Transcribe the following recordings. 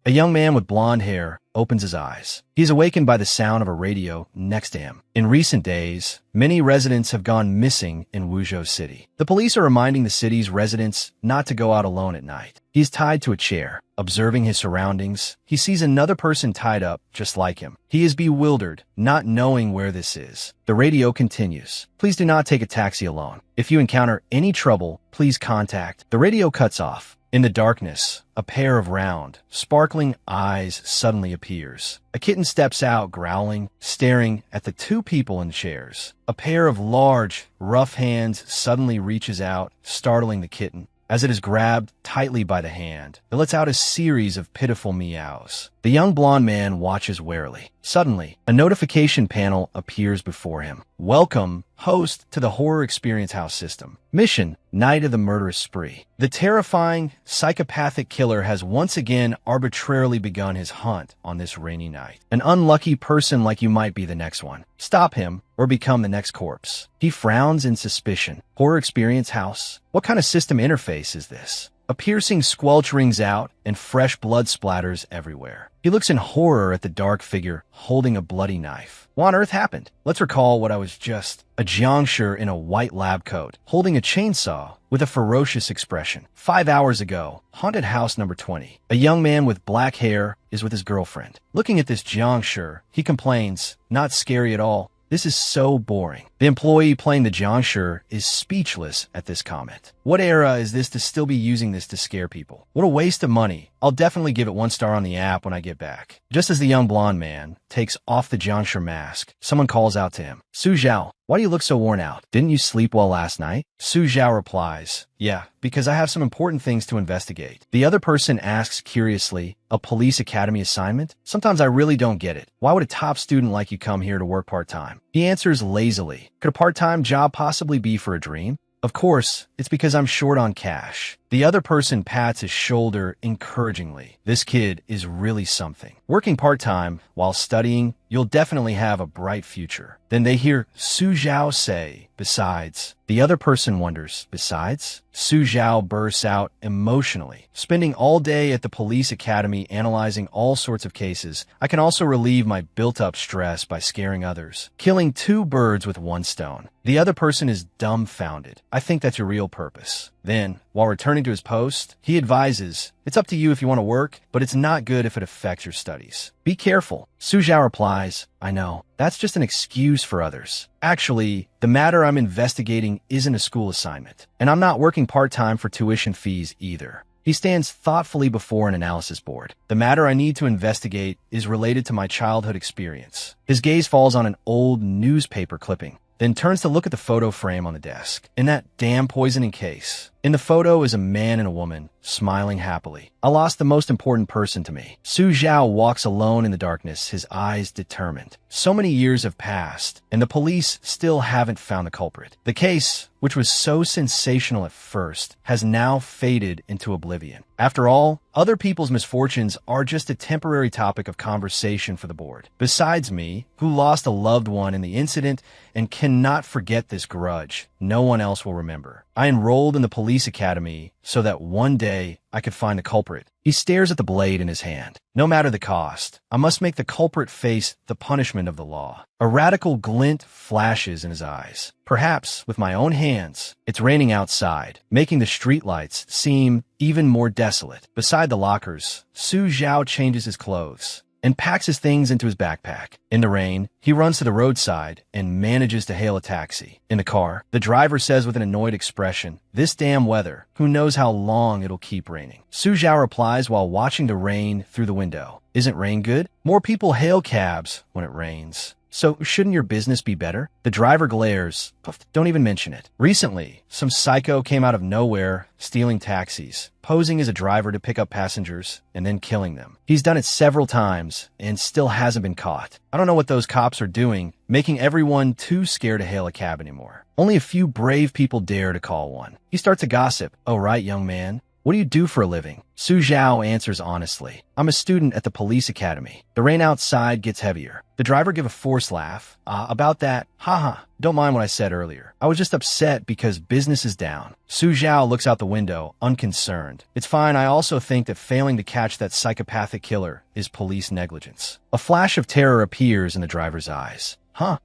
A young man with blonde hair opens his eyes. He is awakened by the sound of a radio next to him. In recent days, many residents have gone missing in Wuzhou City. The police are reminding the city's residents not to go out alone at night. He is tied to a chair. Observing his surroundings, he sees another person tied up just like him. He is bewildered, not knowing where this is. The radio continues. Please do not take a taxi alone. If you encounter any trouble, please contact. The radio cuts off. In the darkness, a pair of round, sparkling eyes suddenly appears. A kitten steps out, growling, staring at the two people in chairs. A pair of large, rough hands suddenly reaches out, startling the kitten. As it is grabbed tightly by the hand, it lets out a series of pitiful meows. The young blonde man watches warily. Suddenly, a notification panel appears before him. Welcome, host, to the Horror Experience House system. Mission, Night of the Murderous Spree. The terrifying, psychopathic killer has once again arbitrarily begun his hunt on this rainy night. An unlucky person like you might be the next one. Stop him or become the next corpse. He frowns in suspicion. Horror Experience House? What kind of system interface is this? A piercing squelch rings out, and fresh blood splatters everywhere. He looks in horror at the dark figure holding a bloody knife. What on earth happened? Let's recall what I was just. A jiangshi in a white lab coat, holding a chainsaw with a ferocious expression. 5 hours ago, haunted house number 20. A young man with black hair is with his girlfriend. Looking at this jiangshi, he complains, not scary at all. This is so boring. The employee playing the jiangshi is speechless at this comment. What era is this to still be using this to scare people? What a waste of money. I'll definitely give it 1 star on the app when I get back. Just as the young blonde man takes off the jiangshi mask, someone calls out to him. Su Zhao, why do you look so worn out? Didn't you sleep well last night? Su Zhao replies, yeah, because I have some important things to investigate. The other person asks curiously, a police academy assignment? Sometimes I really don't get it. Why would a top student like you come here to work part-time? He answers lazily. Could a part-time job possibly be for a dream? Of course, it's because I'm short on cash. The other person pats his shoulder encouragingly. This kid is really something. Working part-time while studying, you'll definitely have a bright future. Then they hear Su Zhao say, besides. The other person wonders, besides? Su Zhao bursts out emotionally. Spending all day at the police academy analyzing all sorts of cases, I can also relieve my built-up stress by scaring others. Killing 2 birds with 1 stone. The other person is dumbfounded. I think that's your real purpose. Then, while returning to his post, he advises, it's up to you if you want to work, but it's not good if it affects your studies. Be careful. Su Zhao replies, I know. That's just an excuse for others. Actually, the matter I'm investigating isn't a school assignment, and I'm not working part-time for tuition fees either. He stands thoughtfully before an analysis board. The matter I need to investigate is related to my childhood experience. His gaze falls on an old newspaper clipping, then turns to look at the photo frame on the desk. In that damn poisoning case. In the photo is a man and a woman, smiling happily. I lost the most important person to me. Su Zhao walks alone in the darkness, his eyes determined. So many years have passed, and the police still haven't found the culprit. The case, which was so sensational at first, has now faded into oblivion. After all, other people's misfortunes are just a temporary topic of conversation for the board. Besides me, who lost a loved one in the incident and cannot forget this grudge, no one else will remember. I enrolled in the police academy so that one day I could find the culprit. He stares at the blade in his hand. No matter the cost, I must make the culprit face the punishment of the law. A radical glint flashes in his eyes. Perhaps with my own hands. It's raining outside, making the streetlights seem even more desolate. Beside the lockers, Su Zhao changes his clothes and packs his things into his backpack. In the rain, he runs to the roadside and manages to hail a taxi. In the car, the driver says with an annoyed expression, this damn weather, who knows how long it'll keep raining. Su Zhao replies while watching the rain through the window. Isn't rain good? More people hail cabs when it rains. So shouldn't your business be better? The driver glares. Don't even mention it. Recently, some psycho came out of nowhere, stealing taxis, posing as a driver to pick up passengers, and then killing them. He's done it several times and still hasn't been caught. I don't know what those cops are doing, making everyone too scared to hail a cab anymore. Only a few brave people dare to call one. He starts to gossip. Oh, right, young man. What do you do for a living? Su Zhao answers honestly. I'm a student at the police academy. The rain outside gets heavier. The driver give a forced laugh. About that, haha, don't mind what I said earlier. I was just upset because business is down. Su Zhao looks out the window, unconcerned. It's fine, I also think that failing to catch that psychopathic killer is police negligence. A flash of terror appears in the driver's eyes.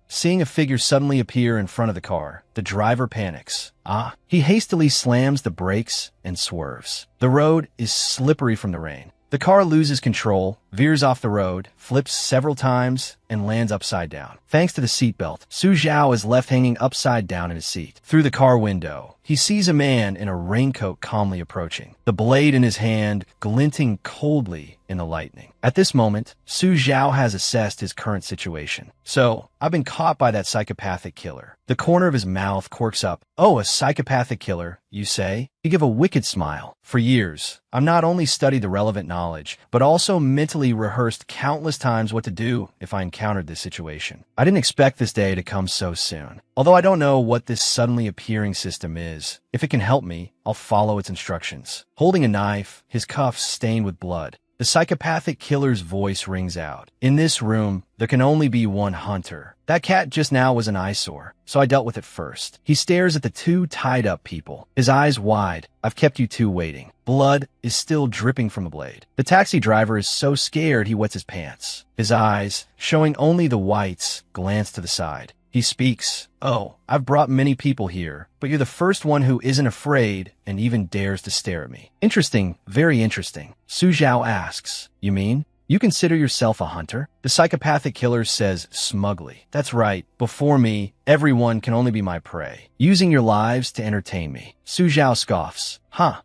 Seeing a figure suddenly appear in front of the car, the driver panics. He hastily slams the brakes and swerves. The road is slippery from the rain. The car loses control, veers off the road, flips several times, and lands upside down. Thanks to the seatbelt, Su Zhao is left hanging upside down in his seat. Through the car window, he sees a man in a raincoat calmly approaching, the blade in his hand glinting coldly in the lightning. At this moment, Su Zhao has assessed his current situation. So, I've been caught by that psychopathic killer. The corner of his mouth quirks up. Oh, a psychopathic killer, you say? You give a wicked smile. For years, I've not only studied the relevant knowledge, but also mentally rehearsed countless times what to do if I encountered this situation. I didn't expect this day to come so soon. Although I don't know what this suddenly appearing system is, if it can help me, I'll follow its instructions. Holding a knife, his cuffs stained with blood, the psychopathic killer's voice rings out. In this room, there can only be one hunter. That cat just now was an eyesore, so I dealt with it first. He stares at the two tied-up people, his eyes wide. I've kept you two waiting. Blood is still dripping from the blade. The taxi driver is so scared he wets his pants. His eyes, showing only the whites, glance to the side. He speaks. Oh, I've brought many people here, but you're the first one who isn't afraid and even dares to stare at me. Interesting, very interesting. Su Zhao asks, you mean? You consider yourself a hunter? The psychopathic killer says smugly. That's right. Before me, everyone can only be my prey, using your lives to entertain me. Su Zhao scoffs.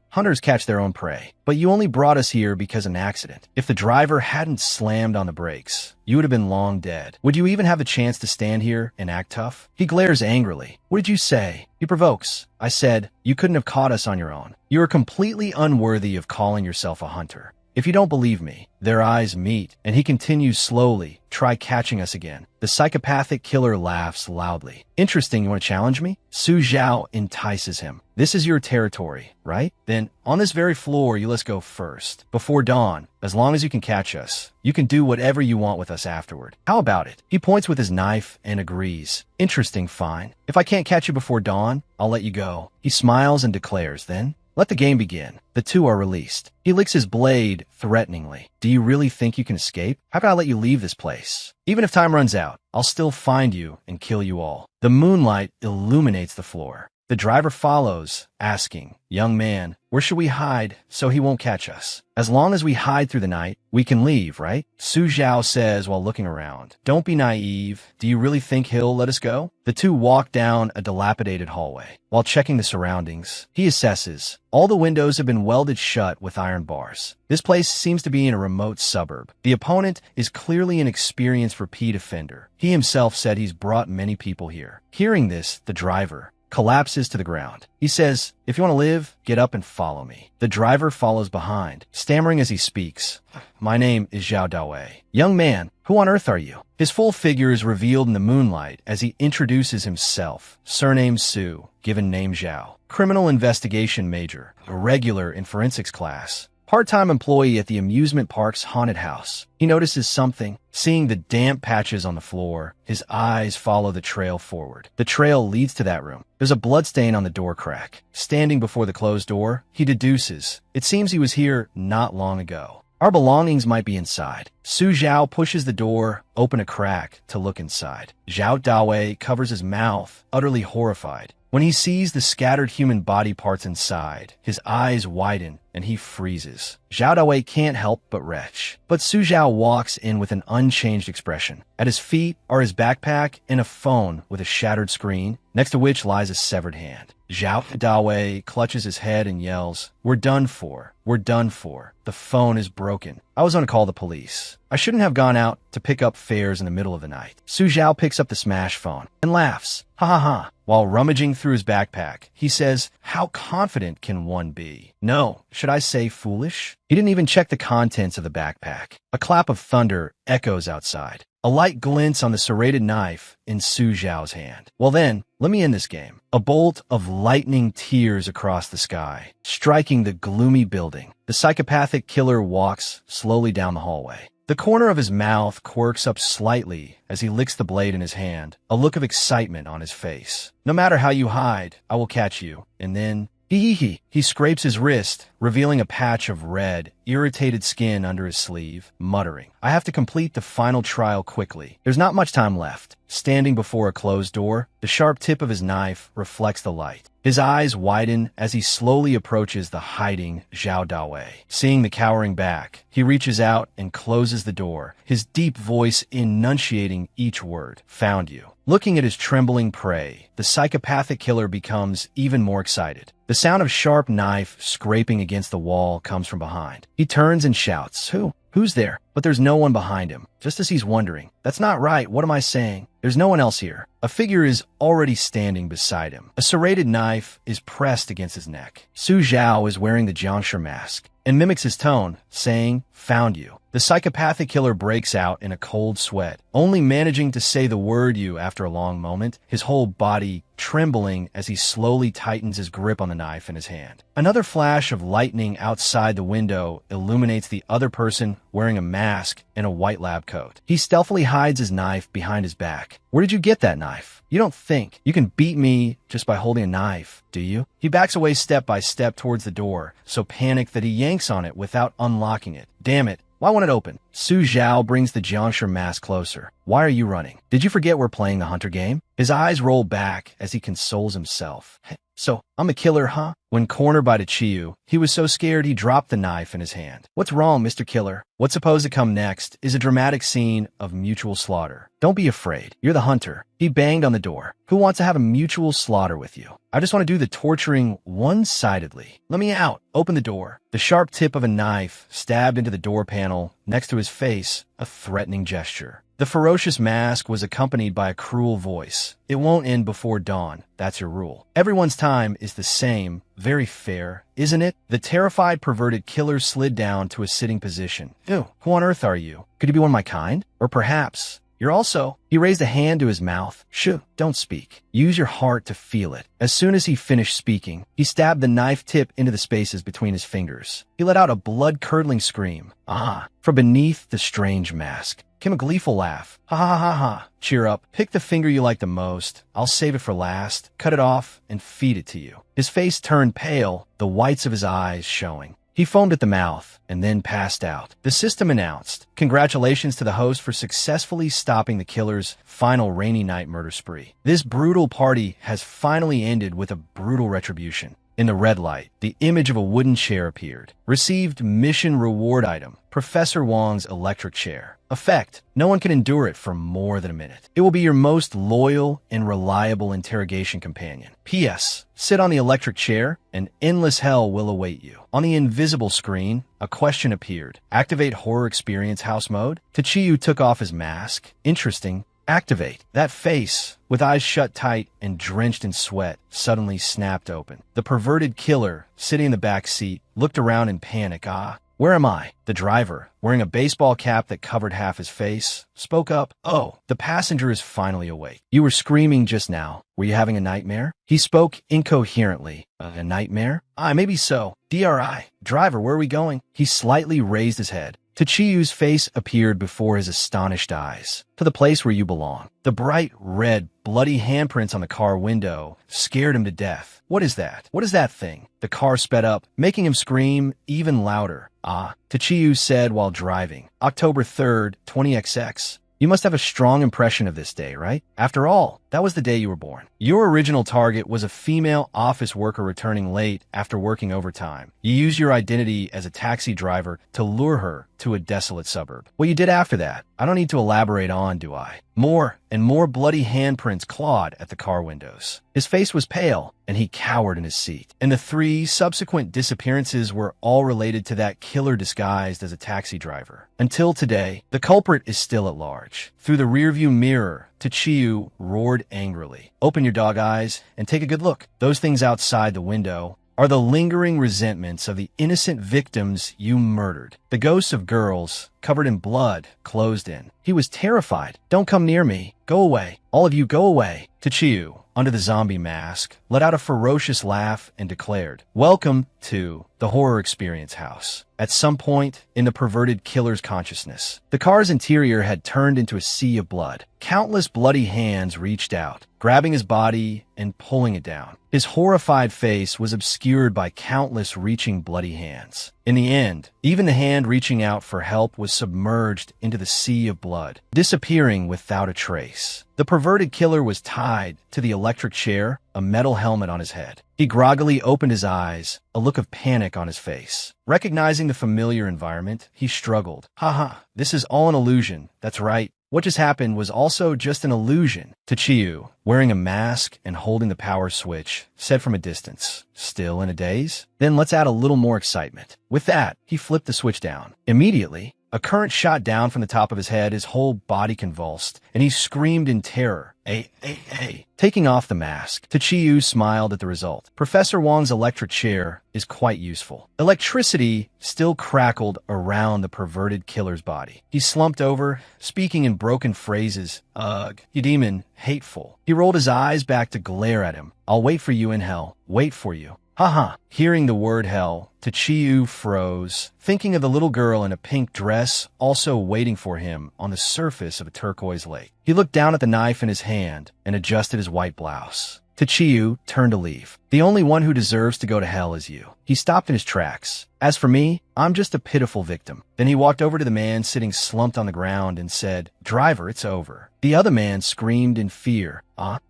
Hunters catch their own prey. But you only brought us here because of an accident. If the driver hadn't slammed on the brakes, you would have been long dead. Would you even have a chance to stand here and act tough? He glares angrily. What did you say? He provokes. I said, you couldn't have caught us on your own. You are completely unworthy of calling yourself a hunter. If you don't believe me, their eyes meet, and he continues slowly. Try catching us again. The psychopathic killer laughs loudly. Interesting, you want to challenge me? Su Zhao entices him. This is your territory, right? Then, on this very floor, you let's go first. Before dawn, as long as you can catch us, you can do whatever you want with us afterward. How about it? He points with his knife and agrees. Interesting, fine. If I can't catch you before dawn, I'll let you go. He smiles and declares, then, let the game begin. The two are released. He licks his blade threateningly. Do you really think you can escape? How can I let you leave this place? Even if time runs out, I'll still find you and kill you all. The moonlight illuminates the floor. The driver follows, asking, young man, where should we hide so he won't catch us? As long as we hide through the night, we can leave, right? Su Zhao says while looking around. Don't be naive. Do you really think he'll let us go? The two walk down a dilapidated hallway. While checking the surroundings, he assesses. All the windows have been welded shut with iron bars. This place seems to be in a remote suburb. The opponent is clearly an experienced repeat offender. He himself said he's brought many people here. Hearing this, the driver collapses to the ground. He says, if you want to live, get up and follow me. The driver follows behind, stammering as he speaks. My name is Zhao Dawei. Young man, who on earth are you? His full figure is revealed in the moonlight as he introduces himself. Surname Su, given name Zhao. Criminal investigation major, a regular in forensics class. Part-time employee at the amusement park's haunted house. He notices something. Seeing the damp patches on the floor, his eyes follow the trail forward. The trail leads to that room. There's a bloodstain on the door crack. Standing before the closed door, he deduces. It seems he was here not long ago. Our belongings might be inside. Su Zhao pushes the door open a crack to look inside. Zhao Dawei covers his mouth, utterly horrified. When he sees the scattered human body parts inside, his eyes widen and he freezes. Zhao Dawei can't help but retch. But Su Zhao walks in with an unchanged expression. At his feet are his backpack and a phone with a shattered screen, next to which lies a severed hand. Zhao Dawei clutches his head and yells, "We're done for. We're done for. The phone is broken. I was going to call the police. I shouldn't have gone out to pick up fares in the middle of the night." Su Zhao picks up the smash phone and laughs. Ha ha ha. While rummaging through his backpack, he says, "How confident can one be?" No, should I say foolish? He didn't even check the contents of the backpack. A clap of thunder echoes outside. A light glints on the serrated knife in Su Zhao's hand. Well then, let me end this game. A bolt of lightning tears across the sky, striking the gloomy building. The psychopathic killer walks slowly down the hallway. The corner of his mouth quirks up slightly as he licks the blade in his hand, a look of excitement on his face. No matter how you hide, I will catch you. And then, he scrapes his wrist, revealing a patch of red, irritated skin under his sleeve, muttering, I have to complete the final trial quickly. There's not much time left. Standing before a closed door, the sharp tip of his knife reflects the light. His eyes widen as he slowly approaches the hiding Zhao Dawei. Seeing the cowering back, he reaches out and closes the door, his deep voice enunciating each word. Found you. Looking at his trembling prey, the psychopathic killer becomes even more excited. The sound of sharp knife scraping against the wall comes from behind. He turns and shouts, Who's there? But there's no one behind him, just as he's wondering. That's not right, what am I saying? There's no one else here. A figure is already standing beside him. A serrated knife is pressed against his neck. Su Zhao is wearing the Jiangshi mask and mimics his tone, saying, Found you. The psychopathic killer breaks out in a cold sweat, only managing to say the word you after a long moment, his whole body trembling as he slowly tightens his grip on the knife in his hand. Another flash of lightning outside the window illuminates the other person wearing a mask and a white lab coat. He stealthily hides his knife behind his back. Where did you get that knife? You don't think you can beat me just by holding a knife, do you? He backs away step by step towards the door, so panicked that he yanks on it without unlocking it. Damn it. Why won't it open? Su Zhao brings the Jiangshi mask closer. Why are you running? Did you forget we're playing the hunter game? His eyes roll back as he consoles himself. So, I'm a killer, huh? When cornered by Chiyu, he was so scared he dropped the knife in his hand. What's wrong, Mr. Killer? What's supposed to come next is a dramatic scene of mutual slaughter. Don't be afraid. You're the hunter. He banged on the door. Who wants to have a mutual slaughter with you? I just want to do the torturing one-sidedly. Let me out. Open the door. The sharp tip of a knife stabbed into the door panel next to his face, a threatening gesture. The ferocious mask was accompanied by a cruel voice. It won't end before dawn. That's your rule. Everyone's time is the same. Very fair, isn't it? The terrified, perverted killer slid down to a sitting position. Ew, who on earth are you? Could you be one of my kind? Or perhaps you're also... He raised a hand to his mouth. Shh, don't speak. Use your heart to feel it. As soon as he finished speaking, he stabbed the knife tip into the spaces between his fingers. He let out a blood-curdling scream. From beneath the strange mask came a gleeful laugh. Ha ha ha ha. Cheer up. Pick the finger you like the most. I'll save it for last. Cut it off and feed it to you. His face turned pale, the whites of his eyes showing. He foamed at the mouth and then passed out. The system announced, Congratulations to the host for successfully stopping the killer's final rainy night murder spree. This brutal party has finally ended with a brutal retribution. In the red light, the image of a wooden chair appeared. Received mission reward item, Professor Wong's electric chair. Effect, no one can endure it for more than a minute. It will be your most loyal and reliable interrogation companion. P.S. Sit on the electric chair, and endless hell will await you. On the invisible screen, a question appeared. Activate horror experience house mode? Chiyu took off his mask. Interesting. Activate. That face, with eyes shut tight and drenched in sweat, suddenly snapped open. The perverted killer, sitting in the back seat, looked around in panic. Where am I? The driver, wearing a baseball cap that covered half his face, spoke up. Oh, the passenger is finally awake. You were screaming just now. Were you having a nightmare? He spoke incoherently. A nightmare? Maybe so. DRI. Driver, where are we going? He slightly raised his head. Chiyu's face appeared before his astonished eyes. To the place where you belong. The bright red, bloody handprints on the car window scared him to death. What is that? What is that thing? The car sped up, making him scream even louder. Chiyu said while driving. October 3rd, 20XX. You must have a strong impression of this day, right? After all, that was the day you were born. Your original target was a female office worker returning late after working overtime. You used your identity as a taxi driver to lure her to a desolate suburb. What you did after that, I don't need to elaborate on, do I? More and more bloody handprints clawed at the car windows. His face was pale, and he cowered in his seat. And the 3 subsequent disappearances were all related to that killer disguised as a taxi driver. Until today, the culprit is still at large. Through the rearview mirror, Chiyu roared angrily. Open your dog eyes and take a good look. Those things outside the window are the lingering resentments of the innocent victims you murdered. The ghosts of girls, covered in blood, closed in. He was terrified. Don't come near me. Go away. All of you go away. Tachiyu, under the zombie mask, let out a ferocious laugh and declared, "Welcome to the horror experience house." At some point in the perverted killer's consciousness, the car's interior had turned into a sea of blood. Countless bloody hands reached out, grabbing his body and pulling it down. His horrified face was obscured by countless reaching bloody hands. In the end, even the hand reaching out for help was submerged into the sea of blood, disappearing without a trace. The perverted killer was tied to the electric chair, a metal helmet on his head. He groggily opened his eyes, a look of panic on his face. Recognizing the familiar environment, he struggled. Haha, this is all an illusion. That's right. What just happened was also just an illusion. Tachiyu, wearing a mask and holding the power switch, said from a distance, "Still in a daze? Then let's add a little more excitement." With that, he flipped the switch down. Immediately, a current shot down from the top of his head, his whole body convulsed, and he screamed in terror. Hey. Taking off the mask, Tachiyu smiled at the result. Professor Wong's electric chair is quite useful. Electricity still crackled around the perverted killer's body. He slumped over, speaking in broken phrases. Ugh, you demon, hateful. He rolled his eyes back to glare at him. I'll wait for you in hell. Wait for you. Haha. Hearing the word hell, Tachiyu froze, thinking of the little girl in a pink dress also waiting for him on the surface of a turquoise lake. He looked down at the knife in his hand and adjusted his white blouse. Tachiyu turned to leave. The only one who deserves to go to hell is you. He stopped in his tracks. As for me, I'm just a pitiful victim. Then he walked over to the man sitting slumped on the ground and said, "Driver, it's over." The other man screamed in fear.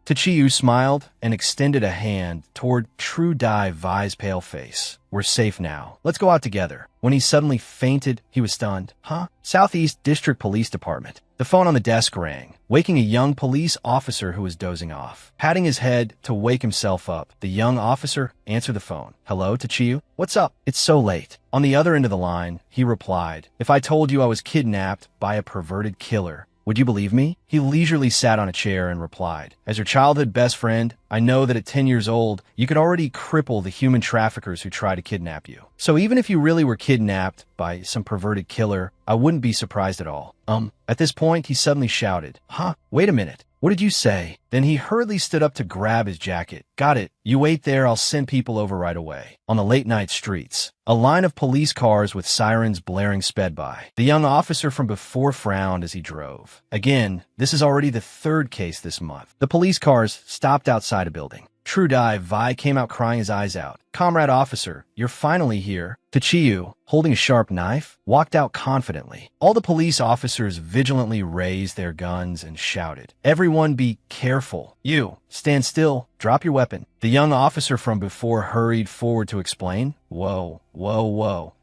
Tachiyu smiled and extended a hand toward True Dai Vai's pale face. We're safe now. Let's go out together. When he suddenly fainted, he was stunned. Southeast District Police Department. The phone on the desk rang, waking a young police officer who was dozing off. Patting his head to wake himself up, the young officer answered the phone. Hello, Tachiyu? What's up? It's so late. On the other end of the line, he replied, "If I told you I was kidnapped by a perverted killer, would you believe me?" He leisurely sat on a chair and replied, "As your childhood best friend, I know that at 10 years old, you could already cripple the human traffickers who try to kidnap you. So even if you really were kidnapped by some perverted killer, I wouldn't be surprised at all." At this point, he suddenly shouted, Wait a minute. What did you say? Then he hurriedly stood up to grab his jacket. Got it. You wait there, I'll send people over right away. On the late-night streets, a line of police cars with sirens blaring sped by. The young officer from before frowned as he drove. Again, this is already the third case this month. The police cars stopped outside a building. True Dai Vai came out crying his eyes out. "Comrade officer, you're finally here." Tachiyu, holding a sharp knife, walked out confidently. All the police officers vigilantly raised their guns and shouted, "Everyone be careful. You, stand still. Drop your weapon." The young officer from before hurried forward to explain. Whoa.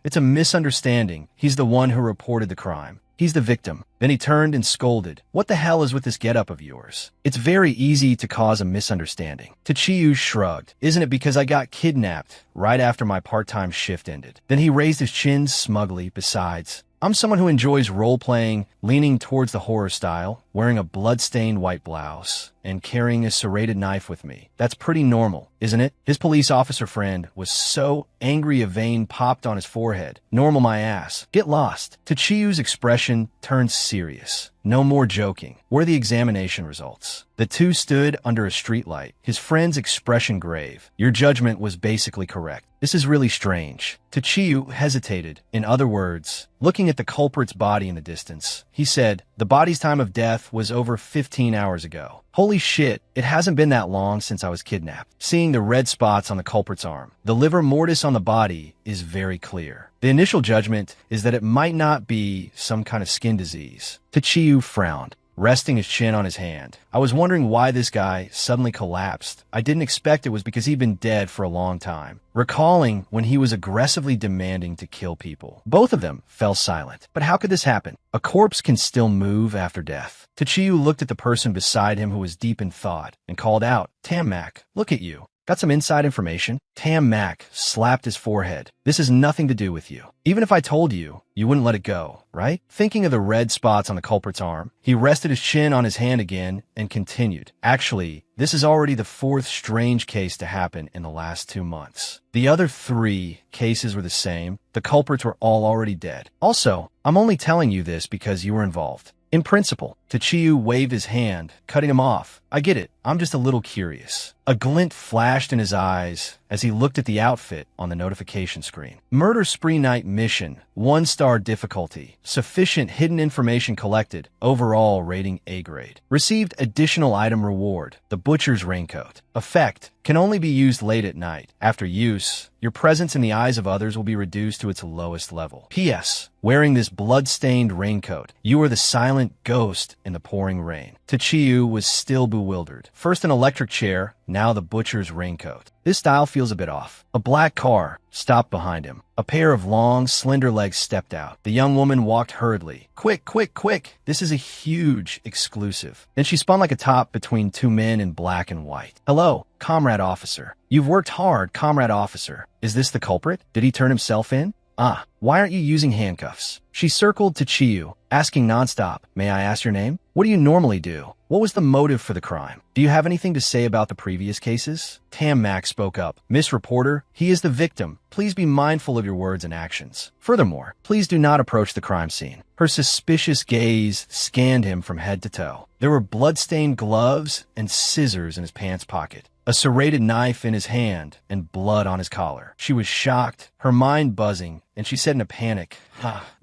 It's a misunderstanding. He's the one who reported the crime. He's the victim. Then he turned and scolded. "What the hell is with this getup of yours? It's very easy to cause a misunderstanding." Tachiyu shrugged. "Isn't it because I got kidnapped right after my part-time shift ended?" Then he raised his chin smugly. "Besides, I'm someone who enjoys role-playing, leaning towards the horror style, wearing a blood-stained white blouse, and carrying a serrated knife with me. That's pretty normal, isn't it?" His police officer friend was so angry a vein popped on his forehead. "Normal my ass. Get lost." Tachiyu's expression turned serious. No more joking. Were the examination results? The two stood under a streetlight, his friend's expression grave. "Your judgment was basically correct. This is really strange." Tachiyu hesitated. In other words, looking at the culprit's body in the distance, he said, "The body's time of death was over 15 hours ago. Holy shit, it hasn't been that long since I was kidnapped." Seeing the red spots on the culprit's arm, the livor mortis on the body is very clear. The initial judgment is that it might not be some kind of skin disease. Tachiyu frowned, resting his chin on his hand. "I was wondering why this guy suddenly collapsed. I didn't expect it was because he'd been dead for a long time." Recalling when he was aggressively demanding to kill people. Both of them fell silent. But how could this happen? A corpse can still move after death. Tachiyu looked at the person beside him who was deep in thought and called out, "Tammak, look at you. Got some inside information? Tam Mack slapped his forehead. This has nothing to do with you. Even if I told you, you wouldn't let it go, right? Thinking of the red spots on the culprit's arm, he rested his chin on his hand again and continued. Actually, this is already the fourth strange case to happen in the last 2 months. The other 3 cases were the same. The culprits were all already dead. Also, I'm only telling you this because you were involved. In principle, Tachiyu waved his hand, cutting him off. I get it. I'm just a little curious. A glint flashed in his eyes as he looked at the outfit on the notification screen. Murder Spree Night Mission, 1-star difficulty, sufficient hidden information collected, overall rating A grade. Received additional item reward, the Butcher's Raincoat. Effect, can only be used late at night. After use, your presence in the eyes of others will be reduced to its lowest level. P.S. Wearing this blood-stained raincoat, you are the silent ghost in the pouring rain. Tachiyu was still bewildered. First an electric chair, now the Butcher's Raincoat. This style feels a bit off. A black car stopped behind him. A pair of long, slender legs stepped out. The young woman walked hurriedly. Quick, quick, quick. This is a huge exclusive. Then she spun like a top between 2 men in black and white. Hello, comrade officer. You've worked hard, comrade officer. Is this the culprit? Did he turn himself in? Ah, why aren't you using handcuffs? She circled Tachiyu, asking nonstop, may I ask your name? What do you normally do? What was the motive for the crime? Do you have anything to say about the previous cases? Tam Mack spoke up. Miss Reporter, he is the victim. Please be mindful of your words and actions. Furthermore, please do not approach the crime scene. Her suspicious gaze scanned him from head to toe. There were blood-stained gloves and scissors in his pants pocket, a serrated knife in his hand, and blood on his collar. She was shocked, her mind buzzing, and she said in a panic,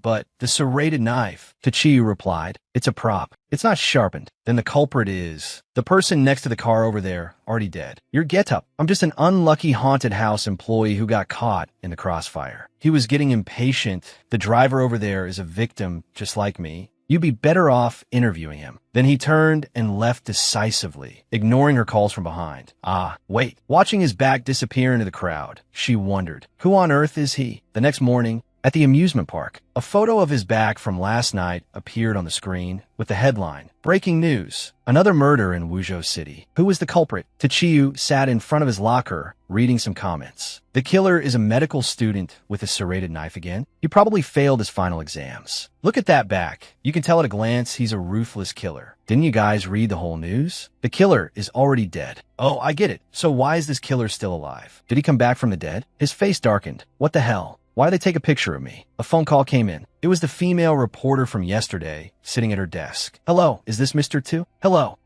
but the serrated knife. Tachiyu replied, it's a prop. It's not sharpened. Then the culprit is the person next to the car over there, already dead. Your get-up. I'm just an unlucky haunted house employee who got caught in the crossfire. He was getting impatient. The driver over there is a victim just like me. You'd be better off interviewing him. Then he turned and left decisively, ignoring her calls from behind. Ah, wait. Watching his back disappear into the crowd, she wondered, who on earth is he? The next morning, at the amusement park, a photo of his back from last night appeared on the screen with the headline, Breaking News, another murder in Wuzhou City. Who was the culprit? Tachiyu sat in front of his locker, reading some comments. The killer is a medical student with a serrated knife again. He probably failed his final exams. Look at that back. You can tell at a glance he's a ruthless killer. Didn't you guys read the whole news? The killer is already dead. Oh, I get it. So why is this killer still alive? Did he come back from the dead? His face darkened. What the hell? Why did they take a picture of me? A phone call came in. It was the female reporter from yesterday, sitting at her desk. Hello, is this Mr. 2? Hello,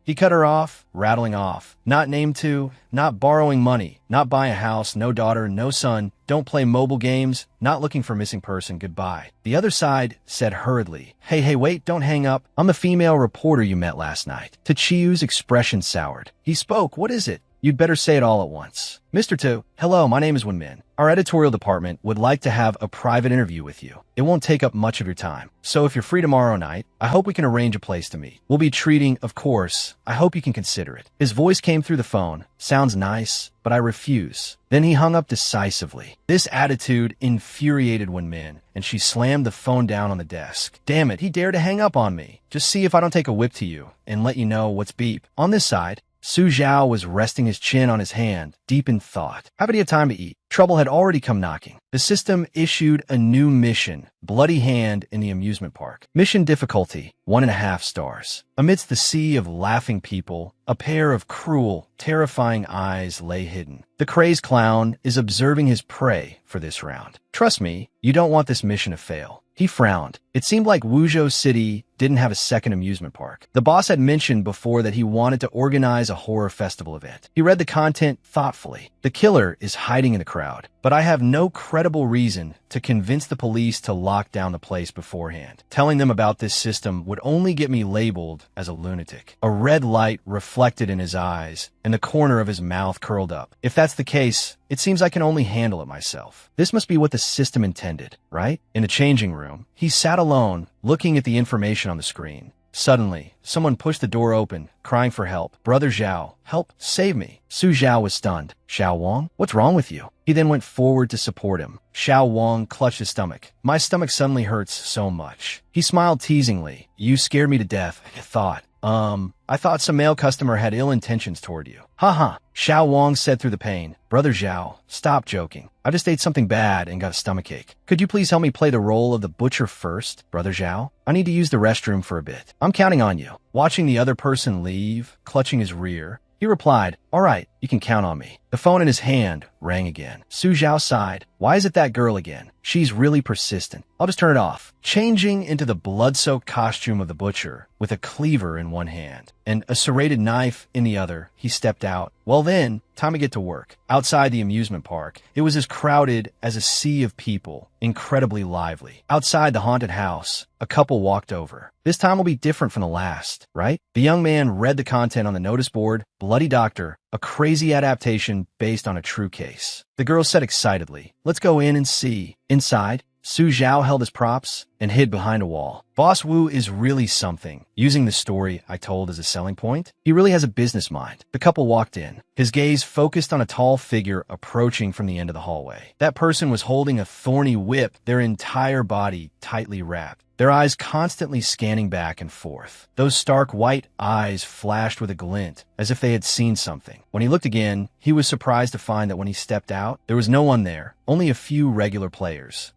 He cut her off, rattling off. Not named to, not borrowing money, not buy a house, no daughter, no son, don't play mobile games, not looking for missing person, goodbye. The other side said hurriedly, Hey, wait, don't hang up. I'm the female reporter you met last night. Tachiyu's expression soured. He spoke, what is it? You'd better say it all at once. Mr. 2, hello, my name is Wenmin. Our editorial department would like to have a private interview with you. It won't take up much of your time. So if you're free tomorrow night, I hope we can arrange a place to meet. We'll be treating, of course. I hope you can consider it. His voice came through the phone. Sounds nice, but I refuse. Then he hung up decisively. This attitude infuriated Wenmin, and she slammed the phone down on the desk. Damn it, he dared to hang up on me. Just see if I don't take a whip to you and let you know what's beep. On this side, Su Zhao was resting his chin on his hand, deep in thought. Haven't had time to eat. Trouble had already come knocking. The system issued a new mission, Bloody Hand in the amusement park. Mission difficulty, 1.5 stars. Amidst the sea of laughing people, a pair of cruel, terrifying eyes lay hidden. The crazed clown is observing his prey for this round. Trust me, you don't want this mission to fail. He frowned. It seemed like Wuzhou City didn't have a second amusement park. The boss had mentioned before that he wanted to organize a horror festival event. He read the content thoughtfully. The killer is hiding in the crowd, but I have no credible reason to convince the police to lock down the place beforehand. Telling them about this system would only get me labeled as a lunatic. A red light reflected in his eyes, and the corner of his mouth curled up. If that's the case, it seems I can only handle it myself. This must be what the system intended, right? In the changing room, he sat alone, looking at the information on the screen. Suddenly, someone pushed the door open, crying for help. Brother Zhao, help, save me. Su Zhao was stunned. Xiao Wang, what's wrong with you? He then went forward to support him. Xiao Wang clutched his stomach. My stomach suddenly hurts so much. He smiled teasingly. You scared me to death, I thought. I thought some male customer had ill intentions toward you. Haha, Xiao Wang said through the pain. Brother Zhao, stop joking. I just ate something bad and got a stomachache. Could you please help me play the role of the butcher first, Brother Zhao? I need to use the restroom for a bit. I'm counting on you. Watching the other person leave, clutching his rear, he replied, all right, you can count on me. The phone in his hand rang again. Su Zhao sighed. Why is it that girl again? She's really persistent. I'll just turn it off. Changing into the blood-soaked costume of the butcher, with a cleaver in one hand and a serrated knife in the other, he stepped out. Well then, time to get to work. Outside the amusement park, it was as crowded as a sea of people, incredibly lively. Outside the haunted house, a couple walked over. This time will be different from the last, right? The young man read the content on the notice board. Bloody Doctor, a crazy adaptation based on a true case. The girl said excitedly, let's go in and see. Inside, Su Zhao held his props and hid behind a wall. Boss Wu is really something. Using the story I told as a selling point, he really has a business mind. The couple walked in, his gaze focused on a tall figure approaching from the end of the hallway. That person was holding a thorny whip, their entire body tightly wrapped, their eyes constantly scanning back and forth. Those stark white eyes flashed with a glint, as if they had seen something. When he looked again, he was surprised to find that when he stepped out, there was no one there, only a few regular players.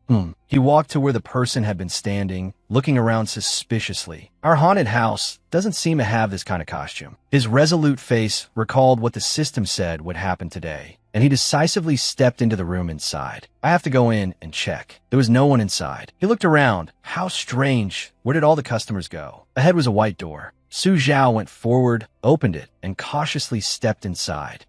He walked to where the person had been standing, looking around suspiciously. Our haunted house doesn't seem to have this kind of costume. His resolute face recalled what the system said would happen today, and he decisively stepped into the room inside. I have to go in and check. There was no one inside. He looked around. How strange. Where did all the customers go? Ahead was a white door. Su Zhao went forward, opened it, and cautiously stepped inside.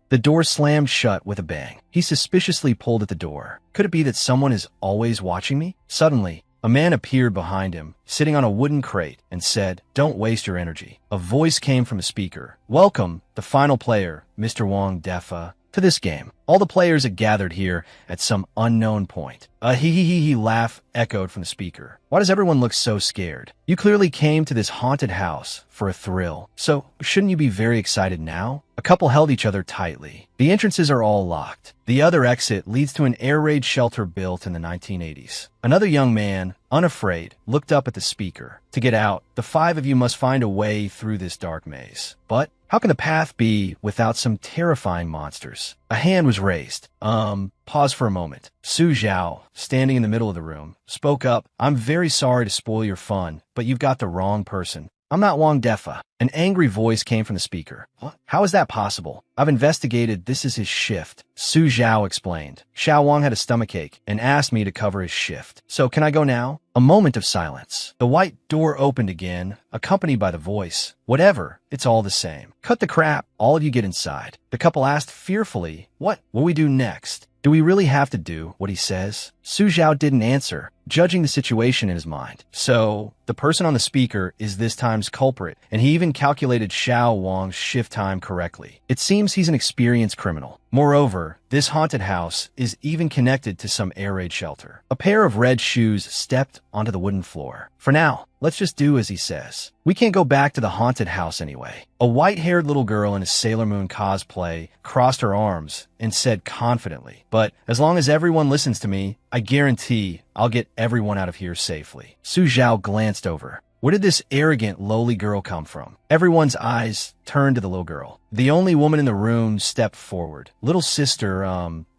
The door slammed shut with a bang. He suspiciously pulled at the door. Could it be that someone is always watching me? Suddenly, a man appeared behind him, sitting on a wooden crate, and said, don't waste your energy. A voice came from a speaker. Welcome, the final player, Mr. Wang Defa, to this game. All the players had gathered here at some unknown point. A hee laugh echoed from the speaker. Why does everyone look so scared? You clearly came to this haunted house for a thrill, so shouldn't you be very excited now? A couple held each other tightly. The entrances are all locked. The other exit leads to an air raid shelter built in the 1980s. Another young man, unafraid, looked up at the speaker. To get out, the five of you must find a way through this dark maze. But how can the path be without some terrifying monsters? A hand was raised. Pause for a moment. Su Zhao, standing in the middle of the room, spoke up. I'm very sorry to spoil your fun, but you've got the wrong person. I'm not Wang Defa. An angry voice came from the speaker. What? How is that possible? I've investigated. This is his shift. Su Zhao explained. Xiao Wang had a stomachache and asked me to cover his shift. So can I go now? A moment of silence. The white door opened again, accompanied by the voice. Whatever. It's all the same. Cut the crap. All of you get inside. The couple asked fearfully, what will we do next? Do we really have to do what he says? Su Zhao didn't answer, judging the situation in his mind. So, the person on the speaker is this time's culprit, and he even calculated Xiao Wang's shift time correctly. It seems he's an experienced criminal. Moreover, this haunted house is even connected to some air raid shelter. A pair of red shoes stepped onto the wooden floor. For now, let's just do as he says. We can't go back to the haunted house anyway. A white-haired little girl in a Sailor Moon cosplay crossed her arms and said confidently, but as long as everyone listens to me, I guarantee I'll get everyone out of here safely. Su Zhao glanced over. Where did this arrogant, lowly girl come from? Everyone's eyes turned to the little girl. The only woman in the room stepped forward. Little sister,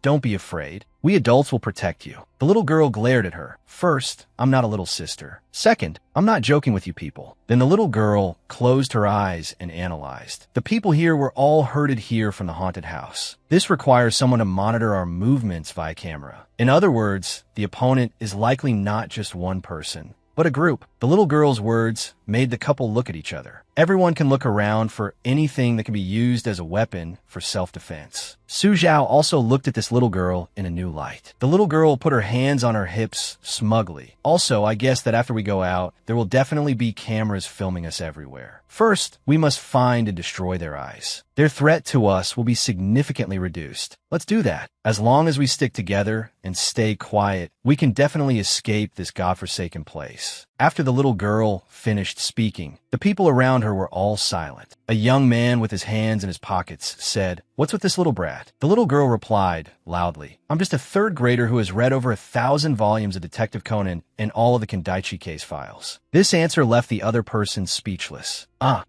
don't be afraid. We adults will protect you. The little girl glared at her. First, I'm not a little sister. Second, I'm not joking with you people. Then the little girl closed her eyes and analyzed. The people here were all herded here from the haunted house. This requires someone to monitor our movements via camera. In other words, the opponent is likely not just one person, but a group. The little girl's words made the couple look at each other. Everyone can look around for anything that can be used as a weapon for self-defense. Su Zhao also looked at this little girl in a new light. The little girl put her hands on her hips smugly. Also, I guess that after we go out, there will definitely be cameras filming us everywhere. First, we must find and destroy their eyes. Their threat to us will be significantly reduced. Let's do that. As long as we stick together and stay quiet, we can definitely escape this godforsaken place. After the little girl finished speaking, the people around her were all silent. A young man with his hands in his pockets said, "What's with this little brat?" The little girl replied loudly, "I'm just a third grader who has read over 1,000 volumes of Detective Conan and all of the Kendaichi case files." This answer left the other person speechless.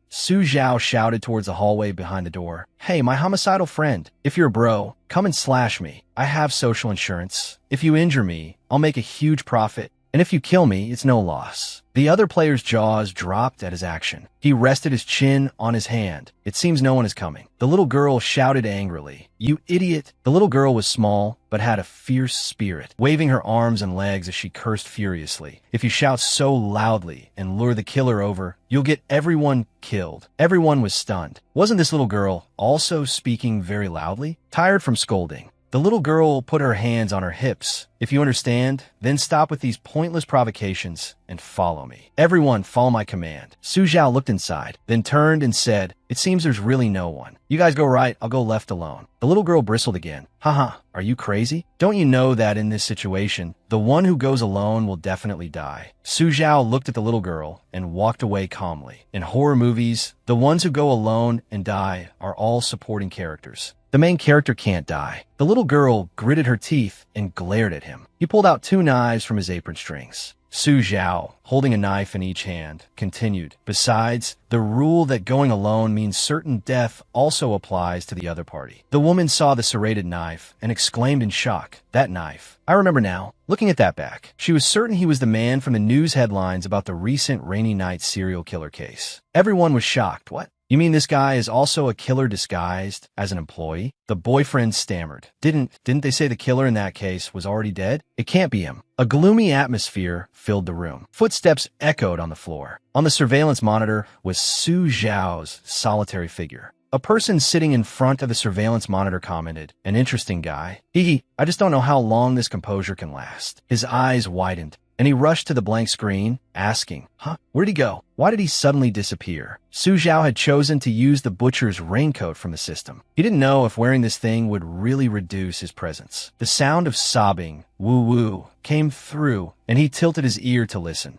Su Zhao shouted towards the hallway behind the door. "Hey, my homicidal friend, if you're a bro, come and slash me. I have social insurance. If you injure me, I'll make a huge profit. And if you kill me, it's no loss." The other player's jaws dropped at his action. He rested his chin on his hand. It seems no one is coming. The little girl shouted angrily, "You idiot!" The little girl was small, but had a fierce spirit, waving her arms and legs as she cursed furiously. "If you shout so loudly and lure the killer over, you'll get everyone killed." Everyone was stunned. Wasn't this little girl also speaking very loudly? Tired from scolding, the little girl put her hands on her hips. "If you understand, then stop with these pointless provocations and follow me. Everyone follow my command." Su Zhao looked inside, then turned and said, "It seems there's really no one. You guys go right, I'll go left alone." The little girl bristled again. Haha, are you crazy? Don't you know that in this situation, the one who goes alone will definitely die? Su Zhao looked at the little girl and walked away calmly. In horror movies, the ones who go alone and die are all supporting characters. The main character can't die. The little girl gritted her teeth and glared at him. He pulled out 2 knives from his apron strings. Su Zhao, holding a knife in each hand, continued, "Besides, the rule that going alone means certain death also applies to the other party." The woman saw the serrated knife and exclaimed in shock, "That knife. I remember now. Looking at that back." She was certain he was the man from the news headlines about the recent Rainy Night serial killer case. Everyone was shocked. "What? You mean this guy is also a killer disguised as an employee?" The boyfriend stammered. Didn't they say the killer in that case was already dead? It can't be him." A gloomy atmosphere filled the room. Footsteps echoed on the floor. On the surveillance monitor was Su Zhao's solitary figure. A person sitting in front of the surveillance monitor commented, "An interesting guy. Hee, I just don't know how long this composure can last." His eyes widened, and he rushed to the blank screen, asking, Where'd he go? Why did he suddenly disappear?" Su Zhao had chosen to use the butcher's raincoat from the system. He didn't know if wearing this thing would really reduce his presence. The sound of sobbing, woo-woo, came through, and he tilted his ear to listen.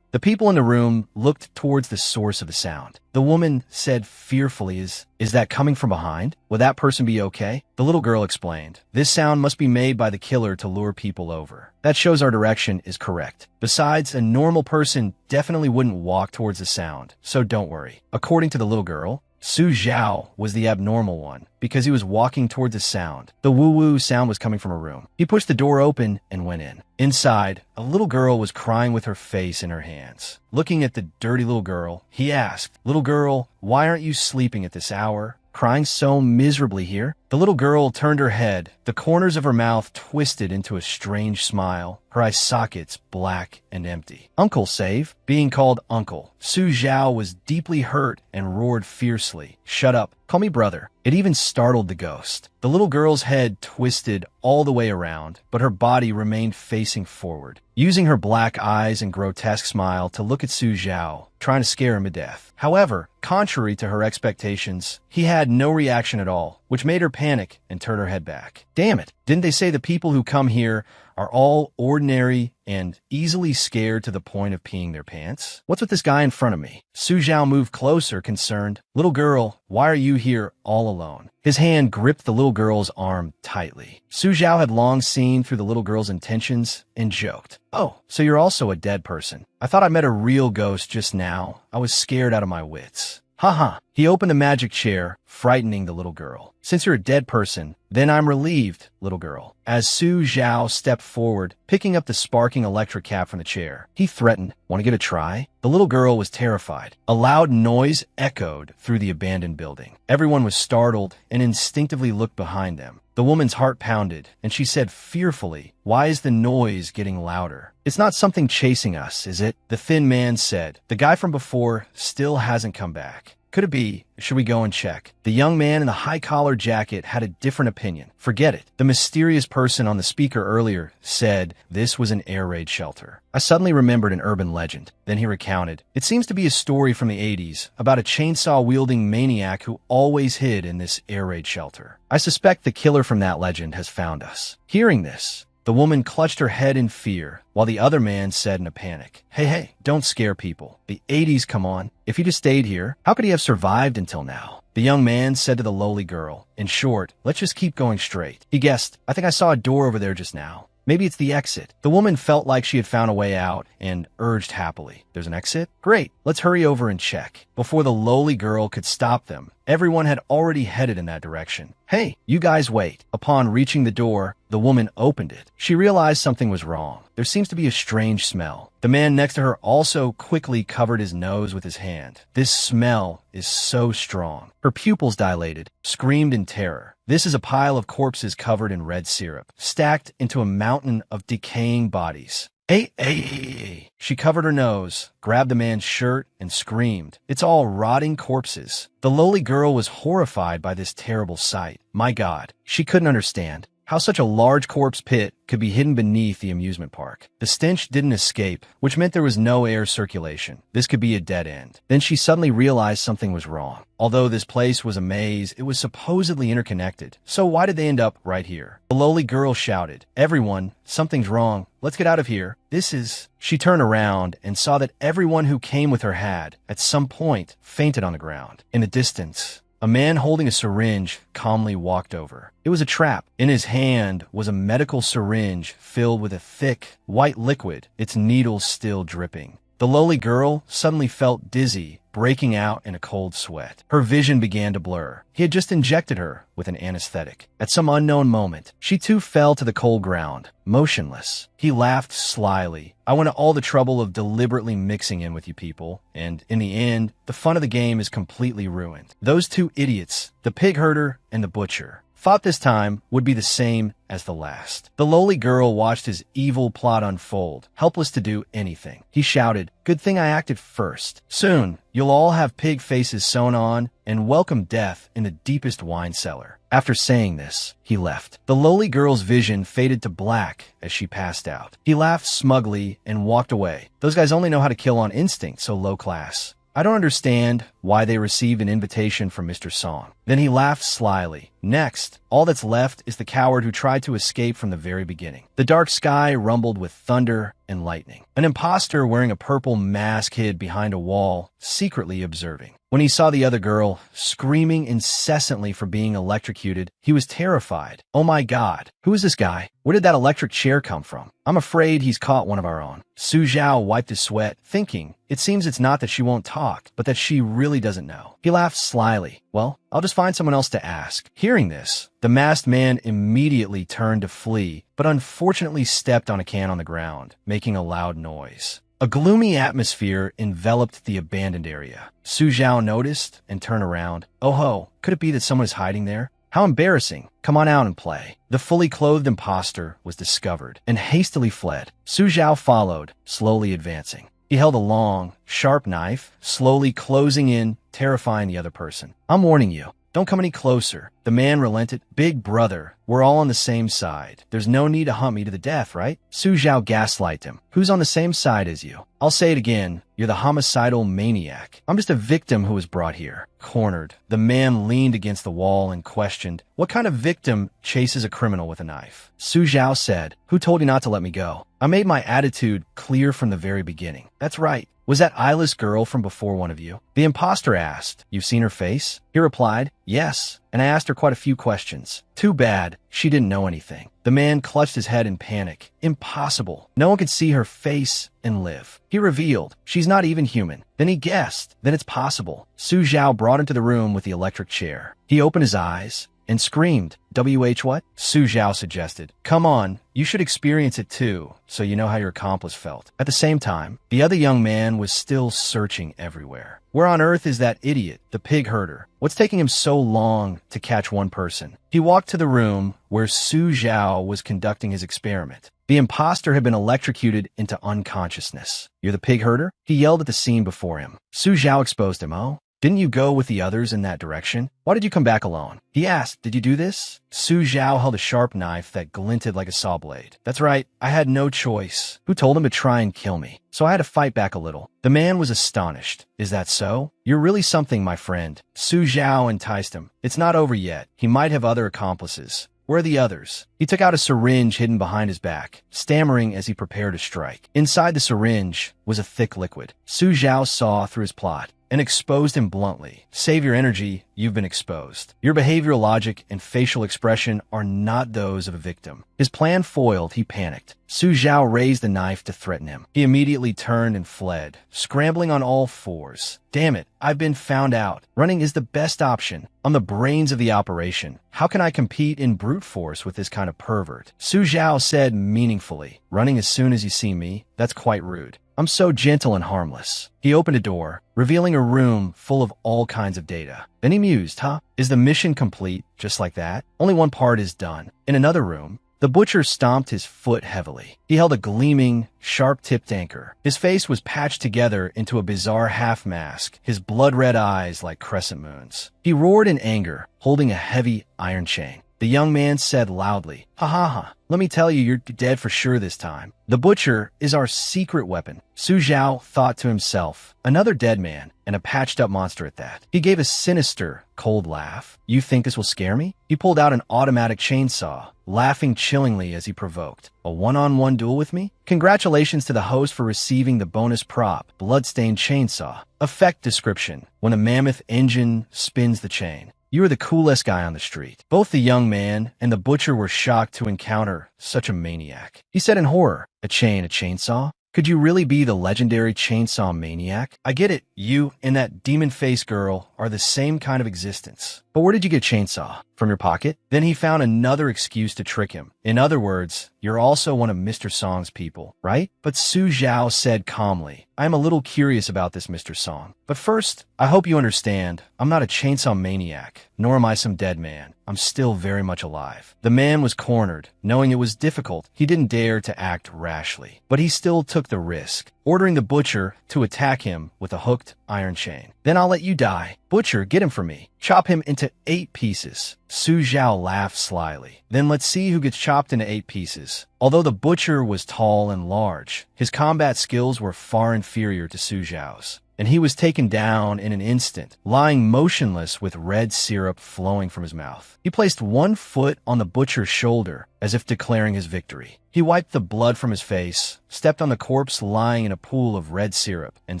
The people in the room looked towards the source of the sound. The woman said fearfully, Is that coming from behind? Will that person be okay?" The little girl explained, "This sound must be made by the killer to lure people over. That shows our direction is correct. Besides, a normal person definitely wouldn't walk towards the sound, so don't worry." According to the little girl, Su Zhao was the abnormal one because he was walking toward the sound. The woo-woo sound was coming from a room. He pushed the door open and went in. Inside, a little girl was crying with her face in her hands. Looking at the dirty little girl, he asked, "Little girl, why aren't you sleeping at this hour? Crying so miserably here?" The little girl turned her head. The corners of her mouth twisted into a strange smile, her eye sockets black and empty. "Uncle save?" Being called uncle, Su Zhao was deeply hurt and roared fiercely, "Shut up. Call me brother." It even startled the ghost. The little girl's head twisted all the way around, but her body remained facing forward, using her black eyes and grotesque smile to look at Su Zhao, trying to scare him to death. However, contrary to her expectations, he had no reaction at all, which made her panic and turn her head back. Damn it, didn't they say the people who come here are all ordinary and easily scared to the point of peeing their pants? What's with this guy in front of me? Su Zhao moved closer, concerned. "Little girl, why are you here all alone?" His hand gripped the little girl's arm tightly. Su Zhao had long seen through the little girl's intentions and joked, "Oh, so you're also a dead person. I thought I met a real ghost just now. I was scared out of my wits." Haha. He opened the magic chair, frightening the little girl. "Since you're a dead person, then I'm relieved, little girl." As Su Zhao stepped forward, picking up the sparking electric cap from the chair, he threatened, "Want to get a try?" The little girl was terrified. A loud noise echoed through the abandoned building. Everyone was startled and instinctively looked behind them. The woman's heart pounded, and she said fearfully, "Why is the noise getting louder?" "It's not something chasing us, is it?" The thin man said. "The guy from before still hasn't come back. Could it be? Should we go and check?" The young man in the high-collar jacket had a different opinion. "Forget it." The mysterious person on the speaker earlier said this was an air raid shelter. I suddenly remembered an urban legend. Then he recounted. It seems to be a story from the 80s about a chainsaw-wielding maniac who always hid in this air raid shelter. I suspect the killer from that legend has found us. Hearing this, The woman clutched her head in fear, while the other man said in a panic, Hey, don't scare people. The 80s, come on. If he just stayed here, how could he have survived until now? The young man said to the lowly girl, In short, let's just keep going straight. He guessed, I think I saw a door over there just now. Maybe it's the exit. The woman felt like she had found a way out and urged happily, There's an exit? Great, let's hurry over and check. Before the lowly girl could stop them, everyone had already headed in that direction. Hey, you guys wait. Upon reaching the door, the woman opened it. She realized something was wrong. There seems to be a strange smell. The man next to her also quickly covered his nose with his hand. This smell is so strong. Her pupils dilated, screamed in terror. This is a pile of corpses covered in red syrup, stacked into a mountain of decaying bodies. Hey. She covered her nose, grabbed the man's shirt, and screamed. It's all rotting corpses. The lowly girl was horrified by this terrible sight. My God, she couldn't understand how such a large corpse pit could be hidden beneath the amusement park. The stench didn't escape, which meant there was no air circulation. This could be a dead end. Then she suddenly realized something was wrong. Although this place was a maze, it was supposedly interconnected. So why did they end up right here? The lowly girl shouted, Everyone, something's wrong. Let's get out of here. This is... She turned around and saw that everyone who came with her had, at some point, fainted on the ground. In the distance, a man holding a syringe calmly walked over. It was a trap. In his hand was a medical syringe filled with a thick, white liquid, its needles still dripping. The lowly girl suddenly felt dizzy, breaking out in a cold sweat. Her vision began to blur. He had just injected her with an anesthetic. At some unknown moment, she too fell to the cold ground, motionless. He laughed slyly. I went to all the trouble of deliberately mixing in with you people, and in the end, the fun of the game is completely ruined. Those two idiots, the pig herder and the butcher, thought this time would be the same as the last. The lowly girl watched his evil plot unfold, helpless to do anything. He shouted, Good thing I acted first. Soon, you'll all have pig faces sewn on and welcome death in the deepest wine cellar. After saying this, he left. The lowly girl's vision faded to black as she passed out. He laughed smugly and walked away. Those guys only know how to kill on instinct, so low class. I don't understand why they received an invitation from Mr. Song. Then he laughed slyly. Next, all that's left is the coward who tried to escape from the very beginning. The dark sky rumbled with thunder and lightning. An imposter wearing a purple mask hid behind a wall, secretly observing. When he saw the other girl screaming incessantly for being electrocuted, he was terrified. Oh my God, who is this guy? Where did that electric chair come from? I'm afraid he's caught one of our own. Su Zhao wiped his sweat, thinking, it seems it's not that she won't talk, but that she really doesn't know. He laughed slyly. Well, I'll just find someone else to ask. Hearing this, the masked man immediately turned to flee, but unfortunately stepped on a can on the ground, making a loud noise. A gloomy atmosphere enveloped the abandoned area. Su Zhao noticed and turned around. Oh ho, could it be that someone is hiding there? How embarrassing. Come on out and play. The fully clothed imposter was discovered and hastily fled. Su Zhao followed, slowly advancing. He held a long, sharp knife, slowly closing in, terrifying the other person. I'm warning you. Don't come any closer. The man relented. Big brother, we're all on the same side. There's no need to hunt me to the death, right? Su Zhao gaslighted him. Who's on the same side as you? I'll say it again. You're the homicidal maniac. I'm just a victim who was brought here. Cornered, the man leaned against the wall and questioned, what kind of victim chases a criminal with a knife? Su Zhao said, who told you not to let me go? I made my attitude clear from the very beginning. That's right. Was that eyeless girl from before one of you? The imposter asked, You've seen her face? He replied, Yes, and I asked her quite a few questions. Too bad, she didn't know anything. The man clutched his head in panic. Impossible. No one could see her face and live. He revealed, She's not even human. Then he guessed, Then it's possible. Su Zhao brought him to the room with the electric chair. He opened his eyes and screamed, WH what? Su Zhao suggested, Come on, you should experience it too, so you know how your accomplice felt. At the same time, the other young man was still searching everywhere. Where on earth is that idiot, the pig herder? What's taking him so long to catch one person? He walked to the room where Su Zhao was conducting his experiment. The imposter had been electrocuted into unconsciousness. You're the pig herder? He yelled at the scene before him. Su Zhao exposed him. Oh? Didn't you go with the others in that direction? Why did you come back alone? He asked, Did you do this? Su Zhao held a sharp knife that glinted like a saw blade. That's right, I had no choice. Who told him to try and kill me? So I had to fight back a little. The man was astonished. Is that so? You're really something, my friend. Su Zhao enticed him. It's not over yet. He might have other accomplices. Where are the others? He took out a syringe hidden behind his back, stammering as he prepared to strike. Inside the syringe was a thick liquid. Su Zhao saw through his plot and exposed him bluntly. Save your energy, you've been exposed. Your behavioral logic and facial expression are not those of a victim. His plan foiled, he panicked. Su Zhao raised the knife to threaten him. He immediately turned and fled, scrambling on all fours. Damn it, I've been found out. Running is the best option. I'm the brains of the operation. How can I compete in brute force with this kind of pervert? Su Zhao said meaningfully, running as soon as you see me, that's quite rude. I'm so gentle and harmless. He opened a door, revealing a room full of all kinds of data. Then he mused, Is the mission complete just like that? Only one part is done. In another room, the butcher stomped his foot heavily. He held a gleaming, sharp-tipped anchor. His face was patched together into a bizarre half-mask, his blood-red eyes like crescent moons. He roared in anger, holding a heavy iron chain. The young man said loudly, Ha. Let me tell you, you're dead for sure this time. The butcher is our secret weapon. Su Zhao thought to himself, another dead man, and a patched-up monster at that. He gave a sinister, cold laugh. You think this will scare me? He pulled out an automatic chainsaw, laughing chillingly as he provoked. A one-on-one duel with me? Congratulations to the host for receiving the bonus prop, bloodstained chainsaw. Effect description: when a mammoth engine spins the chain. You are the coolest guy on the street. Both the young man and the butcher were shocked to encounter such a maniac. He said in horror, a chainsaw? Could you really be the legendary chainsaw maniac? I get it, you and that demon-faced girl are the same kind of existence. But where did you get chainsaw? From your pocket? Then he found another excuse to trick him. In other words, you're also one of Mr. Song's people, right? But Su Zhao said calmly, I am a little curious about this, Mr. Song. But first, I hope you understand, I'm not a chainsaw maniac, nor am I some dead man. I'm still very much alive. The man was cornered. Knowing it was difficult, he didn't dare to act rashly. But he still took the risk, ordering the butcher to attack him with a hooked iron chain. Then I'll let you die. Butcher, get him for me. Chop him into 8 pieces. Su Zhao laughed slyly. Then let's see who gets chopped into 8 pieces. Although the butcher was tall and large, his combat skills were far inferior to Su Zhao's, and he was taken down in an instant, lying motionless with red syrup flowing from his mouth. He placed one foot on the butcher's shoulder, as if declaring his victory. He wiped the blood from his face, stepped on the corpse lying in a pool of red syrup, and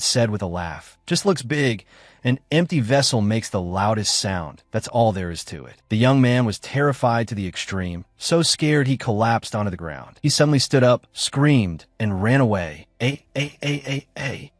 said with a laugh, Just looks big. An empty vessel makes the loudest sound. That's all there is to it. The young man was terrified to the extreme, so scared he collapsed onto the ground. He suddenly stood up, screamed, and ran away.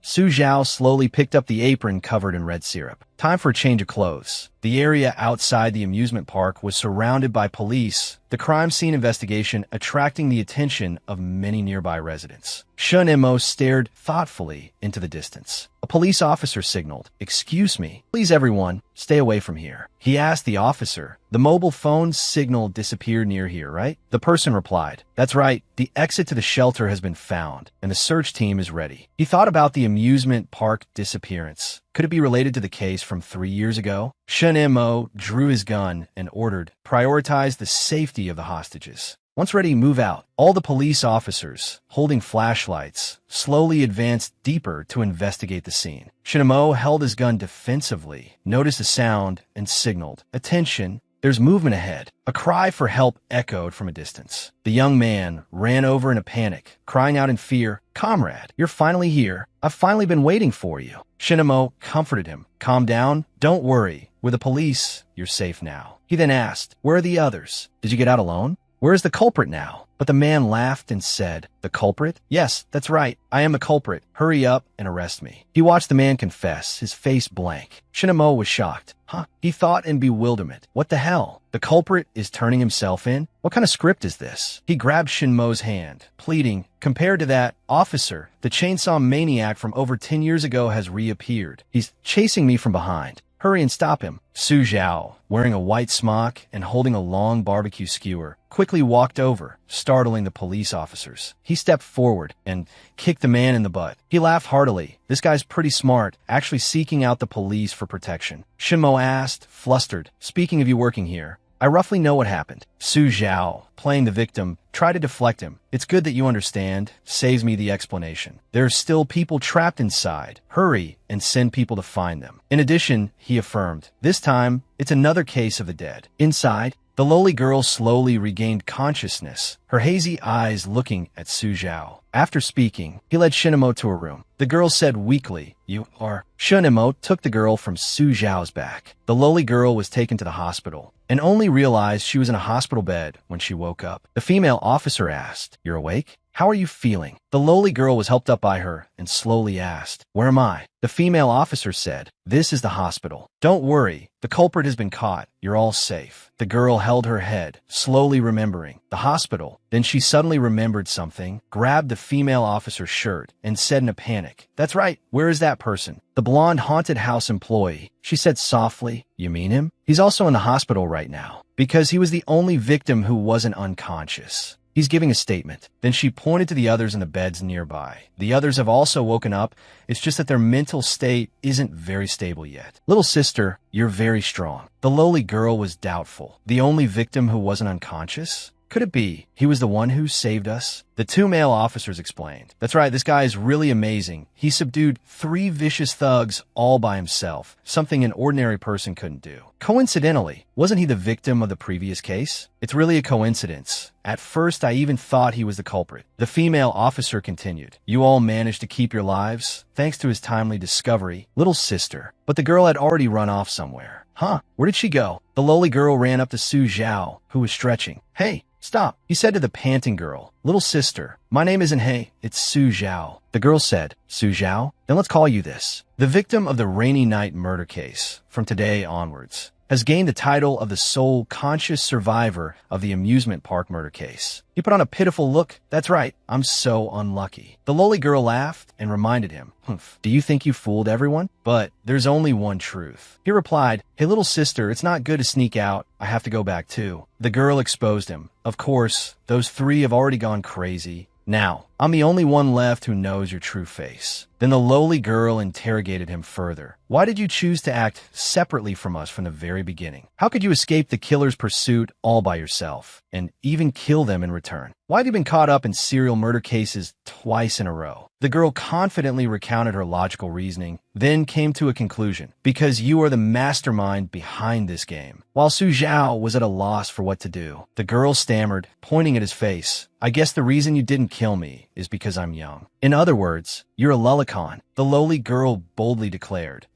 Su Zhao slowly picked up the apron covered in red syrup. Time for a change of clothes. The area outside the amusement park was surrounded by police, the crime scene investigation attracting the attention of many nearby residents. Shun Imo stared thoughtfully into the distance. A police officer signaled, Excuse me, please everyone, stay away from here. He asked the officer, The mobile phone signal disappeared near here, right? The person replied, That's right, the exit to the shelter has been found, and the search team is ready. He thought about the amusement park disappearance. Could it be related to the case from 3 years ago? Shun Imo drew his gun and ordered, Prioritize the safety of the hostages. Once ready, move out. All the police officers, holding flashlights, slowly advanced deeper to investigate the scene. Shinamo held his gun defensively, noticed a sound, and signaled, Attention, there's movement ahead. A cry for help echoed from a distance. The young man ran over in a panic, crying out in fear, Comrade, you're finally here. I've finally been waiting for you. Shinamo comforted him. Calm down. Don't worry. With the police, you're safe now. He then asked, Where are the others? Did you get out alone? Where is the culprit now? But the man laughed and said, The culprit? Yes, that's right. I am the culprit. Hurry up and arrest me. He watched the man confess, his face blank. Shinamo was shocked. He thought in bewilderment. What the hell? The culprit is turning himself in? What kind of script is this? He grabbed Shinmo's hand, pleading, Compared to that, officer, the chainsaw maniac from over 10 years ago has reappeared. He's chasing me from behind. Hurry and stop him. Su Zhao, wearing a white smock and holding a long barbecue skewer, quickly walked over, startling the police officers. He stepped forward and kicked the man in the butt. He laughed heartily. This guy's pretty smart, actually seeking out the police for protection. Shinmo asked, flustered, Speaking of you working here, I roughly know what happened. Su Zhao, playing the victim, tried to deflect him. It's good that you understand. Saves me the explanation. There are still people trapped inside. Hurry and send people to find them. In addition, he affirmed, this time, it's another case of the dead. Inside, the The lowly girl slowly regained consciousness, her hazy eyes looking at Su Zhao. After speaking, he led Shinemo to her room. The girl said weakly, "You are..." Shinemo took the girl from Su Zhao's back. The lowly girl was taken to the hospital and only realized she was in a hospital bed when she woke up. The female officer asked, "You're awake? How are you feeling?" The lowly girl was helped up by her and slowly asked, "Where am I?" The female officer said, "This is the hospital. Don't worry, the culprit has been caught. You're all safe." The girl held her head, slowly remembering the hospital. Then she suddenly remembered something, grabbed the female officer's shirt, and said in a panic, "That's right, where is that person?" "The blonde haunted house employee," she said softly. "You mean him? He's also in the hospital right now, because he was the only victim who wasn't unconscious. He's giving a statement." Then she pointed to the others in the beds nearby. "The others have also woken up. It's just that their mental state isn't very stable yet." "Little sister, you're very strong." The lowly girl was doubtful. The only victim who wasn't unconscious? Could it be he was the one who saved us? The two male officers explained. "That's right, this guy is really amazing. He subdued 3 vicious thugs all by himself, something an ordinary person couldn't do." Coincidentally, wasn't he the victim of the previous case? "It's really a coincidence. At first, I even thought he was the culprit." The female officer continued. "You all managed to keep your lives, thanks to his timely discovery, little sister." But the girl had already run off somewhere. "Huh? Where did she go?" The lowly girl ran up to Su Zhao, who was stretching. "Hey, stop," he said to the panting girl. "Little sister, my name isn't Hey, it's Su Zhao." The girl said, "Su Zhao? Then let's call you this." The victim of the Rainy Night murder case, from today onwards, has gained the title of the sole conscious survivor of the amusement park murder case. He put on a pitiful look. "That's right, I'm so unlucky." The lowly girl laughed and reminded him, "Humph, do you think you fooled everyone? But there's only one truth." He replied, "Hey little sister, it's not good to sneak out. I have to go back too." The girl exposed him. "Of course, those 3 have already gone crazy. Now, I'm the only one left who knows your true face." Then the lowly girl interrogated him further. "Why did you choose to act separately from us from the very beginning? How could you escape the killer's pursuit all by yourself, and even kill them in return? Why have you been caught up in serial murder cases twice in a row?" The girl confidently recounted her logical reasoning, then came to a conclusion. "Because you are the mastermind behind this game." While Su Zhao was at a loss for what to do, the girl stammered, pointing at his face, "I guess the reason you didn't kill me is because I'm young. In other words, you're a lullicon." The lowly girl boldly declared,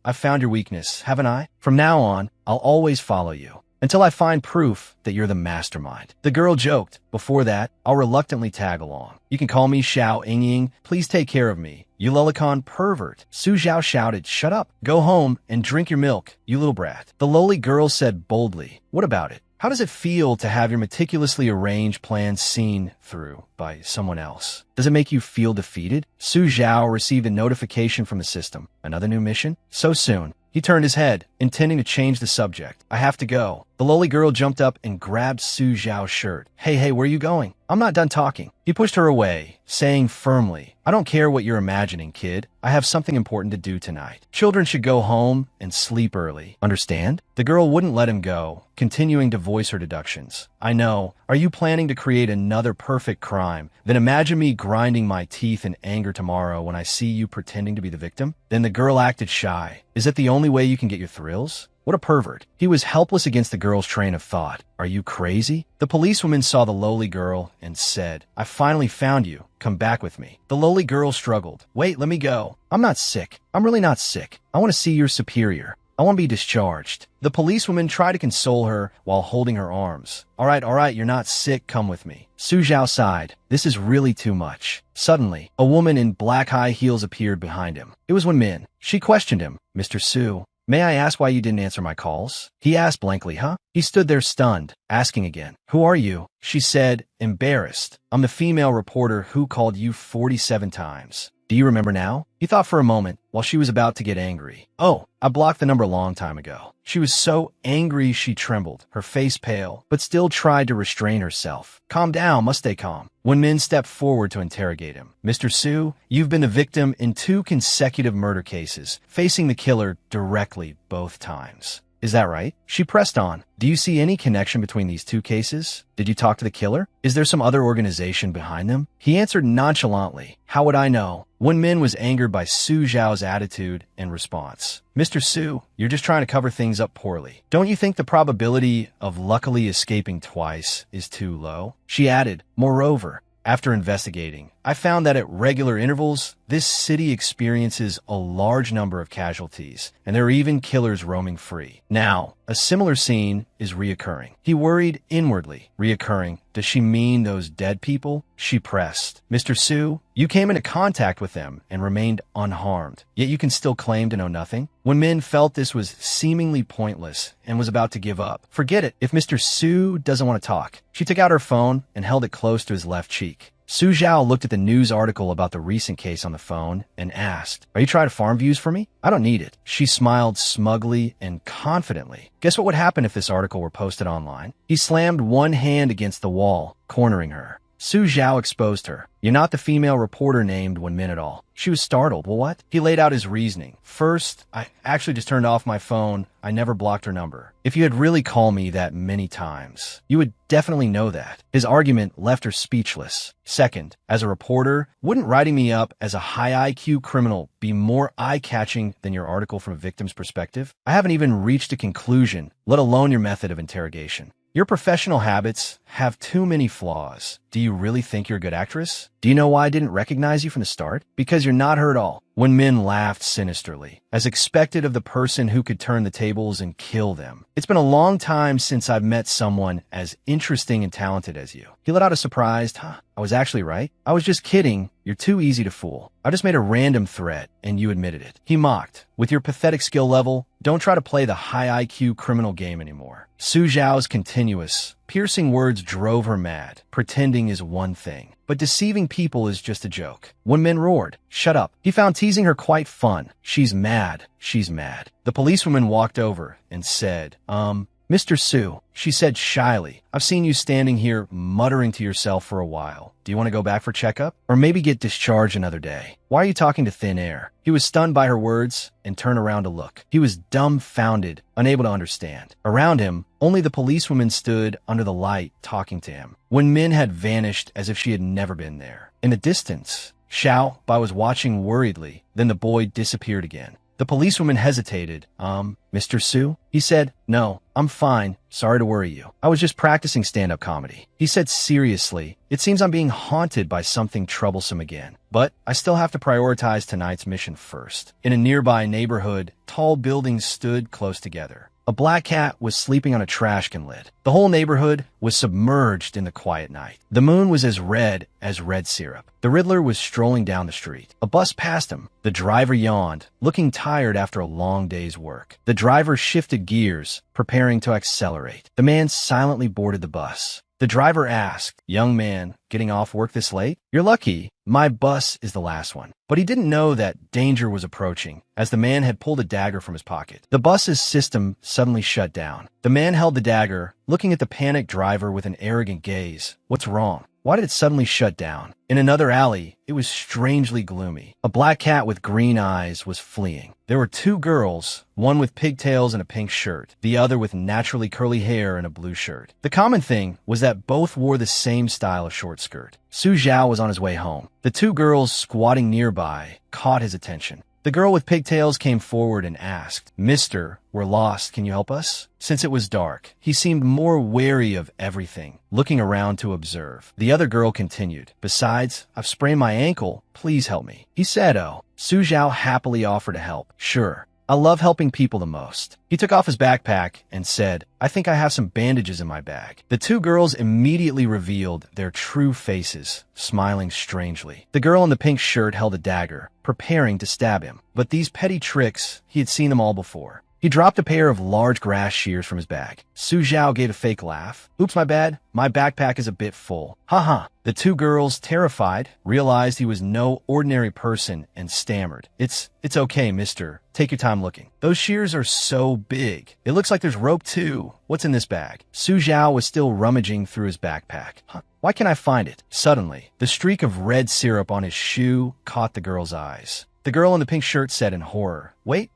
"I found your weakness, haven't I? From now on, I'll always follow you, until I find proof that you're the mastermind." The girl joked, "Before that, I'll reluctantly tag along. You can call me Xiao Yingying. Please take care of me, you lullicon pervert." Su Zhao shouted, "Shut up. Go home and drink your milk, you little brat." The lowly girl said boldly, "What about it? How does it feel to have your meticulously arranged plans seen through by someone else? Does it make you feel defeated?" Su Zhao received a notification from the system. Another new mission? So soon. He turned his head, intending to change the subject. "I have to go." The lowly girl jumped up and grabbed Su Zhao's shirt. Hey, where are you going?" "I'm not done talking." He pushed her away, saying firmly, "I don't care what you're imagining, kid. I have something important to do tonight. Children should go home and sleep early. Understand?" The girl wouldn't let him go, continuing to voice her deductions. "I know. Are you planning to create another perfect crime? Then imagine me grinding my teeth in anger tomorrow when I see you pretending to be the victim." Then the girl acted shy. "Is that the only way you can get your thrills? What a pervert." He was helpless against the girl's train of thought. "Are you crazy?" The policewoman saw the lowly girl and said, "I finally found you. Come back with me." The lowly girl struggled. "Wait, let me go. I'm not sick. I'm really not sick. I want to see your superior. I want to be discharged." The policewoman tried to console her while holding her arms. All right, you're not sick, come with me." Su Zhao sighed. "This is really too much." Suddenly, a woman in black high heels appeared behind him. It was Wenmin. She questioned him. "Mr. Su, may I ask why you didn't answer my calls?" He asked blankly, "Huh?" He stood there stunned, asking again, "Who are you?" She said, embarrassed, "I'm the female reporter who called you 47 times. Do you remember now?" He thought for a moment while she was about to get angry. "Oh, I blocked the number a long time ago." She was so angry she trembled, her face pale, but still tried to restrain herself. "Calm down, must stay calm." When Min stepped forward to interrogate him. "Mr. Su, you've been the victim in 2 consecutive murder cases, facing the killer directly both times. Is that right? She pressed on. Do you see any connection between these two cases? Did you talk to the killer? Is there some other organization behind them? He answered nonchalantly. How would I know? Wen Min was angered by Su Zhao's attitude and response. Mr. Su, you're just trying to cover things up poorly. Don't you think the probability of luckily escaping twice is too low? She added, moreover, after investigating, I found that at regular intervals, this city experiences a large number of casualties, and there are even killers roaming free. Now, a similar scene is reoccurring. He worried inwardly. Reoccurring. Does she mean those dead people? She pressed. Mr. Su, you came into contact with them and remained unharmed, yet you can still claim to know nothing? When Min felt this was seemingly pointless and was about to give up. Forget it. If Mr. Su doesn't want to talk. She took out her phone and held it close to his left cheek. Su Zhao looked at the news article about the recent case on the phone and asked, Are you trying to farm views for me? I don't need it. She smiled smugly and confidently. Guess what would happen if this article were posted online? He slammed one hand against the wall, cornering her. Su Zhao exposed her. You're not the female reporter named Wen Min at all. She was startled. Well, what? He laid out his reasoning. First, I actually just turned off my phone. I never blocked her number. If you had really called me that many times, you would definitely know that. His argument left her speechless. Second, as a reporter, wouldn't writing me up as a high IQ criminal be more eye-catching than your article from a victim's perspective? I haven't even reached a conclusion, let alone your method of interrogation. Your professional habits have too many flaws. Do you really think you're a good actress? Do you know why I didn't recognize you from the start? Because you're not her at all. Wen Min laughed sinisterly, as expected of the person who could turn the tables and kill them. It's been a long time since I've met someone as interesting and talented as you. He let out a surprised, I was actually right. I was just kidding. You're too easy to fool. I just made a random threat, and you admitted it. He mocked. With your pathetic skill level, don't try to play the high IQ criminal game anymore. Su Zhao's continuous, piercing words drove her mad. Pretending is one thing, but deceiving people is just a joke. Wen Min roared, Shut up. He found teasing her quite fun. She's mad. She's mad. The policewoman walked over and said, Mr. Su, she said shyly, I've seen you standing here muttering to yourself for a while. Do you want to go back for checkup? Or maybe get discharged another day? Why are you talking to thin air? He was stunned by her words and turned around to look. He was dumbfounded, unable to understand. Around him, only the policewoman stood under the light talking to him. Wen Min had vanished as if she had never been there. In the distance, Xiao Bai was watching worriedly, then the boy disappeared again. The policewoman hesitated. Mr. Su? He said, No, I'm fine. Sorry to worry you. I was just practicing stand-up comedy. He said seriously, It seems I'm being haunted by something troublesome again. But I still have to prioritize tonight's mission first. In a nearby neighborhood, tall buildings stood close together. A black cat was sleeping on a trash can lid. The whole neighborhood was submerged in the quiet night. The moon was as red syrup. The Riddler was strolling down the street. A bus passed him. The driver yawned, looking tired after a long day's work. The driver shifted gears, preparing to accelerate. The man silently boarded the bus. The driver asked, Young man, getting off work this late? You're lucky. My bus is the last one. But he didn't know that danger was approaching, as the man had pulled a dagger from his pocket. The bus's system suddenly shut down. The man held the dagger, looking at the panicked driver with an arrogant gaze. What's wrong? Why did it suddenly shut down? In another alley, it was strangely gloomy. A black cat with green eyes was fleeing. There were two girls, one with pigtails and a pink shirt, the other with naturally curly hair and a blue shirt. The common thing was that both wore the same style of short skirt. Su Zhao was on his way home. The two girls squatting nearby caught his attention. The girl with pigtails came forward and asked, Mister, we're lost. Can you help us? Since it was dark, he seemed more wary of everything, looking around to observe. The other girl continued, Besides, I've sprained my ankle. Please help me. He said, Oh. Su Zhao happily offered to help. Sure. I love helping people the most. He took off his backpack and said, I think I have some bandages in my bag. The two girls immediately revealed their true faces, smiling strangely. The girl in the pink shirt held a dagger, preparing to stab him. But these petty tricks, he had seen them all before. He dropped a pair of large grass shears from his bag. Su Zhao gave a fake laugh. Oops, my bad. My backpack is a bit full. Haha. The two girls, terrified, realized he was no ordinary person and stammered. It's okay, mister. Take your time looking. Those shears are so big. It looks like there's rope too. What's in this bag? Su Zhao was still rummaging through his backpack. Why can't I find it? Suddenly, the streak of red syrup on his shoe caught the girl's eyes. The girl in the pink shirt said in horror, Wait,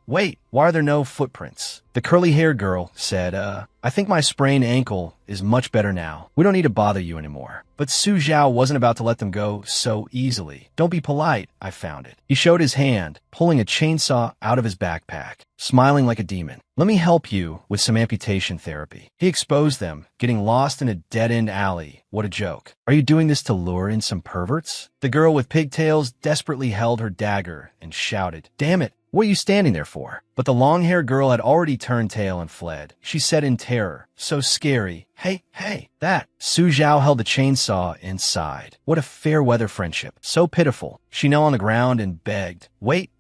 why are there no footprints? The curly-haired girl said, I think my sprained ankle is much better now. We don't need to bother you anymore. But Su Zhao wasn't about to let them go so easily. Don't be polite, I found it. He showed his hand, pulling a chainsaw out of his backpack, smiling like a demon. Let me help you with some amputation therapy. He exposed them, getting lost in a dead-end alley. What a joke. Are you doing this to lure in some perverts? The girl with pigtails desperately held her dagger and shouted, Damn it! What are you standing there for? But the long-haired girl had already turned tail and fled. She said in terror, so scary, Hey, that. Su Zhao held the chainsaw inside. What a fair-weather friendship. So pitiful. She knelt on the ground and begged, Wait,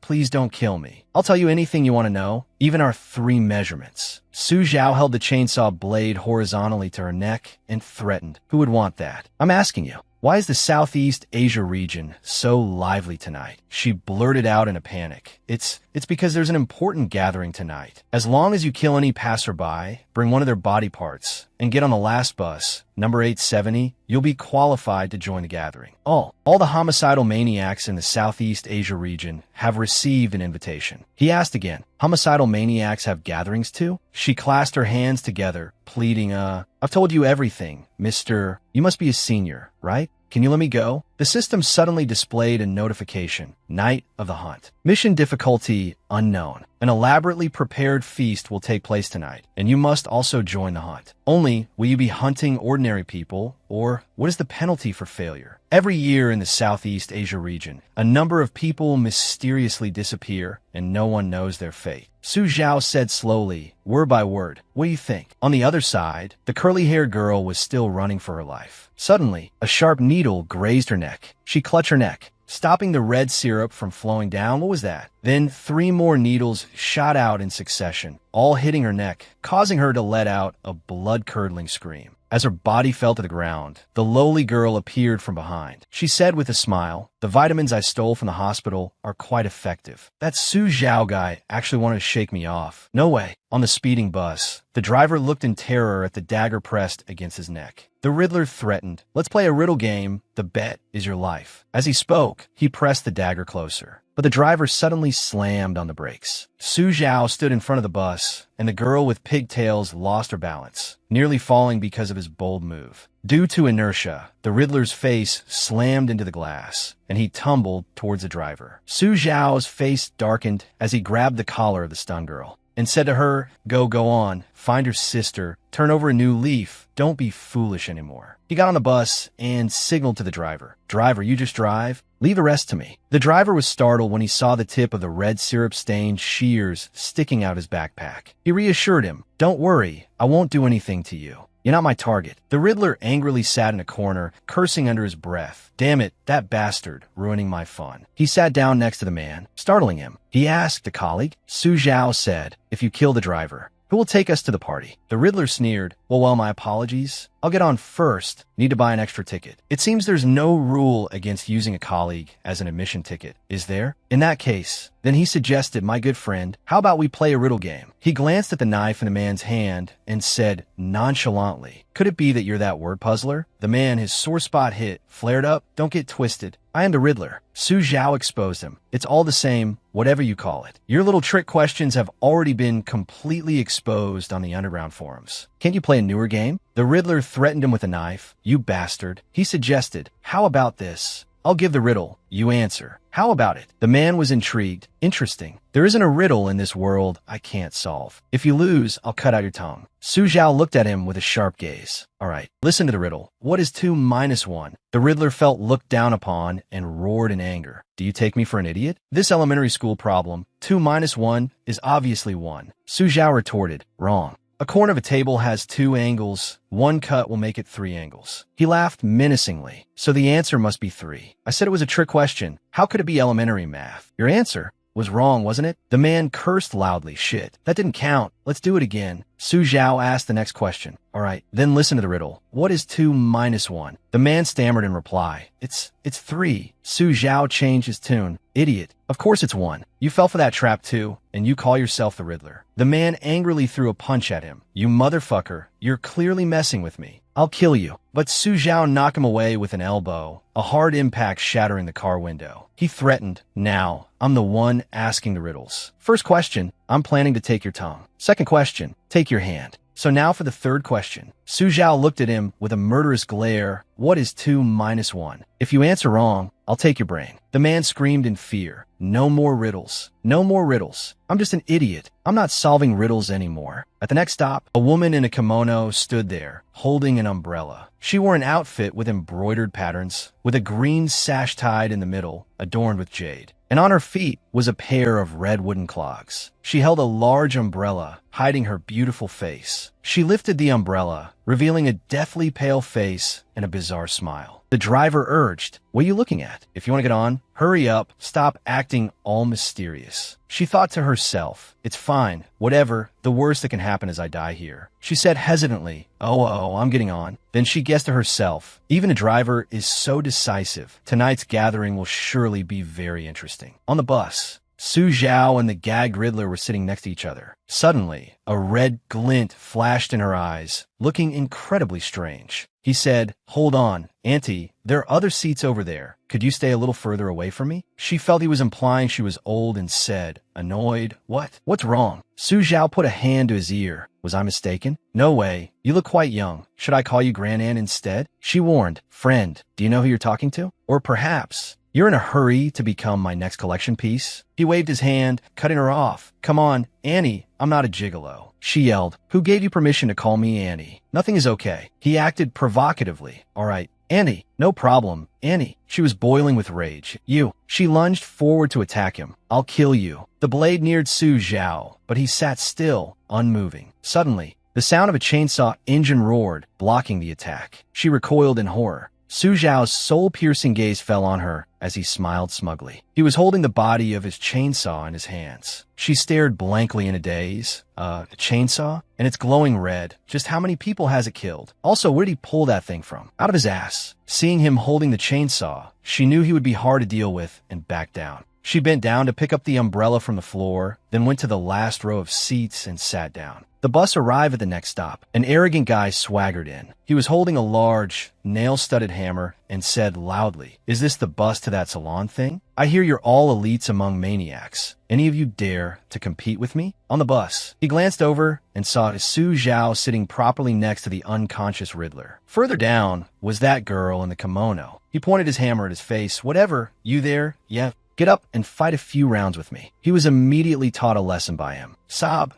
please don't kill me. I'll tell you anything you want to know, even our 3 measurements. Su Zhao held the chainsaw blade horizontally to her neck and threatened, Who would want that? I'm asking you. Why is the Southeast Asia region so lively tonight? She blurted out in a panic. It's because there's an important gathering tonight. As long as you kill any passerby, bring one of their body parts, and get on the last bus, number 870, you'll be qualified to join the gathering. All the homicidal maniacs in the Southeast Asia region have received an invitation. He asked again, Homicidal maniacs have gatherings too? She clasped her hands together, pleading, I've told you everything, Mr. You must be a senior, right? Can you let me go? The system suddenly displayed a notification. Night of the hunt. Mission difficulty unknown. An elaborately prepared feast will take place tonight, and you must also join the hunt. Only, will you be hunting ordinary people, or what is the penalty for failure? Every year in the Southeast Asia region, a number of people mysteriously disappear, and no one knows their fate. Su Zhao said slowly, word by word, What do you think? On the other side, the curly-haired girl was still running for her life. Suddenly, a sharp needle grazed her neck. She clutched her neck, stopping the red syrup from flowing down. What was that? Then 3 more needles shot out in succession, all hitting her neck, causing her to let out a blood-curdling scream. As her body fell to the ground, the lowly girl appeared from behind. She said with a smile, The vitamins I stole from the hospital are quite effective. That Su Zhao guy actually wanted to shake me off. No way. On the speeding bus, the driver looked in terror at the dagger pressed against his neck. The Riddler threatened, Let's play a riddle game. The bet is your life. As he spoke, he pressed the dagger closer. But the driver suddenly slammed on the brakes. Su Zhao stood in front of the bus, and the girl with pigtails lost her balance, nearly falling because of his bold move. Due to inertia, the Riddler's face slammed into the glass, and he tumbled towards the driver. Su Zhao's face darkened as he grabbed the collar of the stunned girl and said to her, Go on, find your sister, turn over a new leaf, don't be foolish anymore. He got on the bus and signaled to the driver, Driver, you just drive? Leave the rest to me. The driver was startled when he saw the tip of the red syrup-stained shears sticking out his backpack. He reassured him, Don't worry, I won't do anything to you. You're not my target. The Riddler angrily sat in a corner, cursing under his breath. Damn it, that bastard, ruining my fun. He sat down next to the man, startling him. He asked a colleague. Su Zhao said, If you kill the driver, who will take us to the party? The Riddler sneered, Well, my apologies. I'll get on first. Need to buy an extra ticket. It seems there's no rule against using a colleague as an admission ticket, is there? In that case, then he suggested, My good friend, how about we play a riddle game? He glanced at the knife in the man's hand and said nonchalantly, Could it be that you're that word puzzler? The man, his sore spot hit, flared up. Don't get twisted. I am the Riddler. Su Zhao exposed him. It's all the same, whatever you call it. Your little trick questions have already been completely exposed on the underground forums. Can't you play a newer game? The Riddler threatened him with a knife. You bastard. He suggested, How about this? I'll give the riddle. You answer. How about it? The man was intrigued. Interesting. There isn't a riddle in this world I can't solve. If you lose, I'll cut out your tongue. Su Zhao looked at him with a sharp gaze. All right, listen to the riddle. What is 2 minus 1? The Riddler felt looked down upon and roared in anger. Do you take me for an idiot? This elementary school problem, 2 minus 1, is obviously 1. Su Zhao retorted, Wrong. A corner of a table has 2 angles. 1 cut will make it 3 angles. He laughed menacingly. So the answer must be 3. I said it was a trick question. How could it be elementary math? Your answer was wrong, wasn't it? The man cursed loudly. Shit, that didn't count. let's do it again. Su Zhao asked the next question. All right, then listen to the riddle. What is 2 minus 1? The man stammered in reply. It's 3. Su Zhao changed his tune. Idiot. Of course it's 1. You fell for that trap too, and you call yourself the Riddler. The man angrily threw a punch at him. You motherfucker, you're clearly messing with me. I'll kill you. But Su Zhao knocked him away with an elbow, a hard impact shattering the car window. He threatened, now, I'm the one asking the riddles. First question, I'm planning to take your tongue. Second question, take your hand. So now for the third question. Su Zhao looked at him with a murderous glare. What is 2 minus 1? If you answer wrong, I'll take your brain. The man screamed in fear. No more riddles. No more riddles. I'm just an idiot. I'm not solving riddles anymore. At the next stop, a woman in a kimono stood there, holding an umbrella. She wore an outfit with embroidered patterns, with a green sash tied in the middle, adorned with jade. And on her feet was a pair of red wooden clogs. She held a large umbrella, hiding her beautiful face. She lifted the umbrella, revealing a deathly pale face and a bizarre smile. The driver urged, what are you looking at? If you want to get on, hurry up, stop acting all mysterious. She thought to herself, it's fine, whatever, the worst that can happen is I die here. She said hesitantly, oh, I'm getting on. Then she guessed to herself, even a driver is so decisive. Tonight's gathering will surely be very interesting. On the bus, Su Zhao and the gagged Riddler were sitting next to each other. Suddenly, a red glint flashed in her eyes, looking incredibly strange. He said, hold on, Auntie, there are other seats over there. Could you stay a little further away from me? She felt he was implying she was old and said, annoyed, what? What's wrong? Su Zhao put a hand to his ear. Was I mistaken? No way. You look quite young. Should I call you Grand Anne instead? She warned, friend, do you know who you're talking to? Or perhaps you're in a hurry to become my next collection piece? He waved his hand, cutting her off. Come on, Annie, I'm not a gigolo. She yelled, who gave you permission to call me Annie? Nothing is okay. He acted provocatively. All right, Annie, no problem, Annie. She was boiling with rage. You. She lunged forward to attack him. I'll kill you. The blade neared Su Zhao, but he sat still, unmoving. Suddenly, the sound of a chainsaw engine roared, blocking the attack. She recoiled in horror. Su Zhao's soul-piercing gaze fell on her as he smiled smugly. He was holding the body of his chainsaw in his hands. She stared blankly in a daze. A chainsaw? And it's glowing red. Just how many people has it killed? Also, where did he pull that thing from? Out of his ass. Seeing him holding the chainsaw, she knew he would be hard to deal with and backed down. She bent down to pick up the umbrella from the floor, then went to the last row of seats and sat down. The bus arrived at the next stop. An arrogant guy swaggered in. He was holding a large, nail-studded hammer and said loudly, is this the bus to that salon thing? I hear you're all elites among maniacs. Any of you dare to compete with me? On the bus, he glanced over and saw Su Zhao sitting properly next to the unconscious Riddler. Further down was that girl in the kimono. He pointed his hammer at his face. Whatever, you there? Yeah. Get up and fight a few rounds with me. He was immediately taught a lesson by him. Sob,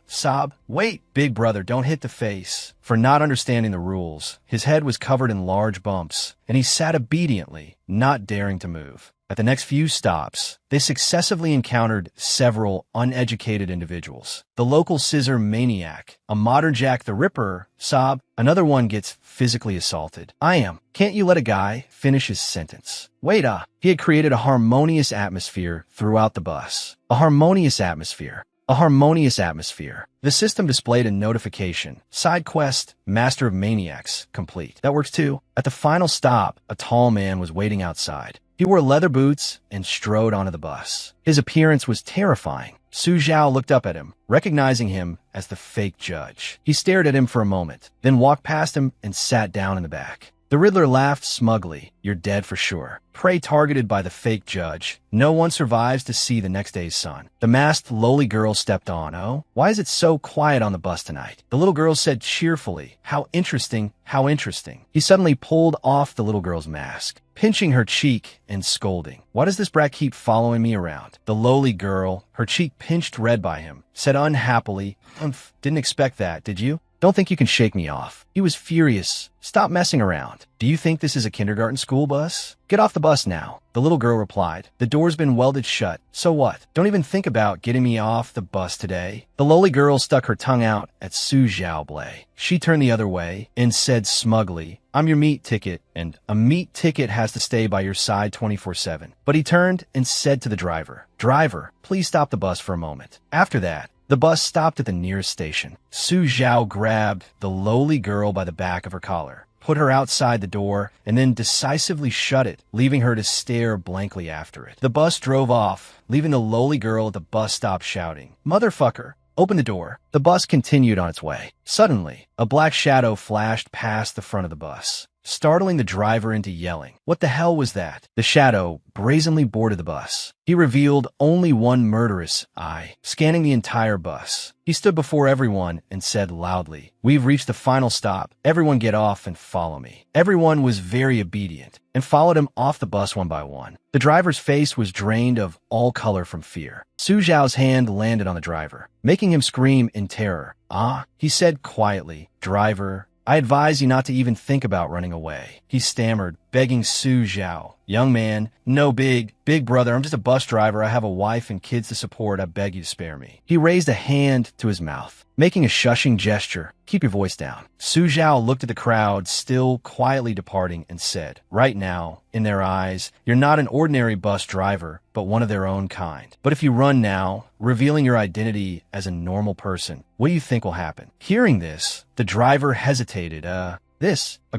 wait, big brother, don't hit the face. For not understanding the rules, his head was covered in large bumps, and he sat obediently, not daring to move. At the next few stops, they successively encountered several uneducated individuals. The local scissor maniac, a modern Jack the Ripper, sob, another one gets physically assaulted. Can't you let a guy finish his sentence? Wait, he had created a harmonious atmosphere throughout the bus. A harmonious atmosphere. The system displayed a notification. Side quest, Master of Maniacs, complete. That works too. At the final stop, a tall man was waiting outside. He wore leather boots and strode onto the bus. His appearance was terrifying. Su Zhao looked up at him, recognizing him as the fake judge. He stared at him for a moment, then walked past him and sat down in the back. The Riddler laughed smugly. You're dead for sure. Prey targeted by the fake judge. No one survives to see the next day's sun. The masked, lowly girl stepped on. Oh, why is it so quiet on the bus tonight? The little girl said cheerfully, how interesting, how interesting. He suddenly pulled off the little girl's mask, pinching her cheek and scolding. Why does this brat keep following me around? The lowly girl, her cheek pinched red by him, said unhappily, didn't expect that, did you? Don't think you can shake me off. He was furious. Stop messing around. Do you think this is a kindergarten school bus? Get off the bus now. The little girl replied. The door's been welded shut. So what? Don't even think about getting me off the bus today. The lowly girl stuck her tongue out at Su Zhao. She turned the other way and said smugly, I'm your meat ticket, and a meat ticket has to stay by your side 24/7. But he turned and said to the driver, Driver, please stop the bus for a moment. After that, The bus stopped at the nearest station. Su Zhao grabbed the lowly girl by the back of her collar, put her outside the door, and then decisively shut it, leaving her to stare blankly after it. The bus drove off, leaving the lowly girl at the bus stop shouting, "Motherfucker! Open the door." The bus continued on its way. Suddenly, a black shadow flashed past the front of the bus, startling the driver into yelling. What the hell was that? The shadow brazenly boarded the bus. He revealed only one murderous eye, scanning the entire bus. He stood before everyone and said loudly, "We've reached the final stop. Everyone get off and follow me." Everyone was very obedient and followed him off the bus one by one. The driver's face was drained of all color from fear. Su Zhao's hand landed on the driver, making him scream in terror. "Ah," he said quietly, "Driver, I advise you not to even think about running away." He stammered, begging Su Zhao, "Young man, no big brother, I'm just a bus driver. I have a wife and kids to support. I beg you to spare me." He raised a hand to his mouth, making a shushing gesture. "Keep your voice down." Su Zhao looked at the crowd, still quietly departing, and said, "Right now, in their eyes, you're not an ordinary bus driver, but one of their own kind. But if you run now, revealing your identity as a normal person, what do you think will happen?" Hearing this, the driver hesitated. A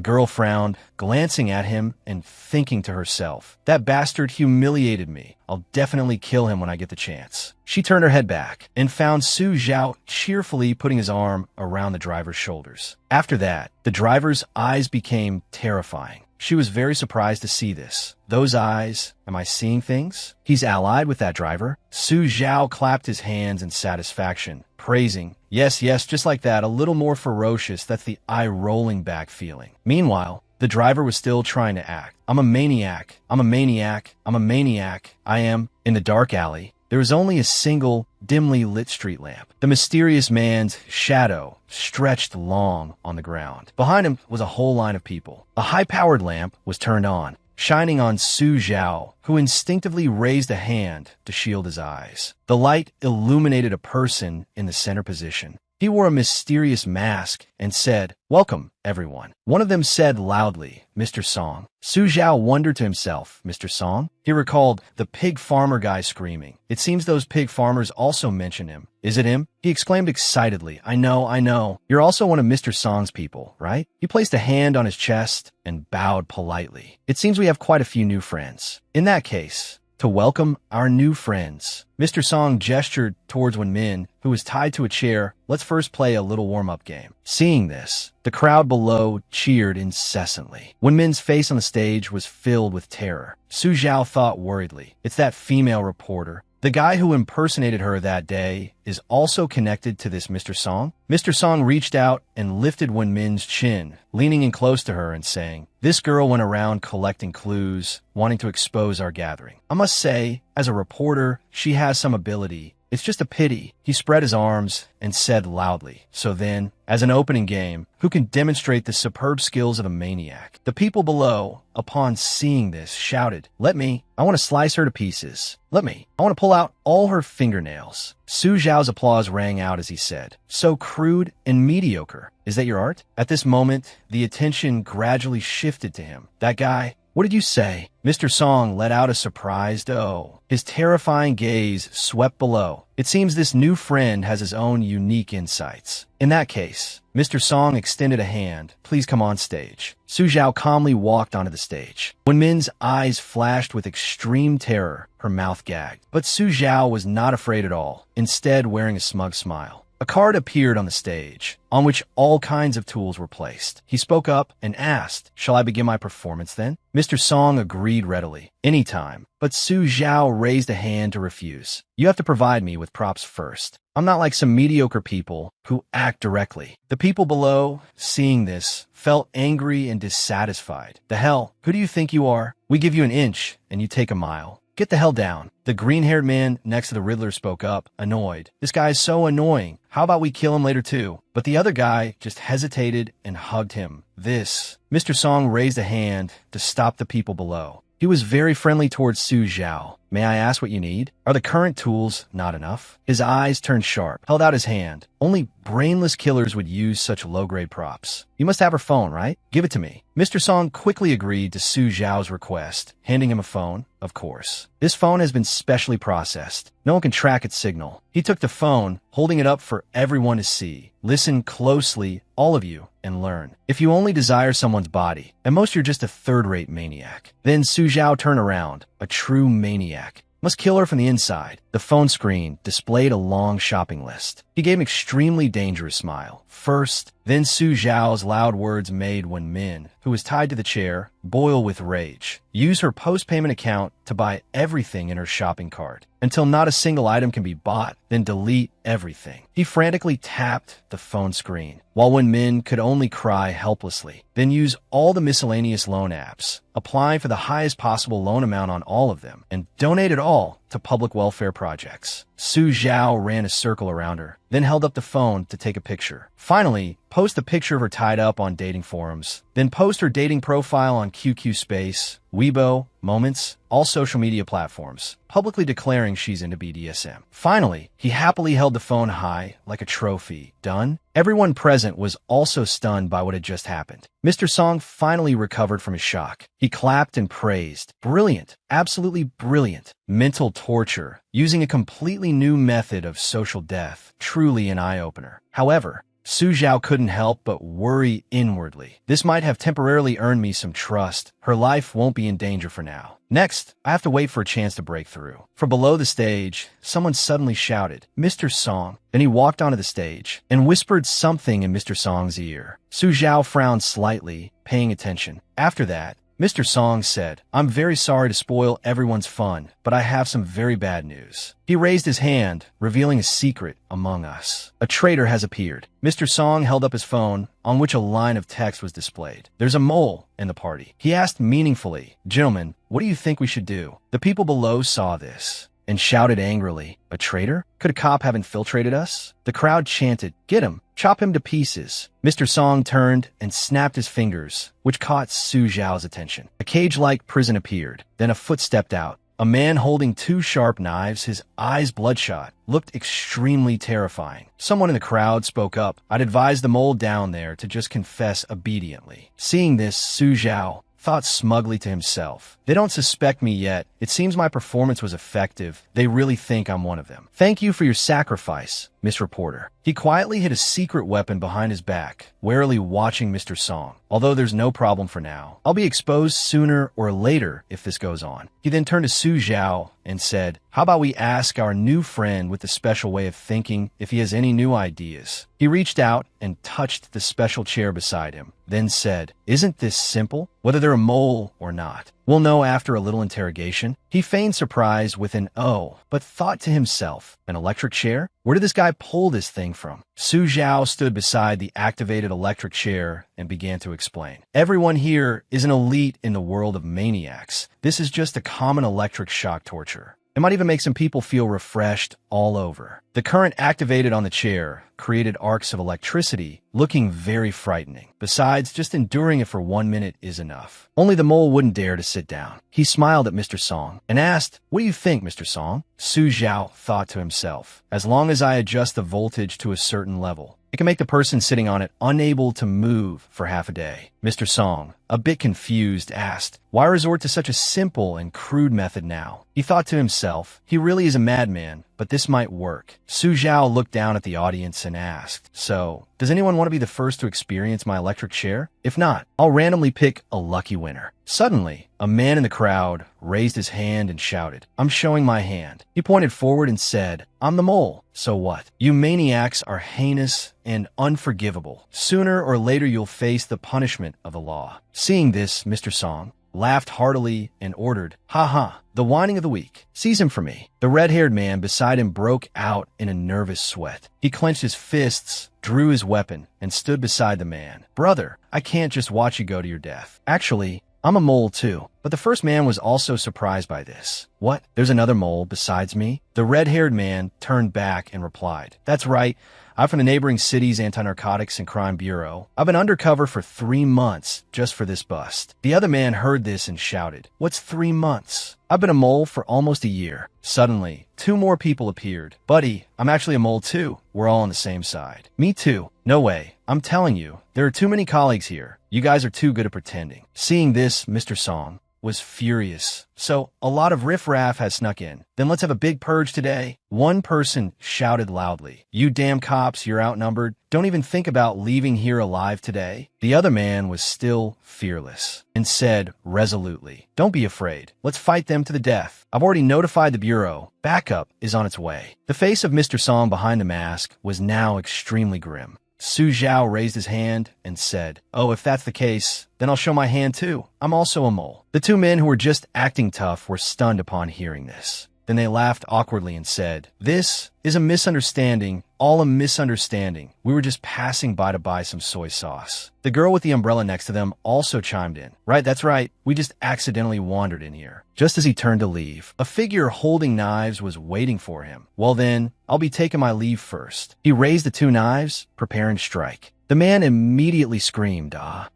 girl frowned, glancing at him and thinking to herself, "That bastard humiliated me. I'll definitely kill him when I get the chance." She turned her head back and found Su Zhao cheerfully putting his arm around the driver's shoulders. After that, the driver's eyes became terrifying. She was very surprised to see this. Those eyes, am I seeing things? He's allied with that driver? Su Zhao clapped his hands in satisfaction, praising, yes, just like that, a little more ferocious. That's the eye-rolling back feeling. Meanwhile, the driver was still trying to act. I'm a maniac. I'm a maniac. I'm a maniac. I am. In the dark alley, there was only a single, dimly lit street lamp. The mysterious man's shadow stretched long on the ground. Behind him was a whole line of people. A high-powered lamp was turned on, shining on Su Zhao, who instinctively raised a hand to shield his eyes. The light illuminated a person in the center position. He wore a mysterious mask and said, "Welcome, everyone." One of them said loudly, "Mr. Song." Su Zhao wondered to himself, "Mr. Song?" He recalled the pig farmer guy screaming. It seems those pig farmers also mentioned him. "Is it him?" He exclaimed excitedly. I know. You're also one of Mr. Song's people, right?" He placed a hand on his chest and bowed politely. "It seems we have quite a few new friends. In that case, to welcome our new friends." Mr. Song gestured towards Wenmin, who was tied to a chair. "Let's first play a little warm-up game." Seeing this, the crowd below cheered incessantly. Wenmin's face on the stage was filled with terror. Su Zhao thought worriedly, "It's that female reporter. The guy who impersonated her that day is also connected to this Mr. Song." Mr. Song reached out and lifted Wenmin's chin, leaning in close to her and saying, "This girl went around collecting clues, wanting to expose our gathering. I must say, as a reporter, she has some ability. It's just a pity." He spread his arms and said loudly, "So then, as an opening game, who can demonstrate the superb skills of a maniac?" The people below, upon seeing this, shouted, "Let me. I want to slice her to pieces. Let me. I want to pull out all her fingernails." Su Zhao's applause rang out as he said, "So crude and mediocre. Is that your art?" At this moment, the attention gradually shifted to him. "That guy, what did you say?" Mr. Song let out a surprised "oh." His terrifying gaze swept below. It seems this new friend has his own unique insights. In that case, Mr. Song extended a hand. "Please come on stage." Su Zhao calmly walked onto the stage. When Min's eyes flashed with extreme terror, her mouth gagged. But Su Zhao was not afraid at all, instead wearing a smug smile. A card appeared on the stage, on which all kinds of tools were placed. He spoke up and asked, "Shall I begin my performance then?" Mr. Song agreed readily. "Anytime." But Su Zhao raised a hand to refuse. "You have to provide me with props first. I'm not like some mediocre people who act directly." The people below, seeing this, felt angry and dissatisfied. "The hell? Who do you think you are? We give you an inch, and you take a mile. Get the hell down." The green-haired man next to the Riddler spoke up, annoyed. "This guy is so annoying. How about we kill him later too?" But the other guy just hesitated and hugged him. Mr. Song raised a hand to stop the people below. He was very friendly towards Su Zhao. "May I ask what you need? Are the current tools not enough?" His eyes turned sharp, held out his hand. "Only brainless killers would use such low-grade props. You must have her phone, right? Give it to me." Mr. Song quickly agreed to Su Zhao's request, handing him a phone. of course. This phone has been specially processed. No one can track its signal. He took the phone, holding it up for everyone to see. Listen closely, all of you, and learn. If you only desire someone's body, at most you're just a third-rate maniac. Then Su Zhao turned around, a true maniac. Must kill her from the inside. The phone screen displayed a long shopping list. He gave an extremely dangerous smile. First, then Su Zhao's loud words made when Min, who was tied to the chair, boil with rage. Use her post-payment account to buy everything in her shopping cart. Until not a single item can be bought, then delete everything. He frantically tapped the phone screen, while Wen Min could only cry helplessly. Then use all the miscellaneous loan apps, applying for the highest possible loan amount on all of them, and donate it all to public welfare projects. Su Zhao ran a circle around her, then held up the phone to take a picture. Finally, post a picture of her tied up on dating forums. Then post her dating profile on QQ Space, Weibo, Moments, all social media platforms, publicly declaring she's into BDSM. Finally, he happily held the phone high like a trophy. Done? Everyone present was also stunned by what had just happened. Mr. Song finally recovered from his shock. He clapped and praised. Brilliant. Absolutely brilliant. Mental torture, using a completely new method of social death. Truly an eye-opener. However, Su Zhao couldn't help but worry inwardly. This might have temporarily earned me some trust. Her life won't be in danger for now. Next, I have to wait for a chance to break through. From below the stage, someone suddenly shouted, "Mr. Song." Then he walked onto the stage and whispered something in Mr. Song's ear. Su Zhao frowned slightly, paying attention. After that, Mr. Song said, "I'm very sorry to spoil everyone's fun, but I have some very bad news." He raised his hand, revealing a secret among us. A traitor has appeared. Mr. Song held up his phone, on which a line of text was displayed. "There's a mole in the party." He asked meaningfully, "Gentlemen, what do you think we should do?" The people below saw this and shouted angrily, "A traitor? Could a cop have infiltrated us?" The crowd chanted, "Get him! Chop him to pieces." Mr. Song turned and snapped his fingers, which caught Su Zhao's attention. A cage-like prison appeared. Then a foot stepped out. A man holding two sharp knives, his eyes bloodshot, looked extremely terrifying. Someone in the crowd spoke up. I'd advise the mole down there to just confess obediently. Seeing this, Su Zhao thought smugly to himself, "They don't suspect me yet. It seems my performance was effective. They really think I'm one of them. Thank you for your sacrifice, Miss Reporter." He quietly hid a secret weapon behind his back, warily watching Mr. Song. "Although there's no problem for now, I'll be exposed sooner or later if this goes on." He then turned to Su Zhao and said, "How about we ask our new friend with the special way of thinking if he has any new ideas?" He reached out and touched the special chair beside him, then said, "Isn't this simple? Whether they're a mole or not, we'll know after a little interrogation." He feigned surprise with an "oh," but thought to himself, "An electric chair? Where did this guy pull this thing from?" Su Zhao stood beside the activated electric chair and began to explain. "Everyone here is an elite in the world of maniacs. This is just a common electric shock torture. It might even make some people feel refreshed all over." The current activated on the chair created arcs of electricity, looking very frightening. Besides, just enduring it for 1 minute is enough. Only the mole wouldn't dare to sit down. He smiled at Mr. Song and asked, "What do you think, Mr. Song?" Su Zhao thought to himself, "As long as I adjust the voltage to a certain level, it can make the person sitting on it unable to move for half a day." Mr. Song, a bit confused, asked, "Why resort to such a simple and crude method now?" He thought to himself, he really is a madman, but this might work. Su Zhao looked down at the audience and asked, "So, does anyone want to be the first to experience my electric chair? If not, I'll randomly pick a lucky winner." Suddenly, a man in the crowd raised his hand and shouted, "I'm showing my hand." He pointed forward and said, "I'm the mole. So what? You maniacs are heinous and unforgivable. Sooner or later you'll face the punishment of the law." Seeing this, Mr. Song laughed heartily and ordered, "Ha ha, the whining of the week. Seize him for me." The red-haired man beside him broke out in a nervous sweat. He clenched his fists, drew his weapon, and stood beside the man. "Brother, I can't just watch you go to your death. Actually, I'm a mole too." But the first man was also surprised by this. "What? There's another mole besides me?" The red-haired man turned back and replied, "That's right. I'm from the neighboring city's Anti-Narcotics and Crime Bureau. I've been undercover for 3 months just for this bust." The other man heard this and shouted, "What's 3 months? I've been a mole for almost a year." Suddenly, 2 more people appeared. "Buddy, I'm actually a mole too. We're all on the same side." "Me too." "No way. I'm telling you, there are too many colleagues here. You guys are too good at pretending." Seeing this, Mr. Song was furious. So, a lot of riffraff has snuck in. Then let's have a big purge today. One person shouted loudly, "You damn cops, you're outnumbered. Don't even think about leaving here alive today." The other man was still fearless and said resolutely, "Don't be afraid. Let's fight them to the death. I've already notified the Bureau. Backup is on its way." The face of Mr. Song behind the mask was now extremely grim. Su Zhao raised his hand and said, "Oh, if that's the case, then I'll show my hand too. I'm also a mole." The two men who were just acting tough were stunned upon hearing this. Then they laughed awkwardly and said, "This is a misunderstanding, all a misunderstanding. We were just passing by to buy some soy sauce." The girl with the umbrella next to them also chimed in. "Right, that's right. We just accidentally wandered in here." Just as he turned to leave, a figure holding knives was waiting for him. "Well then, I'll be taking my leave first." He raised the two knives, preparing to strike. The man immediately screamed,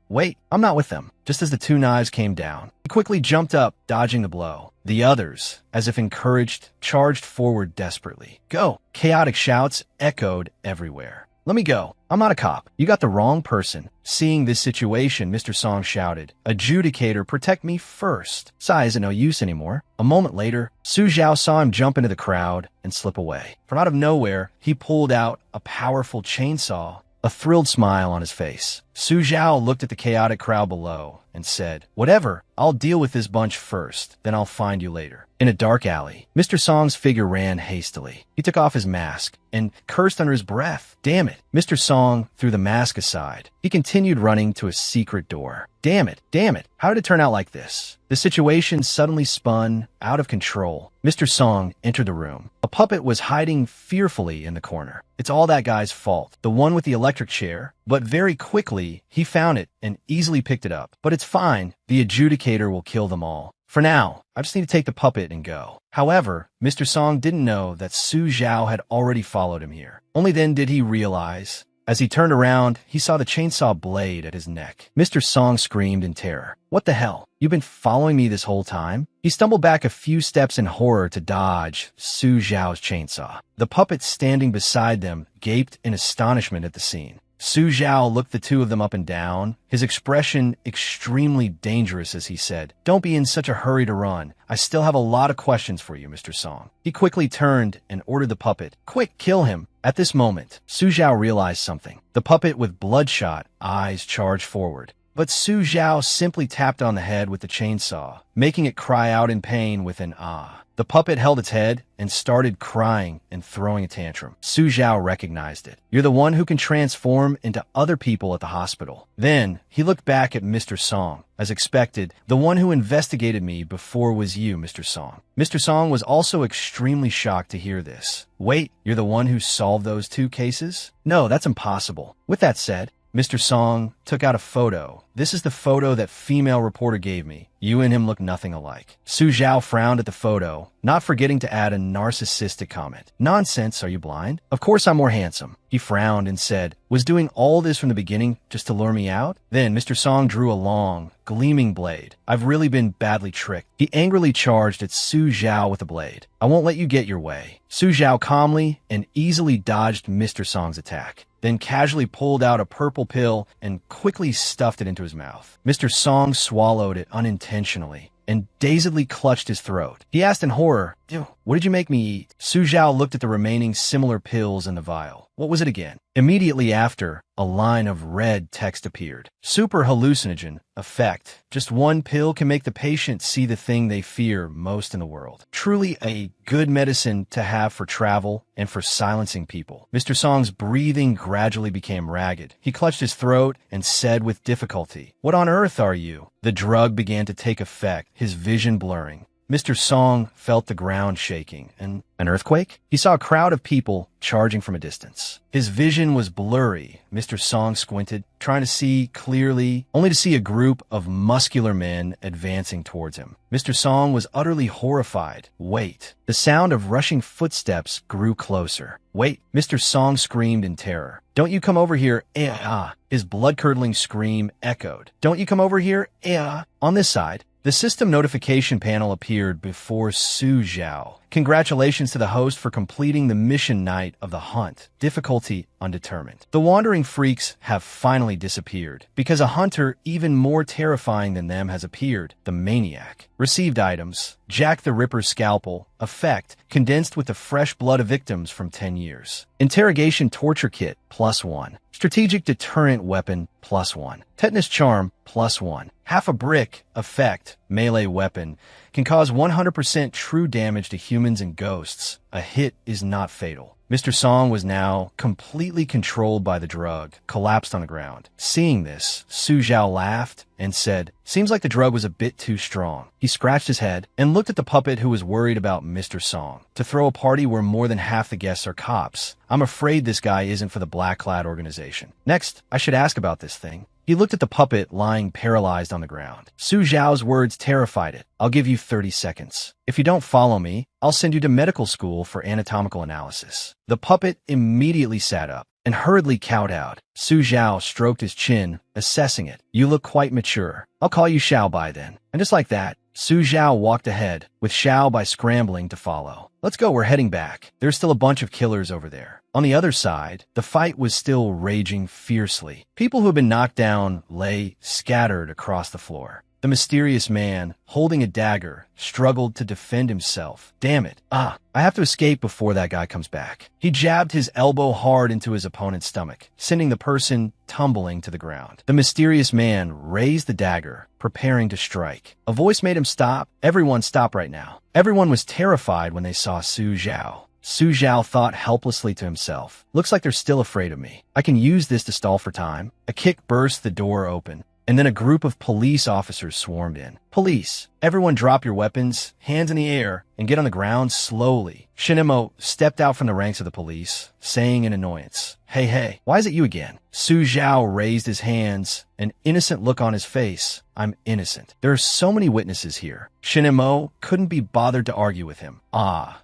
wait, I'm not with them." Just as the two knives came down, he quickly jumped up, dodging the blow. The others, as if encouraged, charged forward desperately. "Go!" Chaotic shouts echoed everywhere. "Let me go. I'm not a cop. You got the wrong person." Seeing this situation, Mr. Song shouted, "Adjudicator, protect me first." Sai isn't no use anymore. A moment later, Su Zhao saw him jump into the crowd and slip away. From out of nowhere, he pulled out a powerful chainsaw, a thrilled smile on his face. Su Zhao looked at the chaotic crowd below and said, "Whatever, I'll deal with this bunch first, then I'll find you later." In a dark alley, Mr. Song's figure ran hastily. He took off his mask and cursed under his breath. Damn it. Mr. Song threw the mask aside. He continued running to a secret door. Damn it. How did it turn out like this? The situation suddenly spun out of control. Mr. Song entered the room. A puppet was hiding fearfully in the corner. It's all that guy's fault, the one with the electric chair. But very quickly, he found it and easily picked it up. But it's fine. The adjudicator will kill them all. For now, I just need to take the puppet and go. However, Mr. Song didn't know that Su Zhao had already followed him here. Only then did he realize. As he turned around, he saw the chainsaw blade at his neck. Mr. Song screamed in terror. "What the hell? You've been following me this whole time?" He stumbled back a few steps in horror to dodge Su Zhao's chainsaw. The puppet standing beside them gaped in astonishment at the scene. Su Zhao looked the two of them up and down, his expression extremely dangerous as he said, "Don't be in such a hurry to run. I still have a lot of questions for you, Mr. Song." He quickly turned and ordered the puppet, "Quick, kill him." At this moment, Su Zhao realized something. The puppet with bloodshot eyes charged forward. But Su Zhao simply tapped on the head with the chainsaw, making it cry out in pain with an ah. The puppet held its head and started crying and throwing a tantrum. Su Zhao recognized it. "You're the one who can transform into other people at the hospital." Then, he looked back at Mr. Song. As expected, the one who investigated me before was you, Mr. Song. Mr. Song was also extremely shocked to hear this. "Wait, you're the one who solved those two cases?" "No, that's impossible." With that said, Mr. Song took out a photo. "This is the photo that female reporter gave me. You and him look nothing alike." Su Zhao frowned at the photo, not forgetting to add a narcissistic comment. "Nonsense, are you blind? Of course I'm more handsome." He frowned and said, "Was doing all this from the beginning just to lure me out?" Then Mr. Song drew a long, gleaming blade. "I've really been badly tricked." He angrily charged at Su Zhao with the blade. "I won't let you get your way." Su Zhao calmly and easily dodged Mr. Song's attack, then casually pulled out a purple pill and quickly stuffed it into his mouth. Mr. Song swallowed it unintentionally and dazedly clutched his throat. He asked in horror, "What did you make me eat?" Su Zhao looked at the remaining similar pills in the vial. What was it again? Immediately after, a line of red text appeared. "Super hallucinogen effect. Just one pill can make the patient see the thing they fear most in the world. Truly a good medicine to have for travel and for silencing people." Mr. Song's breathing gradually became ragged. He clutched his throat and said with difficulty, "What on earth are you?" The drug began to take effect, his vision blurring. Mr. Song felt the ground shaking. And an earthquake? He saw a crowd of people charging from a distance. His vision was blurry. Mr. Song squinted, trying to see clearly, only to see a group of muscular men advancing towards him. Mr. Song was utterly horrified. "Wait." The sound of rushing footsteps grew closer. "Wait." Mr. Song screamed in terror. "Don't you come over here, His blood-curdling scream echoed. "Don't you come over here, On this side." The system notification panel appeared before Su Zhao. Congratulations to the host for completing the mission night of the hunt. Difficulty undetermined. The wandering freaks have finally disappeared because a hunter even more terrifying than them has appeared, the maniac. Received items: Jack the Ripper's scalpel, effect, condensed with the fresh blood of victims from 10 years. Interrogation torture kit, +1. Strategic deterrent weapon, +1. Tetanus charm, +1. Half a brick, effect, melee weapon, can cause 100% true damage to humans and ghosts. A hit is not fatal. Mr. Song was now completely controlled by the drug, collapsed on the ground. Seeing this, Su Zhao laughed and said, "Seems like the drug was a bit too strong." He scratched his head and looked at the puppet who was worried about Mr. Song. To throw a party where more than half the guests are cops. I'm afraid this guy isn't for the Black Clad organization. Next, I should ask about this thing. He looked at the puppet lying paralyzed on the ground. Su Zhao's words terrified it. "I'll give you 30 seconds. If you don't follow me, I'll send you to medical school for anatomical analysis." The puppet immediately sat up and hurriedly kowtowed. Su Zhao stroked his chin, assessing it. "You look quite mature. I'll call you Xiao Bai then." And just like that, Su Zhao walked ahead, with Xiao Bai scrambling to follow. "Let's go, we're heading back. There's still a bunch of killers over there." On the other side, the fight was still raging fiercely. People who had been knocked down lay scattered across the floor. The mysterious man, holding a dagger, struggled to defend himself. "Damn it. I have to escape before that guy comes back." He jabbed his elbow hard into his opponent's stomach, sending the person tumbling to the ground. The mysterious man raised the dagger, preparing to strike. A voice made him stop. "Everyone stop right now." Everyone was terrified when they saw Su Zhao. Su Zhao thought helplessly to himself, "Looks like they're still afraid of me. I can use this to stall for time." A kick burst the door open, and then a group of police officers swarmed in. "Police, everyone drop your weapons, hands in the air, and get on the ground slowly." Shinemo stepped out from the ranks of the police, saying in annoyance, Hey, why is it you again?" Su Zhao raised his hands, an innocent look on his face. "I'm innocent. There are so many witnesses here." Shinemo couldn't be bothered to argue with him.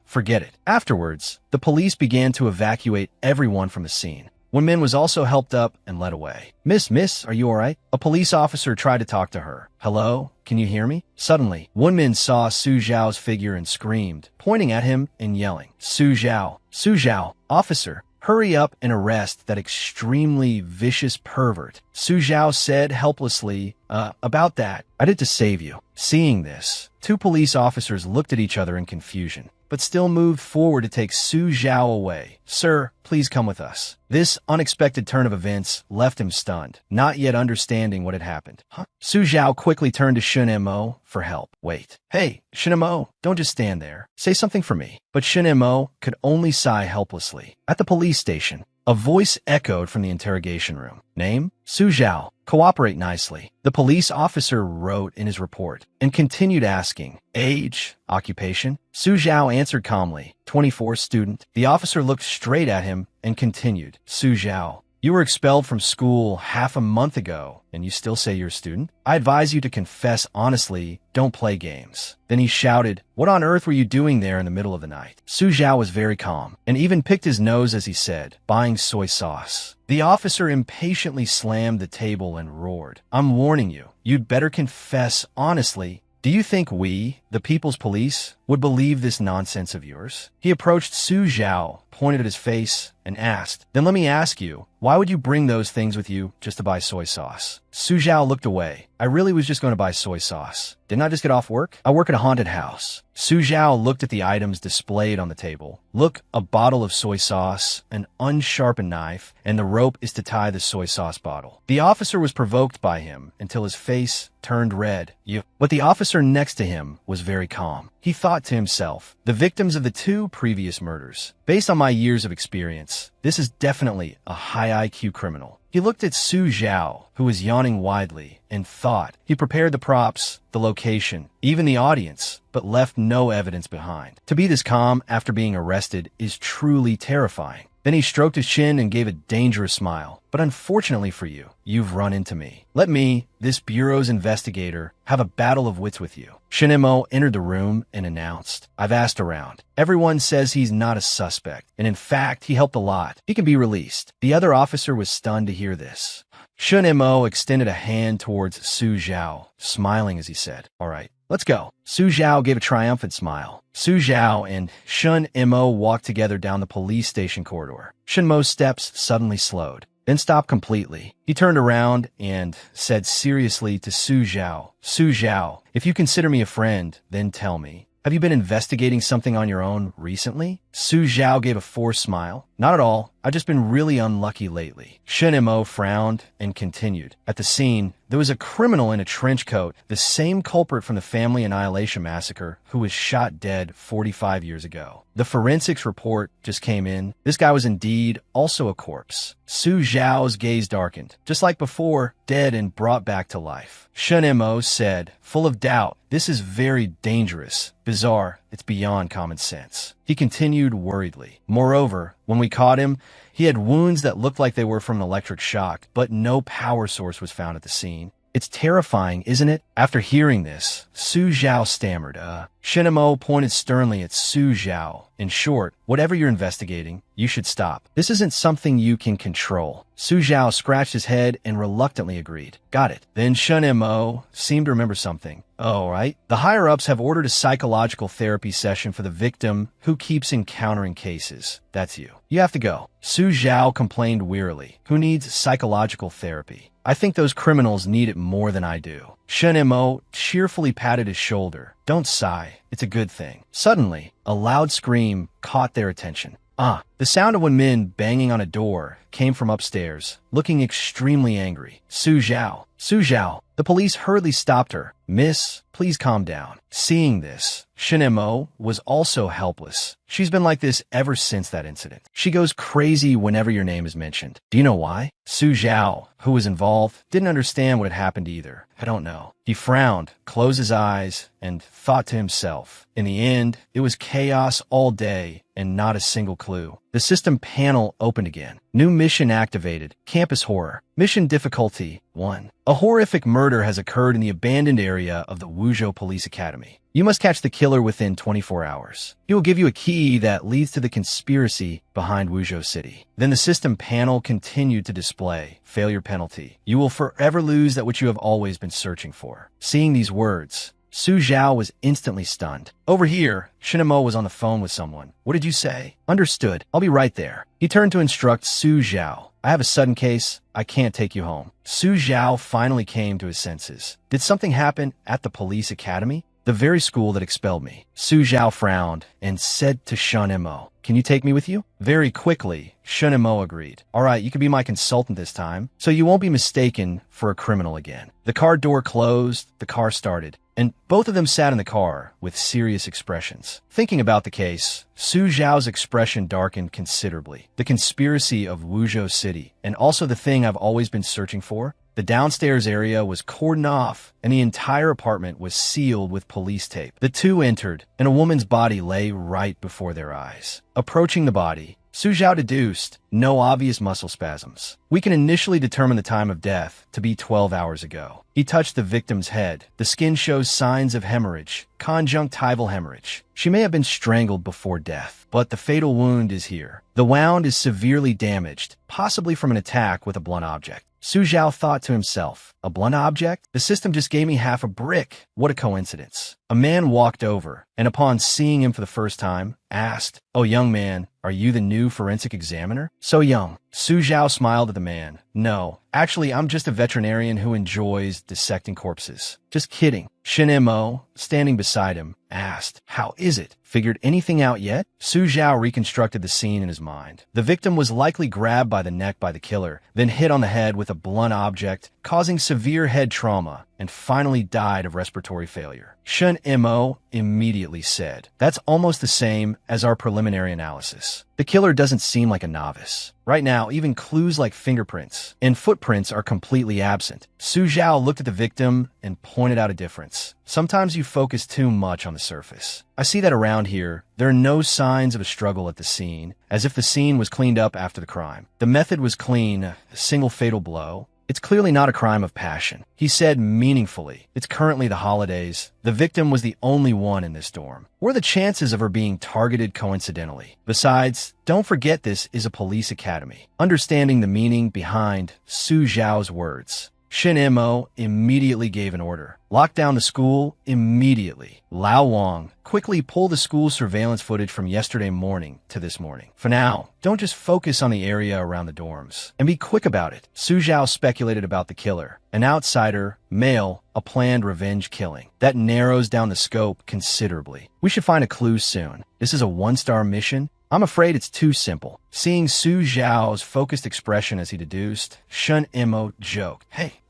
Forget it. Afterwards, the police began to evacuate everyone from the scene. One man was also helped up and led away. Miss, are you all right?" A police officer tried to talk to her. "Hello? Can you hear me?" Suddenly, one man saw Su Zhao's figure and screamed, pointing at him and yelling, Su Zhao, officer, hurry up and arrest that extremely vicious pervert." Su Zhao said helplessly, about that, I did to save you." Seeing this, two police officers looked at each other in confusion, but still moved forward to take Su Zhao away. "Sir, please come with us." This unexpected turn of events left him stunned, not yet understanding what had happened. Su Zhao quickly turned to Shinemo for help. "Wait. Hey, Shinemo, don't just stand there. Say something for me." But Shinemo could only sigh helplessly. At the police station, a voice echoed from the interrogation room. "Name? Su Zhao. Cooperate nicely." The police officer wrote in his report and continued asking, "Age? Occupation?" Su Zhao answered calmly, 24, student. The officer looked straight at him and continued, "Su Zhao, you were expelled from school half a month ago, and you still say you're a student? I advise you to confess honestly, don't play games." Then he shouted, "What on earth were you doing there in the middle of the night?" Su Zhao was very calm, and even picked his nose as he said, "Buying soy sauce." The officer impatiently slammed the table and roared, "I'm warning you, you'd better confess honestly. Do you think we, the People's Police, would believe this nonsense of yours?" He approached Su Zhao, pointed at his face, and asked, "Then let me ask you, why would you bring those things with you just to buy soy sauce?" Su Zhao looked away. "I really was just going to buy soy sauce. Didn't I just get off work? I work at a haunted house." Su Zhao looked at the items displayed on the table. Look, a bottle of soy sauce, an unsharpened knife, and the rope is to tie the soy sauce bottle. The officer was provoked by him until his face turned red. But the officer next to him was very calm. He thought to himself, the victims of the two previous murders. Based on my years of experience, this is definitely a high IQ criminal. He looked at Su Zhao, who was yawning widely, and thought. He prepared the props, the location, even the audience, but left no evidence behind. To be this calm after being arrested is truly terrifying. Then he stroked his chin and gave a dangerous smile. "But unfortunately for you, you've run into me. Let me, this bureau's investigator, have a battle of wits with you." Shinemo entered the room and announced, "I've asked around. Everyone says he's not a suspect, and in fact, he helped a lot. He can be released." The other officer was stunned to hear this. Shun Mo extended a hand towards Su Zhao, smiling as he said, "All right, let's go." Su Zhao gave a triumphant smile. Su Zhao and Shun Mo walked together down the police station corridor. Shun Mo's steps suddenly slowed, then stopped completely. He turned around and said seriously to Su Zhao, "Su Zhao, if you consider me a friend, then tell me, have you been investigating something on your own recently?" Su Zhao gave a forced smile. "Not at all. I've just been really unlucky lately." Shen Mo frowned and continued. At the scene, there was a criminal in a trench coat, the same culprit from the Family Annihilation Massacre, who was shot dead 45 years ago. The forensics report just came in. This guy was indeed also a corpse. Su Zhao's gaze darkened. Just like before, dead and brought back to life. Shen Mo said, full of doubt, "This is very dangerous. Bizarre. It's beyond common sense." He continued worriedly. Moreover, when we caught him, he had wounds that looked like they were from an electric shock, but no power source was found at the scene. "It's terrifying, isn't it?" After hearing this, Su Zhao stammered. Shen Mo pointed sternly at Su Zhao. "In short, whatever you're investigating, you should stop. This isn't something you can control." Su Zhao scratched his head and reluctantly agreed. "Got it." Then Shen Mo seemed to remember something. "Oh, right. The higher-ups have ordered a psychological therapy session for the victim who keeps encountering cases. That's you. You have to go." Su Zhao complained wearily. "Who needs psychological therapy? I think those criminals need it more than I do." Shen Mo cheerfully patted his shoulder. "Don't sigh. It's a good thing." Suddenly, a loud scream caught their attention. The sound of 1 men banging on a door came from upstairs, looking extremely angry. Su Zhao. Su Zhao. The police hurriedly stopped her. "Miss, please calm down." Seeing this, Shen Mo was also helpless. She's been like this ever since that incident. She goes crazy whenever your name is mentioned. Do you know why? Su Zhao, who was involved, didn't understand what had happened either. "I don't know." He frowned, closed his eyes, and thought to himself. In the end, it was chaos all day and not a single clue. The system panel opened again. New mission activated. Campus horror. Mission difficulty 1. A horrific murder has occurred in the abandoned area of the Wuzhou Police Academy. You must catch the killer within 24 hours. He will give you a key that leads to the conspiracy behind Wuzhou City. Then the system panel continued to display failure penalty. You will forever lose that which you have always been searching for. Seeing these words, Su Zhao was instantly stunned. Over here, Shen Mo was on the phone with someone. "What did you say?" "Understood. I'll be right there." He turned to instruct Su Zhao. "I have a sudden case. I can't take you home." Su Zhao finally came to his senses. Did something happen at the police academy? The very school that expelled me. Su Zhao frowned and said to Shen Mo, "Can you take me with you?" Very quickly, Shen Mo agreed. "All right, you can be my consultant this time, so you won't be mistaken for a criminal again." The car door closed, the car started, and both of them sat in the car with serious expressions. Thinking about the case, Su Zhao's expression darkened considerably. The conspiracy of Wuzhou City, and also the thing I've always been searching for. The downstairs area was cordoned off, and the entire apartment was sealed with police tape. The two entered, and a woman's body lay right before their eyes. Approaching the body, Su Zhao deduced no obvious muscle spasms. We can initially determine the time of death to be 12 hours ago. He touched the victim's head. The skin shows signs of hemorrhage, conjunctival hemorrhage. She may have been strangled before death, but the fatal wound is here. The wound is severely damaged, possibly from an attack with a blunt object. Su Zhao thought to himself, "A blunt object? The system just gave me half a brick. What a coincidence." A man walked over, and upon seeing him for the first time, asked, "Oh, young man, are you the new forensic examiner?" "So young." Su Zhao smiled at the man. "No, actually, I'm just a veterinarian who enjoys dissecting corpses." "Just kidding." Shen Mo, standing beside him, asked, "How is it? Figured anything out yet?" Su Zhao reconstructed the scene in his mind. The victim was likely grabbed by the neck by the killer, then hit on the head with a blunt object, causing severe head trauma, and finally died of respiratory failure. Shen Mo immediately said, "That's almost the same as our preliminary analysis. The killer doesn't seem like a novice. Right now, even clues like fingerprints and footprints are completely absent." Su Zhao looked at the victim and pointed out a difference. "Sometimes you focus too much on the surface. I see that around here, there are no signs of a struggle at the scene, as if the scene was cleaned up after the crime. The method was clean, a single fatal blow. It's clearly not a crime of passion. He said meaningfully, it's currently the holidays. The victim was the only one in this dorm. What are the chances of her being targeted coincidentally? Besides, don't forget this is a police academy. Understanding the meaning behind Su Zhao's words, Shin Mo immediately gave an order. Lock down the school immediately. Lao Wang, quickly pull the school surveillance footage from yesterday morning to this morning. For now, don't just focus on the area around the dorms. And be quick about it. Su Zhao speculated about the killer. An outsider, male, a planned revenge killing. That narrows down the scope considerably. We should find a clue soon. This is a one-star mission. I'm afraid it's too simple. Seeing Su Zhao's focused expression as he deduced, Shun Imo joked, "Hey,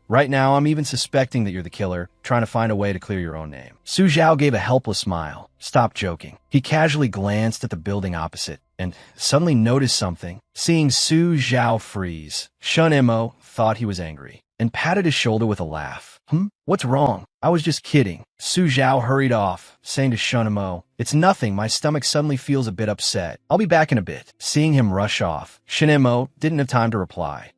right now I'm even suspecting that you're the killer, trying to find a way to clear your own name." Su Zhao gave a helpless smile. Stop joking. He casually glanced at the building opposite and suddenly noticed something. Seeing Su Zhao freeze, Shun Imo thought he was angry and patted his shoulder with a laugh. What's wrong? I was just kidding. Su Zhao hurried off, saying to Shunimo, "It's nothing, my stomach suddenly feels a bit upset. I'll be back in a bit." Seeing him rush off, Shunimo didn't have time to reply.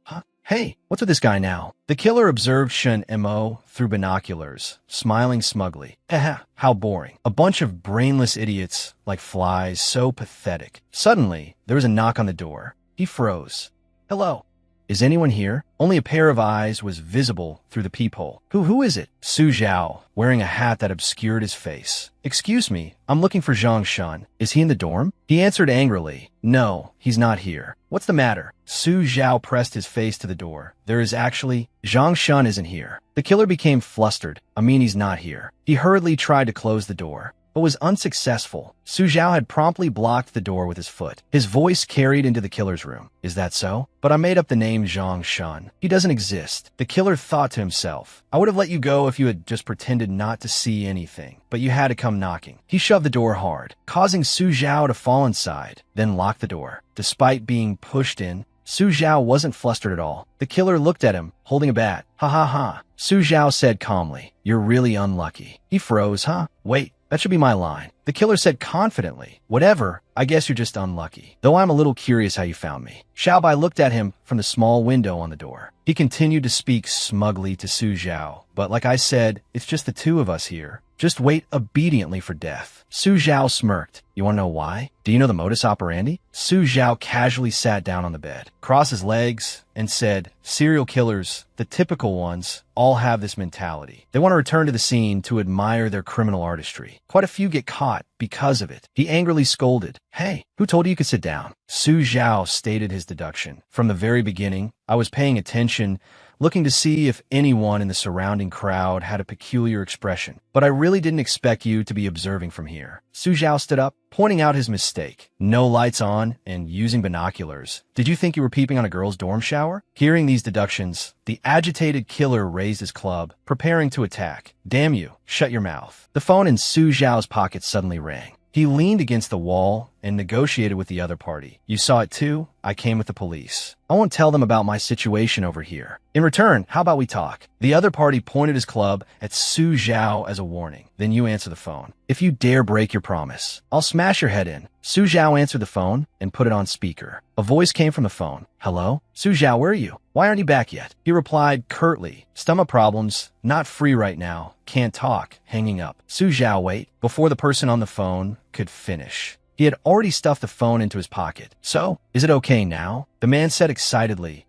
Hey, what's with this guy now? The killer observed Shunimo through binoculars, smiling smugly. How boring. A bunch of brainless idiots like flies, so pathetic. Suddenly, there was a knock on the door. He froze. "Hello. Is anyone here?" Only a pair of eyes was visible through the peephole. Who is it? Su Zhao, wearing a hat that obscured his face. "Excuse me, I'm looking for Zhang Shun. Is he in the dorm?" He answered angrily. "No, he's not here." "What's the matter?" Su Zhao pressed his face to the door. "There is actually, Zhang Shun isn't here." The killer became flustered. "I mean he's not here." He hurriedly tried to close the door, but was unsuccessful. Su Zhao had promptly blocked the door with his foot. His voice carried into the killer's room. "Is that so? But I made up the name Zhang Shun. He doesn't exist." The killer thought to himself, "I would have let you go if you had just pretended not to see anything, but you had to come knocking." He shoved the door hard, causing Su Zhao to fall inside, then locked the door. Despite being pushed in, Su Zhao wasn't flustered at all. The killer looked at him, holding a bat. "Ha ha ha." Su Zhao said calmly, "You're really unlucky." He froze. Wait. That should be my line. The killer said confidently, "Whatever, I guess you're just unlucky. Though I'm a little curious how you found me." Xiaobai looked at him from the small window on the door. He continued to speak smugly to Su Zhao. "But like I said, it's just the two of us here. Just wait obediently for death." Su Zhao smirked. "You want to know why? Do you know the modus operandi?" Su Zhao casually sat down on the bed, crossed his legs, and said, "Serial killers, the typical ones, all have this mentality. They want to return to the scene to admire their criminal artistry. Quite a few get caught because of it." He angrily scolded, "Hey, who told you could sit down?" Su Zhao stated his deduction. "From the very beginning, I was paying attention, looking to see if anyone in the surrounding crowd had a peculiar expression. But I really didn't expect you to be observing from here." Su Zhao stood up, pointing out his mistake. "No lights on and using binoculars. Did you think you were peeping on a girl's dorm shower?" Hearing these deductions, the agitated killer raised his club, preparing to attack. "Damn you, shut your mouth." The phone in Su Zhao's pocket suddenly rang. He leaned against the wall and negotiated with the other party. "You saw it too? I came with the police. I won't tell them about my situation over here. In return, how about we talk?" The other party pointed his club at Su Zhao as a warning. "Then you answer the phone. If you dare break your promise, I'll smash your head in." Su Zhao answered the phone and put it on speaker. A voice came from the phone. "Hello? Su Zhao, where are you? Why aren't you back yet?" He replied curtly, "Stomach problems, not free right now, can't talk," hanging up. Su Zhao wait, before the person on the phone could finish. He had already stuffed the phone into his pocket. "So, is it okay now?" The man said excitedly,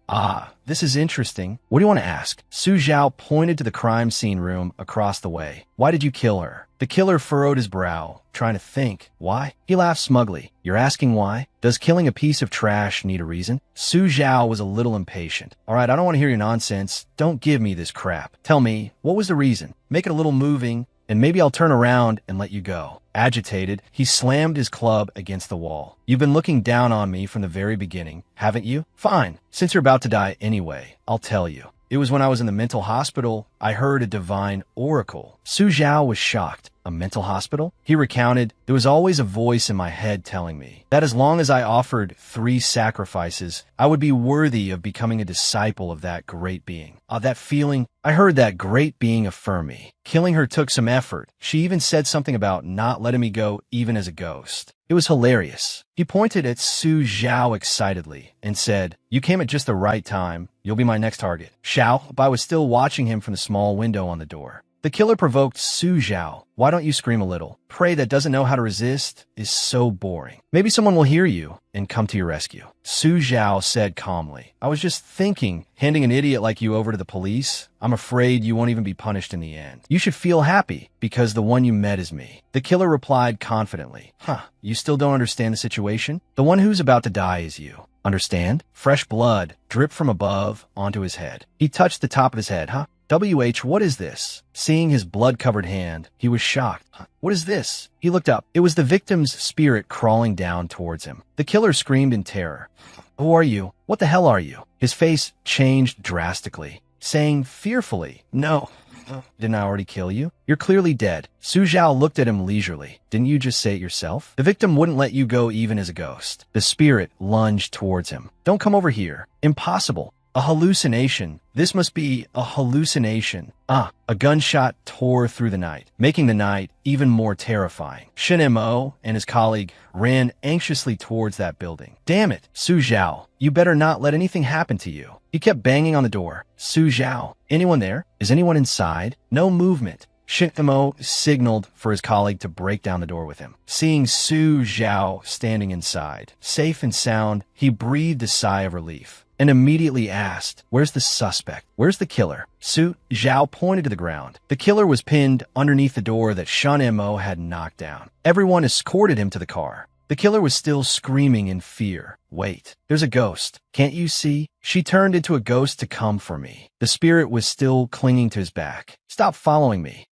This is interesting. What do you want to ask?" Su Zhao pointed to the crime scene room across the way. "Why did you kill her?" The killer furrowed his brow, trying to think. "Why?" He laughed smugly. "You're asking why? Does killing a piece of trash need a reason?" Su Zhao was a little impatient. "All right, I don't want to hear your nonsense. Don't give me this crap. Tell me, what was the reason? Make it a little moving, and maybe I'll turn around and let you go." Agitated, he slammed his club against the wall. "You've been looking down on me from the very beginning, haven't you? Fine. Since you're about to die anyway, I'll tell you. It was when I was in the mental hospital, I heard a divine oracle." Su Zhao was shocked. A mental hospital? He recounted, there was always a voice in my head telling me that as long as I offered 3 sacrifices, I would be worthy of becoming a disciple of that great being. That feeling, I heard that great being affirm me. Killing her took some effort. She even said something about not letting me go even as a ghost. It was hilarious. He pointed at Su Zhao excitedly and said, "You came at just the right time. You'll be my next target." Xiao Bai was still watching him from the small window on the door. The killer provoked Su Zhao. "Why don't you scream a little? Prey that doesn't know how to resist is so boring. Maybe someone will hear you and come to your rescue." Su Zhao said calmly, "I was just thinking, handing an idiot like you over to the police, I'm afraid you won't even be punished in the end. You should feel happy because the one you met is me." The killer replied confidently, "You still don't understand the situation? The one who's about to die is you. Understand?" Fresh blood dripped from above onto his head. He touched the top of his head. What is this?" Seeing his blood-covered hand, he was shocked. "What is this?" He looked up. It was the victim's spirit crawling down towards him. The killer screamed in terror. "Who are you? What the hell are you?" His face changed drastically, saying fearfully, "No. Didn't I already kill you? You're clearly dead." Su Zhao looked at him leisurely. "Didn't you just say it yourself? The victim wouldn't let you go even as a ghost." The spirit lunged towards him. "Don't come over here. Impossible. A hallucination. This must be a hallucination." A gunshot tore through the night, making the night even more terrifying. Shin Mo and his colleague ran anxiously towards that building. "Damn it, Su Zhao, you better not let anything happen to you." He kept banging on the door. "Su Zhao, anyone there? Is anyone inside?" No movement. Shin Mo signaled for his colleague to break down the door with him. Seeing Su Zhao standing inside, safe and sound, he breathed a sigh of relief and immediately asked, "Where's the suspect? Where's the killer?" Su Zhao pointed to the ground. The killer was pinned underneath the door that Shun Mo had knocked down. Everyone escorted him to the car. The killer was still screaming in fear. "Wait, there's a ghost. Can't you see? She turned into a ghost to come for me." The spirit was still clinging to his back. "Stop following me."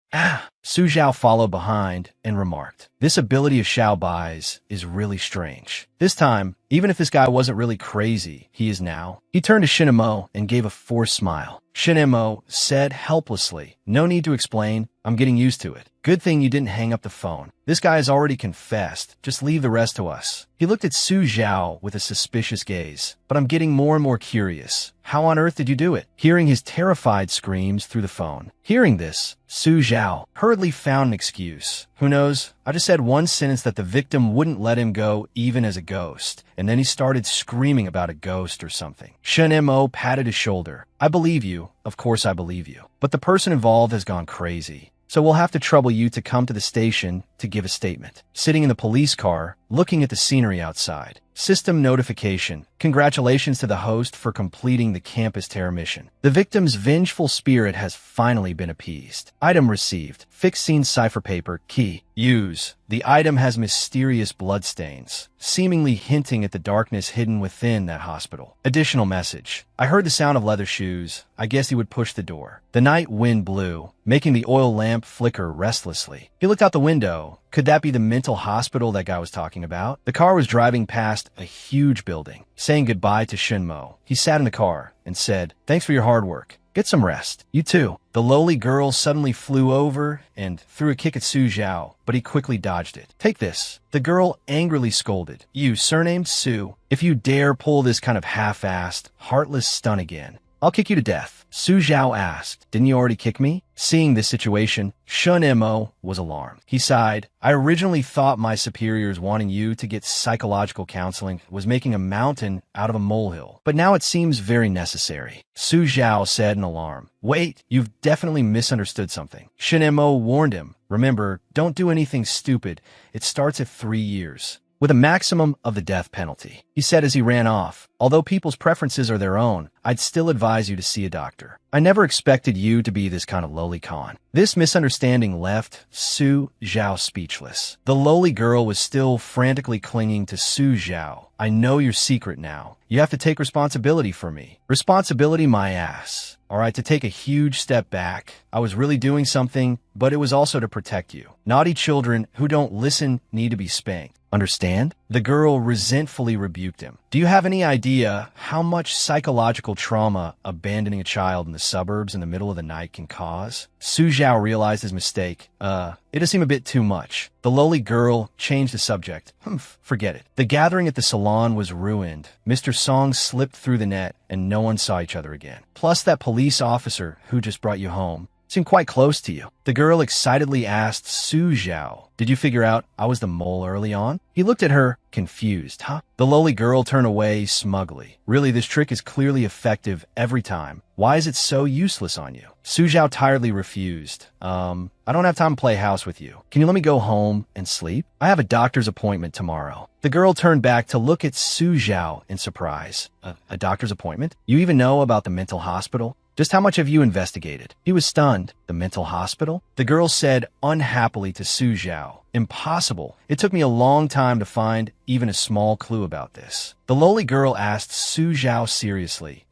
Su Zhao followed behind and remarked, "This ability of Xiao Bai's is really strange. This time, even if this guy wasn't really crazy, he is now." He turned to Shin Mo and gave a forced smile. Shin Mo said helplessly, "No need to explain. I'm getting used to it. Good thing you didn't hang up the phone. This guy has already confessed. Just leave the rest to us." He looked at Su Zhao with a suspicious gaze. "But I'm getting more and more curious. How on earth did you do it?" Hearing his terrified screams through the phone. Hearing this, Su Zhao hurriedly found an excuse. "Who knows? I just said one sentence that the victim wouldn't let him go even as a ghost, and then he started screaming about a ghost or something." Shin Mo patted his shoulder. "I believe you. Of course I believe you. But the person involved has gone crazy. So we'll have to trouble you to come to the station to give a statement." Sitting in the police car, looking at the scenery outside. System notification. Congratulations to the host for completing the campus terror mission. The victim's vengeful spirit has finally been appeased. Item received. Fixed scene cipher paper. Key. Use. The item has mysterious bloodstains, seemingly hinting at the darkness hidden within that hospital. Additional message. I heard the sound of leather shoes. I guess he would push the door. The night wind blew, making the oil lamp flicker restlessly. He looked out the window. Could that be the mental hospital that guy was talking about? The car was driving past a huge building. Saying goodbye to Shinmo, he sat in the car and said, "Thanks for your hard work. Get some rest." "You too." The lowly girl suddenly flew over and threw a kick at Su Zhao, but he quickly dodged it. "Take this." The girl angrily scolded, "You, surnamed Su, if you dare pull this kind of half-assed, heartless stunt again, I'll kick you to death." Su Zhao asked, "Didn't you already kick me?" Seeing this situation, Shun Mo was alarmed. He sighed, "I originally thought my superiors wanting you to get psychological counseling was making a mountain out of a molehill, but now it seems very necessary." Su Zhao said in alarm, "Wait, you've definitely misunderstood something." Shin Mo warned him, "Remember, don't do anything stupid. It starts at 3 years. With a maximum of the death penalty." He said as he ran off, "Although people's preferences are their own, I'd still advise you to see a doctor. I never expected you to be this kind of lowly con." This misunderstanding left Su Zhao speechless. The lowly girl was still frantically clinging to Su Zhao. "I know your secret now. You have to take responsibility for me." "Responsibility my ass. All right, to take a huge step back. I was really doing something, but it was also to protect you. Naughty children who don't listen need to be spanked. Understand? The girl resentfully rebuked him. Do you have any idea how much psychological trauma abandoning a child in the suburbs in the middle of the night can cause? Su Zhao realized his mistake. It does seem a bit too much. The lowly girl changed the subject. Forget it. The gathering at the salon was ruined. Mr. Song slipped through the net, and no one saw each other again. Plus, that police officer who just brought you home seemed quite close to you. The girl excitedly asked Su Zhao, "Did you figure out I was the mole early on?" He looked at her, confused. Huh? The lowly girl turned away smugly. Really, this trick is clearly effective every time. Why is it so useless on you? Su Zhao tiredly refused. I don't have time to play house with you. Can you let me go home and sleep? I have a doctor's appointment tomorrow. The girl turned back to look at Su Zhao in surprise. A doctor's appointment? You even know about the mental hospital? Just how much have you investigated? He was stunned. The mental hospital? The girl said unhappily to Su Zhao, "Impossible. It took me a long time to find even a small clue about this." The lowly girl asked Su Zhao seriously,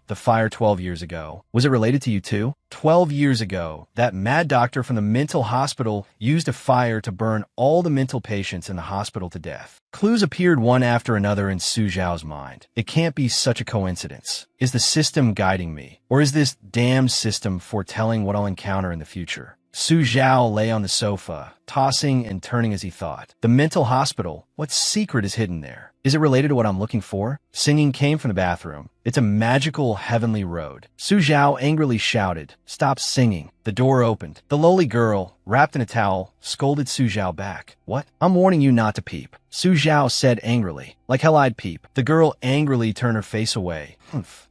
the fire 12 years ago, was it related to you too? 12 years ago, that mad doctor from the mental hospital used a fire to burn all the mental patients in the hospital to death. Clues appeared one after another in Su Zhao's mind. It can't be such a coincidence. Is the system guiding me? Or is this damned system foretelling what I'll encounter in the future? Su Zhao lay on the sofa, tossing and turning as he thought. The mental hospital, what secret is hidden there? Is it related to what I'm looking for? Singing came from the bathroom. It's a magical heavenly road. Su Zhao angrily shouted, "Stop singing." The door opened. The lowly girl, wrapped in a towel, scolded Su Zhao back. "What? I'm warning you not to peep." Su Zhao said angrily, "Like hell I'd peep." The girl angrily turned her face away.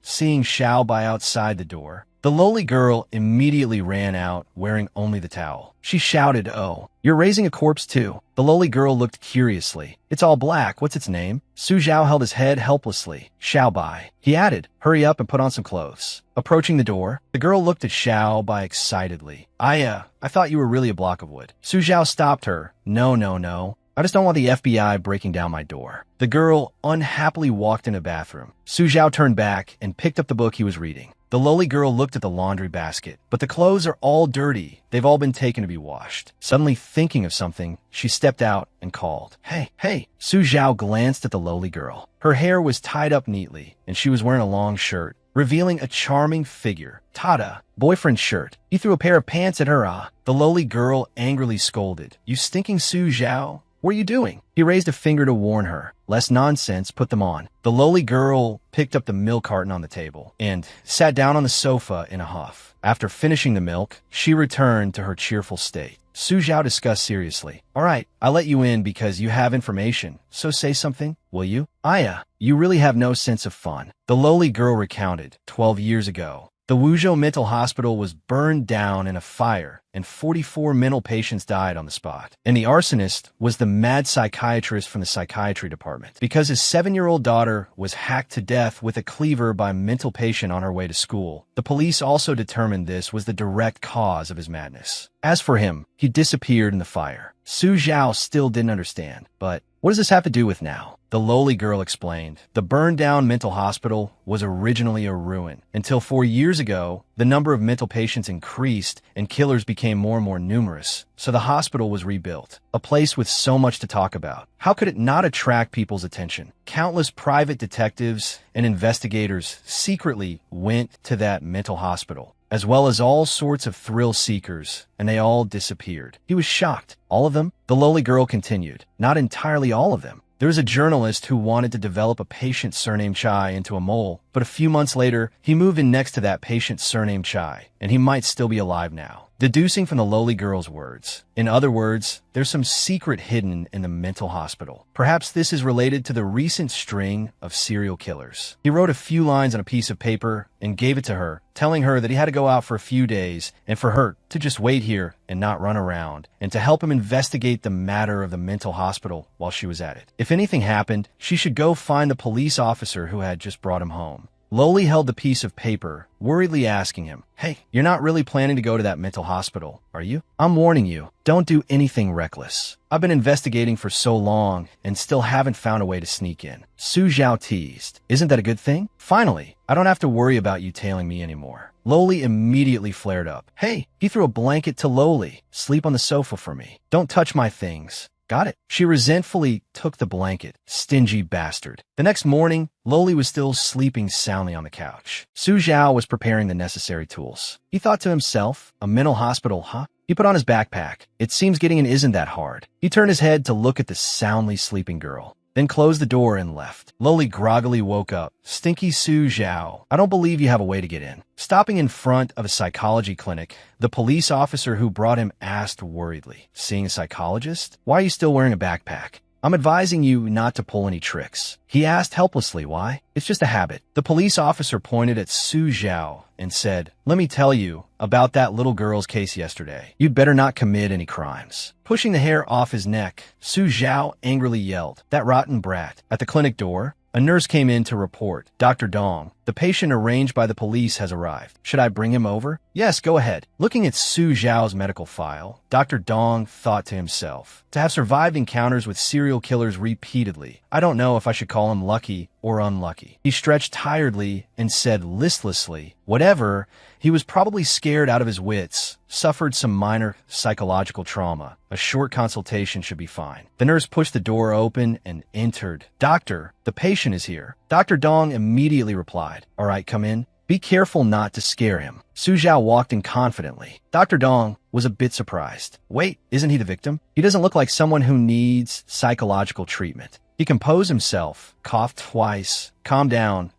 Seeing Xiao by outside the door, the lowly girl immediately ran out, wearing only the towel. She shouted, "Oh, you're raising a corpse too?" The lowly girl looked curiously. "It's all black. What's its name?" Su Zhao held his head helplessly. "Xiao Bai." He added, "Hurry up and put on some clothes." Approaching the door, the girl looked at Xiao Bai excitedly. I thought you were really a block of wood." Su Zhao stopped her. No. I just don't want the FBI breaking down my door." The girl unhappily walked in a bathroom. Su Zhao turned back and picked up the book he was reading. The lowly girl looked at the laundry basket, but the clothes are all dirty. They've all been taken to be washed. Suddenly thinking of something, she stepped out and called, Hey. Su Zhao glanced at the lowly girl. Her hair was tied up neatly, and she was wearing a long shirt, revealing a charming figure. Tada, boyfriend's shirt. He threw a pair of pants at her. The lowly girl angrily scolded, "You stinking Su Zhao. What are you doing?" He raised a finger to warn her. "Less nonsense, put them on." The lowly girl picked up the milk carton on the table and sat down on the sofa in a huff. After finishing the milk, she returned to her cheerful state. Su Zhao discussed seriously, "All right, I'll let you in because you have information, so say something, will you?" "Aya, you really have no sense of fun." The lowly girl recounted. 12 years ago, the Wuzhou Mental Hospital was burned down in a fire, and 44 mental patients died on the spot. And the arsonist was the mad psychiatrist from the psychiatry department. Because his 7-year-old daughter was hacked to death with a cleaver by a mental patient on her way to school, the police also determined this was the direct cause of his madness. As for him, he disappeared in the fire. Su Zhao still didn't understand. But what does this have to do with now? The lowly girl explained. The burned-down mental hospital was originally a ruin. Until 4 years ago, the number of mental patients increased and killers became more and more numerous. So the hospital was rebuilt, a place with so much to talk about. How could it not attract people's attention? Countless private detectives and investigators secretly went to that mental hospital, as well as all sorts of thrill seekers, and they all disappeared. He was shocked. All of them? The lowly girl continued. Not entirely all of them. There was a journalist who wanted to develop a patient surnamed Chai into a mole, but a few months later, he moved in next to that patient surnamed Chai, and he might still be alive now. Deducing from the lowly girl's words. In other words, there's some secret hidden in the mental hospital. Perhaps this is related to the recent string of serial killers. He wrote a few lines on a piece of paper and gave it to her, telling her that he had to go out for a few days and for her to just wait here and not run around, and to help him investigate the matter of the mental hospital while she was at it. If anything happened, she should go find the police officer who had just brought him home. Lowly held the piece of paper, worriedly asking him, "Hey, you're not really planning to go to that mental hospital, are you? I'm warning you, don't do anything reckless. I've been investigating for so long and still haven't found a way to sneak in." Su Zhao teased, "Isn't that a good thing? Finally, I don't have to worry about you tailing me anymore." Lowly immediately flared up. "Hey," he threw a blanket to Lowly, "sleep on the sofa for me. Don't touch my things." Got it. She resentfully took the blanket. Stingy bastard. The next morning, Loli was still sleeping soundly on the couch. Su Zhao was preparing the necessary tools. He thought to himself, a mental hospital, huh? He put on his backpack. It seems getting in isn't that hard. He turned his head to look at the soundly sleeping girl, then closed the door and left. Loli groggily woke up. Stinky Su Zhao, I don't believe you have a way to get in. Stopping in front of a psychology clinic, the police officer who brought him asked worriedly, seeing a psychologist? Why are you still wearing a backpack? I'm advising you not to pull any tricks. He asked helplessly why. It's just a habit. The police officer pointed at Su Zhao and said, let me tell you about that little girl's case yesterday. You'd better not commit any crimes. Pushing the hair off his neck, Su Zhao angrily yelled, that rotten brat. At the clinic door, a nurse came in to report, Dr. Dong, the patient arranged by the police has arrived. Should I bring him over? Yes, go ahead. Looking at Su Zhao's medical file, Dr. Dong thought to himself, to have survived encounters with serial killers repeatedly, I don't know if I should call him lucky or unlucky. He stretched tiredly and said listlessly, whatever, he was probably scared out of his wits, suffered some minor psychological trauma. A short consultation should be fine. The nurse pushed the door open and entered. Doctor, the patient is here. Dr. Dong immediately replied, all right, come in. Be careful not to scare him. Su Zhao walked in confidently. Dr. Dong was a bit surprised. Wait, isn't he the victim? He doesn't look like someone who needs psychological treatment. He composed himself, coughed twice, calm down,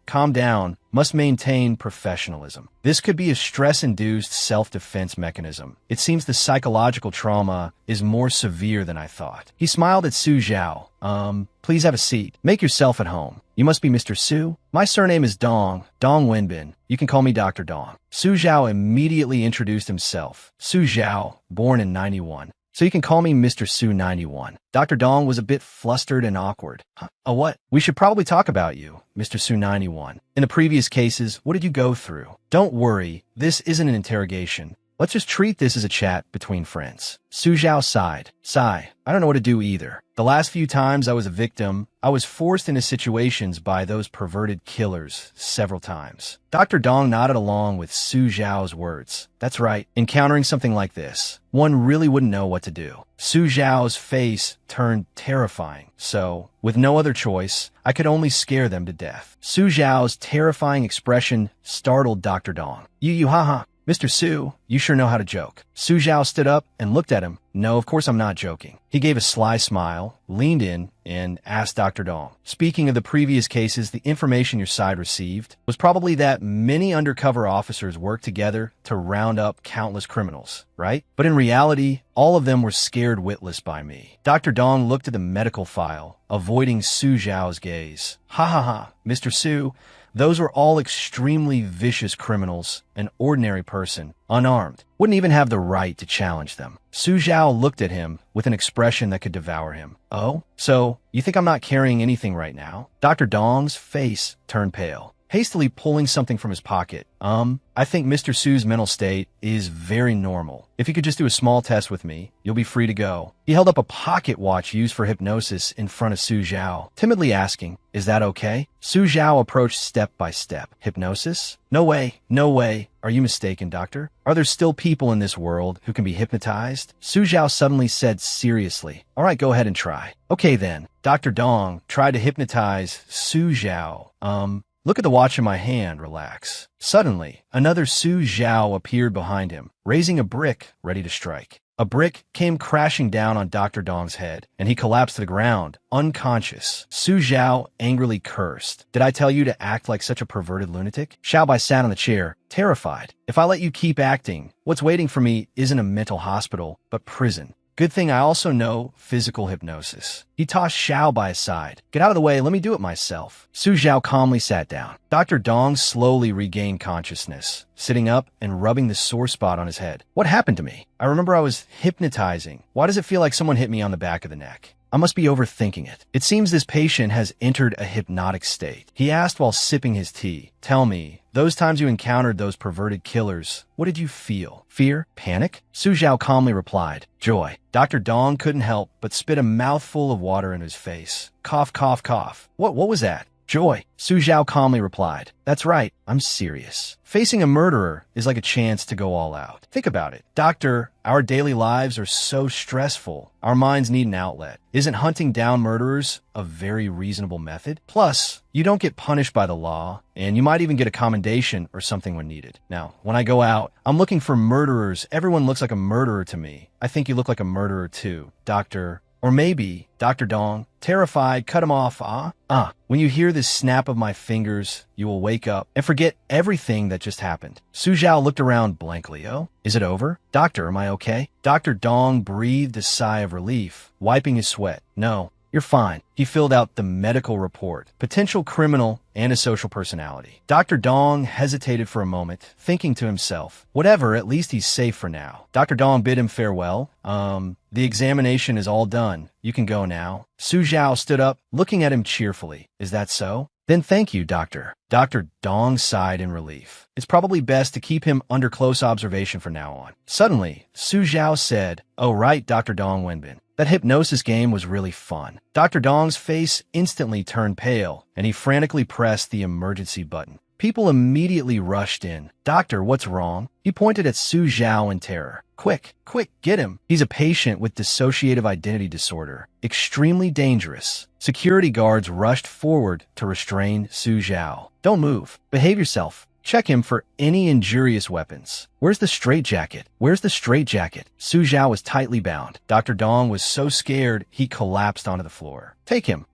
must maintain professionalism. This could be a stress-induced self-defense mechanism. It seems the psychological trauma is more severe than I thought. He smiled at Su Zhao. Please have a seat. Make yourself at home. You must be Mr. Su? My surname is Dong Wenbin. You can call me Dr. Dong. Su Zhao immediately introduced himself. Su Zhao, born in 91. So you can call me Mr. Su 91. Dr. Dong was a bit flustered and awkward. Huh? A what? We should probably talk about you, Mr. Su 91. In the previous cases, what did you go through? Don't worry, this isn't an interrogation. Let's just treat this as a chat between friends. Su Zhao sighed. Sigh, I don't know what to do either. The last few times I was a victim, I was forced into situations by those perverted killers several times. Dr. Dong nodded along with Su Zhao's words. That's right, encountering something like this, one really wouldn't know what to do. Su Zhao's face turned terrifying, so, with no other choice, I could only scare them to death. Su Zhao's terrifying expression startled Dr. Dong. You haha. Mr. Su, you sure know how to joke. Su Zhao stood up and looked at him. No, of course I'm not joking. He gave a sly smile, leaned in, and asked Dr. Dong. Speaking of the previous cases, the information your side received was probably that many undercover officers worked together to round up countless criminals, right? But in reality, all of them were scared witless by me. Dr. Dong looked at the medical file, avoiding Su Zhao's gaze. Ha, Mr. Su, those were all extremely vicious criminals. An ordinary person, unarmed, wouldn't even have the right to challenge them. Su Zhao looked at him with an expression that could devour him. Oh, so you think I'm not carrying anything right now? Dr. Dong's face turned pale, hastily pulling something from his pocket. I think Mr. Su's mental state is very normal. If you could just do a small test with me, you'll be free to go. He held up a pocket watch used for hypnosis in front of Su Zhao, timidly asking, is that okay? Su Zhao approached step by step. Hypnosis? No way. Are you mistaken, doctor? Are there still people in this world who can be hypnotized? Su Zhao suddenly said seriously, all right, go ahead and try. Okay then. Dr. Dong tried to hypnotize Su Zhao. Look at the watch in my hand, relax. Suddenly, another Su Zhao appeared behind him, raising a brick, ready to strike. A brick came crashing down on Dr. Dong's head, and he collapsed to the ground, unconscious. Su Zhao angrily cursed. Did I tell you to act like such a perverted lunatic? Xiaobai sat on the chair, terrified. If I let you keep acting, what's waiting for me isn't a mental hospital, but prison. Good thing I also know physical hypnosis. He tossed Xiaobai aside. Get out of the way, let me do it myself. Su Zhao calmly sat down. Dr. Dong slowly regained consciousness, sitting up and rubbing the sore spot on his head. What happened to me? I remember I was hypnotizing. Why does it feel like someone hit me on the back of the neck? I must be overthinking it. It seems this patient has entered a hypnotic state. He asked while sipping his tea. Tell me, those times you encountered those perverted killers, what did you feel? Fear? Panic? Su Zhao calmly replied. Joy. Dr. Dong couldn't help but spit a mouthful of water in his face. Cough. What was that? Joy, Su Zhao calmly replied. That's right, I'm serious. Facing a murderer is like a chance to go all out. Think about it. Doctor, our daily lives are so stressful. Our minds need an outlet. Isn't hunting down murderers a very reasonable method? Plus, you don't get punished by the law, and you might even get a commendation or something when needed. Now, when I go out, I'm looking for murderers. Everyone looks like a murderer to me. I think you look like a murderer too, Doctor. Or maybe, Dr. Dong, terrified, cut him off, when you hear this snap of my fingers, you will wake up and forget everything that just happened. Su Zhao looked around blankly. Oh, is it over? Doctor, am I okay? Dr. Dong breathed a sigh of relief, wiping his sweat. No, you're fine. He filled out the medical report. Potential criminal and a social personality. Dr. Dong hesitated for a moment, thinking to himself, whatever, at least he's safe for now. Dr. Dong bid him farewell. The examination is all done. You can go now. Su Zhao stood up, looking at him cheerfully. Is that so? Then thank you, Doctor. Dr. Dong sighed in relief. It's probably best to keep him under close observation from now on. Suddenly, Su Zhao said, oh right, Dr. Dong Wenbin. That hypnosis game was really fun. Dr. Dong's face instantly turned pale, and he frantically pressed the emergency button. People immediately rushed in. Doctor, what's wrong? He pointed at Su Zhao in terror. Quick, get him. He's a patient with dissociative identity disorder. Extremely dangerous. Security guards rushed forward to restrain Su Zhao. Don't move. Behave yourself. Check him for any injurious weapons. Where's the straitjacket? Where's the straitjacket? Su Zhao was tightly bound. Dr. Dong was so scared he collapsed onto the floor. Take him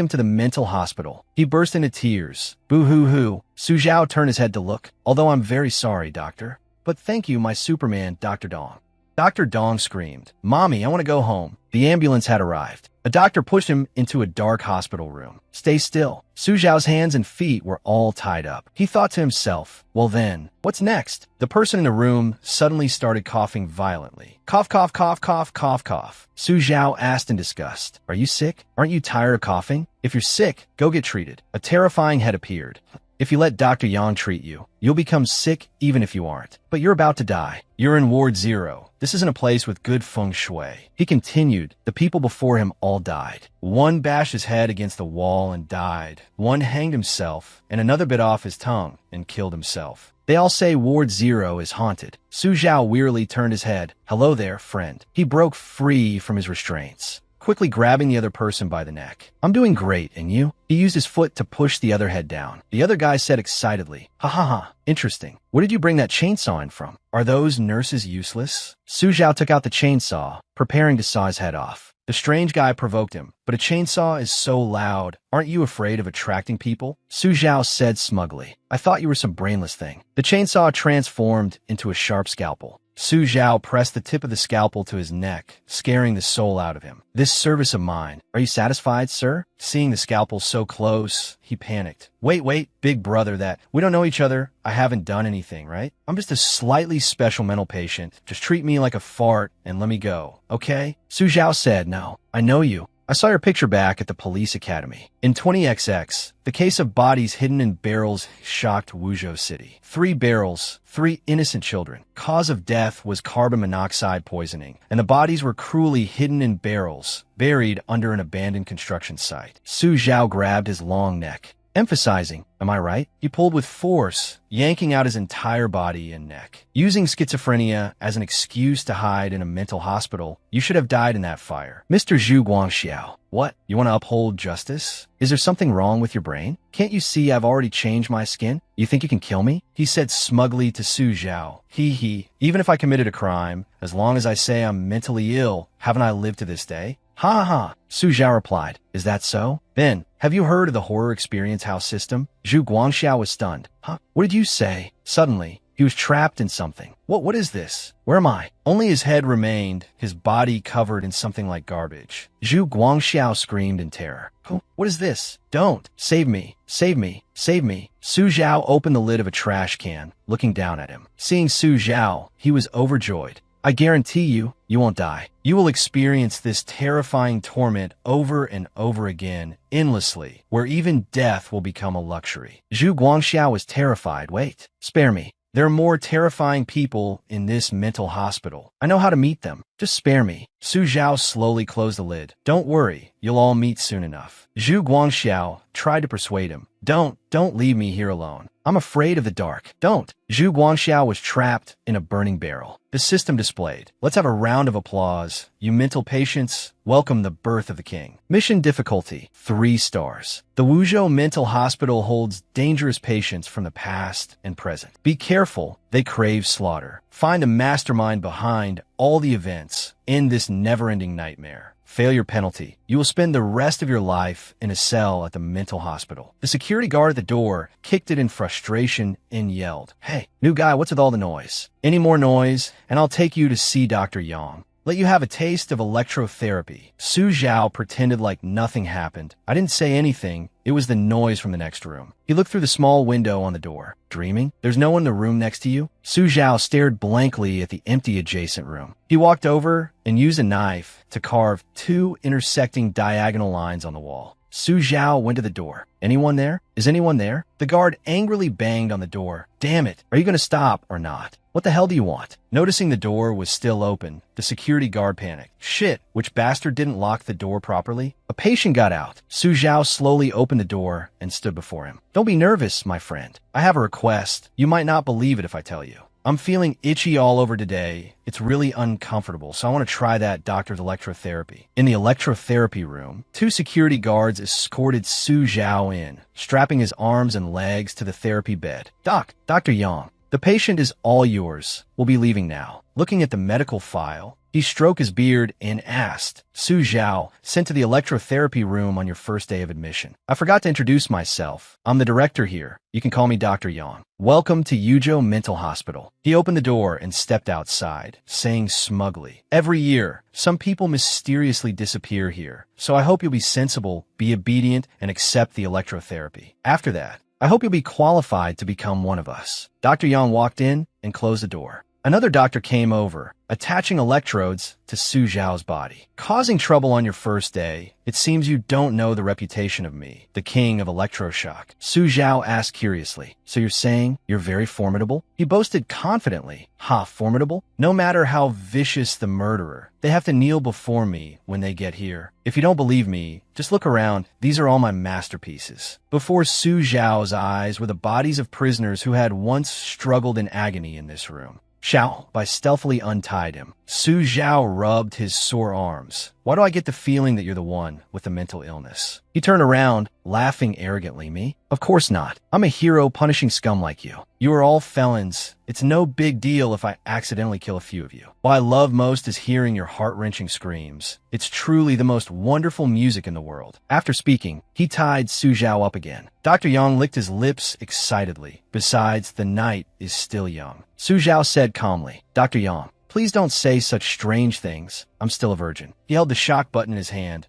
to the mental hospital. He burst into tears. Boo-hoo-hoo. Su Zhao turned his head to look. Although I'm very sorry, doctor. But thank you, my Superman, Dr. Dong. Dr. Dong screamed, Mommy, I want to go home. The ambulance had arrived. A doctor pushed him into a dark hospital room. Stay still. Su Zhao's hands and feet were all tied up. He thought to himself, well then, what's next? The person in the room suddenly started coughing violently. Cough, cough, cough, cough, cough, cough. Su Zhao asked in disgust, are you sick? Aren't you tired of coughing? If you're sick, go get treated. A terrifying head appeared. If you let Dr. Yang treat you, you'll become sick even if you aren't. But you're about to die. You're in Ward 0. This isn't a place with good feng shui. He continued. The people before him all died. One bashed his head against the wall and died. One hanged himself, and another bit off his tongue and killed himself. They all say Ward 0 is haunted. Su Zhao wearily turned his head. Hello there, friend. He broke free from his restraints, quickly grabbing the other person by the neck. I'm doing great, and you? He used his foot to push the other head down. The other guy said excitedly, ha ha ha, interesting. Where did you bring that chainsaw in from? Are those nurses useless? Su Zhao took out the chainsaw, preparing to saw his head off. The strange guy provoked him, but a chainsaw is so loud. Aren't you afraid of attracting people? Su Zhao said smugly. I thought you were some brainless thing. The chainsaw transformed into a sharp scalpel. Su Zhao pressed the tip of the scalpel to his neck, scaring the soul out of him. This service of mine. Are you satisfied, sir? Seeing the scalpel so close, he panicked. Wait, big brother, that we don't know each other. I haven't done anything, right? I'm just a slightly special mental patient. Just treat me like a fart and let me go, okay? Su Zhao said, no, I know you. I saw your picture back at the police academy. In 20XX, the case of bodies hidden in barrels shocked Wuzhou City. 3 barrels, 3 innocent children. Cause of death was carbon monoxide poisoning, and the bodies were cruelly hidden in barrels, buried under an abandoned construction site. Su Zhao grabbed his long neck, emphasizing, am I right? He pulled with force, yanking out his entire body and neck. Using schizophrenia as an excuse to hide in a mental hospital, you should have died in that fire. Mr. Zhu Guangxiao, what? You want to uphold justice? Is there something wrong with your brain? Can't you see I've already changed my skin? You think you can kill me? He said smugly to Su Zhao. Even if I committed a crime, as long as I say I'm mentally ill, haven't I lived to this day? Ha ha, Su Zhao replied. Is that so? Then, have you heard of the horror experience house system? Zhu Guangxiao was stunned. Huh? What did you say? Suddenly, he was trapped in something. What is this? Where am I? Only his head remained, his body covered in something like garbage. Zhu Guangxiao screamed in terror. What is this? Don't! Save me! Save me! Save me! Su Zhao opened the lid of a trash can, looking down at him. Seeing Su Zhao, he was overjoyed. I guarantee you won't die. You will experience this terrifying torment over and over again, endlessly, where even death will become a luxury. Zhu Guangxiao was terrified. Wait, spare me. There are more terrifying people in this mental hospital. I know how to meet them. Just spare me. Su Zhao slowly closed the lid. Don't worry, you'll all meet soon enough. Zhu Guangxiao tried to persuade him. Don't leave me here alone. I'm afraid of the dark. Don't. Zhu Guangxiao was trapped in a burning barrel. The system displayed. Let's have a round of applause. You mental patients, welcome the birth of the king. Mission difficulty, 3 stars. The Wuzhou Mental Hospital holds dangerous patients from the past and present. Be careful, they crave slaughter. Find a mastermind behind all the events. End this never-ending nightmare. Failure penalty. You will spend the rest of your life in a cell at the mental hospital. The security guard at the door kicked it in frustration and yelled, "Hey, new guy, what's with all the noise? Any more noise, and I'll take you to see Dr. Yang. Let you have a taste of electrotherapy." Su Zhao pretended like nothing happened. I didn't say anything. It was the noise from the next room. He looked through the small window on the door. Dreaming? There's no one in the room next to you? Su Zhao stared blankly at the empty adjacent room. He walked over and used a knife to carve 2 intersecting diagonal lines on the wall. Su Zhao went to the door. Anyone there? Is anyone there? The guard angrily banged on the door. Damn it, are you going to stop or not? What the hell do you want? Noticing the door was still open, the security guard panicked. Shit, which bastard didn't lock the door properly? A patient got out. Su Zhao slowly opened the door and stood before him. Don't be nervous, my friend. I have a request. You might not believe it if I tell you. I'm feeling itchy all over today. It's really uncomfortable, so I want to try that doctor's electrotherapy. In the electrotherapy room, 2 security guards escorted Su Zhao in, strapping his arms and legs to the therapy bed. Dr. Yang, the patient is all yours. We'll be leaving now. Looking at the medical file, he stroked his beard and asked, Su Zhao, sent to the electrotherapy room on your first day of admission. I forgot to introduce myself. I'm the director here. You can call me Dr. Yang. Welcome to Wuzhou Mental Hospital. He opened the door and stepped outside, saying smugly, every year, some people mysteriously disappear here. So I hope you'll be sensible, be obedient, and accept the electrotherapy. After that, I hope you'll be qualified to become one of us. Dr. Yang walked in and closed the door. Another doctor came over, attaching electrodes to Su Zhao's body. Causing trouble on your first day, it seems you don't know the reputation of me, the king of electroshock. Su Zhao asked curiously, so you're saying you're very formidable? He boasted confidently. Ha, formidable? No matter how vicious the murderer, they have to kneel before me when they get here. If you don't believe me, just look around. These are all my masterpieces. Before Su Zhao's eyes were the bodies of prisoners who had once struggled in agony in this room. Xiao, by stealthily untied him. Su Zhao rubbed his sore arms. Why do I get the feeling that you're the one with the mental illness? He turned around, laughing arrogantly. Me? Of course not. I'm a hero punishing scum like you. You are all felons. It's no big deal if I accidentally kill a few of you. What I love most is hearing your heart-wrenching screams. It's truly the most wonderful music in the world. After speaking, he tied Su Zhao up again. Dr. Yang licked his lips excitedly. Besides, the night is still young. Su Zhao said calmly, Dr. Yang, please don't say such strange things. I'm still a virgin. He held the shock button in his hand.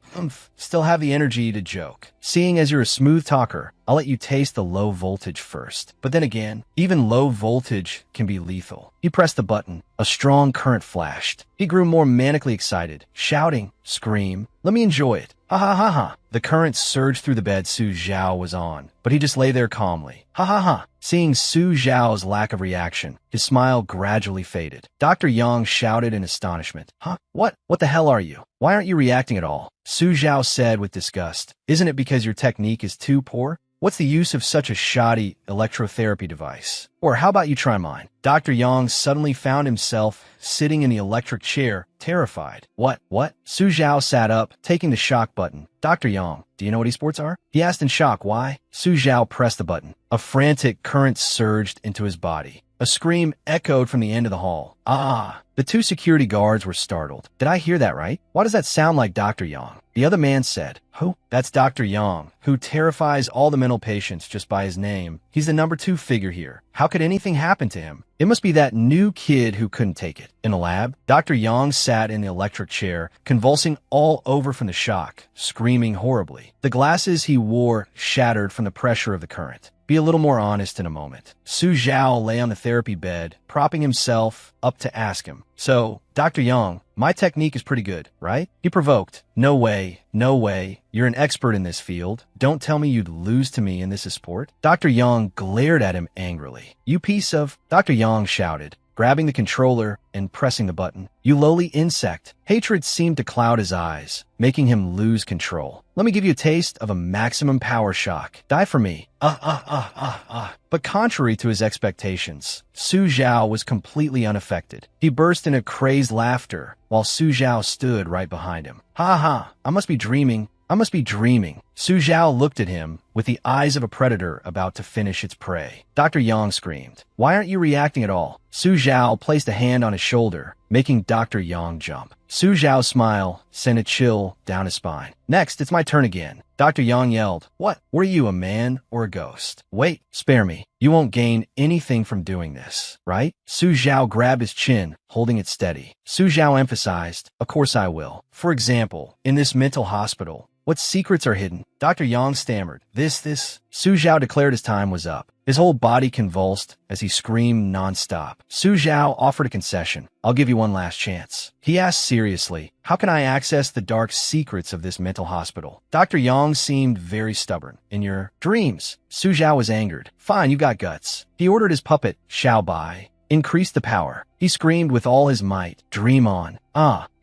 Still have the energy to joke. Seeing as you're a smooth talker, I'll let you taste the low voltage first. But then again, even low voltage can be lethal. He pressed the button. A strong current flashed. He grew more manically excited, shouting, scream, let me enjoy it. Ha ha ha ha. The current surged through the bed Su Zhao was on, but he just lay there calmly. Ha ha ha. Seeing Su Zhao's lack of reaction, his smile gradually faded. Dr. Yang shouted in astonishment. Huh? What the hell are you? Why aren't you reacting at all? Su Zhao said with disgust. Isn't it because your technique is too poor? What's the use of such a shoddy electrotherapy device? Or how about you try mine? Dr. Yang suddenly found himself sitting in the electric chair, terrified. What? Su Zhao sat up, taking the shock button. Dr. Yang, do you know what esports are? He asked in shock. Why? Su Zhao pressed the button. A frantic current surged into his body. A scream echoed from the end of the hall. Ah! The 2 security guards were startled. Did I hear that right? Why does that sound like Dr. Yang? The other man said, Who? That's Dr. Yang, who terrifies all the mental patients just by his name. He's the number 2 figure here. How could anything happen to him? It must be that new kid who couldn't take it. In the lab, Dr. Yang sat in the electric chair, convulsing all over from the shock, screaming horribly. The glasses he wore shattered from the pressure of the current. Be a little more honest in a moment. Su Zhao lay on the therapy bed, propping himself up to ask him. So, Dr. Yang, my technique is pretty good, right? He provoked. No way, no way. You're an expert in this field. Don't tell me you'd lose to me in this sport. Dr. Yang glared at him angrily. You piece of... Dr. Yang shouted, grabbing the controller and pressing the button. You lowly insect. Hatred seemed to cloud his eyes, making him lose control. Let me give you a taste of a maximum power shock. Die for me. But contrary to his expectations, Su Zhao was completely unaffected. He burst into crazed laughter while Su Zhao stood right behind him. Ha ha, I must be dreaming. I must be dreaming. Su Zhao looked at him with the eyes of a predator about to finish its prey. Dr. Yang screamed. Why aren't you reacting at all? Su Zhao placed a hand on his shoulder, making Dr. Yang jump. Su Zhao's smile sent a chill down his spine. Next, it's my turn again. Dr. Yang yelled. What? Were you a man or a ghost? Wait, spare me. You won't gain anything from doing this, right? Su Zhao grabbed his chin, holding it steady. Su Zhao emphasized, of course I will. For example, in this mental hospital, what secrets are hidden? Dr. Yang stammered. This. Su Zhao declared his time was up. His whole body convulsed as he screamed nonstop. Su Zhao offered a concession. I'll give you one last chance. He asked seriously, how can I access the dark secrets of this mental hospital? Dr. Yang seemed very stubborn. In your dreams. Su Zhao was angered. Fine, you got guts. He ordered his puppet, Xiao Bai, increase the power. He screamed with all his might. Dream on.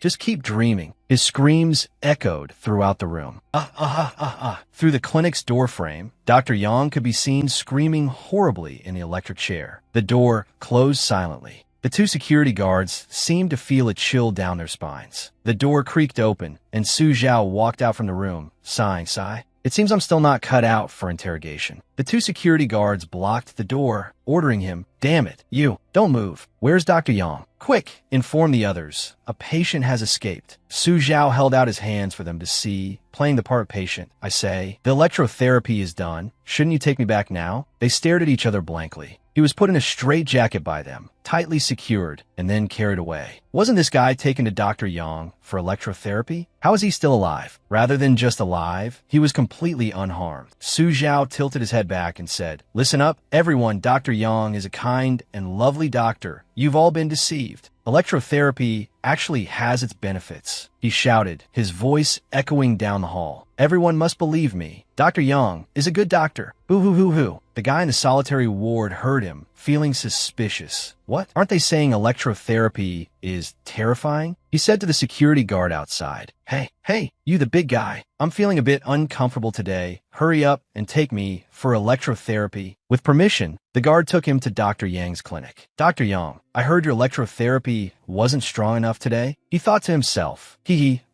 Just keep dreaming. His screams echoed throughout the room. Through the clinic's doorframe, Dr. Yang could be seen screaming horribly in the electric chair. The door closed silently. The two security guards seemed to feel a chill down their spines. The door creaked open, and Su Zhao walked out from the room, sighing. It seems I'm still not cut out for interrogation. The two security guards blocked the door, ordering him, damn it, you, don't move. Where's Dr. Yang? Quick, inform the others. A patient has escaped. Su Zhao held out his hands for them to see, playing the part of patient. I say, the electrotherapy is done. Shouldn't you take me back now? They stared at each other blankly. He was put in a straitjacket by them, tightly secured, and then carried away. Wasn't this guy taken to Dr. Yang for electrotherapy? How is he still alive? Rather than just alive, he was completely unharmed. Su Zhao tilted his head back and said, listen up, everyone, Dr. Yang is a kind and lovely doctor. You've all been deceived. Electrotherapy actually has its benefits, he shouted, his voice echoing down the hall. Everyone must believe me. Dr. Yang is a good doctor. Boo-hoo-hoo-hoo. The guy in the solitary ward heard him, feeling suspicious. What? Aren't they saying electrotherapy is terrifying? He said to the security guard outside, Hey, you the big guy. I'm feeling a bit uncomfortable today. Hurry up and take me for electrotherapy. With permission, the guard took him to Dr. Yang's clinic. Dr. Yang, I heard your electrotherapy wasn't strong enough today. He thought to himself,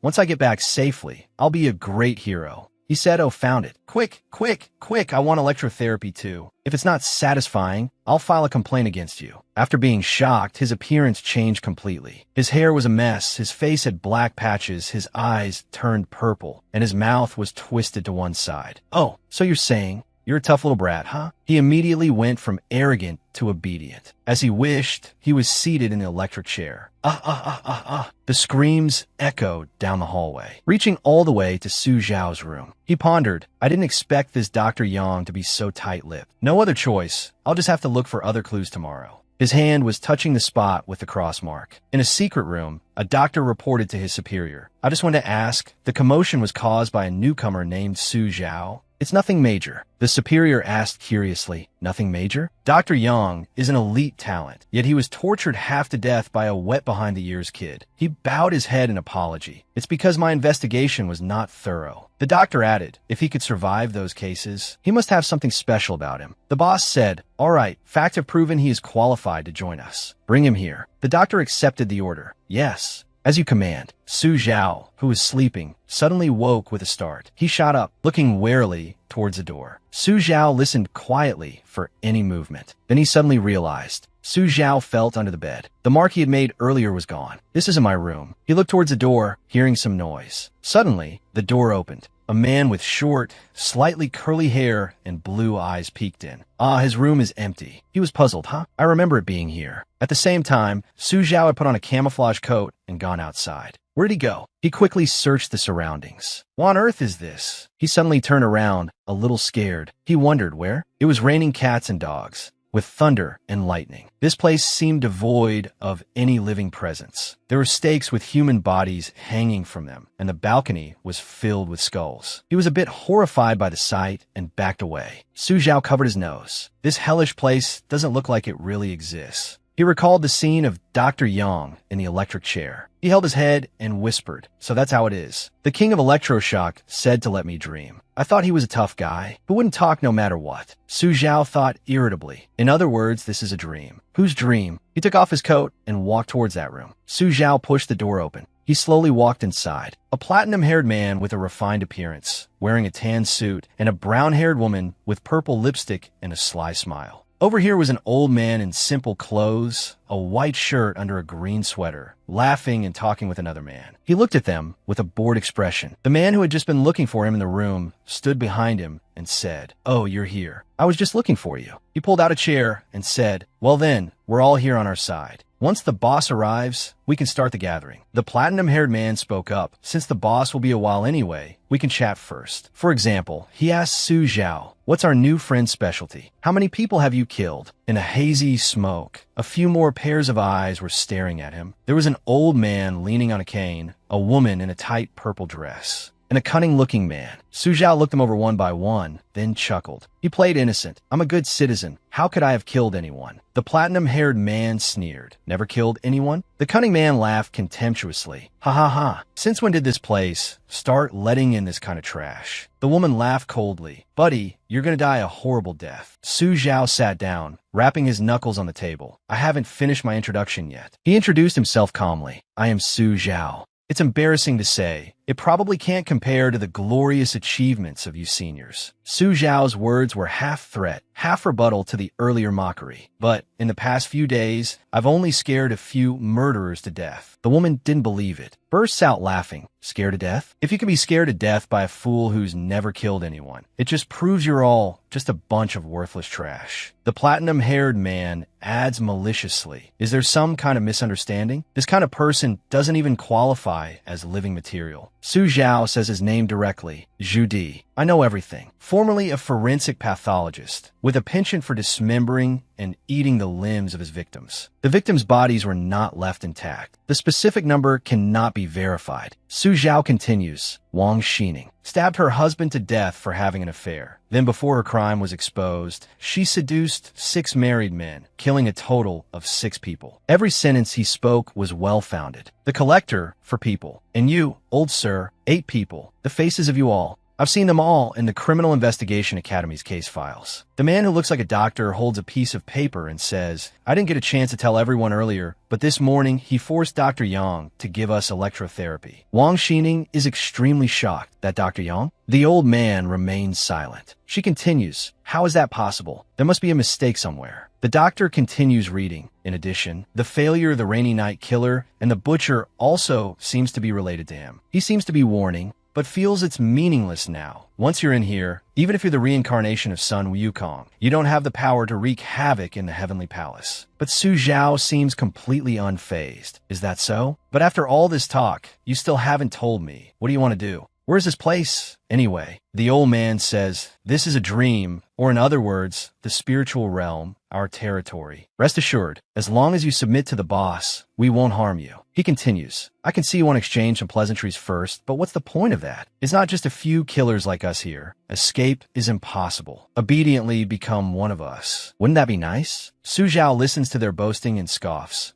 once I get back safely, I'll be a great hero. He said, oh, found it. Quick, I want electrotherapy too. If it's not satisfying, I'll file a complaint against you. After being shocked, his appearance changed completely. His hair was a mess, his face had black patches, his eyes turned purple, and his mouth was twisted to one side. Oh, so you're saying you're a tough little brat, huh? He immediately went from arrogant to obedient. As he wished, he was seated in the electric chair. The screams echoed down the hallway, reaching all the way to Su Zhao's room. He pondered, I didn't expect this Dr. Yang to be so tight-lipped. No other choice. I'll just have to look for other clues tomorrow. His hand was touching the spot with the cross mark. In a secret room, a doctor reported to his superior. I just wanted to ask, the commotion was caused by a newcomer named Su Zhao. It's nothing major. The superior asked curiously, nothing major? Dr. Yang is an elite talent, yet he was tortured half to death by a wet-behind-the-ears kid. He bowed his head in apology. It's because my investigation was not thorough. The doctor added, if he could survive those cases, he must have something special about him. The boss said, all right, facts have proven he is qualified to join us. Bring him here. The doctor accepted the order. Yes. As you command. Su Zhao, who was sleeping, suddenly woke with a start. He shot up, looking warily towards the door. Su Zhao listened quietly for any movement. Then he suddenly realized. Su Zhao felt under the bed. The mark he had made earlier was gone. This isn't my room. He looked towards the door, hearing some noise. Suddenly, the door opened. A man with short, slightly curly hair and blue eyes peeked in. His room is empty. He was puzzled, huh? I remember it being here. At the same time, Su Zhao had put on a camouflage coat and gone outside. Where'd he go? He quickly searched the surroundings. What on earth is this? He suddenly turned around, a little scared. He wondered where. It was raining cats and dogs, with thunder and lightning. This place seemed devoid of any living presence. There were stakes with human bodies hanging from them, and the balcony was filled with skulls. He was a bit horrified by the sight and backed away. Su Zhao covered his nose. This hellish place doesn't look like it really exists. He recalled the scene of Dr. Yang in the electric chair. He held his head and whispered, "So that's how it is. The king of electroshock said to let me dream. I thought he was a tough guy, who wouldn't talk no matter what." Su Zhao thought irritably. In other words, this is a dream. Whose dream? He took off his coat and walked towards that room. Su Zhao pushed the door open. He slowly walked inside. A platinum-haired man with a refined appearance, wearing a tan suit, and a brown-haired woman with purple lipstick and a sly smile. Over here was an old man in simple clothes, a white shirt under a green sweater, laughing and talking with another man. He looked at them with a bored expression. The man who had just been looking for him in the room stood behind him and said, "Oh, you're here. I was just looking for you." He pulled out a chair and said, "Well then, we're all here on our side. Once the boss arrives, we can start the gathering." The platinum-haired man spoke up. "Since the boss will be a while anyway, we can chat first." For example, he asked Su Zhao, "What's our new friend's specialty? How many people have you killed?" In a hazy smoke, a few more pairs of eyes were staring at him. There was an old man leaning on a cane, a woman in a tight purple dress, and a cunning-looking man. Su Zhao looked them over one by one, then chuckled. He played innocent. "I'm a good citizen. How could I have killed anyone?" The platinum-haired man sneered. "Never killed anyone?" The cunning man laughed contemptuously. "Ha ha ha. Since when did this place start letting in this kind of trash?" The woman laughed coldly. "Buddy, you're gonna die a horrible death." Su Zhao sat down, rapping his knuckles on the table. "I haven't finished my introduction yet." He introduced himself calmly. "I am Su Zhao. It's embarrassing to say, it probably can't compare to the glorious achievements of you seniors." Su Zhao's words were half threat, half rebuttal to the earlier mockery. "But in the past few days, I've only scared a few murderers to death." The woman didn't believe it, bursts out laughing. "Scared to death? If you can be scared to death by a fool who's never killed anyone, it just proves you're all just a bunch of worthless trash." The platinum-haired man adds maliciously, "Is there some kind of misunderstanding? This kind of person doesn't even qualify as living material." Su Zhao says his name directly, Zhu Di. "I know everything. Formerly a forensic pathologist, with a penchant for dismembering and eating the limbs of his victims. The victims' bodies were not left intact. The specific number cannot be verified." Su Zhao continues, "Wang Xining stabbed her husband to death for having an affair. Then before her crime was exposed, she seduced 6 married men, killing a total of 6 people. Every sentence he spoke was well-founded. The collector, for people. And you, old sir, 8 people. The faces of you all. I've seen them all in the Criminal Investigation Academy's case files." The man who looks like a doctor holds a piece of paper and says, "I didn't get a chance to tell everyone earlier, but this morning he forced Dr. Yang to give us electrotherapy." Wang Xining is extremely shocked. "That Dr. Yang?" The old man remains silent. She continues, "How is that possible? There must be a mistake somewhere." The doctor continues reading. "In addition, the failure of the Rainy Night Killer and the Butcher also seems to be related to him. He seems to be warning, but feels it's meaningless now. Once you're in here, even if you're the reincarnation of Sun Wukong, you don't have the power to wreak havoc in the Heavenly Palace." But Su Zhao seems completely unfazed. "Is that so? But after all this talk, you still haven't told me. What do you want to do? Where's this place, anyway?" The old man says, "This is a dream, or in other words, the spiritual realm, our territory. Rest assured, as long as you submit to the boss, we won't harm you." He continues, "I can see you want to exchange some pleasantries first, but what's the point of that? It's not just a few killers like us here. Escape is impossible. Obediently become one of us. Wouldn't that be nice?" Su Zhao listens to their boasting and scoffs.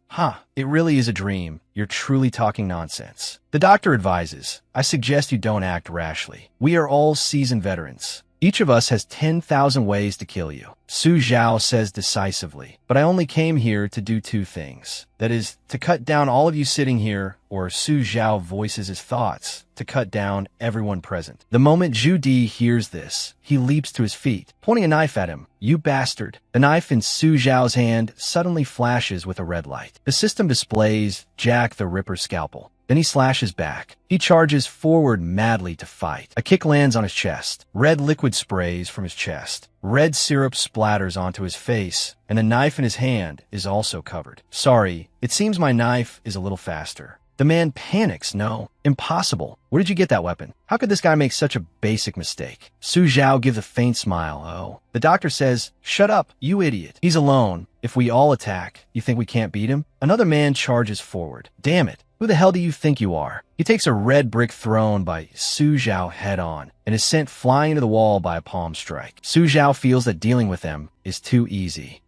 It really is a dream. You're truly talking nonsense." The doctor advises, "I suggest you don't act rashly. We are all seasoned veterans. Each of us has 10,000 ways to kill you." Su Zhao says decisively, "But I only came here to do 2 things. That is, to cut down all of you sitting here," or Su Zhao voices his thoughts, "to cut down everyone present." The moment Zhu Di hears this, he leaps to his feet, pointing a knife at him. "You bastard." The knife in Su Zhao's hand suddenly flashes with a red light. The system displays Jack the Ripper's scalpel. Then he slashes back. He charges forward madly to fight. A kick lands on his chest. Red liquid sprays from his chest. Red syrup splatters onto his face, and the knife in his hand is also covered. "Sorry, it seems my knife is a little faster." The man panics. No, impossible. Where did you get that weapon? How could this guy make such a basic mistake? Su Zhao gives a faint smile. Oh. The doctor says, shut up, you idiot. He's alone. If we all attack, you think we can't beat him? Another man charges forward. Damn it. Who the hell do you think you are? He takes a red brick thrown by Su Zhao head on and is sent flying into the wall by a palm strike. Su Zhao feels that dealing with them is too easy.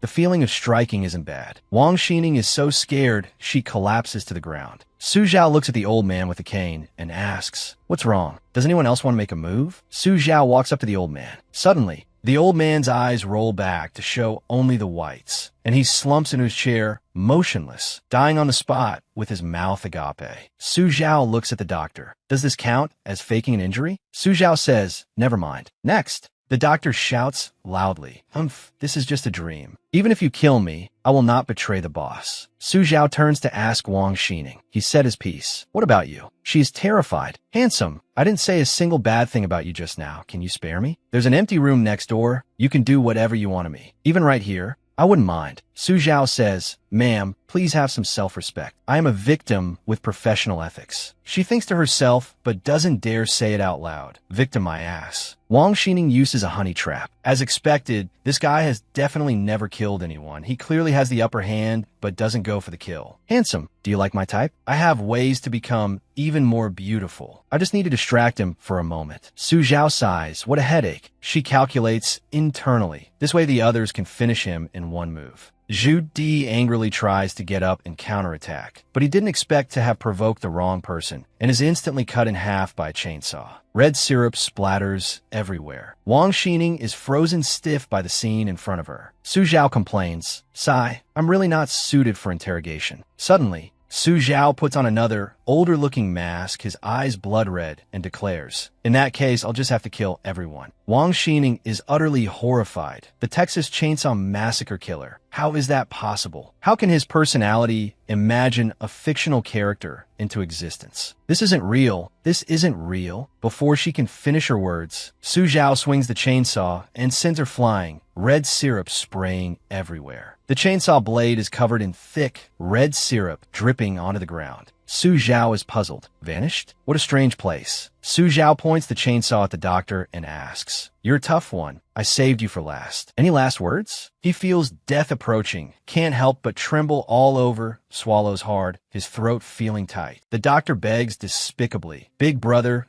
The feeling of striking isn't bad. Wang Xining is so scared she collapses to the ground. Su Zhao looks at the old man with the cane and asks, what's wrong? Does anyone else want to make a move? Su Zhao walks up to the old man. Suddenly, the old man's eyes roll back to show only the whites, and he slumps into his chair, motionless, dying on the spot with his mouth agape. Su Zhao looks at the doctor. Does this count as faking an injury? Su Zhao says, never mind. Next. The doctor shouts loudly, this is just a dream. Even if you kill me, I will not betray the boss. Su Zhao turns to ask Wang Xining. He said his piece. What about you? She is terrified. Handsome, I didn't say a single bad thing about you just now. Can you spare me? There's an empty room next door. You can do whatever you want to me. Even right here. I wouldn't mind. Su Zhao says, ma'am, please have some self-respect. I am a victim with professional ethics. She thinks to herself, but doesn't dare say it out loud. Victim my ass. Wang Xining uses a honey trap. As expected, this guy has definitely never killed anyone. He clearly has the upper hand, but doesn't go for the kill. Handsome, do you like my type? I have ways to become even more beautiful. I just need to distract him for a moment. Su Zhao sighs. What a headache. She calculates internally. This way the others can finish him in one move. Zhu Di angrily tries to get up and counterattack, but he didn't expect to have provoked the wrong person and is instantly cut in half by a chainsaw. Red syrup splatters everywhere. Wang Xining is frozen stiff by the scene in front of her. Su Zhao complains, Sai, I'm really not suited for interrogation. Suddenly, Su Zhao puts on another, older-looking mask, his eyes blood red, and declares, in that case, I'll just have to kill everyone. Wang Xining is utterly horrified. The Texas Chainsaw Massacre killer. How is that possible? How can his personality imagine a fictional character into existence? This isn't real. This isn't real. Before she can finish her words, Su Zhao swings the chainsaw and sends her flying, red syrup spraying everywhere. The chainsaw blade is covered in thick, red syrup dripping onto the ground. Su Zhao is puzzled. Vanished? What a strange place. Su Zhao points the chainsaw at the doctor and asks, you're a tough one. I saved you for last. Any last words? He feels death approaching, can't help but tremble all over, swallows hard, his throat feeling tight. The doctor begs despicably, big brother,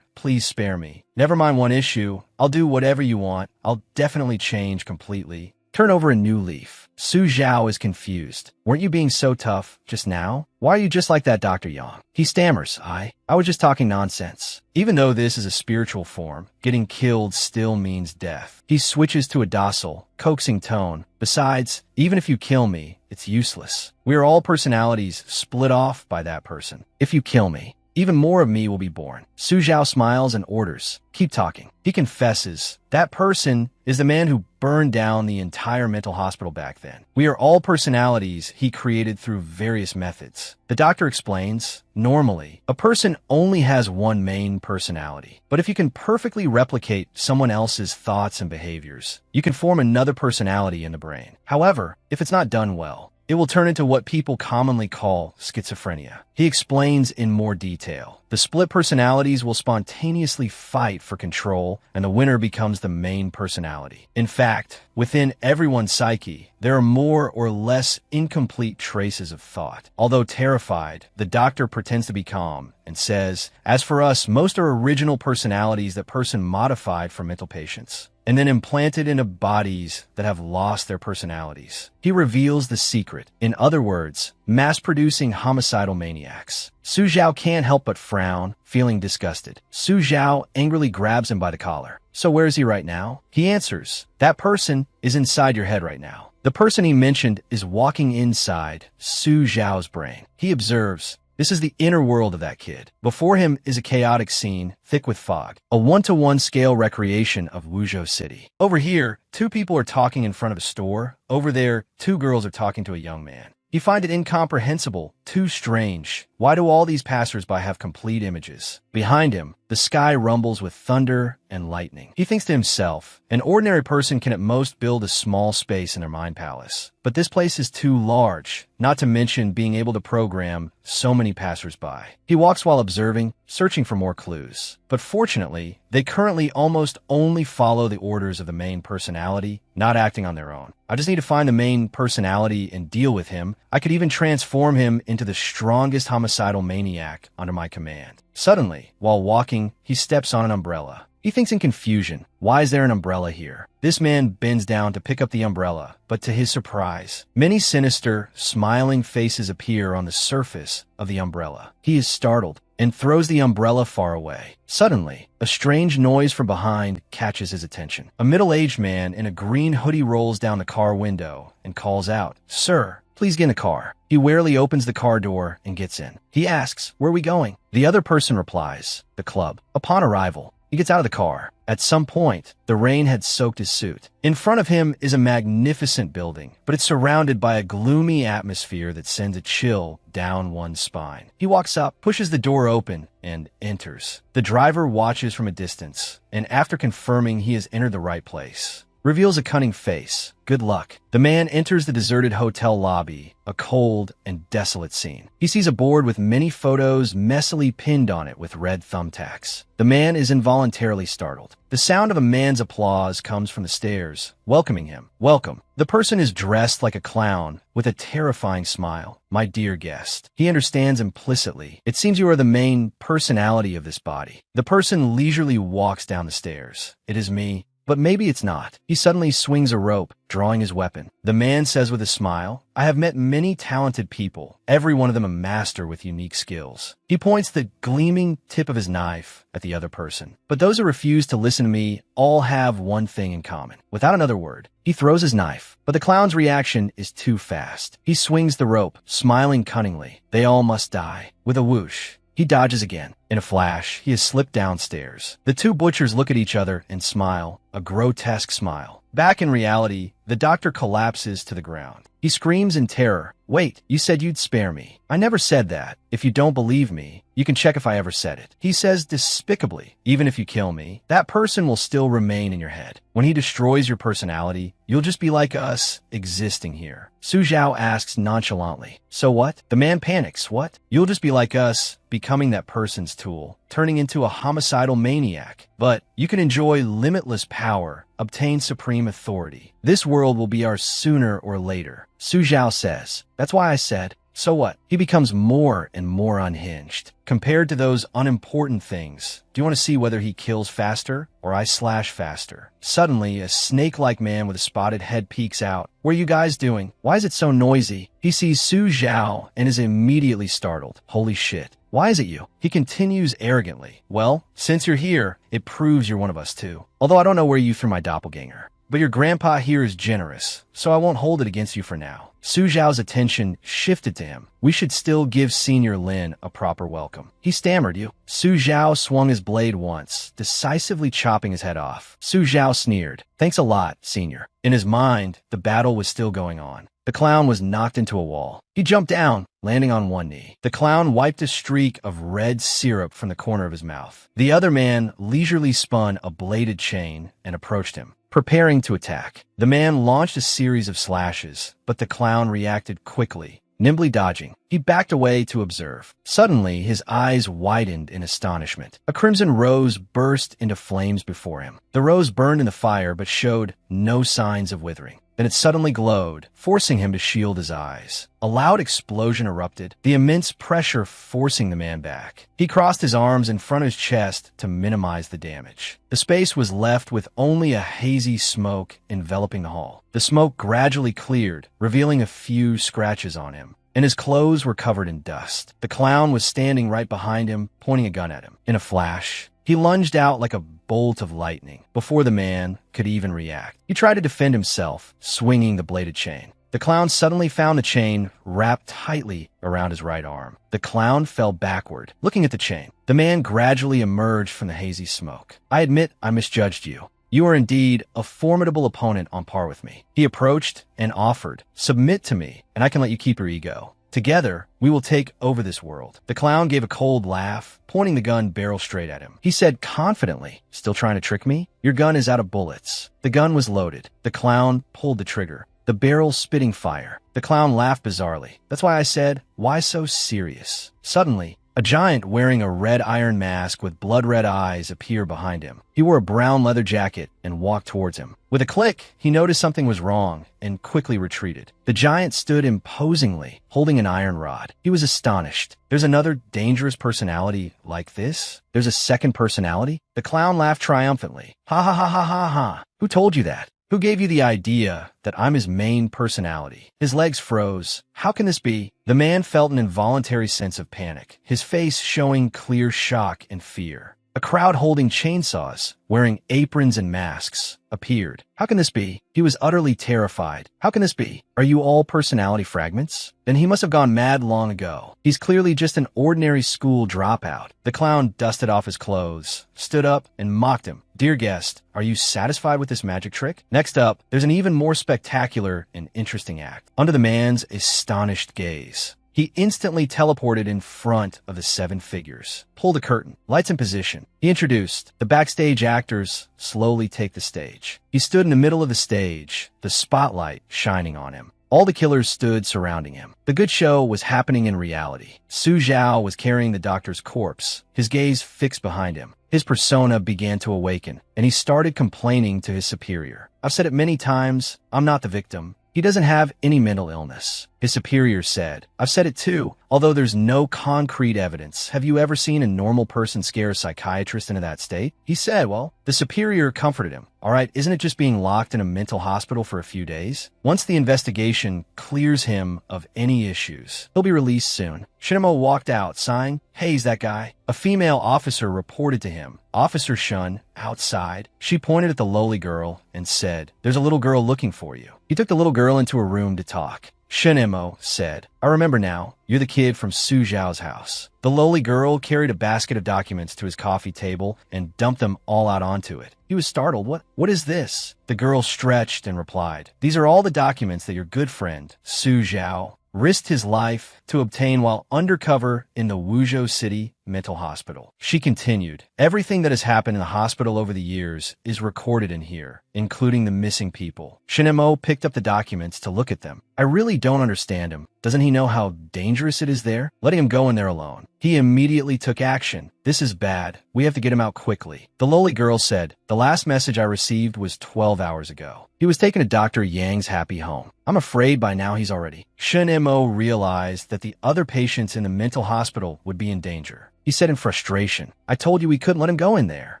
please spare me. Never mind one issue. I'll do whatever you want. I'll definitely change completely. Turn over a new leaf. Su Zhao is confused. Weren't you being so tough just now? Why are you just like that, Dr. Yang? He stammers, I was just talking nonsense. Even though this is a spiritual form, getting killed still means death. He switches to a docile, coaxing tone. Besides, even if you kill me, it's useless. We are all personalities split off by that person. If you kill me, even more of me will be born. Su Zhao smiles and orders, keep talking. He confesses, that person is the man who burned down the entire mental hospital back then. We are all personalities he created through various methods. The doctor explains, normally, a person only has one main personality. But if you can perfectly replicate someone else's thoughts and behaviors, you can form another personality in the brain. However, if it's not done well, it will turn into what people commonly call schizophrenia. He explains in more detail. The split personalities will spontaneously fight for control, and the winner becomes the main personality. In fact, within everyone's psyche, there are more or less incomplete traces of thought. Although terrified, the doctor pretends to be calm and says, as for us, most are original personalities that person modified for mental patients and then implanted into bodies that have lost their personalities. He reveals the secret. In other words, mass-producing homicidal maniacs. Su Zhao can't help but frown, feeling disgusted. Su Zhao angrily grabs him by the collar. So where is he right now? He answers, that person is inside your head right now. The person he mentioned is walking inside Su Zhao's brain. He observes, this is the inner world of that kid. Before him is a chaotic scene, thick with fog. A one-to-one scale recreation of Wuzhou City. Over here, two people are talking in front of a store. Over there, two girls are talking to a young man. You find it incomprehensible too strange. Why do all these passersby have complete images? Behind him, the sky rumbles with thunder and lightning. He thinks to himself, an ordinary person can at most build a small space in their mind palace. But this place is too large, not to mention being able to program so many passersby. He walks while observing, searching for more clues. But fortunately, they currently almost only follow the orders of the main personality, not acting on their own. I just need to find the main personality and deal with him. I could even transform him into the strongest homicidal maniac under my command. Suddenly, while walking, he steps on an umbrella. He thinks in confusion, why is there an umbrella here? This man bends down to pick up the umbrella, but to his surprise, many sinister, smiling faces appear on the surface of the umbrella. He is startled and throws the umbrella far away. Suddenly, a strange noise from behind catches his attention. A middle-aged man in a green hoodie rolls down the car window and calls out, "Sir, please get in the car." He warily opens the car door and gets in. He asks, "Where are we going?" The other person replies, "The club." Upon arrival, he gets out of the car. At some point, the rain had soaked his suit. In front of him is a magnificent building, but it's surrounded by a gloomy atmosphere that sends a chill down one's spine. He walks up, pushes the door open, and enters. The driver watches from a distance, and after confirming he has entered the right place, reveals a cunning face. Good luck. The man enters the deserted hotel lobby, a cold and desolate scene. He sees a board with many photos messily pinned on it with red thumbtacks. The man is involuntarily startled. The sound of a man's applause comes from the stairs, welcoming him. Welcome. The person is dressed like a clown with a terrifying smile. My dear guest. He understands implicitly. It seems you are the main personality of this body. The person leisurely walks down the stairs. It is me. But maybe it's not. He suddenly swings a rope, drawing his weapon. The man says with a smile, "I have met many talented people, every one of them a master with unique skills." He points the gleaming tip of his knife at the other person. But those who refuse to listen to me all have one thing in common. Without another word, he throws his knife. But the clown's reaction is too fast. He swings the rope, smiling cunningly. They all must die. With a whoosh, he dodges again. In a flash, he has slipped downstairs. The two butchers look at each other and smile, a grotesque smile. Back in reality, the doctor collapses to the ground. He screams in terror, "Wait, you said you'd spare me." "I never said that. If you don't believe me, you can check if I ever said it." He says despicably, "Even if you kill me, that person will still remain in your head. When he destroys your personality, you'll just be like us, existing here." Su Zhao asks nonchalantly, "So what?" The man panics. "What?" "You'll just be like us, becoming that person's tool, turning into a homicidal maniac. But you can enjoy limitless power, obtain supreme authority. This world will be ours sooner or later." Su Zhao says, "That's why I said." So what? He becomes more and more unhinged. Compared to those unimportant things, do you want to see whether he kills faster or I slash faster? Suddenly, a snake-like man with a spotted head peeks out. "What are you guys doing? Why is it so noisy?" He sees Su Zhao and is immediately startled. "Holy shit. Why is it you?" He continues arrogantly. "Well, since you're here, it proves you're one of us too. Although I don't know where you threw my doppelganger. But your grandpa here is generous, so I won't hold it against you for now." Su Zhao's attention shifted to him. "We should still give Senior Lin a proper welcome." He stammered, "You." Su Zhao swung his blade once, decisively chopping his head off. Su Zhao sneered, "Thanks a lot, Senior." In his mind, the battle was still going on. The clown was knocked into a wall. He jumped down, landing on one knee. The clown wiped a streak of red syrup from the corner of his mouth. The other man leisurely spun a bladed chain and approached him, preparing to attack. The man launched a series of slashes, but the clown reacted quickly, nimbly dodging. He backed away to observe. Suddenly, his eyes widened in astonishment. A crimson rose burst into flames before him. The rose burned in the fire but showed no signs of withering. Then it suddenly glowed, forcing him to shield his eyes. A loud explosion erupted, the immense pressure forcing the man back. He crossed his arms in front of his chest to minimize the damage. The space was left with only a hazy smoke enveloping the hall. The smoke gradually cleared, revealing a few scratches on him, and his clothes were covered in dust. The clown was standing right behind him, pointing a gun at him. In a flash, he lunged out like a bolt of lightning before the man could even react. He tried to defend himself, swinging the bladed chain. The clown suddenly found the chain wrapped tightly around his right arm. The clown fell backward, looking at the chain. The man gradually emerged from the hazy smoke. "I admit I misjudged you. You are indeed a formidable opponent on par with me." He approached and offered, "Submit to me, and I can let you keep your ego." Together, we will take over this world. The clown gave a cold laugh, pointing the gun barrel straight at him. He said confidently, "Still trying to trick me? Your gun is out of bullets." The gun was loaded. The clown pulled the trigger, the barrel spitting fire. The clown laughed bizarrely. "That's why I said, why so serious?" Suddenly, a giant wearing a red iron mask with blood-red eyes appeared behind him. He wore a brown leather jacket and walked towards him. With a click, he noticed something was wrong and quickly retreated. The giant stood imposingly, holding an iron rod. He was astonished. "There's another dangerous personality like this? There's a second personality?" The clown laughed triumphantly. "Ha ha ha ha ha ha. Who told you that? Who gave you the idea that I'm his main personality?" His legs froze. How can this be? The man felt an involuntary sense of panic, his face showing clear shock and fear. A crowd holding chainsaws, wearing aprons and masks, appeared. How can this be? He was utterly terrified. How can this be? Are you all personality fragments? Then he must have gone mad long ago. He's clearly just an ordinary school dropout. The clown dusted off his clothes, stood up, and mocked him. "Dear guest, are you satisfied with this magic trick?" Next up, there's an even more spectacular and interesting act. Under the man's astonished gaze, he instantly teleported in front of the seven figures. Pull the curtain. Lights in position. He introduced. The backstage actors slowly take the stage. He stood in the middle of the stage, the spotlight shining on him. All the killers stood surrounding him. The good show was happening in reality. Su Zhao was carrying the doctor's corpse, his gaze fixed behind him. His persona began to awaken, and he started complaining to his superior. "I've said it many times, I'm not the victim. He doesn't have any mental illness." His superior said, "I've said it too, although there's no concrete evidence. Have you ever seen a normal person scare a psychiatrist into that state?" He said, "Well," the superior comforted him. "All right, isn't it just being locked in a mental hospital for a few days? Once the investigation clears him of any issues, he'll be released soon." Shinemo walked out, sighing. "Hey, he's that guy." A female officer reported to him. "Officer Shun, outside." She pointed at the lowly girl and said, "There's a little girl looking for you." He took the little girl into a room to talk. Shinemo said, "I remember now. You're the kid from Su Zhao's house." The lowly girl carried a basket of documents to his coffee table and dumped them all out onto it. He was startled. What is this?" The girl stretched and replied, "These are all the documents that your good friend, Su Zhao, risked his life to obtain while undercover in the Wuzhou City mental hospital." She continued, "Everything that has happened in the hospital over the years is recorded in here, including the missing people." Shinemo picked up the documents to look at them. "I really don't understand him. Doesn't he know how dangerous it is there? Letting him go in there alone." He immediately took action. "This is bad. We have to get him out quickly." The lowly girl said, "The last message I received was 12 hours ago. He was taken to Dr. Yang's happy home. I'm afraid by now he's already." Shinemo realized that the other patients in the mental hospital would be in danger. He said in frustration, "I told you we couldn't let him go in there."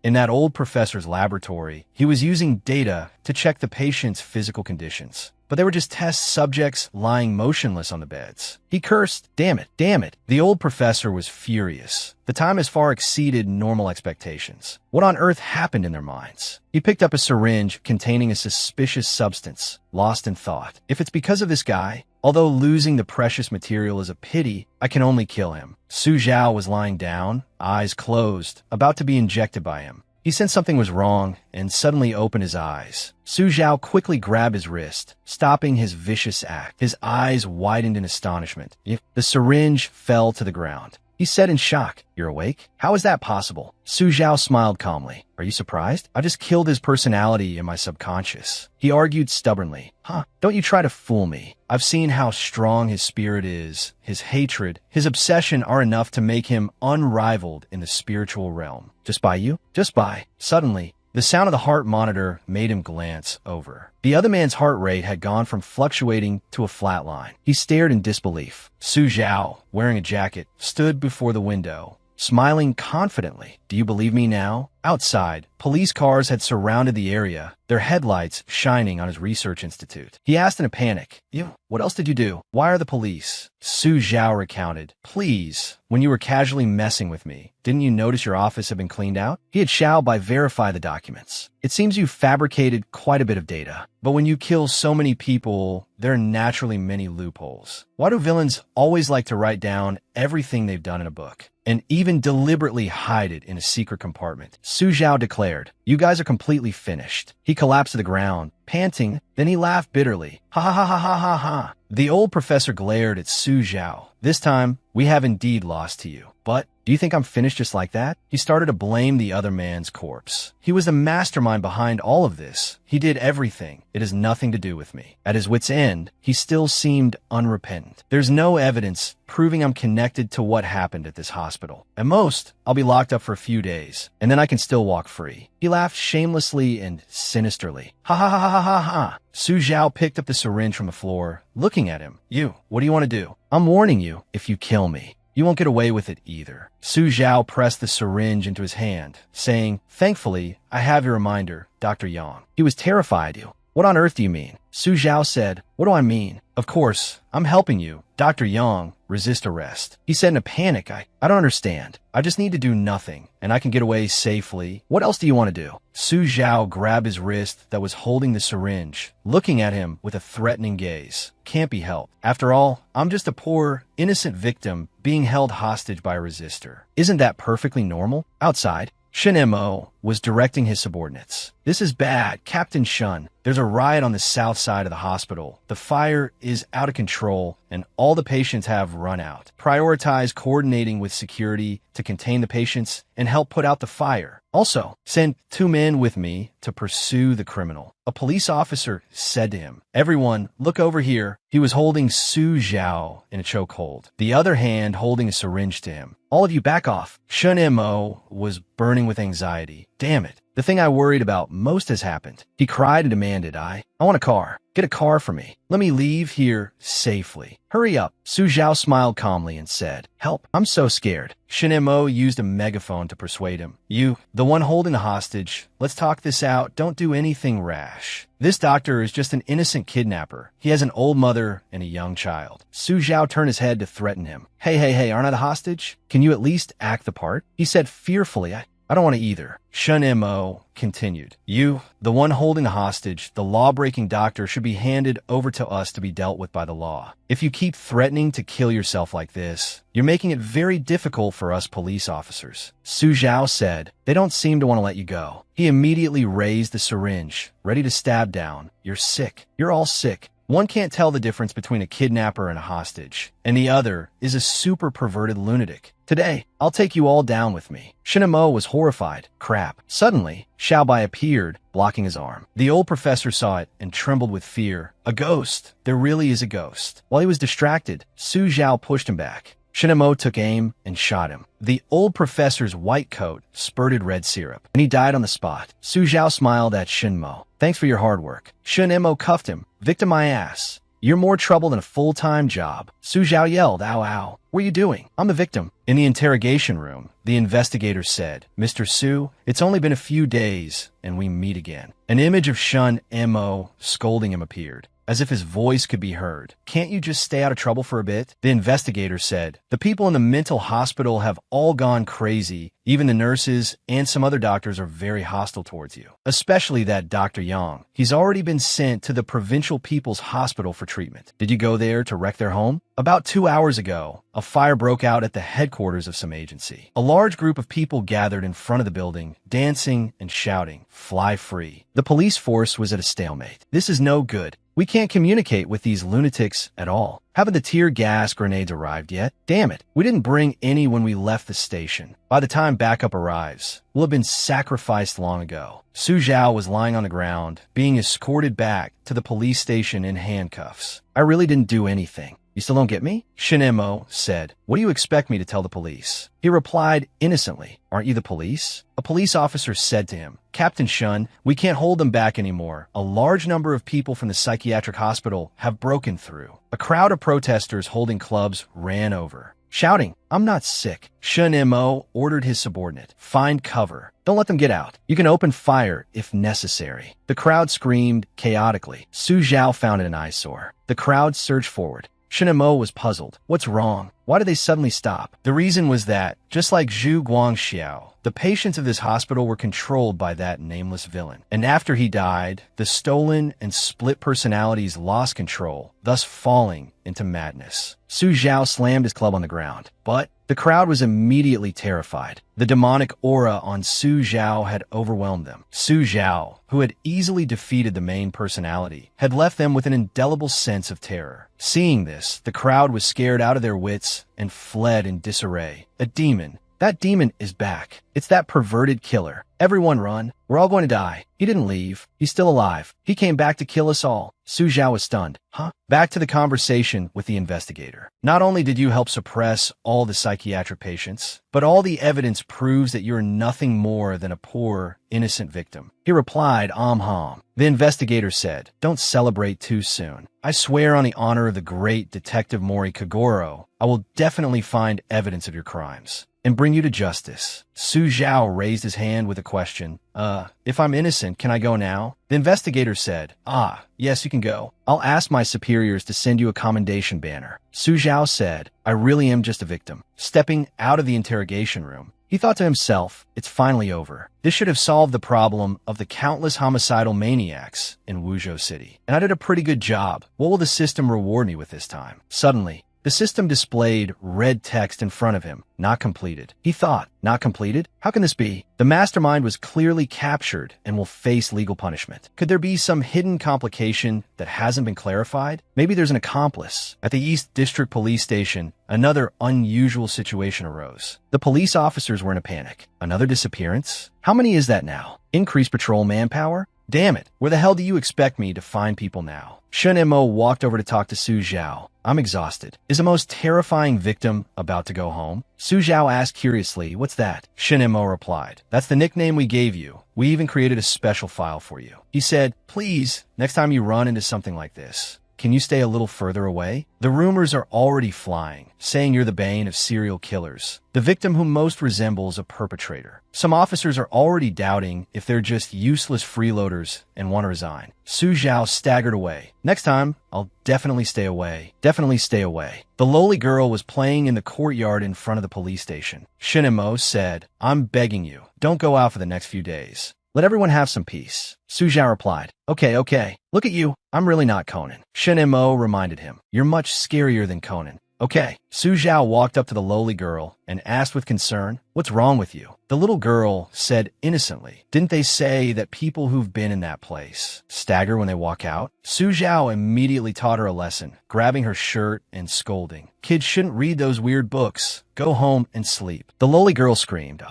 In that old professor's laboratory, he was using data to check the patient's physical conditions. But they were just test subjects lying motionless on the beds. He cursed, damn it. The old professor was furious. The time has far exceeded normal expectations. What on earth happened in their minds? He picked up a syringe containing a suspicious substance, lost in thought. If it's because of this guy, although losing the precious material is a pity, I can only kill him. Su Zhao was lying down, eyes closed, about to be injected by him. He sensed something was wrong and suddenly opened his eyes. Su Zhao quickly grabbed his wrist, stopping his vicious act. His eyes widened in astonishment. The syringe fell to the ground. He said in shock, "You're awake? How is that possible?" Su Zhao smiled calmly. "Are you surprised? I just killed his personality in my subconscious." He argued stubbornly, Don't you try to fool me. I've seen how strong his spirit is. His hatred, his obsession are enough to make him unrivaled in the spiritual realm. Just by you? Just by." Suddenly, the sound of the heart monitor made him glance over. The other man's heart rate had gone from fluctuating to a flat line. He stared in disbelief. Su Zhao, wearing a jacket, stood before the window, smiling confidently. "Do you believe me now?" Outside, police cars had surrounded the area, their headlights shining on his research institute. He asked in a panic, What else did you do? Why are the police?" Su Zhao recounted, "Please, when you were casually messing with me, didn't you notice your office had been cleaned out?" He had Xiao by verify the documents. "It seems you fabricated quite a bit of data. But when you kill so many people, there are naturally many loopholes. Why do villains always like to write down everything they've done in a book, and even deliberately hide it in a secret compartment?" Su Zhao declared, "You guys are completely finished." He collapsed to the ground, panting. Then he laughed bitterly. Ha ha ha ha ha ha ha. The old professor glared at Su Zhao. This time, we have indeed lost to you. But do you think I'm finished just like that? He started to blame the other man's corpse. He was the mastermind behind all of this. He did everything. It has nothing to do with me. At his wit's end, he still seemed unrepentant. There's no evidence proving I'm connected to what happened at this hospital. At most, I'll be locked up for a few days, and then I can still walk free. He laughed shamelessly and sinisterly. Ha ha ha ha ha ha ha. Su Zhao picked up the syringe from the floor, looking at him. You, what do you want to do? I'm warning you, if you kill me, you won't get away with it either. Su Zhao pressed the syringe into his hand, saying, Thankfully, I have your reminder, Dr. Yang. He was terrified. What on earth do you mean? Su Zhao said, What do I mean? Of course, I'm helping you, Dr. Yang, resist arrest. He said in a panic, I don't understand. I just need to do nothing, and I can get away safely. What else do you want to do? Su Zhao grabbed his wrist that was holding the syringe, looking at him with a threatening gaze. Can't be helped. After all, I'm just a poor, innocent victim being held hostage by a resistor. Isn't that perfectly normal? Outside, Shen Mo was directing his subordinates. This is bad, Captain Shun. There's a riot on the south side of the hospital. The fire is out of control, and all the patients have run out. Prioritize coordinating with security to contain the patients and help put out the fire. Also, send 2 men with me to pursue the criminal. A police officer said to him, Everyone, look over here. He was holding Su Zhao in a chokehold, the other hand holding a syringe to him. All of you back off. Shen Mo was burning with anxiety. Damn it. The thing I worried about most has happened. He cried and demanded, I want a car. Get a car for me. Let me leave here safely. Hurry up. Su Zhao smiled calmly and said, Help. I'm so scared. Shen Mo used a megaphone to persuade him. You, the one holding the hostage, let's talk this out. Don't do anything rash. This doctor is just an innocent kidnapper. He has an old mother and a young child. Su Zhao turned his head to threaten him. Hey, aren't I the hostage? Can you at least act the part? He said fearfully, I don't want to either. Shen Mo continued. You, the one holding the hostage, the law-breaking doctor, should be handed over to us to be dealt with by the law. If you keep threatening to kill yourself like this, you're making it very difficult for us police officers. Su Zhao said, They don't seem to want to let you go. He immediately raised the syringe, ready to stab down. You're sick. You're all sick. One can't tell the difference between a kidnapper and a hostage, and the other is a super perverted lunatic. Today, I'll take you all down with me. Shen Mo was horrified. Crap. Suddenly, Xiaobai appeared, blocking his arm. The old professor saw it and trembled with fear. A ghost. There really is a ghost. While he was distracted, Su Zhao pushed him back. Shen Mo took aim and shot him. The old professor's white coat spurted red syrup, and he died on the spot. Su Zhao smiled at Shen Mo. Thanks for your hard work. Shen Mo cuffed him. Victim my ass. You're more trouble than a full-time job. Su Zhao yelled, Ow, ow. What are you doing? I'm the victim. In the interrogation room, the investigator said, Mr. Su, it's only been a few days, and we meet again. An image of Shen Mo scolding him appeared, as if his voice could be heard. Can't you just stay out of trouble for a bit? The investigator said, The people in the mental hospital have all gone crazy. Even the nurses and some other doctors are very hostile towards you, especially that Dr. Yang. He's already been sent to the Provincial People's Hospital for treatment. Did you go there to wreck their home? About 2 hours ago, a fire broke out at the headquarters of some agency. A large group of people gathered in front of the building, dancing and shouting, Fly free. The police force was at a stalemate. This is no good. We can't communicate with these lunatics at all. Haven't the tear gas grenades arrived yet? Damn it, we didn't bring any when we left the station. By the time backup arrives, we'll have been sacrificed long ago. Su Zhao was lying on the ground, being escorted back to the police station in handcuffs. I really didn't do anything. You still don't get me? Shen Mo said, What do you expect me to tell the police? He replied innocently, Aren't you the police? A police officer said to him, Captain Shun, we can't hold them back anymore. A large number of people from the psychiatric hospital have broken through. A crowd of protesters holding clubs ran over, shouting, I'm not sick. Shen Mo ordered his subordinate, Find cover. Don't let them get out. You can open fire if necessary. The crowd screamed chaotically. Su Zhao found an eyesore. The crowd surged forward. Shen Mo was puzzled. What's wrong? Why did they suddenly stop? The reason was that, just like Zhu Guangxiao, the patients of this hospital were controlled by that nameless villain. And after he died, the stolen and split personalities lost control, thus falling into madness. Su Zhao slammed his club on the ground. But the The crowd was immediately terrified. The demonic aura on Su Zhao had overwhelmed them. Su Zhao, who had easily defeated the main personality, had left them with an indelible sense of terror. Seeing this, the crowd was scared out of their wits and fled in disarray. A demon. That demon is back. It's that perverted killer. Everyone run. We're all going to die. He didn't leave. He's still alive. He came back to kill us all. Su Zhao was stunned. Huh? Back to the conversation with the investigator. Not only did you help suppress all the psychiatric patients, but all the evidence proves that you're nothing more than a poor, innocent victim. He replied, hum. The investigator said, don't celebrate too soon. I swear on the honor of the great Detective Mori Kagoro, I will definitely find evidence of your crimes and bring you to justice. Su Zhao raised his hand with a question. If I'm innocent, can I go now? The investigator said, yes, you can go. I'll ask my superiors to send you a commendation banner. Su Zhao said, I really am just a victim. Stepping out of the interrogation room, he thought to himself, it's finally over. This should have solved the problem of the countless homicidal maniacs in Wuzhou City. And I did a pretty good job. What will the system reward me with this time? Suddenly, the system displayed red text in front of him. Not completed. He thought, not completed? How can this be? The mastermind was clearly captured and will face legal punishment. Could there be some hidden complication that hasn't been clarified? Maybe there's an accomplice. At the East District Police Station, another unusual situation arose. The police officers were in a panic. Another disappearance? How many is that now? Increased patrol manpower? Damn it, where the hell do you expect me to find people now? Shen Mo walked over to talk to Su Zhao. I'm exhausted. Is the most terrifying victim about to go home? Su Zhao asked curiously, what's that? Shen Mo replied, that's the nickname we gave you. We even created a special file for you. He said, please, next time you run into something like this, can you stay a little further away? The rumors are already flying, saying you're the bane of serial killers, the victim who most resembles a perpetrator. Some officers are already doubting if they're just useless freeloaders and want to resign. Su Zhao staggered away. Next time, I'll definitely stay away. Definitely stay away. The lowly girl was playing in the courtyard in front of the police station. Shinemo said, I'm begging you, don't go out for the next few days. Let everyone have some peace. Su Zhao replied, okay. Look at you. I'm really not Conan. Shen Mo reminded him, you're much scarier than Conan. Okay. Su Zhao walked up to the lowly girl and asked with concern, what's wrong with you? The little girl said innocently, didn't they say that people who've been in that place stagger when they walk out? Su Zhao immediately taught her a lesson, grabbing her shirt and scolding. Kids shouldn't read those weird books. Go home and sleep. The lowly girl screamed,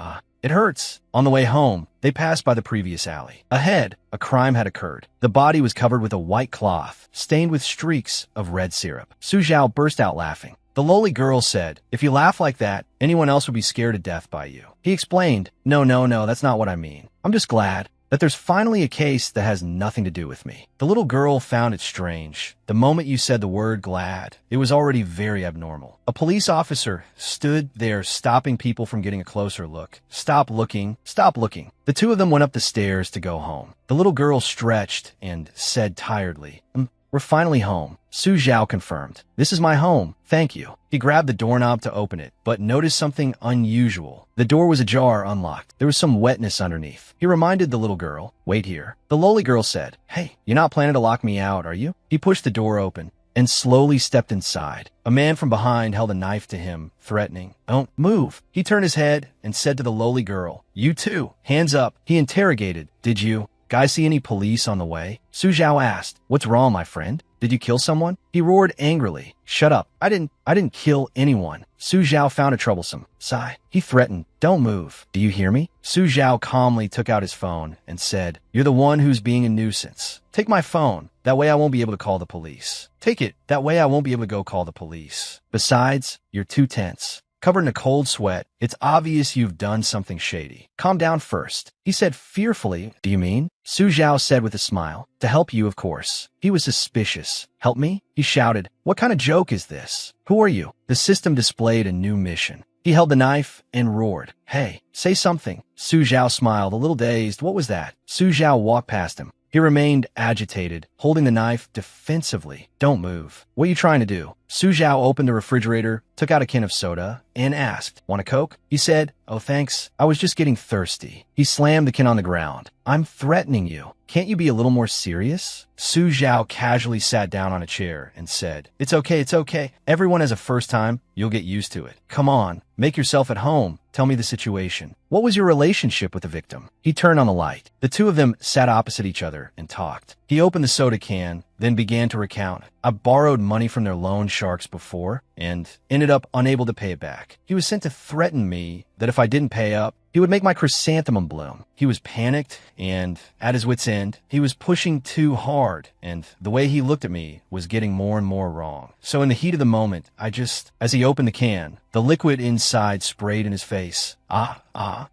it hurts. On the way home, they passed by the previous alley. Ahead, a crime had occurred. The body was covered with a white cloth, stained with streaks of red syrup. Su Zhao burst out laughing. The lowly girl said, if you laugh like that, anyone else would be scared to death by you. He explained, no, that's not what I mean. I'm just glad that there's finally a case that has nothing to do with me. The little girl found it strange. The moment you said the word glad, it was already very abnormal. A police officer stood there stopping people from getting a closer look. Stop looking. The two of them went up the stairs to go home. The little girl stretched and said tiredly, we're finally home. Su Zhao confirmed, this is my home. Thank you. He grabbed the doorknob to open it, but noticed something unusual. The door was ajar, unlocked. There was some wetness underneath. He reminded the little girl, wait here. The lowly girl said, hey, you're not planning to lock me out, are you? He pushed the door open and slowly stepped inside. A man from behind held a knife to him, threatening, don't move. He turned his head and said to the lowly girl, you too, hands up. He interrogated, did you guys see any police on the way? Su Zhao asked, what's wrong, my friend? Did you kill someone? He roared angrily, shut up. I didn't kill anyone. Su Zhao found it troublesome. Sigh. He threatened, don't move. Do you hear me? Su Zhao calmly took out his phone and said, you're the one who's being a nuisance. Take my phone. That way I won't be able to call the police. Take it. That way I won't be able to go call the police. Besides, you're too tense. Covered in a cold sweat, it's obvious you've done something shady. Calm down first. He said fearfully, do you mean? Su Zhao said with a smile, to help you, of course. He was suspicious. Help me? He shouted, what kind of joke is this? Who are you? The system displayed a new mission. He held the knife and roared, hey, say something. Su Zhao smiled, a little dazed. What was that? Su Zhao walked past him. He remained agitated, holding the knife defensively. Don't move. What are you trying to do? Su Zhao opened the refrigerator, took out a can of soda, and asked, "Want a Coke?" He said, "Oh, thanks. I was just getting thirsty." He slammed the can on the ground. "I'm threatening you. Can't you be a little more serious?" Su Zhao casually sat down on a chair and said, it's okay. Everyone has a first time. You'll get used to it. Come on, make yourself at home. Tell me the situation. What was your relationship with the victim?" He turned on the light. The two of them sat opposite each other and talked. He opened the soda can, then began to recount. "I borrowed money from their loan sharks before and ended up unable to pay it back. He was sent to threaten me that if I didn't pay up, he would make my chrysanthemum bloom. He was panicked and at his wit's end. He was pushing too hard, and the way he looked at me was getting more and more wrong. So in the heat of the moment, as he opened the can, the liquid inside sprayed in his face.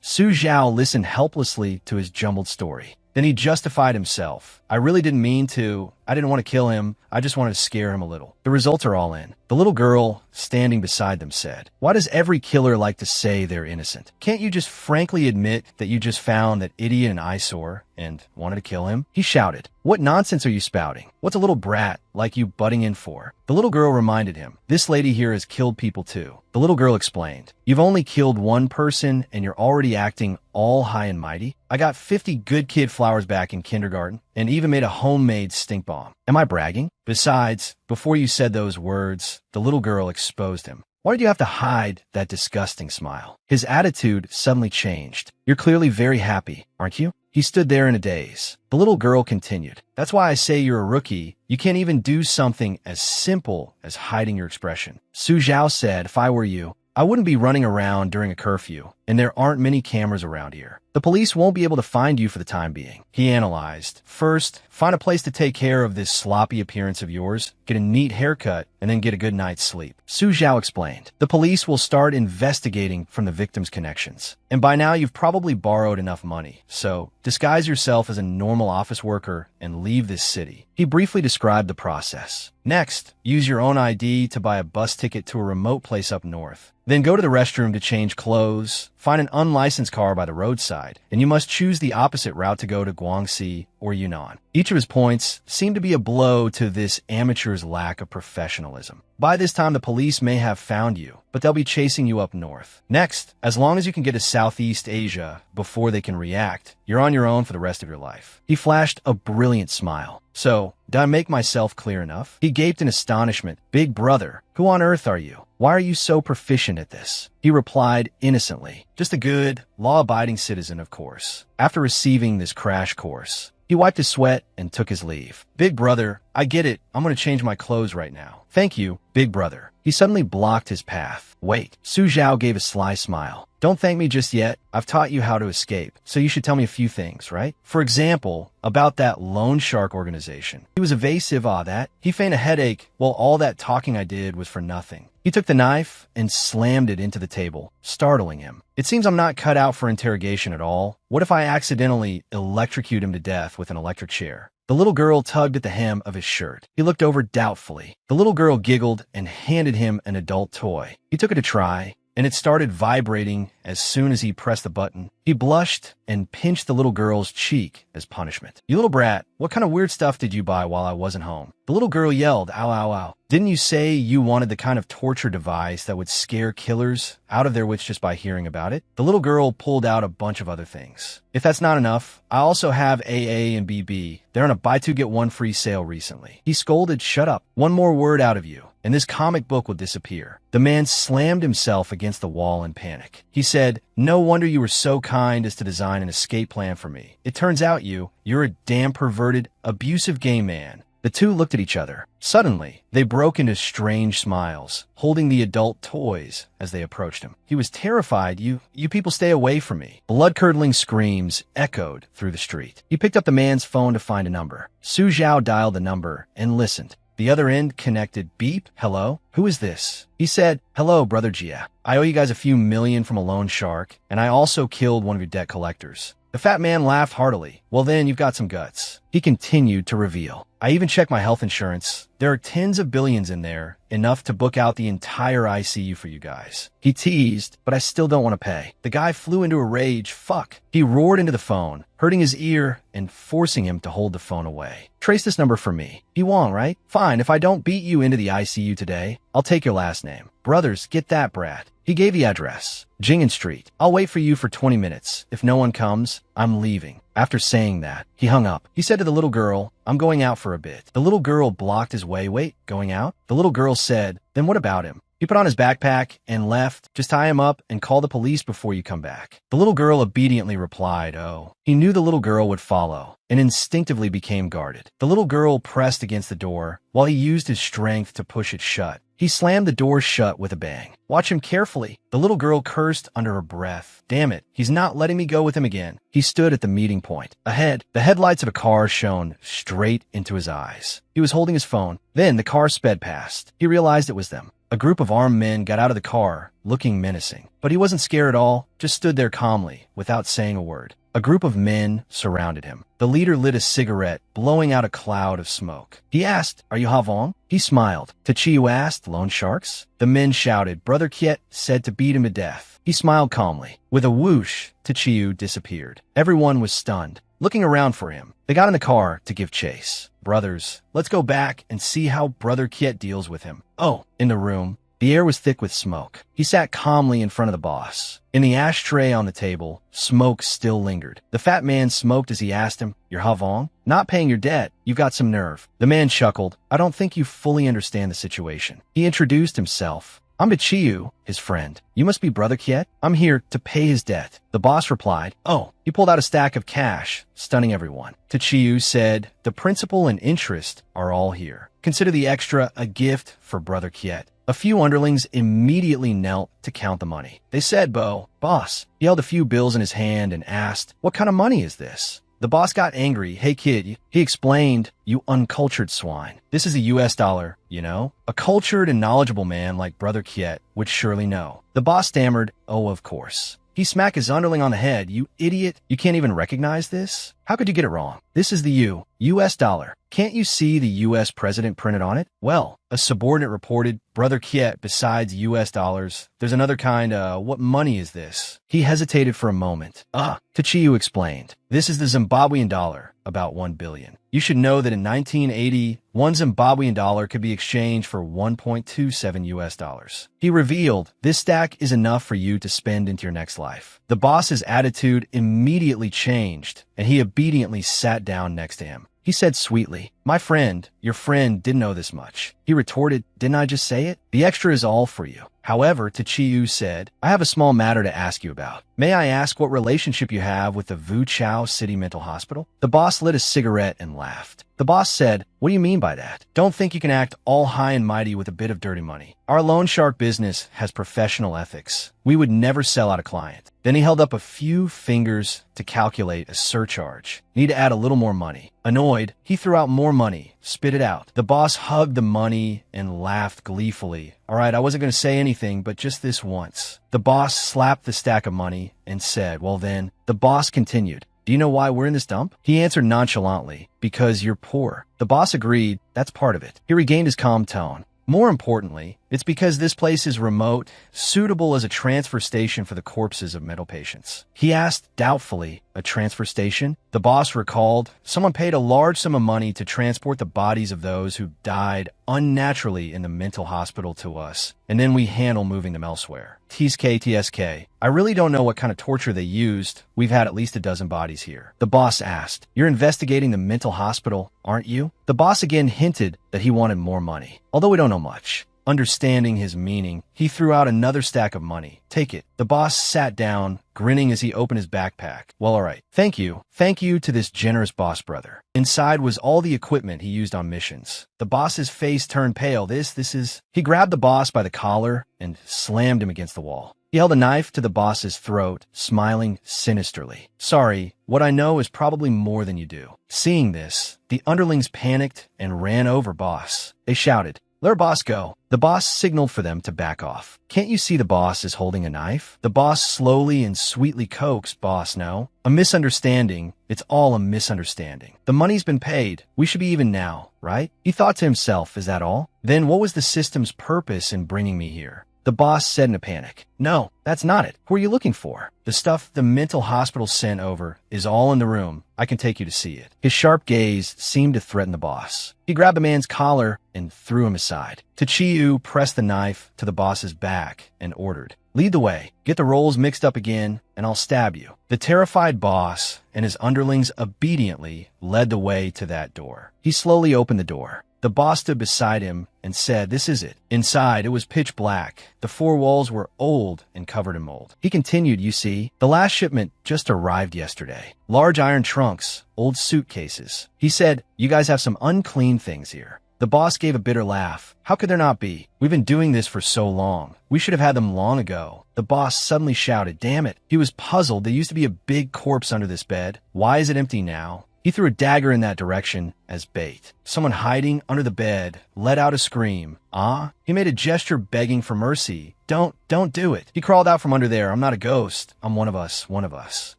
Su Zhao listened helplessly to his jumbled story. Then he justified himself. "I really didn't mean to. I didn't want to kill him. I just wanted to scare him a little. The results are all in." The little girl standing beside them said, "Why does every killer like to say they're innocent? Can't you just frankly admit that you just found that idiot an eyesore and wanted to kill him?" He shouted, "What nonsense are you spouting? What's a little brat like you butting in for?" The little girl reminded him, "This lady here has killed people too." The little girl explained, "You've only killed one person and you're already acting all high and mighty. I got 50 good kid flowers back in kindergarten and even made a homemade stink bomb. Am I bragging? Besides, before you said those words," the little girl exposed him. "Why did you have to hide that disgusting smile?" His attitude suddenly changed. "You're clearly very happy, aren't you?" He stood there in a daze. The little girl continued, "That's why I say you're a rookie. You can't even do something as simple as hiding your expression." Su Zhao said, "If I were you, I wouldn't be running around during a curfew, and there aren't many cameras around here. The police won't be able to find you for the time being." He analyzed. "First, find a place to take care of this sloppy appearance of yours, get a neat haircut, and then get a good night's sleep." Su Zhao explained. "The police will start investigating from the victim's connections. And by now you've probably borrowed enough money. So disguise yourself as a normal office worker and leave this city." He briefly described the process. "Next, use your own ID to buy a bus ticket to a remote place up north. Then go to the restroom to change clothes, find an unlicensed car by the roadside, and you must choose the opposite route to go to Guangxi or Yunnan." Each of his points seemed to be a blow to this amateur's lack of professionalism. "By this time, the police may have found you, but they'll be chasing you up north. Next, as long as you can get to Southeast Asia before they can react, you're on your own for the rest of your life." He flashed a brilliant smile. "So, did I make myself clear enough?" He gaped in astonishment. "Big brother, who on earth are you? Why are you so proficient at this?" He replied innocently, "Just a good, law-abiding citizen, of course." After receiving this crash course, he wiped his sweat and took his leave. "Big brother, I get it. I'm going to change my clothes right now." "Thank you, big brother." He suddenly blocked his path. "Wait." Su Zhao gave a sly smile. "Don't thank me just yet. I've taught you how to escape, so you should tell me a few things, right? For example, about that loan shark organization." He was evasive, that. He feigned a headache, while all that talking I did was for nothing. He took the knife and slammed it into the table, startling him. "It seems I'm not cut out for interrogation at all. What if I accidentally electrocute him to death with an electric chair?" The little girl tugged at the hem of his shirt. He looked over doubtfully. The little girl giggled and handed him an adult toy. He took it to try, and it started vibrating as soon as he pressed the button. He blushed and pinched the little girl's cheek as punishment. "You little brat, what kind of weird stuff did you buy while I wasn't home?" The little girl yelled, "Ow, ow, ow. Didn't you say you wanted the kind of torture device that would scare killers out of their wits just by hearing about it?" The little girl pulled out a bunch of other things. "If that's not enough, I also have AA and BB. They're on a buy two get one free sale recently." He scolded, "Shut up. One more word out of you, and this comic book will disappear." The man slammed himself against the wall in panic. He said, "No wonder you were so kind as to design an escape plan for me. It turns out you're a damn perverted, abusive gay man." The two looked at each other. Suddenly, they broke into strange smiles, holding the adult toys as they approached him. He was terrified. You people stay away from me." Blood-curdling screams echoed through the street. He picked up the man's phone to find a number. Su Zhao dialed the number and listened. The other end connected. "Beep. Hello? Who is this?" He said, "Hello, Brother Jia. I owe you guys a few million from a loan shark, and I also killed one of your debt collectors." The fat man laughed heartily. Well then, you've got some guts. He continued to reveal. I even checked my health insurance. There are tens of billions in there, enough to book out the entire ICU for you guys. He teased, but I still don't want to pay. The guy flew into a rage. Fuck. He roared into the phone, hurting his ear and forcing him to hold the phone away. Trace this number for me. He Wong, right? Fine, if I don't beat you into the ICU today, I'll take your last name. Brothers, get that, Brad. He gave the address. Jingen Street. I'll wait for you for 20 minutes. If no one comes, I'm leaving. After saying that, he hung up. He said to the little girl, I'm going out for a bit. The little girl blocked his way. Wait, going out? The little girl said, then what about him? He put on his backpack and left. Just tie him up and call the police before you come back. The little girl obediently replied, oh. He knew the little girl would follow and instinctively became guarded. The little girl pressed against the door while he used his strength to push it shut. He slammed the door shut with a bang. Watch him carefully. The little girl cursed under her breath. Damn it, he's not letting me go with him again. He stood at the meeting point. Ahead, the headlights of a car shone straight into his eyes. He was holding his phone. Then the car sped past. He realized it was them. A group of armed men got out of the car, looking menacing. But he wasn't scared at all, just stood there calmly, without saying a word. A group of men surrounded him. The leader lit a cigarette, blowing out a cloud of smoke. He asked, are you Havong? He smiled. Tachiyu asked, loan sharks? The men shouted. Brother Kiet said to beat him to death. He smiled calmly. With a whoosh, Tachiyu disappeared. Everyone was stunned, looking around for him. They got in the car to give chase. Brothers, let's go back and see how Brother Kiet deals with him. Oh, in the room, the air was thick with smoke. He sat calmly in front of the boss. In the ashtray on the table, smoke still lingered. The fat man smoked as he asked him, you're Havong? Not paying your debt. You've got some nerve. The man chuckled. I don't think you fully understand the situation. He introduced himself. I'm Tachiyu, his friend. You must be Brother Kiet? I'm here to pay his debt. The boss replied, oh. He pulled out a stack of cash, stunning everyone. Tachiyu said, the principal and interest are all here. Consider the extra a gift for Brother Kiet. A few underlings immediately knelt to count the money. They said, boss. He held a few bills in his hand and asked, what kind of money is this? The boss got angry. Hey kid, he explained, you uncultured swine. This is a US dollar, you know? A cultured and knowledgeable man like Brother Kiet would surely know. The boss stammered, oh, of course. He smacked his underling on the head. You idiot. You can't even recognize this? How could you get it wrong? This is the US dollar. Can't you see the US president printed on it? Well, a subordinate reported, Brother Kiet, besides US dollars, there's another kind, what money is this? He hesitated for a moment. Tachiyu explained. This is the Zimbabwean dollar, about 1 billion. You should know that in 1980, one Zimbabwean dollar could be exchanged for 1.27 US dollars. He revealed, this stack is enough for you to spend into your next life. The boss's attitude immediately changed, and he obediently sat down next to him. He said sweetly, my friend, your friend didn't know this much. He retorted, didn't I just say it? The extra is all for you. However, Tachiyu said, I have a small matter to ask you about. May I ask what relationship you have with the Vu Chao City Mental Hospital? The boss lit a cigarette and laughed. The boss said, what do you mean by that? Don't think you can act all high and mighty with a bit of dirty money. Our loan shark business has professional ethics. We would never sell out a client. Then he held up a few fingers to calculate a surcharge. Need to add a little more money. Annoyed, he threw out more money, spit it out. The boss hugged the money and laughed gleefully. All right, I wasn't going to say anything, but just this once. The boss slapped the stack of money and said, well then, the boss continued. Do you know why we're in this dump? He answered nonchalantly, because you're poor. The boss agreed, that's part of it. He regained his calm tone. More importantly, it's because this place is remote, suitable as a transfer station for the corpses of mental patients. He asked doubtfully, a transfer station? The boss recalled, someone paid a large sum of money to transport the bodies of those who died unnaturally in the mental hospital to us, and then we handle moving them elsewhere. TSK. I really don't know what kind of torture they used. We've had at least a dozen bodies here. The boss asked, you're investigating the mental hospital, aren't you? The boss again hinted that he wanted more money, although we don't know much. Understanding his meaning, he threw out another stack of money. Take it. The boss sat down, grinning as he opened his backpack. Well, all right. Thank you. Thank you to this generous boss brother. Inside was all the equipment he used on missions. The boss's face turned pale. This is... He grabbed the boss by the collar and slammed him against the wall. He held a knife to the boss's throat, smiling sinisterly. Sorry, what I know is probably more than you do. Seeing this, the underlings panicked and ran over boss. They shouted, Let our boss go. The boss signaled for them to back off. Can't you see the boss is holding a knife? The boss slowly and sweetly coaxed, boss, no. A misunderstanding. It's all a misunderstanding. The money's been paid. We should be even now, right? He thought to himself, is that all? Then what was the system's purpose in bringing me here? The boss said in a panic, no, that's not it. Who are you looking for? The stuff the mental hospital sent over is all in the room. I can take you to see it. His sharp gaze seemed to threaten the boss. He grabbed the man's collar and threw him aside. Tachiyu pressed the knife to the boss's back and ordered, lead the way, get the rolls mixed up again, and I'll stab you. The terrified boss and his underlings obediently led the way to that door. He slowly opened the door. The boss stood beside him and said, this is it. Inside, it was pitch black. The four walls were old and covered in mold. He continued, you see, the last shipment just arrived yesterday. Large iron trunks, old suitcases. He said, you guys have some unclean things here. The boss gave a bitter laugh. How could there not be? We've been doing this for so long. We should have had them long ago. The boss suddenly shouted, damn it. He was puzzled. There used to be a big corpse under this bed. Why is it empty now? He threw a dagger in that direction as bait. Someone hiding under the bed let out a scream. Ah? He made a gesture begging for mercy. Don't do it. He crawled out from under there. I'm not a ghost. I'm one of us.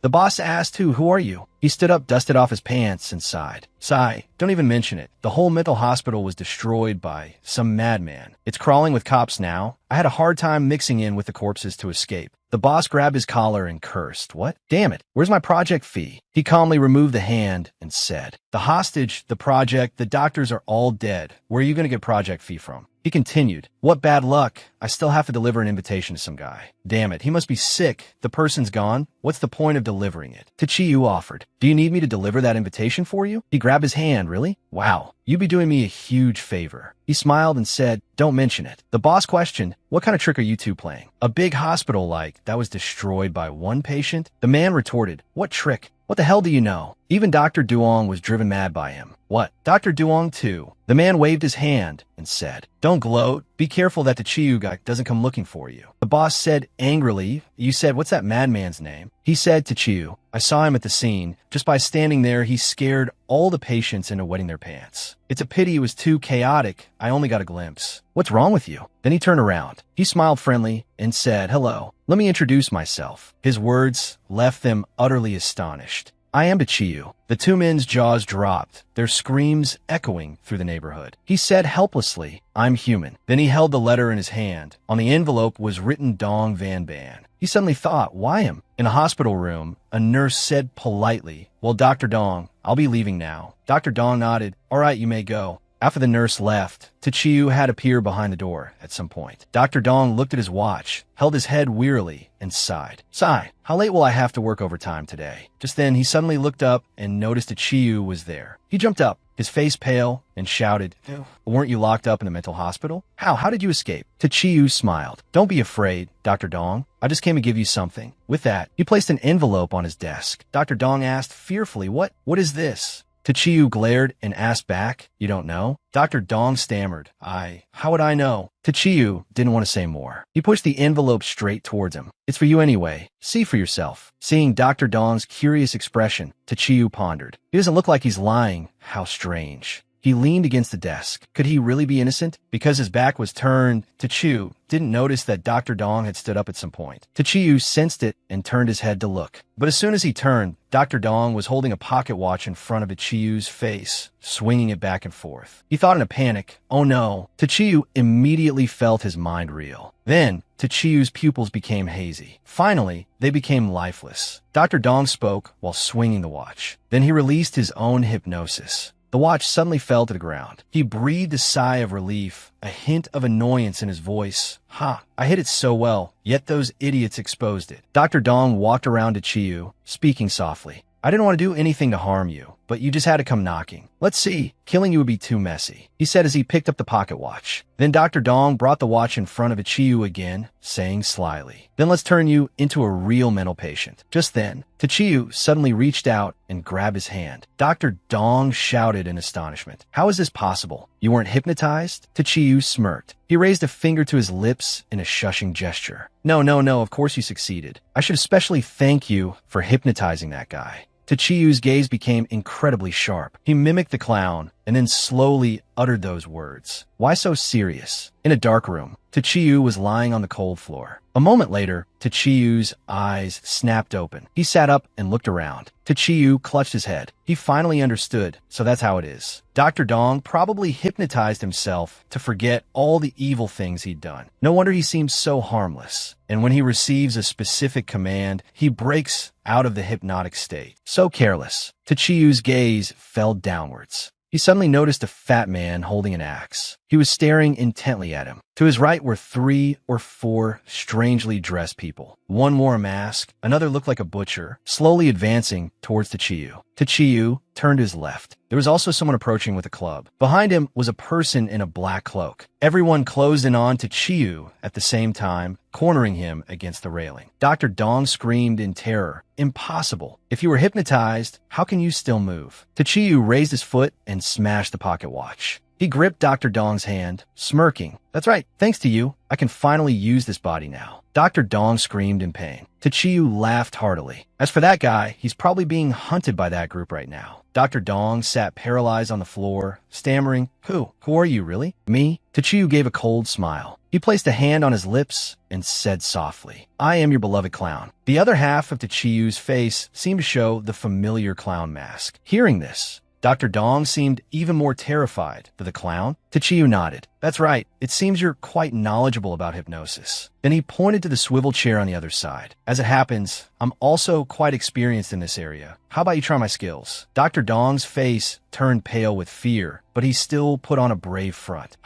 The boss asked who are you? He stood up, dusted off his pants, and sighed. Sigh, don't even mention it. The whole mental hospital was destroyed by some madman. It's crawling with cops now. I had a hard time mixing in with the corpses to escape. The boss grabbed his collar and cursed. What? Damn it. Where's my project fee? He calmly removed the hand and said, the hostage, the project, the doctors are all dead. Where are you going to get project fee from? He continued, what bad luck. I still have to deliver an invitation to some guy. Damn it, he must be sick. The person's gone. What's the point of delivering it? Tachiyu offered, do you need me to deliver that invitation for you? He grabbed his hand, really? Wow, you'd be doing me a huge favor. He smiled and said, don't mention it. The boss questioned, what kind of trick are you two playing? A big hospital like that was destroyed by one patient? The man retorted, what trick? What the hell do you know? Even Dr. Duong was driven mad by him. What? Dr. Duong too? The man waved his hand and said, don't gloat. Be careful that the Chiyu guy doesn't come looking for you. The boss said angrily, you said, what's that madman's name? He said to Chiyu, I saw him at the scene. Just by standing there, he scared all the patients into wetting their pants. It's a pity it was too chaotic. I only got a glimpse. What's wrong with you? Then he turned around. He smiled friendly and said, hello. Let me introduce myself. His words left them utterly astonished. I am Chiyu. The two men's jaws dropped, their screams echoing through the neighborhood. He said helplessly, I'm human. Then he held the letter in his hand. On the envelope was written Dong Van Ban. He suddenly thought, why him? In a hospital room, a nurse said politely, well, Dr. Dong, I'll be leaving now. Dr. Dong nodded, all right, you may go. After the nurse left, Tachiyu had appeared behind the door at some point. Dr. Dong looked at his watch, held his head wearily, and sighed. Sigh, how late will I have to work overtime today? Just then, he suddenly looked up and noticed Tachiyu was there. He jumped up, his face pale, and shouted, weren't you locked up in the mental hospital? How did you escape? Tachiyu smiled. Don't be afraid, Dr. Dong. I just came to give you something. With that, he placed an envelope on his desk. Dr. Dong asked fearfully, what is this? Tachiyu glared and asked back, you don't know? Dr. Dong stammered, how would I know? Tachiyu didn't want to say more. He pushed the envelope straight towards him. It's for you anyway. See for yourself. Seeing Dr. Dong's curious expression, Tachiyu pondered. He doesn't look like he's lying. How strange. He leaned against the desk. Could he really be innocent? Because his back was turned, Tachiyu didn't notice that Dr. Dong had stood up at some point. Tachiyu sensed it and turned his head to look. But as soon as he turned, Dr. Dong was holding a pocket watch in front of Tachiyu's face, swinging it back and forth. He thought in a panic, oh no. Tachiyu immediately felt his mind reel. Then, Tachiyu's pupils became hazy. Finally, they became lifeless. Dr. Dong spoke while swinging the watch. Then he released his own hypnosis. The watch suddenly fell to the ground. He breathed a sigh of relief, a hint of annoyance in his voice. I hit it so well, yet those idiots exposed it. Dr. Dong walked around to Chiyu, speaking softly. I didn't want to do anything to harm you, but you just had to come knocking. Let's see, killing you would be too messy, he said as he picked up the pocket watch. Then Dr. Dong brought the watch in front of Chiyu again, saying slyly, then let's turn you into a real mental patient. Just then, Tachiyu suddenly reached out and grabbed his hand. Dr. Dong shouted in astonishment. How is this possible? You weren't hypnotized? Tachiyu smirked. He raised a finger to his lips in a shushing gesture. No, of course you succeeded. I should especially thank you for hypnotizing that guy. Tachiyu's gaze became incredibly sharp. He mimicked the clown, and then slowly uttered those words. Why so serious? In a dark room, Tachiyu was lying on the cold floor. A moment later, Tachiyu's eyes snapped open. He sat up and looked around. Tachiyu clutched his head. He finally understood, so that's how it is. Dr. Dong probably hypnotized himself to forget all the evil things he'd done. No wonder he seems so harmless. And when he receives a specific command, he breaks out of the hypnotic state. So careless. Tachiyu's gaze fell downwards. He suddenly noticed a fat man holding an axe. He was staring intently at him. To his right were 3 or 4 strangely dressed people. One wore a mask, another looked like a butcher, slowly advancing towards Tachiyu. Tachiyu turned to his left. There was also someone approaching with a club. Behind him was a person in a black cloak. Everyone closed in on Tachiyu at the same time, cornering him against the railing. Dr. Dong screamed in terror. Impossible. If you were hypnotized, how can you still move? Tachiyu raised his foot and smashed the pocket watch. He gripped Dr. Dong's hand, smirking. That's right, thanks to you, I can finally use this body now. Dr. Dong screamed in pain. Tachiyu laughed heartily. As for that guy, he's probably being hunted by that group right now. Dr. Dong sat paralyzed on the floor, stammering, Who are you, really? Me? Tachiyu gave a cold smile. He placed a hand on his lips and said softly, I am your beloved clown. The other half of Tachiyu's face seemed to show the familiar clown mask. Hearing this, Dr. Dong seemed even more terrified. The clown? Tachiyu nodded. That's right. It seems you're quite knowledgeable about hypnosis. Then he pointed to the swivel chair on the other side. As it happens, I'm also quite experienced in this area. How about you try my skills? Dr. Dong's face turned pale with fear, but he still put on a brave front.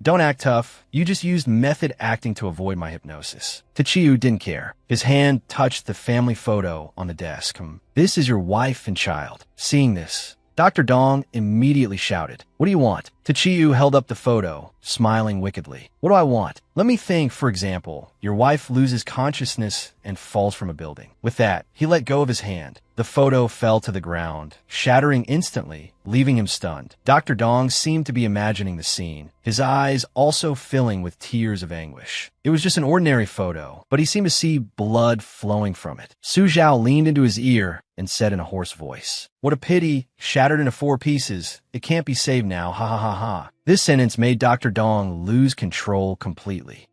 Don't act tough. You just used method acting to avoid my hypnosis. Tachiyu didn't care. His hand touched the family photo on the desk. This is your wife and child. Seeing this, Dr. Dong immediately shouted, What do you want? Tachiyu held up the photo, smiling wickedly. What do I want? Let me think, for example, your wife loses consciousness and falls from a building. With that, he let go of his hand. The photo fell to the ground, shattering instantly, leaving him stunned. Dr. Dong seemed to be imagining the scene, his eyes also filling with tears of anguish. It was just an ordinary photo, but he seemed to see blood flowing from it. Su Zhao leaned into his ear and said in a hoarse voice, What a pity, shattered into 4 pieces. It can't be saved now, ha ha ha ha. This sentence made Dr. Dong lose control completely.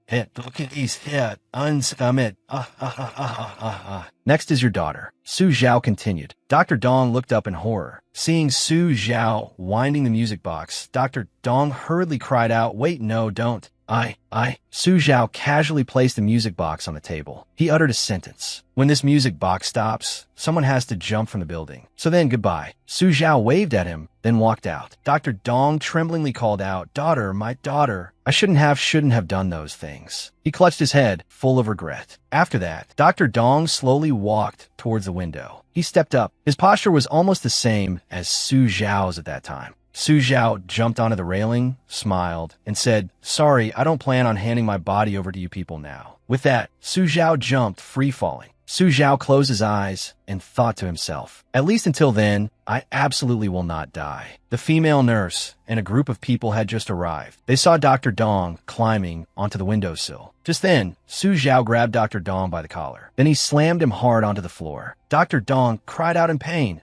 Next is your daughter. Su Zhao continued. Dr. Dong looked up in horror. Seeing Su Zhao winding the music box, Dr. Dong hurriedly cried out, Wait, no, don't. Su Zhao casually placed the music box on the table. He uttered a sentence. When this music box stops, someone has to jump from the building. So then, goodbye. Su Zhao waved at him, then walked out. Dr. Dong tremblingly called out, Daughter, my daughter. I shouldn't have done those things. He clutched his head, full of regret. After that, Dr. Dong slowly walked towards the window. He stepped up. His posture was almost the same as Su Zhao's at that time. Su Zhao jumped onto the railing, smiled, and said, Sorry, I don't plan on handing my body over to you people now. With that, Su Zhao jumped, free-falling. Su Zhao closed his eyes and thought to himself, At least until then, I absolutely will not die. The female nurse and a group of people had just arrived. They saw Dr. Dong climbing onto the windowsill. Just then, Su Zhao grabbed Dr. Dong by the collar. Then he slammed him hard onto the floor. Dr. Dong cried out in pain.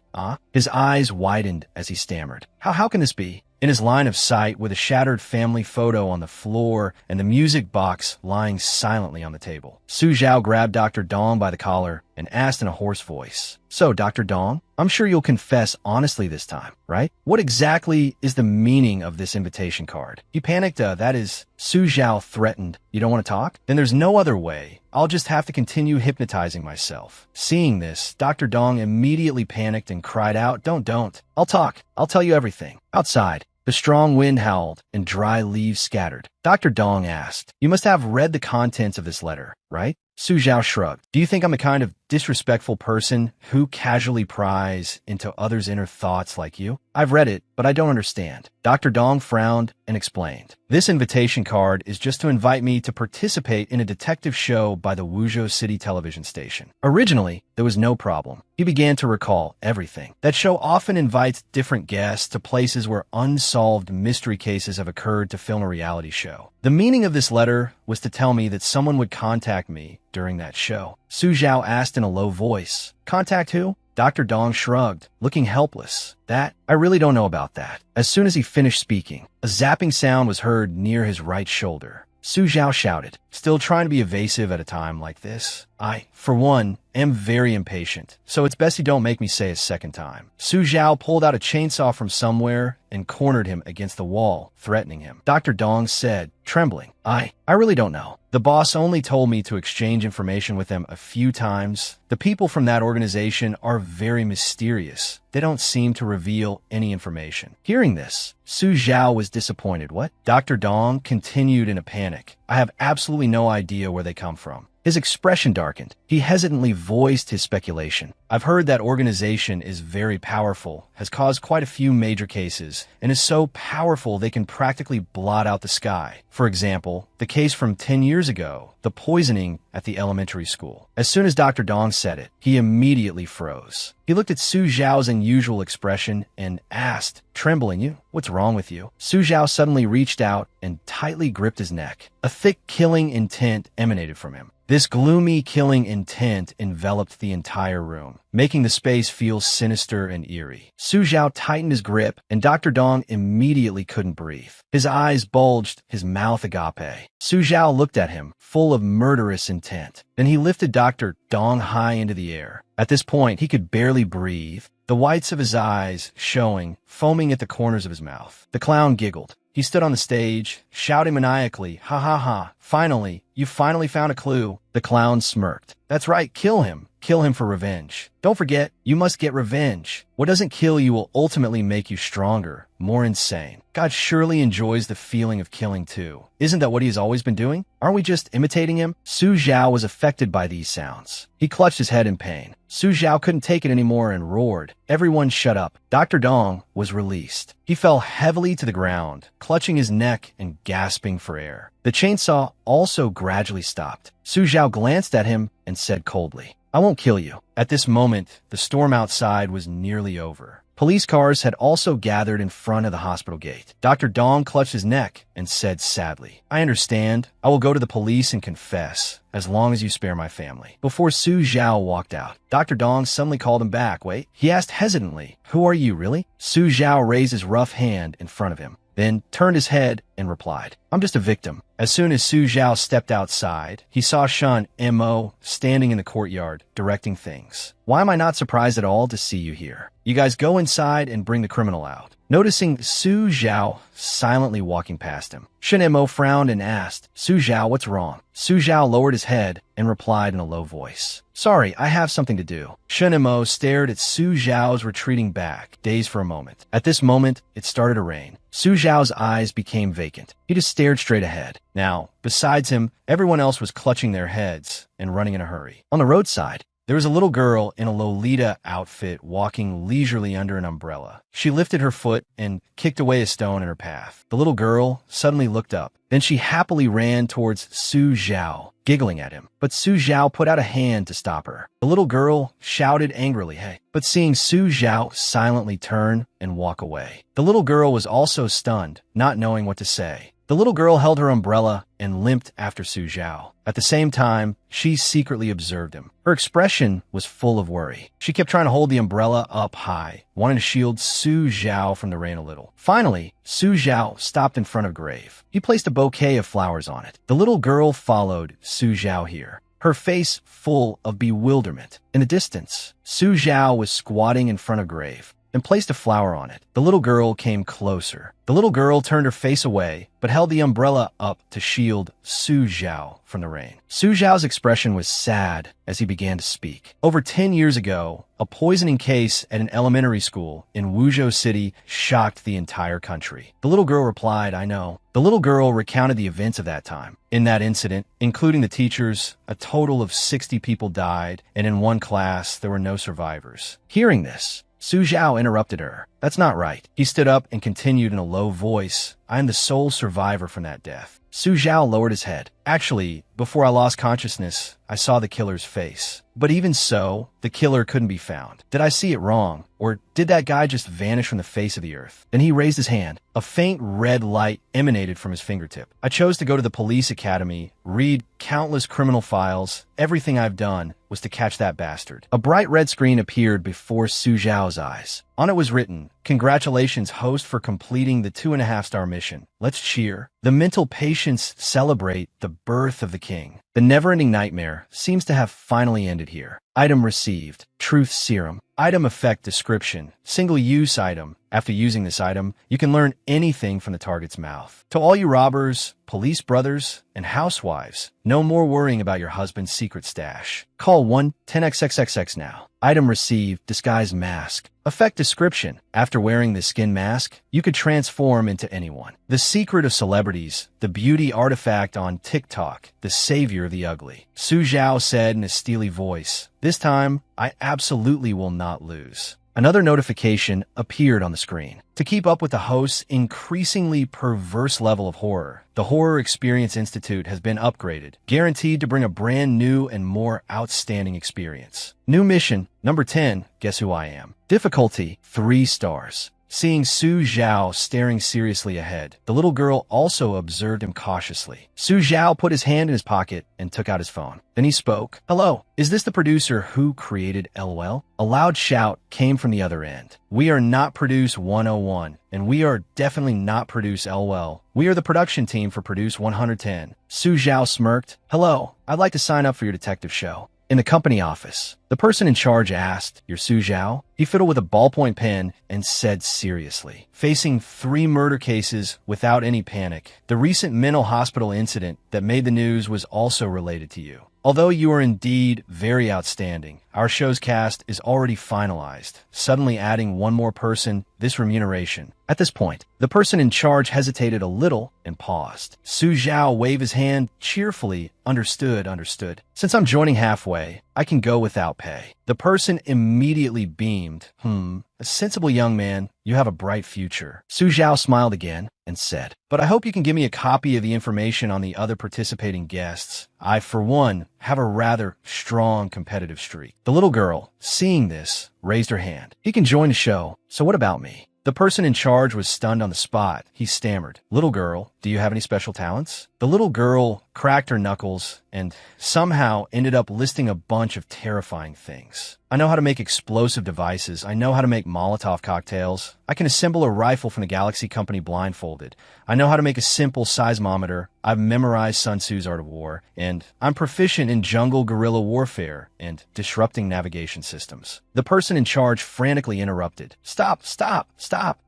His eyes widened as he stammered. How can this be? In his line of sight, with a shattered family photo on the floor and the music box lying silently on the table, Su Zhao grabbed Dr. Dong by the collar and asked in a hoarse voice, So, Dr. Dong, I'm sure you'll confess honestly this time, right? What exactly is the meaning of this invitation card? You panicked, that is, Su Zhao threatened. You don't want to talk? Then there's no other way. I'll just have to continue hypnotizing myself. Seeing this, Dr. Dong immediately panicked and cried out, Don't. I'll talk. I'll tell you everything. Outside, the strong wind howled and dry leaves scattered. Dr. Dong asked, You must have read the contents of this letter, right? Su Zhao shrugged. Do you think I'm the kind of disrespectful person who casually pries into others' inner thoughts like you? I've read it, but I don't understand. Dr. Dong frowned and explained. This invitation card is just to invite me to participate in a detective show by the Wuzhou City television station. Originally, there was no problem. He began to recall everything. That show often invites different guests to places where unsolved mystery cases have occurred to film a reality show. The meaning of this letter was to tell me that someone would contact me during that show. Su Zhao asked in a low voice, Contact who? Dr. Dong shrugged, looking helpless. I really don't know about that. As soon as he finished speaking, a zapping sound was heard near his right shoulder. Su Zhao shouted, still trying to be evasive at a time like this. I, for one, am very impatient, so it's best you don't make me say a second time. Su Zhao pulled out a chainsaw from somewhere and cornered him against the wall, threatening him. Dr. Dong said, trembling, I really don't know. The boss only told me to exchange information with them a few times. The people from that organization are very mysterious. They don't seem to reveal any information. Hearing this, Su Zhao was disappointed. What? Dr. Dong continued in a panic. I have absolutely no idea where they come from. His expression darkened. He hesitantly voiced his speculation. I've heard that organization is very powerful, has caused quite a few major cases, and is so powerful they can practically blot out the sky. For example, the case from 10 years ago, the poisoning at the elementary school. As soon as Dr. Dong said it, he immediately froze. He looked at Su Zhao's unusual expression and asked, trembling, what's wrong with you? Su Zhao suddenly reached out and tightly gripped his neck. A thick killing intent emanated from him. This gloomy killing intent enveloped the entire room, making the space feel sinister and eerie. Su Zhao tightened his grip, and Dr. Dong immediately couldn't breathe. His eyes bulged, his mouth agape. Su Zhao looked at him, full of murderous intent. Then he lifted Dr. Dong high into the air. At this point, he could barely breathe, the whites of his eyes showing, foaming at the corners of his mouth. The clown giggled. He stood on the stage, shouting maniacally, ha ha ha, finally, you finally found a clue. The clown smirked. That's right, kill him. Kill him for revenge. Don't forget, you must get revenge. What doesn't kill you will ultimately make you stronger, more insane. God surely enjoys the feeling of killing too. Isn't that what he has always been doing? Aren't we just imitating him? Su Zhao was affected by these sounds. He clutched his head in pain. Su Zhao couldn't take it anymore and roared. Everyone shut up. Dr. Dong was released. He fell heavily to the ground, clutching his neck and gasping for air. The chainsaw also gradually stopped. Su Zhao glanced at him and said coldly, I won't kill you. At this moment, the storm outside was nearly over. Police cars had also gathered in front of the hospital gate. Dr. Dong clutched his neck and said sadly, I understand. I will go to the police and confess, as long as you spare my family. Before Su Zhao walked out, Dr. Dong suddenly called him back. Wait, he asked hesitantly, who are you, really? Su Zhao raised his rough hand in front of him, then turned his head and replied, I'm just a victim. As soon as Su Zhao stepped outside, he saw Shun M.O. standing in the courtyard, directing things. Why am I not surprised at all to see you here? You guys go inside and bring the criminal out. Noticing Su Zhao silently walking past him, Shun M.O. frowned and asked, Su Zhao, what's wrong? Su Zhao lowered his head and replied in a low voice, sorry, I have something to do. Shun M.O. stared at Su Zhao's retreating back, dazed for a moment. At this moment, it started to rain. Su Zhao's eyes became vacant. He just stared straight ahead. Now, besides him, everyone else was clutching their heads and running in a hurry. On the roadside, there was a little girl in a Lolita outfit walking leisurely under an umbrella. She lifted her foot and kicked away a stone in her path. The little girl suddenly looked up. Then she happily ran towards Su Zhao, giggling at him. But Su Zhao put out a hand to stop her. The little girl shouted angrily, hey, but seeing Su Zhao silently turn and walk away. The little girl was also stunned, not knowing what to say. The little girl held her umbrella and limped after Su Zhao. At the same time, she secretly observed him. Her expression was full of worry. She kept trying to hold the umbrella up high, wanting to shield Su Zhao from the rain a little. Finally, Su Zhao stopped in front of a grave. He placed a bouquet of flowers on it. The little girl followed Su Zhao here, her face full of bewilderment. In the distance, Su Zhao was squatting in front of a grave and placed a flower on it. The little girl came closer. The little girl turned her face away, but held the umbrella up to shield Su Zhao from the rain. Su Zhao's expression was sad as he began to speak. Over 10 years ago, a poisoning case at an elementary school in Wuzhou City shocked the entire country. The little girl replied, I know. The little girl recounted the events of that time. In that incident, including the teachers, a total of 60 people died, and in one class, there were no survivors. Hearing this, Su Zhao interrupted her. That's not right. He stood up and continued in a low voice, I am the sole survivor from that death. Su Zhao lowered his head. Actually, before I lost consciousness, I saw the killer's face. But even so, the killer couldn't be found. Did I see it wrong? Or did that guy just vanish from the face of the earth? Then he raised his hand. A faint red light emanated from his fingertip. I chose to go to the police academy, read countless criminal files. Everything I've done was to catch that bastard. A bright red screen appeared before Su Zhao's eyes. On it was written, "Congratulations, host, for completing the 2.5-star mission. Let's cheer." The mental patients celebrate the birth of the king. The never-ending nightmare seems to have finally ended here. Item received. Truth serum. Item effect description. Single-use item. After using this item, you can learn anything from the target's mouth. To all you robbers, police brothers, and housewives, no more worrying about your husband's secret stash. Call 1-10XXXX now. Item received. Disguise mask. Effect description. After wearing the skin mask, you could transform into anyone. The secret of celebrities, the beauty artifact on TikTok, the savior of the ugly. Su Zhao said in a steely voice, "This time, I absolutely will not lose." Another notification appeared on the screen. To keep up with the host's increasingly perverse level of horror, the Horror Experience Institute has been upgraded, guaranteed to bring a brand new and more outstanding experience. New mission, number 10, guess who I am? Difficulty, 3 stars. Seeing Su Zhao staring seriously ahead, the little girl also observed him cautiously. Su Zhao put his hand in his pocket and took out his phone. Then he spoke. "Hello, is this the producer who created LOL?" A loud shout came from the other end. "We are not Produce 101, and we are definitely not Produce LOL. We are the production team for Produce 110. Su Zhao smirked. "Hello, I'd like to sign up for your detective show." In the company office, the person in charge asked, "You're Su Zhao?" He fiddled with a ballpoint pen and said seriously, "Facing 3 murder cases without any panic. The recent mental hospital incident that made the news was also related to you. Although you are indeed very outstanding, our show's cast is already finalized. Suddenly adding one more person, this remuneration." At this point, the person in charge hesitated a little and paused. Su Zhao waved his hand cheerfully. Understood. Since I'm joining halfway, I can go without pay." The person immediately beamed. A sensible young man, you have a bright future." Su Zhao smiled again and said, "But I hope you can give me a copy of the information on the other participating guests. I, for one, have a rather strong competitive streak." The little girl, seeing this, raised her hand. "He can join the show, so what about me?" The person in charge was stunned on the spot. He stammered, "Little girl, do you have any special talents?" The little girl cracked her knuckles and somehow ended up listing a bunch of terrifying things. "I know how to make explosive devices. I know how to make Molotov cocktails. I can assemble a rifle from the Galaxy Company blindfolded. I know how to make a simple seismometer. I've memorized Sun Tzu's Art of War, and I'm proficient in jungle guerrilla warfare and disrupting navigation systems." The person in charge frantically interrupted. Stop.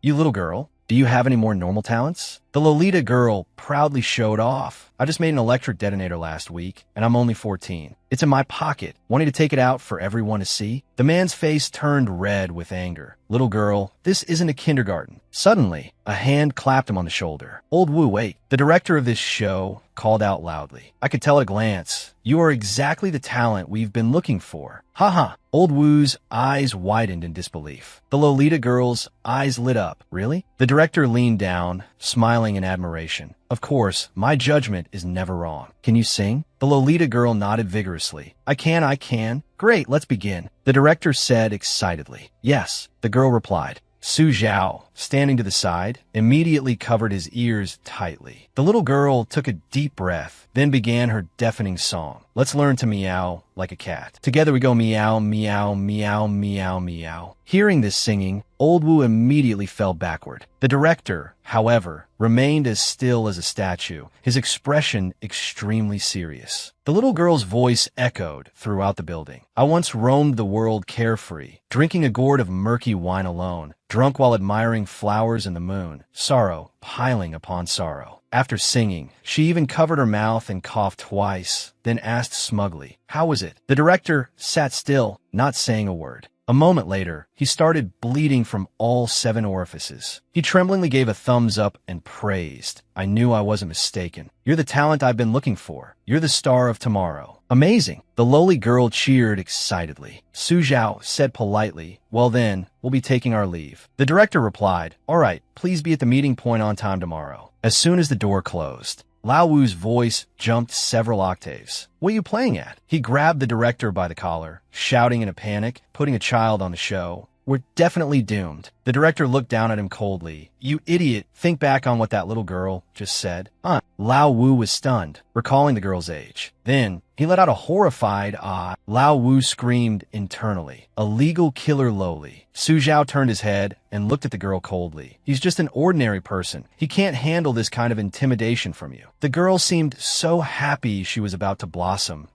You little girl, do you have any more normal talents?" The Lolita girl proudly showed off. "I just made an electric detonator last week, and I'm only 14. It's in my pocket. Wanting to take it out for everyone to see?" The man's face turned red with anger. "Little girl, this isn't a kindergarten." Suddenly, a hand clapped him on the shoulder. "Old Wu, wait." The director of this show called out loudly. "I could tell at a glance. You are exactly the talent we've been looking for." "Ha." Old Wu's eyes widened in disbelief. The Lolita girl's eyes lit up. "Really?" The director leaned down, smiling in admiration. "Of course, my judgment is never wrong. Can you sing?" The Lolita girl nodded vigorously. I can. "Great, let's begin," the director said excitedly. "Yes," the girl replied. Su Zhao, standing to the side, immediately covered his ears tightly. The little girl took a deep breath, then began her deafening song. "Let's learn to meow like a cat. Together we go meow, meow, meow, meow, meow." Hearing this singing, Old Wu immediately fell backward. The director, however, remained as still as a statue, his expression extremely serious. The little girl's voice echoed throughout the building. "I once roamed the world carefree, drinking a gourd of murky wine alone, drunk while admiring flowers and the moon, sorrow piling upon sorrow." After singing, she even covered her mouth and coughed twice, then asked smugly, "How was it?" The director sat still, not saying a word. A moment later, he started bleeding from all 7 orifices. He tremblingly gave a thumbs up and praised. "I knew I wasn't mistaken. You're the talent I've been looking for. You're the star of tomorrow." "Amazing." The lowly girl cheered excitedly. Su Zhao said politely, "Well then, we'll be taking our leave." The director replied, "All right, please be at the meeting point on time tomorrow." As soon as the door closed, Lao Wu's voice jumped several octaves. What are you playing at? He grabbed the director by the collar, shouting in a panic, putting a child on the show. We're definitely doomed. The director looked down at him coldly. You idiot, think back on what that little girl just said. Lao Wu was stunned, recalling the girl's age. Then, he let out a horrified ah. Lao Wu screamed internally. A legal killer lowly. Su Zhao turned his head and looked at the girl coldly. He's just an ordinary person. He can't handle this kind of intimidation from you. The girl seemed so happy she was about to blossom.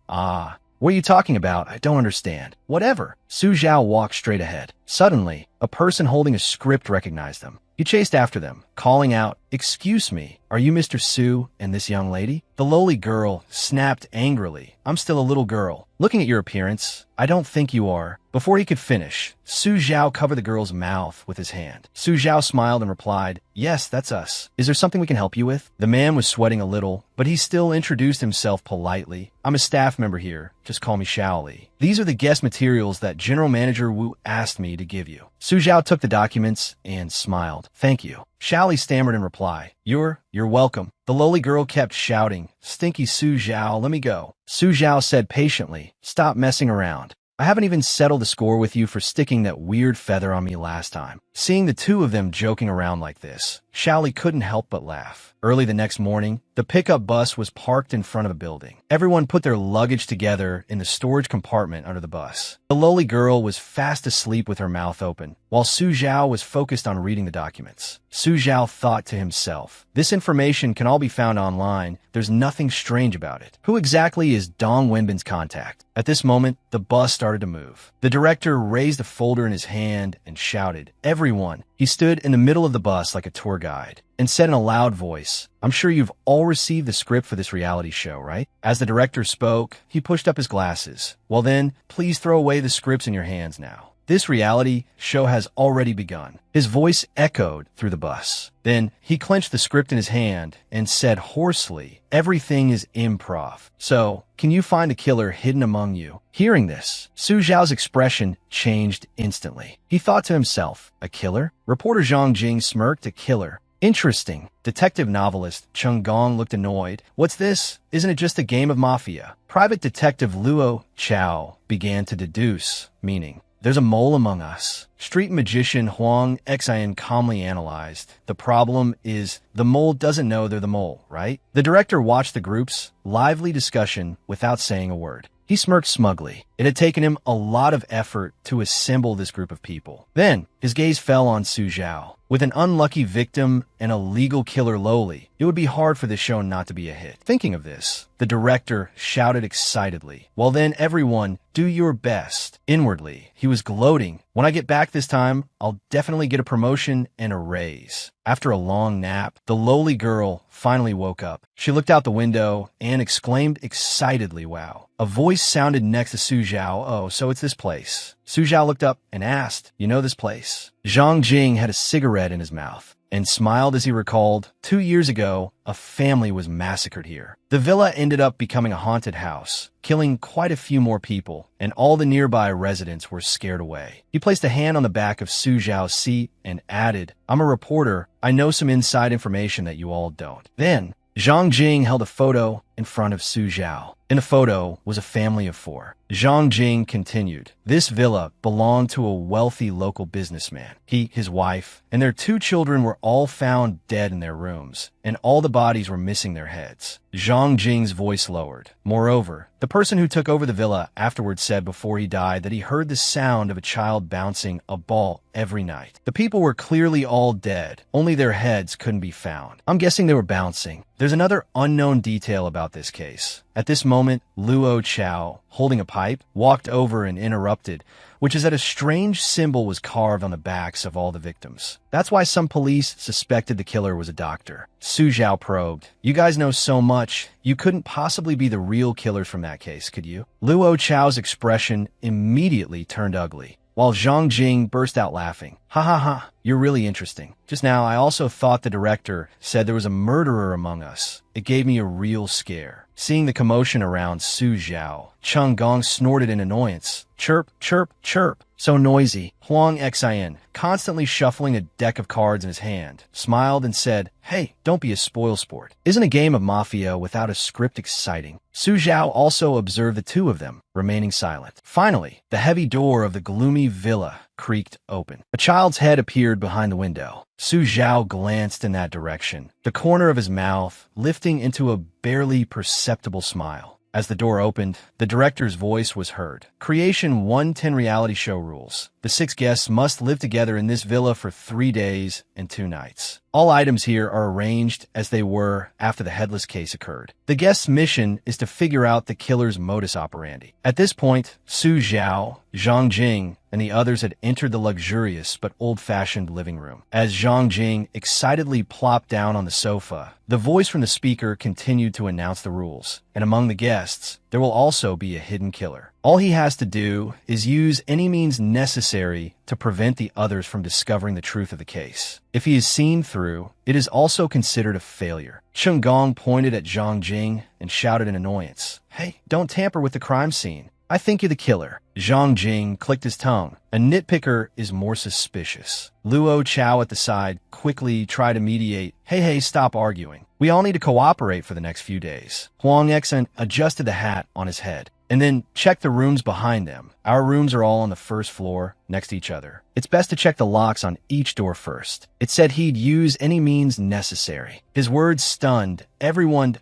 What are you talking about? I don't understand. Whatever. Su Zhao walked straight ahead. Suddenly, a person holding a script recognized them. He chased after them, calling out, "Excuse me, are you Mr. Su and this young lady?" The lowly girl snapped angrily, "I'm still a little girl. Looking at your appearance, I don't think you are." Before he could finish, Su Zhao covered the girl's mouth with his hand. Su Zhao smiled and replied, "Yes, that's us. Is there something we can help you with?" The man was sweating a little, but he still introduced himself politely. "I'm a staff member here. Just call me Shaoli. These are the guest materials that General Manager Wu asked me to give you." Su Zhao took the documents and smiled. "Thank you." Shaoli stammered in reply. You're welcome." The lowly girl kept shouting, "Stinky Su Zhao, let me go." Su Zhao said patiently, "Stop messing around. I haven't even settled the score with you for sticking that weird feather on me last time." Seeing the two of them joking around like this, Shaoli couldn't help but laugh. Early the next morning, the pickup bus was parked in front of a building. Everyone put their luggage together in the storage compartment under the bus. The lowly girl was fast asleep with her mouth open, while Su Zhao was focused on reading the documents. Su Zhao thought to himself, this information can all be found online. There's nothing strange about it. Who exactly is Dong Wenbin's contact? At this moment, the bus started to move. The director raised a folder in his hand and shouted, "Everyone." He stood in the middle of the bus like a tour guide and said in a loud voice, "I'm sure you've all received the script for this reality show, right?" As the director spoke, he pushed up his glasses. "Well then, please throw away the scripts in your hands now. This reality show has already begun." His voice echoed through the bus. Then he clenched the script in his hand and said hoarsely, "Everything is improv. So, can you find a killer hidden among you?" Hearing this, Su Zhao's expression changed instantly. He thought to himself, "A killer?" Reporter Zhang Jing smirked. "A killer. Interesting." Detective novelist Cheng Gong looked annoyed. "What's this? Isn't it just a game of mafia?" Private Detective Luo Chao began to deduce, meaning, "There's a mole among us." Street magician Huang Xian calmly analyzed. "The problem is the mole doesn't know they're the mole, right?" The director watched the group's lively discussion without saying a word. He smirked smugly. It had taken him a lot of effort to assemble this group of people. Then, his gaze fell on Su Zhao. With an unlucky victim and a legal killer lowly, it would be hard for this show not to be a hit. Thinking of this, the director shouted excitedly, "Well then, everyone, do your best." Inwardly, he was gloating. "When I get back this time, I'll definitely get a promotion and a raise." After a long nap, the lowly girl finally woke up. She looked out the window and exclaimed excitedly, "Wow." A voice sounded next to Su Zhao. "Oh, so it's this place." Su Zhao looked up and asked, "You know this place?" Zhang Jing had a cigarette in his mouth and smiled as he recalled, 2 years ago, a family was massacred here. The villa ended up becoming a haunted house, killing quite a few more people, and all the nearby residents were scared away. He placed a hand on the back of Su Zhao's seat and added, "I'm a reporter. I know some inside information that you all don't." Then, Zhang Jing held a photo in front of Su Zhao. In the photo was a family of 4. Zhang Jing continued, "This villa belonged to a wealthy local businessman. He, his wife, and their 2 children were all found dead in their rooms, and all the bodies were missing their heads." Zhang Jing's voice lowered. "Moreover, the person who took over the villa afterwards said before he died that he heard the sound of a child bouncing a ball every night. The people were clearly all dead, only their heads couldn't be found. I'm guessing they were bouncing." There's another unknown detail about this case. At this moment, Luo Chao, holding a pipe, walked over and interrupted, which is that a strange symbol was carved on the backs of all the victims. That's why some police suspected the killer was a doctor. Su Zhao probed, "You guys know so much, you couldn't possibly be the real killers from that case, could you?" Luo Chao's expression immediately turned ugly, while Zhang Jing burst out laughing. Ha ha ha, you're really interesting. Just now, I also thought the director said there was a murderer among us. It gave me a real scare. Seeing the commotion around Su Zhao, Chung Gong snorted in annoyance. Chirp, chirp, chirp. So noisy. Huang Xin, constantly shuffling a deck of cards in his hand, smiled and said, "Hey, don't be a spoilsport. Isn't a game of Mafia without a script exciting?" Su Zhao also observed the two of them, remaining silent. Finally, the heavy door of the gloomy villa creaked open. A child's head appeared behind the window. Su Zhao glanced in that direction, the corner of his mouth lifting into a barely perceptible smile. As the door opened, the director's voice was heard. Creation 110 reality show rules. The 6 guests must live together in this villa for 3 days and 2 nights. All items here are arranged as they were after the headless case occurred. The guest's mission is to figure out the killer's modus operandi. At this point, Su Zhao, Zhang Jing, and the others had entered the luxurious but old-fashioned living room. As Zhang Jing excitedly plopped down on the sofa, the voice from the speaker continued to announce the rules. And among the guests, there will also be a hidden killer. All he has to do is use any means necessary to prevent the others from discovering the truth of the case. If he is seen through, it is also considered a failure. Chung Gong pointed at Zhang Jing and shouted in annoyance, "Hey, don't tamper with the crime scene. I think you're the killer." Zhang Jing clicked his tongue. A nitpicker is more suspicious. Luo Chao at the side quickly tried to mediate. Hey, stop arguing. We all need to cooperate for the next few days. Huang Xin adjusted the hat on his head and then checked the rooms behind them. Our rooms are all on the first floor, next to each other. It's best to check the locks on each door first. It said he'd use any means necessary. His words stunned everyone.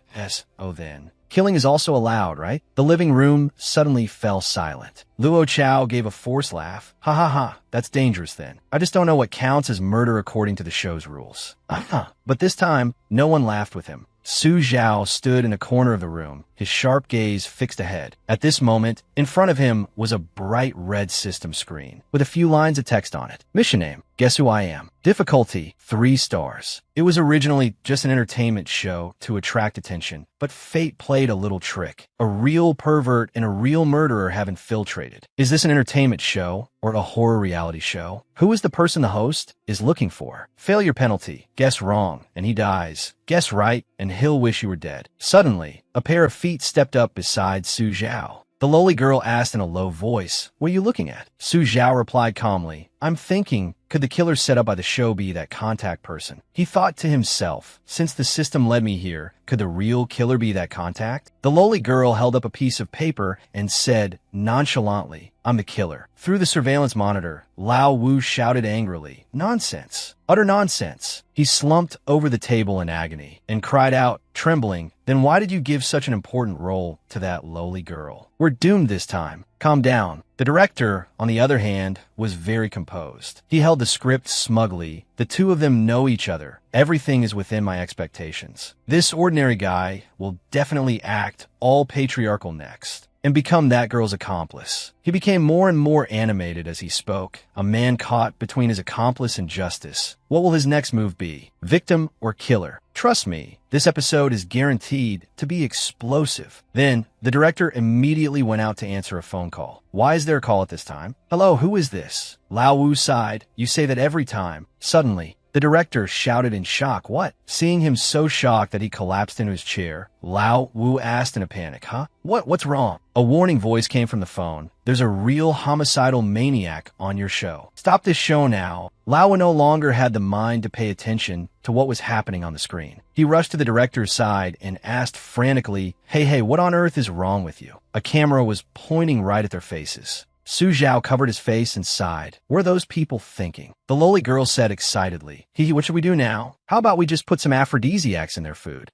Then. Killing is also allowed, right? The living room suddenly fell silent. Luo Chao gave a forced laugh. Ha ha ha, that's dangerous then. I just don't know what counts as murder according to the show's rules. But this time, no one laughed with him. Su Zhao stood in a corner of the room, his sharp gaze fixed ahead. At this moment, in front of him was a bright red system screen with a few lines of text on it. Mission name, guess who I am. Difficulty, 3 stars. It was originally just an entertainment show to attract attention, but fate played a little trick. A real pervert and a real murderer have infiltrated. Is this an entertainment show or a horror reality show? Who is the person the host is looking for? Failure penalty. Guess wrong, and he dies. Guess right, and he'll wish you were dead. Suddenly, a pair of feet stepped up beside Su Zhao. The lowly girl asked in a low voice, "What are you looking at?" Su Zhao replied calmly, "I'm thinking, could the killer set up by the show be that contact person?" He thought to himself, since the system led me here, could the real killer be that contact? The lowly girl held up a piece of paper and said nonchalantly, "I'm the killer." Through the surveillance monitor, Lao Wu shouted angrily, "Nonsense! Utter nonsense!" He slumped over the table in agony and cried out, trembling, "Then why did you give such an important role to that lowly girl? We're doomed this time. Calm down." The director, on the other hand, was very composed. He held the script smugly. The two of them know each other. Everything is within my expectations. This ordinary guy will definitely act all patriarchal next and become that girl's accomplice. He became more and more animated as he spoke, a man caught between his accomplice and justice. What will his next move be? Victim or killer? Trust me, this episode is guaranteed to be explosive. Then, the director immediately went out to answer a phone call. Why is there a call at this time? Hello, who is this? Lao Wu sighed. You say that every time. Suddenly, the director shouted in shock. What? Seeing him so shocked that he collapsed into his chair, Lao Wu asked in a panic, What's wrong? A warning voice came from the phone. There's a real homicidal maniac on your show. Stop this show now. Lao no longer had the mind to pay attention to what was happening on the screen. He rushed to the director's side and asked frantically, Hey, what on earth is wrong with you? A camera was pointing right at their faces. Su Zhao covered his face and sighed. What are those people thinking? The lowly girl said excitedly, what should we do now? How about we just put some aphrodisiacs in their food?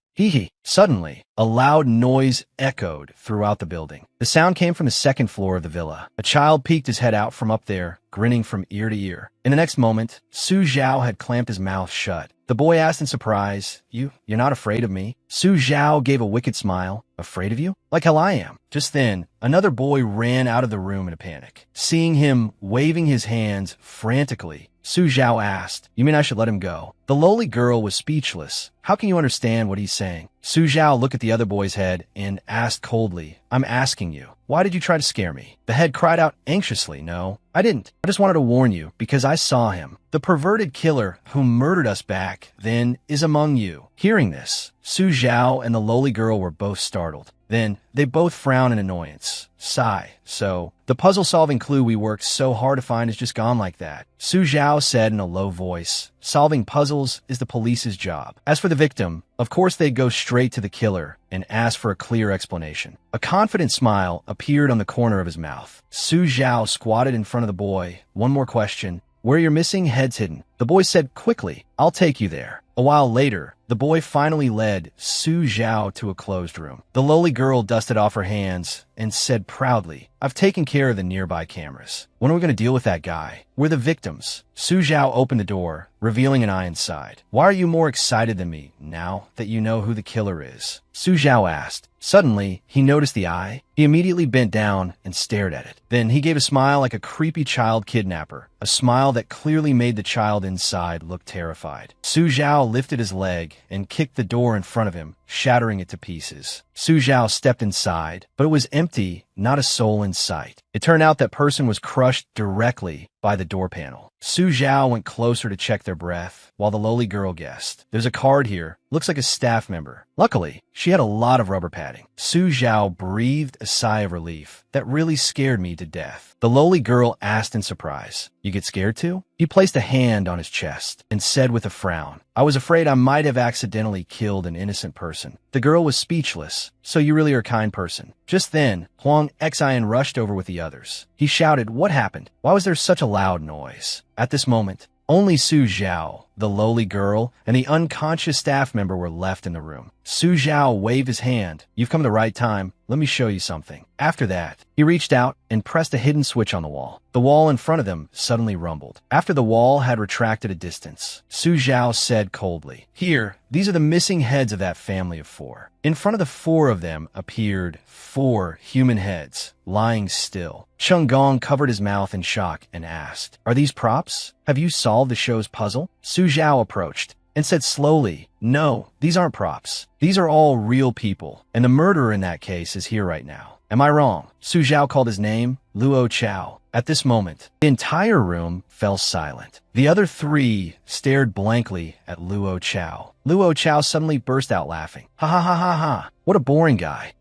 Suddenly, a loud noise echoed throughout the building. The sound came from the second floor of the villa. A child peeked his head out from up there, grinning from ear to ear. In the next moment, Su Zhao had clamped his mouth shut. The boy asked in surprise, You're not afraid of me? Su Zhao gave a wicked smile. Afraid of you? Like hell I am. Just then, another boy ran out of the room in a panic. Seeing him waving his hands frantically, Su Zhao asked. You mean I should let him go? The lowly girl was speechless. How can you understand what he's saying? Su Zhao looked at the other boy's head and asked coldly, I'm asking you, why did you try to scare me? The head cried out anxiously, no, I didn't. I just wanted to warn you because I saw him. The perverted killer who murdered us back then is among you. Hearing this, Su Zhao and the lowly girl were both startled. Then they both frowned in annoyance. Sigh. So, the puzzle-solving clue we worked so hard to find is just gone like that. Su Zhao said in a low voice, solving puzzles is the police's job. As for the victim, of course they'd go straight to the killer and ask for a clear explanation. A confident smile appeared on the corner of his mouth. Su Zhao squatted in front of the boy. One more question. Where you're missing, head's hidden. The boy said quickly, I'll take you there. A while later, the boy finally led Su Zhao to a closed room. The lowly girl dusted off her hands and said proudly, I've taken care of the nearby cameras. When are we going to deal with that guy? We're the victims. Su Zhao opened the door, revealing an eye inside. Why are you more excited than me now that you know who the killer is? Su Zhao asked. Suddenly, he noticed the eye. He immediately bent down and stared at it. Then he gave a smile like a creepy child kidnapper, a smile that clearly made the child inside look terrified. Su Zhao lifted his leg and kicked the door in front of him, shattering it to pieces. Su Zhao stepped inside, but it was empty, not a soul in sight. It turned out that person was crushed directly by the door panel. Su Zhao went closer to check their breath, while the lowly girl guessed. There's a card here. Looks like a staff member. Luckily, she had a lot of rubber padding. Su Zhao breathed a sigh of relief. That really scared me to death. The lowly girl asked in surprise, You get scared too? He placed a hand on his chest and said with a frown, I was afraid I might have accidentally killed an innocent person. The girl was speechless. So you really are a kind person. Just then, Huang Xian rushed over with the others. He shouted, What happened? Why was there such a loud noise? At this moment, only Su Zhao, the lowly girl, and the unconscious staff member were left in the room. Su Zhao waved his hand. You've come the right time. Let me show you something. After that, he reached out and pressed a hidden switch on the wall. The wall in front of them suddenly rumbled. After the wall had retracted a distance, Su Zhao said coldly, Here, these are the missing heads of that family of 4. In front of the 4 of them appeared 4 human heads, lying still. Cheng Gong covered his mouth in shock and asked, Are these props? Have you solved the show's puzzle? Su Zhao approached and said slowly, No, these aren't props. These are all real people, and the murderer in that case is here right now. Am I wrong? Su Zhao called his name, Luo Chao. At this moment, the entire room fell silent. The other 3 stared blankly at Luo Chao. Luo Chao suddenly burst out laughing. Ha ha ha ha ha. What a boring guy.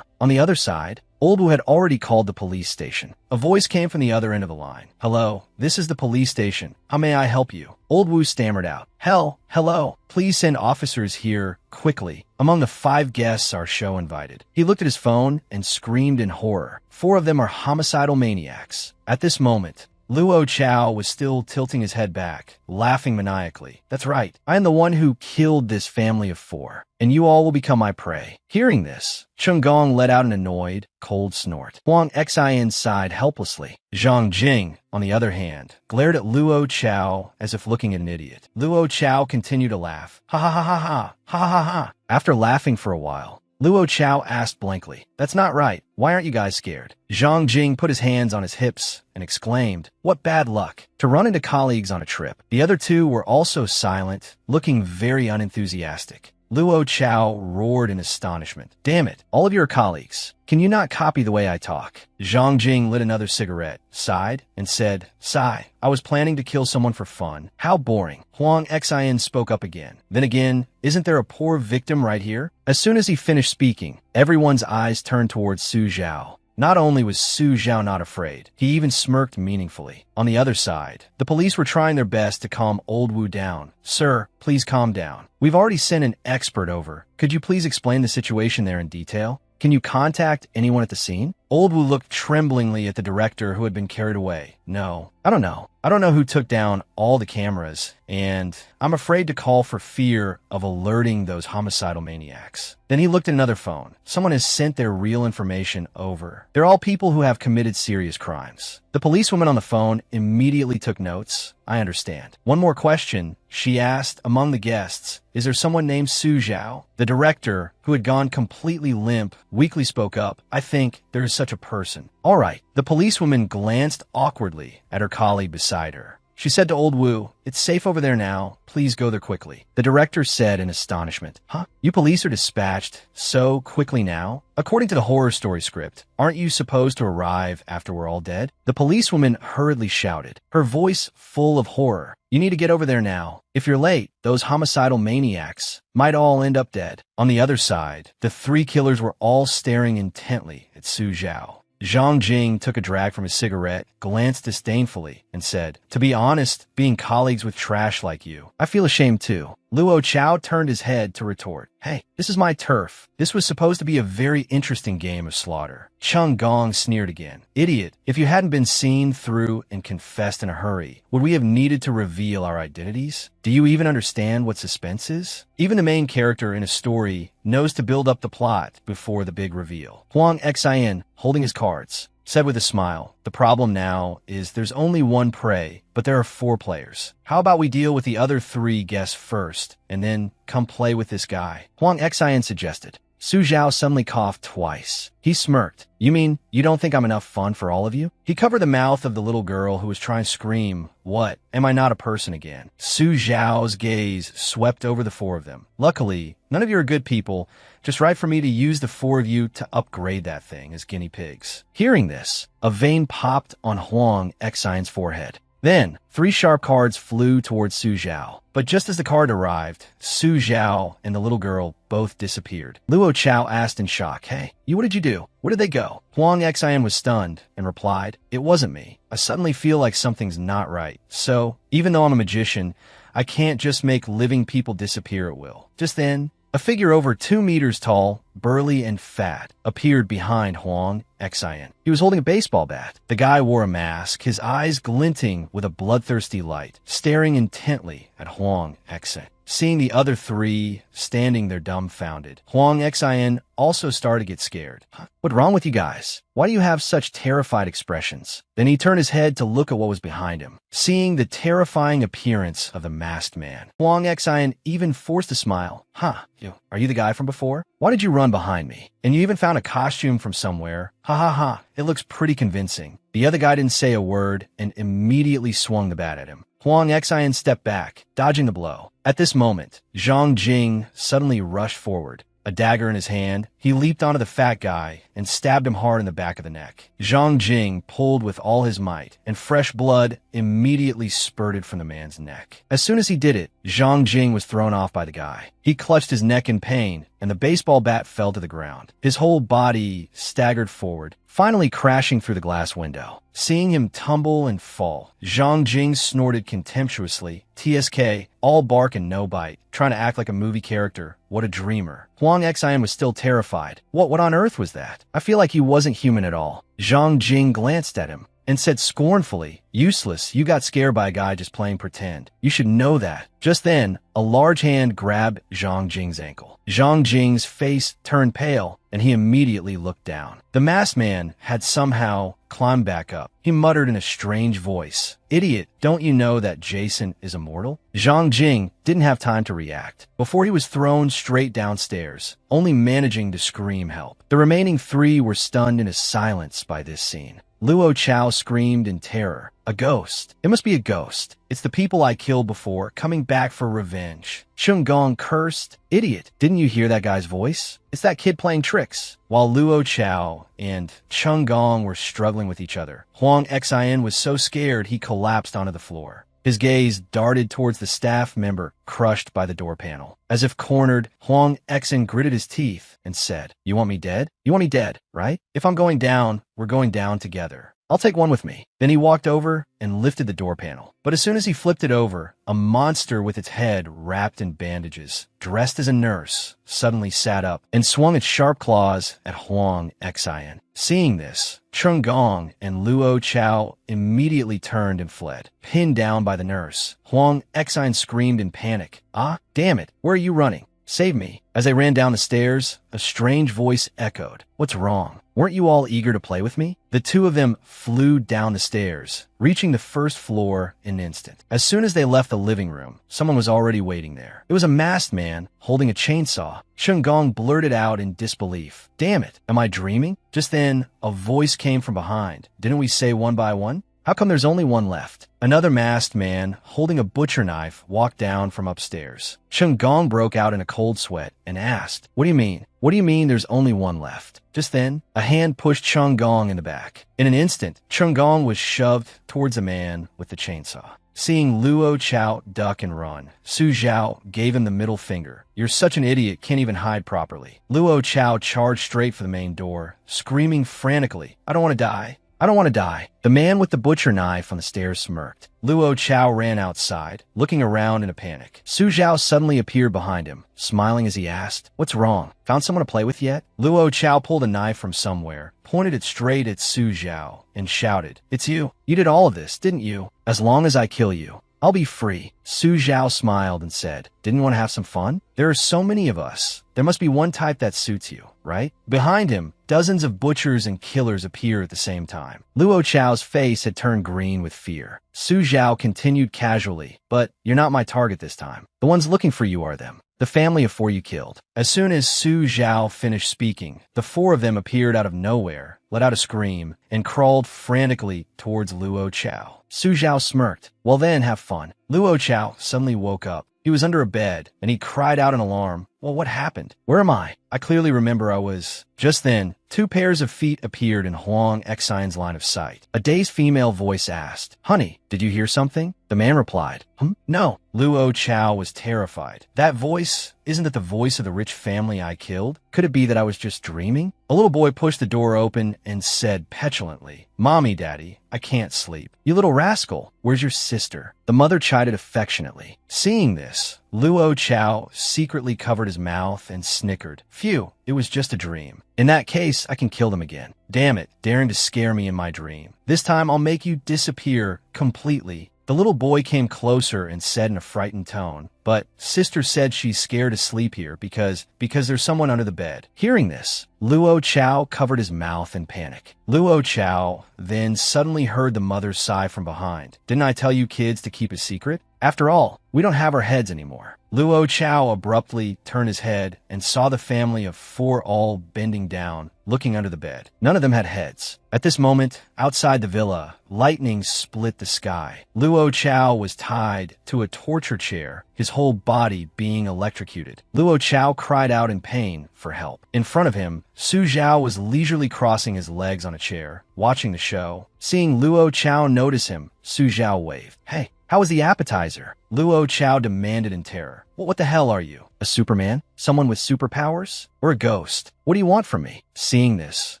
On the other side, Old Wu had already called the police station. A voice came from the other end of the line. Hello, this is the police station. How may I help you? Old Wu stammered out. Hello. Please send officers here quickly. Among the 5 guests our show invited. He looked at his phone and screamed in horror. 4 of them are homicidal maniacs. At this moment, Luo Chao was still tilting his head back, laughing maniacally. That's right. I am the one who killed this family of 4, and you all will become my prey. Hearing this, Cheng Gong let out an annoyed, cold snort. Huang Xian sighed helplessly. Zhang Jing, on the other hand, glared at Luo Chao as if looking at an idiot. Luo Chao continued to laugh. Ha ha ha ha ha. Ha ha ha. After laughing for a while, Luo Chao asked blankly, That's not right. Why aren't you guys scared? Zhang Jing put his hands on his hips and exclaimed, What bad luck to run into colleagues on a trip. The other 2 were also silent, looking very unenthusiastic. Luo Chao roared in astonishment. Damn it, all of your colleagues. Can you not copy the way I talk? Zhang Jing lit another cigarette, sighed, and said, Sigh, I was planning to kill someone for fun. How boring. Huang Xian spoke up again. Then again, isn't there a poor victim right here? As soon as he finished speaking, everyone's eyes turned towards Su Zhao. Not only was Su Zhao not afraid, he even smirked meaningfully. On the other side, the police were trying their best to calm Old Wu down. Sir, please calm down. We've already sent an expert over. Could you please explain the situation there in detail? Can you contact anyone at the scene? Old Wu looked tremblingly at the director who had been carried away. No, I don't know. I don't know who took down all the cameras, and I'm afraid to call for fear of alerting those homicidal maniacs. Then he looked at another phone. Someone has sent their real information over. They're all people who have committed serious crimes. The policewoman on the phone immediately took notes. I understand. One more question, she asked among the guests. Is there someone named Su Zhao? The director, who had gone completely limp, weakly spoke up. I think there is such a person. All right. The policewoman glanced awkwardly at her colleague beside her. She said to old Wu, "It's safe over there now. Please go there quickly." The director said in astonishment, "Huh? You police are dispatched so quickly now? According to the horror story script, aren't you supposed to arrive after we're all dead?" The policewoman hurriedly shouted, her voice full of horror. "You need to get over there now. If you're late, those homicidal maniacs might all end up dead." On the other side, the three killers were all staring intently at Su Zhao. Zhang Jing took a drag from his cigarette, glanced disdainfully, and said, "To be honest, being colleagues with trash like you, I feel ashamed too." Luo Chao turned his head to retort, "Hey, this is my turf. This was supposed to be a very interesting game of slaughter." Chung Gong sneered again. "Idiot, if you hadn't been seen through and confessed in a hurry, would we have needed to reveal our identities? Do you even understand what suspense is? Even the main character in a story knows to build up the plot before the big reveal." Huang Xian, holding his cards, said with a smile, "The problem now is there's only one prey, but there are 4 players. How about we deal with the other 3 guests first, and then come play with this guy?" Huang Xian suggested. Su Zhao suddenly coughed twice. He smirked. "You mean you don't think I'm enough fun for all of you?" He covered the mouth of the little girl who was trying to scream, "What? Am I not a person again?" Su Zhao's gaze swept over the 4 of them. "Luckily, none of you are good people. Just right for me to use the 4 of you to upgrade that thing as guinea pigs." Hearing this, a vein popped on Huang Xian's forehead. Then, 3 sharp cards flew towards Su Zhao. But just as the card arrived, Su Zhao and the little girl both disappeared. Luo Chao asked in shock, "Hey, what did you do? Where did they go?" Huang Xian was stunned and replied, "It wasn't me. I suddenly feel like something's not right. So, even though I'm a magician, I can't just make living people disappear at will." Just then, a figure over 2 meters tall, burly and fat, appeared behind Huang Xian. He was holding a baseball bat. The guy wore a mask, his eyes glinting with a bloodthirsty light, staring intently at Huang Xian. Seeing the other 3 standing there dumbfounded, Huang Xian also started to get scared. "What's wrong with you guys? Why do you have such terrified expressions?" Then he turned his head to look at what was behind him. Seeing the terrifying appearance of the masked man, Huang Xian even forced a smile. Are you the guy from before? Why did you run behind me? And you even found a costume from somewhere. Ha ha ha, it looks pretty convincing." The other guy didn't say a word and immediately swung the bat at him. Huang Xian stepped back, dodging the blow. At this moment, Zhang Jing suddenly rushed forward. A dagger in his hand, he leaped onto the fat guy and stabbed him hard in the back of the neck. Zhang Jing pulled with all his might, and fresh blood immediately spurted from the man's neck. As soon as he did it, Zhang Jing was thrown off by the guy. He clutched his neck in pain, and the baseball bat fell to the ground. His whole body staggered forward, finally crashing through the glass window. Seeing him tumble and fall, Zhang Jing snorted contemptuously. "TSK, all bark and no bite. Trying to act like a movie character. What a dreamer." Huang Xian was still terrified. What on earth was that? I feel like he wasn't human at all. Zhang Jing glanced at him and said scornfully, "Useless, you got scared by a guy just playing pretend. You should know that." Just then, a large hand grabbed Zhang Jing's ankle. Zhang Jing's face turned pale, and he immediately looked down. The masked man had somehow climbed back up. He muttered in a strange voice, "Idiot, don't you know that Jason is immortal?" Zhang Jing didn't have time to react before he was thrown straight downstairs, only managing to scream help. The remaining 3 were stunned into silence by this scene. Luo Chao screamed in terror. "A ghost. It must be a ghost. It's the people I killed before, coming back for revenge." Chung Gong cursed. "Idiot, didn't you hear that guy's voice? It's that kid playing tricks." While Luo Chao and Chung Gong were struggling with each other, Huang Xian was so scared he collapsed onto the floor. His gaze darted towards the staff member crushed by the door panel. As if cornered, Huang Xian gritted his teeth and said, "You want me dead? You want me dead, right? If I'm going down, we're going down together. I'll take one with me." Then he walked over and lifted the door panel. But as soon as he flipped it over, a monster with its head wrapped in bandages, dressed as a nurse, suddenly sat up and swung its sharp claws at Huang Xian. Seeing this, Chung Gong and Luo Chao immediately turned and fled. Pinned down by the nurse, Huang Xian screamed in panic, "Ah, damn it, where are you running? Save me." As they ran down the stairs, a strange voice echoed, "What's wrong? Weren't you all eager to play with me?" The 2 of them flew down the stairs, reaching the first floor in an instant. As soon as they left the living room, someone was already waiting there. It was a masked man holding a chainsaw. Chung Gong blurted out in disbelief, "Damn it, am I dreaming?" Just then, a voice came from behind. "Didn't we say one by one?" How come there's only one left? Another masked man, holding a butcher knife, walked down from upstairs. Chung Gong broke out in a cold sweat and asked, "What do you mean? What do you mean there's only one left?" Just then, a hand pushed Chung Gong in the back. In an instant, Chung Gong was shoved towards a man with the chainsaw. Seeing Luo Chao duck and run, Su Zhao gave him the middle finger. "You're such an idiot, can't even hide properly." Luo Chao charged straight for the main door, screaming frantically, "I don't want to die. I don't want to die." The man with the butcher knife on the stairs smirked. Luo Chao ran outside, looking around in a panic. Su Zhao suddenly appeared behind him, smiling as he asked, "What's wrong? Found someone to play with yet?" Luo Chao pulled a knife from somewhere, pointed it straight at Su Zhao, and shouted, "It's you. You did all of this, didn't you? As long as I kill you, I'll be free." Su Zhao smiled and said, "Didn't you want to have some fun? There are so many of us. There must be one type that suits you, right?" Behind him, dozens of butchers and killers appeared at the same time. Luo Chao's face had turned green with fear. Su Zhao continued casually, "But you're not my target this time. The ones looking for you are them. The family of 4 you killed." As soon as Su Zhao finished speaking, the 4 of them appeared out of nowhere, let out a scream, and crawled frantically towards Luo Chao. Su Zhao smirked. "Well then, have fun." Luo Chao suddenly woke up. He was under a bed, and he cried out in alarm. "Well, what happened? Where am I? I clearly remember I was..." Just then, 2 pairs of feet appeared in Huang Xian's line of sight. A dazed female voice asked, "Honey, did you hear something?" The man replied, "No." Luo Chao was terrified. "That voice, isn't it the voice of the rich family I killed? Could it be that I was just dreaming?" A little boy pushed the door open and said petulantly, "Mommy, Daddy, I can't sleep." "You little rascal, where's your sister?" The mother chided affectionately. Seeing this, Luo Chao secretly covered his mouth and snickered. "Phew, it was just a dream. In that case, I can kill them again. Damn it, daring to scare me in my dream. This time I'll make you disappear completely." The little boy came closer and said in a frightened tone, "But sister said she's scared to sleep here because there's someone under the bed." Hearing this, Luo Chao covered his mouth in panic. Luo Chao then suddenly heard the mother sigh from behind. "Didn't I tell you kids to keep a secret? After all, we don't have our heads anymore." Luo Chao abruptly turned his head and saw the family of 4 all bending down, looking under the bed. None of them had heads. At this moment, outside the villa, lightning split the sky. Luo Chao was tied to a torture chair, his whole body being electrocuted. Luo Chao cried out in pain for help. In front of him, Su Zhao was leisurely crossing his legs on a chair, watching the show. Seeing Luo Chao notice him, Su Zhao waved. "Hey, how was the appetizer?" Luo Chao demanded in terror. What the hell are you? A Superman? Someone with superpowers? Or a ghost? What do you want from me?" Seeing this,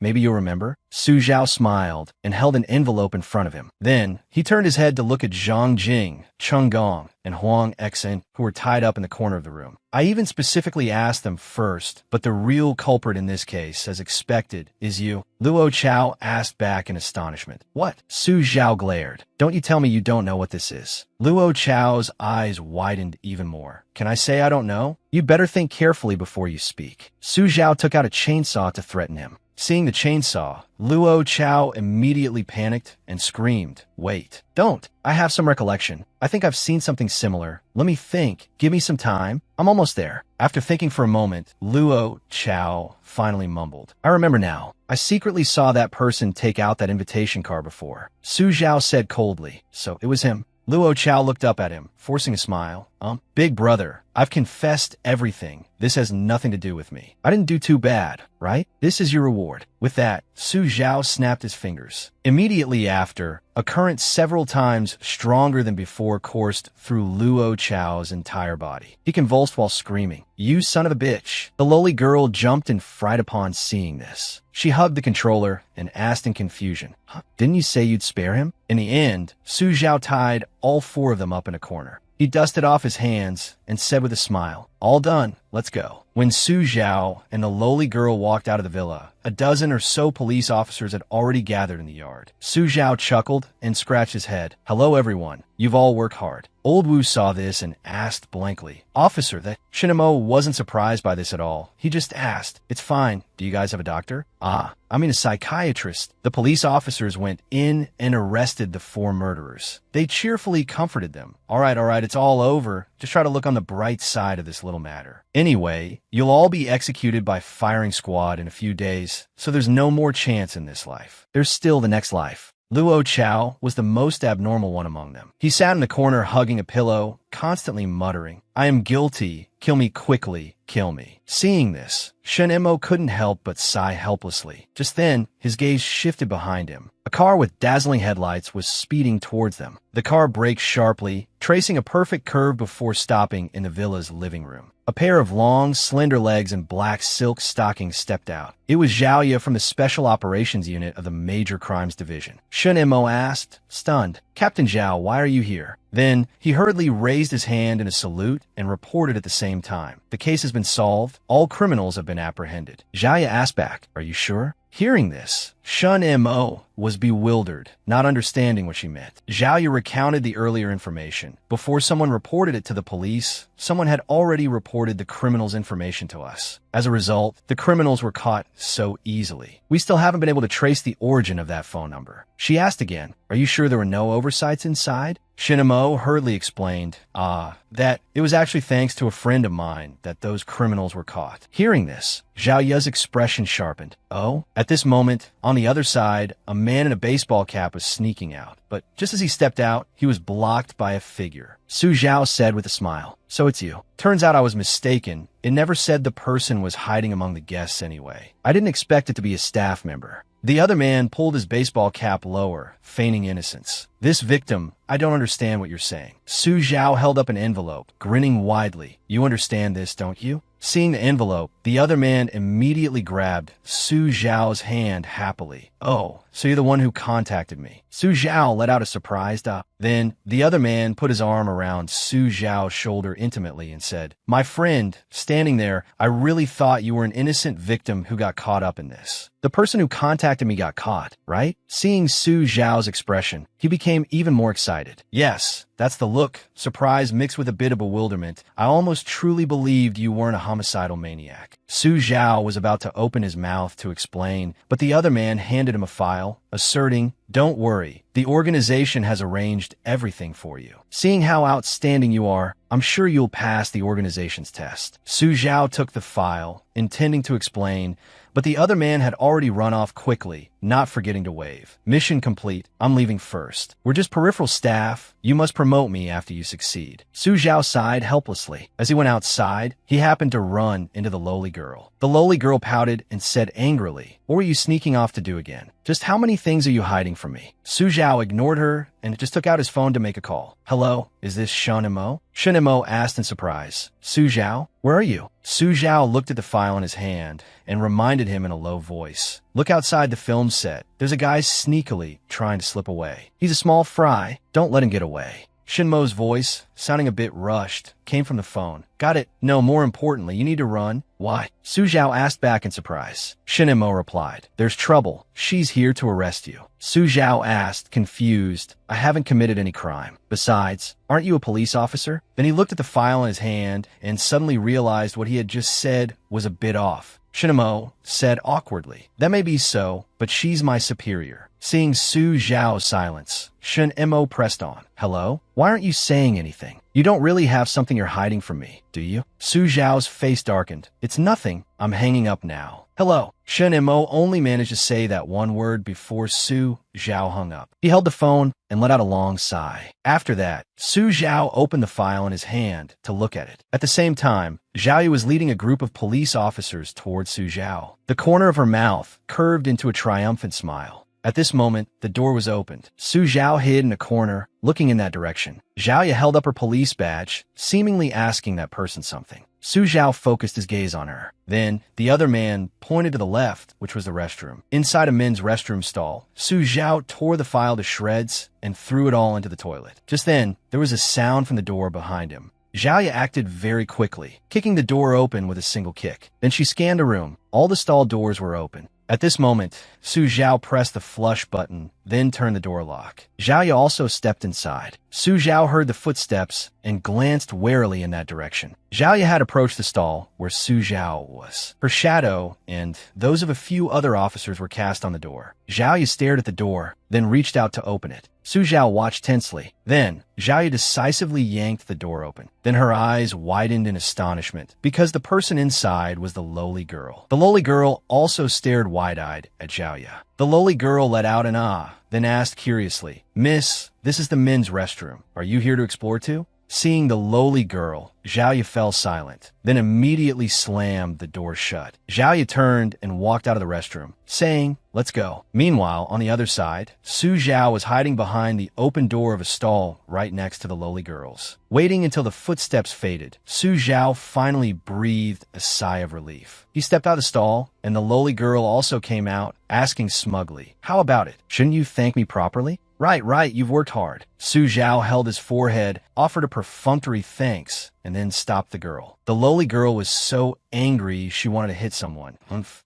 maybe you'll remember, Su Zhao smiled and held an envelope in front of him. Then, he turned his head to look at Zhang Jing, Chung Gong, and Huang Xian, who were tied up in the corner of the room. "I even specifically asked them first, but the real culprit in this case, as expected, is you." Luo Chao asked back in astonishment. "What?" Su Zhao glared. "Don't you tell me you don't know what this is." Luo Chao's eyes widened even more. "Can I say I don't know? You'd better think carefully before you speak." Su Zhao took out a chainsaw to threaten him. Seeing the chainsaw, Luo Chao immediately panicked and screamed, "Wait, don't. I have some recollection. I think I've seen something similar. Let me think. Give me some time. I'm almost there." After thinking for a moment, Luo Chao finally mumbled, "I remember now. I secretly saw that person take out that invitation card before." Su Zhao said coldly, "So it was him." Luo Chao looked up at him, forcing a smile. Big brother, I've confessed everything. This has nothing to do with me. I didn't do too bad, right? This is your reward." With that, Su Zhao snapped his fingers. Immediately after, a current several times stronger than before coursed through Luo Chao's entire body. He convulsed while screaming, "You son of a bitch!" The lowly girl jumped in fright upon seeing this. She hugged the controller and asked in confusion, "Didn't you say you'd spare him?" In the end, Su Zhao tied all 4 of them up in a corner. He dusted off his hands and said with a smile, "All done, let's go." When Su Zhao and the lowly girl walked out of the villa, a dozen or so police officers had already gathered in the yard. Su Zhao chuckled and scratched his head. "Hello, everyone. You've all worked hard." Old Wu saw this and asked blankly, "Officer, that..." Shinamo wasn't surprised by this at all. He just asked, "It's fine. Do you guys have a doctor?" I mean a psychiatrist." The police officers went in and arrested the 4 murderers. They cheerfully comforted them. All right, it's all over. Just try to look on the bright side of this little matter. Anyway, you'll all be executed by firing squad in a few days, so there's no more chance in this life. There's still the next life. Luo Chao was the most abnormal one among them. He sat in the corner hugging a pillow, constantly muttering, "I am guilty. Kill me quickly. Kill me." Seeing this, Shen Imo couldn't help but sigh helplessly. Just then, his gaze shifted behind him. A car with dazzling headlights was speeding towards them. The car braked sharply, tracing a perfect curve before stopping in the villa's living room. A pair of long, slender legs and black silk stockings stepped out. It was Zhao Ye from the Special Operations Unit of the Major Crimes Division. Shen Imo asked, stunned, "Captain Zhao, why are you here?" Then, he hurriedly raised his hand in a salute and reported at the same time. "The case has been solved. All criminals have been apprehended." Zhao Ye asked back, "Are you sure?" Hearing this, Shen Imo was bewildered, not understanding what she meant. Zhao Ye recounted the earlier information. Before someone reported it to the police, someone had already reported the criminal's information to us. As a result, the criminals were caught so easily. We still haven't been able to trace the origin of that phone number. She asked again, "Are you sure there were no oversights inside?" Shen Imo hurriedly explained, that it was actually thanks to a friend of mine that those criminals were caught. Hearing this, Zhao Ye's expression sharpened. Oh? At this moment, on the other side, a man in a baseball cap was sneaking out. But just as he stepped out, he was blocked by a figure. Su Zhao said with a smile, "So it's you. Turns out I was mistaken. It never said the person was hiding among the guests anyway. I didn't expect it to be a staff member." The other man pulled his baseball cap lower, feigning innocence. "This victim, I don't understand what you're saying." Su Zhao held up an envelope, grinning widely. "You understand this, don't you?" Seeing the envelope, the other man immediately grabbed Su Zhao's hand happily. "Oh, so you're the one who contacted me." Su Zhao let out a surprised Then, the other man put his arm around Su Zhao's shoulder intimately and said, "My friend, standing there, I really thought you were an innocent victim who got caught up in this. The person who contacted me got caught, right?" Seeing Su Zhao's expression, he became even more excited. "Yes, that's the look. Surprise mixed with a bit of bewilderment. I almost truly believed you weren't a homicidal maniac." Su Zhao was about to open his mouth to explain, but the other man handed him a file, asserting, "Don't worry, the organization has arranged everything for you. Seeing how outstanding you are, I'm sure you'll pass the organization's test." Su Zhao took the file, intending to explain, but the other man had already run off quickly, not forgetting to wave. "Mission complete. I'm leaving first. We're just peripheral staff. You must promote me after you succeed." Su Zhao sighed helplessly. As he went outside, he happened to run into the lowly girl. The lowly girl pouted and said angrily, "What were you sneaking off to do again? Just how many things are you hiding from me?" Su Zhao ignored her and just took out his phone to make a call. "Hello, is this Shen Imo?" Shen Imo asked in surprise. "Su Zhao, where are you?" Su Zhao looked at the file in his hand and reminded him in a low voice, "Look outside the film set. There's a guy sneakily trying to slip away. He's a small fry. Don't let him get away." Shinmo's voice, sounding a bit rushed, came from the phone. "Got it. No, more importantly, you need to run." "Why?" Su Zhao asked back in surprise. Shinmo replied, "There's trouble. She's here to arrest you." Su Zhao asked, confused, "I haven't committed any crime. Besides, aren't you a police officer?" Then he looked at the file in his hand and suddenly realized what he had just said was a bit off. Shinmo said awkwardly, "That may be so, but she's my superior." Seeing Su Zhao's silence, Shen Imo pressed on. "Hello? Why aren't you saying anything? You don't really have something you're hiding from me, do you?" Su Zhao's face darkened. "It's nothing. I'm hanging up now. Hello." Shen Imo only managed to say that one word before Su Zhao hung up. He held the phone and let out a long sigh. After that, Su Zhao opened the file in his hand to look at it. At the same time, Zhao Yu was leading a group of police officers towards Su Zhao. The corner of her mouth curved into a triumphant smile. At this moment, the door was opened. Su Zhao hid in a corner, looking in that direction. Zhao Ye held up her police badge, seemingly asking that person something. Su Zhao focused his gaze on her. Then, the other man pointed to the left, which was the restroom. Inside a men's restroom stall, Su Zhao tore the file to shreds and threw it all into the toilet. Just then, there was a sound from the door behind him. Zhao Ye acted very quickly, kicking the door open with a single kick. Then she scanned the room. All the stall doors were open. At this moment, Su Zhao pressed the flush button, then turned the door lock. Zhao Ye also stepped inside. Su Zhao heard the footsteps and glanced warily in that direction. Zhao Ye had approached the stall where Su Zhao was. Her shadow and those of a few other officers were cast on the door. Zhao Ye stared at the door, then reached out to open it. Su Zhao watched tensely. Then, Zhao Ye decisively yanked the door open. Then her eyes widened in astonishment, because the person inside was the lowly girl. The lowly girl also stared wide-eyed at Zhao Ye. The The lowly girl let out an ah, then asked curiously, "Miss, this is the men's restroom. Are you here to explore too?" Seeing the lowly girl, Zhaoye fell silent, then immediately slammed the door shut. Zhaoye turned and walked out of the restroom, saying, "Let's go." Meanwhile, on the other side, Su Zhao was hiding behind the open door of a stall right next to the lowly girls. Waiting until the footsteps faded, Su Zhao finally breathed a sigh of relief. He stepped out of the stall, and the lowly girl also came out, asking smugly, "How about it? Shouldn't you thank me properly?" Right, you've worked hard." Su Zhao held his forehead, offered a perfunctory thanks, and then stopped the girl. The lowly girl was so angry she wanted to hit someone.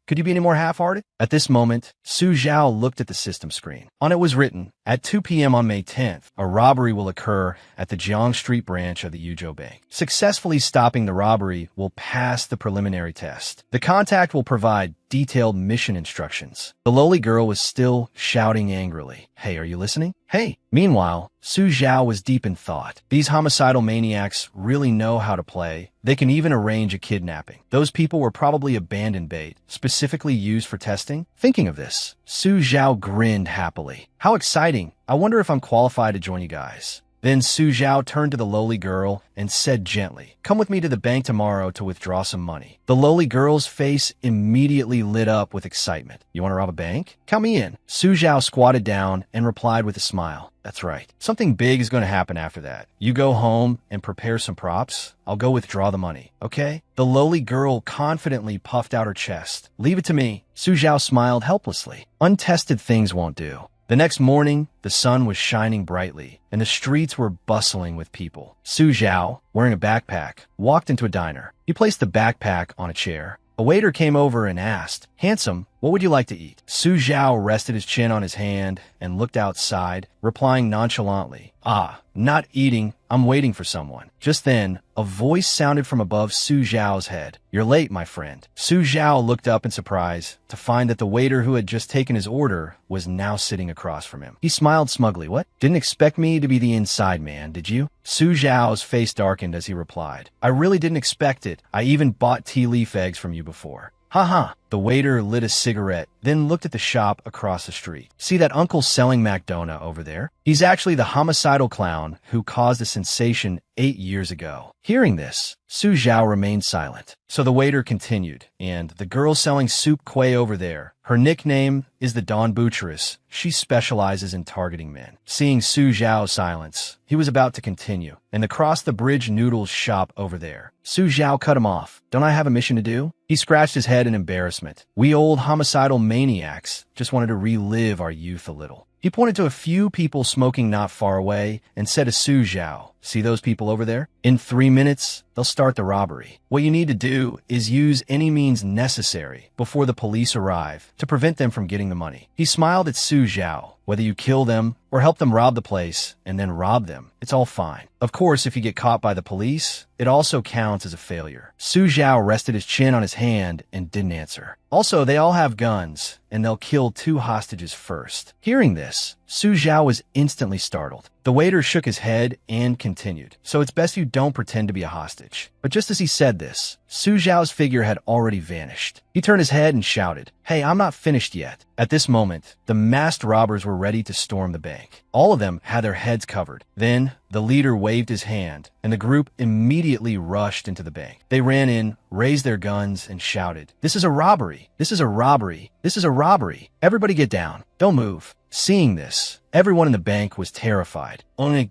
Could you be any more half-hearted? At this moment, Su Zhao looked at the system screen. On it was written, "At 2 p.m. on May 10th, a robbery will occur at the Jiang Street branch of the Yuzhou Bank. Successfully stopping the robbery will pass the preliminary test. The contact will provide detailed mission instructions." The lowly girl was still shouting angrily, "Hey, are you listening? Hey!" Meanwhile, Su Zhao was deep in thought. These homicidal maniacs really know how to play. They can even arrange a kidnapping. Those people were probably abandoned bait, specifically used for testing. Thinking of this, Su Zhao grinned happily. "How exciting! I wonder if I'm qualified to join you guys." Then Su Zhao turned to the lowly girl and said gently, "Come with me to the bank tomorrow to withdraw some money." The lowly girl's face immediately lit up with excitement. "You want to rob a bank? Count me in." Su Zhao squatted down and replied with a smile, "That's right. Something big is going to happen after that. You go home and prepare some props. I'll go withdraw the money, okay?" The lowly girl confidently puffed out her chest. "Leave it to me." Su Zhao smiled helplessly. Untested things won't do. The next morning, the sun was shining brightly, and the streets were bustling with people. Su Zhao, wearing a backpack, walked into a diner. He placed the backpack on a chair. A waiter came over and asked, "Handsome, what would you like to eat?" Su Zhao rested his chin on his hand and looked outside, replying nonchalantly, "Ah, not eating, I'm waiting for someone." Just then, a voice sounded from above Su Zhao's head. "You're late, my friend." Su Zhao looked up in surprise to find that the waiter who had just taken his order was now sitting across from him. He smiled smugly. "What? Didn't expect me to be the inside man, did you?" Su Zhao's face darkened as he replied, "I really didn't expect it. I even bought tea leaf eggs from you before." "Ha." The waiter lit a cigarette, then looked at the shop across the street. "See that uncle selling McDonough over there? He's actually the homicidal clown who caused a sensation 8 years ago." Hearing this, Su Zhao remained silent. So the waiter continued, "And the girl selling soup quay over there, her nickname is the Dawn Butcheress. She specializes in targeting men." Seeing Su Zhao's silence, he was about to continue, "And the Cross the Bridge Noodles shop over there." Su Zhao cut him off. "Don't I have a mission to do?" He scratched his head in embarrassment. "We old homicidal maniacs just wanted to relive our youth a little." He pointed to a few people smoking not far away and said to Su Zhao, "See those people over there? In 3 minutes, they'll start the robbery. What you need to do is use any means necessary before the police arrive to prevent them from getting the money." He smiled at Su Zhao. "Whether you kill them or help them rob the place and then rob them, it's all fine. Of course, if you get caught by the police, it also counts as a failure." Su Zhao rested his chin on his hand and didn't answer. "Also, they all have guns, and they'll kill 2 hostages first." Hearing this, Su Zhao was instantly startled. The waiter shook his head and continued, "So it's best you don't pretend to be a hostage." But just as he said this, Su Zhao's figure had already vanished. He turned his head and shouted, "Hey, I'm not finished yet." At this moment, the masked robbers were ready to storm the bank. All of them had their heads covered. Then, the leader waved his hand, and the group immediately rushed into the bank. They ran in, raised their guns, and shouted, "This is a robbery! This is a robbery! This is a robbery! Everybody get down! Don't move!" Seeing this, everyone in the bank was terrified. The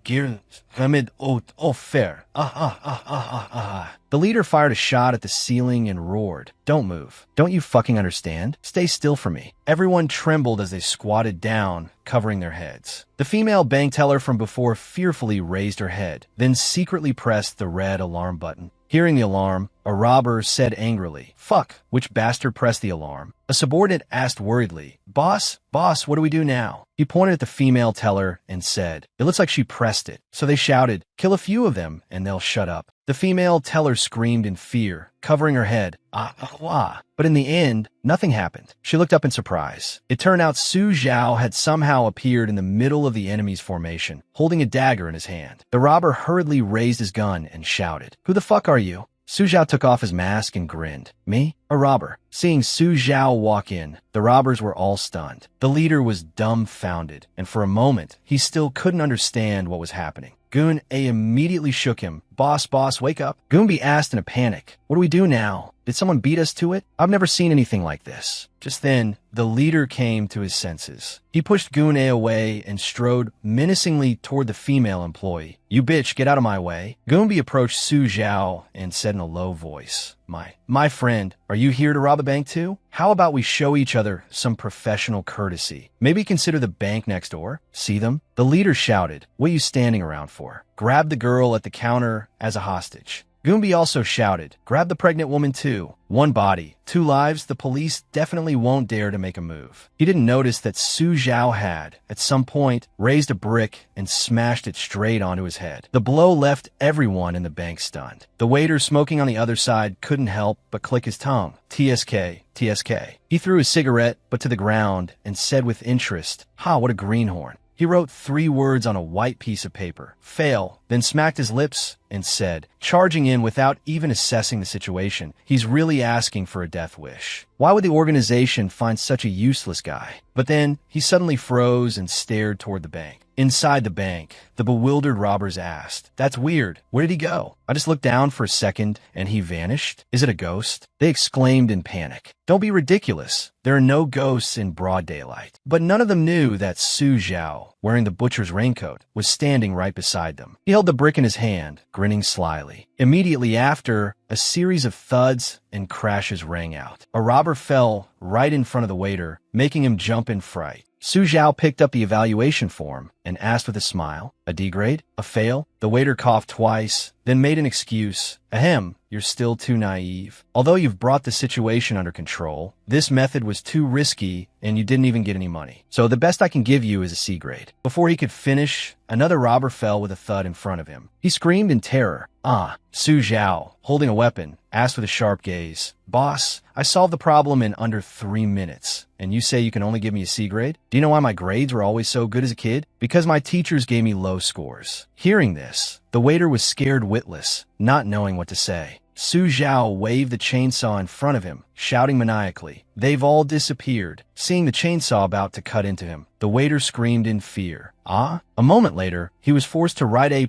leader fired a shot at the ceiling and roared, "Don't move. Don't you fucking understand? Stay still for me." Everyone trembled as they squatted down, covering their heads. The female bank teller from before fearfully raised her head, then secretly pressed the red alarm button. Hearing the alarm, a robber said angrily, "Fuck, which bastard pressed the alarm?" A subordinate asked worriedly, Boss, what do we do now?" He pointed at the female teller and said, "It looks like she pressed it." So they shouted, "Kill a few of them and they'll shut up." The female teller screamed in fear, covering her head, "Ah." But in the end, nothing happened. She looked up in surprise. It turned out Su Zhao had somehow appeared in the middle of the enemy's formation, holding a dagger in his hand. The robber hurriedly raised his gun and shouted, "Who the fuck are you?" Su Zhao took off his mask and grinned. Me? A robber. Seeing Su Zhao walk in, the robbers were all stunned. The leader was dumbfounded, and for a moment, he still couldn't understand what was happening. Goon A immediately shook him. Boss, wake up. Goonbi asked in a panic, what do we do now? Did someone beat us to it? I've never seen anything like this. Just then, the leader came to his senses. He pushed Goon A away and strode menacingly toward the female employee. You bitch, get out of my way. Goonbi approached Su Zhao and said in a low voice, My friend, are you here to rob a bank too? How about we show each other some professional courtesy? Maybe consider the bank next door. See them? The leader shouted, what are you standing around for? Grab the girl at the counter as a hostage. Goonbi also shouted, grab the pregnant woman too. One body, two lives, the police definitely won't dare to make a move. He didn't notice that Su Zhao had, at some point, raised a brick and smashed it straight onto his head. The blow left everyone in the bank stunned. The waiter smoking on the other side couldn't help but click his tongue. TSK, TSK. He threw his cigarette, but to the ground, and said with interest, what a greenhorn. He wrote 3 words on a white piece of paper. Fail, then smacked his lips and said, charging in without even assessing the situation, he's really asking for a death wish. Why would the organization find such a useless guy? But then he suddenly froze and stared toward the bank. Inside the bank, the bewildered robbers asked, that's weird. Where did he go? I just looked down for a second and he vanished. Is it a ghost? They exclaimed in panic. Don't be ridiculous. There are no ghosts in broad daylight. But none of them knew that Su Zhao, wearing the butcher's raincoat, was standing right beside them. He held the brick in his hand, grinning slyly. Immediately after, a series of thuds and crashes rang out. A robber fell right in front of the waiter, making him jump in fright. Su Zhao picked up the evaluation form and asked with a smile, a D grade? A fail? The waiter coughed twice, then made an excuse. Ahem, you're still too naive. Although you've brought the situation under control, this method was too risky and you didn't even get any money. So the best I can give you is a C grade. Before he could finish, another robber fell with a thud in front of him. He screamed in terror. Su Zhao, holding a weapon, asked with a sharp gaze, Boss, I solved the problem in under 3 minutes, and you say you can only give me a C grade? Do you know why my grades were always so good as a kid? Because my teachers gave me low scores. Hearing this, the waiter was scared witless, not knowing what to say. Su Zhao waved the chainsaw in front of him, shouting maniacally. They've all disappeared. Seeing the chainsaw about to cut into him, the waiter screamed in fear. A moment later, he was forced to write A+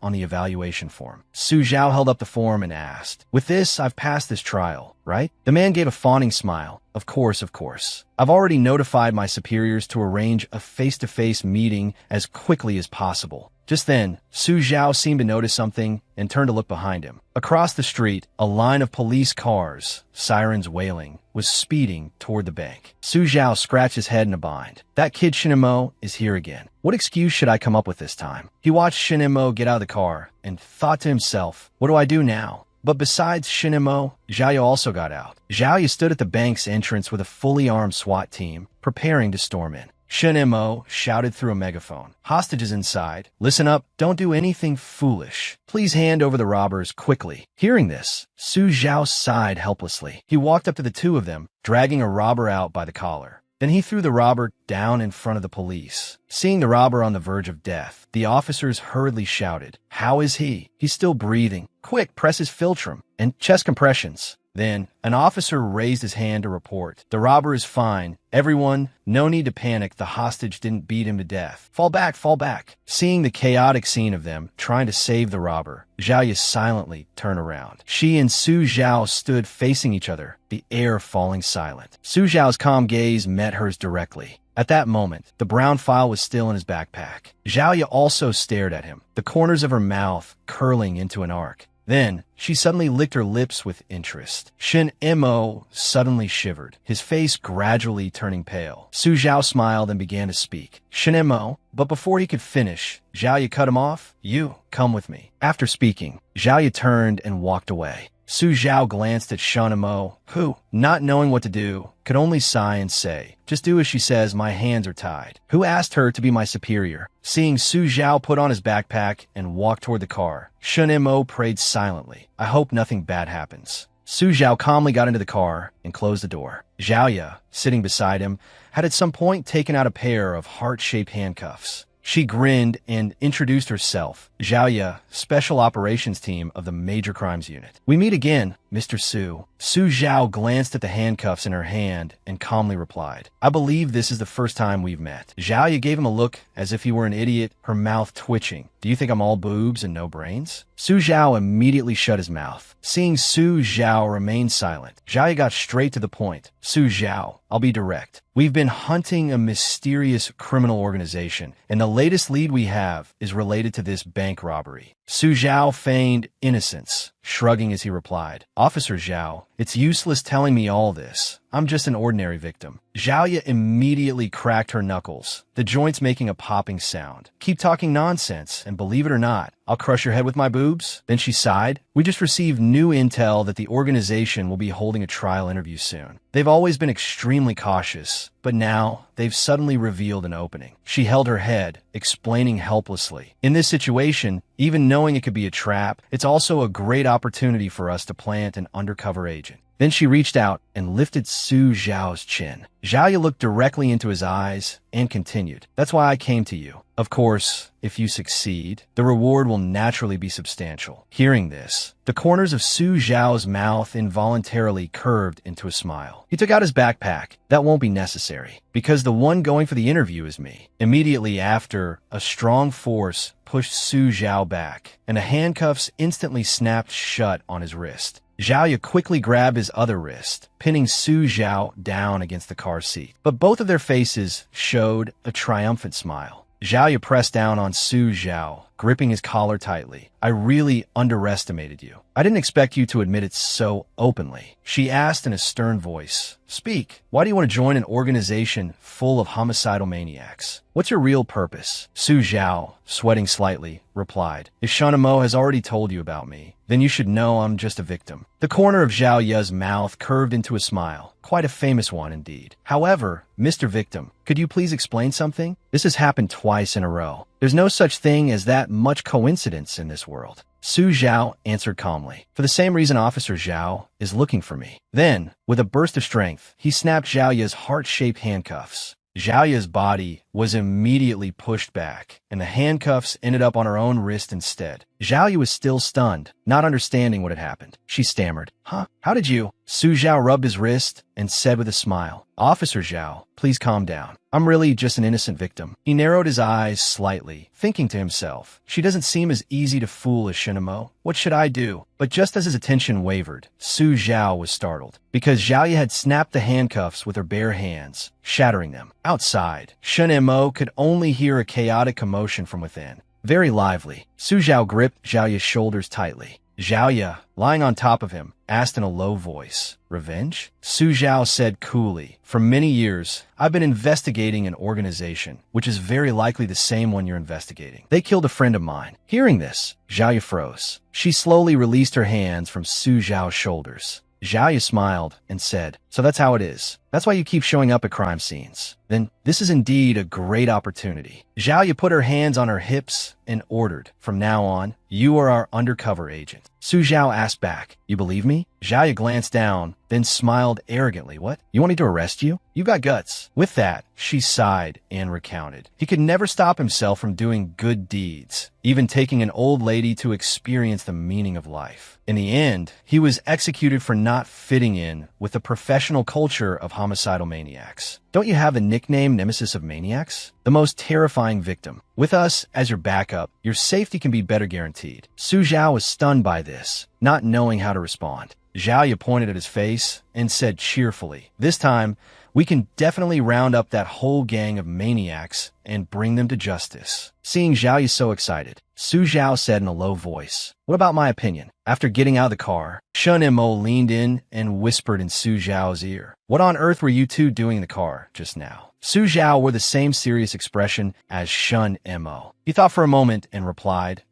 on the evaluation form. Su Zhao held up the form and asked, with this, I've passed this trial, right? The man gave a fawning smile. Of course. I've already notified my superiors to arrange a face-to-face meeting as quickly as possible. Just then, Su Zhao seemed to notice something and turned to look behind him. Across the street, a line of police cars, sirens wailing, was speeding toward the bank. Su Zhao scratched his head in a bind. That kid Shinemo is here again. What excuse should I come up with this time? He watched Shinemo get out of the car and thought to himself, what do I do now? But besides Shinemo, Xiaoyu also got out. Xiaoyu stood at the bank's entrance with a fully armed SWAT team, preparing to storm in. Shinemo shouted through a megaphone. Hostages inside. Listen up. Don't do anything foolish. Please hand over the robbers quickly. Hearing this, Su Zhao sighed helplessly. He walked up to the two of them, dragging a robber out by the collar. Then he threw the robber down in front of the police. Seeing the robber on the verge of death, the officers hurriedly shouted, How is he? He's still breathing. Quick, press his philtrum and chest compressions. Then, an officer raised his hand to report. The robber is fine. Everyone, no need to panic. The hostage didn't beat him to death. Fall back. Seeing the chaotic scene of them trying to save the robber, Xiaoyu silently turned around. She and Su Zhao stood facing each other, the air falling silent. Su Zhao's calm gaze met hers directly. At that moment, the brown file was still in his backpack. Xiaoyu also stared at him, the corners of her mouth curling into an arc. Then, she suddenly licked her lips with interest. Shin Emo suddenly shivered, his face gradually turning pale. Su Zhao smiled and began to speak. Shin Emo, but before he could finish, Xiaoyu cut him off. You, come with me. After speaking, Xiaoyu turned and walked away. Su Zhao glanced at Shin Emo, who, not knowing what to do, could only sigh and say, just do as she says, my hands are tied. Who asked her to be my superior? Seeing Su Zhao put on his backpack and walk toward the car, Shin Emo prayed silently. I hope nothing bad happens. Su Zhao calmly got into the car and closed the door. Xiaoyu, sitting beside him, had at some point taken out a pair of heart-shaped handcuffs. She grinned and introduced herself. Zhaoye, Special Operations Team of the Major Crimes Unit. We meet again, Mr. Su. Su Zhao glanced at the handcuffs in her hand and calmly replied, I believe this is the first time we've met. Zhaoye gave him a look as if he were an idiot, her mouth twitching. Do you think I'm all boobs and no brains? Su Zhao immediately shut his mouth. Seeing Su Zhao remain silent, Zhaoye got straight to the point. Su Zhao, I'll be direct. We've been hunting a mysterious criminal organization, and the latest lead we have is related to this bank robbery. Su Zhao feigned innocence, shrugging as he replied, Officer Zhao, it's useless telling me all this. I'm just an ordinary victim. Zhaoye immediately cracked her knuckles, the joints making a popping sound. Keep talking nonsense, and believe it or not, I'll crush your head with my boobs. Then she sighed. We just received new intel that the organization will be holding a trial interview soon. They've always been extremely cautious, but now they've suddenly revealed an opening. She held her head, explaining helplessly. In this situation, even knowing it could be a trap, it's also a great opportunity for us to plant an undercover agent. Then she reached out and lifted Su Zhao's chin. Zhaoye looked directly into his eyes and continued, That's why I came to you. Of course, if you succeed, the reward will naturally be substantial. Hearing this, the corners of Su Zhao's mouth involuntarily curved into a smile. He took out his backpack. That won't be necessary, because the one going for the interview is me. Immediately after, a strong force pushed Su Zhao back, and the handcuffs instantly snapped shut on his wrist. Zhaoye quickly grabbed his other wrist, pinning Su Zhao down against the car seat. But both of their faces showed a triumphant smile. Zhaoye pressed down on Su Zhao, gripping his collar tightly. I really underestimated you. I didn't expect you to admit it so openly. She asked in a stern voice, Speak. Why do you want to join an organization full of homicidal maniacs? What's your real purpose? Su Zhao, sweating slightly, replied, If Shanamo has already told you about me, then you should know I'm just a victim. The corner of Zhao Ye's mouth curved into a smile. Quite a famous one indeed. However, Mr. Victim, could you please explain something? This has happened twice in a row. There's no such thing as that much coincidence in this world. Su Zhao answered calmly. For the same reason Officer Zhao is looking for me. Then, with a burst of strength, he snapped Zhao Ye's heart-shaped handcuffs. Zhao Ye's body was immediately pushed back, and the handcuffs ended up on her own wrist instead. Zhao Ye was still stunned, not understanding what had happened. She stammered, Huh? How did you? Su Zhao rubbed his wrist and said with a smile, Officer Zhao, please calm down. I'm really just an innocent victim. He narrowed his eyes slightly, thinking to himself, She doesn't seem as easy to fool as Shinamo. What should I do? But just as his attention wavered, Su Zhao was startled, because Zhao Ye had snapped the handcuffs with her bare hands, shattering them. Outside, Shen Mo could only hear a chaotic commotion from within. Very lively. Su Zhao gripped Zhao Ye's shoulders tightly. Zhao Ye, lying on top of him, asked in a low voice, Revenge? Su Zhao said coolly, For many years, I've been investigating an organization, which is very likely the same one you're investigating. They killed a friend of mine. Hearing this, Zhao Ye froze. She slowly released her hands from Su Zhao's shoulders. Zhao Ye smiled and said, So that's how it is. That's why you keep showing up at crime scenes. Then, this is indeed a great opportunity. Zhao Ye put her hands on her hips and ordered, From now on, you are our undercover agent. Su Zhao asked back, You believe me? Zhao Ye glanced down, then smiled arrogantly. What? You want me to arrest you? You've got guts. With that, she sighed and recounted. He could never stop himself from doing good deeds, even taking an old lady to experience the meaning of life. In the end, he was executed for not fitting in with the professional culture of homicidal maniacs. Don't you have the nickname Nemesis of Maniacs? The most terrifying victim. With us as your backup, your safety can be better guaranteed. Su Zhao was stunned by this, not knowing how to respond. Zhao Ye pointed at his face and said cheerfully, This time, we can definitely round up that whole gang of maniacs and bring them to justice. Seeing Zhao Ye so excited, Su Zhao said in a low voice, What about my opinion? After getting out of the car, Shen Mo leaned in and whispered in Su Zhao's ear, What on earth were you two doing in the car just now? Su Zhao wore the same serious expression as Shen Mo. He thought for a moment and replied,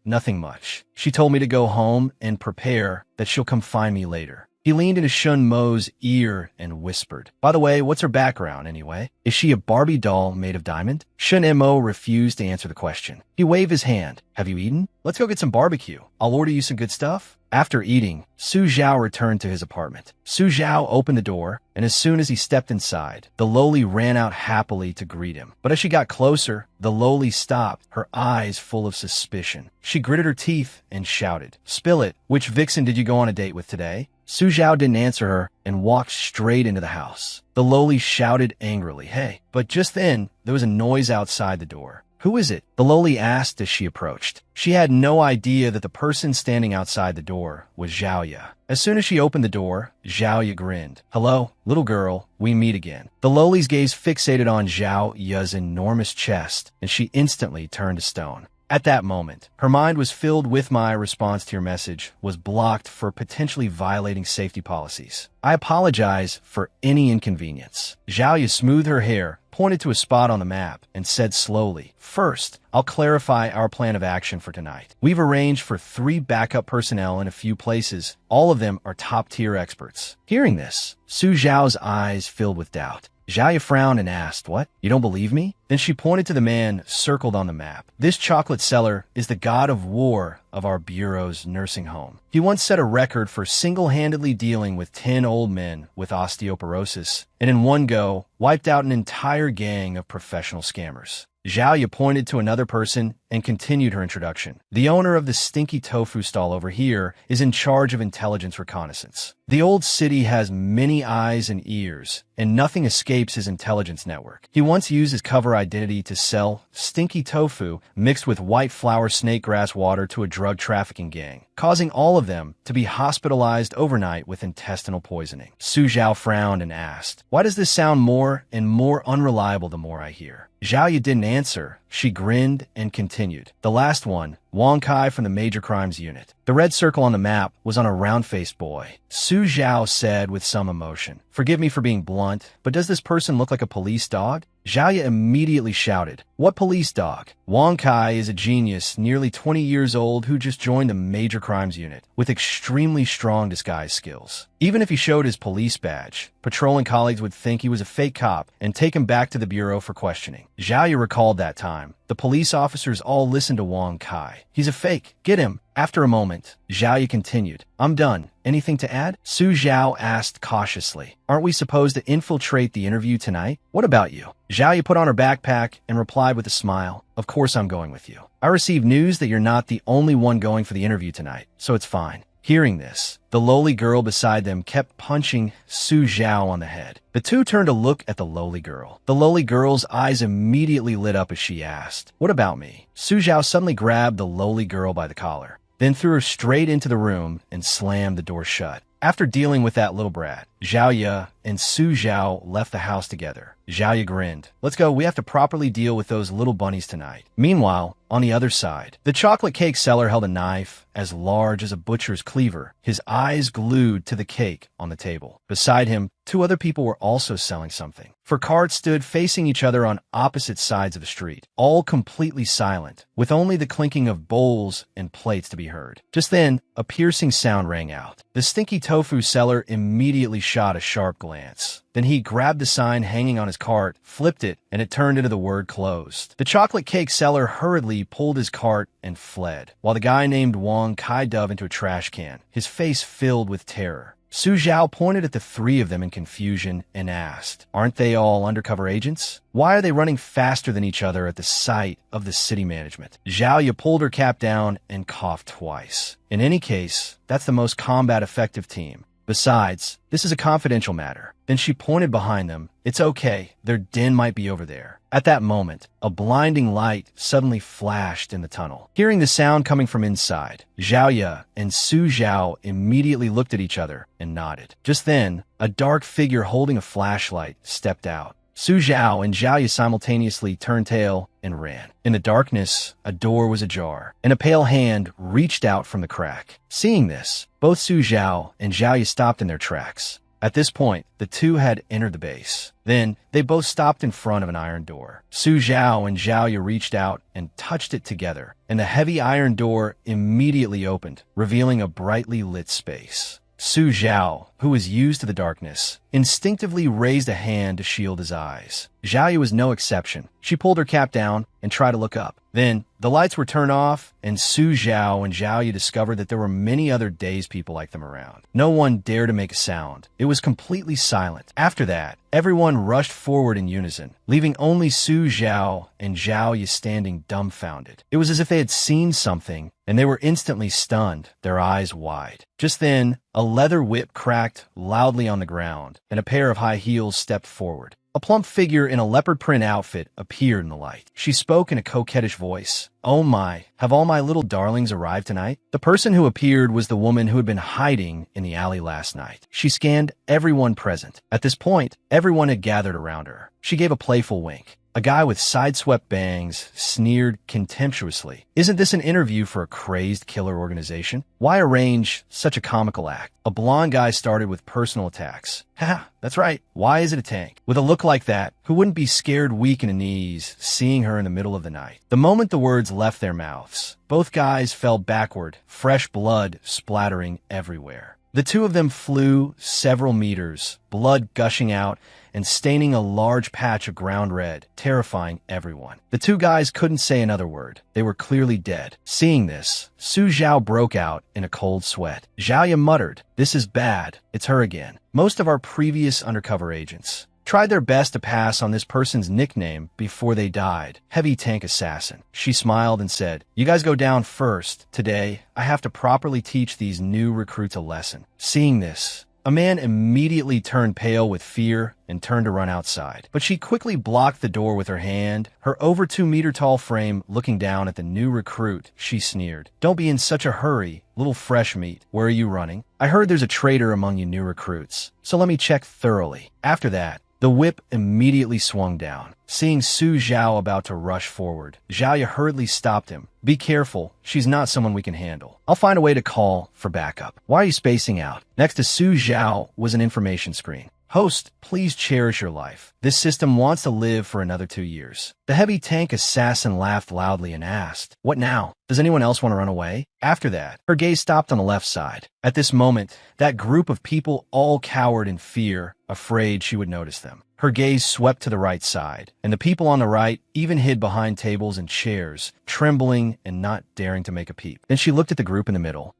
Nothing much. She told me to go home and prepare that she'll come find me later. He leaned into Shun Mo's ear and whispered, By the way, what's her background anyway? Is she a Barbie doll made of diamond? Shun Mo refused to answer the question. He waved his hand. Have you eaten? Let's go get some barbecue. I'll order you some good stuff. After eating, Su Zhao returned to his apartment. Su Zhao opened the door, and as soon as he stepped inside, the loli ran out happily to greet him. But as she got closer, the loli stopped, her eyes full of suspicion. She gritted her teeth and shouted, "Spill it! Which vixen did you go on a date with today?" Su Zhao didn't answer her and walked straight into the house. The loli shouted angrily, "Hey!" But just then, there was a noise outside the door. "Who is it?" the loli asked as she approached. She had no idea that the person standing outside the door was Zhaoye. As soon as she opened the door, Zhaoye grinned. "Hello, little girl, we meet again." The loli's gaze fixated on Zhaoye's enormous chest, and she instantly turned to stone. At that moment, her mind was filled with "My response to your message was blocked for potentially violating safety policies. I apologize for any inconvenience." Zhaoye smoothed her hair, pointed to a spot on the map, and said slowly, "First, I'll clarify our plan of action for tonight. We've arranged for 3 backup personnel in a few places. All of them are top-tier experts." Hearing this, Su Zhao's eyes filled with doubt. Zhaoye frowned and asked, "What? You don't believe me?" Then she pointed to the man circled on the map. "This chocolate seller is the god of war of our bureau's nursing home. He once set a record for single-handedly dealing with 10 old men with osteoporosis, and in one go, wiped out an entire gang of professional scammers." Zhaoye pointed to another person and continued her introduction. "The owner of the stinky tofu stall over here is in charge of intelligence reconnaissance. The old city has many eyes and ears, and nothing escapes his intelligence network. He once used his cover identity to sell stinky tofu mixed with white flower snakegrass water to a drug trafficking gang, causing all of them to be hospitalized overnight with intestinal poisoning." Su Zhao frowned and asked, "Why does this sound more and more unreliable the more I hear?" Zhaoye didn't answer. She grinned and continued. "The last one, Wang Kai from the Major Crimes Unit. The red circle on the map was on a round-faced boy." Su Zhao said with some emotion, "Forgive me for being blunt, but does this person look like a police dog?" Zhaoye immediately shouted, "What police dog?" "Wang Kai is a genius, nearly 20 years old, who just joined the Major Crimes Unit, with extremely strong disguise skills. Even if he showed his police badge, patrolling colleagues would think he was a fake cop and take him back to the bureau for questioning." Zhaoye recalled that time. The police officers all listened to Wang Kai. "He's a fake. Get him." After a moment, Zhaoye continued, "I'm done. Anything to add?" Su Zhao asked cautiously, "Aren't we supposed to infiltrate the interview tonight? What about you?" Zhaoye put on her backpack and replied with a smile, "Of course I'm going with you. I received news that you're not the only one going for the interview tonight, so it's fine." Hearing this, the lowly girl beside them kept punching Su Zhao on the head. The two turned to look at the lowly girl. The lowly girl's eyes immediately lit up as she asked, "What about me?" Su Zhao suddenly grabbed the lowly girl by the collar, then threw her straight into the room and slammed the door shut. After dealing with that little brat, Zhaoye and Su Zhao left the house together. Zhaoye grinned. "Let's go, we have to properly deal with those little bunnies tonight." Meanwhile, on the other side, the chocolate cake seller held a knife as large as a butcher's cleaver, his eyes glued to the cake on the table. Beside him, 2 other people were also selling something. 4 carts stood facing each other on opposite sides of the street, all completely silent, with only the clinking of bowls and plates to be heard. Just then, a piercing sound rang out. The stinky tofu seller immediately shot a sharp glance. Then he grabbed the sign hanging on his cart, flipped it, and it turned into the word "closed." The chocolate cake seller hurriedly pulled his cart and fled, while the guy named Wang Kai dove into a trash can, his face filled with terror. Su Zhao pointed at the 3 of them in confusion and asked, "Aren't they all undercover agents? Why are they running faster than each other at the sight of the city management?" Zhaoye pulled her cap down and coughed twice. "In any case, that's the most combat-effective team. Besides, this is a confidential matter." Then she pointed behind them. "It's okay, their den might be over there." At that moment, a blinding light suddenly flashed in the tunnel. Hearing the sound coming from inside, Zhaoye and Su Zhao immediately looked at each other and nodded. Just then, a dark figure holding a flashlight stepped out. Su Zhao and Zhaoye simultaneously turned tail and ran. In the darkness, a door was ajar, and a pale hand reached out from the crack. Seeing this, both Su Zhao and Zhaoye stopped in their tracks. At this point, the two had entered the base. Then, they both stopped in front of an iron door. Su Zhao and Zhaoye reached out and touched it together, and the heavy iron door immediately opened, revealing a brightly lit space. Su Zhao, who was used to the darkness, instinctively raised a hand to shield his eyes. Zhao was no exception. She pulled her cap down and tried to look up. Then, the lights were turned off, and Su Zhao and Zhao discovered that there were many other dazed people like them around. No one dared to make a sound. It was completely silent. After that, everyone rushed forward in unison, leaving only Su Zhao and Zhao standing dumbfounded. It was as if they had seen something, and they were instantly stunned, their eyes wide. Just then, a leather whip cracked loudly on the ground, and a pair of high heels stepped forward. A plump figure in a leopard print outfit appeared in the light. She spoke in a coquettish voice. "Oh my, have all my little darlings arrived tonight?" The person who appeared was the woman who had been hiding in the alley last night. She scanned everyone present. At this point, everyone had gathered around her. She gave a playful wink. A guy with side-swept bangs sneered contemptuously. "Isn't this an interview for a crazed killer organization? Why arrange such a comical act?" A blonde guy started with personal attacks. "Ha, that's right. Why is it a tank? With a look like that, who wouldn't be scared weak in the knees seeing her in the middle of the night?" The moment the words left their mouths, both guys fell backward, fresh blood splattering everywhere. The two of them flew several meters, blood gushing out and staining a large patch of ground red, terrifying everyone. The two guys couldn't say another word. They were clearly dead. Seeing this, Su Zhao broke out in a cold sweat. Zhao muttered, "This is bad. It's her again." Most of our previous undercover agents tried their best to pass on this person's nickname before they died. Heavy Tank Assassin. She smiled and said, "You guys go down first. Today, I have to properly teach these new recruits a lesson." Seeing this, a man immediately turned pale with fear and turned to run outside. But she quickly blocked the door with her hand, her over 2-meter tall frame looking down at the new recruit. She sneered, "Don't be in such a hurry, little fresh meat. Where are you running? I heard there's a traitor among you new recruits, so let me check thoroughly." After that, the whip immediately swung down. Seeing Su Zhao about to rush forward, Zhao hurriedly stopped him. "Be careful, she's not someone we can handle. I'll find a way to call for backup." "Why are you spacing out?" Next to Su Zhao was an information screen. "Host, please cherish your life. This system wants to live for another 2 years." The Heavy Tank Assassin laughed loudly and asked, "What now? Does anyone else want to run away?" After that, her gaze stopped on the left side. At this moment, that group of people all cowered in fear, afraid she would notice them. Her gaze swept to the right side, and the people on the right even hid behind tables and chairs, trembling and not daring to make a peep. Then she looked at the group in the middle.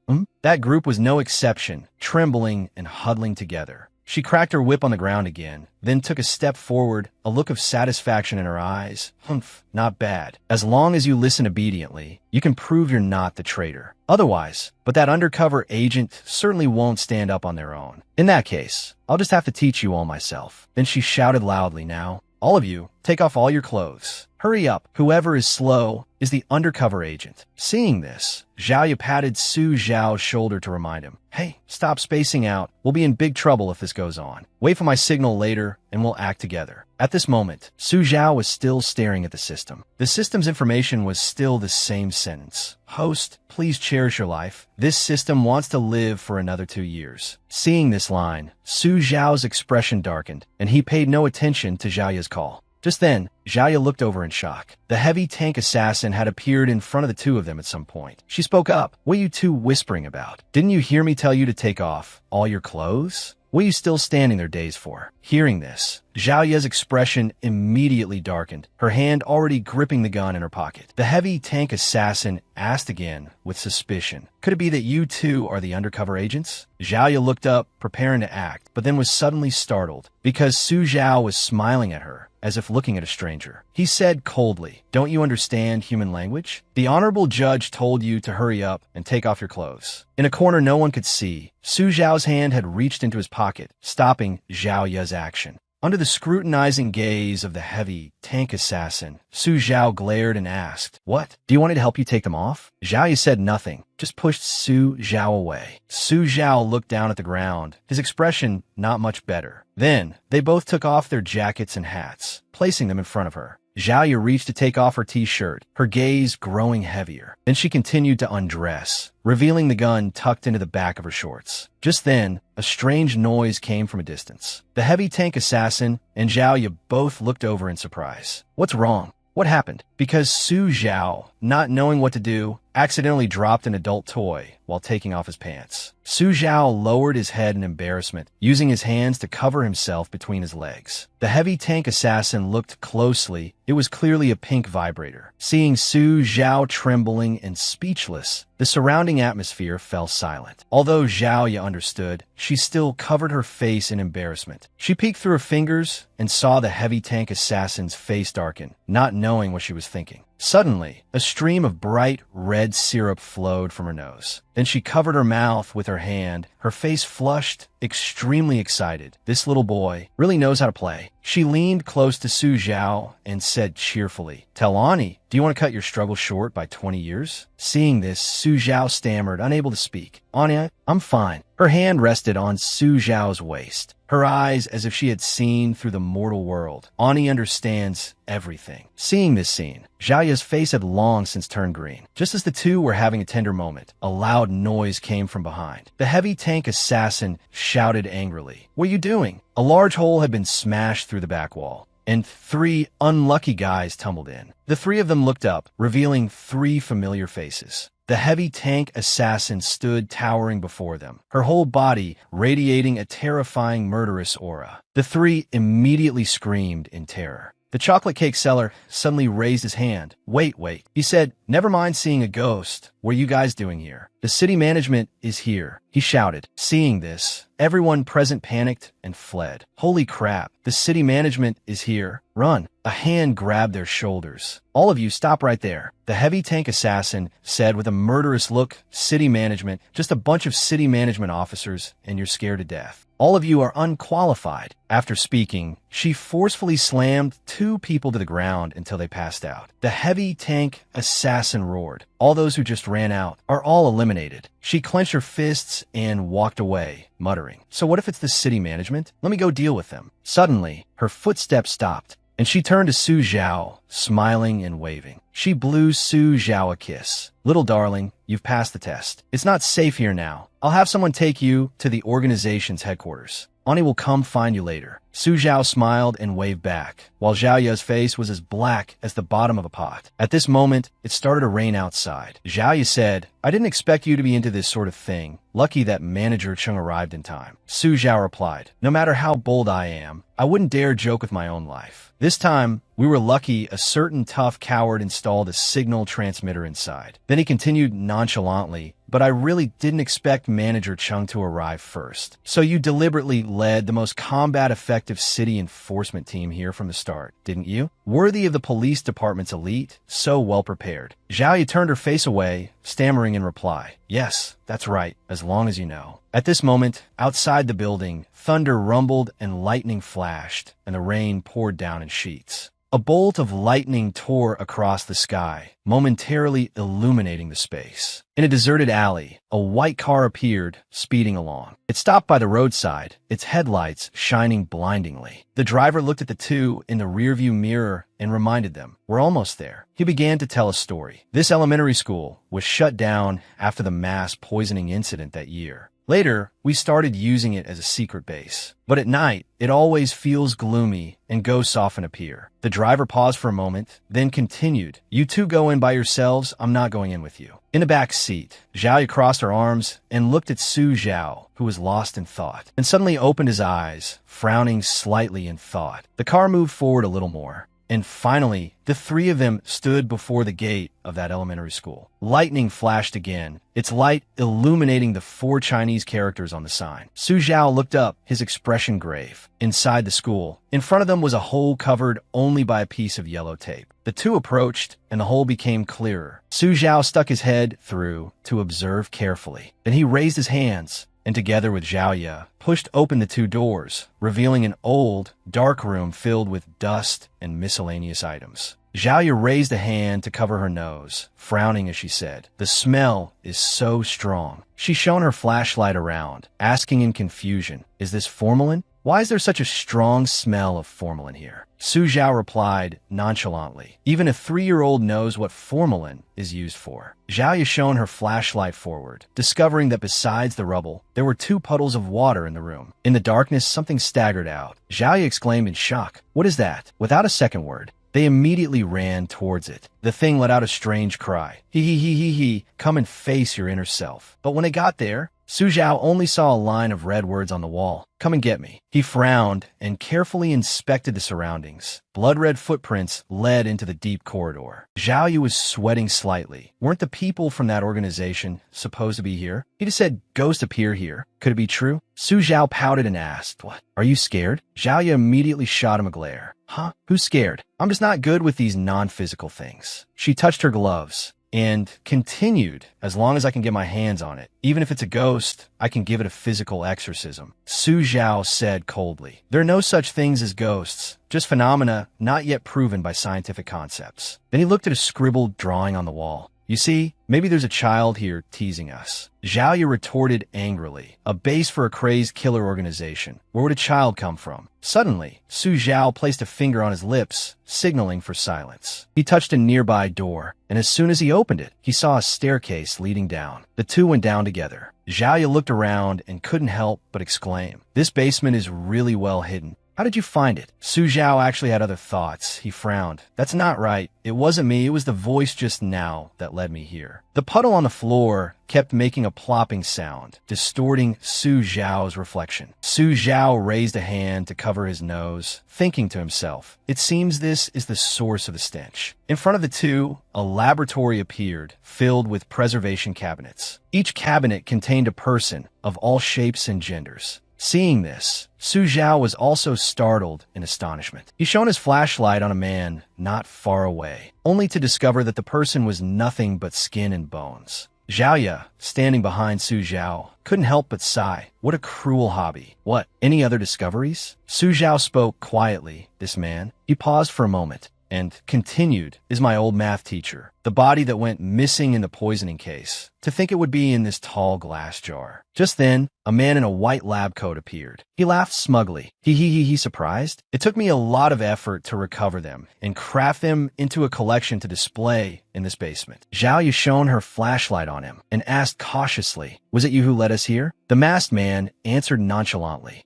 That group was no exception, trembling and huddling together. She cracked her whip on the ground again, then took a step forward, a look of satisfaction in her eyes. "Humph, not bad. As long as you listen obediently, you can prove you're not the traitor. Otherwise, but that undercover agent certainly won't stand up on their own. In that case, I'll just have to teach you all myself." Then she shouted loudly, "Now, all of you, take off all your clothes. Hurry up. Whoever is slow is the undercover agent." Seeing this, Zhao patted Su Zhao's shoulder to remind him, "Hey, stop spacing out. We'll be in big trouble if this goes on. Wait for my signal later, and we'll act together." At this moment, Su Zhao was still staring at the system. The system's information was still the same sentence. "Host, please cherish your life. This system wants to live for another 2 years." Seeing this line, Su Zhao's expression darkened, and he paid no attention to Zhao's call. Just then, Zhao looked over in shock. The Heavy Tank Assassin had appeared in front of the two of them at some point. She spoke up. "What are you two whispering about? Didn't you hear me tell you to take off all your clothes? What are you still standing there dazed for?" Hearing this, Zhao's expression immediately darkened, her hand already gripping the gun in her pocket. The Heavy Tank Assassin asked again with suspicion, "Could it be that you two are the undercover agents?" Zhao looked up, preparing to act, but then was suddenly startled, because Su Zhao was smiling at her, as if looking at a stranger. He said coldly, "Don't you understand human language? The honorable judge told you to hurry up and take off your clothes." In a corner no one could see, Su Zhao's hand had reached into his pocket, stopping Zhao's action. Under the scrutinizing gaze of the Heavy Tank Assassin, Su Zhao glared and asked, "What? Do you want me to help you take them off?" Zhao said nothing, just pushed Su Zhao away. Su Zhao looked down at the ground, his expression not much better. Then, they both took off their jackets and hats, placing them in front of her. Zhao reached to take off her t-shirt, her gaze growing heavier. Then she continued to undress, revealing the gun tucked into the back of her shorts. Just then, a strange noise came from a distance. The Heavy Tank Assassin and Zhao both looked over in surprise. "What's wrong? What happened?" Because Su Zhao, not knowing what to do, accidentally dropped an adult toy while taking off his pants. Su Zhao lowered his head in embarrassment, using his hands to cover himself between his legs. The heavy tank assassin looked closely. It was clearly a pink vibrator. Seeing Su Zhao trembling and speechless, the surrounding atmosphere fell silent. Although Zhao Ye understood, she still covered her face in embarrassment. She peeked through her fingers and saw the heavy tank assassin's face darken, not knowing what she was thinking. Suddenly, a stream of bright red syrup flowed from her nose. Then she covered her mouth with her hand, her face flushed, extremely excited. This little boy really knows how to play. She leaned close to Su Zhao and said cheerfully, "Tell Ani, do you want to cut your struggle short by 20 years? Seeing this, Su Zhao stammered, unable to speak. "Ani, I'm fine." Her hand rested on Su Zhao's waist, her eyes as if she had seen through the mortal world. Ani understands everything. Seeing this scene, Zhao Ye's face had long since turned green. Just as the two were having a tender moment, a loud noise came from behind. The heavy tank assassin shouted angrily, "What are you doing?" A large hole had been smashed through the back wall, and 3 unlucky guys tumbled in. The 3 of them looked up, revealing 3 familiar faces. The heavy tank assassin stood towering before them, her whole body radiating a terrifying murderous aura. The 3 immediately screamed in terror. The chocolate cake seller suddenly raised his hand. Wait. He said, "Never mind seeing a ghost. What are you guys doing here? The city management is here," he shouted. Seeing this, everyone present panicked and fled. Holy crap, the city management is here. Run. A hand grabbed their shoulders. "All of you stop right there," the heavy tank assassin said with a murderous look. "City management, just a bunch of city management officers, and you're scared to death. All of you are unqualified." After speaking, she forcefully slammed 2 people to the ground until they passed out. The heavy tank assassin roared. All those who just ran out are all eliminated. She clenched her fists and walked away, muttering, "So what if it's the city management? Let me go deal with them." Suddenly, her footsteps stopped, and she turned to Su Zhao, smiling and waving. She blew Su Zhao a kiss. "Little darling, you've passed the test. It's not safe here now. I'll have someone take you to the organization's headquarters. Ani will come find you later." Su Zhao smiled and waved back, while Zhao Ye's face was as black as the bottom of a pot. At this moment, it started to rain outside. Zhao Ye said, "I didn't expect you to be into this sort of thing. Lucky that Manager Chung arrived in time." Su Zhao replied, "No matter how bold I am, I wouldn't dare joke with my own life. This time, we were lucky a certain tough coward installed a signal transmitter inside." Then he continued nonchalantly, "But I really didn't expect Manager Chung to arrive first. So you deliberately led the most combat-effective city enforcement team here from the start, didn't you? Worthy of the police department's elite, so well prepared." Zhao Ye turned her face away, stammering in reply, "Yes, that's right, as long as you know." At this moment, outside the building, thunder rumbled and lightning flashed, and the rain poured down in sheets. A bolt of lightning tore across the sky, momentarily illuminating the space. In a deserted alley, a white car appeared, speeding along. It stopped by the roadside, its headlights shining blindingly. The driver looked at the 2 in the rearview mirror and reminded them, "We're almost there." He began to tell a story. This elementary school was shut down after the mass poisoning incident that year. Later, we started using it as a secret base. But at night, it always feels gloomy and ghosts often appear. The driver paused for a moment, then continued, "You 2 go in by yourselves, I'm not going in with you." In the back seat, Zhao Ye crossed her arms and looked at Su Zhao, who was lost in thought, and suddenly opened his eyes, frowning slightly in thought. The car moved forward a little more. And finally, the 3 of them stood before the gate of that elementary school. Lightning flashed again, its light illuminating the 4 Chinese characters on the sign. Su Zhao looked up, his expression grave. Inside the school, in front of them was a hole covered only by a piece of yellow tape. The 2 approached, and the hole became clearer. Su Zhao stuck his head through to observe carefully. Then he raised his hands, and together with Zhao Ye, pushed open the 2 doors, revealing an old, dark room filled with dust and miscellaneous items. Zhao Ye raised a hand to cover her nose, frowning as she said, "The smell is so strong." She shone her flashlight around, asking in confusion, "Is this formalin? Why is there such a strong smell of formalin here?" Su Zhao replied nonchalantly, "Even a 3-year-old knows what formalin is used for." Zhao Ye shone her flashlight forward, discovering that besides the rubble, there were 2 puddles of water in the room. In the darkness, something staggered out. Zhao Ye exclaimed in shock, "What is that?" Without a second word, They immediately ran towards it. The thing let out a strange cry. He, come and face your inner self. But when they got there, Su Zhao only saw a line of red words on the wall. Come and get me. He frowned and carefully inspected the surroundings. Blood-red footprints led into the deep corridor. Zhao Yu was sweating slightly. Weren't the people from that organization supposed to be here? He just said ghosts appear here. Could it be true? Su Zhao pouted and asked, What? Are you scared? Zhao Yu immediately shot him a glare. Huh? Who's scared? I'm just not good with these non-physical things. She touched her gloves and continued, as long as I can get my hands on it. Even if it's a ghost, I can give it a physical exorcism. Su Zhao said coldly. There are no such things as ghosts, just phenomena not yet proven by scientific concepts. Then he looked at a scribbled drawing on the wall. You see, maybe there's a child here teasing us. Zhao Yu retorted angrily. A base for a crazed killer organization. Where would a child come from? Suddenly, Su Zhao placed a finger on his lips, signaling for silence. He touched a nearby door, and as soon as he opened it, he saw a staircase leading down. The two went down together. Zhao Yu looked around and couldn't help but exclaim, This basement is really well hidden. How did you find it? Su Zhao actually had other thoughts. He frowned. That's not right. It wasn't me. It was the voice just now that led me here. The puddle on the floor kept making a plopping sound, distorting Su Zhao's reflection. Su Zhao raised a hand to cover his nose, thinking to himself, It seems this is the source of the stench. In front of the two, a laboratory appeared, filled with preservation cabinets. Each cabinet contained a person of all shapes and genders. Seeing this, Su Zhao was also startled in astonishment. He shone his flashlight on a man not far away, only to discover that the person was nothing but skin and bones. Zhao Yu, standing behind Su Zhao, couldn't help but sigh. What a cruel hobby. What, any other discoveries? Su Zhao spoke quietly, this man. He paused for a moment and continued, is my old math teacher. The body that went missing in the poisoning case. To think it would be in this tall glass jar. Just then, a man in a white lab coat appeared. He laughed smugly. He surprised? It took me a lot of effort to recover them and craft them into a collection to display in this basement. Zhao Yu shone her flashlight on him and asked cautiously, Was it you who led us here? The masked man answered nonchalantly,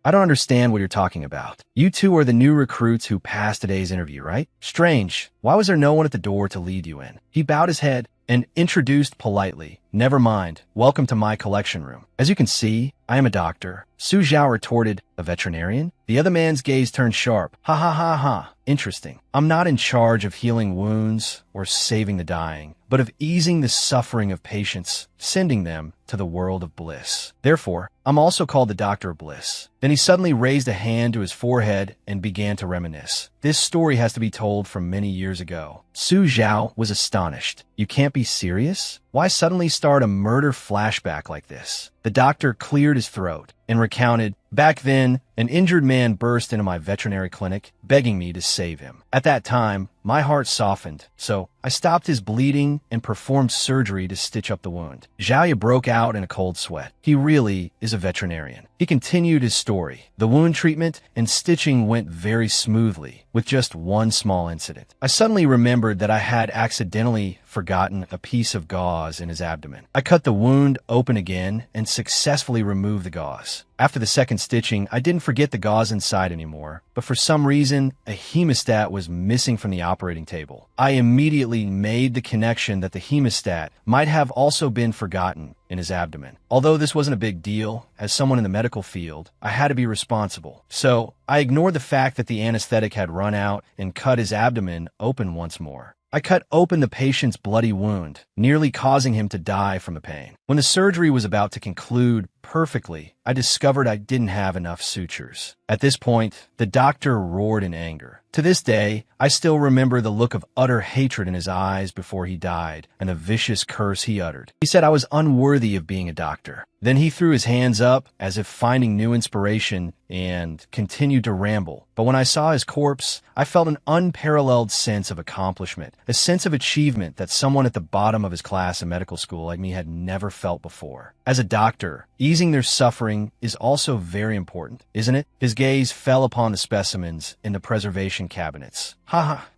I don't understand what you're talking about. You two are the new recruits who passed today's interview, right? Strange. Why was there no one at the door to lead you in? He bowed his head and introduced politely, Never mind, welcome to my collection room. As you can see, I am a doctor. Su Zhao retorted, A veterinarian? The other man's gaze turned sharp. Ha. Interesting. I'm not in charge of healing wounds or saving the dying, but of easing the suffering of patients, sending them to the world of bliss. Therefore, I'm also called the Doctor of Bliss. Then he suddenly raised a hand to his forehead and began to reminisce. This story has to be told from many years ago. Su Zhao was astonished. You can't be serious? Why suddenly start a murder flashback like this? The doctor cleared his throat and recounted, Back then, an injured man burst into my veterinary clinic, begging me to save him. At that time, my heart softened, so I stopped his bleeding and performed surgery to stitch up the wound. Zhao Yu broke out in a cold sweat. He really is a veterinarian. He continued his story. The wound treatment and stitching went very smoothly, with just one small incident. I suddenly remembered that I had accidentally forgotten a piece of gauze in his abdomen. I cut the wound open again and successfully removed the gauze. After the second stitching, I didn't forget the gauze inside anymore, but for some reason, a hemostat was missing from the operating table. I immediately made the connection that the hemostat might have also been forgotten in his abdomen. Although this wasn't a big deal, as someone in the medical field, I had to be responsible. So I ignored the fact that the anesthetic had run out and cut his abdomen open once more. I cut open the patient's bloody wound, nearly causing him to die from the pain. When the surgery was about to conclude perfectly, I discovered I didn't have enough sutures. At this point, the doctor roared in anger. To this day, I still remember the look of utter hatred in his eyes before he died and the vicious curse he uttered. He said I was unworthy of being a doctor. Then he threw his hands up as if finding new inspiration and continued to ramble. But when I saw his corpse, I felt an unparalleled sense of accomplishment, a sense of achievement that someone at the bottom of his class in medical school like me had never felt before. As a doctor, easing their suffering is also very important, isn't it? His gaze fell upon the specimens in the preservation cabinets.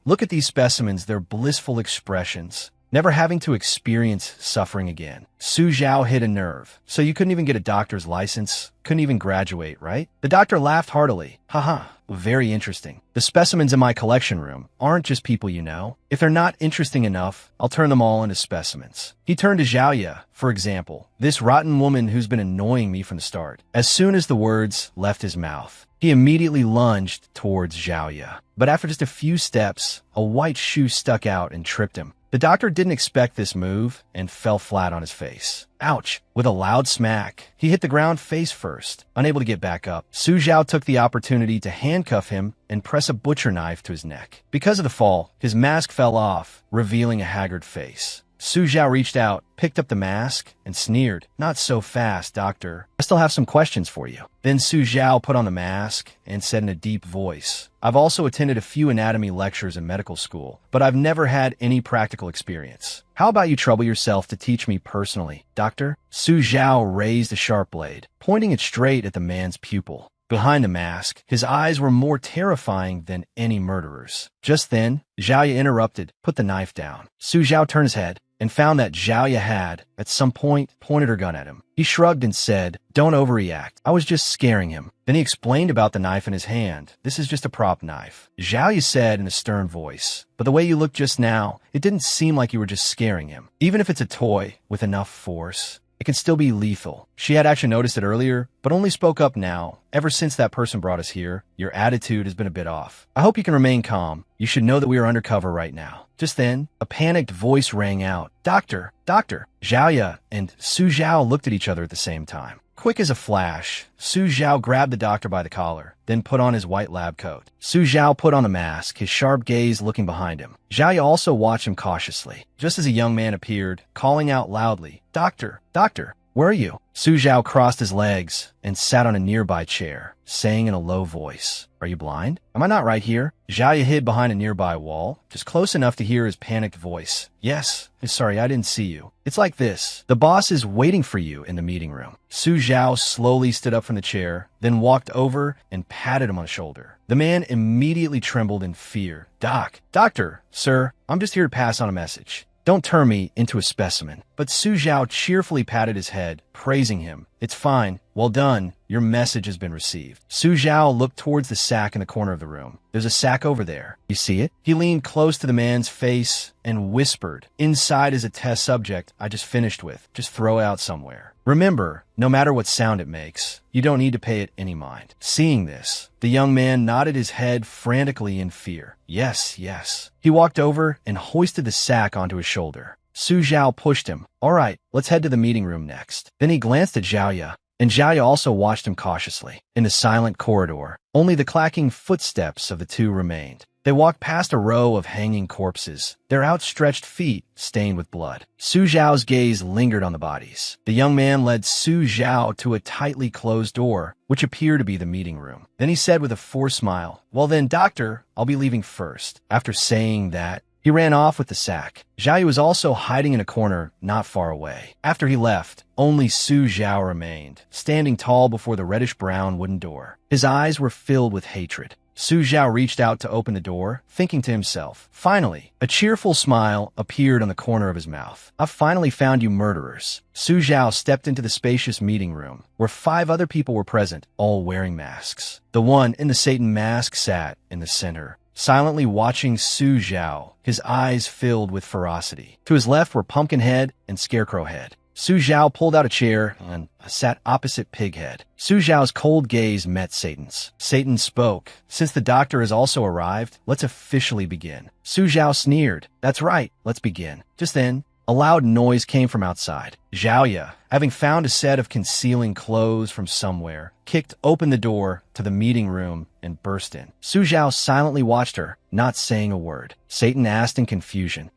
Look at these specimens, their blissful expressions. Never having to experience suffering again. Su Zhao hit a nerve. So you couldn't even get a doctor's license? Couldn't even graduate, right? The doctor laughed heartily. Haha, very interesting. The specimens in my collection room aren't just people you know. If they're not interesting enough, I'll turn them all into specimens. He turned to Xiaoya, for example, this rotten woman who's been annoying me from the start. As soon as the words left his mouth, he immediately lunged towards Xiaoya. But after just a few steps, a white shoe stuck out and tripped him. The doctor didn't expect this move and fell flat on his face. Ouch! With a loud smack, he hit the ground face first. Unable to get back up, Su Zhao took the opportunity to handcuff him and press a butcher knife to his neck. Because of the fall, his mask fell off, revealing a haggard face. Su Zhao reached out, picked up the mask, and sneered. Not so fast, doctor. I still have some questions for you. Then Su Zhao put on the mask and said in a deep voice, I've also attended a few anatomy lectures in medical school, but I've never had any practical experience. How about you trouble yourself to teach me personally, doctor? Su Zhao raised a sharp blade, pointing it straight at the man's pupil. Behind the mask, his eyes were more terrifying than any murderer's. Just then, Xiaoya interrupted, put the knife down. Su Zhao turned his head and found that Xiaoya had, at some point, pointed her gun at him. He shrugged and said, don't overreact. I was just scaring him. Then he explained about the knife in his hand. This is just a prop knife. Xiaoya said in a stern voice, but the way you looked just now, it didn't seem like you were just scaring him. Even if it's a toy with enough force, it can still be lethal. She had actually noticed it earlier, but only spoke up now. Ever since that person brought us here, your attitude has been a bit off. I hope you can remain calm. You should know that we are undercover right now. Just then, a panicked voice rang out. Doctor, doctor. Xiaoya and Su Zhao looked at each other at the same time. Quick as a flash, Su Zhao grabbed the doctor by the collar, then put on his white lab coat. Su Zhao put on the mask, his sharp gaze looking behind him. Xiaoya also watched him cautiously, just as a young man appeared, calling out loudly, Doctor, doctor, where are you? Su Zhao crossed his legs and sat on a nearby chair, saying in a low voice, Are you blind? Am I not right here? Xiaoya hid behind a nearby wall, just close enough to hear his panicked voice. Yes, sorry, I didn't see you. It's like this. The boss is waiting for you in the meeting room. Su Zhao slowly stood up from the chair, then walked over and patted him on the shoulder. The man immediately trembled in fear. Doctor, sir, I'm just here to pass on a message. Don't turn me into a specimen. But Su Zhao cheerfully patted his head, praising him. It's fine. Well done. Your message has been received. Su Zhao looked towards the sack in the corner of the room. There's a sack over there. You see it? He leaned close to the man's face and whispered, Inside is a test subject I just finished with. Just throw it out somewhere. Remember, no matter what sound it makes, you don't need to pay it any mind. Seeing this, the young man nodded his head frantically in fear. Yes. He walked over and hoisted the sack onto his shoulder. Su Zhao pushed him. All right, let's head to the meeting room next. Then he glanced at Xiaoya, and Xiaoya also watched him cautiously. In the silent corridor, only the clacking footsteps of the two remained. They walked past a row of hanging corpses, their outstretched feet stained with blood. Su Zhao's gaze lingered on the bodies. The young man led Su Zhao to a tightly closed door, which appeared to be the meeting room. Then he said with a forced smile, Well then, doctor, I'll be leaving first. After saying that, he ran off with the sack. Xiaoya was also hiding in a corner not far away. After he left, only Su Zhao remained, standing tall before the reddish-brown wooden door. His eyes were filled with hatred. Su Zhao reached out to open the door, thinking to himself. Finally, a cheerful smile appeared on the corner of his mouth. I've finally found you murderers. Su Zhao stepped into the spacious meeting room, where 5 other people were present, all wearing masks. The one in the Satan mask sat in the center, silently watching Su Zhao, his eyes filled with ferocity. To his left were Pumpkinhead and Scarecrowhead. Su Zhao pulled out a chair and sat opposite Pighead. Su Zhao's cold gaze met Satan's. Satan spoke. Since the doctor has also arrived, let's officially begin. Su Zhao sneered. That's right, let's begin. Just then, a loud noise came from outside. Xiaoya, having found a set of concealing clothes from somewhere, kicked open the door to the meeting room and burst in. Su Zhao silently watched her, not saying a word. Satan asked in confusion,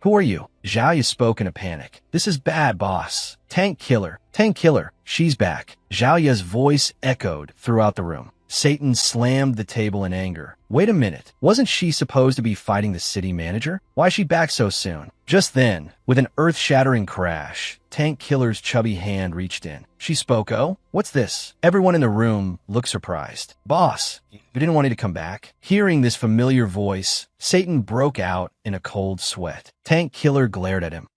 Who are you? Xiaoya spoke in a panic. This is bad, boss. Tank killer. She's back. Xiaoya's voice echoed throughout the room. Satan slammed the table in anger. Wait a minute. Wasn't she supposed to be fighting the city manager? Why is she back so soon? Just then, with an earth-shattering crash, Tank Killer's chubby hand reached in. She spoke, Oh, what's this? Everyone in the room looked surprised. Boss, we didn't want you to come back. Hearing this familiar voice, Satan broke out in a cold sweat. Tank Killer glared at him.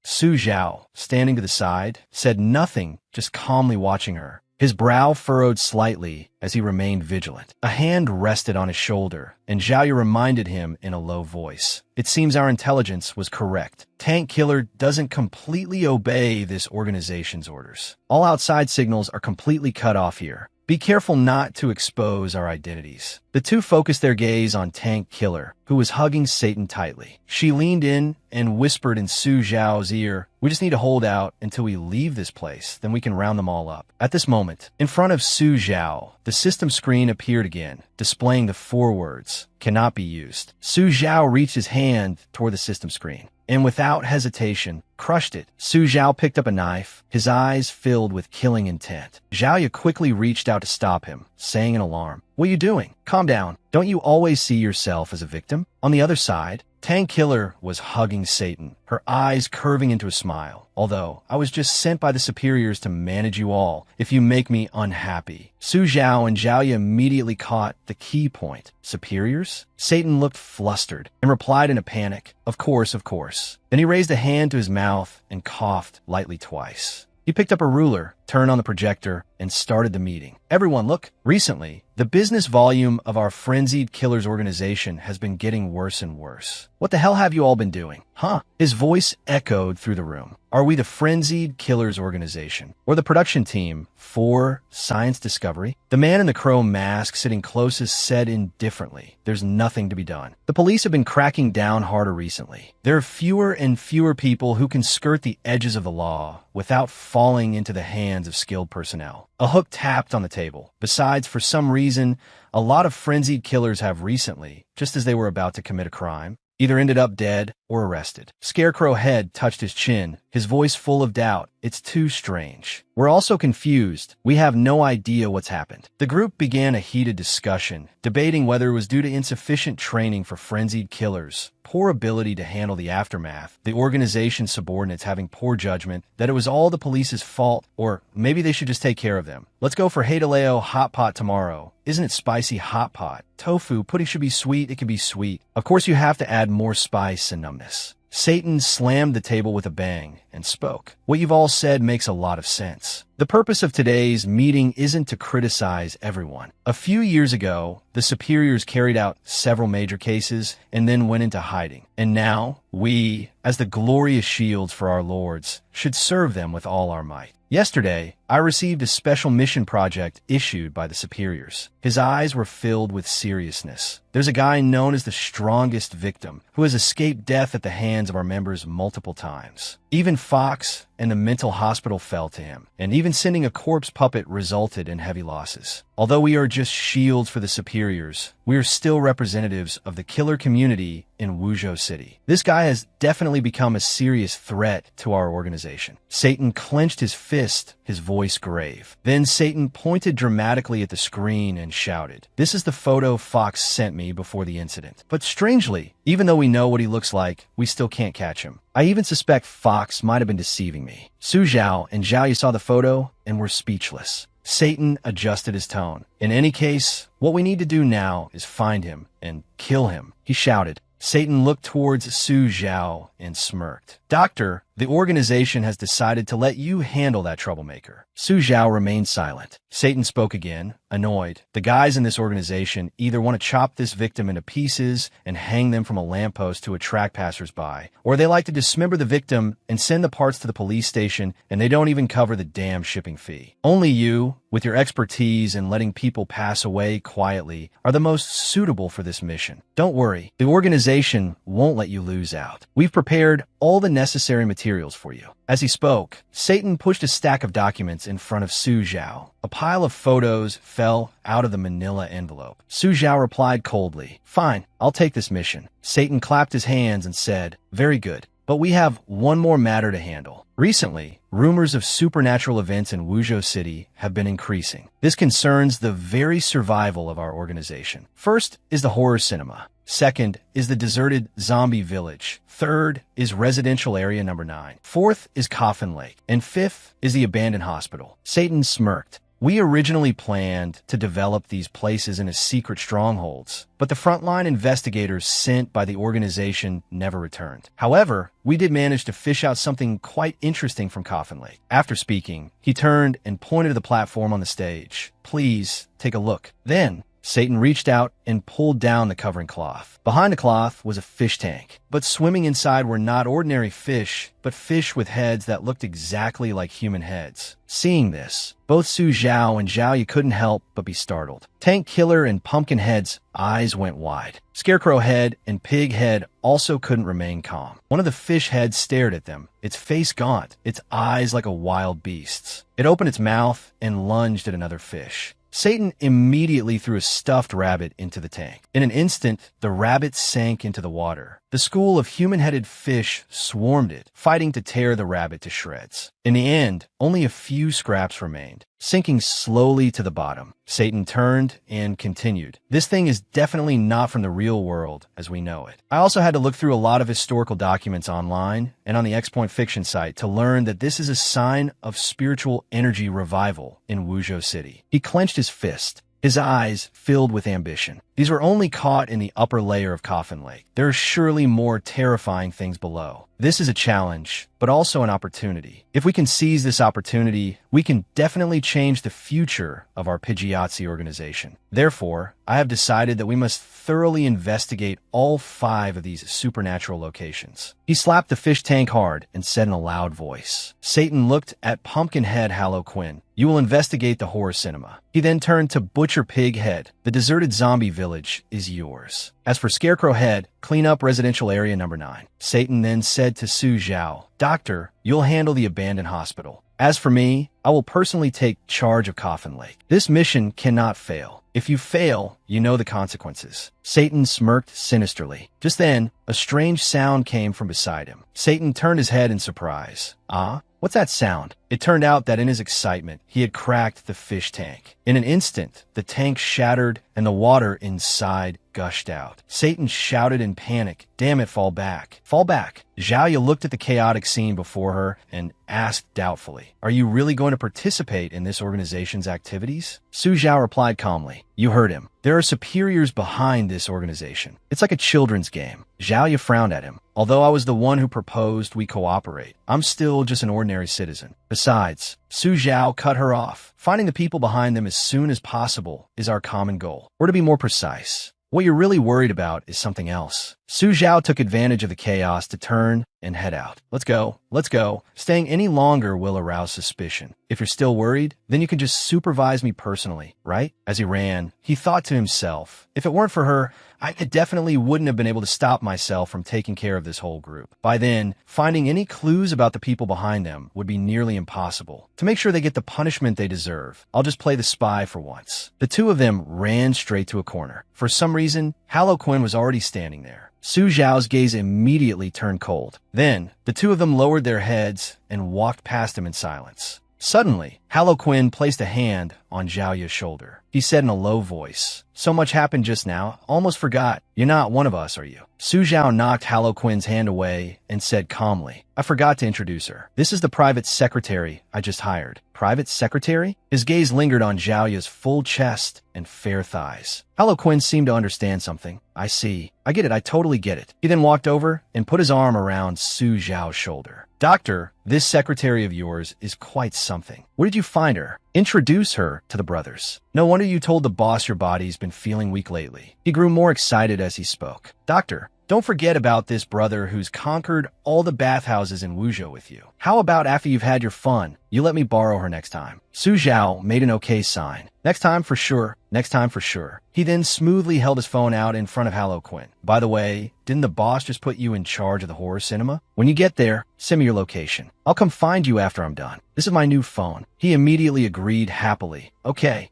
Su Zhao, standing to the side, said nothing, just calmly watching her. His brow furrowed slightly as he remained vigilant. A hand rested on his shoulder, and Zhao reminded him in a low voice. It seems our intelligence was correct. Tank Killer doesn't completely obey this organization's orders. All outside signals are completely cut off here. Be careful not to expose our identities. The two focused their gaze on Tank Killer, who was hugging Satan tightly. She leaned in and whispered in Su Zhao's ear, "We just need to hold out until we leave this place, then we can round them all up." At this moment, in front of Su Zhao, the system screen appeared again, displaying the 4 words, "Cannot be used." Su Zhao reached his hand toward the system screen, and without hesitation, crushed it. Su Zhao picked up a knife, his eyes filled with killing intent. Zhao quickly reached out to stop him, saying in alarm, "What are you doing? Calm down. Don't you always see yourself as a victim?" On the other side, Tank Killer was hugging Satan, her eyes curving into a smile. "Although, I was just sent by the superiors to manage you all, if you make me unhappy." Su Zhao and Zhao immediately caught the key point. Superiors? Satan looked flustered and replied in a panic, Of course. Then he raised a hand to his mouth and coughed lightly twice. He picked up a ruler, turned on the projector, and started the meeting. "Everyone, look. Recently, the business volume of our Frenzied Killers organization has been getting worse and worse. What the hell have you all been doing? Huh?" His voice echoed through the room. "Are we the Frenzied Killers organization? Or the production team for Science Discovery?" The man in the chrome mask sitting closest said indifferently, "There's nothing to be done. The police have been cracking down harder recently. There are fewer and fewer people who can skirt the edges of the law without falling into the hands of skilled personnel." A hook tapped on the table. "Besides, for some reason, a lot of Frenzied Killers have recently, just as they were about to commit a crime, either ended up dead or arrested." Scarecrow Head touched his chin, his voice full of doubt. "It's too strange. We're also confused. We have no idea what's happened." The group began a heated discussion, debating whether it was due to insufficient training for Frenzied Killers, poor ability to handle the aftermath, the organization's subordinates having poor judgment, that it was all the police's fault, or maybe they should just take care of them. "Let's go for Haidaleo hot pot tomorrow. Isn't it spicy hot pot? Tofu, pudding should be sweet, it can be sweet. Of course you have to add more spice and numbness." Satan slammed the table with a bang and spoke. "What you've all said makes a lot of sense. The purpose of today's meeting isn't to criticize everyone. A few years ago, the superiors carried out several major cases and then went into hiding. And now, we, as the glorious shields for our lords, should serve them with all our might. Yesterday, I received a special mission project issued by the superiors." His eyes were filled with seriousness. "There's a guy known as the strongest victim who has escaped death at the hands of our members multiple times. Even Fox and the mental hospital fell to him, and even sending a corpse puppet resulted in heavy losses. Although we are just shields for the superiors, we are still representatives of the killer community in Wuzhou City. This guy has definitely become a serious threat to our organization." Satan clenched his fist, his voice grave. Then Satan pointed dramatically at the screen and shouted, "This is the photo Fox sent me before the incident. But strangely, even though we know what he looks like, we still can't catch him. I even suspect Fox might have been deceiving me." Su Zhao and Zhao saw the photo and were speechless. Satan adjusted his tone. "In any case, what we need to do now is find him and kill him," he shouted. Satan looked towards Su Zhao and smirked. "Doctor, the organization has decided to let you handle that troublemaker." Su Zhao remained silent. Satan spoke again, annoyed. "The guys in this organization either want to chop this victim into pieces and hang them from a lamppost to attract passersby, or they like to dismember the victim and send the parts to the police station, and they don't even cover the damn shipping fee. Only you, with your expertise in letting people pass away quietly, are the most suitable for this mission. Don't worry, the organization won't let you lose out. We've prepared all the necessary materials for you." As he spoke, Satan pushed a stack of documents in front of Su Zhao. A pile of photos fell out of the manila envelope. Su Zhao replied coldly, "Fine, I'll take this mission." Satan clapped his hands and said, "Very good. But we have one more matter to handle. Recently, rumors of supernatural events in Wuzhou City have been increasing. This concerns the very survival of our organization. First is the horror cinema. Second is the deserted zombie village. Third is residential area number 9. Fourth is Coffin Lake. And fifth is the abandoned hospital." Satan smirked. We originally planned to develop these places into secret strongholds, but the frontline investigators sent by the organization never returned. However, we did manage to fish out something quite interesting from Coffin Lake. After speaking, he turned and pointed to the platform on the stage. Please, take a look. Then, Satan reached out and pulled down the covering cloth. Behind the cloth was a fish tank, but swimming inside were not ordinary fish, but fish with heads that looked exactly like human heads. Seeing this, both Su Zhao and Zhao Yi couldn't help but be startled. Tank Killer and Pumpkinhead's eyes went wide. Scarecrow Head and Pig Head also couldn't remain calm. One of the fish heads stared at them, its face gaunt, its eyes like a wild beast's. It opened its mouth and lunged at another fish. Satan immediately threw a stuffed rabbit into the tank. In an instant, the rabbit sank into the water. The school of human-headed fish swarmed it, fighting to tear the rabbit to shreds. In the end, only a few scraps remained, sinking slowly to the bottom. Satan turned and continued. This thing is definitely not from the real world as we know it. I also had to look through a lot of historical documents online and on the X-Point Fiction site to learn that this is a sign of spiritual energy revival in Wuzhou City. He clenched his fist, his eyes filled with ambition. These were only caught in the upper layer of Coffin Lake. There are surely more terrifying things below. This is a challenge, but also an opportunity. If we can seize this opportunity, we can definitely change the future of our Pidgeotzi organization. Therefore, I have decided that we must thoroughly investigate all 5 of these supernatural locations. He slapped the fish tank hard and said in a loud voice. Satan looked at Pumpkinhead Halloween. You will investigate the horror cinema. He then turned to Butcher Pig Head. The deserted zombie village is yours. As for Scarecrow Head, clean up residential area number 9. Satan then said to Su Zhao, Doctor, you'll handle the abandoned hospital. As for me, I will personally take charge of Coffin Lake. This mission cannot fail. If you fail, you know the consequences. Satan smirked sinisterly. Just then, a strange sound came from beside him. Satan turned his head in surprise. Ah? What's that sound? It turned out that in his excitement, he had cracked the fish tank. In an instant, the tank shattered and the water inside gushed out. Satan shouted in panic, Damn it, fall back. Fall back. Zhao Yi looked at the chaotic scene before her and asked doubtfully, Are you really going to participate in this organization's activities? Su Zhao replied calmly, You heard him. There are superiors behind this organization. It's like a children's game. Zhao Yi frowned at him. Although I was the one who proposed we cooperate, I'm still just an ordinary citizen. Besides, Su Zhao cut her off. Finding the people behind them as soon as possible is our common goal. Or to be more precise, what you're really worried about is something else. Su Zhao took advantage of the chaos to turn and head out. Let's go. Let's go. Staying any longer will arouse suspicion. If you're still worried, then you can just supervise me personally, right? As he ran, he thought to himself, if it weren't for her, I definitely wouldn't have been able to stop myself from taking care of this whole group. By then, finding any clues about the people behind them would be nearly impossible. To make sure they get the punishment they deserve, I'll just play the spy for once. The two of them ran straight to a corner. For some reason, Halloween was already standing there. Su Zhao's gaze immediately turned cold. Then, the two of them lowered their heads and walked past him in silence. Suddenly, Halloween placed a hand on Zhao Yi's shoulder. He said in a low voice, So much happened just now, almost forgot. You're not one of us, are you? Su Zhao knocked Halloween's hand away and said calmly, I forgot to introduce her. This is the private secretary I just hired. Private secretary? His gaze lingered on Zhao Yi's full chest and fair thighs. Halloween seemed to understand something. I see. I get it. I totally get it. He then walked over and put his arm around Su Zhao's shoulder. Doctor, this secretary of yours is quite something. Where did you find her? Introduce her to the brothers. No wonder you told the boss your body's been feeling weak lately. He grew more excited as he spoke. Doctor, don't forget about this brother who's conquered all the bathhouses in Wuzhou with you. How about after you've had your fun, you let me borrow her next time? Su Zhao made an okay sign. Next time for sure. Next time for sure. He then smoothly held his phone out in front of Halloween. By the way, didn't the boss just put you in charge of the horror cinema? When you get there, send me your location. I'll come find you after I'm done. This is my new phone. He immediately agreed happily. Okay.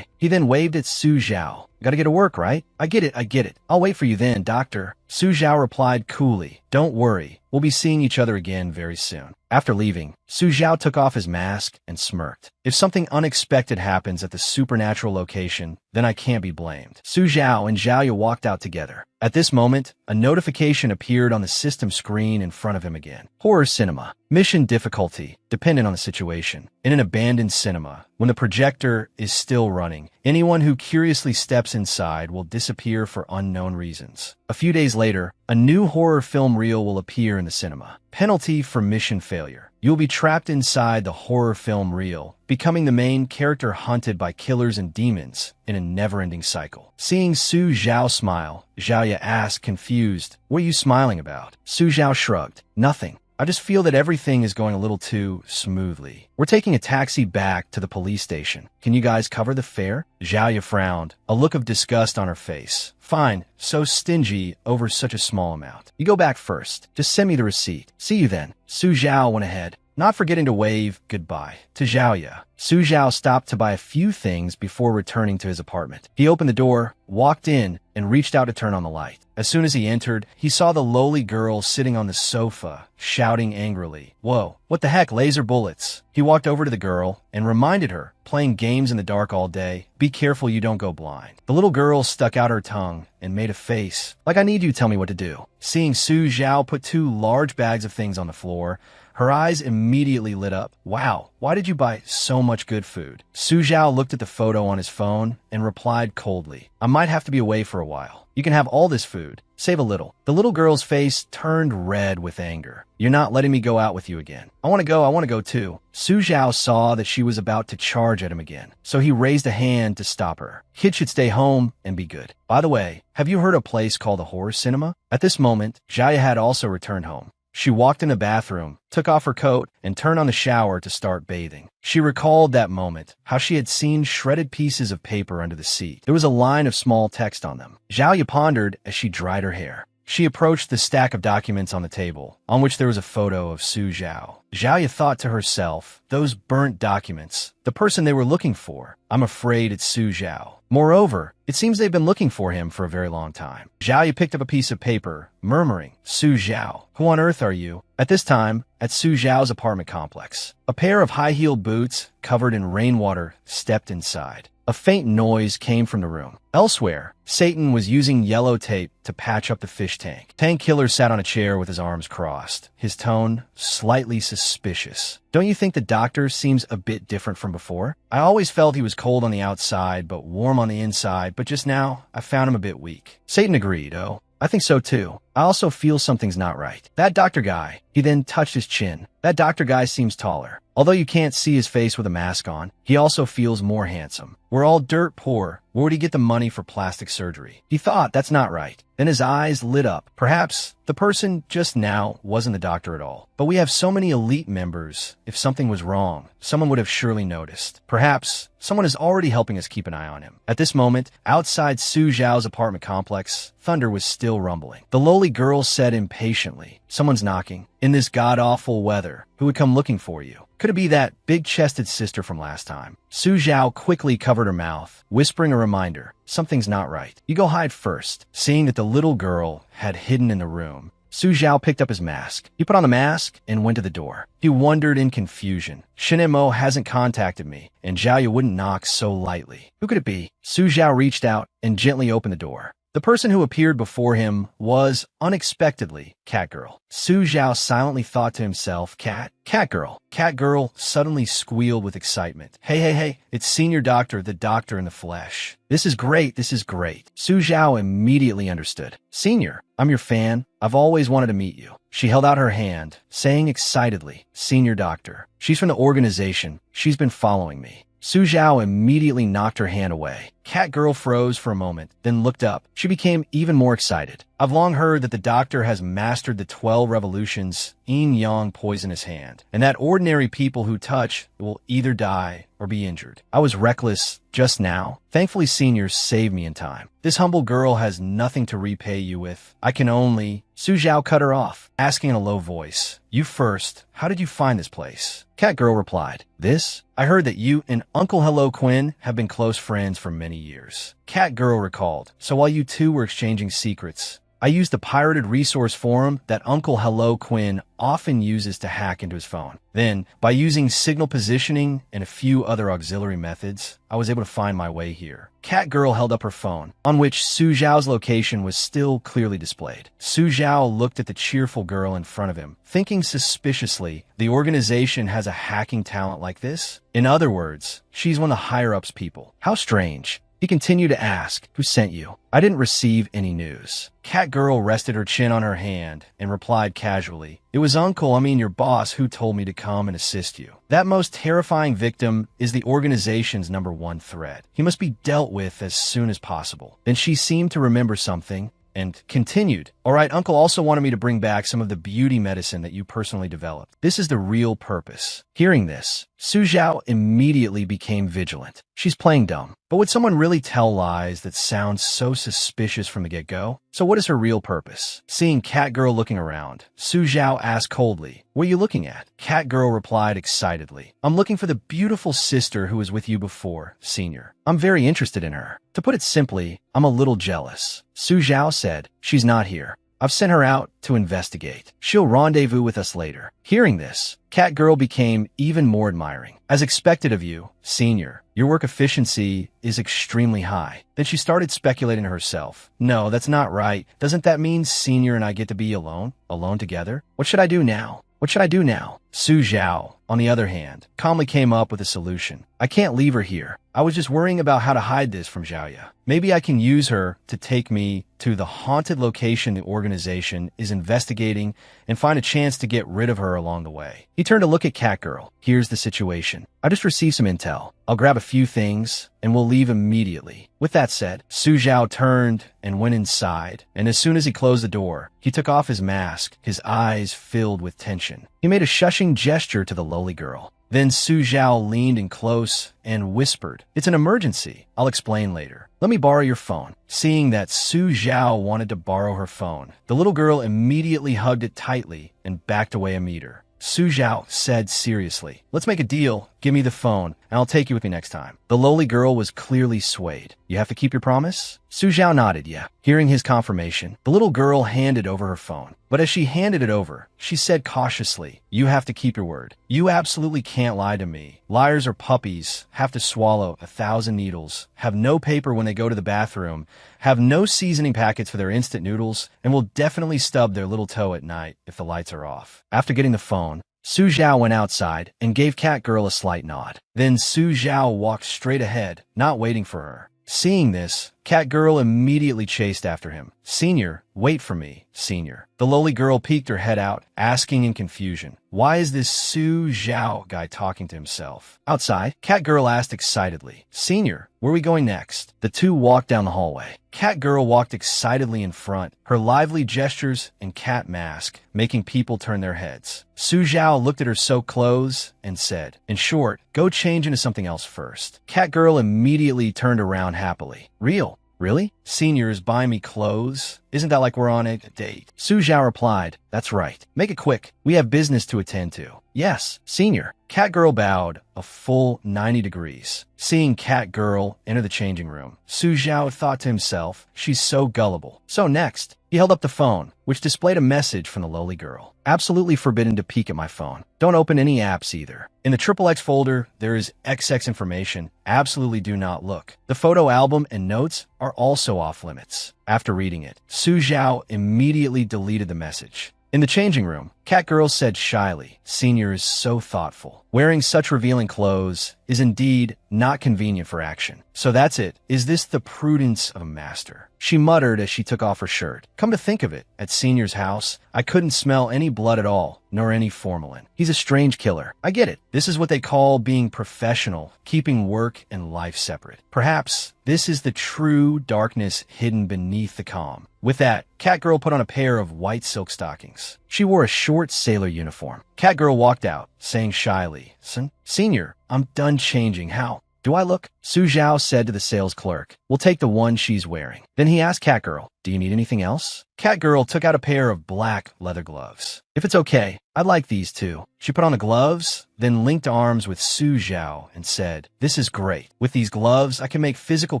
He then waved at Su Zhao. Gotta get to work, right? I get it. I'll wait for you then, doctor. Su Zhao replied coolly, "Don't worry, we'll be seeing each other again very soon." After leaving, Su Zhao took off his mask and smirked. If something unexpected happens at the supernatural location, then I can't be blamed. Su Zhao and Zhaoya walked out together. At this moment, a notification appeared on the system screen in front of him again. Horror cinema. Mission difficulty, dependent on the situation. In an abandoned cinema, when the projector is still running, anyone who curiously steps inside will disappear for unknown reasons. A few days later, a new horror film reel will appear in the cinema. Penalty for mission failure. You'll be trapped inside the horror film reel, becoming the main character hunted by killers and demons in a never-ending cycle. Seeing Su Zhao smile, Zhaoya asked, confused, "What are you smiling about?" Su Zhao shrugged, "Nothing. I just feel that everything is going a little too smoothly. We're taking a taxi back to the police station. Can you guys cover the fare?" Zhaoya frowned, a look of disgust on her face. "Fine, so stingy over such a small amount. You go back first. Just send me the receipt. See you then." Su Zhao went ahead, not forgetting to wave goodbye to Zhaoya. Su Zhao stopped to buy a few things before returning to his apartment. He opened the door, walked in, and reached out to turn on the light. As soon as he entered, he saw the lowly girl sitting on the sofa, shouting angrily, "Whoa, what the heck, laser bullets?" He walked over to the girl and reminded her, "Playing games in the dark all day, be careful you don't go blind." The little girl stuck out her tongue and made a face, like, "I need you to tell me what to do." Seeing Su Zhao put two large bags of things on the floor, her eyes immediately lit up. "Wow, why did you buy so much good food?" Su Zhao looked at the photo on his phone and replied coldly, "I might have to be away for a while. You can have all this food. Save a little." The little girl's face turned red with anger. "You're not letting me go out with you again." I want to go too." Su Zhao saw that she was about to charge at him again, so he raised a hand to stop her. "Kids should stay home and be good. By the way, have you heard of a place called the horror cinema?" At this moment, Zhaoya had also returned home. She walked in the bathroom, took off her coat, and turned on the shower to start bathing. She recalled that moment, how she had seen shredded pieces of paper under the seat. There was a line of small text on them. Zhaoya pondered as she dried her hair. She approached the stack of documents on the table, on which there was a photo of Su Zhao. Zhaoya thought to herself, those burnt documents, the person they were looking for. I'm afraid it's Su Zhao. Moreover, it seems they've been looking for him for a very long time. Zhaoya picked up a piece of paper, murmuring, "Su Zhao, who on earth are you?" At this time, at Su Zhao's apartment complex, a pair of high-heeled boots covered in rainwater stepped inside. A faint noise came from the room. Elsewhere, Satan was using yellow tape to patch up the fish tank. Tank Killer sat on a chair with his arms crossed, his tone slightly suspicious. "Don't you think the doctor seems a bit different from before? I always felt he was cold on the outside but warm on the inside, but just now I found him a bit weak." Satan agreed. "Oh, I think so too. I also feel something's not right. That doctor guy," he then touched his chin. "That doctor guy seems taller. Although you can't see his face with a mask on, he also feels more handsome. We're all dirt poor. Where would he get the money for plastic surgery?" He thought, that's not right. Then his eyes lit up. Perhaps the person just now wasn't the doctor at all. But we have so many elite members. If something was wrong, someone would have surely noticed. Perhaps someone is already helping us keep an eye on him. At this moment, outside Su Zhao's apartment complex, thunder was still rumbling. The lowly girl said impatiently, "Someone's knocking. In this god-awful weather, who would come looking for you? Could it be that big-chested sister from last time?" Su Zhao quickly covered her mouth, whispering a reminder, "Something's not right. You go hide first." Seeing that the little girl had hidden in the room, Su Zhao picked up his mask. He put on the mask and went to the door. He wondered in confusion. Shinemo hasn't contacted me, and Zhaoya wouldn't knock so lightly. Who could it be? Su Zhao reached out and gently opened the door. The person who appeared before him was, unexpectedly, Catgirl. Su Zhao silently thought to himself, Catgirl. Catgirl suddenly squealed with excitement. Hey, it's Senior Doctor, the doctor in the flesh. This is great. Su Zhao immediately understood. "Senior, I'm your fan. I've always wanted to meet you." She held out her hand, saying excitedly, "Senior Doctor. She's from the organization. She's been following me." Su Zhao immediately knocked her hand away. Catgirl froze for a moment, then looked up. She became even more excited. "I've long heard that the doctor has mastered the 12 revolutions, yin-yang poisonous hand, and that ordinary people who touch will either die or be injured. I was reckless just now. Thankfully, Senior saved me in time. This humble girl has nothing to repay you with. I can only—" Su Zhao cut her off, asking in a low voice, "You first. How did you find this place?" Catgirl replied, "This? I heard that you and Uncle Hello Quinn have been close friends for many years." Catgirl recalled, "So while you two were exchanging secrets, I used the pirated resource forum that Uncle Hello Quinn often uses to hack into his phone. Then, by using signal positioning and a few other auxiliary methods, I was able to find my way here. Cat Girl held up her phone, on which Su Zhao's location was still clearly displayed. Su Zhao looked at the cheerful girl in front of him, thinking suspiciously, the organization has a hacking talent like this? In other words, she's one of the higher-ups people. How strange. He continued to ask, who sent you? I didn't receive any news. Cat Girl rested her chin on her hand and replied casually, it was your boss who told me to come and assist you. That most terrifying victim is the organization's #1 threat. He must be dealt with as soon as possible. Then she seemed to remember something and continued, all right, Uncle also wanted me to bring back some of the beauty medicine that you personally developed. This is the real purpose. Hearing this, Su Zhao immediately became vigilant. She's playing dumb. But would someone really tell lies that sound so suspicious from the get-go? So what is her real purpose? Seeing Cat Girl looking around, Su Zhao asked coldly, what are you looking at? Cat Girl replied excitedly, I'm looking for the beautiful sister who was with you before, Senior. I'm very interested in her. To put it simply, I'm a little jealous. Su Zhao said, she's not here. I've sent her out to investigate. She'll rendezvous with us later. Hearing this, Cat Girl became even more admiring. As expected of you, Senior, your work efficiency is extremely high. Then she started speculating to herself. No, that's not right. Doesn't that mean Senior and I get to be alone? Alone together? What should I do now? What should I do now? Su Zhao, on the other hand, calmly came up with a solution. I can't leave her here. I was just worrying about how to hide this from Xiaoya. Maybe I can use her to take me to the haunted location the organization is investigating and find a chance to get rid of her along the way. He turned to look at Cat Girl. Here's the situation. I just received some intel. I'll grab a few things and we'll leave immediately. With that said, Su Zhao turned and went inside, and as soon as he closed the door, he took off his mask, his eyes filled with tension. He made a shushing gesture to the lowly girl. Then Su Zhao leaned in close and whispered, it's an emergency. I'll explain later. Let me borrow your phone. Seeing that Su Zhao wanted to borrow her phone, the little girl immediately hugged it tightly and backed away a meter. Su Zhao said seriously, let's make a deal. Give me the phone, and I'll take you with me next time. The lowly girl was clearly swayed. You have to keep your promise? Su Zhao nodded, yeah. Hearing his confirmation, the little girl handed over her phone. But as she handed it over, she said cautiously, you have to keep your word. You absolutely can't lie to me. Liars are puppies, have to swallow 1,000 needles, have no paper when they go to the bathroom, have no seasoning packets for their instant noodles, and will definitely stub their little toe at night if the lights are off. After getting the phone, Su Zhao went outside and gave Cat Girl a slight nod. Then Su Zhao walked straight ahead, not waiting for her. Seeing this, Cat Girl immediately chased after him. Senior, wait for me, Senior. The lowly girl peeked her head out, asking in confusion, why is this Su Zhao guy talking to himself? Outside, Cat Girl asked excitedly, Senior, where are we going next? The two walked down the hallway. Cat Girl walked excitedly in front, her lively gestures and cat mask making people turn their heads. Su Zhao looked at her so close and said, in short, go change into something else first. Cat Girl immediately turned around happily. Real? Really? Senior is buying me clothes? Isn't that like we're on a date? Su Zhao replied, that's right. Make it quick. We have business to attend to. Yes, Senior. Cat Girl bowed a full 90 degrees. Seeing Cat Girl enter the changing room, Su Zhao thought to himself, she's so gullible. So next, he held up the phone, which displayed a message from the lowly girl. Absolutely forbidden to peek at my phone. Don't open any apps either. In the XXX folder, there is XX information. Absolutely do not look. The photo album and notes are also off limits. After reading it, Su Zhao immediately deleted the message. In the changing room, Cat Girl said shyly, Senior is so thoughtful. Wearing such revealing clothes is indeed not convenient for action. So that's it. Is this the prudence of a master? She muttered as she took off her shirt. Come to think of it, at Senior's house, I couldn't smell any blood at all, nor any formalin. He's a strange killer. I get it. This is what they call being professional, keeping work and life separate. Perhaps this is the true darkness hidden beneath the calm. With that, Cat Girl put on a pair of white silk stockings. She wore a short sailor uniform. Cat Girl walked out, saying shyly, Senior, I'm done changing. How do I look? Su Zhao said to the sales clerk, we'll take the one she's wearing. Then he asked Cat Girl, Do you need anything else? Catgirl took out a pair of black leather gloves. If it's okay, I'd like these too. She put on the gloves, then linked arms with Su Zhao and said, "This is great. With these gloves, I can make physical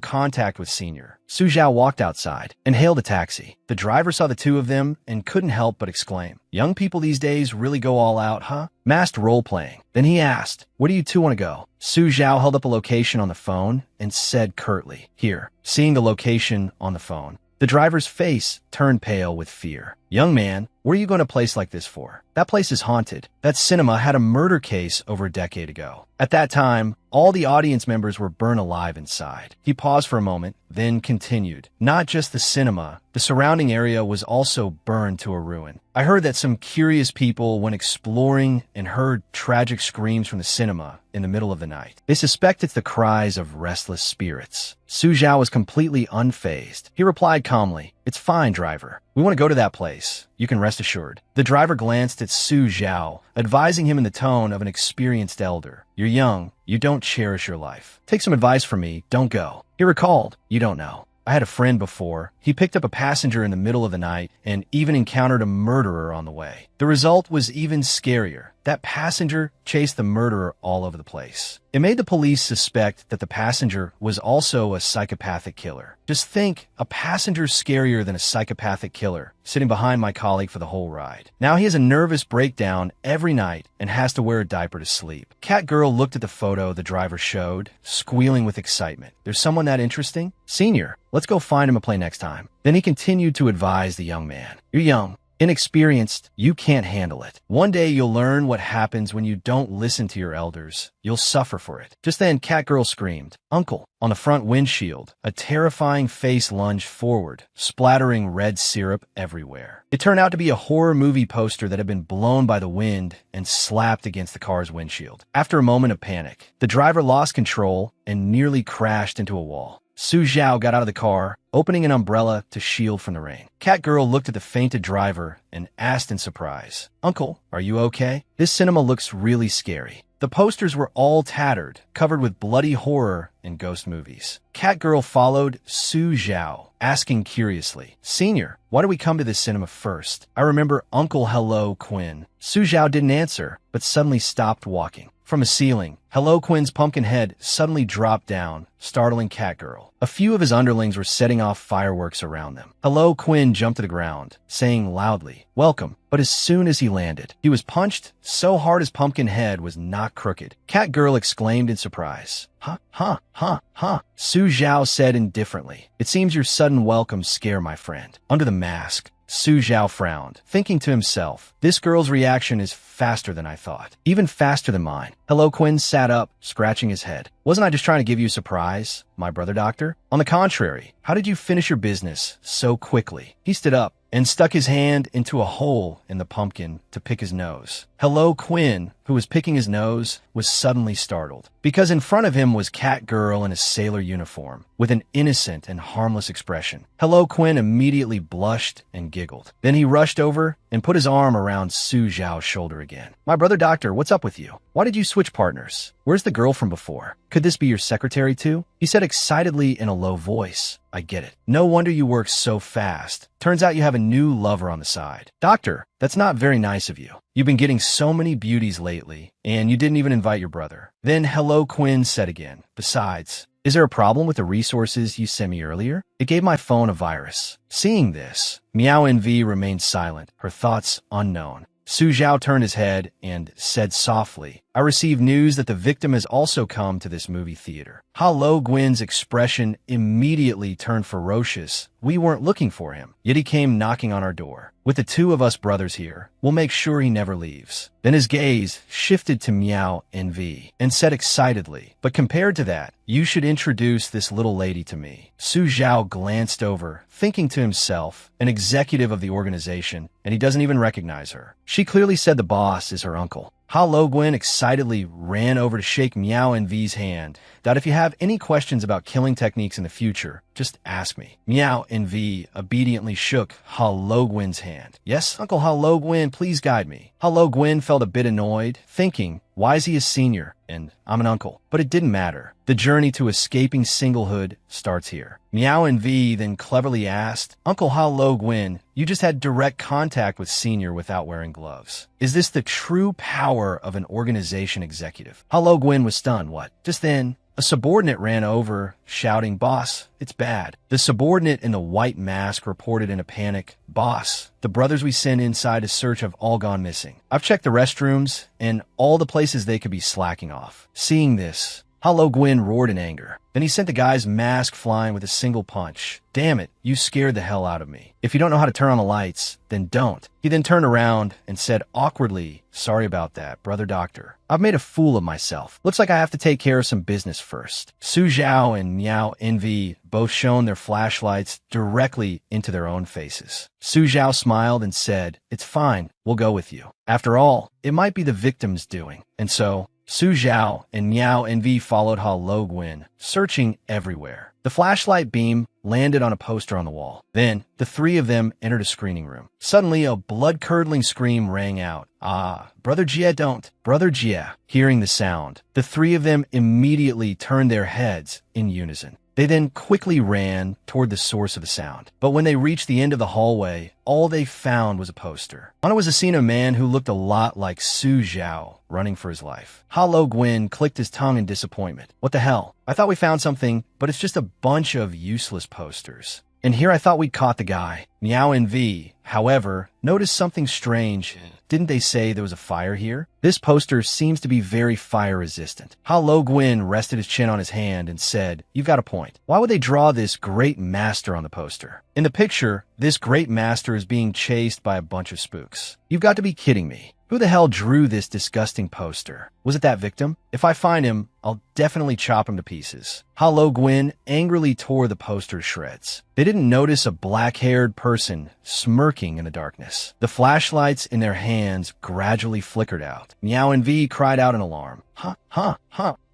contact with Senior." Su Zhao walked outside and hailed a taxi. The driver saw the two of them and couldn't help but exclaim, "Young people these days really go all out, huh?" Masked role-playing. Then he asked, "Where do you two want to go?" Su Zhao held up a location on the phone and said curtly, "Here." Seeing the location on the phone, the driver's face turned pale with fear. "Young man, where are you going to a place like this for? That place is haunted. That cinema had a murder case over a decade ago. At that time, all the audience members were burned alive inside." He paused for a moment, then continued, "Not just the cinema, the surrounding area was also burned to a ruin. I heard that some curious people went exploring and heard tragic screams from the cinema in the middle of the night. They suspect it's the cries of restless spirits." Su Zhao was completely unfazed. He replied calmly, "It's fine, driver. We want to go to that place. You can rest assured." The driver glanced at Su Zhao, advising him in the tone of an experienced elder. "You're young. You don't cherish your life. Take some advice from me. Don't go." He recalled, "You don't know. I had a friend before. He picked up a passenger in the middle of the night and even encountered a murderer on the way. The result was even scarier. That passenger chased the murderer all over the place. It made the police suspect that the passenger was also a psychopathic killer. Just think, a passenger scarier than a psychopathic killer, sitting behind my colleague for the whole ride. Now he has a nervous breakdown every night and has to wear a diaper to sleep." Catgirl looked at the photo the driver showed, squealing with excitement. "There's someone that interesting? Senior, let's go find him a play next time." Then he continued to advise the young man. "You're young. Inexperienced, you can't handle it. One day you'll learn what happens when you don't listen to your elders. You'll suffer for it." Just then, Catgirl screamed, "Uncle!" On the front windshield, a terrifying face lunged forward, splattering red syrup everywhere. It turned out to be a horror movie poster that had been blown by the wind and slapped against the car's windshield. After a moment of panic, the driver lost control and nearly crashed into a wall. Su Zhao got out of the car, opening an umbrella to shield from the rain. Catgirl looked at the fainted driver and asked in surprise, "Uncle, are you okay? This cinema looks really scary." The posters were all tattered, covered with bloody horror and ghost movies. Catgirl followed Su Zhao, asking curiously, "Senior, why do we come to this cinema first? I remember Uncle Hello Quinn." Su Zhao didn't answer, but suddenly stopped walking. From a ceiling, Hello Quinn's pumpkin head suddenly dropped down, startling Catgirl. A few of his underlings were setting off fireworks around them. Hello Quinn jumped to the ground, saying loudly, "Welcome." But as soon as he landed, he was punched so hard his pumpkin head was knocked crooked. Catgirl exclaimed in surprise. "Huh, huh, huh, huh." Su Zhao said indifferently, "It seems your sudden welcome scare my friend." Under the mask, Su Zhao frowned, thinking to himself, "This girl's reaction is faster than I thought. Even faster than mine." Hello Quinn sat up, scratching his head. "Wasn't I just trying to give you a surprise, my brother doctor? On the contrary, how did you finish your business so quickly?" He stood up and stuck his hand into a hole in the pumpkin to pick his nose. Hello Quinn, who was picking his nose, was suddenly startled, because in front of him was Catgirl in a sailor uniform, with an innocent and harmless expression. Hello Quinn immediately blushed and giggled. Then he rushed over and put his arm around Su Zhao's shoulder again. "My brother doctor, what's up with you? Why did you switch partners? Where's the girl from before? Could this be your secretary too?" He said excitedly in a low voice, "I get it. No wonder you work so fast. Turns out you have a new lover on the side." "Doctor, that's not very nice of you. You've been getting so many beauties lately, and you didn't even invite your brother." Then Hello Quinn said again, "Besides, is there a problem with the resources you sent me earlier? It gave my phone a virus." Seeing this, Meow NV remained silent, her thoughts unknown. Su Zhao turned his head and said softly, "I received news that the victim has also come to this movie theater." Hello Gwyn's expression immediately turned ferocious. "We weren't looking for him, yet he came knocking on our door. With the two of us brothers here, we'll make sure he never leaves." Then his gaze shifted to Meow NV and said excitedly, "But compared to that, you should introduce this little lady to me." Su Zhao glanced over, thinking to himself, an executive of the organization, and he doesn't even recognize her. She clearly said the boss is her uncle. Hello Gwen excitedly ran over to shake Meow NV's hand, that if you have any questions about killing techniques in the future, just ask me. Meow NV obediently shook Hello Gwen's hand. "Yes, Uncle Hello Gwen, please guide me." Hello Gwen felt a bit annoyed, thinking, Why is he a senior? And I'm an uncle. But it didn't matter. The journey to escaping singlehood starts here. Meow and V then cleverly asked, Uncle Ha Lo Gwyn, you just had direct contact with Senior without wearing gloves. Is this the true power of an organization executive? Ha Lo Gwyn was stunned. What? Just then, a subordinate ran over, shouting, Boss, it's bad. The subordinate in the white mask reported in a panic, Boss, the brothers we sent inside to search have all gone missing. I've checked the restrooms and all the places they could be slacking off. Seeing this, Ha Lo Gwyn roared in anger. Then he sent the guy's mask flying with a single punch. Damn it, you scared the hell out of me. If you don't know how to turn on the lights, then don't. He then turned around and said awkwardly, Sorry about that, brother doctor. I've made a fool of myself. Looks like I have to take care of some business first. Su Zhao and Meow Envy both shone their flashlights directly into their own faces. Su Zhao smiled and said, It's fine, we'll go with you. After all, it might be the victim's doing. And so, Su Zhao and Meow Envy followed Ha Lo Gwyn, searching everywhere. The flashlight beam landed on a poster on the wall. Then, the three of them entered a screening room. Suddenly, a blood-curdling scream rang out. Ah, Brother Jie, don't. Brother Jie. Hearing the sound, the three of them immediately turned their heads in unison. They then quickly ran toward the source of the sound. But when they reached the end of the hallway, all they found was a poster. On it was a scene of a man who looked a lot like Su Zhao running for his life. Ha Lo Gwyn clicked his tongue in disappointment. What the hell? I thought we found something, but it's just a bunch of useless posters. And here I thought we'd caught the guy. Meow and V, however, noticed something strange. Didn't they say there was a fire here? This poster seems to be very fire-resistant. Ha Lo Gwyn rested his chin on his hand and said, You've got a point. Why would they draw this great master on the poster? In the picture, this great master is being chased by a bunch of spooks. You've got to be kidding me. Who the hell drew this disgusting poster? Was it that victim? If I find him, I'll definitely chop him to pieces. Ha Lo Gwyn angrily tore the poster to shreds. They didn't notice a black-haired person smirking in the darkness. The flashlights in their hands gradually flickered out. Meow and V cried out in alarm.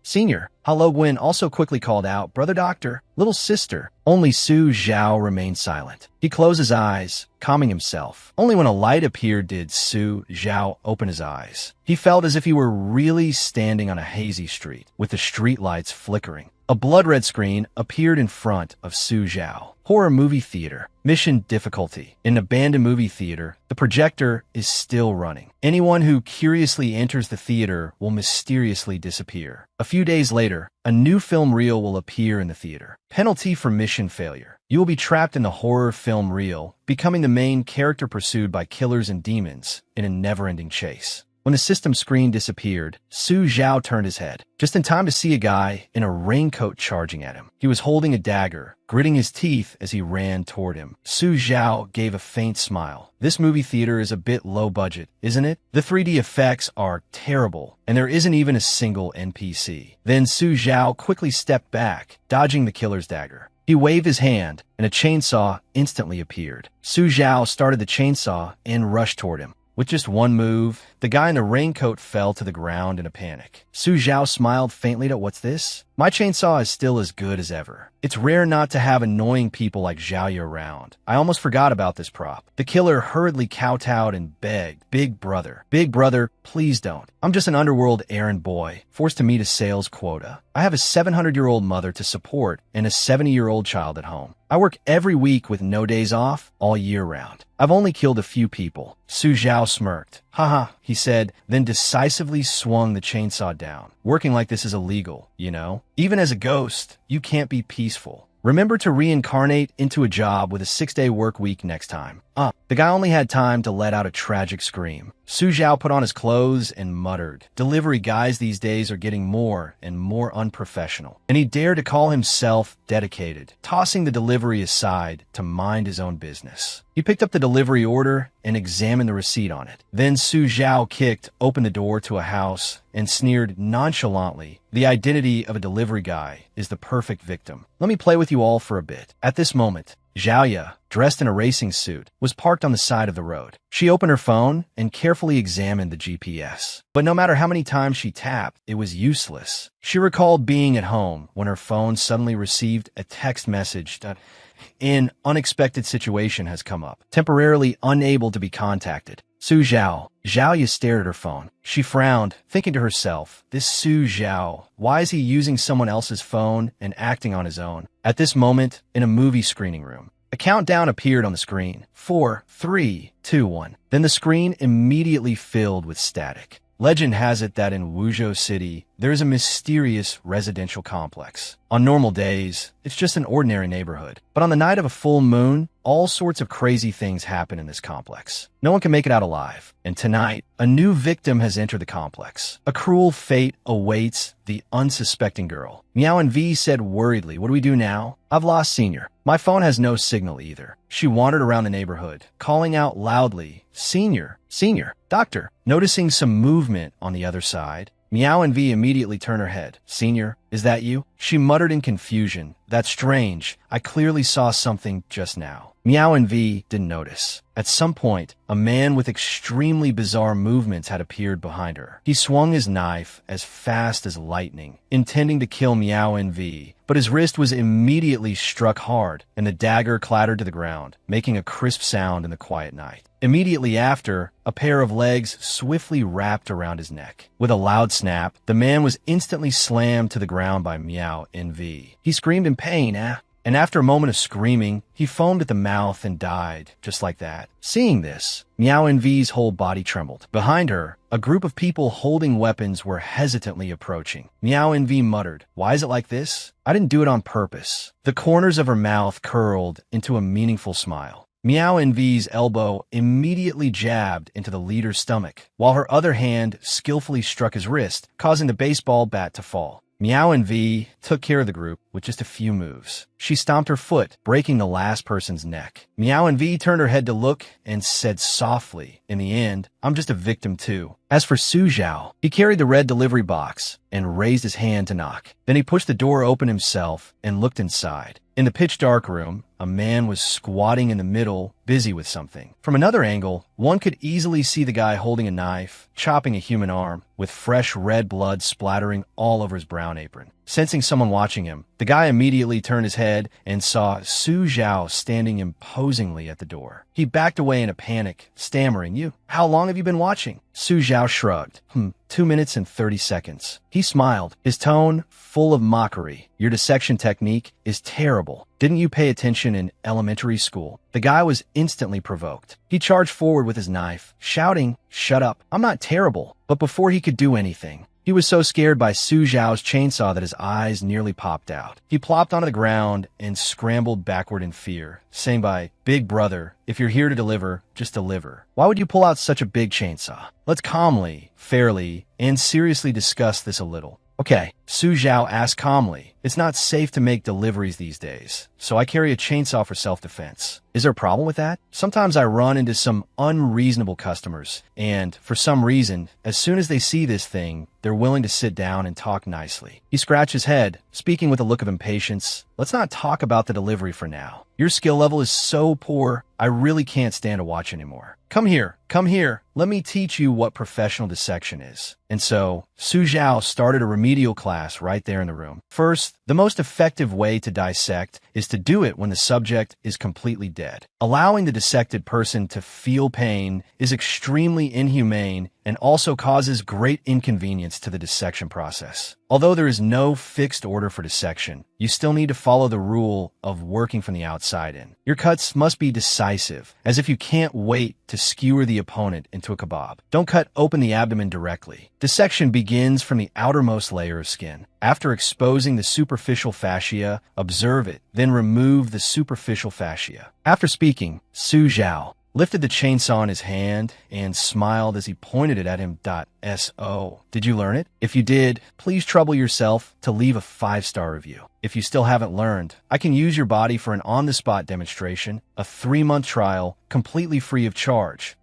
Senior. Ha Lo Gwyn also quickly called out, Brother Doctor, little sister. Only Su Zhao remained silent. He closed his eyes, calming himself. Only when a light appeared did Su Zhao open his eyes. He felt as if he were really standing on a hazy street, with the street lights flickering. A blood-red screen appeared in front of Su Zhao. Horror movie theater. Mission difficulty. In an abandoned movie theater, the projector is still running. Anyone who curiously enters the theater will mysteriously disappear. A few days later, a new film reel will appear in the theater. Penalty for mission failure. You will be trapped in the horror film reel, becoming the main character pursued by killers and demons in a never-ending chase. When the system screen disappeared, Su Zhao turned his head, just in time to see a guy in a raincoat charging at him. He was holding a dagger, gritting his teeth as he ran toward him. Su Zhao gave a faint smile. This movie theater is a bit low budget, isn't it? The 3D effects are terrible, and there isn't even a single NPC. Then Su Zhao quickly stepped back, dodging the killer's dagger. He waved his hand, and a chainsaw instantly appeared. Su Zhao started the chainsaw and rushed toward him. With just one move, the guy in the raincoat fell to the ground in a panic. Su Zhao smiled faintly at what's this? My chainsaw is still as good as ever. It's rare not to have annoying people like Zhaoya around. I almost forgot about this prop. The killer hurriedly kowtowed and begged, Big brother, please don't. I'm just an underworld errand boy, forced to meet a sales quota. I have a 700-year-old mother to support and a 70-year-old child at home. I work every week with no days off, all year round. I've only killed a few people. Su Zhao smirked. Haha, he said, then decisively swung the chainsaw down. Working like this is illegal, you know? Even as a ghost, you can't be peaceful. Remember to reincarnate into a job with a 6-day work week next time. The guy only had time to let out a tragic scream. Su Zhao put on his clothes and muttered, Delivery guys these days are getting more and more unprofessional. And he dared to call himself dedicated, tossing the delivery aside to mind his own business. He picked up the delivery order and examined the receipt on it. Then Su Zhao kicked open the door to a house and sneered nonchalantly, The identity of a delivery guy is the perfect victim. Let me play with you all for a bit. At this moment, Zhaoya, dressed in a racing suit, was parked on the side of the road. She opened her phone and carefully examined the GPS. But no matter how many times she tapped, it was useless. She recalled being at home when her phone suddenly received a text message that an unexpected situation has come up. Temporarily unable to be contacted. Su Zhao. Zhao Yu stared at her phone. She frowned, thinking to herself, this Su Zhao, why is he using someone else's phone and acting on his own? At this moment, in a movie screening room, a countdown appeared on the screen. 4, 3, 2, 1. Then the screen immediately filled with static. Legend has it that in Wuzhou City, there is a mysterious residential complex. On normal days, it's just an ordinary neighborhood. But on the night of a full moon, all sorts of crazy things happen in this complex. No one can make it out alive. And tonight, a new victim has entered the complex. A cruel fate awaits the unsuspecting girl. Meow and V said worriedly, what do we do now? I've lost Senior. My phone has no signal either. She wandered around the neighborhood, calling out loudly, Senior, Senior, Doctor. Noticing some movement on the other side, Meow and V immediately turned her head. Senior, is that you? She muttered in confusion. That's strange. I clearly saw something just now. Meow and V didn't notice. At some point, a man with extremely bizarre movements had appeared behind her. He swung his knife as fast as lightning, intending to kill Meow and V, but his wrist was immediately struck hard, and the dagger clattered to the ground, making a crisp sound in the quiet night. Immediately after, a pair of legs swiftly wrapped around his neck. With a loud snap, the man was instantly slammed to the ground by Meow and V. He screamed in pain, and after a moment of screaming, he foamed at the mouth and died, just like that. Seeing this, Meow and V's whole body trembled. Behind her, a group of people holding weapons were hesitantly approaching. Meow and V muttered, why is it like this? I didn't do it on purpose. The corners of her mouth curled into a meaningful smile. Meow and V's elbow immediately jabbed into the leader's stomach, while her other hand skillfully struck his wrist, causing the baseball bat to fall. Meow and V took care of the group with just a few moves. She stomped her foot, breaking the last person's neck. Meow and V turned her head to look and said softly, in the end, I'm just a victim too. As for Su Zhao, he carried the red delivery box and raised his hand to knock. Then he pushed the door open himself and looked inside. In the pitch-dark room, a man was squatting in the middle, busy with something. From another angle, one could easily see the guy holding a knife, chopping a human arm, with fresh red blood splattering all over his brown apron. Sensing someone watching him, the guy immediately turned his head and saw Su Zhao standing imposingly at the door. He backed away in a panic, stammering, how long have you been watching? Su Zhao shrugged. 2 minutes and 30 seconds. He smiled, his tone full of mockery. Your dissection technique is terrible. Didn't you pay attention in elementary school? The guy was instantly provoked. He charged forward with his knife, shouting, shut up, I'm not terrible. But before he could do anything, he was so scared by Su Zhao's chainsaw that his eyes nearly popped out. He plopped onto the ground and scrambled backward in fear, saying Big brother, if you're here to deliver, just deliver. Why would you pull out such a big chainsaw? Let's calmly, fairly, and seriously discuss this a little. Okay, Su Zhao asked calmly. It's not safe to make deliveries these days, so I carry a chainsaw for self-defense. Is there a problem with that? Sometimes I run into some unreasonable customers, and for some reason, as soon as they see this thing, they're willing to sit down and talk nicely. He scratched his head, speaking with a look of impatience. Let's not talk about the delivery for now. Your skill level is so poor, I really can't stand to watch anymore. Come here, let me teach you what professional dissection is. And so, Su Zhao started a remedial class right there in the room. First, the most effective way to dissect is to do it when the subject is completely dead. Allowing the dissected person to feel pain is extremely inhumane and also causes great inconvenience to the dissection process. Although there is no fixed order for dissection, you still need to follow the rule of working from the outside in. Your cuts must be decisive, as if you can't wait to skewer the opponent into a kebab. Don't cut open the abdomen directly. Dissection begins from the outermost layer of skin. After exposing the superficial fascia, observe it, then remove the superficial fascia. After speaking, Su Zhao lifted the chainsaw in his hand and smiled as he pointed it at him. So, did you learn it? If you did, please trouble yourself to leave a 5-star review. If you still haven't learned, I can use your body for an on-the-spot demonstration, a 3-month trial, completely free of charge.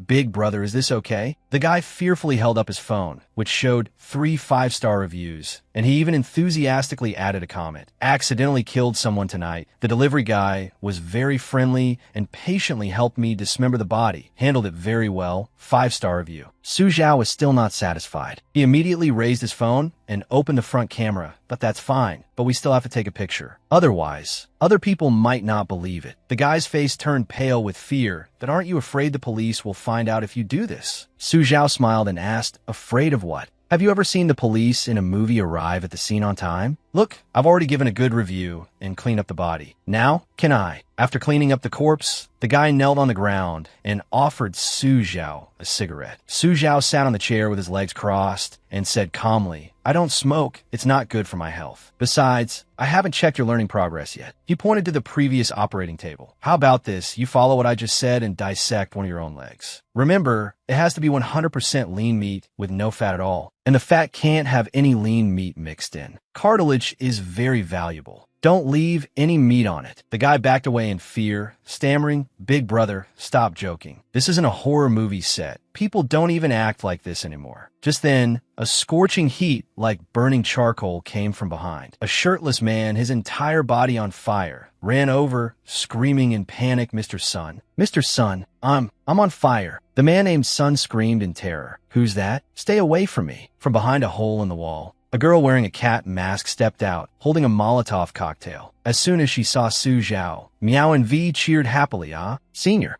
Big brother, is this okay? The guy fearfully held up his phone, which showed 3 5-star reviews, and he even enthusiastically added a comment. Accidentally killed someone tonight. The delivery guy was very friendly and patiently helped me dismember the body. Handled it very well. 5-star review. Su Zhao was still not satisfied. He He immediately raised his phone and opened the front camera. But that's fine, but we still have to take a picture. Otherwise, other people might not believe it. The guy's face turned pale with fear. Then aren't you afraid the police will find out if you do this? Su Zhao smiled and asked, afraid of what? Have you ever seen the police in a movie arrive at the scene on time? Look, I've already given a good review and cleaned up the body. Now, can I? After cleaning up the corpse, the guy knelt on the ground and offered Su Zhao a cigarette. Su Zhao sat on the chair with his legs crossed and said calmly, I don't smoke. It's not good for my health. Besides, I haven't checked your learning progress yet. He pointed to the previous operating table. How about this? You follow what I just said and dissect one of your own legs. Remember, it has to be 100% lean meat with no fat at all. And the fat can't have any lean meat mixed in. Cartilage is very valuable. Don't leave any meat on it. The guy backed away in fear, stammering, Big brother, stop joking. This isn't a horror movie set. People don't even act like this anymore. Just then, a scorching heat like burning charcoal came from behind. A shirtless man, his entire body on fire, ran over, screaming in panic, Mr. Sun. Mr. Sun, I'm on fire. The man named Sun screamed in terror. Who's that? Stay away from me. From behind a hole in the wall, a girl wearing a cat mask stepped out, holding a Molotov cocktail. As soon as she saw Su Zhao, Meow and V cheered happily. Senior.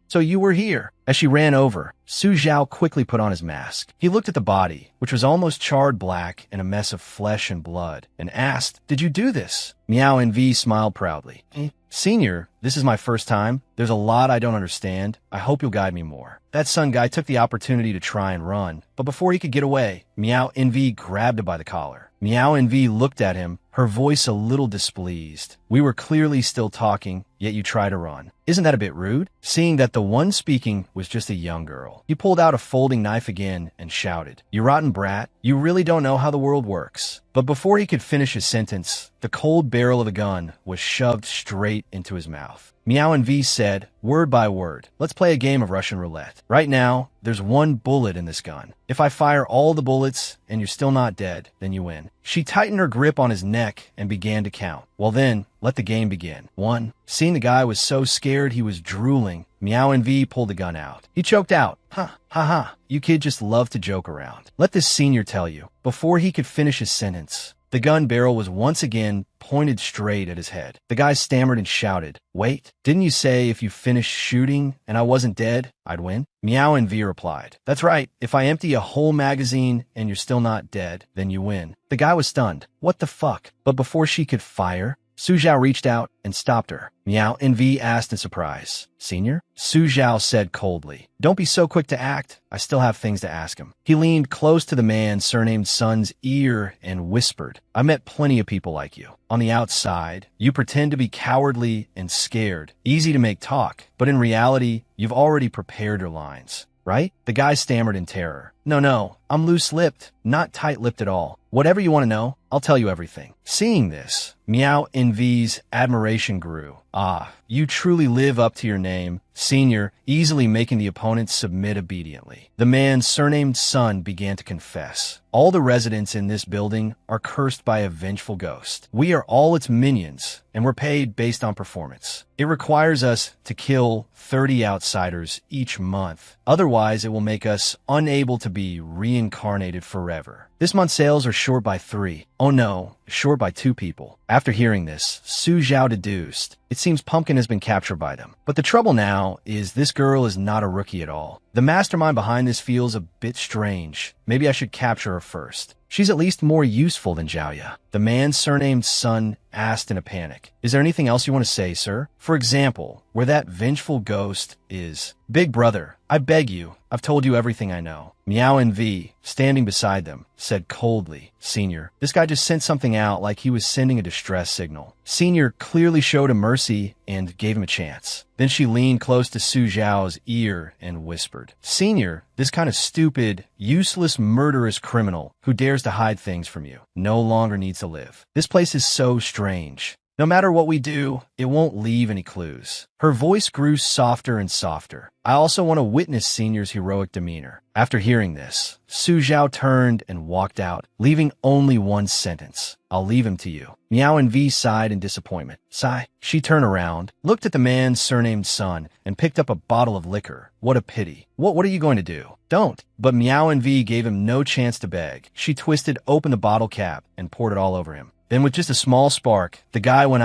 So you were here. As she ran over, Su Zhao quickly put on his mask. He looked at the body, which was almost charred black and a mess of flesh and blood, and asked, did you do this? Meow and V smiled proudly. Senior, this is my first time. There's a lot I don't understand. I hope you'll guide me more. That Sun guy took the opportunity to try and run, but before he could get away, Meow Envy grabbed him by the collar. Meow Envy looked at him, her voice a little displeased. We were clearly still talking, yet you try to run. Isn't that a bit rude? Seeing that the one speaking was just a young girl, he pulled out a folding knife again and shouted, you rotten brat, you really don't know how the world works. But before he could finish his sentence, the cold barrel of the gun was shoved straight into his mouth. Meow and V said, word by word, let's play a game of Russian roulette. Right now, there's one bullet in this gun. If I fire all the bullets and you're still not dead, then you win. She tightened her grip on his neck and began to count. Well then, let the game begin. 1. Seeing the guy was so scared he was drooling, Meow and V pulled the gun out. He choked out. Ha. You kid just love to joke around. Let this senior tell you. Before he could finish his sentence, the gun barrel was once again pointed straight at his head. The guy stammered and shouted, wait, didn't you say if you finished shooting and I wasn't dead, I'd win? Meow and V replied, that's right. If I empty a whole magazine and you're still not dead, then you win. The guy was stunned. What the fuck? But before she could fire, Su Zhao reached out and stopped her. Meow and V asked in surprise, Senior? Su Zhao said coldly, don't be so quick to act. I still have things to ask him. He leaned close to the man surnamed Sun's ear and whispered, I met plenty of people like you. On the outside, you pretend to be cowardly and scared, easy to make talk, but in reality, you've already prepared your lines. Right? The guy stammered in terror. No, I'm loose-lipped, not tight-lipped at all. Whatever you want to know, I'll tell you everything. Seeing this, Meow Envy's admiration grew. You truly live up to your name, Senior, easily making the opponent submit obediently. The man surnamed Sun began to confess. All the residents in this building are cursed by a vengeful ghost. We are all its minions, and we're paid based on performance. It requires us to kill 30 outsiders each month. Otherwise, it will make us unable to be reincarnated forever. This month's sales are short by 3. Oh no, short by 2 people. After hearing this, Su Zhao deduced, it seems Pumpkin has been captured by them. But the trouble now is this girl is not a rookie at all. The mastermind behind this feels a bit strange. Maybe I should capture her first. She's at least more useful than Zhaoya. The man surnamed Sun asked in a panic. Is there anything else you want to say, sir? For example, where that vengeful ghost is. Big brother, I beg you. I've told you everything I know. Meow and V, standing beside them, said coldly, Senior, this guy just sent something out like he was sending a distress signal. Senior clearly showed him mercy and gave him a chance. Then she leaned close to Su Zhao's ear and whispered, Senior, this kind of stupid, useless, murderous criminal who dares to hide things from you no longer needs to live. This place is so strange. No matter what we do, it won't leave any clues. Her voice grew softer and softer. I also want to witness Senior's heroic demeanor. After hearing this, Su Zhao turned and walked out, leaving only one sentence. I'll leave him to you. Miao and V sighed in disappointment. Sigh. She turned around, looked at the man's surnamed son, and picked up a bottle of liquor. What a pity. What are you going to do? Don't. But Miao and V gave him no chance to beg. She twisted open the bottle cap and poured it all over him. Then with just a small spark, the guy went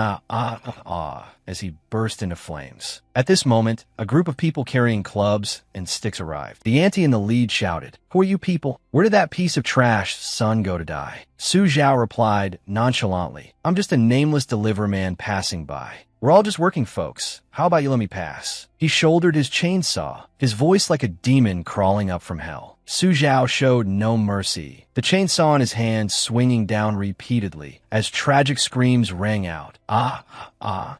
as he burst into flames. At this moment, a group of people carrying clubs and sticks arrived. The auntie in the lead shouted, "Who are you people? Where did that piece of trash son go to die?" Su Zhao replied nonchalantly, "I'm just a nameless deliver man passing by. We're all just working folks. How about you let me pass?" He shouldered his chainsaw, his voice like a demon crawling up from hell. Su Zhao showed no mercy, the chainsaw in his hand swinging down repeatedly as tragic screams rang out.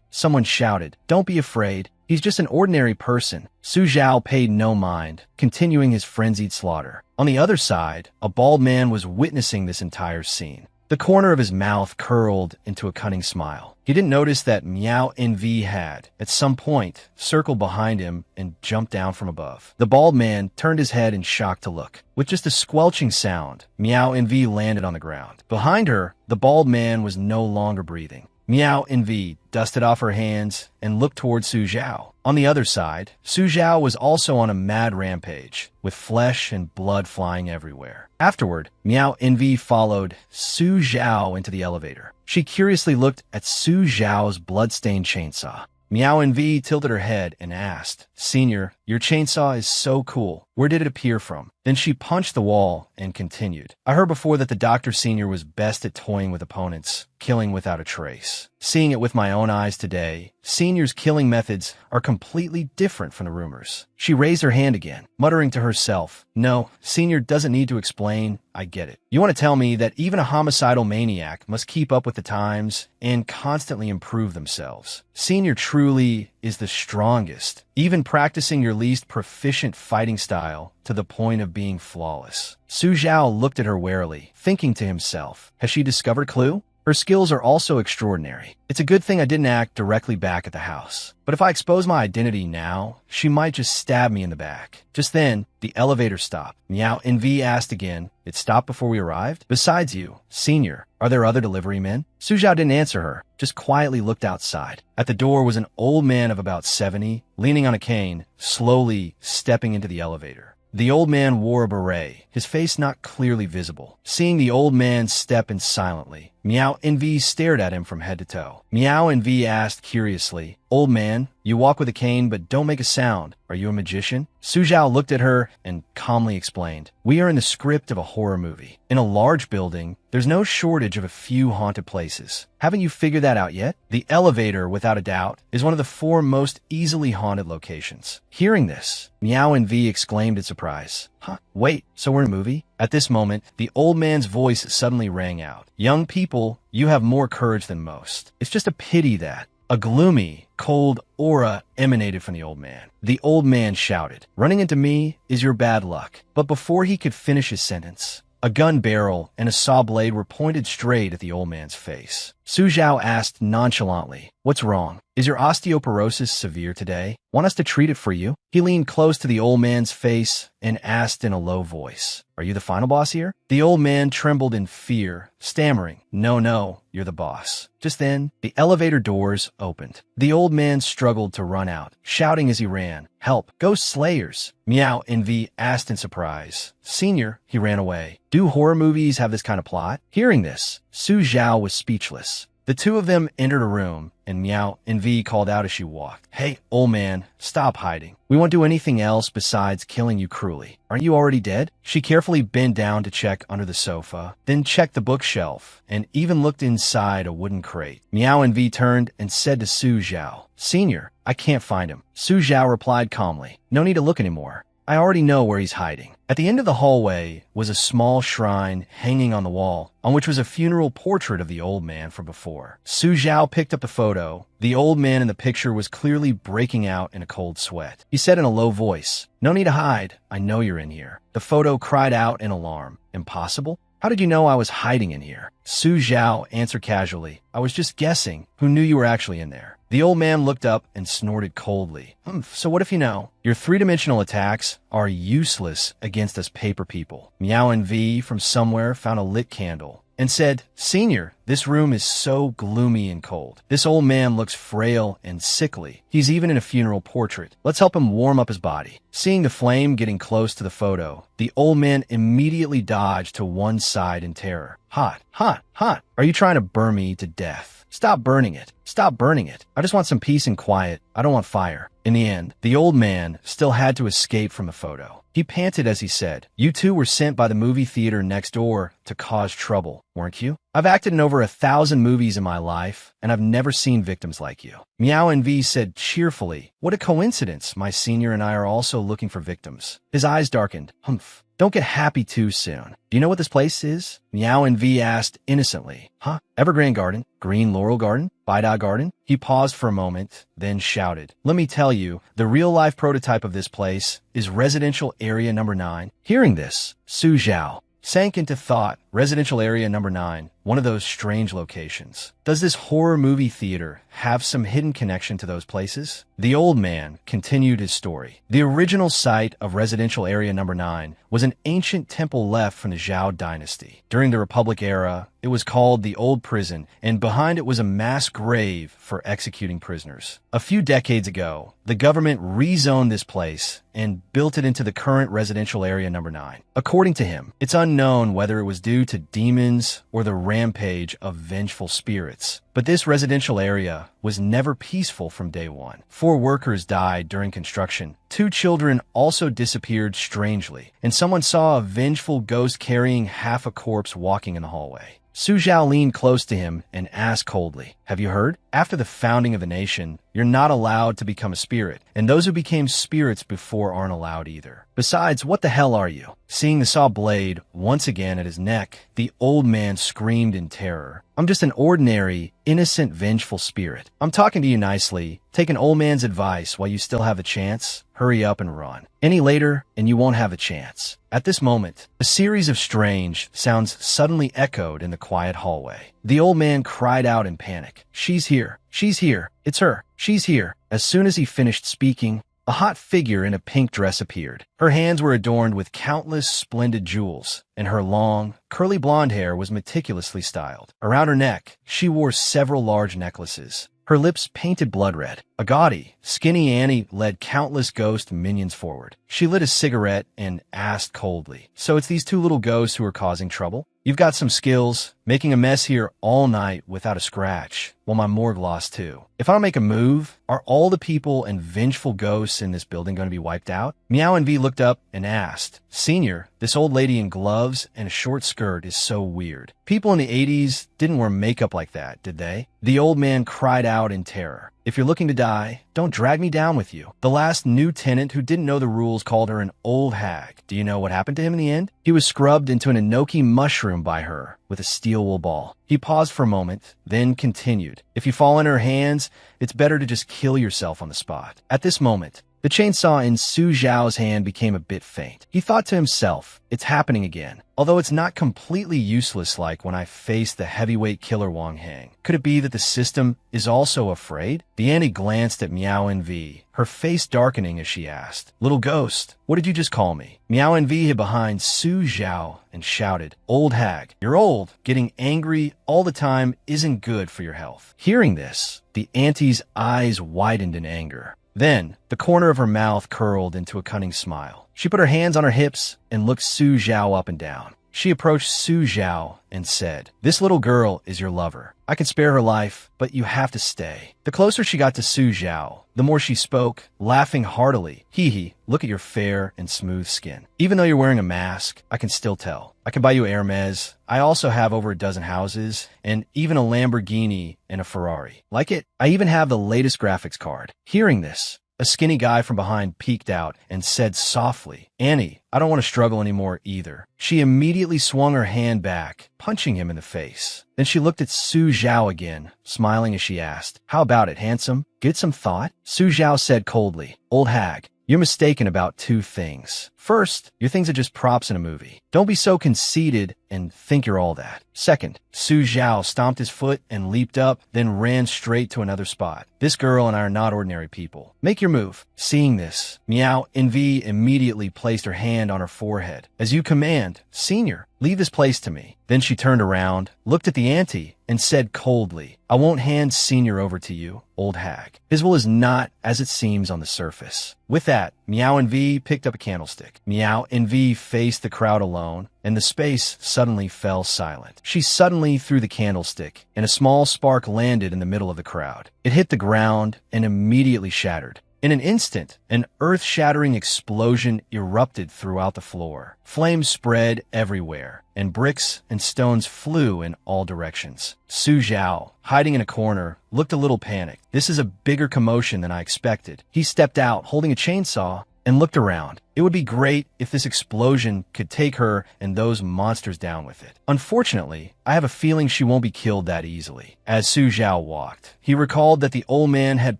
Someone shouted, "Don't be afraid. He's just an ordinary person." Su Zhao paid no mind, continuing his frenzied slaughter. On the other side, a bald man was witnessing this entire scene. The corner of his mouth curled into a cunning smile. He didn't notice that Miao NV had, at some point, circled behind him and jumped down from above. The bald man turned his head in shock to look. With just a squelching sound, Miao NV landed on the ground. Behind her, the bald man was no longer breathing. Miao NV dusted off her hands and looked toward Su Zhao. On the other side, Su Zhao was also on a mad rampage, with flesh and blood flying everywhere. Afterward, Miao NV followed Su Zhao into the elevator. She curiously looked at Su Zhao's blood-stained chainsaw. Miao NV tilted her head and asked, "Senior, your chainsaw is so cool. Where did it appear from?" Then she punched the wall and continued. "I heard before that the Dr. Senior was best at toying with opponents, killing without a trace. Seeing it with my own eyes today, Senior's killing methods are completely different from the rumors." She raised her hand again, muttering to herself, "No, Senior doesn't need to explain. I get it. You want to tell me that even a homicidal maniac must keep up with the times and constantly improve themselves. Senior truly is the strongest, even practicing your least proficient fighting style to the point of being flawless." Su Zhao looked at her warily, thinking to himself, has she discovered a clue? Her skills are also extraordinary. It's a good thing I didn't act directly back at the house. But if I expose my identity now, she might just stab me in the back. Just then, the elevator stopped. Miao NV asked again. It stopped before we arrived? "Besides you, Senior, are there other delivery men?" Su Zhao didn't answer her, just quietly looked outside. At the door was an old man of about 70, leaning on a cane, slowly stepping into the elevator. The old man wore a beret, his face not clearly visible. Seeing the old man step in silently, Miao NV stared at him from head to toe. Miao NV asked curiously, "Old man, you walk with a cane but don't make a sound. Are you a magician?" Su Zhao looked at her and calmly explained, "We are in the script of a horror movie. In a large building, there's no shortage of a few haunted places. Haven't you figured that out yet? The elevator, without a doubt, is one of the 4 most easily haunted locations." Hearing this, Miao NV exclaimed in surprise, Wait, so we're in a movie?" At this moment, the old man's voice suddenly rang out. "Young people, you have more courage than most. It's just a pity that..." A gloomy, cold aura emanated from the old man. The old man shouted, "Running into me is your bad luck." But before he could finish his sentence, a gun barrel and a saw blade were pointed straight at the old man's face. Su Zhao asked nonchalantly, "What's wrong? Is your osteoporosis severe today? Want us to treat it for you?" He leaned close to the old man's face and asked in a low voice, "Are you the final boss here?" The old man trembled in fear, stammering, No, you're the boss." Just then, the elevator doors opened. The old man struggled to run out, shouting as he ran, "Help, ghost slayers!" Miao NV asked in surprise. "Senior," he ran away. "Do horror movies have this kind of plot?" Hearing this, Su Zhao was speechless. The two of them entered a room, and Miao NV called out as she walked, "Hey, old man, stop hiding. We won't do anything else besides killing you cruelly. Aren't you already dead?" She carefully bent down to check under the sofa, then checked the bookshelf, and even looked inside a wooden crate. Miao NV turned and said to Su Zhao, "Senior, I can't find him." Su Zhao replied calmly, "No need to look anymore. I already know where he's hiding." At the end of the hallway was a small shrine hanging on the wall, on which was a funeral portrait of the old man from before. Su Zhao picked up the photo. The old man in the picture was clearly breaking out in a cold sweat. He said in a low voice, "No need to hide. I know you're in here." The photo cried out in alarm. "Impossible? How did you know I was hiding in here? Su Zhao answered casually. I was just guessing. Who knew you were actually in there? The old man looked up and snorted coldly. So what if you know? Your three-dimensional attacks are useless against us paper people. Meow and V from somewhere found a lit candle and said, Senior, this room is so gloomy and cold. This old man looks frail and sickly. He's even in a funeral portrait. Let's help him warm up his body. Seeing the flame getting close to the photo, the old man immediately dodged to one side in terror. Hot, hot, hot. Are you trying to burn me to death? Stop burning it. Stop burning it. I just want some peace and quiet. I don't want fire. In the end, the old man still had to escape from the photo. He panted as he said, You two were sent by the movie theater next door to cause trouble, weren't you? I've acted in over 1,000 movies in my life, and I've never seen victims like you. Meow and V said cheerfully, What a coincidence. My senior and I are also looking for victims. His eyes darkened. Humph. Don't get happy too soon. Do you know what this place is? Meow and V asked innocently. Huh? Evergreen Garden? Green Laurel Garden? Bida Garden? He paused for a moment, then shouted. Let me tell you, the real-life prototype of this place is Residential Area Number 9. Hearing this, Su Zhao sank into thought. Residential Area Number 9, one of those strange locations. Does this horror movie theater have some hidden connection to those places? The old man continued his story. The original site of Residential Area Number 9 was an ancient temple left from the Zhao dynasty. During the Republic era, it was called the Old Prison, and behind it was a mass grave for executing prisoners. A few decades ago, the government rezoned this place and built it into the current Residential Area Number 9. According to him, it's unknown whether it was due to demons or the rampage of vengeful spirits. But this residential area was never peaceful from day one. 4 workers died during construction. 2 children also disappeared strangely, and someone saw a vengeful ghost carrying half a corpse walking in the hallway. Su Zhao leaned close to him and asked coldly, Have you heard? After the founding of the nation, you're not allowed to become a spirit, and those who became spirits before aren't allowed either. Besides, what the hell are you? Seeing the saw blade once again at his neck, the old man screamed in terror. I'm just an ordinary, innocent, vengeful spirit. I'm talking to you nicely. Take an old man's advice while you still have the chance. Hurry up and run. Any later, and you won't have a chance. At this moment, a series of strange sounds suddenly echoed in the quiet hallway. The old man cried out in panic. She's here. She's here. It's her. She's here. As soon as he finished speaking, a hot figure in a pink dress appeared. Her hands were adorned with countless splendid jewels, and her long, curly blonde hair was meticulously styled. Around her neck, she wore several large necklaces. Her lips painted blood red. A gaudy, skinny Annie led countless ghost minions forward. She lit a cigarette and asked coldly, So it's these 2 little ghosts who are causing trouble? You've got some skills, making a mess here all night without a scratch, while my morgue lost too. If I don't make a move, are all the people and vengeful ghosts in this building going to be wiped out? Meow and V looked up and asked, Senior, this old lady in gloves and a short skirt is so weird. People in the 80s didn't wear makeup like that, did they? The old man cried out in terror. If you're looking to die, don't drag me down with you. The last new tenant who didn't know the rules called her an old hag. Do you know what happened to him in the end? He was scrubbed into an enoki mushroom by her with a steel wool ball. He paused for a moment, then continued. If you fall in her hands, it's better to just kill yourself on the spot. At this moment, the chainsaw in Su Zhao's hand became a bit faint. He thought to himself, it's happening again. Although it's not completely useless like when I faced the heavyweight killer Wang Hang. Could it be that the system is also afraid? The Annie glanced at Meow and V, her face darkening as she asked, Little ghost, what did you just call me? Meow and V hid behind Su Zhao and shouted, Old hag, you're old. Getting angry all the time isn't good for your health. Hearing this, the auntie's eyes widened in anger. Then, the corner of her mouth curled into a cunning smile. She put her hands on her hips and looked Su Zhao up and down. She approached Su Zhao and said, This little girl is your lover. I can spare her life, but you have to stay. The closer she got to Su Zhao, the more she spoke, laughing heartily. Hee hee, look at your fair and smooth skin. Even though you're wearing a mask, I can still tell. I can buy you Hermes. I also have over a dozen houses, and even a Lamborghini and a Ferrari. Like it? I even have the latest graphics card. Hearing this, a skinny guy from behind peeked out and said softly, Annie, I don't want to struggle anymore either. She immediately swung her hand back, punching him in the face. Then she looked at Su Zhao again, smiling as she asked, How about it, handsome? Get some thought? Su Zhao said coldly, Old hag, you're mistaken about two things. First, your things are just props in a movie. Don't be so conceited and think you're all that. Second, Su Zhao stomped his foot and leaped up, then ran straight to another spot. This girl and I are not ordinary people. Make your move. Seeing this, Miao Envy immediately placed her hand on her forehead. As you command, Senior, leave this place to me. Then she turned around, looked at the auntie, and said coldly, I won't hand Senior over to you, old hag. His will is not as it seems on the surface. With that, Miao Envy picked up a candlestick. Miao Envy faced the crowd alone, and the space suddenly fell silent. She suddenly threw the candlestick, and a small spark landed in the middle of the crowd. It hit the ground and immediately shattered. In an instant, an earth-shattering explosion erupted throughout the floor. Flames spread everywhere, and bricks and stones flew in all directions. Su Zhao, hiding in a corner, looked a little panicked. This is a bigger commotion than I expected. He stepped out, holding a chainsaw, and looked around. It would be great if this explosion could take her and those monsters down with it. Unfortunately, I have a feeling she won't be killed that easily. As Su Zhao walked, he recalled that the old man had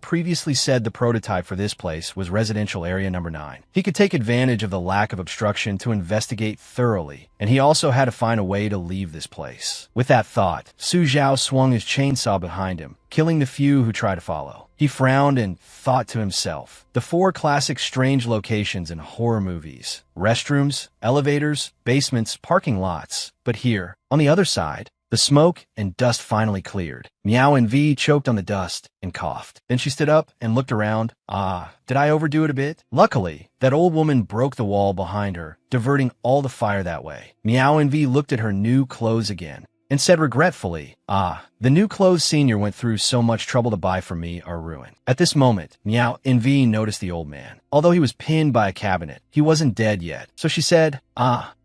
previously said the prototype for this place was residential area number 9. He could take advantage of the lack of obstruction to investigate thoroughly, and he also had to find a way to leave this place. With that thought, Su Zhao swung his chainsaw behind him, killing the few who tried to follow. He frowned and thought to himself, the 4 classic strange locations in horror movies: restrooms, elevators, basements, parking lots. But here, on the other side, the smoke and dust finally cleared. Miao Envy choked on the dust and coughed. Then she stood up and looked around. Did I overdo it a bit? Luckily, that old woman broke the wall behind her, diverting all the fire that way. Miao Envy looked at her new clothes again and said regretfully, the new clothes Senior went through so much trouble to buy for me are ruined. At this moment, Miao Envy noticed the old man. Although he was pinned by a cabinet, he wasn't dead yet. So she said,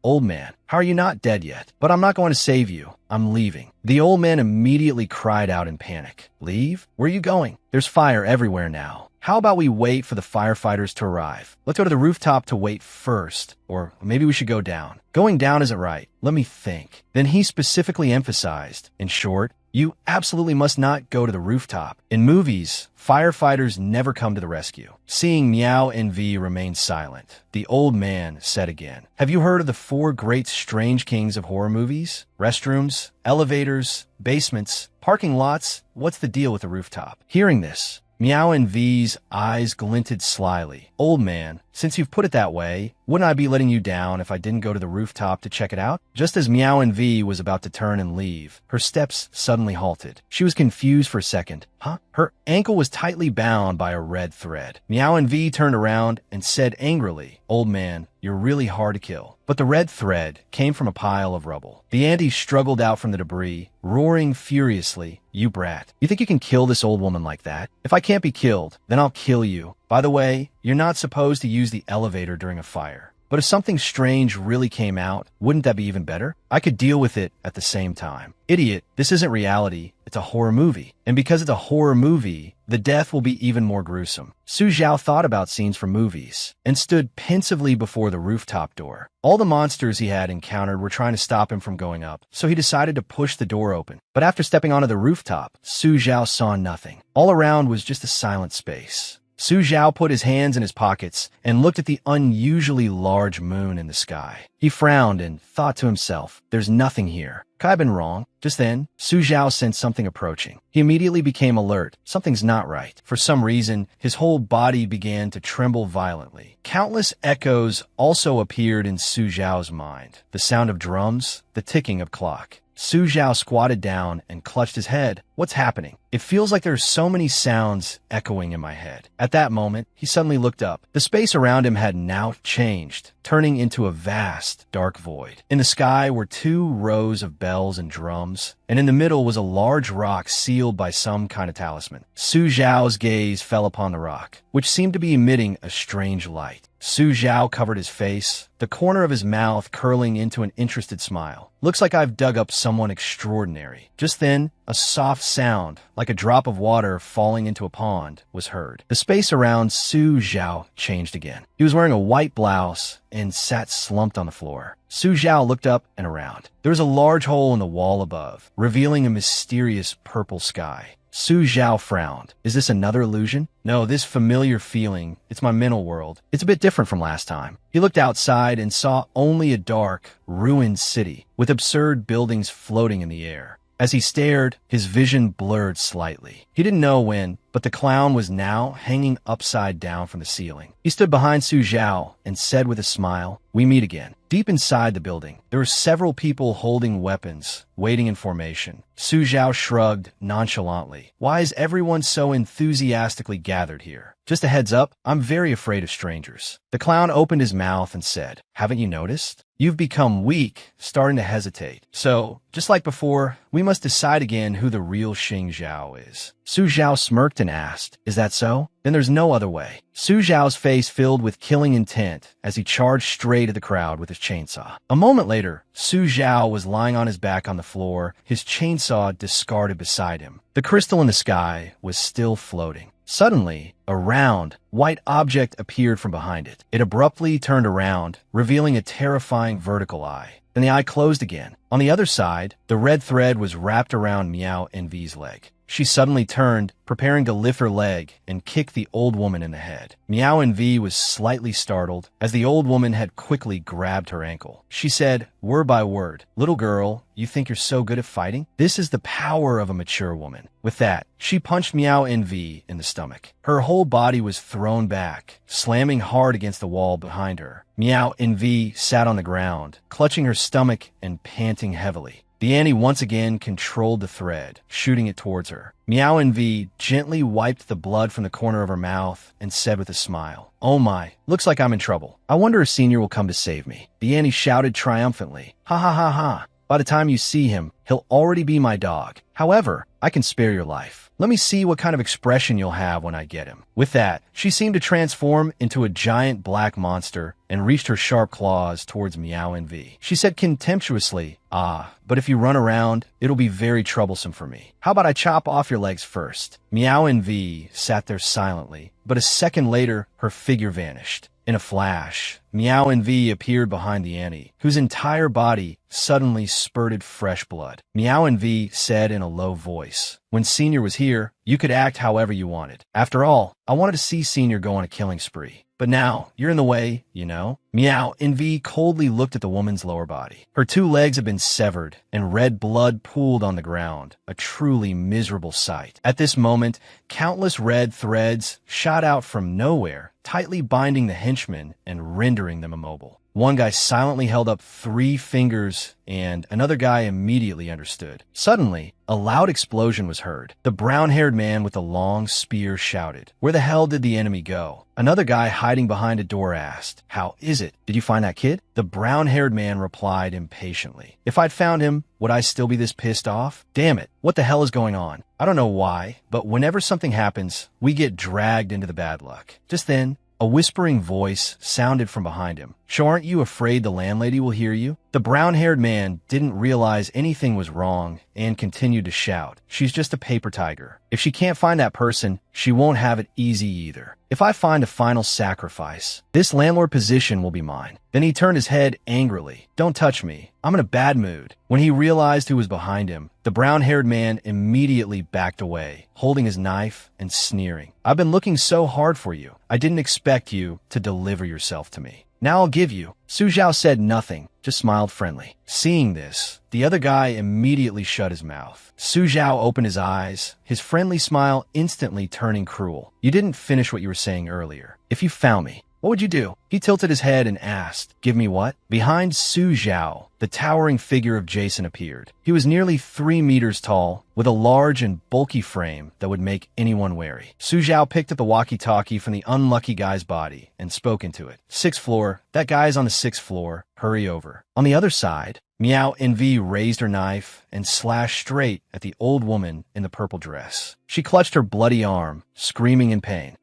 old man, how are you not dead yet? But I'm not going to save you. I'm leaving. The old man immediately cried out in panic. Leave? Where are you going? There's fire everywhere now. How about we wait for the firefighters to arrive? Let's go to the rooftop to wait first. Or maybe we should go down. Going down isn't right. Let me think. Then he specifically emphasized, in short, you absolutely must not go to the rooftop. In movies, firefighters never come to the rescue. Seeing Miao Envy remain silent, the old man said again, have you heard of the 4 great strange kings of horror movies? Restrooms, elevators, basements, parking lots. What's the deal with the rooftop? Hearing this, Miao Envy's eyes glinted slyly. Old man, since you've put it that way, wouldn't I be letting you down if I didn't go to the rooftop to check it out? Just as Miao Envy was about to turn and leave, her steps suddenly halted. She was confused for a second. Her ankle was tightly bound by a red thread. Miao Envy turned around and said angrily, old man, you're really hard to kill. But the red thread came from a pile of rubble. The auntie struggled out from the debris, roaring furiously, you brat. You think you can kill this old woman like that? If I can't be killed, then I'll kill you. By the way, you're not supposed to use the elevator during a fire. But if something strange really came out, wouldn't that be even better? I could deal with it at the same time. Idiot, this isn't reality. It's a horror movie. And because it's a horror movie, the death will be even more gruesome. Su Zhao thought about scenes from movies and stood pensively before the rooftop door. All the monsters he had encountered were trying to stop him from going up, so he decided to push the door open. But after stepping onto the rooftop, Su Zhao saw nothing. All around was just a silent space. Su Zhao put his hands in his pockets and looked at the unusually large moon in the sky. He frowned and thought to himself, there's nothing here. Could I have been wrong? Just then, Su Zhao sensed something approaching. He immediately became alert. Something's not right. For some reason, his whole body began to tremble violently. Countless echoes also appeared in Su Zhao's mind. The sound of drums, the ticking of clock. Su Zhao squatted down and clutched his head. What's happening? It feels like there's so many sounds echoing in my head. At that moment, he suddenly looked up. The space around him had now changed, turning into a vast, dark void. In the sky were 2 rows of bells and drums, and in the middle was a large rock sealed by some kind of talisman. Su Zhao's gaze fell upon the rock, which seemed to be emitting a strange light. Su Zhao covered his face, the corner of his mouth curling into an interested smile. Looks like I've dug up someone extraordinary. Just then, a soft sound, like a drop of water falling into a pond, was heard. The space around Su Zhao changed again. He was wearing a white blouse and sat slumped on the floor. Su Zhao looked up and around. There was a large hole in the wall above, revealing a mysterious purple sky. Su Zhao frowned. Is this another illusion? No, this familiar feeling, it's my mental world. It's a bit different from last time. He looked outside and saw only a dark, ruined city with absurd buildings floating in the air. As he stared, his vision blurred slightly. He didn't know when, but the clown was now hanging upside down from the ceiling. He stood behind Su Zhao and said with a smile, "We meet again." Deep inside the building, there were several people holding weapons, waiting in formation. Su Zhao shrugged nonchalantly. "Why is everyone so enthusiastically gathered here? Just a heads up, I'm very afraid of strangers." The clown opened his mouth and said, "Haven't you noticed? You've become weak, starting to hesitate. So, just like before, we must decide again who the real Xing Zhao is." Su Zhao smirked and asked, "Is that so? Then there's no other way." Su Zhao's face filled with killing intent as he charged straight at the crowd with his chainsaw. A moment later, Su Zhao was lying on his back on the floor, his chainsaw discarded beside him. The crystal in the sky was still floating. Suddenly, a round, white object appeared from behind it. It abruptly turned around, revealing a terrifying vertical eye. Then the eye closed again. On the other side, the red thread was wrapped around Miao Envy's leg. She suddenly turned, preparing to lift her leg and kick the old woman in the head. Miao Envy was slightly startled, as the old woman had quickly grabbed her ankle. She said, word by word, "Little girl, you think you're so good at fighting? This is the power of a mature woman." With that, she punched Miao Envy in the stomach. Her whole body was thrown back, slamming hard against the wall behind her. Miao Envy sat on the ground, clutching her stomach and panting heavily. The Annie once again controlled the thread, shooting it towards her. Miao Envy gently wiped the blood from the corner of her mouth and said with a smile, "Oh my, looks like I'm in trouble. I wonder if Senior will come to save me." The Annie shouted triumphantly, "Ha ha ha ha. By the time you see him, he'll already be my dog. However, I can spare your life. Let me see what kind of expression you'll have when I get him." With that, she seemed to transform into a giant black monster and reached her sharp claws towards Miao Envy. She said contemptuously, "Ah, but if you run around, it'll be very troublesome for me. How about I chop off your legs first?" Miao Envy sat there silently, but a second later, her figure vanished. In a flash, Miao Envy appeared behind the Annie, whose entire body suddenly spurted fresh blood. Miao Envy said in a low voice, "When Senior was here, you could act however you wanted. After all, I wanted to see Senior go on a killing spree. But now, you're in the way, you know?" Miao Envy coldly looked at the woman's lower body. Her 2 legs had been severed, and red blood pooled on the ground, a truly miserable sight. At this moment, countless red threads shot out from nowhere, tightly binding the henchmen and rendering them immobile. One guy silently held up 3 fingers, and another guy immediately understood. Suddenly, a loud explosion was heard. The brown-haired man with the long spear shouted, "Where the hell did the enemy go?" Another guy hiding behind a door asked, "How is it? Did you find that kid?" The brown-haired man replied impatiently, "If I'd found him, would I still be this pissed off? Damn it, what the hell is going on? I don't know why, but whenever something happens, we get dragged into the bad luck." Just then, a whispering voice sounded from behind him. "So aren't you afraid the landlady will hear you?" The brown-haired man didn't realize anything was wrong and continued to shout, "She's just a paper tiger. If she can't find that person, she won't have it easy either. If I find a final sacrifice, this landlord position will be mine." Then he turned his head angrily. "Don't touch me. I'm in a bad mood." When he realized who was behind him, the brown-haired man immediately backed away, holding his knife and sneering. "I've been looking so hard for you. I didn't expect you to deliver yourself to me. Now I'll give you." Su Zhao said nothing, just smiled friendly. Seeing this, the other guy immediately shut his mouth. Su Zhao opened his eyes, his friendly smile instantly turning cruel. "You didn't finish what you were saying earlier. If you found me, what would you do?" He tilted his head and asked, "Give me what?" Behind Su Zhao, the towering figure of Jason appeared. He was nearly 3 meters tall, with a large and bulky frame that would make anyone wary. Su Zhao picked up the walkie-talkie from the unlucky guy's body and spoke into it. "6th floor, that guy's on the 6th floor. Hurry over." On the other side, Miao Envy raised her knife and slashed straight at the old woman in the purple dress. She clutched her bloody arm, screaming in pain.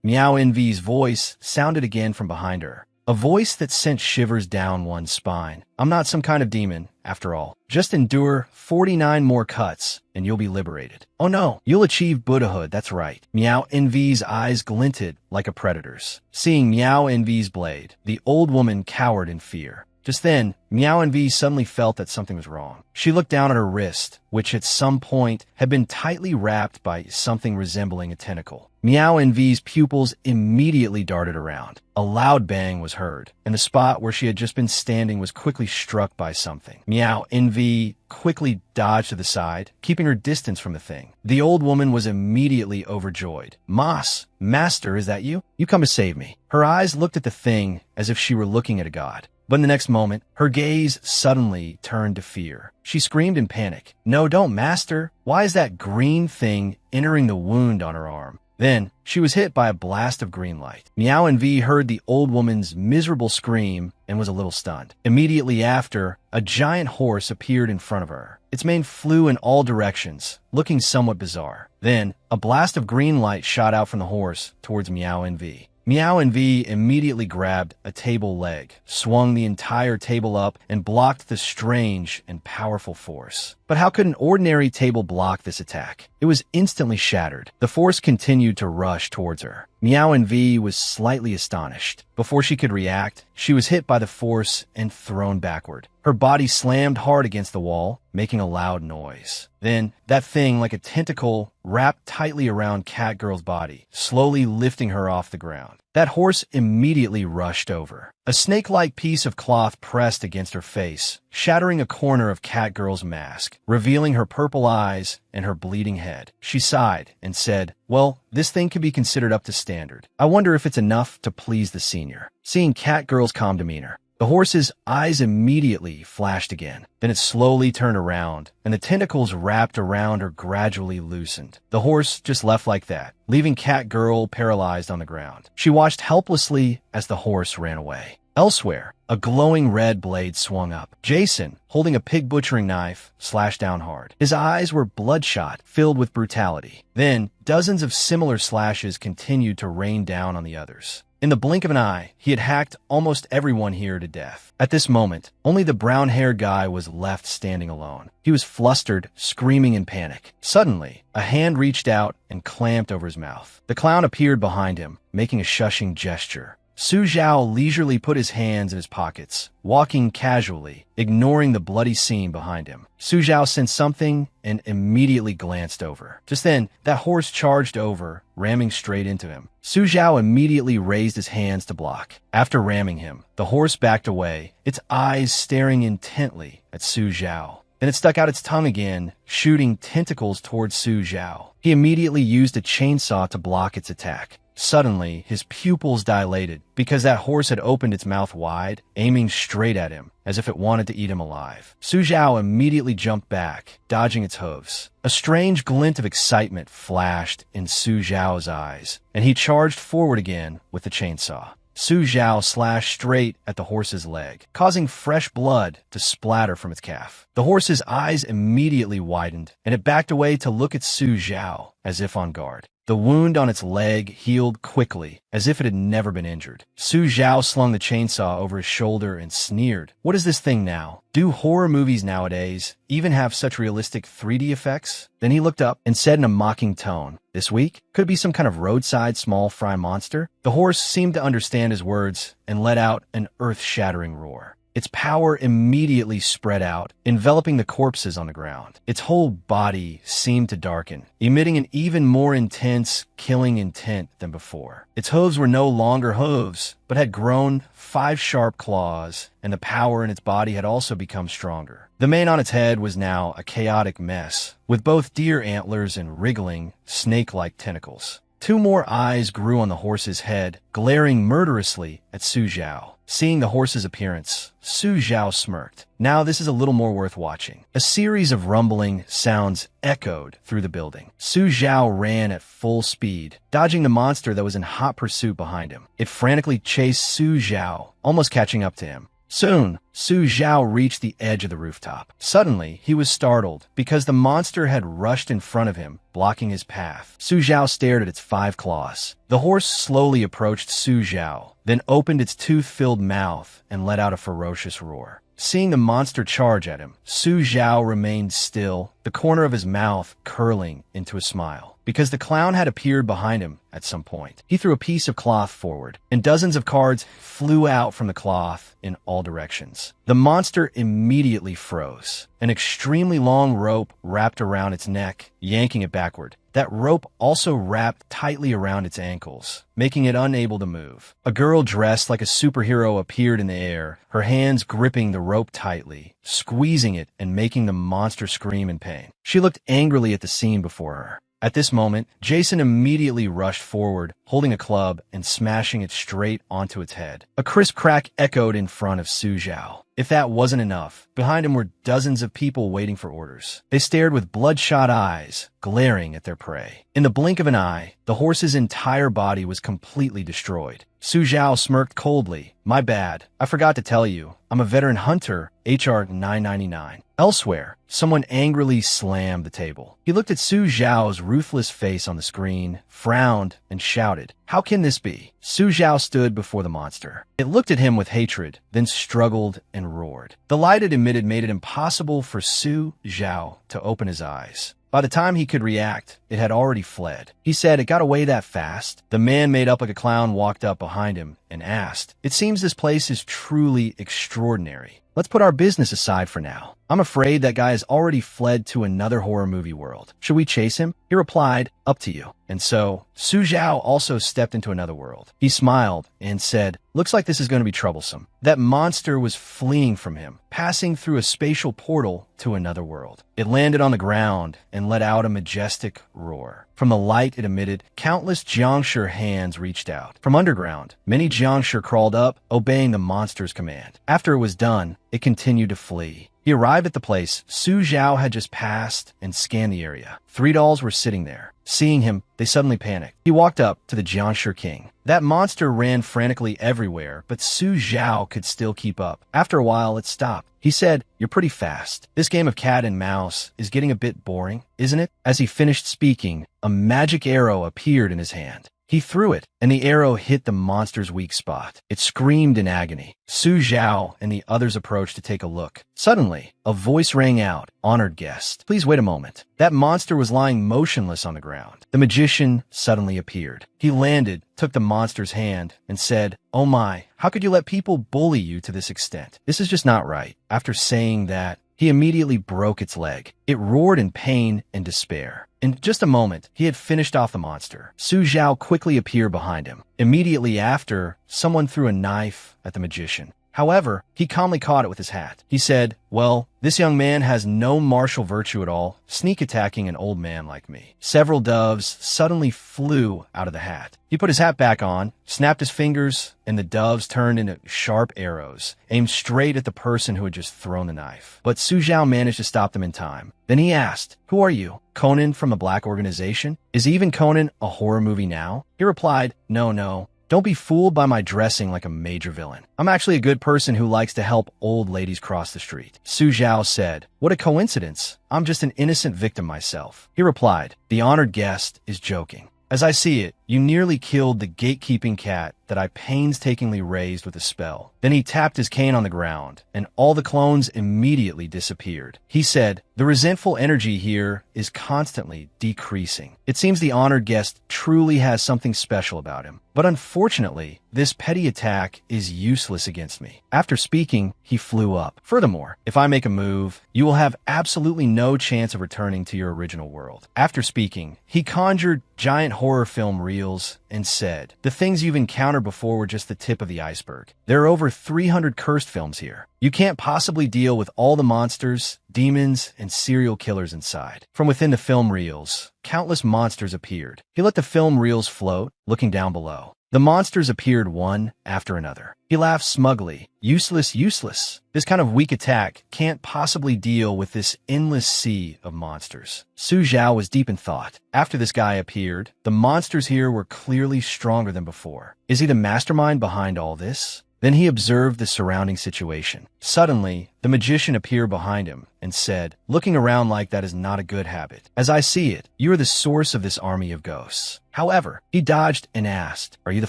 Miao Envy's voice sounded again from behind her. A voice that sent shivers down one's spine. "I'm not some kind of demon, after all. Just endure 49 more cuts, and you'll be liberated." "Oh no, you'll achieve Buddhahood, that's right." Miao Envy's eyes glinted like a predator's. Seeing Miao Envy's blade, the old woman cowered in fear. Just then, Meow NV suddenly felt that something was wrong. She looked down at her wrist, which at some point had been tightly wrapped by something resembling a tentacle. Meow NV's pupils immediately darted around. A loud bang was heard, and the spot where she had just been standing was quickly struck by something. Meow NV quickly dodged to the side, keeping her distance from the thing. The old woman was immediately overjoyed. Master, is that you? You come to save me. Her eyes looked at the thing as if she were looking at a god. But in the next moment, her gaze suddenly turned to fear. She screamed in panic. No, don't, Master. Why is that green thing entering the wound on her arm? Then, she was hit by a blast of green light. Meow NV heard the old woman's miserable scream and was a little stunned. Immediately after, a giant horse appeared in front of her. Its mane flew in all directions, looking somewhat bizarre. Then, a blast of green light shot out from the horse towards Meow NV. Meow NV immediately grabbed a table leg, swung the entire table up, and blocked the strange and powerful force. But how could an ordinary table block this attack? It was instantly shattered. The force continued to rush towards her. Meow NV was slightly astonished. Before she could react, she was hit by the force and thrown backward. Her body slammed hard against the wall, making a loud noise. Then, that thing, like a tentacle, wrapped tightly around Catgirl's body, slowly lifting her off the ground. That horse immediately rushed over. A snake-like piece of cloth pressed against her face, shattering a corner of Catgirl's mask, revealing her purple eyes and her bleeding head. She sighed and said, well, this thing can be considered up to standard. I wonder if it's enough to please the senior. Seeing Catgirl's calm demeanor, the horse's eyes immediately flashed again. Then it slowly turned around, and the tentacles wrapped around her gradually loosened. The horse just left like that, leaving Catgirl paralyzed on the ground. She watched helplessly as the horse ran away. Elsewhere, a glowing red blade swung up. Jason, holding a pig butchering knife, slashed down hard. His eyes were bloodshot, filled with brutality. Then, dozens of similar slashes continued to rain down on the others. In the blink of an eye, he had hacked almost everyone here to death. At this moment, only the brown-haired guy was left standing alone. He was flustered, screaming in panic. Suddenly, a hand reached out and clamped over his mouth. The clown appeared behind him, making a shushing gesture. Su Zhao leisurely put his hands in his pockets, walking casually, ignoring the bloody scene behind him. Su Zhao sensed something and immediately glanced over. Just then, that horse charged over, ramming straight into him. Su Zhao immediately raised his hands to block. After ramming him, the horse backed away, its eyes staring intently at Su Zhao. Then it stuck out its tongue again, shooting tentacles towards Su Zhao. He immediately used a chainsaw to block its attack. Suddenly, his pupils dilated because that horse had opened its mouth wide, aiming straight at him, as if it wanted to eat him alive. Su Zhao immediately jumped back, dodging its hooves. A strange glint of excitement flashed in Su Zhao's eyes, and he charged forward again with the chainsaw. Su Zhao slashed straight at the horse's leg, causing fresh blood to splatter from its calf. The horse's eyes immediately widened, and it backed away to look at Su Zhao, as if on guard. The wound on its leg healed quickly, as if it had never been injured. Su Zhao slung the chainsaw over his shoulder and sneered. What is this thing now? Do horror movies nowadays even have such realistic 3D effects? Then he looked up and said in a mocking tone, this week? Could it be some kind of roadside small fry monster? The horse seemed to understand his words and let out an earth-shattering roar. Its power immediately spread out, enveloping the corpses on the ground. Its whole body seemed to darken, emitting an even more intense, killing intent than before. Its hooves were no longer hooves, but had grown 5 sharp claws, and the power in its body had also become stronger. The mane on its head was now a chaotic mess, with both deer antlers and wriggling, snake-like tentacles. 2 more eyes grew on the horse's head, glaring murderously at Su Zhao. Seeing the horse's appearance, Su Zhao smirked. Now this is a little more worth watching. A series of rumbling sounds echoed through the building. Su Zhao ran at full speed, dodging the monster that was in hot pursuit behind him. It frantically chased Su Zhao, almost catching up to him. Soon, Su Zhao reached the edge of the rooftop. Suddenly, he was startled because the monster had rushed in front of him, blocking his path. Su Zhao stared at its 5 claws. The horse slowly approached Su Zhao, then opened its tooth-filled mouth and let out a ferocious roar. Seeing the monster charge at him, Su Zhao remained still, the corner of his mouth curling into a smile, because the clown had appeared behind him at some point. He threw a piece of cloth forward, and dozens of cards flew out from the cloth in all directions. The monster immediately froze. An extremely long rope wrapped around its neck, yanking it backward. That rope also wrapped tightly around its ankles, making it unable to move. A girl dressed like a superhero appeared in the air, her hands gripping the rope tightly, squeezing it and making the monster scream in pain. She looked angrily at the scene before her. At this moment, Jason immediately rushed forward, holding a club and smashing it straight onto its head. A crisp crack echoed in front of Su Zhao. If that wasn't enough, behind him were dozens of people waiting for orders. They stared with bloodshot eyes, glaring at their prey. In the blink of an eye, the horse's entire body was completely destroyed. Su Zhao smirked coldly. "My bad. I forgot to tell you. I'm a veteran hunter, HR 999. Elsewhere, someone angrily slammed the table. He looked at Su Zhao's ruthless face on the screen, frowned, and shouted, "How can this be?" Su Zhao stood before the monster. It looked at him with hatred, then struggled and roared. The light it emitted made it impossible for Su Zhao to open his eyes. By the time he could react, it had already fled. He said, "It got away that fast." The man made up like a clown walked up behind him and asked, "It seems this place is truly extraordinary. Let's put our business aside for now. I'm afraid that guy has already fled to another horror movie world. Should we chase him?" He replied, "Up to you." And so, Su Zhao also stepped into another world. He smiled and said, "Looks like this is going to be troublesome." That monster was fleeing from him, passing through a spatial portal to another world. It landed on the ground and let out a majestic roar. From the light it emitted, countless Jiangshi hands reached out. From underground, many Jiangshi crawled up, obeying the monster's command. After it was done, it continued to flee. He arrived at the place Su Zhao had just passed and scanned the area. 3 dolls were sitting there. Seeing him, they suddenly panicked. He walked up to the Jiangshi king. That monster ran frantically everywhere, but Su Zhao could still keep up. After a while, it stopped. He said, "You're pretty fast. This game of cat and mouse is getting a bit boring, isn't it?" As he finished speaking, a magic arrow appeared in his hand. He threw it, and the arrow hit the monster's weak spot. It screamed in agony. Su Zhao and the others approached to take a look. Suddenly, a voice rang out, "Honored guest, please wait a moment." That monster was lying motionless on the ground. The magician suddenly appeared. He landed, took the monster's hand, and said, "Oh my, how could you let people bully you to this extent? This is just not right." After saying that, he immediately broke its leg. It roared in pain and despair. In just a moment, he had finished off the monster. Su Zhao quickly appeared behind him. Immediately after, someone threw a knife at the magician. However, he calmly caught it with his hat. He said, "Well, this young man has no martial virtue at all, sneak attacking an old man like me." Several doves suddenly flew out of the hat. He put his hat back on, snapped his fingers, and the doves turned into sharp arrows, aimed straight at the person who had just thrown the knife. But Su Zhao managed to stop them in time. Then he asked, "Who are you? Conan from a black organization? Is even Conan a horror movie now?" He replied, No. Don't be fooled by my dressing like a major villain. I'm actually a good person who likes to help old ladies cross the street." Su Zhao said, "What a coincidence. I'm just an innocent victim myself." He replied, "The honored guest is joking. As I see it, you nearly killed the gatekeeping cat that I painstakingly raised with a spell." Then he tapped his cane on the ground, and all the clones immediately disappeared. He said, "The resentful energy here is constantly decreasing. It seems the honored guest truly has something special about him. But unfortunately, this petty attack is useless against me." After speaking, he flew up. "Furthermore, if I make a move, you will have absolutely no chance of returning to your original world." After speaking, he conjured giant horror film reels and said, "The things you've encountered before were just the tip of the iceberg. There are over 300 cursed films here. You can't possibly deal with all the monsters, demons, and serial killers inside." From within the film reels, countless monsters appeared. He let the film reels float, looking down below. The monsters appeared one after another. He laughed smugly. Useless. This kind of weak attack can't possibly deal with this endless sea of monsters." Su Zhao was deep in thought. After this guy appeared, the monsters here were clearly stronger than before. Is he the mastermind behind all this? Then he observed the surrounding situation. Suddenly, the magician appeared behind him and said, "Looking around like that is not a good habit. As I see it, you are the source of this army of ghosts." However, he dodged and asked, "Are you the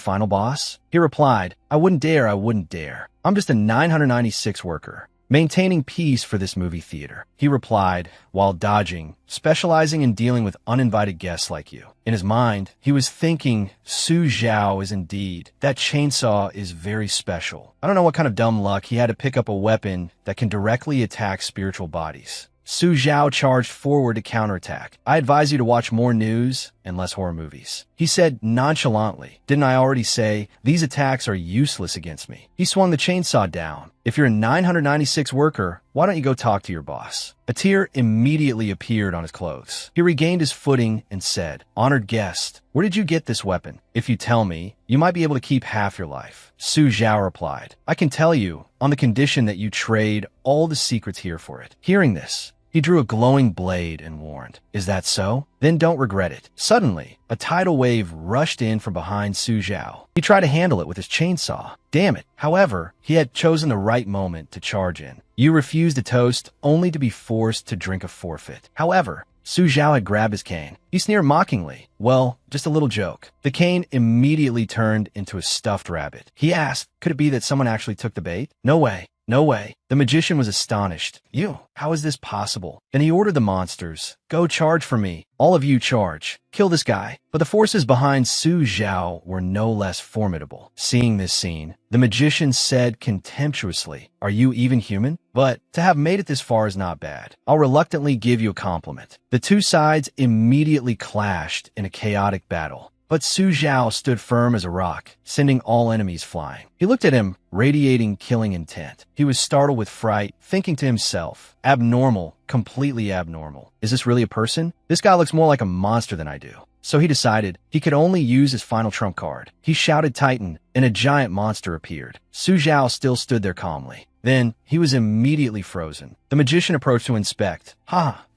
final boss?" He replied, I wouldn't dare. I'm just a 996 worker." maintaining peace for this movie theater. He replied, while dodging, specializing in dealing with uninvited guests like you. In his mind, he was thinking, Su Zhao is indeed. That chainsaw is very special. I don't know what kind of dumb luck he had to pick up a weapon that can directly attack spiritual bodies. Su Zhao charged forward to counterattack. I advise you to watch more news and less horror movies. He said nonchalantly, didn't I already say, these attacks are useless against me? He swung the chainsaw down. If you're a 996 worker, why don't you go talk to your boss? A tear immediately appeared on his clothes. He regained his footing and said, honored guest, where did you get this weapon? If you tell me, you might be able to keep half your life. Su Zhao replied, I can tell you, on the condition that you trade all the secrets here for it. Hearing this, he drew a glowing blade and warned, is that so? Then don't regret it. Suddenly, a tidal wave rushed in from behind Su Zhao. He tried to handle it with his chainsaw. Damn it. However, he had chosen the right moment to charge in. You refused a toast only to be forced to drink a forfeit. However, Su Zhao had grabbed his cane. He sneered mockingly. Well, just a little joke. The cane immediately turned into a stuffed rabbit. He asked, could it be that someone actually took the bait? No way. No way. The magician was astonished. You, how is this possible? Then he ordered the monsters, go charge for me. All of you charge. Kill this guy. But the forces behind Su Zhao were no less formidable. Seeing this scene, the magician said contemptuously, are you even human? But to have made it this far is not bad. I'll reluctantly give you a compliment. The two sides immediately clashed in a chaotic battle. But Su Zhao stood firm as a rock, sending all enemies flying. He looked at him, radiating killing intent. He was startled with fright, thinking to himself, abnormal, completely abnormal. Is this really a person? This guy looks more like a monster than I do. So he decided he could only use his final trump card. He shouted Titan, and a giant monster appeared. Su Zhao still stood there calmly. Then, he was immediately frozen. The magician approached to inspect.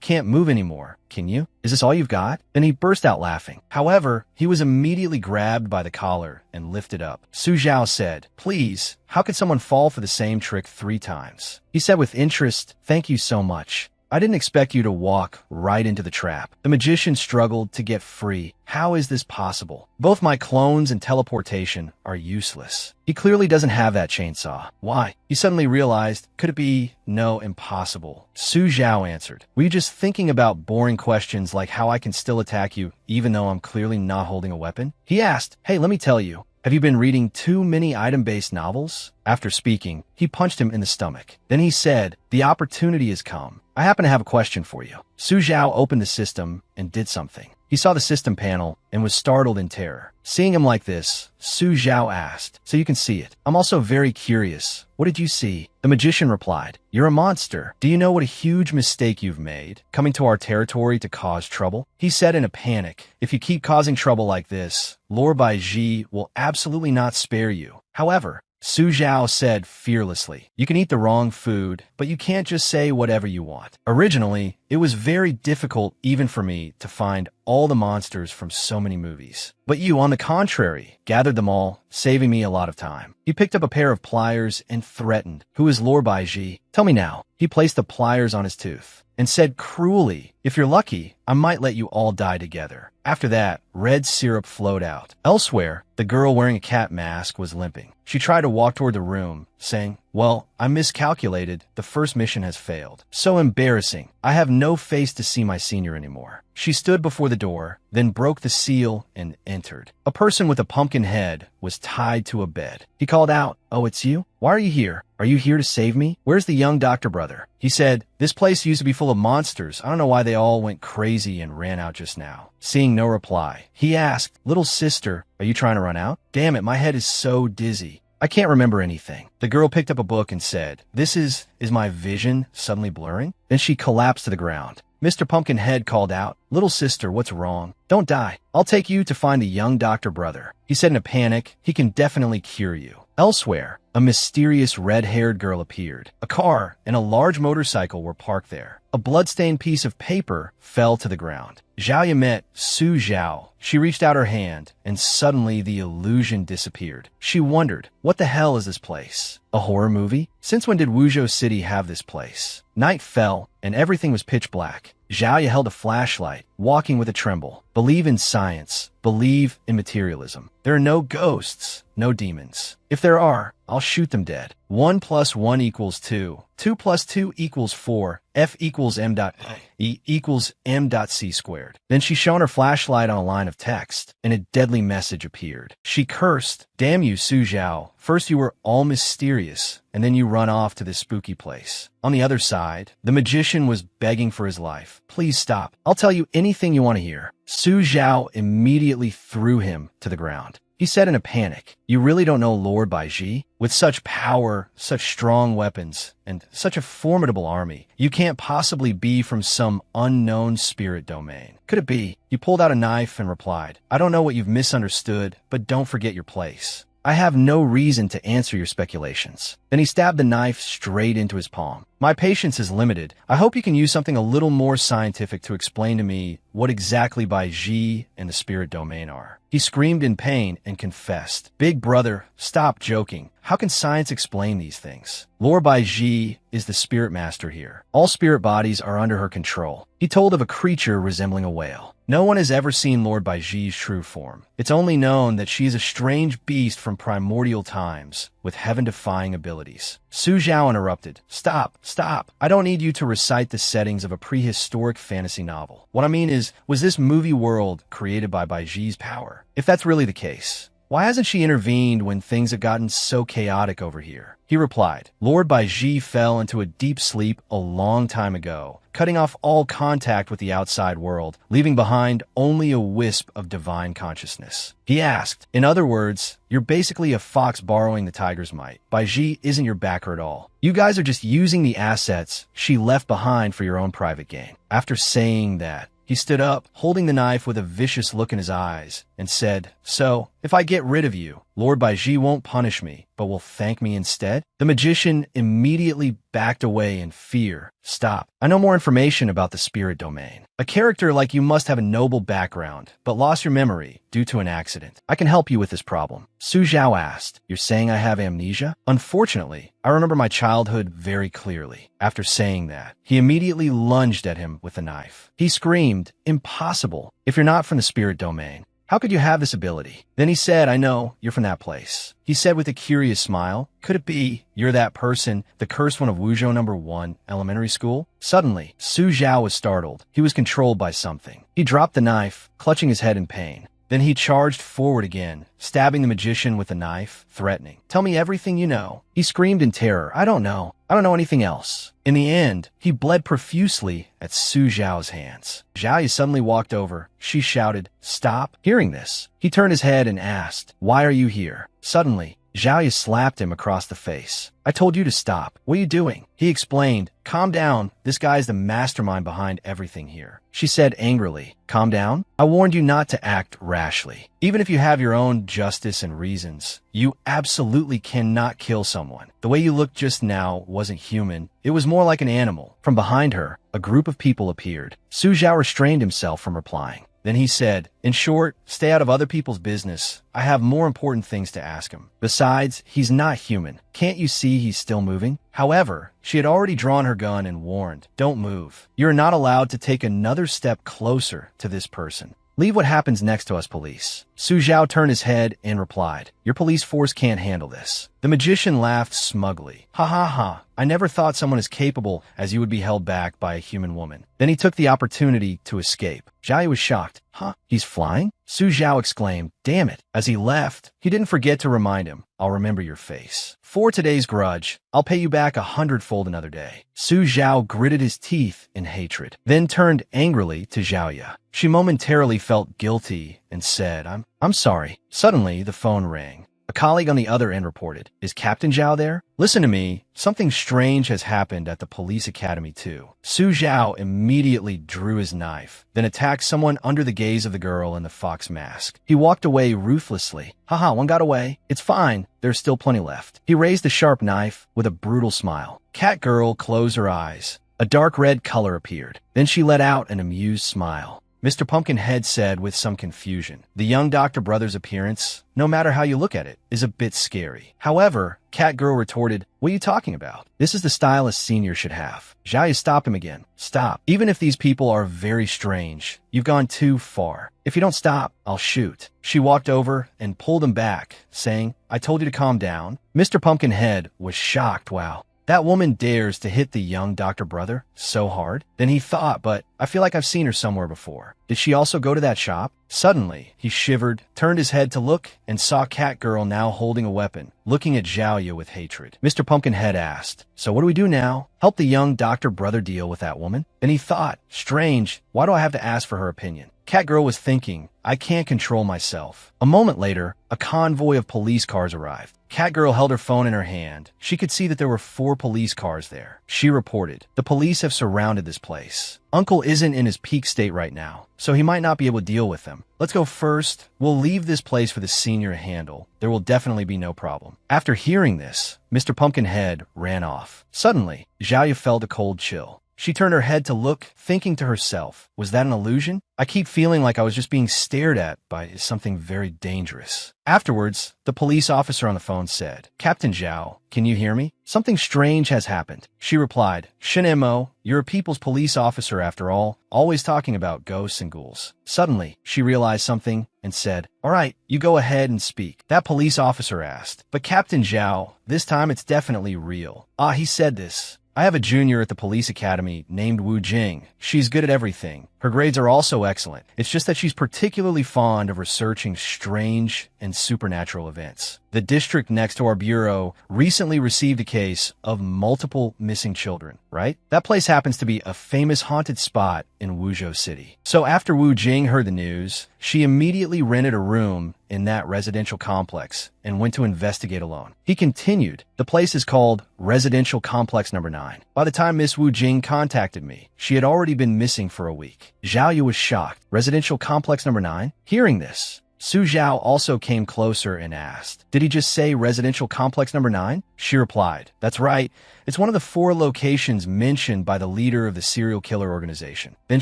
Can't move anymore. Can you? Is this all you've got? Then he burst out laughing. However, he was immediately grabbed by the collar and lifted up. Su Zhao said, please, how could someone fall for the same trick 3 times? He said with interest, thank you so much. I didn't expect you to walk right into the trap. The magician struggled to get free. How is this possible? Both my clones and teleportation are useless. He clearly doesn't have that chainsaw. Why? He suddenly realized, could it be? No, impossible. Su Zhao answered, were you just thinking about boring questions like how I can still attack you even though I'm clearly not holding a weapon? He asked, hey, let me tell you. Have you been reading too many item-based novels? After speaking, he punched him in the stomach. Then he said, the opportunity has come. I happen to have a question for you. Su Zhao opened the system and did something. He saw the system panel and was startled in terror. Seeing him like this, Su Zhao asked, so you can see it. I'm also very curious. What did you see? The magician replied, you're a monster. Do you know what a huge mistake you've made, coming to our territory to cause trouble? He said in a panic, if you keep causing trouble like this, Lord Baiji will absolutely not spare you. However, Su Zhao said fearlessly, you can eat the wrong food, but you can't just say whatever you want. Originally, it was very difficult even for me to find all the monsters from so many movies. But you, on the contrary, gathered them all, saving me a lot of time. He picked up a pair of pliers and threatened, who is Lord Baiji? Tell me now. He placed the pliers on his tooth and said cruelly, if you're lucky, I might let you all die together. After that, red syrup flowed out. Elsewhere, the girl wearing a cat mask was limping. She tried to walk toward the room, saying, well, I miscalculated. The first mission has failed. So embarrassing. I have no face to see my senior anymore. She stood before the door, then broke the seal and entered. A person with a pumpkin head was tied to a bed. He called out, oh, it's you? Why are you here? Are you here to save me? Where's the young doctor brother? He said, this place used to be full of monsters. I don't know why they all went crazy and ran out just now. Seeing no reply, he asked, little sister, are you trying to run out? Damn it, my head is so dizzy. I can't remember anything. The girl picked up a book and said, this is my vision suddenly blurring? Then she collapsed to the ground. Mr. Pumpkinhead called out, little sister, what's wrong? Don't die. I'll take you to find the young doctor brother. He said in a panic, he can definitely cure you. Elsewhere, a mysterious red-haired girl appeared. A car and a large motorcycle were parked there. A blood-stained piece of paper fell to the ground. Zhao met Su Zhao. She reached out her hand, and suddenly the illusion disappeared. She wondered, what the hell is this place? A horror movie? Since when did Wuzhou City have this place? Night fell, and everything was pitch black. Zhao held a flashlight walking with a tremble. Believe in science. Believe in materialism. There are no ghosts, no demons. If there are, I'll shoot them dead. 1 + 1 = 2. 2 + 2 = 4. F = m dot E = m dot c squared. Then she shone her flashlight on a line of text, and a deadly message appeared. She cursed, "Damn you, Su Zhao. First you were all mysterious, and then you run off to this spooky place." On the other side, the magician was begging for his life. "Please stop. I'll tell you anything you want to hear." Su Zhao immediately threw him to the ground. He said in a panic, "You really don't know Lord Baiji? With such power, such strong weapons, and such a formidable army, you can't possibly be from some unknown spirit domain. Could it be?" He pulled out a knife and replied, "I don't know what you've misunderstood, but don't forget your place. I have no reason to answer your speculations." Then he stabbed the knife straight into his palm. "My patience is limited. I hope you can use something a little more scientific to explain to me what exactly Baiji and the spirit domain are." He screamed in pain and confessed, "Big brother, stop joking. How can science explain these things? Lord Baiji is the spirit master here. All spirit bodies are under her control." He told of a creature resembling a whale. "No one has ever seen Lord Baiji's true form. It's only known that she is a strange beast from primordial times with heaven-defying abilities." Su Zhao interrupted, Stop. I don't need you to recite the settings of a prehistoric fantasy novel. What I mean is, was this movie world created by Baiji's power? If that's really the case, why hasn't she intervened when things have gotten so chaotic over here?" He replied, "Lord Baiji fell into a deep sleep a long time ago, cutting off all contact with the outside world, leaving behind only a wisp of divine consciousness." He asked, "In other words, you're basically a fox borrowing the tiger's might. Baiji isn't your backer at all. You guys are just using the assets she left behind for your own private gain." After saying that, he stood up, holding the knife with a vicious look in his eyes, and said, "So, if I get rid of you, Lord Baiji won't punish me, but will thank me instead?" The magician immediately backed away in fear. "Stop. I know more information about the spirit domain. A character like you must have a noble background, but lost your memory due to an accident. I can help you with this problem." Su Zhao asked, "You're saying I have amnesia?" "Unfortunately, I remember my childhood very clearly." After saying that, he immediately lunged at him with the knife. He screamed, "Impossible. If you're not from the spirit domain, how could you have this ability?" Then he said, "I know, you're from that place." He said with a curious smile, "Could it be you're that person, the cursed one of Wuzhou No. 1 elementary school?" Suddenly, Su Zhao was startled. He was controlled by something. He dropped the knife, clutching his head in pain. Then he charged forward again, stabbing the magician with the knife, threatening, "Tell me everything you know." He screamed in terror, I don't know anything else." In the end, he bled profusely at Su Zhao's hands. Zhao suddenly walked over. She shouted, "Stop." Hearing this, he turned his head and asked, "Why are you here?" Suddenly, Zhao slapped him across the face. "I told you to stop. What are you doing?" He explained, "Calm down. This guy is the mastermind behind everything here." She said angrily, "Calm down? I warned you not to act rashly. Even if you have your own justice and reasons, you absolutely cannot kill someone. The way you looked just now wasn't human. It was more like an animal." From behind her, a group of people appeared. Su Zhao restrained himself from replying. Then he said, "In short, stay out of other people's business. I have more important things to ask him. Besides, he's not human. Can't you see he's still moving?" However, she had already drawn her gun and warned, "Don't move. You're not allowed to take another step closer to this person. Leave what happens next to us, police." Su Zhao turned his head and replied, "Your police force can't handle this." The magician laughed smugly. "Ha ha ha. I never thought someone as capable as you would be held back by a human woman." Then he took the opportunity to escape. Zhao was shocked. "Huh? He's flying?" Su Zhao exclaimed, "Damn it." As he left, he didn't forget to remind him, "I'll remember your face. For today's grudge, I'll pay you back 100-fold another day." Su Zhao gritted his teeth in hatred, then turned angrily to Zhaoya. She momentarily felt guilty and said, I'm sorry." Suddenly, the phone rang. A colleague on the other end reported, "Is Captain Zhao there? Listen to me. Something strange has happened at the police academy too." Su Zhao immediately drew his knife, then attacked someone under the gaze of the girl in the fox mask. He walked away ruthlessly. "Haha, one got away. It's fine. There's still plenty left." He raised the sharp knife with a brutal smile. Cat girl closed her eyes. A dark red color appeared. Then she let out an amused smile. Mr. Pumpkinhead said with some confusion. The young Dr. Brother's appearance, no matter how you look at it, is a bit scary. However, Catgirl retorted, what are you talking about? This is the style a senior should have. Xiaoyu stopped him again. Stop. Even if these people are very strange, you've gone too far. If you don't stop, I'll shoot. She walked over and pulled him back, saying, I told you to calm down. Mr. Pumpkinhead was shocked. Wow. That woman dares to hit the young Dr. Brother so hard? Then he thought, but I feel like I've seen her somewhere before. Did she also go to that shop? Suddenly, he shivered, turned his head to look, and saw Catgirl now holding a weapon, looking at Xiaoyu with hatred. Mr. Pumpkinhead asked, so what do we do now? Help the young Dr. Brother deal with that woman? Then he thought, strange, why do I have to ask for her opinion? Catgirl was thinking, I can't control myself. A moment later, a convoy of police cars arrived. Catgirl held her phone in her hand. She could see that there were 4 police cars there. She reported, the police have surrounded this place. Uncle isn't in his peak state right now, so he might not be able to deal with them. Let's go first. We'll leave this place for the senior to handle. There will definitely be no problem. After hearing this, Mr. Pumpkinhead ran off. Suddenly, Xiaoyu felt a cold chill. She turned her head to look, thinking to herself, was that an illusion? I keep feeling like I was just being stared at by something very dangerous. Afterwards, the police officer on the phone said, Captain Zhao, can you hear me? Something strange has happened. She replied, Shin-mo, you're a people's police officer after all, always talking about ghosts and ghouls. Suddenly, she realized something and said, all right, you go ahead and speak. That police officer asked, but Captain Zhao, this time it's definitely real. He said this. I have a junior at the police academy named Wu Jing. She's good at everything. Her grades are also excellent. It's just that she's particularly fond of researching strange and supernatural events. The district next to our bureau recently received a case of multiple missing children, right? That place happens to be a famous haunted spot in Wuzhou City. So after Wu Jing heard the news, she immediately rented a room in that residential complex and went to investigate alone. He continued, the place is called Residential Complex Number 9. By the time Miss Wu Jing contacted me, she had already been missing for a week. Xiaoyu was shocked. Residential Complex Number 9? Hearing this, Su Zhao also came closer and asked, did he just say Residential Complex Number 9? She replied, that's right. It's one of the 4 locations mentioned by the leader of the serial killer organization. Then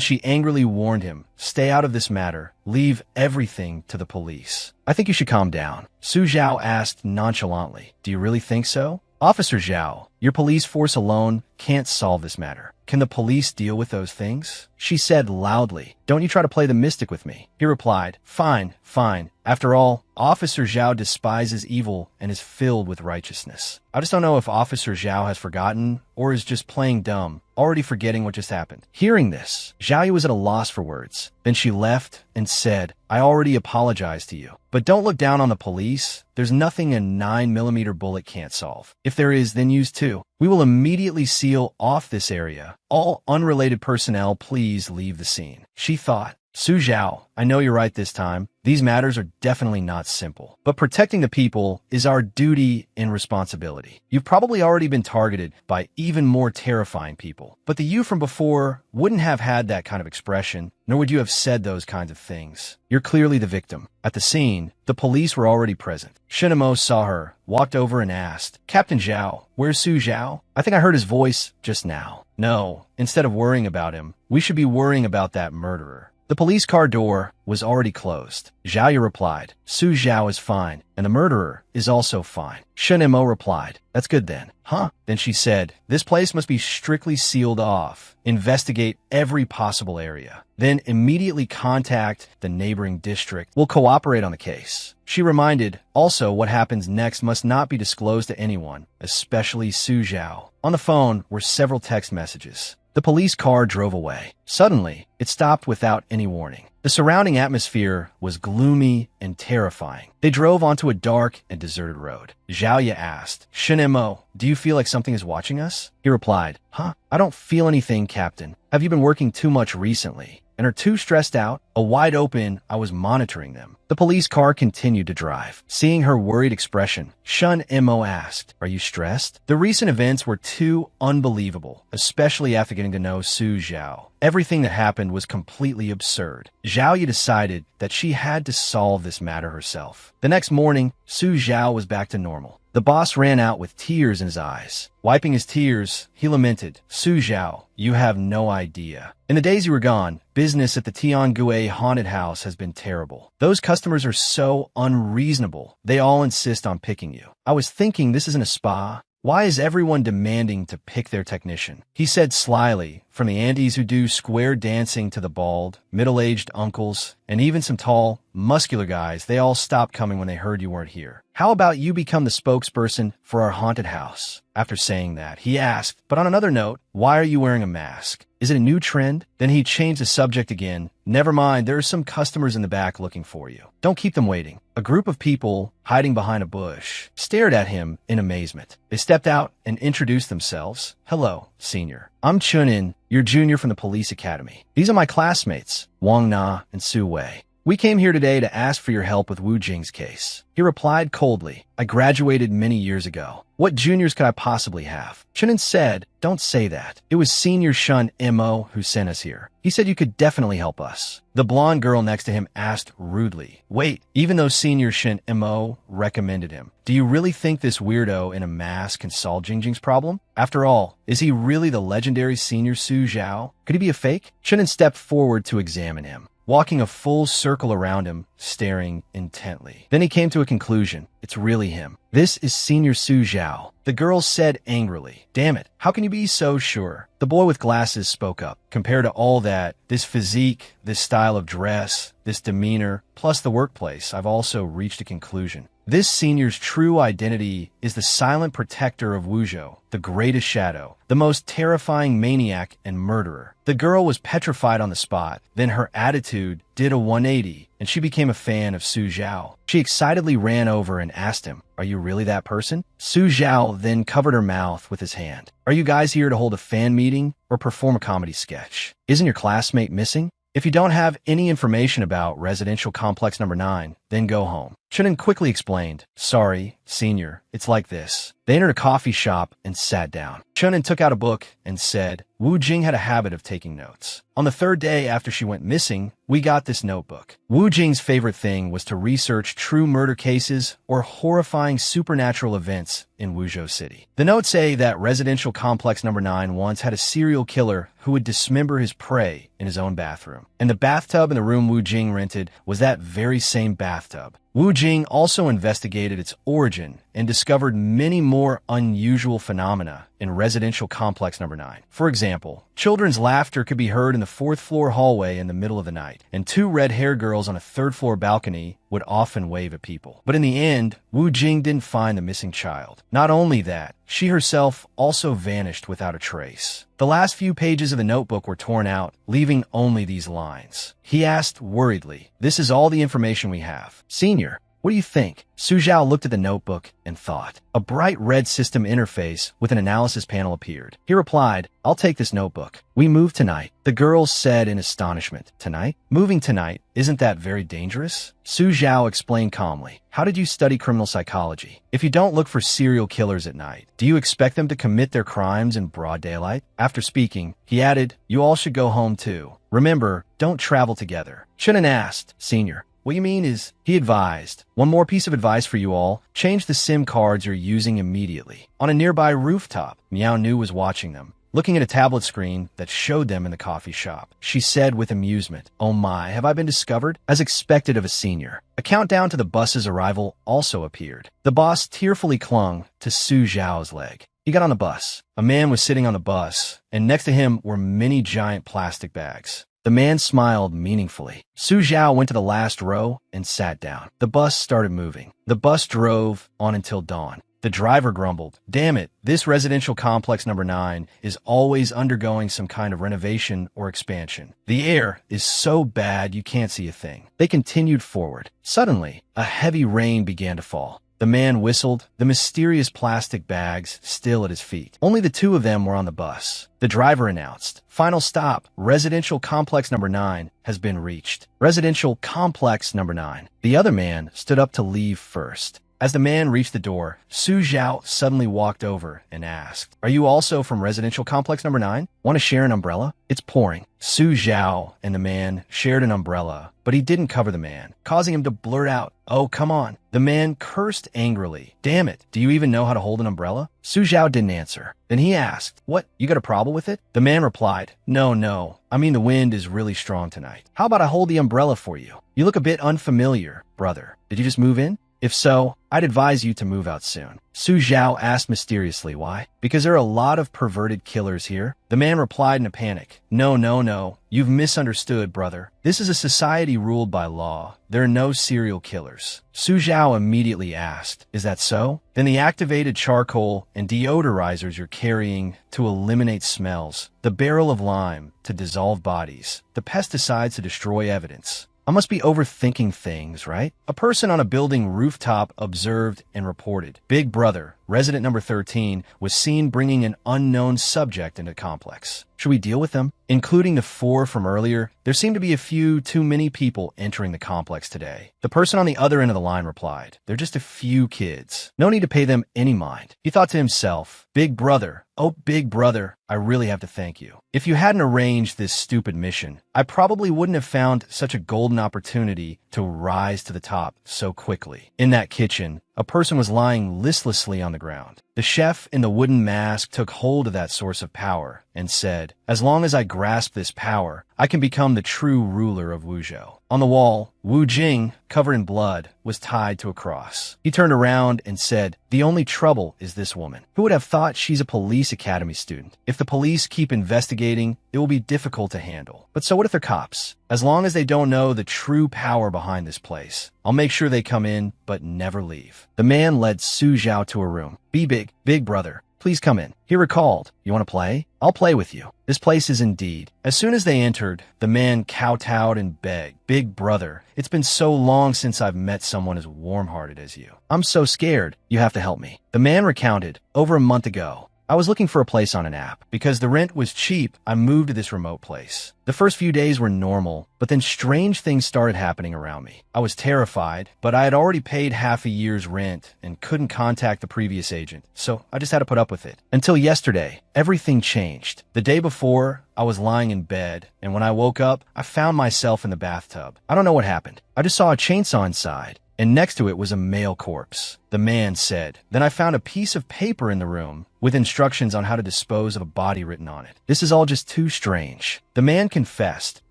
she angrily warned him, stay out of this matter. Leave everything to the police. I think you should calm down. Su Zhao asked nonchalantly, do you really think so? Officer Zhao, your police force alone can't solve this matter. Can the police deal with those things? She said loudly, don't you try to play the mystic with me. He replied, fine, fine. After all, Officer Zhao despises evil and is filled with righteousness. I just don't know if Officer Zhao has forgotten or is just playing dumb, already forgetting what just happened. Hearing this, Xiaoyu was at a loss for words. Then she left and said, I already apologized to you. But don't look down on the police. There's nothing a 9mm bullet can't solve. If there is, then use 2. We will immediately seal off this area. All unrelated personnel, please leave the scene. She thought, Su Zhao, I know you're right this time. These matters are definitely not simple. But protecting the people is our duty and responsibility. You've probably already been targeted by even more terrifying people. But the you from before wouldn't have had that kind of expression, nor would you have said those kinds of things. You're clearly the victim. At the scene, the police were already present. Shin-mo saw her, walked over and asked, Captain Zhao, where's Su Zhao? I think I heard his voice just now. No, instead of worrying about him, we should be worrying about that murderer. The police car door was already closed. Xiaoyu replied, Su Zhao is fine, and the murderer is also fine. Shin-mo replied, that's good then. Huh? Then she said, this place must be strictly sealed off. Investigate every possible area. Then immediately contact the neighboring district. We'll cooperate on the case. She reminded, also what happens next must not be disclosed to anyone, especially Su Zhao. On the phone were several text messages. The police car drove away. Suddenly, it stopped without any warning. The surrounding atmosphere was gloomy and terrifying. They drove onto a dark and deserted road. Xiaoyu asked, Shin-mo, do you feel like something is watching us? He replied, I don't feel anything, Captain. Have you been working too much recently? And are too stressed out? A wide open, I was monitoring them. The police car continued to drive. Seeing her worried expression, Shin-mo asked, are you stressed? The recent events were too unbelievable, especially after getting to know Su Zhao. Everything that happened was completely absurd. Xiaoyu decided that she had to solve this matter herself. The next morning, Su Zhao was back to normal. The boss ran out with tears in his eyes. Wiping his tears, he lamented, Su Zhao, you have no idea. In the days you were gone, business at the Tiangue haunted house has been terrible. Those customers are so unreasonable. They all insist on picking you. I was thinking this isn't a spa. Why is everyone demanding to pick their technician? He said slyly, from the Andes who do square dancing to the bald, middle-aged uncles, and even some tall, muscular guys, they all stopped coming when they heard you weren't here. How about you become the spokesperson for our haunted house? After saying that, he asked, but on another note, why are you wearing a mask? Is it a new trend? Then he changed the subject again. Never mind, there are some customers in the back looking for you. Don't keep them waiting. A group of people, hiding behind a bush, stared at him in amazement. They stepped out and introduced themselves. Hello, senior. I'm Chunin, your junior from the police academy. These are my classmates, Wang Na and Su Wei. We came here today to ask for your help with Wu Jing's case. He replied coldly, I graduated many years ago. What juniors could I possibly have? Chunin said, don't say that. It was Senior Shun Mo who sent us here. He said you could definitely help us. The blonde girl next to him asked rudely, wait, even though Senior Shun Mo recommended him, do you really think this weirdo in a mask can solve Jingjing's problem? After all, is he really the legendary Senior Su Zhao? Could he be a fake? Chunin stepped forward to examine him, walking a full circle around him, staring intently. Then he came to a conclusion. It's really him. This is Senior Su Zhao. The girl said angrily, damn it, how can you be so sure? The boy with glasses spoke up. Compared to all that, this physique, this style of dress, this demeanor, plus the workplace, I've also reached a conclusion. This senior's true identity is the silent protector of Wuzhou, the greatest shadow, the most terrifying maniac and murderer. The girl was petrified on the spot, then her attitude did a 180, and she became a fan of Su Zhao. She excitedly ran over and asked him, are you really that person? Su Zhao then covered her mouth with his hand. Are you guys here to hold a fan meeting or perform a comedy sketch? Isn't your classmate missing? If you don't have any information about residential complex number 9, then go home. Chunin quickly explained, sorry, senior, it's like this. They entered a coffee shop and sat down. Chunin took out a book and said, Wu Jing had a habit of taking notes. On the third day after she went missing, we got this notebook. Wu Jing's favorite thing was to research true murder cases or horrifying supernatural events in Wuzhou City. The notes say that residential complex number 9 once had a serial killer who would dismember his prey in his own bathroom. And the bathtub in the room Wu Jing rented was that very same bathtub. Wu Jing also investigated its origin and discovered many more unusual phenomena in residential complex number 9. For example, children's laughter could be heard in the 4th floor hallway in the middle of the night, and 2 red-haired girls on a 3rd floor balcony would often wave at people. But in the end, Wu Jing didn't find the missing child. Not only that, she herself also vanished without a trace. The last few pages of the notebook were torn out, leaving only these lines. He asked worriedly, this is all the information we have. Senior, what do you think? Su Zhao looked at the notebook and thought. A bright red system interface with an analysis panel appeared. He replied, I'll take this notebook. We move tonight. The girl said in astonishment. Tonight? Moving tonight? Isn't that very dangerous? Su Zhao explained calmly. How did you study criminal psychology? If you don't look for serial killers at night, do you expect them to commit their crimes in broad daylight? After speaking, he added, you all should go home too. Remember, don't travel together. Chunin asked, Senior, what you mean is, he advised, one more piece of advice for you all, change the SIM cards you're using immediately. On a nearby rooftop, Miao Nu was watching them, looking at a tablet screen that showed them in the coffee shop. She said with amusement, oh my, have I been discovered? As expected of a senior. A countdown to the bus's arrival also appeared. The boss tearfully clung to Su Zhao's leg. He got on the bus. A man was sitting on the bus, and next to him were many giant plastic bags. The man smiled meaningfully. Su Zhao went to the last row and sat down. The bus started moving. The bus drove on until dawn. The driver grumbled, damn it, this residential complex number 9 is always undergoing some kind of renovation or expansion. The air is so bad you can't see a thing. They continued forward. Suddenly, a heavy rain began to fall. The man whistled, the mysterious plastic bags still at his feet. Only the 2 of them were on the bus. The driver announced, final stop, residential complex number 9 has been reached. Residential complex number 9. The other man stood up to leave first. As the man reached the door, Su Zhao suddenly walked over and asked, "Are you also from residential complex number 9? Want to share an umbrella? It's pouring." Su Zhao and the man shared an umbrella, but he didn't cover the man, causing him to blurt out, "Oh, come on." The man cursed angrily. "Damn it, do you even know how to hold an umbrella?" Su Zhao didn't answer. Then he asked, "What, you got a problem with it?" The man replied, No, I mean the wind is really strong tonight. How about I hold the umbrella for you? You look a bit unfamiliar, brother. Did you just move in? If so, I'd advise you to move out soon." Su Zhao asked mysteriously why. "Because there are a lot of perverted killers here." The man replied in a panic, No, you've misunderstood, brother. This is a society ruled by law. There are no serial killers." Su Zhao immediately asked, "Is that so? Then the activated charcoal and deodorizers you're carrying to eliminate smells, the barrel of lime to dissolve bodies, the pesticides to destroy evidence. I must be overthinking things, right?" A person on a building rooftop observed and reported, "Big Brother, resident number 13, was seen bringing an unknown subject into the complex. Should we deal with them?" Including the 4 from earlier, there seemed to be a few too many people entering the complex today. The person on the other end of the line replied, "They're just a few kids. No need to pay them any mind." He thought to himself, "Big Brother, oh Big Brother, I really have to thank you. If you hadn't arranged this stupid mission, I probably wouldn't have found such a golden opportunity to rise to the top so quickly." In that kitchen, a person was lying listlessly on the ground. The chef in the wooden mask took hold of that source of power and said, "As long as I grasp this power, I can become the true ruler of Wuzhou." On the wall, Wu Jing, covered in blood, was tied to a cross. He turned around and said, "The only trouble is this woman. Who would have thought she's a police academy student? If the police keep investigating, it will be difficult to handle. But so what if they're cops? As long as they don't know the true power behind this place, I'll make sure they come in, but never leave." The man led Su Zhao to a room. "Be big brother. Please come in." He recalled, "You want to play? I'll play with you. This place is indeed." As soon as they entered, the man kowtowed and begged, "Big brother, it's been so long since I've met someone as warm-hearted as you. I'm so scared. You have to help me." The man recounted, "Over a month ago, I was looking for a place on an app. Because the rent was cheap, I moved to this remote place. The first few days were normal, but then strange things started happening around me. I was terrified, but I had already paid half a year's rent and couldn't contact the previous agent, so I just had to put up with it. Until yesterday, everything changed. The day before, I was lying in bed, and when I woke up, I found myself in the bathtub. I don't know what happened. I just saw a chainsaw inside, and next to it was a male corpse." The man said, "Then I found a piece of paper in the room with instructions on how to dispose of a body written on it. This is all just too strange." The man confessed,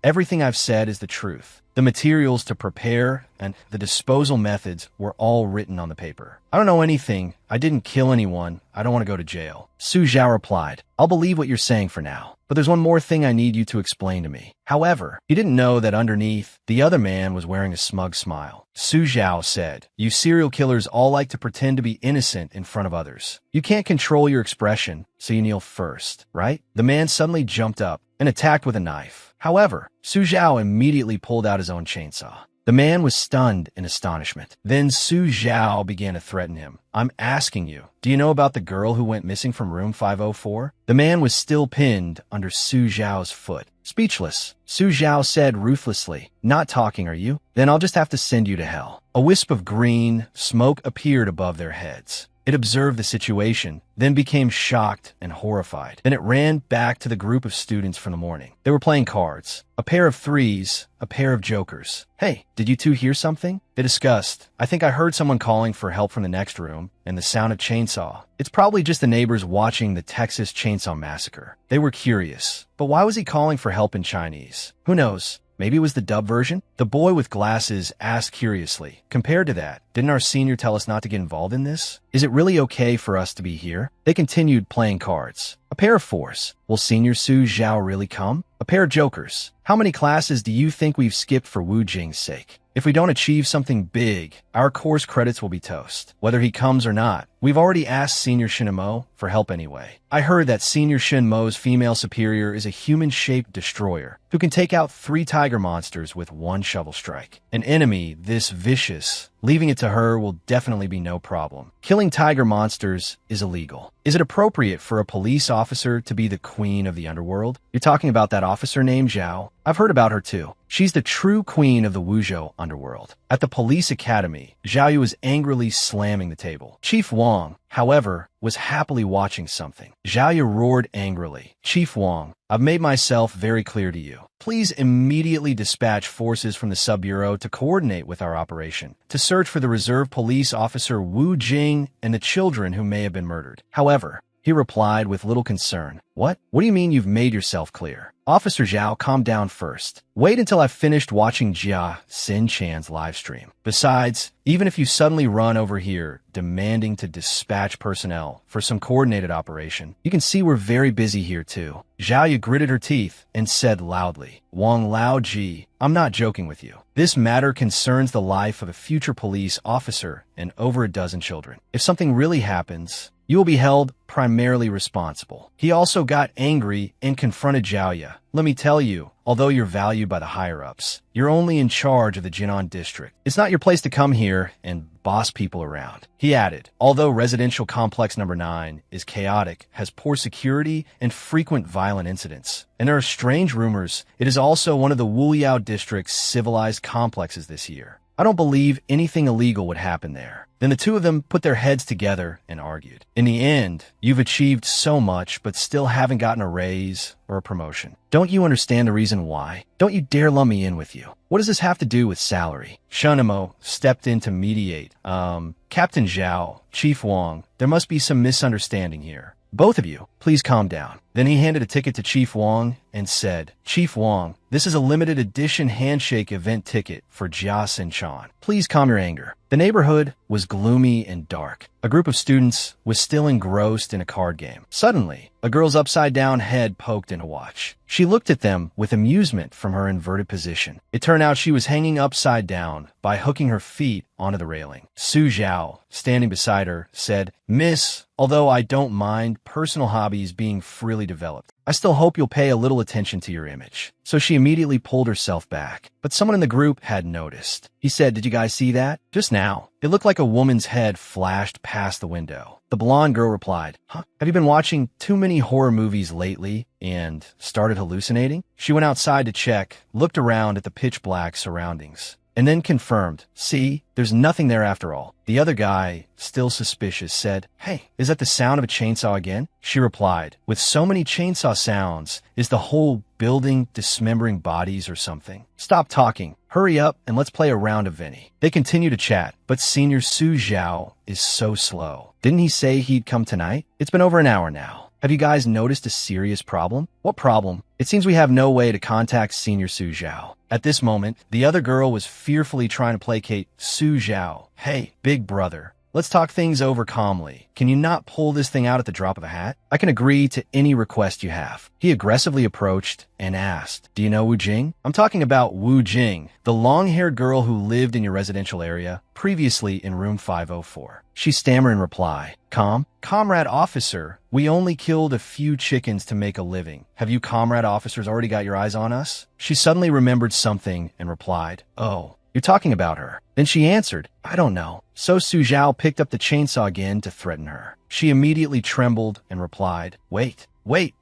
"Everything I've said is the truth. The materials to prepare and the disposal methods were all written on the paper. I don't know anything. I didn't kill anyone. I don't want to go to jail." Su Zhao replied, "I'll believe what you're saying for now, but there's one more thing I need you to explain to me." However, he didn't know that underneath, the other man was wearing a smug smile. Su Zhao said, "You serial killers all like to pretend to be innocent in front of others. You can't control your expression, so you kneel first, right?" The man suddenly jumped up and attacked with a knife. However, Su Zhao immediately pulled out his own chainsaw. The man was stunned in astonishment. Then Su Zhao began to threaten him. "I'm asking you, do you know about the girl who went missing from room 504? The man was still pinned under Su Zhao's foot. Speechless, Su Zhao said ruthlessly, "Not talking, are you? Then I'll just have to send you to hell." A wisp of green smoke appeared above their heads. It observed the situation, then became shocked and horrified. Then it ran back to the group of students from the morning. They were playing cards. A pair of threes, a pair of jokers. "Hey, did you two hear something?" They discussed. "I think I heard someone calling for help from the next room, and the sound of chainsaw. It's probably just the neighbors watching the Texas Chainsaw Massacre." They were curious. But why was he calling for help in Chinese? Who knows? Maybe it was the dub version? The boy with glasses asked curiously, "Compared to that, didn't our senior tell us not to get involved in this? Is it really okay for us to be here?" They continued playing cards. A pair of fours. Will Senior Su Zhao really come? A pair of jokers. How many classes do you think we've skipped for Wu Jing's sake? If we don't achieve something big, our course credits will be toast. Whether he comes or not, we've already asked Senior Shinmo for help anyway. I heard that Senior Shinmo's female superior is a human-shaped destroyer who can take out 3 tiger monsters with 1 shovel strike. An enemy this vicious, leaving it to her will definitely be no problem. Killing tiger monsters is illegal. Is it appropriate for a police officer to be the queen of the underworld? You're talking about that officer named Zhao? I've heard about her too. She's the true queen of the Wuzhou underworld. At the police academy, Zhao Yu was angrily slamming the table. Chief Wang, however, was happily watching something. Zhao Yu roared angrily. Chief Wang, I've made myself very clear to you. Please immediately dispatch forces from the sub-bureau to coordinate with our operation, to search for the reserve police officer Wu Jing and the children who may have been murdered. However, he replied with little concern. What? What do you mean you've made yourself clear? Officer Zhao, calm down first. Wait until I've finished watching Jia Xin Chan's live stream. Besides, even if you suddenly run over here demanding to dispatch personnel for some coordinated operation, you can see we're very busy here too. Zhao Yu gritted her teeth and said loudly, Wang Lao Ji, I'm not joking with you. This matter concerns the life of a future police officer and over a dozen children. If something really happens, you will be held primarily responsible. He also got angry and confronted Zhao Yu. Let me tell you, although you're valued by the higher-ups, you're only in charge of the Jinan district. It's not your place to come here and boss people around. He added, although residential complex number 9 is chaotic, has poor security, and frequent violent incidents, and there are strange rumors, it is also one of the Wuyao district's civilized complexes this year. I don't believe anything illegal would happen there. Then the two of them put their heads together and argued. In the end, you've achieved so much, but still haven't gotten a raise or a promotion. Don't you understand the reason why? Don't you dare lump me in with you. What does this have to do with salary? Shunimo stepped in to mediate. Captain Zhao, Chief Wang, there must be some misunderstanding here. Both of you, please calm down. Then he handed a ticket to Chief Wang and said, Chief Wang, this is a limited edition handshake event ticket for Jia Sinchan. Please calm your anger. The neighborhood was gloomy and dark. A group of students was still engrossed in a card game. Suddenly, a girl's upside-down head poked in a watch. She looked at them with amusement from her inverted position. It turned out she was hanging upside down by hooking her feet onto the railing. Su Zhao, standing beside her, said, Miss, although I don't mind personal hobbies being freely developed, I still hope you'll pay a little attention to your image. So she immediately pulled herself back. But someone in the group had noticed. He said, did you guys see that? Just now. It looked like a woman's head flashed past the window. The blonde girl replied, Huh? Have you been watching too many horror movies lately and started hallucinating? She went outside to check, looked around at the pitch-black surroundings, and then confirmed, see, there's nothing there after all. The other guy, still suspicious, said, Hey, is that the sound of a chainsaw again? She replied, with so many chainsaw sounds, is the whole building dismembering bodies or something? Stop talking. Hurry up and let's play a round of Vinny. They continue to chat, but Senior Su Zhao is so slow. Didn't he say he'd come tonight? It's been over an hour now. Have you guys noticed a serious problem? What problem? It seems we have no way to contact Senior Su Zhao. At this moment, the other girl was fearfully trying to placate Su Zhao. Hey, big brother, let's talk things over calmly. Can you not pull this thing out at the drop of a hat? I can agree to any request you have. He aggressively approached and asked, Do you know Wu Jing? I'm talking about Wu Jing, the long-haired girl who lived in your residential area, previously in room 504. She stammered in reply, Comrade officer, we only killed a few chickens to make a living. Have you comrade officers already got your eyes on us? She suddenly remembered something and replied, Oh, you're talking about her. Then she answered, I don't know. So Su Zhao picked up the chainsaw again to threaten her. She immediately trembled and replied, Wait,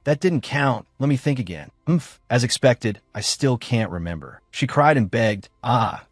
that didn't count. Let me think again. As expected, I still can't remember. She cried and begged,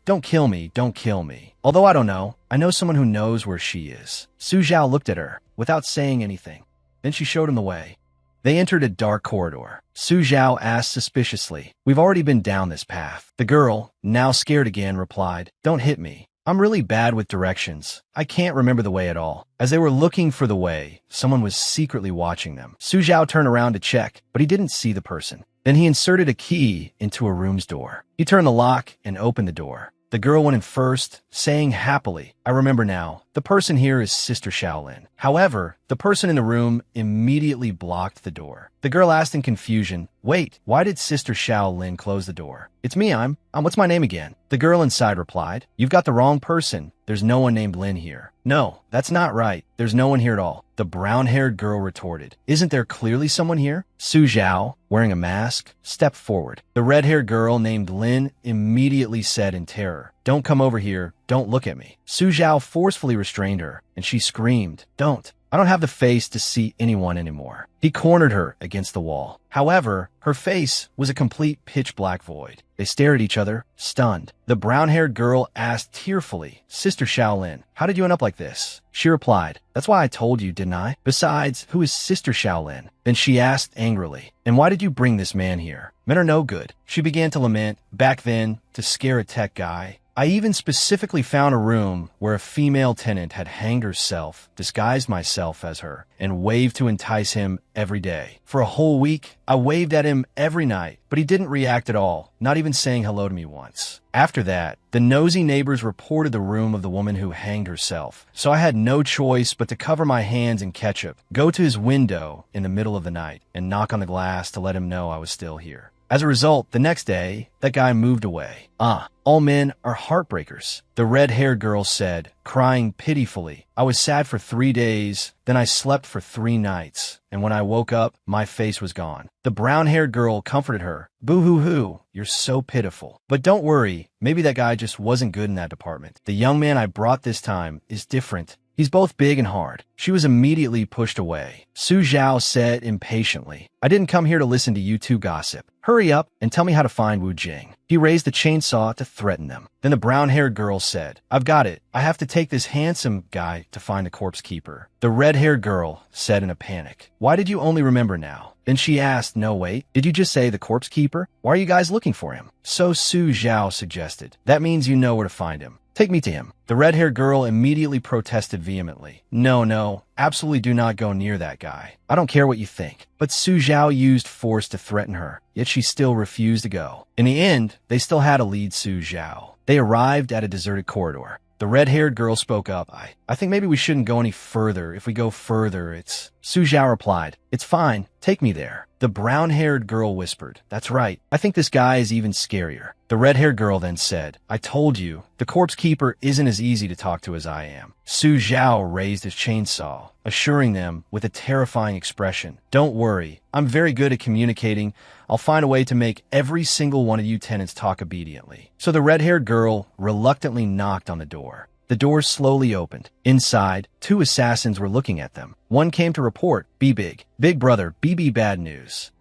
don't kill me, don't kill me. Although I don't know, I know someone who knows where she is. Su Zhao looked at her without saying anything. Then she showed him the way. They entered a dark corridor. Su Zhao asked suspiciously, We've already been down this path. The girl, now scared again, replied, Don't hit me. I'm really bad with directions. I can't remember the way at all. As they were looking for the way, someone was secretly watching them. Su Zhao turned around to check, but he didn't see the person. Then he inserted a key into a room's door. He turned the lock and opened the door. The girl went in first, saying happily, I remember now, the person here is Sister Shaolin. However, the person in the room immediately blocked the door. The girl asked in confusion, Wait, why did Sister Shaolin close the door? It's me, what's my name again? The girl inside replied, You've got the wrong person. There's no one named Lin here. No, that's not right. There's no one here at all. The brown-haired girl retorted, Isn't there clearly someone here? Su Zhao, wearing a mask, stepped forward. The red-haired girl named Lin immediately said in terror, Don't come over here. Don't look at me. Su Zhao forcefully restrained her, and she screamed, Don't. I don't have the face to see anyone anymore. He cornered her against the wall. However, her face was a complete pitch-black void. They stared at each other, stunned. The brown-haired girl asked tearfully, Sister Shaolin, how did you end up like this? She replied, that's why I told you, didn't I? Besides, who is Sister Shaolin? Then she asked angrily, and why did you bring this man here? Men are no good. She began to lament, back then, to scare a tech guy. I even specifically found a room where a female tenant had hanged herself, disguised myself as her, and waved to entice him every day. For a whole week, I waved at him every night, but he didn't react at all, not even saying hello to me once. After that, the nosy neighbors reported the room of the woman who hanged herself, so I had no choice but to cover my hands in ketchup, go to his window in the middle of the night, and knock on the glass to let him know I was still here. As a result, the next day, that guy moved away. All men are heartbreakers, the red-haired girl said, crying pitifully. I was sad for 3 days, then I slept for 3 nights, and when I woke up, my face was gone. The brown-haired girl comforted her. Boo-hoo-hoo, you're so pitiful. But don't worry, maybe that guy just wasn't good in that department. The young man I brought this time is different. He's both big and hard. She was immediately pushed away. Su Zhao said impatiently, I didn't come here to listen to you two gossip. Hurry up and tell me how to find Wu Jing. He raised the chainsaw to threaten them. Then the brown-haired girl said, I've got it. I have to take this handsome guy to find the corpse keeper. The red-haired girl said in a panic, why did you only remember now? Then she asked, no wait, did you just say the corpse keeper? Why are you guys looking for him? So Su Zhao suggested, that means you know where to find him. Take me to him. The red-haired girl immediately protested vehemently. No, absolutely do not go near that guy. I don't care what you think. But Su Zhao used force to threaten her, yet she still refused to go. In the end, they still had to lead Su Zhao. They arrived at a deserted corridor. The red-haired girl spoke up. I think maybe we shouldn't go any further. If we go further, it's... Su Zhao replied, it's fine. Take me there. The brown-haired girl whispered, that's right. I think this guy is even scarier. The red-haired girl then said, I told you, the corpse keeper isn't as easy to talk to as I am. Su Zhao raised his chainsaw, assuring them with a terrifying expression, don't worry, I'm very good at communicating. I'll find a way to make every single one of you tenants talk obediently. So the red-haired girl reluctantly knocked on the door. The door slowly opened. Inside, 2 assassins were looking at them. One came to report, Big brother, BB bad news.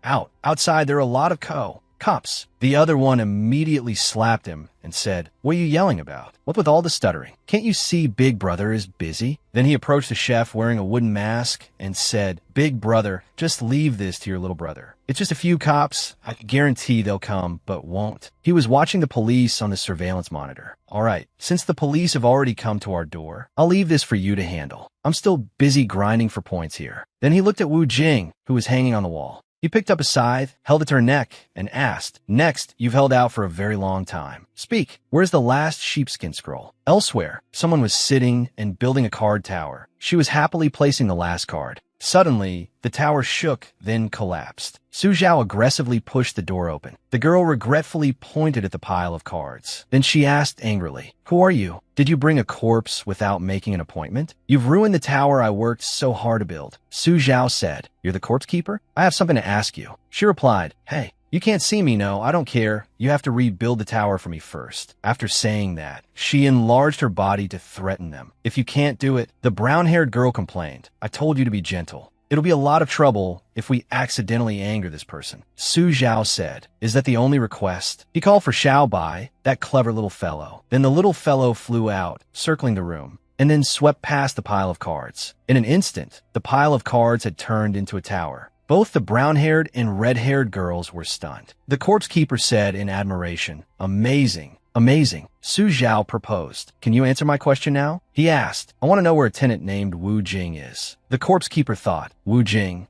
Outside there are a lot of cops. The other one immediately slapped him and said, what are you yelling about? What with all the stuttering? Can't you see Big Brother is busy? Then he approached the chef wearing a wooden mask and said, Big Brother, just leave this to your little brother. It's just a few cops. I can guarantee they'll come, but won't. He was watching the police on the surveillance monitor. All right, since the police have already come to our door, I'll leave this for you to handle. I'm still busy grinding for points here. Then he looked at Wu Jing, who was hanging on the wall. He picked up a scythe, held it to her neck, and asked, next, you've held out for a very long time. Speak, where's the last sheepskin scroll? Elsewhere, someone was sitting and building a card tower. She was happily placing the last card. Suddenly, the tower shook, then collapsed. Su Zhao aggressively pushed the door open. The girl regretfully pointed at the pile of cards. Then she asked angrily, who are you? Did you bring a corpse without making an appointment? You've ruined the tower I worked so hard to build. Su Zhao said, you're the corpse keeper? I have something to ask you. She replied, hey, you can't see me, no, I don't care. You have to rebuild the tower for me first. After saying that, she enlarged her body to threaten them. If you can't do it, the brown-haired girl complained. I told you to be gentle. It'll be a lot of trouble if we accidentally anger this person. Su Zhao said, is that the only request? He called for Xiao Bai, that clever little fellow. Then the little fellow flew out, circling the room, and then swept past the pile of cards. In an instant, the pile of cards had turned into a tower. Both the brown-haired and red-haired girls were stunned. The corpse keeper said in admiration, amazing. Su Zhao proposed. Can you answer my question now? He asked, I want to know where a tenant named Wu Jing is. The corpse keeper thought, Wu Jing,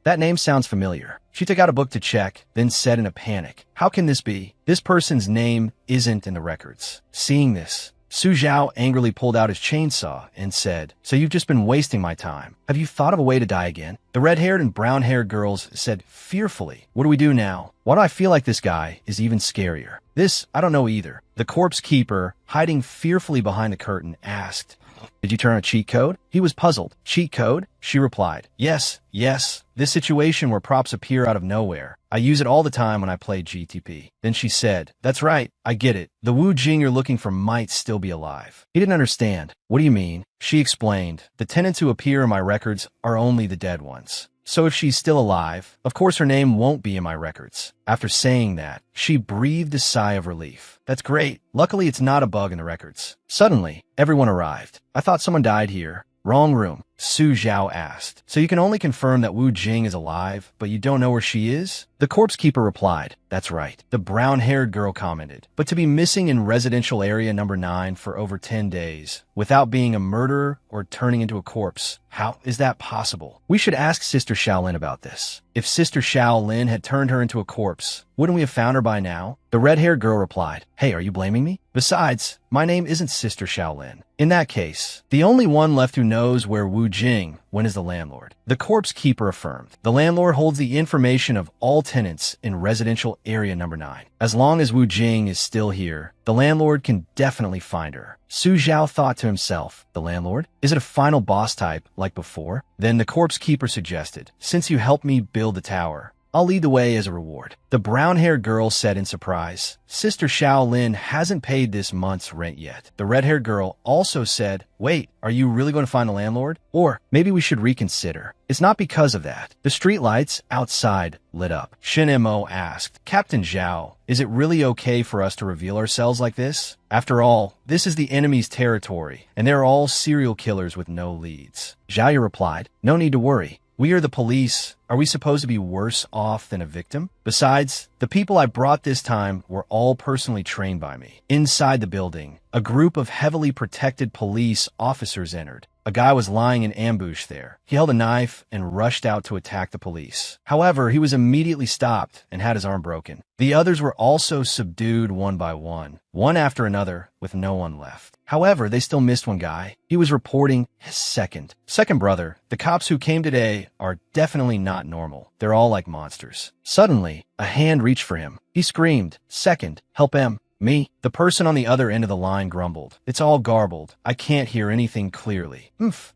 that name sounds familiar. She took out a book to check, then said in a panic, how can this be? This person's name isn't in the records. Seeing this, Su Zhao angrily pulled out his chainsaw and said, so you've just been wasting my time. Have you thought of a way to die again? The red-haired and brown-haired girls said fearfully, what do we do now? Why do I feel like this guy is even scarier? This, I don't know either. The corpse keeper, hiding fearfully behind the curtain, asked, Did you turn a cheat code? He was puzzled. Cheat code? She replied, yes, yes. This situation where props appear out of nowhere. I use it all the time when I play GTP. Then she said, that's right, I get it. The Wu Jing you're looking for might still be alive. He didn't understand. What do you mean? She explained, the tenants who appear in my records are only the dead ones. So if she's still alive, of course her name won't be in my records. After saying that, she breathed a sigh of relief. That's great. Luckily, it's not a bug in the records. Suddenly, everyone arrived. I thought someone died here. Wrong room, Su Zhao asked. So you can only confirm that Wu Jing is alive, but you don't know where she is? The corpse keeper replied, that's right. The brown-haired girl commented. But to be missing in residential area number 9 for over 10 days, without being a murderer or turning into a corpse, how is that possible? We should ask Sister Shaolin about this. If Sister Shaolin had turned her into a corpse, wouldn't we have found her by now? The red-haired girl replied, hey, are you blaming me? Besides, my name isn't Sister Shaolin. In that case, the only one left who knows where Wu Jing went is the landlord. The corpse keeper affirmed. The landlord holds the information of all tenants in residential area number 9. As long as Wu Jing is still here, the landlord can definitely find her. Su Zhao thought to himself, the landlord? Is it a final boss type like before? Then the corpse keeper suggested, since you helped me build the tower, I'll lead the way as a reward. The brown-haired girl said in surprise, Sister Shaolin hasn't paid this month's rent yet. The red-haired girl also said, wait, are you really going to find the landlord? Or maybe we should reconsider. It's not because of that. The streetlights outside lit up. Shin Mo asked, Captain Zhao, is it really okay for us to reveal ourselves like this? After all, this is the enemy's territory, and they're all serial killers with no leads. Zhao replied, no need to worry. We are the police. Are we supposed to be worse off than a victim? Besides, the people I brought this time were all personally trained by me. Inside the building, a group of heavily protected police officers entered. A guy was lying in ambush there. He held a knife and rushed out to attack the police. However, he was immediately stopped and had his arm broken. The others were also subdued one by one after another, with no one left. However, they still missed one guy. He was reporting his second brother. The cops who came today are definitely not normal. They're all like monsters. Suddenly, a hand reached for him. He screamed, second, help him. Me? The person on the other end of the line grumbled. It's all garbled. I can't hear anything clearly.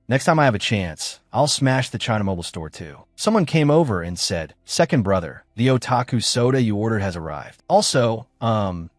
Next time I have a chance, I'll smash the China Mobile store too. Someone came over and said, second brother, the otaku soda you ordered has arrived. Also,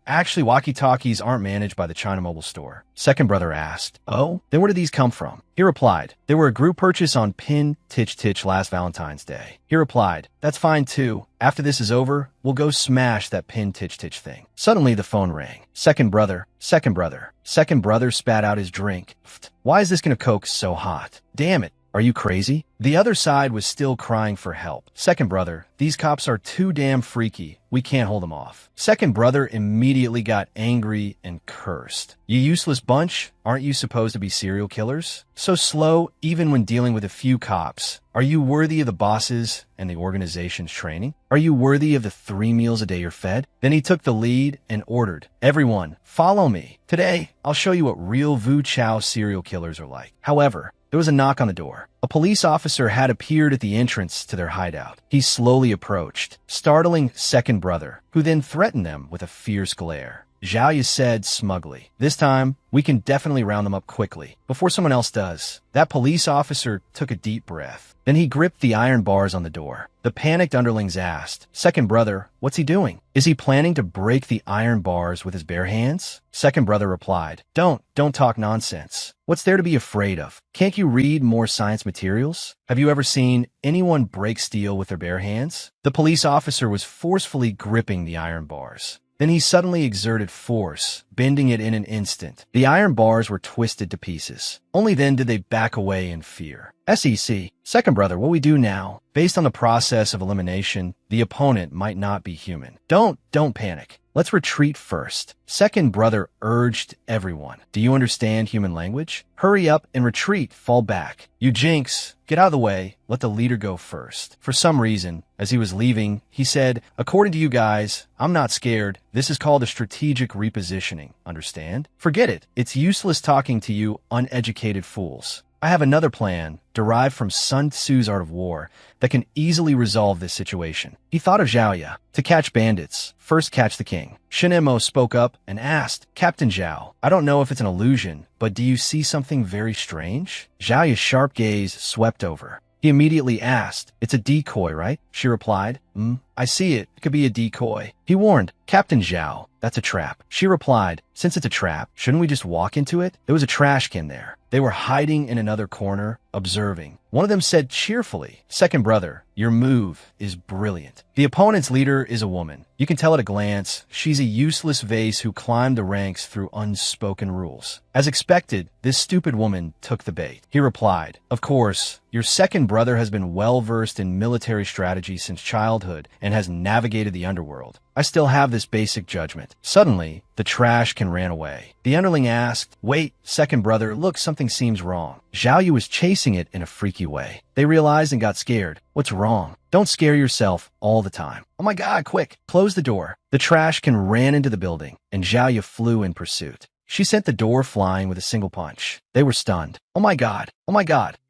actually walkie-talkies aren't managed by the China Mobile store. Second brother asked, oh, then where did these come from? He replied, they were a group purchase on Pin Tich Tich last Valentine's Day. He replied, that's fine too. After this is over, we'll go smash that Pin Tich Tich thing. Suddenly the phone rang. Second brother. Second brother spat out his drink. Why is this gonna Coke so hot? Damn it. Are you crazy? The other side was still crying for help. Second brother, these cops are too damn freaky. We can't hold them off. Second brother immediately got angry and cursed. You useless bunch, aren't you supposed to be serial killers? So slow even when dealing with a few cops. Are you worthy of the bosses and the organization's training? Are you worthy of the 3 meals a day you're fed? Then he took the lead and ordered, everyone, follow me. Today, I'll show you what real Vu Chao serial killers are like. However, there was a knock on the door. A police officer had appeared at the entrance to their hideout. He slowly approached, startling second brother, who then threatened them with a fierce glare. Zhao said smugly, this time, we can definitely round them up quickly, before someone else does. That police officer took a deep breath. Then he gripped the iron bars on the door. The panicked underlings asked, second brother, what's he doing? Is he planning to break the iron bars with his bare hands? Second brother replied, don't talk nonsense. What's there to be afraid of? Can't you read more science materials? Have you ever seen anyone break steel with their bare hands? The police officer was forcefully gripping the iron bars. Then he suddenly exerted force, bending it in an instant. The iron bars were twisted to pieces. Only then did they back away in fear. SEC, second brother, what we do now, based on the process of elimination, the opponent might not be human. Don't panic. Let's retreat first. Second brother urged everyone. Do you understand human language? Hurry up and retreat, fall back. You jinx, get out of the way, let the leader go first. For some reason, as he was leaving, he said, according to you guys, I'm not scared. This is called a strategic repositioning, understand? Forget it. It's useless talking to you uneducated fools. I have another plan, derived from Sun Tzu's Art of War, that can easily resolve this situation. He thought of Zhao. To catch bandits, first catch the king. Shinemo spoke up and asked, Captain Zhao, I don't know if it's an illusion, but do you see something very strange? Zhao's sharp gaze swept over. He immediately asked, It's a decoy, right? She replied, I see it. It could be a decoy. He warned, Captain Zhao, that's a trap. She replied, Since it's a trap, shouldn't we just walk into it? There was a trash can there. They were hiding in another corner, observing. One of them said cheerfully, Second brother, your move is brilliant. The opponent's leader is a woman. You can tell at a glance, she's a useless vase who climbed the ranks through unspoken rules. As expected, this stupid woman took the bait. He replied, Of course, your second brother has been well-versed in military strategy since childhood and has navigated the underworld. I still have this basic judgment. Suddenly, the trash can ran away. The underling asked, Wait, second brother, look, something seems wrong. Zhao was chasing it in a freaky way. They realized and got scared. What's wrong? Don't scare yourself all the time. Oh my God, quick, close the door. The trash can ran into the building, and Zhao flew in pursuit. She sent the door flying with a single punch. They were stunned. Oh my God,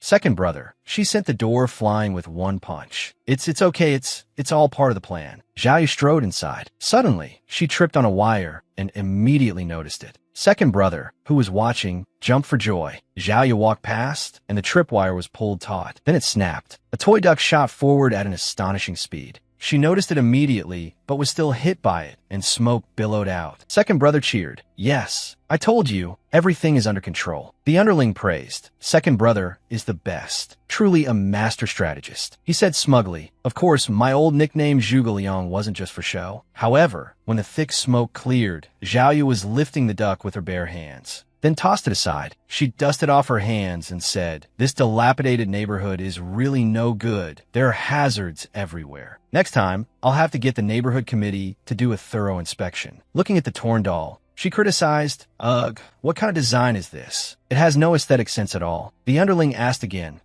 second brother. She sent the door flying with one punch. It's okay, it's all part of the plan. Zhao strode inside. Suddenly, she tripped on a wire and immediately noticed it. Second brother, who was watching, jumped for joy. Zhao walked past, and the tripwire was pulled taut. Then it snapped. A toy duck shot forward at an astonishing speed. She noticed it immediately, but was still hit by it, and smoke billowed out. Second brother cheered. Yes, I told you, everything is under control. The underling praised. Second brother is the best. Truly a master strategist. He said smugly, Of course, my old nickname Zhuge Liang wasn't just for show. However, when the thick smoke cleared, Zhao was lifting the duck with her bare hands. Then tossed it aside. She dusted off her hands and said, This dilapidated neighborhood is really no good. There are hazards everywhere. Next time, I'll have to get the neighborhood committee to do a thorough inspection. Looking at the torn doll, she criticized, Ugh, what kind of design is this? It has no aesthetic sense at all. The underling asked again,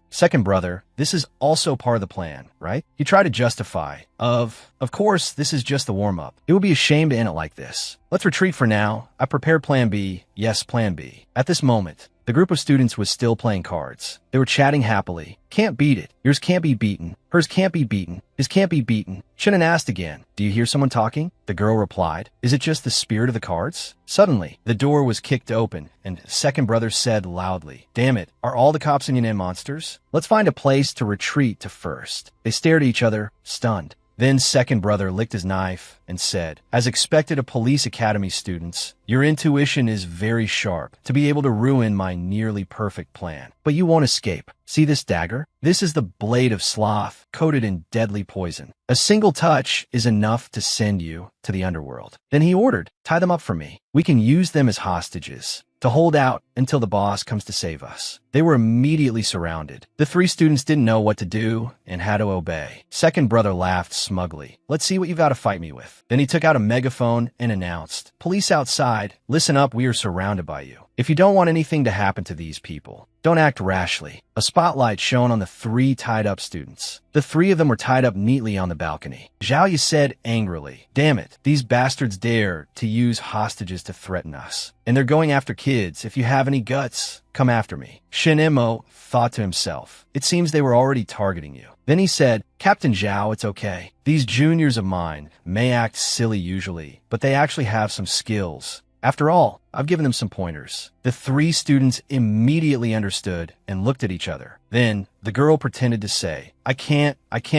Second brother, this is also part of the plan, right? He tried to justify, Of course, this is just the warm-up. It would be a shame to end it like this. Let's retreat for now. I prepared plan B. Yes, plan B. At this moment, the group of students was still playing cards. They were chatting happily. Can't beat it. Yours can't be beaten. Hers can't be beaten. His can't be beaten. Shannon asked again, Do you hear someone talking? The girl replied, Is it just the spirit of the cards? Suddenly, the door was kicked open, and second brother said loudly, Damn it, are all the cops in Yunnan monsters? Let's find a place to retreat to first. They stared at each other, stunned. Then second brother licked his knife and said, As expected of police academy students, your intuition is very sharp to be able to ruin my nearly perfect plan. But you won't escape. See this dagger? This is the blade of sloth, coated in deadly poison. A single touch is enough to send you to the underworld. Then he ordered, Tie them up for me. We can use them as hostages to hold out until the boss comes to save us. They were immediately surrounded. The three students didn't know what to do and had to obey. Second brother laughed smugly. Let's see what you've got to fight me with. Then he took out a megaphone and announced, Police outside, listen up, we are surrounded by you. If you don't want anything to happen to these people, don't act rashly. A spotlight shone on the three tied-up students. The three of them were tied up neatly on the balcony. Zhao said angrily, Damn it, these bastards dare to use hostages to threaten us. And they're going after kids. If you have any guts, come after me. Shinemo thought to himself, It seems they were already targeting you. Then he said, Captain Zhao, it's okay. These juniors of mine may act silly usually, but they actually have some skills. After all, I've given them some pointers. The three students immediately understood and looked at each other. Then the girl pretended to say, I can't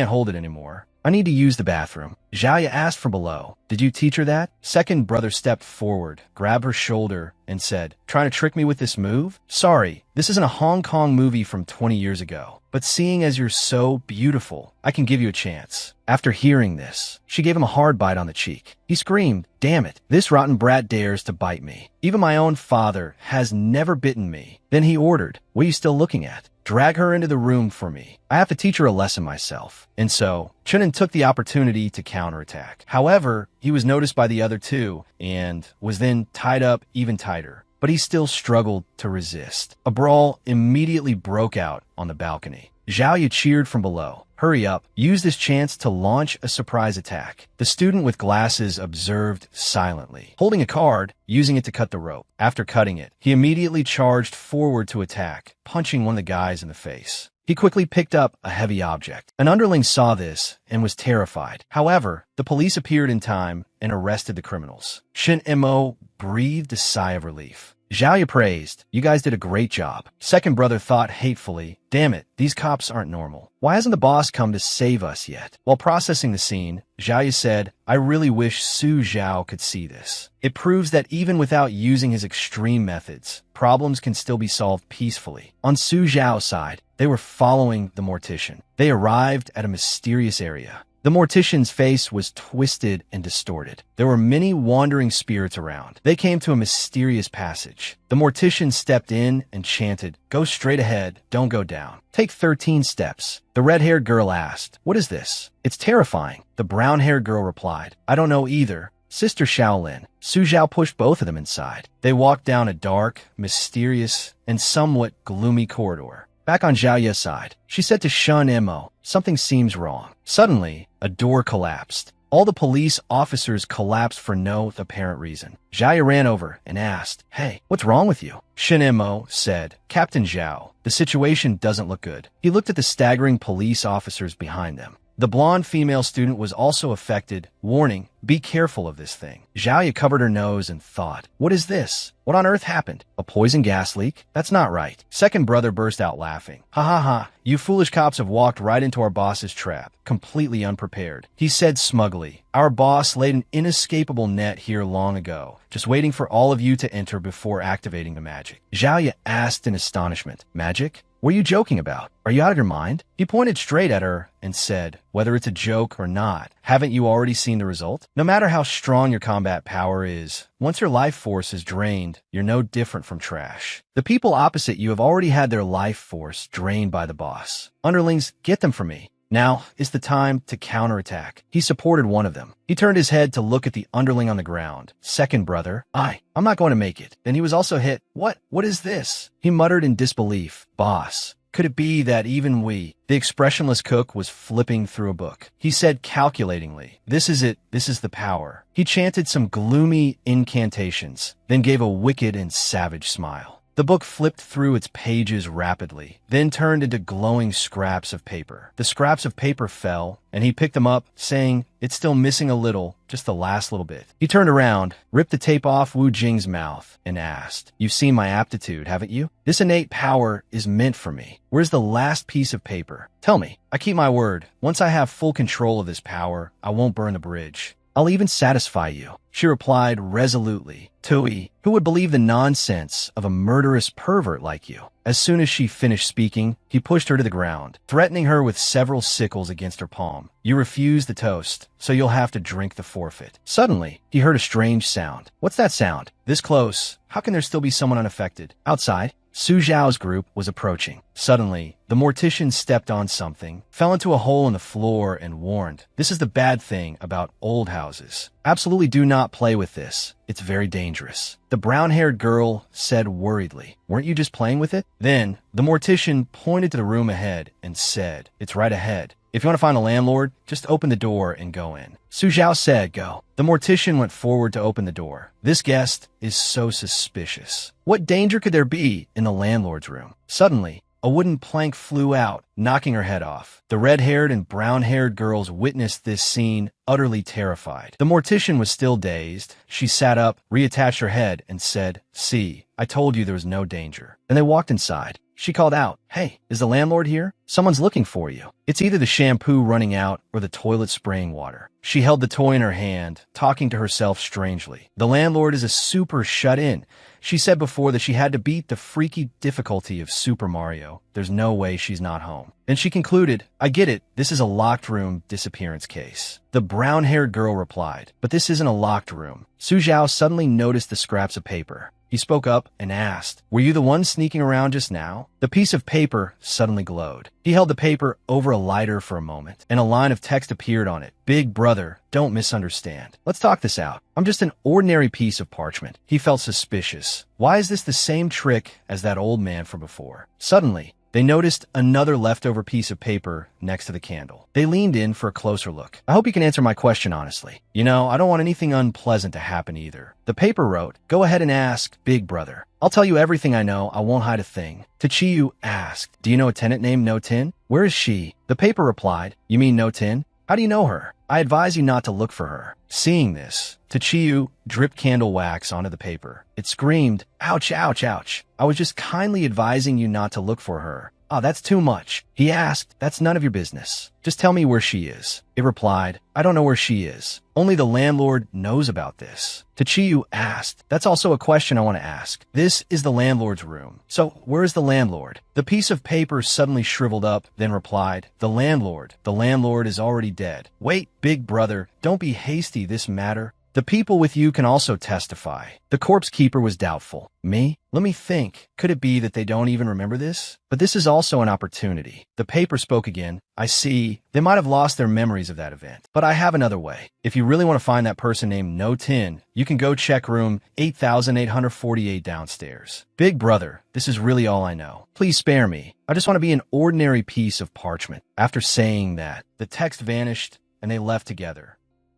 hold it anymore. I need to use the bathroom. Zhao asked from below, Did you teach her that? Second brother stepped forward, grabbed her shoulder, and said, Trying to trick me with this move? Sorry, this isn't a Hong Kong movie from 20 years ago. But seeing as you're so beautiful, I can give you a chance. After hearing this, she gave him a hard bite on the cheek. He screamed, Damn it, this rotten brat dares to bite me. Even my own father has never bitten me. Then he ordered, What are you still looking at? Drag her into the room for me. I have to teach her a lesson myself. And so, Chunin took the opportunity to counterattack. However, he was noticed by the other two and was then tied up even tighter. But he still struggled to resist. A brawl immediately broke out on the balcony. Zhao cheered from below. hurry up, use this chance to launch a surprise attack. The student with glasses observed silently, holding a card, using it to cut the rope. After cutting it, he immediately charged forward to attack, punching one of the guys in the face. He quickly picked up a heavy object. An underling saw this and was terrified. However, the police appeared in time and arrested the criminals. Shin Mo breathed a sigh of relief. Xiaoya praised, "You guys did a great job." Second brother thought hatefully, "Damn it, these cops aren't normal. Why hasn't the boss come to save us yet?" While processing the scene, Xiaoya said, "I really wish Su Zhao could see this. It proves that even without using his extreme methods, problems can still be solved peacefully." On Su Zhao's side, they were following the mortician. They arrived at a mysterious area. The mortician's face was twisted and distorted. There were many wandering spirits around. They came to a mysterious passage. The mortician stepped in and chanted, "Go straight ahead, don't go down. Take 13 steps." The red-haired girl asked, "What is this?" "It's terrifying." The brown-haired girl replied, "I don't know either. Sister Shaolin." Su Zhao pushed both of them inside. They walked down a dark, mysterious, and somewhat gloomy corridor. Back on Xiaoya's side, she said to Shun Mo, "Something seems wrong." Suddenly, a door collapsed. All the police officers collapsed for no apparent reason. Xiaoya ran over and asked, "Hey, what's wrong with you?" Shin Mo said, "Captain Zhao, the situation doesn't look good." He looked at the staggering police officers behind them. The blonde female student was also affected. Warning, be careful of this thing. Xiaoya covered her nose and thought, "What is this? What on earth happened? A poison gas leak? That's not right." Second brother burst out laughing. "Ha ha ha, you foolish cops have walked right into our boss's trap, completely unprepared." He said smugly, "Our boss laid an inescapable net here long ago, just waiting for all of you to enter before activating the magic." Xiaoya asked in astonishment, "Magic? What are you joking about? Are you out of your mind?" He pointed straight at her and said, "Whether it's a joke or not, haven't you already seen the result? No matter how strong your combat power is, once your life force is drained, you're no different from trash. The people opposite you have already had their life force drained by the boss. Underlings, get them for me. Now is the time to counterattack." He supported one of them. He turned his head to look at the underling on the ground. Second brother, I'm not going to make it." Then he was also hit. What is this?" He muttered in disbelief. "Boss, could it be that even we..." The expressionless cook was flipping through a book. He said calculatingly, "This is it. This is the power." He chanted some gloomy incantations, then gave a wicked and savage smile. The book flipped through its pages rapidly, then turned into glowing scraps of paper. The scraps of paper fell, and he picked them up, saying, "It's still missing a little, just the last little bit." He turned around, ripped the tape off Wu Jing's mouth, and asked, "You've seen my aptitude, haven't you? This innate power is meant for me. Where's the last piece of paper? Tell me. I keep my word. Once I have full control of this power, I won't burn the bridge. I'll even satisfy you." She replied resolutely, "Tui, who would believe the nonsense of a murderous pervert like you?" As soon as she finished speaking, he pushed her to the ground, threatening her with several sickles against her palm. "You refuse the toast, so you'll have to drink the forfeit." Suddenly, he heard a strange sound. "What's that sound? This close? How can there still be someone unaffected?" Outside, Su Zhao's group was approaching. Suddenly, the mortician stepped on something, fell into a hole in the floor, and warned, "This is the bad thing about old houses. Absolutely do not play with this. It's very dangerous." The brown-haired girl said worriedly, "Weren't you just playing with it?" Then, the mortician pointed to the room ahead and said, "It's right ahead. If you want to find the landlord, just open the door and go in." Su Zhao said, "Go." The mortician went forward to open the door. This guest is so suspicious. What danger could there be in the landlord's room? Suddenly, a wooden plank flew out, knocking her head off. The red-haired and brown-haired girls witnessed this scene, utterly terrified. The mortician was still dazed. She sat up, reattached her head, and said, "See, I told you there was no danger." Then they walked inside. She called out, "Hey, is the landlord here? Someone's looking for you." It's either the shampoo running out or the toilet spraying water. She held the toy in her hand, talking to herself strangely. The landlord is a super shut-in. She said before that she had to beat the freaky difficulty of Super Mario. There's no way she's not home. Then she concluded, "I get it. This is a locked room disappearance case." The brown-haired girl replied, "But this isn't a locked room." Su Zhao suddenly noticed the scraps of paper. He spoke up and asked, "Were you the one sneaking around just now?" The piece of paper suddenly glowed. He held the paper over a lighter for a moment, and a line of text appeared on it. "Big brother, don't misunderstand. Let's talk this out. I'm just an ordinary piece of parchment." He felt suspicious. Why is this the same trick as that old man from before? Suddenly, they noticed another leftover piece of paper next to the candle. They leaned in for a closer look. I hope you can answer my question honestly. You know, I don't want anything unpleasant to happen either. The paper wrote, "Go ahead and ask, Big Brother. I'll tell you everything I know. I won't hide a thing." Tachiyu asked, "Do you know a tenant named No Tin? Where is she?" The paper replied, "You mean No Tin? How do you know her? I advise you not to look for her." Seeing this, Tachiyu dripped candle wax onto the paper. It screamed, "Ouch, ouch, ouch. I was just kindly advising you not to look for her." "Oh, that's too much." He asked, "That's none of your business. Just tell me where she is." It replied, "I don't know where she is. Only the landlord knows about this." Tachiyu asked, "That's also a question I want to ask. This is the landlord's room. So where is the landlord?" The piece of paper suddenly shriveled up, then replied, The landlord is already dead." "Wait, Big Brother, don't be hasty this matter. The people with you can also testify." The corpse keeper was doubtful. "Me? Let me think. Could it be that they don't even remember this? But this is also an opportunity." The paper spoke again. "I see. They might have lost their memories of that event. But I have another way. If you really want to find that person named No Tin, you can go check room 8848 downstairs." "Big Brother, this is really all I know. Please spare me. I just want to be an ordinary piece of parchment." After saying that, the text vanished and they left together.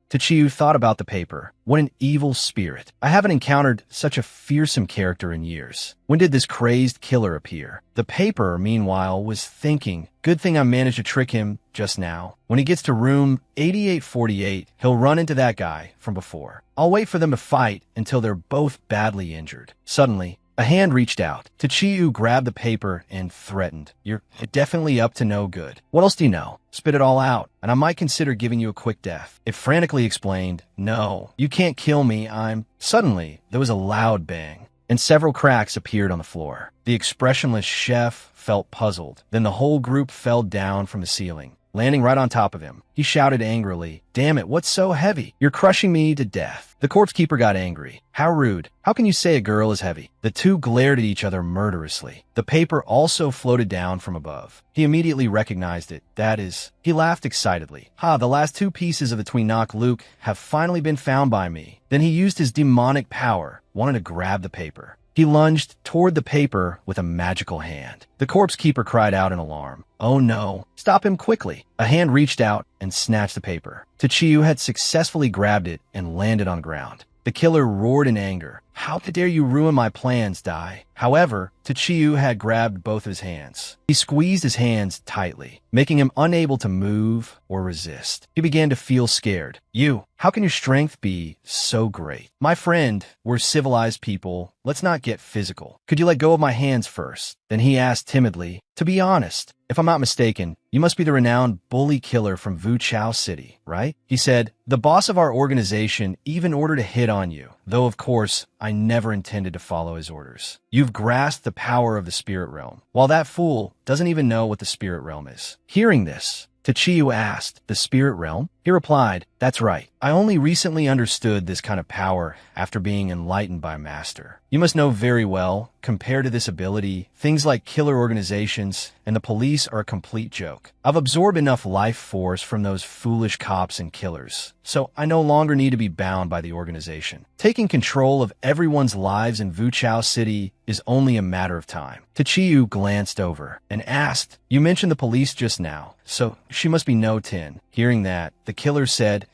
Tachiyu thought about the paper. What an evil spirit. I haven't encountered such a fearsome character in years. When did this crazed killer appear? The paper, meanwhile, was thinking, good thing I managed to trick him just now. When he gets to room 8848, he'll run into that guy from before. I'll wait for them to fight until they're both badly injured. Suddenly, a hand reached out. Tachiyu grabbed the paper and threatened, "You're definitely up to no good. What else do you know? Spit it all out, and I might consider giving you a quick death." It frantically explained, "No, you can't kill me, I'm—" Suddenly, there was a loud bang, and several cracks appeared on the floor. The expressionless chef felt puzzled. Then the whole group fell down from the ceiling, landing right on top of him. He shouted angrily, "Damn it, what's so heavy? You're crushing me to death." The corpse keeper got angry. "How rude. How can you say a girl is heavy?" The two glared at each other murderously. The paper also floated down from above. He immediately recognized it. That is, he laughed excitedly. "Ha, the last two pieces of the Tweenok Luke have finally been found by me." Then he used his demonic power, wanted to grab the paper. He lunged toward the paper with a magical hand. The corpse keeper cried out in alarm. "Oh no, stop him quickly." A hand reached out and snatched the paper. Tachiyu had successfully grabbed it and landed on the ground. The killer roared in anger. "How dare you ruin my plans, Dai?" However, Tachiyu had grabbed both of his hands. He squeezed his hands tightly, making him unable to move or resist. He began to feel scared. "You, how can your strength be so great?" "My friend, we're civilized people. Let's not get physical. Could you let go of my hands first?" Then he asked timidly, "To be honest, if I'm not mistaken, you must be the renowned bully killer from Wuchao City, right?" He said, "The boss of our organization even ordered a hit on you, though of course, I never intended to follow his orders. You've grasped the power of the spirit realm, while that fool doesn't even know what the spirit realm is." Hearing this, Tachiyu asked, "The spirit realm?" He replied, "That's right. I only recently understood this kind of power after being enlightened by a master. You must know very well, compared to this ability, things like killer organizations and the police are a complete joke. I've absorbed enough life force from those foolish cops and killers, so I no longer need to be bound by the organization. Taking control of everyone's lives in Wuchao City is only a matter of time." Tachiyu glanced over and asked, "You mentioned the police just now, so she must be No Tin." Hearing that, the killer said,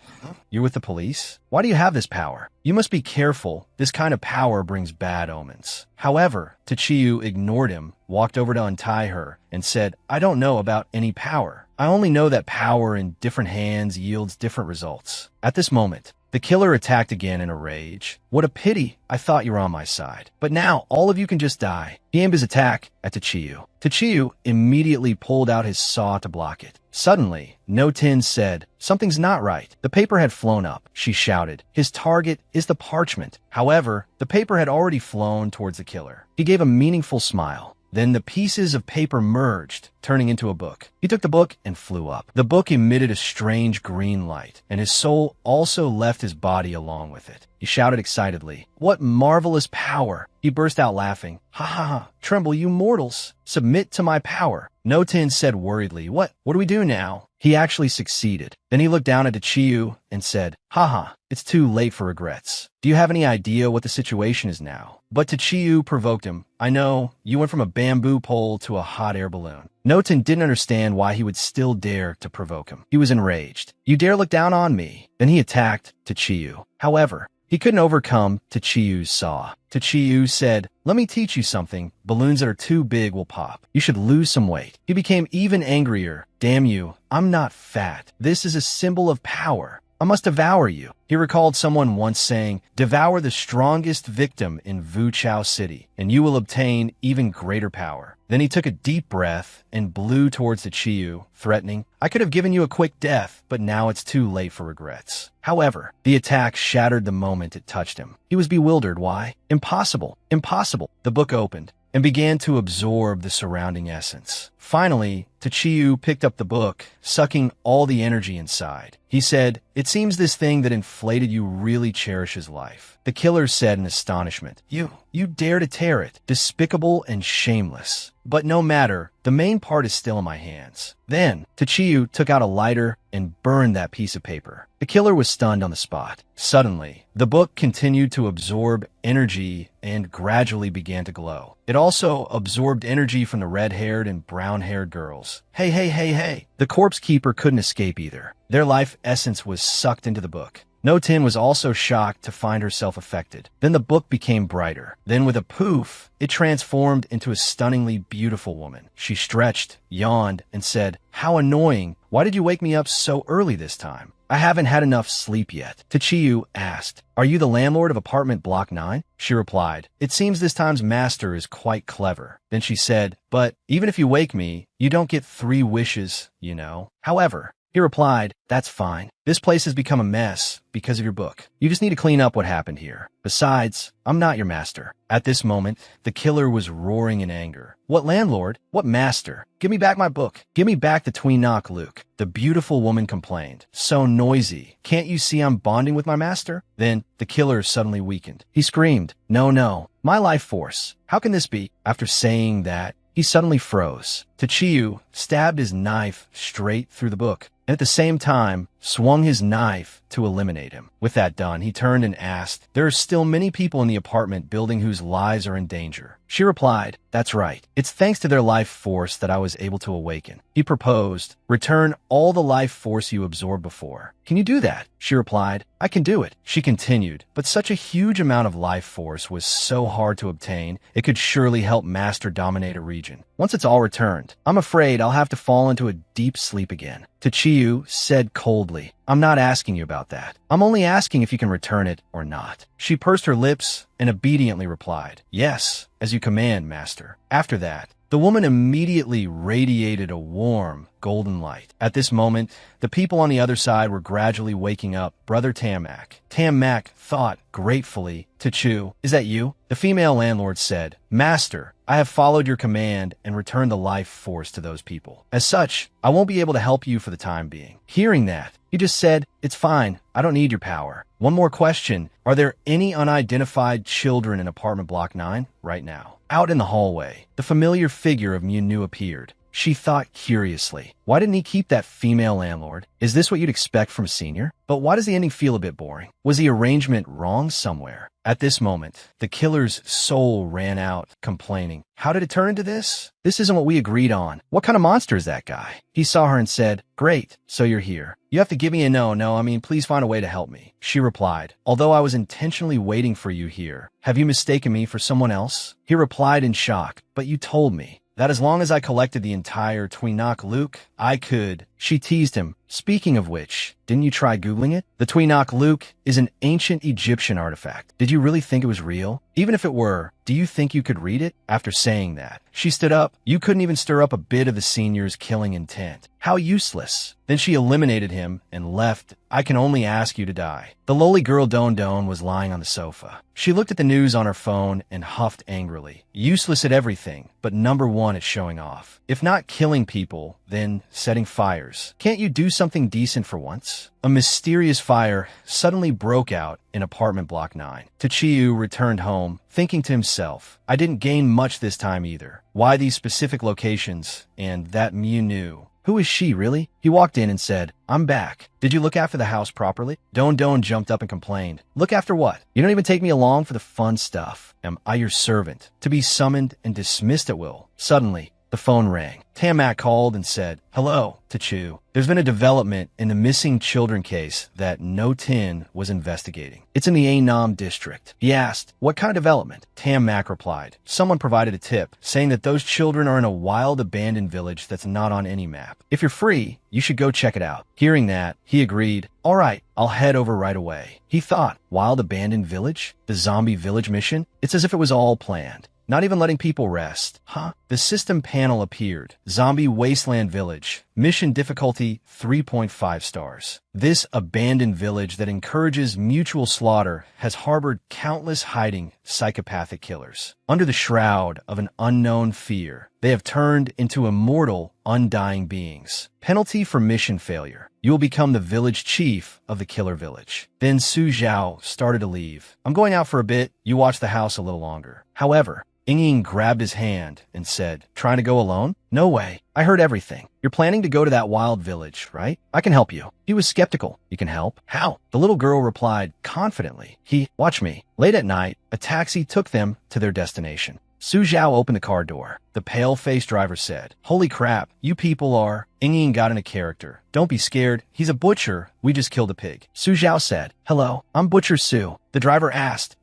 "You're with the police? Why do you have this power?" "You must be careful. This kind of power brings bad omens." However, Tachiyu ignored him, walked over to untie her, and said, "I don't know about any power. I only know that power in different hands yields different results." At this moment, the killer attacked again in a rage. "What a pity. I thought you were on my side. But now, all of you can just die." He aimed his attack at Tachiyu. Tachiyu immediately pulled out his saw to block it. Suddenly, No Tin said, "Something's not right." The paper had flown up. She shouted, "His target is the parchment." However, the paper had already flown towards the killer. He gave a meaningful smile. Then the pieces of paper merged, turning into a book. He took the book and flew up. The book emitted a strange green light, and his soul also left his body along with it. He shouted excitedly, "What marvelous power!" He burst out laughing. "Ha ha ha! Tremble, you mortals! Submit to my power!" No Tin said worriedly, What do we do now?" He actually succeeded. Then he looked down at Chiyu and said, haha, it's too late for regrets. Do you have any idea what the situation is now? But Chiyu provoked him. I know, you went from a bamboo pole to a hot air balloon. Noten didn't understand why he would still dare to provoke him. He was enraged. You dare look down on me? Then he attacked Chiyu. However, he couldn't overcome Chiyu's saw. Chiyu said, let me teach you something. Balloons that are too big will pop. You should lose some weight. He became even angrier. Damn you, I'm not fat. This is a symbol of power. I must devour you. He recalled someone once saying, devour the strongest victim in Wuchao City, and you will obtain even greater power. Then he took a deep breath and blew towards Chiyu, threatening, I could have given you a quick death, but now it's too late for regrets. However, the attack shattered the moment it touched him. He was bewildered. Why? Impossible. Impossible. The book opened and began to absorb the surrounding essence. Finally, Chiyu picked up the book, sucking all the energy inside. He said, it seems this thing that inflated you really cherishes life. The killer said in astonishment, You dare to tear it. Despicable and shameless. But no matter, the main part is still in my hands. Then, Chiyu took out a lighter and burned that piece of paper. The killer was stunned on the spot. Suddenly, the book continued to absorb energy and gradually began to glow. It also absorbed energy from the red-haired and brown-haired girls. Hey. The corpse keeper couldn't escape either. Their life essence was sucked into the book. No-Tin was also shocked to find herself affected. Then the book became brighter. Then with a poof, it transformed into a stunningly beautiful woman. She stretched, yawned, and said, how annoying. Why did you wake me up so early this time? I haven't had enough sleep yet. Chiyu asked, are you the landlord of apartment block 9? She replied, it seems this time's master is quite clever. Then she said, but even if you wake me, you don't get 3 wishes, you know. However, he replied, that's fine. This place has become a mess because of your book. You just need to clean up what happened here. Besides, I'm not your master. At this moment, the killer was roaring in anger. What landlord? What master? Give me back my book. Give me back the Tweenok Luke. The beautiful woman complained. So noisy. Can't you see I'm bonding with my master? Then the killer suddenly weakened. He screamed, no, my life force. How can this be? After saying that, he suddenly froze. Chiyu stabbed his knife straight through the book, and at the same time, swung his knife to eliminate him. With that done, he turned and asked, there are still many people in the apartment building whose lives are in danger. She replied, that's right. It's thanks to their life force that I was able to awaken. He proposed, return all the life force you absorbed before. Can you do that? She replied, I can do it. She continued, but such a huge amount of life force was so hard to obtain, it could surely help master dominate a region. Once it's all returned, I'm afraid I'll have to fall into a deep sleep again. Chiyu said coldly, I'm not asking you about that. I'm only asking if you can return it or not. She pursed her lips and obediently replied, yes, as you command, master. After that, the woman immediately radiated a warm, golden light. At this moment, the people on the other side were gradually waking up. Brother Tamak. Tamak thought gratefully to Chu, is that you? The female landlord said, Master, I have followed your command and returned the life force to those people. As such, I won't be able to help you for the time being. Hearing that, he just said, it's fine. I don't need your power. One more question. Are there any unidentified children in apartment block 9 right now? Out in the hallway, the familiar figure of Miu appeared. She thought curiously, why didn't he keep that female landlord? Is this what you'd expect from a senior? But why does the ending feel a bit boring? Was the arrangement wrong somewhere? At this moment, the killer's soul ran out, complaining, how did it turn into this? This isn't what we agreed on. What kind of monster is that guy? He saw her and said, great, so you're here. You have to give me a no, please find a way to help me. She replied, although I was intentionally waiting for you here, have you mistaken me for someone else? He replied in shock, but you told me that as long as I collected the entire Tweenok Luke, I could. She teased him. Speaking of which, didn't you try Googling it? The Tweenok Luke is an ancient Egyptian artifact. Did you really think it was real? Even if it were, do you think you could read it? After saying that, she stood up. You couldn't even stir up a bit of the senior's killing intent. How useless. Then she eliminated him and left. I can only ask you to die. The lowly girl Don Don was lying on the sofa. She looked at the news on her phone and huffed angrily. Useless at everything, but number one at showing off. If not killing people, then setting fires. Can't you do something decent for once? A mysterious fire suddenly broke out in apartment block 9. Chiyu returned home, thinking to himself, I didn't gain much this time either. Why these specific locations and that Miu? Who is she, really? He walked in and said, I'm back. Did you look after the house properly? Don jumped up and complained. Look after what? You don't even take me along for the fun stuff. Am I your servant? To be summoned and dismissed at will. Suddenly, the phone rang. Tamak called and said, hello, to Chu. There's been a development in the missing children case that No Tin was investigating. It's in the Ainam district. He asked, what kind of development? Tamak replied, someone provided a tip saying that those children are in a wild abandoned village that's not on any map. If you're free, you should go check it out. Hearing that, he agreed, all right, I'll head over right away. He thought, wild abandoned village? The zombie village mission? It's as if it was all planned. Not even letting people rest. Huh? The system panel appeared. Zombie Wasteland Village. Mission difficulty 3.5 stars. This abandoned village that encourages mutual slaughter has harbored countless hiding psychopathic killers. Under the shroud of an unknown fear, they have turned into immortal, undying beings. Penalty for mission failure. You will become the village chief of the killer village. Then Su Zhao started to leave. I'm going out for a bit. You watch the house a little longer. However, Ying grabbed his hand and said, trying to go alone? No way. I heard everything. You're planning to go to that wild village, right? I can help you. He was skeptical. You can help? How? The little girl replied confidently. Watch me. Late at night, a taxi took them to their destination. Su Zhao opened the car door. The pale-faced driver said, holy crap, you people are... Ying got into character. Don't be scared. He's a butcher. We just killed a pig. Su Zhao said, hello, I'm Butcher Su. The driver asked,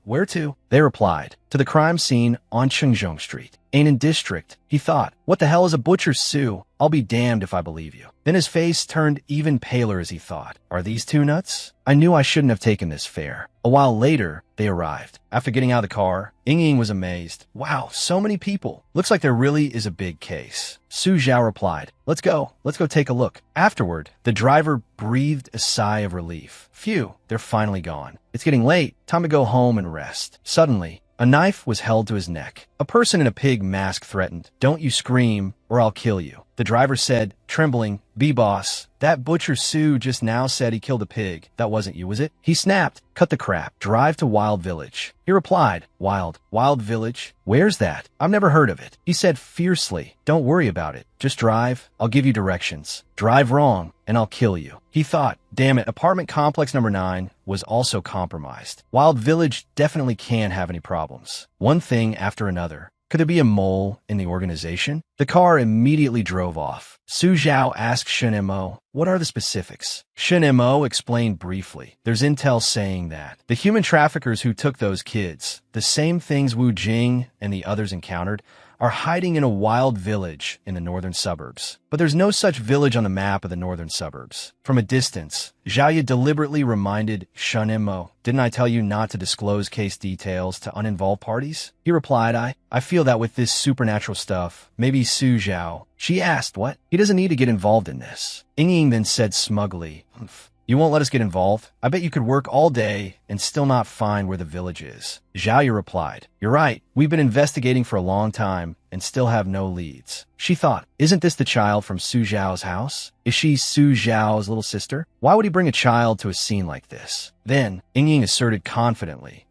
where to? They replied, to the crime scene on Chengzhong Street. Ain't district. He thought, what the hell is a Butcher Su? I'll be damned if I believe you. Then his face turned even paler as he thought, are these two nuts? I knew I shouldn't have taken this fare. A while later, they arrived. After getting out of the car, Ying was amazed. Wow, so many people. Looks like there really is a big case. Su Zhao replied, let's go take a look. Afterward, the driver breathed a sigh of relief. Phew, they're finally gone. It's getting late. Time to go home and rest. Suddenly, a knife was held to his neck. A person in a pig mask threatened, don't you scream or I'll kill you. The driver said, trembling, B-boss, that Butcher Su just now said he killed a pig. That wasn't you, was it? He snapped, cut the crap, drive to Wild Village. He replied, Wild Village? Where's that? I've never heard of it. He said fiercely, don't worry about it. Just drive, I'll give you directions. Drive wrong, and I'll kill you. He thought, damn it, apartment complex number 9 was also compromised. Wild Village definitely can't have any problems. One thing after another. Could there be a mole in the organization? The car immediately drove off. Su Zhao asked Shen Mo, what are the specifics? Shen Mo explained briefly. There's intel saying that the human traffickers who took those kids, the same things Wu Jing and the others encountered, are hiding in a wild village in the northern suburbs. But there's no such village on the map of the northern suburbs. From a distance, Zhao deliberately reminded Shen Mo, didn't I tell you not to disclose case details to uninvolved parties? He replied, I feel that with this supernatural stuff, maybe Su Zhao. She asked, what? He doesn't need to get involved in this. Ying then said smugly, you won't let us get involved? I bet you could work all day and still not find where the village is. Zhao replied, you're right. We've been investigating for a long time and still have no leads. She thought, isn't this the child from Su Zhao's house? Is she Su Zhao's little sister? Why would he bring a child to a scene like this? Then, Ying asserted confidently,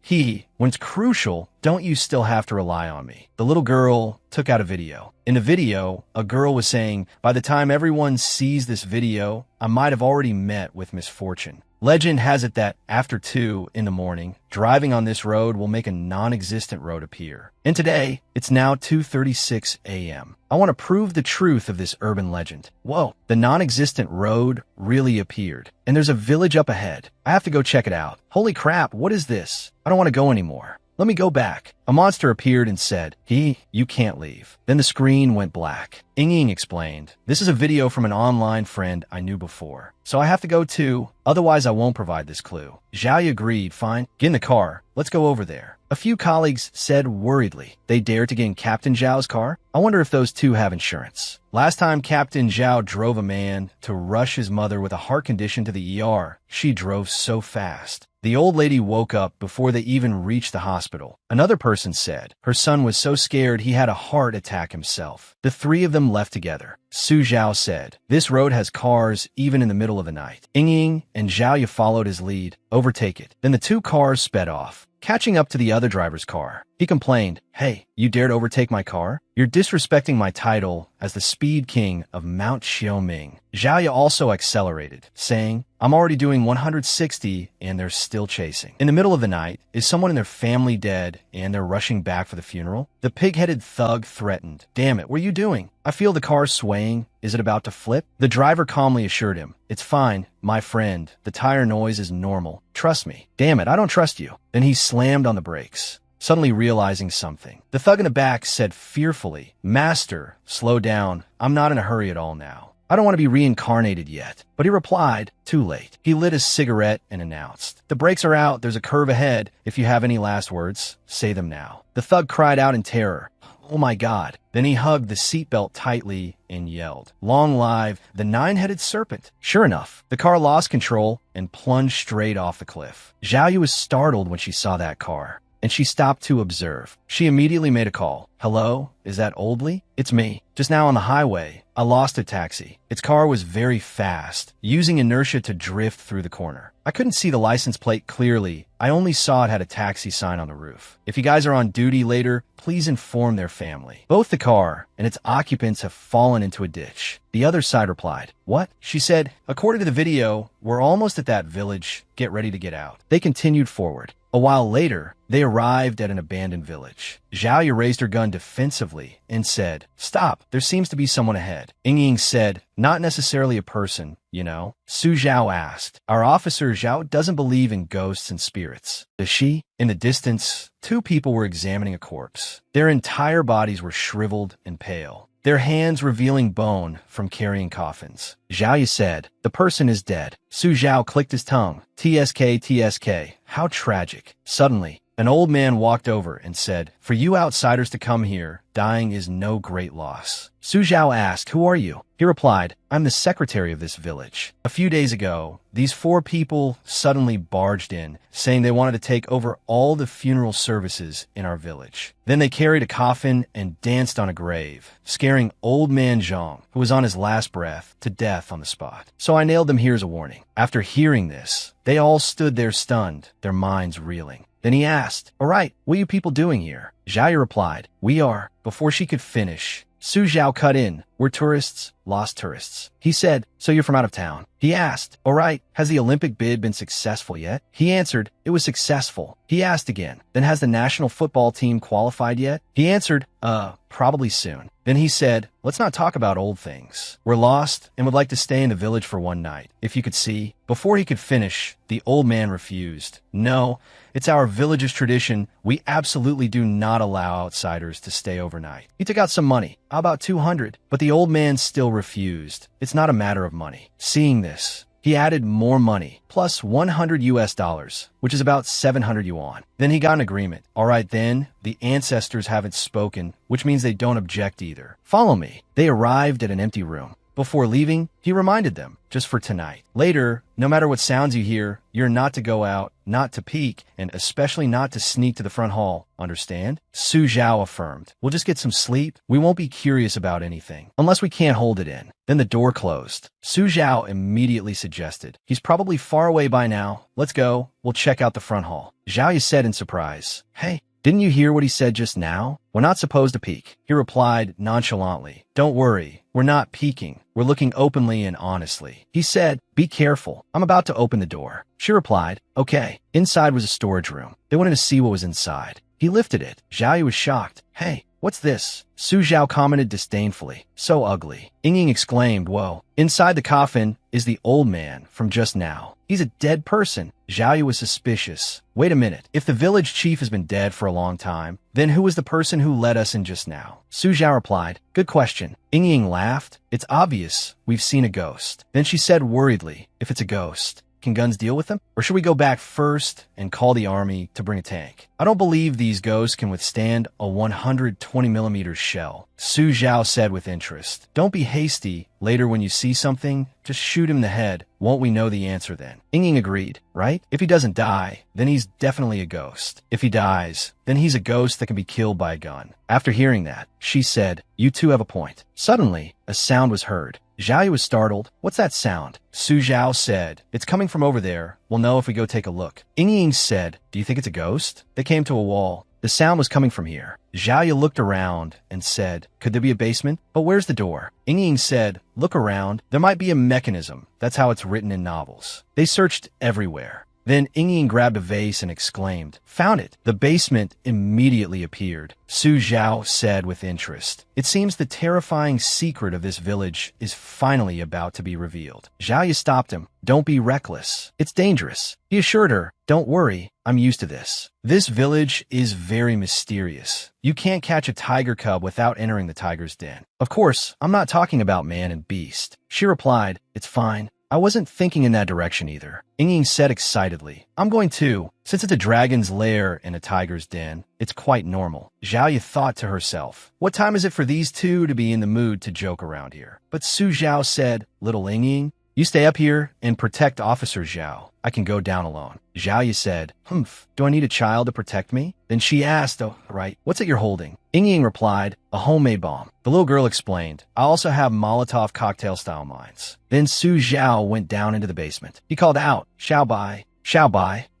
when it's crucial, don't you still have to rely on me? The little girl took out a video. In the video, a girl was saying, by the time everyone sees this video, I might have already met with misfortune. Legend has it that after 2 in the morning, driving on this road will make a non-existent road appear. And today, it's now 2:36 a.m. I want to prove the truth of this urban legend. Whoa, the non-existent road really appeared. And there's a village up ahead. I have to go check it out. Holy crap, what is this? I don't want to go anymore. Let me go back. A monster appeared and said, you can't leave. Then the screen went black. Ying explained, this is a video from an online friend I knew before. So I have to go too, otherwise I won't provide this clue. Zhao agreed, fine, get in the car. Let's go over there. A few colleagues said worriedly, they dared to get in Captain Zhao's car? I wonder if those two have insurance. Last time Captain Zhao drove a man to rush his mother with a heart condition to the ER, she drove so fast. The old lady woke up before they even reached the hospital. Another person said her son was so scared he had a heart attack himself. The 3 of them left together. Su Zhao said. This road has cars even in the middle of the night. Ying and Zhao Yu followed his lead. Overtake it. Then the two cars sped off, catching up to the other driver's car. He complained, "Hey, you dared overtake my car? You're disrespecting my title as the Speed King of Mount Xiaoming." Zhao Yu also accelerated, saying, "I'm already doing 160 and they're still chasing." In the middle of the night, is someone in their family dead and they're rushing back for the funeral? The pig-headed thug threatened, "Damn it, what are you doing? I feel the car swaying. Is it about to flip?" The driver calmly assured him, "It's fine, my friend. The tire noise is normal. Trust me." "Damn it, I don't trust you." Then he slammed on the brakes, suddenly realizing something. The thug in the back said fearfully, "Master, slow down. I'm not in a hurry at all now. I don't want to be reincarnated yet." But he replied, too late. He lit his cigarette and announced, "The brakes are out. There's a curve ahead. If you have any last words, say them now." The thug cried out in terror, "Oh my God." Then he hugged the seatbelt tightly and yelled, "Long live the nine-headed serpent." Sure enough, the car lost control and plunged straight off the cliff. Zhao Yu was startled when she saw that car, and she stopped to observe. She immediately made a call. "Hello, is that Oldley? It's me. Just now on the highway, I lost a taxi. Its car was very fast, using inertia to drift through the corner. I couldn't see the license plate clearly. I only saw it had a taxi sign on the roof. If you guys are on duty later, please inform their family. Both the car and its occupants have fallen into a ditch." The other side replied, "What?" She said, "According to the video, we're almost at that village. Get ready to get out." They continued forward. A while later, they arrived at an abandoned village. Zhao Yu raised her gun defensively and said, "Stop, there seems to be someone ahead." Ying said, "Not necessarily a person, you know." Su Zhao asked, "Our officer Zhao doesn't believe in ghosts and spirits, does she?" In the distance, two people were examining a corpse. Their entire bodies were shriveled and pale, their hands revealing bone from carrying coffins. Zhao Yu said, "The person is dead." Su Zhao clicked his tongue. "TSK, TSK, how tragic." Suddenly, an old man walked over and said, "For you outsiders to come here, dying is no great loss." Su Zhao asked, "Who are you?" He replied, "I'm the secretary of this village. A few days ago, these four people suddenly barged in, saying they wanted to take over all the funeral services in our village. Then they carried a coffin and danced on a grave, scaring old man Zhang, who was on his last breath, to death on the spot. So I nailed them here as a warning." After hearing this, they all stood there stunned, their minds reeling. Then he asked, "All right, what are you people doing here?" Zhao Yu replied, "We are." Before she could finish, Su Zhao cut in, "We're tourists, lost tourists." He said, "So you're from out of town?" He asked, "All right, has the Olympic bid been successful yet?" He answered, "It was successful." He asked again, "Then has the national football team qualified yet?" He answered, probably soon." Then he said, "Let's not talk about old things. We're lost and would like to stay in the village for one night. If you could see." Before he could finish, the old man refused. "No, it's our village's tradition. We absolutely do not allow outsiders to stay overnight." He took out some money, about 200, but the old man still refused. "It's not a matter of money." Seeing this, he added more money, plus $100, which is about 700 yuan. Then he got an agreement. "All right then, the ancestors haven't spoken, which means they don't object either. Follow me." They arrived at an empty room. Before leaving, he reminded them, just for tonight. "Later, no matter what sounds you hear, you're not to go out, not to peek, and especially not to sneak to the front hall. Understand?" Su Zhao affirmed, "We'll just get some sleep. We won't be curious about anything, unless we can't hold it in." Then the door closed. Su Zhao immediately suggested, "He's probably far away by now. Let's go. We'll check out the front hall." Zhao Yu said in surprise, "Hey, didn't you hear what he said just now? We're not supposed to peek." He replied nonchalantly, "Don't worry, we're not peeking. We're looking openly and honestly." He said, "Be careful. I'm about to open the door." She replied, "Okay." Inside was a storage room. They wanted to see what was inside. He lifted it. Zhao Yu was shocked. "Hey, what's this?" Su Zhao commented disdainfully, "So ugly." Ying exclaimed, "Whoa." Inside the coffin is the old man from just now. He's a dead person. Zhao Yu was suspicious. "Wait a minute. If the village chief has been dead for a long time, then who was the person who let us in just now?" Su Zhao replied, "Good question." Ying laughed. "It's obvious. We've seen a ghost." Then she said worriedly, "If it's a ghost, can guns deal with them? Or should we go back first and call the army to bring a tank? I don't believe these ghosts can withstand a 120mm shell." Su Zhao said with interest, "Don't be hasty. Later when you see something, just shoot him in the head. Won't we know the answer then? Ying agreed, right? If he doesn't die, then he's definitely a ghost. If he dies, then he's a ghost that can be killed by a gun. After hearing that, she said, you two have a point. Suddenly, a sound was heard. Zhao was startled. What's that sound? Su Zhao said, it's coming from over there. We'll know if we go take a look. Ying said, do you think it's a ghost? They came to a wall. The sound was coming from here. Zhao looked around and said, could there be a basement? But where's the door? Ying said, look around. There might be a mechanism. That's how it's written in novels. They searched everywhere. Then Ying grabbed a vase and exclaimed, found it. The basement immediately appeared. Su Zhao said with interest, it seems the terrifying secret of this village is finally about to be revealed. Zhao stopped him. Don't be reckless. It's dangerous. He assured her, don't worry. I'm used to this. This village is very mysterious. You can't catch a tiger cub without entering the tiger's den. Of course, I'm not talking about man and beast. She replied, it's fine. I wasn't thinking in that direction either. Ying said excitedly, I'm going too. Since it's a dragon's lair in a tiger's den, it's quite normal. Zhao thought to herself, what time is it for these two to be in the mood to joke around here? But Su Zhao said, little Ying, you stay up here and protect Officer Zhao. I can go down alone. Zhao said, do I need a child to protect me? Then she asked, oh, right, what's it you're holding? Ying replied, a homemade bomb. The little girl explained, I also have Molotov cocktail-style mines. Then Su Zhao went down into the basement. He called out, Xiaobai,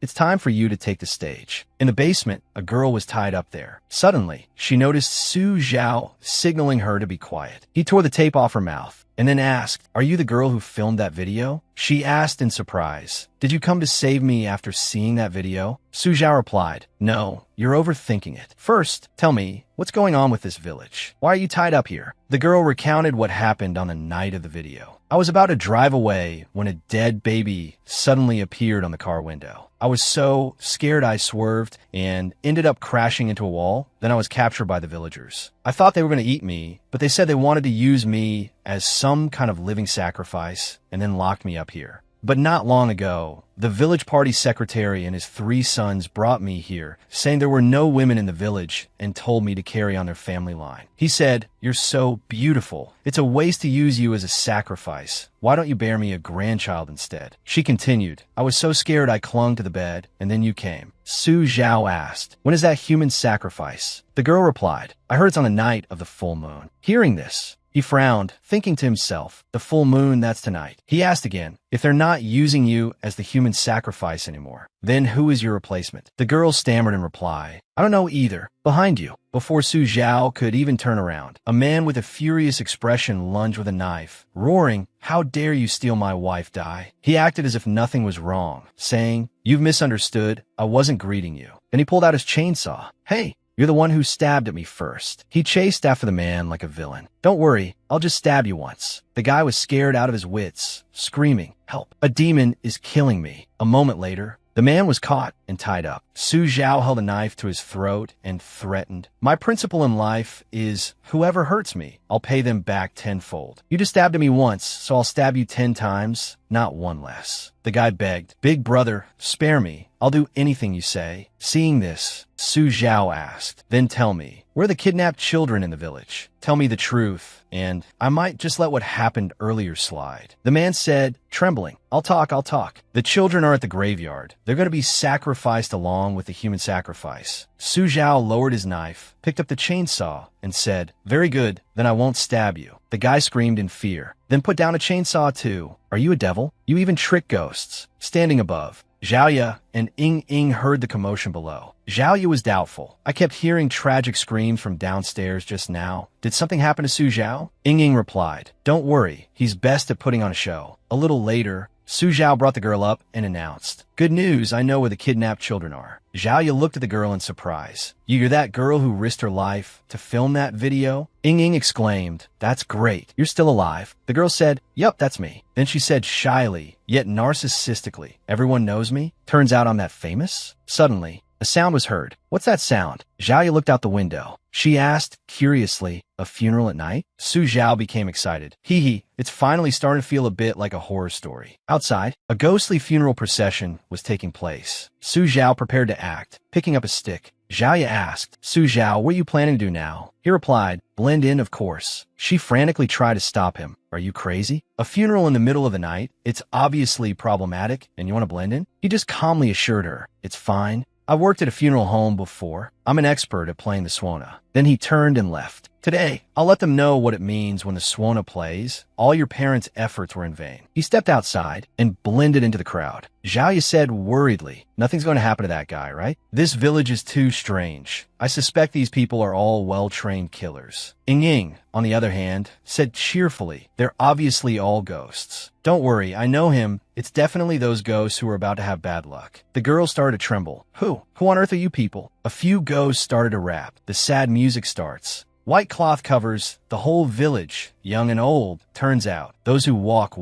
it's time for you to take the stage. In the basement, a girl was tied up there. Suddenly, she noticed Su Zhao signaling her to be quiet. He tore the tape off her mouth and then asked, are you the girl who filmed that video? She asked in surprise, did you come to save me after seeing that video? Su Zhao replied, no, you're overthinking it. First, tell me, what's going on with this village? Why are you tied up here? The girl recounted what happened on the night of the video. I was about to drive away when a dead baby suddenly appeared on the car window. I was so scared I swerved and ended up crashing into a wall. Then I was captured by the villagers. I thought they were going to eat me, but they said they wanted to use me as some kind of living sacrifice and then lock me up here. But not long ago, the village party secretary and his 3 sons brought me here, saying there were no women in the village and told me to carry on their family line. He said, you're so beautiful. It's a waste to use you as a sacrifice. Why don't you bear me a grandchild instead? She continued, I was so scared I clung to the bed, and then you came. Su Zhao asked, when is that human sacrifice? The girl replied, I heard it's on the night of the full moon. Hearing this, he frowned, thinking to himself, the full moon, that's tonight. He asked again, if they're not using you as the human sacrifice anymore, then who is your replacement? The girl stammered in reply, I don't know either. Behind you. Before Su Zhao could even turn around, a man with a furious expression lunged with a knife, roaring, how dare you steal my wife, Dai? He acted as if nothing was wrong, saying, you've misunderstood. I wasn't greeting you. Then he pulled out his chainsaw. Hey, you're the one who stabbed at me first. He chased after the man like a villain. Don't worry, I'll just stab you once. The guy was scared out of his wits, screaming, help. A demon is killing me. A moment later, the man was caught and tied up. Su Zhao held a knife to his throat and threatened, my principle in life is, whoever hurts me, I'll pay them back tenfold. You just stabbed at me once, so I'll stab you 10 times, not one less. The guy begged, big brother, spare me. I'll do anything you say. Seeing this, Su Zhao asked, then tell me, where are the kidnapped children in the village? Tell me the truth, and I might just let what happened earlier slide. The man said, trembling, I'll talk. The children are at the graveyard. They're going to be sacrificed along with the human sacrifice. Su Zhao lowered his knife, picked up the chainsaw, and said, very good, then I won't stab you. The guy screamed in fear, then put down a chainsaw too. Are you a devil? You even trick ghosts. Standing above, Zhao and Ying heard the commotion below. Zhao was doubtful. I kept hearing tragic screams from downstairs just now. Did something happen to Su Zhao? Ying replied, don't worry, he's best at putting on a show. A little later, Su Zhao brought the girl up and announced, good news, I know where the kidnapped children are. Zhao looked at the girl in surprise. You're that girl who risked her life to film that video? Ying exclaimed, that's great. You're still alive. The girl said, yup, that's me. Then she said shyly, yet narcissistically, everyone knows me? Turns out I'm that famous? Suddenly, a sound was heard. What's that sound? Zhao looked out the window. She asked, curiously, a funeral at night? Su Zhao became excited. Hee, it's finally starting to feel a bit like a horror story. Outside, a ghostly funeral procession was taking place. Su Zhao prepared to act, picking up a stick. Zhao asked, Su Zhao, what are you planning to do now? He replied, blend in, of course. She frantically tried to stop him. Are you crazy? A funeral in the middle of the night? It's obviously problematic, and you want to blend in? He just calmly assured her, it's fine. I've worked at a funeral home before. I'm an expert at playing the Swana. Then he turned and left. Today, I'll let them know what it means when the Swana plays. All your parents' efforts were in vain. He stepped outside and blended into the crowd. Zhao said worriedly, nothing's going to happen to that guy, right? This village is too strange. I suspect these people are all well-trained killers. Ying, on the other hand, said cheerfully, they're obviously all ghosts. Don't worry, I know him. It's definitely those ghosts who are about to have bad luck. The girl started to tremble. Who on earth are you people? A few ghosts started to rap. The sad music starts. White cloth covers the whole village, young and old. Turns out, those who walk.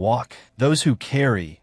Those who carry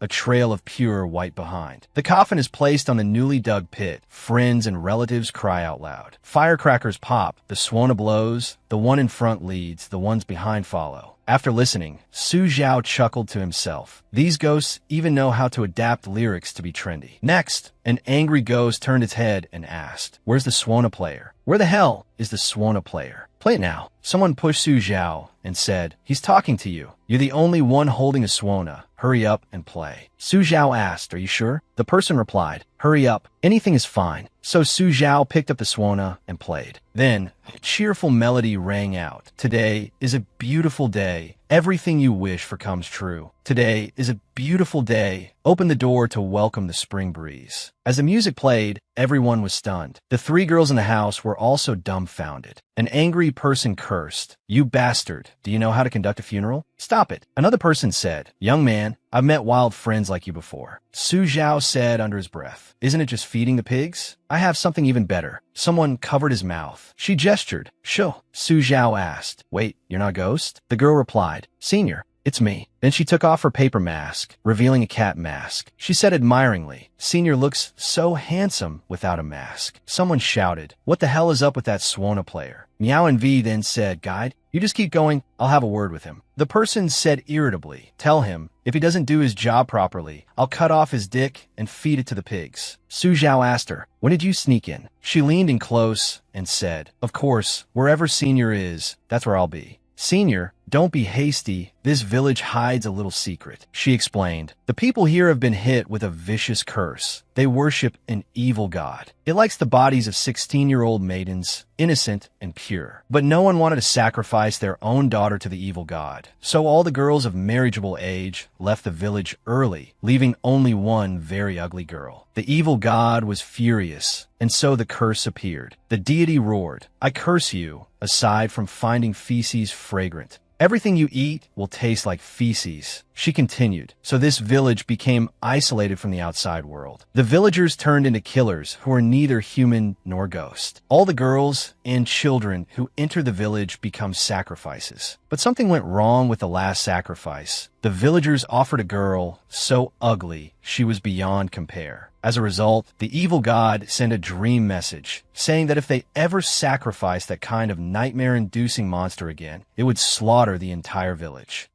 a trail of pure white behind. The coffin is placed on the newly dug pit. Friends and relatives cry out loud. Firecrackers pop. The Swana blows. The one in front leads. The ones behind follow. After listening, Su Zhao chuckled to himself. These ghosts even know how to adapt lyrics to be trendy. Next, an angry ghost turned its head and asked, where's the Swana player? Where the hell is the Swana player? Play it now. Someone pushed Su Zhao and said, he's talking to you. You're the only one holding a Swana. Hurry up and play. Su Zhao asked, are you sure? The person replied, hurry up. Anything is fine. So Su Zhao picked up the Swana and played. Then, a cheerful melody rang out. Today is a beautiful day. Everything you wish for comes true. Today is a beautiful day. Open the door to welcome the spring breeze. As the music played, everyone was stunned. The three girls in the house were also dumbfounded. An angry person cursed. You bastard. Do you know how to conduct a funeral? Stop it. Another person said, young man, I've met wild friends like you before. Su Zhao said under his breath, isn't it just feeding the pigs? I have something even better. Someone covered his mouth. She gestured. Sho. Su Zhao asked, wait, you're not a ghost? The girl replied, Senior, it's me. Then she took off her paper mask, revealing a cat mask. She said admiringly, Senior looks so handsome without a mask. Someone shouted, what the hell is up with that Swana player? Meow and V then said, Guide, you just keep going, I'll have a word with him. The person said irritably, tell him, if he doesn't do his job properly, I'll cut off his dick and feed it to the pigs. Su Zhao asked her, when did you sneak in? She leaned in close and said, of course, wherever Senior is, that's where I'll be. Senior, don't be hasty. This village hides a little secret. She explained, the people here have been hit with a vicious curse. They worship an evil god. It likes the bodies of 16-year-old maidens, innocent and pure. But no one wanted to sacrifice their own daughter to the evil god. So all the girls of marriageable age left the village early, leaving only one very ugly girl. The evil god was furious, and so the curse appeared. The deity roared, I curse you, aside from finding feces fragrant. Everything you eat will taste like feces. She continued, so this village became isolated from the outside world. The villagers turned into killers who are neither human nor ghost. All the girls and children who enter the village become sacrifices. But something went wrong with the last sacrifice. The villagers offered a girl so ugly she was beyond compare. As a result, the evil god sent a dream message, saying that if they ever sacrificed that kind of nightmare-inducing monster again, it would slaughter the entire village.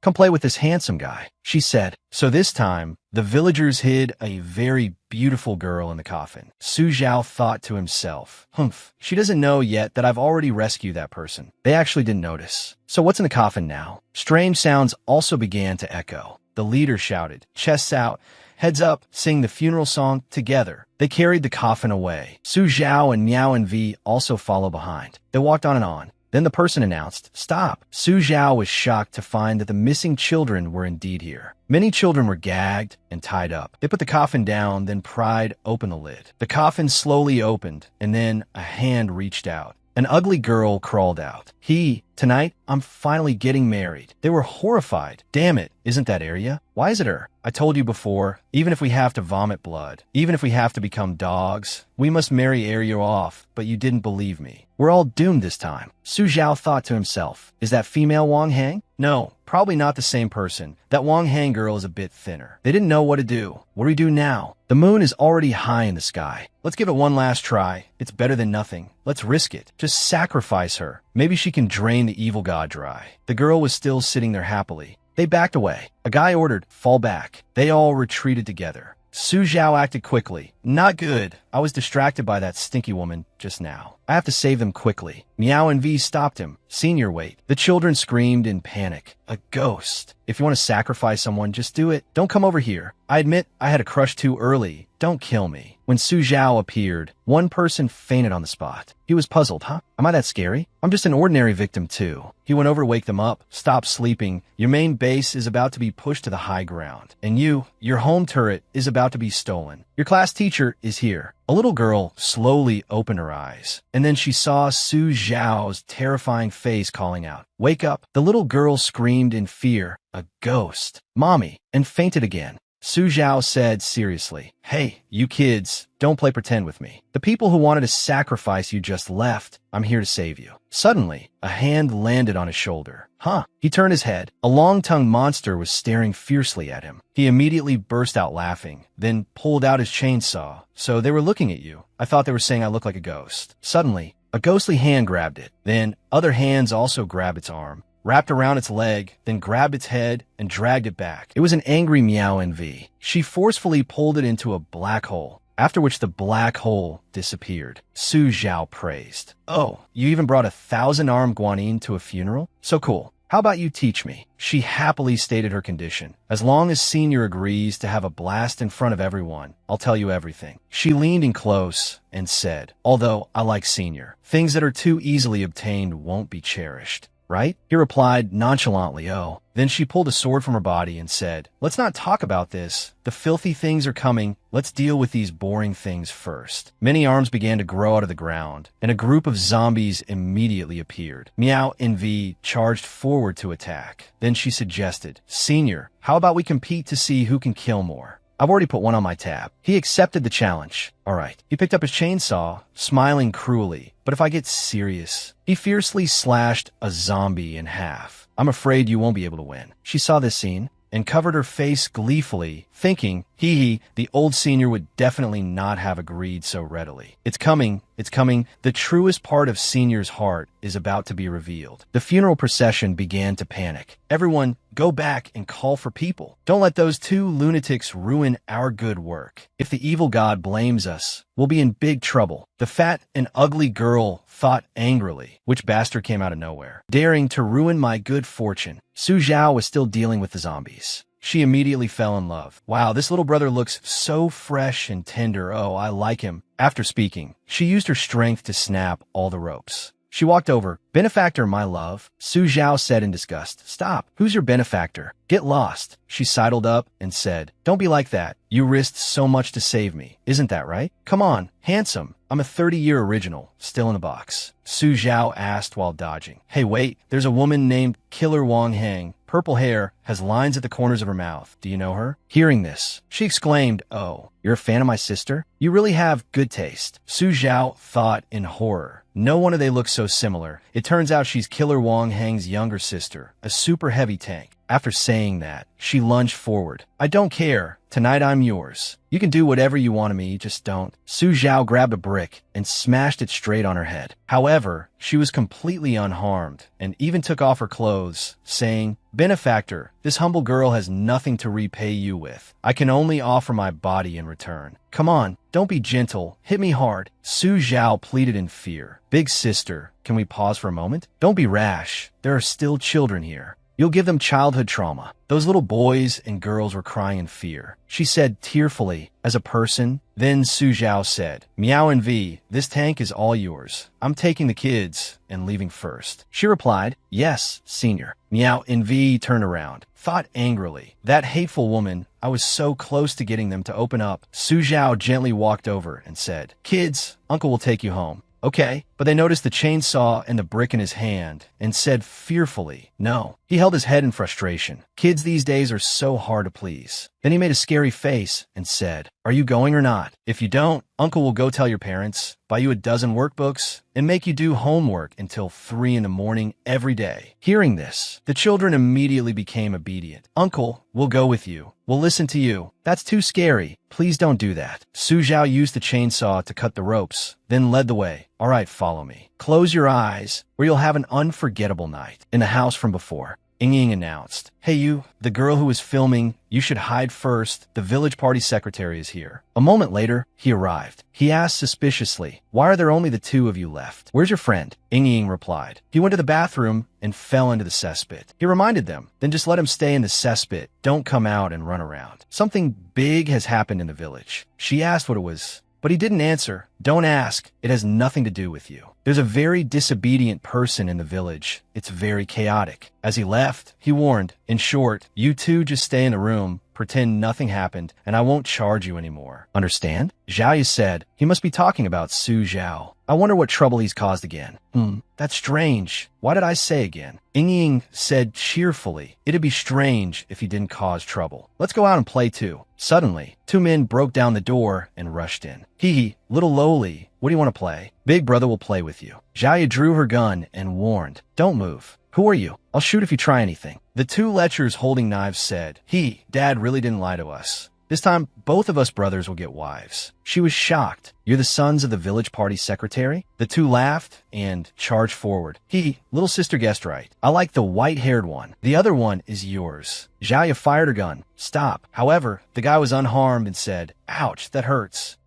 Come play with this handsome guy, she said. So this time, the villagers hid a very beautiful girl in the coffin. Su Zhao thought to himself, humph, she doesn't know yet that I've already rescued that person. They actually didn't notice. So what's in the coffin now? Strange sounds also began to echo. The leader shouted, chests out, heads up, sing the funeral song together. They carried the coffin away. Su Zhao and Miao and V also follow behind. They walked on and on. Then the person announced, stop. Su Zhao was shocked to find that the missing children were indeed here. Many children were gagged and tied up. They put the coffin down, then pried open the lid. The coffin slowly opened, and then a hand reached out. An ugly girl crawled out. Tonight, I'm finally getting married. They were horrified. Damn it, isn't that Arya? Why is it her? I told you before, even if we have to vomit blood, even if we have to become dogs, we must marry Arya off, but you didn't believe me. We're all doomed this time. Su Zhao thought to himself, is that female Wang Hang? No, probably not the same person. That Wang Hang girl is a bit thinner. They didn't know what to do. What do we do now? The moon is already high in the sky. Let's give it one last try. It's better than nothing. Let's risk it. Just sacrifice her. Maybe she can drain the evil god dry. The girl was still sitting there happily. They backed away. A guy ordered, fall back. They all retreated together. Su Zhao acted quickly. Not good. I was distracted by that stinky woman just now. I have to save them quickly. Meow and V stopped him. Senior, wait. The children screamed in panic. A ghost. If you want to sacrifice someone, just do it. Don't come over here. I admit I had a crush too early. Don't kill me. When Su Zhao appeared, one person fainted on the spot. He was puzzled. Huh? Am I that scary? I'm just an ordinary victim too. He went over to wake them up. Stop sleeping. Your main base is about to be pushed to the high ground. And your home turret is about to be stolen. Your class teacher is here. A little girl slowly opened her eyes, and then she saw Su Zhao's terrifying face calling out, "Wake up!" The little girl screamed in fear, "A ghost! Mommy!" and fainted again. Su Zhao said seriously, "Hey, you kids, don't play pretend with me. The people who wanted to sacrifice you just left. I'm here to save you." Suddenly, a hand landed on his shoulder. Huh? He turned his head. A long-tongued monster was staring fiercely at him. He immediately burst out laughing, then pulled out his chainsaw. "So they were looking at you. I thought they were saying I look like a ghost." Suddenly, a ghostly hand grabbed it. Then, other hands also grabbed its arm, wrapped around its leg, then grabbed its head and dragged it back. It was an angry Meow NV. She forcefully pulled it into a black hole, after which the black hole disappeared. Su Zhao praised. "Oh, you even brought a 1,000-armed Guanyin to a funeral? So cool. How about you teach me?" She happily stated her condition. "As long as Senior agrees to have a blast in front of everyone, I'll tell you everything." She leaned in close and said, "Although I like Senior, things that are too easily obtained won't be cherished. Right?" He replied nonchalantly, "Oh." Then she pulled a sword from her body and said, "Let's not talk about this. The filthy things are coming. Let's deal with these boring things first." Many arms began to grow out of the ground, and a group of zombies immediately appeared. Meow and V charged forward to attack. Then she suggested, "Senior, how about we compete to see who can kill more? I've already put one on my tab." He accepted the challenge. All right. He picked up his chainsaw, smiling cruelly. "But if I get serious..." He fiercely slashed a zombie in half. "I'm afraid you won't be able to win." She saw this scene and covered her face gleefully, thinking, the old Senior would definitely not have agreed so readily. It's coming. The truest part of Senior's heart is about to be revealed. The funeral procession began to panic. "Everyone, go back and call for people. Don't let those two lunatics ruin our good work. If the evil god blames us, we'll be in big trouble." The fat and ugly girl thought angrily, "Which bastard came out of nowhere, daring to ruin my good fortune?" Su Zhao was still dealing with the zombies. She immediately fell in love. "Wow, this little brother looks so fresh and tender. Oh, I like him." After speaking, she used her strength to snap all the ropes. She walked over. "Benefactor, my love," Su Zhao said in disgust. "Stop. Who's your benefactor? Get lost." She sidled up and said, "Don't be like that. You risked so much to save me. Isn't that right? Come on, handsome. I'm a 30-year original, still in the box." Su Zhao asked while dodging. "Hey, wait. There's a woman named Killer Wang Hang. Purple hair, has lines at the corners of her mouth. Do you know her?" Hearing this, she exclaimed, "Oh, you're a fan of my sister? You really have good taste." Su Zhao thought in horror. No wonder they look so similar. It turns out she's Killer Wang Hang's younger sister, a super heavy tank. After saying that, she lunged forward. "I don't care. Tonight I'm yours. You can do whatever you want of me, just don't." Su Zhao grabbed a brick and smashed it straight on her head. However, she was completely unharmed and even took off her clothes, saying, "Benefactor, this humble girl has nothing to repay you with. I can only offer my body in return. Come on, don't be gentle. Hit me hard." Su Zhao pleaded in fear. "Big sister, can we pause for a moment? Don't be rash. There are still children here. You'll give them childhood trauma." Those little boys and girls were crying in fear. She said tearfully, "As a person." Then Su Zhao said, "Meow and V, this tank is all yours. I'm taking the kids and leaving first." She replied, "Yes, Senior." Meow and V turned around, thought angrily, "That hateful woman, I was so close to getting them to open up." Su Zhao gently walked over and said, "Kids, Uncle will take you home." "Okay." but they noticed the chainsaw and the brick in his hand and said fearfully, no. He held his head in frustration. Kids these days are so hard to please. Then he made a scary face and said, are you going or not? If you don't, Uncle will go tell your parents, buy you a dozen workbooks, and make you do homework until 3 in the morning every day. Hearing this, the children immediately became obedient. Uncle, we'll go with you. We'll listen to you. That's too scary. Please don't do that. Su Zhao used the chainsaw to cut the ropes, then led the way. All right, follow me. Close your eyes, or you'll have an unforgettable night. In the house from before, Ying announced, hey you, the girl who was filming, you should hide first. The village party secretary is here. A moment later, he arrived. He asked suspiciously, why are there only the 2 of you left? Where's your friend? Ying replied, he went to the bathroom and fell into the cesspit. He reminded them, then just let him stay in the cesspit. Don't come out and run around. Something big has happened in the village. She asked what it was, but he didn't answer. Don't ask. It has nothing to do with you. There's a very disobedient person in the village. It's very chaotic. As he left, he warned, in short, you 2 just stay in the room, pretend nothing happened, and I won't charge you anymore. Understand? Zhao said, he must be talking about Su Zhao. I wonder what trouble he's caused again. That's strange. Why did I say again? Ying said cheerfully, it'd be strange if he didn't cause trouble. Let's go out and play too. Suddenly, 2 men broke down the door and rushed in. Hee, little lowly, what do you want to play? Big brother will play with you. Zhao drew her gun and warned, don't move. Who are you? I'll shoot if you try anything. The 2 lechers holding knives said, Dad really didn't lie to us. This time, both of us brothers will get wives. She was shocked. You're the sons of the village party secretary? The 2 laughed and charged forward. Little sister guessed right. I like the white-haired one. The other one is yours. Zhao fired her gun. Stop. However, the guy was unharmed and said, ouch, that hurts.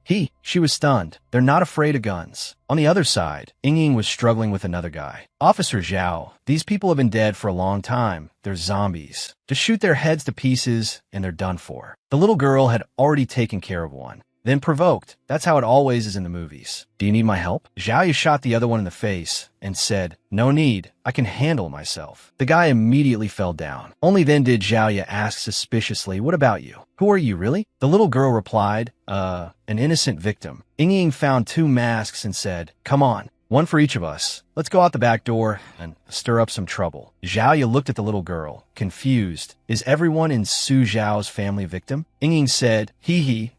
She was stunned. They're not afraid of guns. On the other side, Ying was struggling with another guy. Officer Zhao, these people have been dead for a long time. They're zombies. Just shoot their heads to pieces and they're done for. The little girl had already taken care of one. Then provoked. That's how it always is in the movies. Do you need my help? Zhao shot the other one in the face and said, no need. I can handle myself. The guy immediately fell down. Only then did Zhao ask suspiciously, what about you? Who are you, really? The little girl replied, an innocent victim. Ying found 2 masks and said, come on. One for each of us. Let's go out the back door and stir up some trouble. Zhao looked at the little girl, confused. Is everyone in Su Zhao's family a victim? Ying said,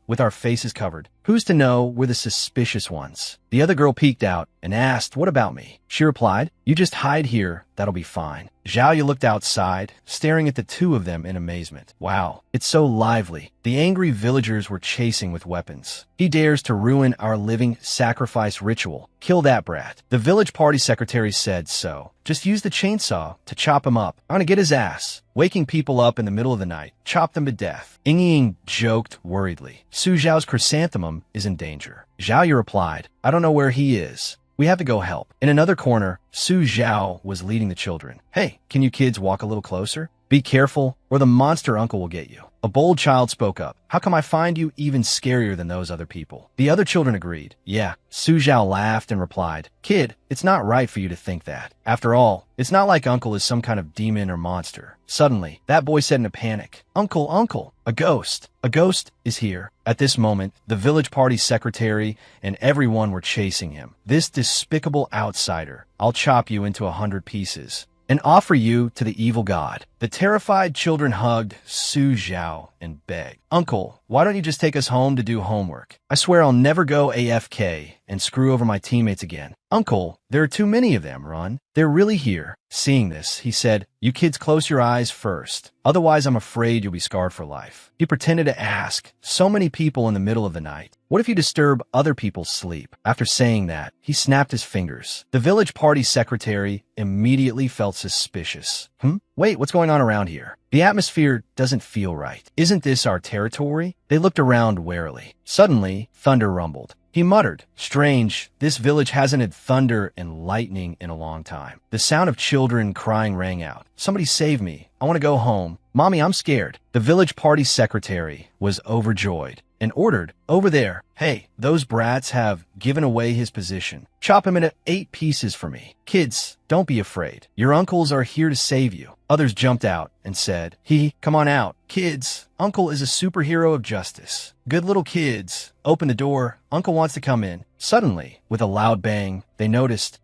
with our faces covered. Who's to know we're the suspicious ones? The other girl peeked out and asked, what about me? She replied, you just hide here. That'll be fine. Zhao looked outside, staring at the 2 of them in amazement. Wow, it's so lively. The angry villagers were chasing with weapons. He dares to ruin our living sacrifice ritual. Kill that brat. The village party secretary said so. Just use the chainsaw to chop him up. I'm gonna get his ass. Waking people up in the middle of the night. Chop them to death. Ying joked worriedly. Su Zhao's chrysanthemum is in danger. Zhao replied, I don't know where he is. We have to go help. In another corner, Su Zhao was leading the children. Hey, can you kids walk a little closer? Be careful, or the monster uncle will get you. A bold child spoke up. How come I find you even scarier than those other people? The other children agreed. Yeah. Su Zhao laughed and replied, Kid, it's not right for you to think that. After all, it's not like Uncle is some kind of demon or monster. Suddenly, that boy said in a panic, Uncle, a ghost. A ghost is here. At this moment, the village party secretary and everyone were chasing him. This despicable outsider. I'll chop you into 100 pieces and offer you to the evil god. The terrified children hugged Su Zhao and begged, Uncle, why don't you just take us home to do homework? I swear I'll never go AFK and screw over my teammates again. Uncle, there are too many of them, Run. They're really here. Seeing this, he said, you kids close your eyes first. Otherwise, I'm afraid you'll be scarred for life. He pretended to ask, so many people in the middle of the night. What if you disturb other people's sleep? After saying that, he snapped his fingers. The village party secretary immediately felt suspicious. Wait, what's going on around here? The atmosphere doesn't feel right. Isn't this our territory? They looked around warily. Suddenly, thunder rumbled. He muttered, strange, this village hasn't had thunder and lightning in a long time. The sound of children crying rang out. somebody save me. I want to go home. Mommy, I'm scared. The village party secretary was overjoyed and ordered, over there, hey, those brats have given away his position. Chop him into 8 pieces for me. Kids, don't be afraid. Your uncles are here to save you. Others jumped out and said, come on out. Kids, Uncle is a superhero of justice. Good little kids, open the door. Uncle wants to come in. Suddenly, with a loud bang, they noticed,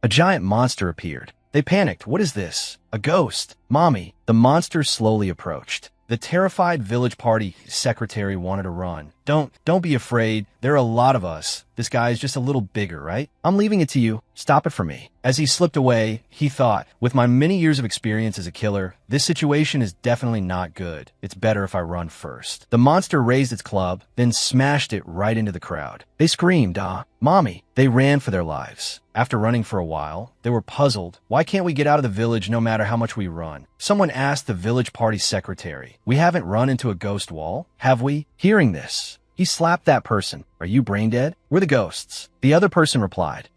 a giant monster appeared. They panicked. What is this? A ghost. Mommy, the monster slowly approached. The terrified village party secretary wanted to run. Don't be afraid. There are a lot of us. This guy is just a little bigger, right? I'm leaving it to you. Stop it for me. As he slipped away, he thought, with my many years of experience as a killer, this situation is definitely not good. It's better if I run first. The monster raised its club, then smashed it right into the crowd. They screamed, Mommy. They ran for their lives. After running for a while, they were puzzled. Why can't we get out of the village no matter how much we run? Someone asked the village party secretary. We haven't run into a ghost wall, have we? Hearing this, he slapped that person. Are you brain dead? We're the ghosts. The other person replied,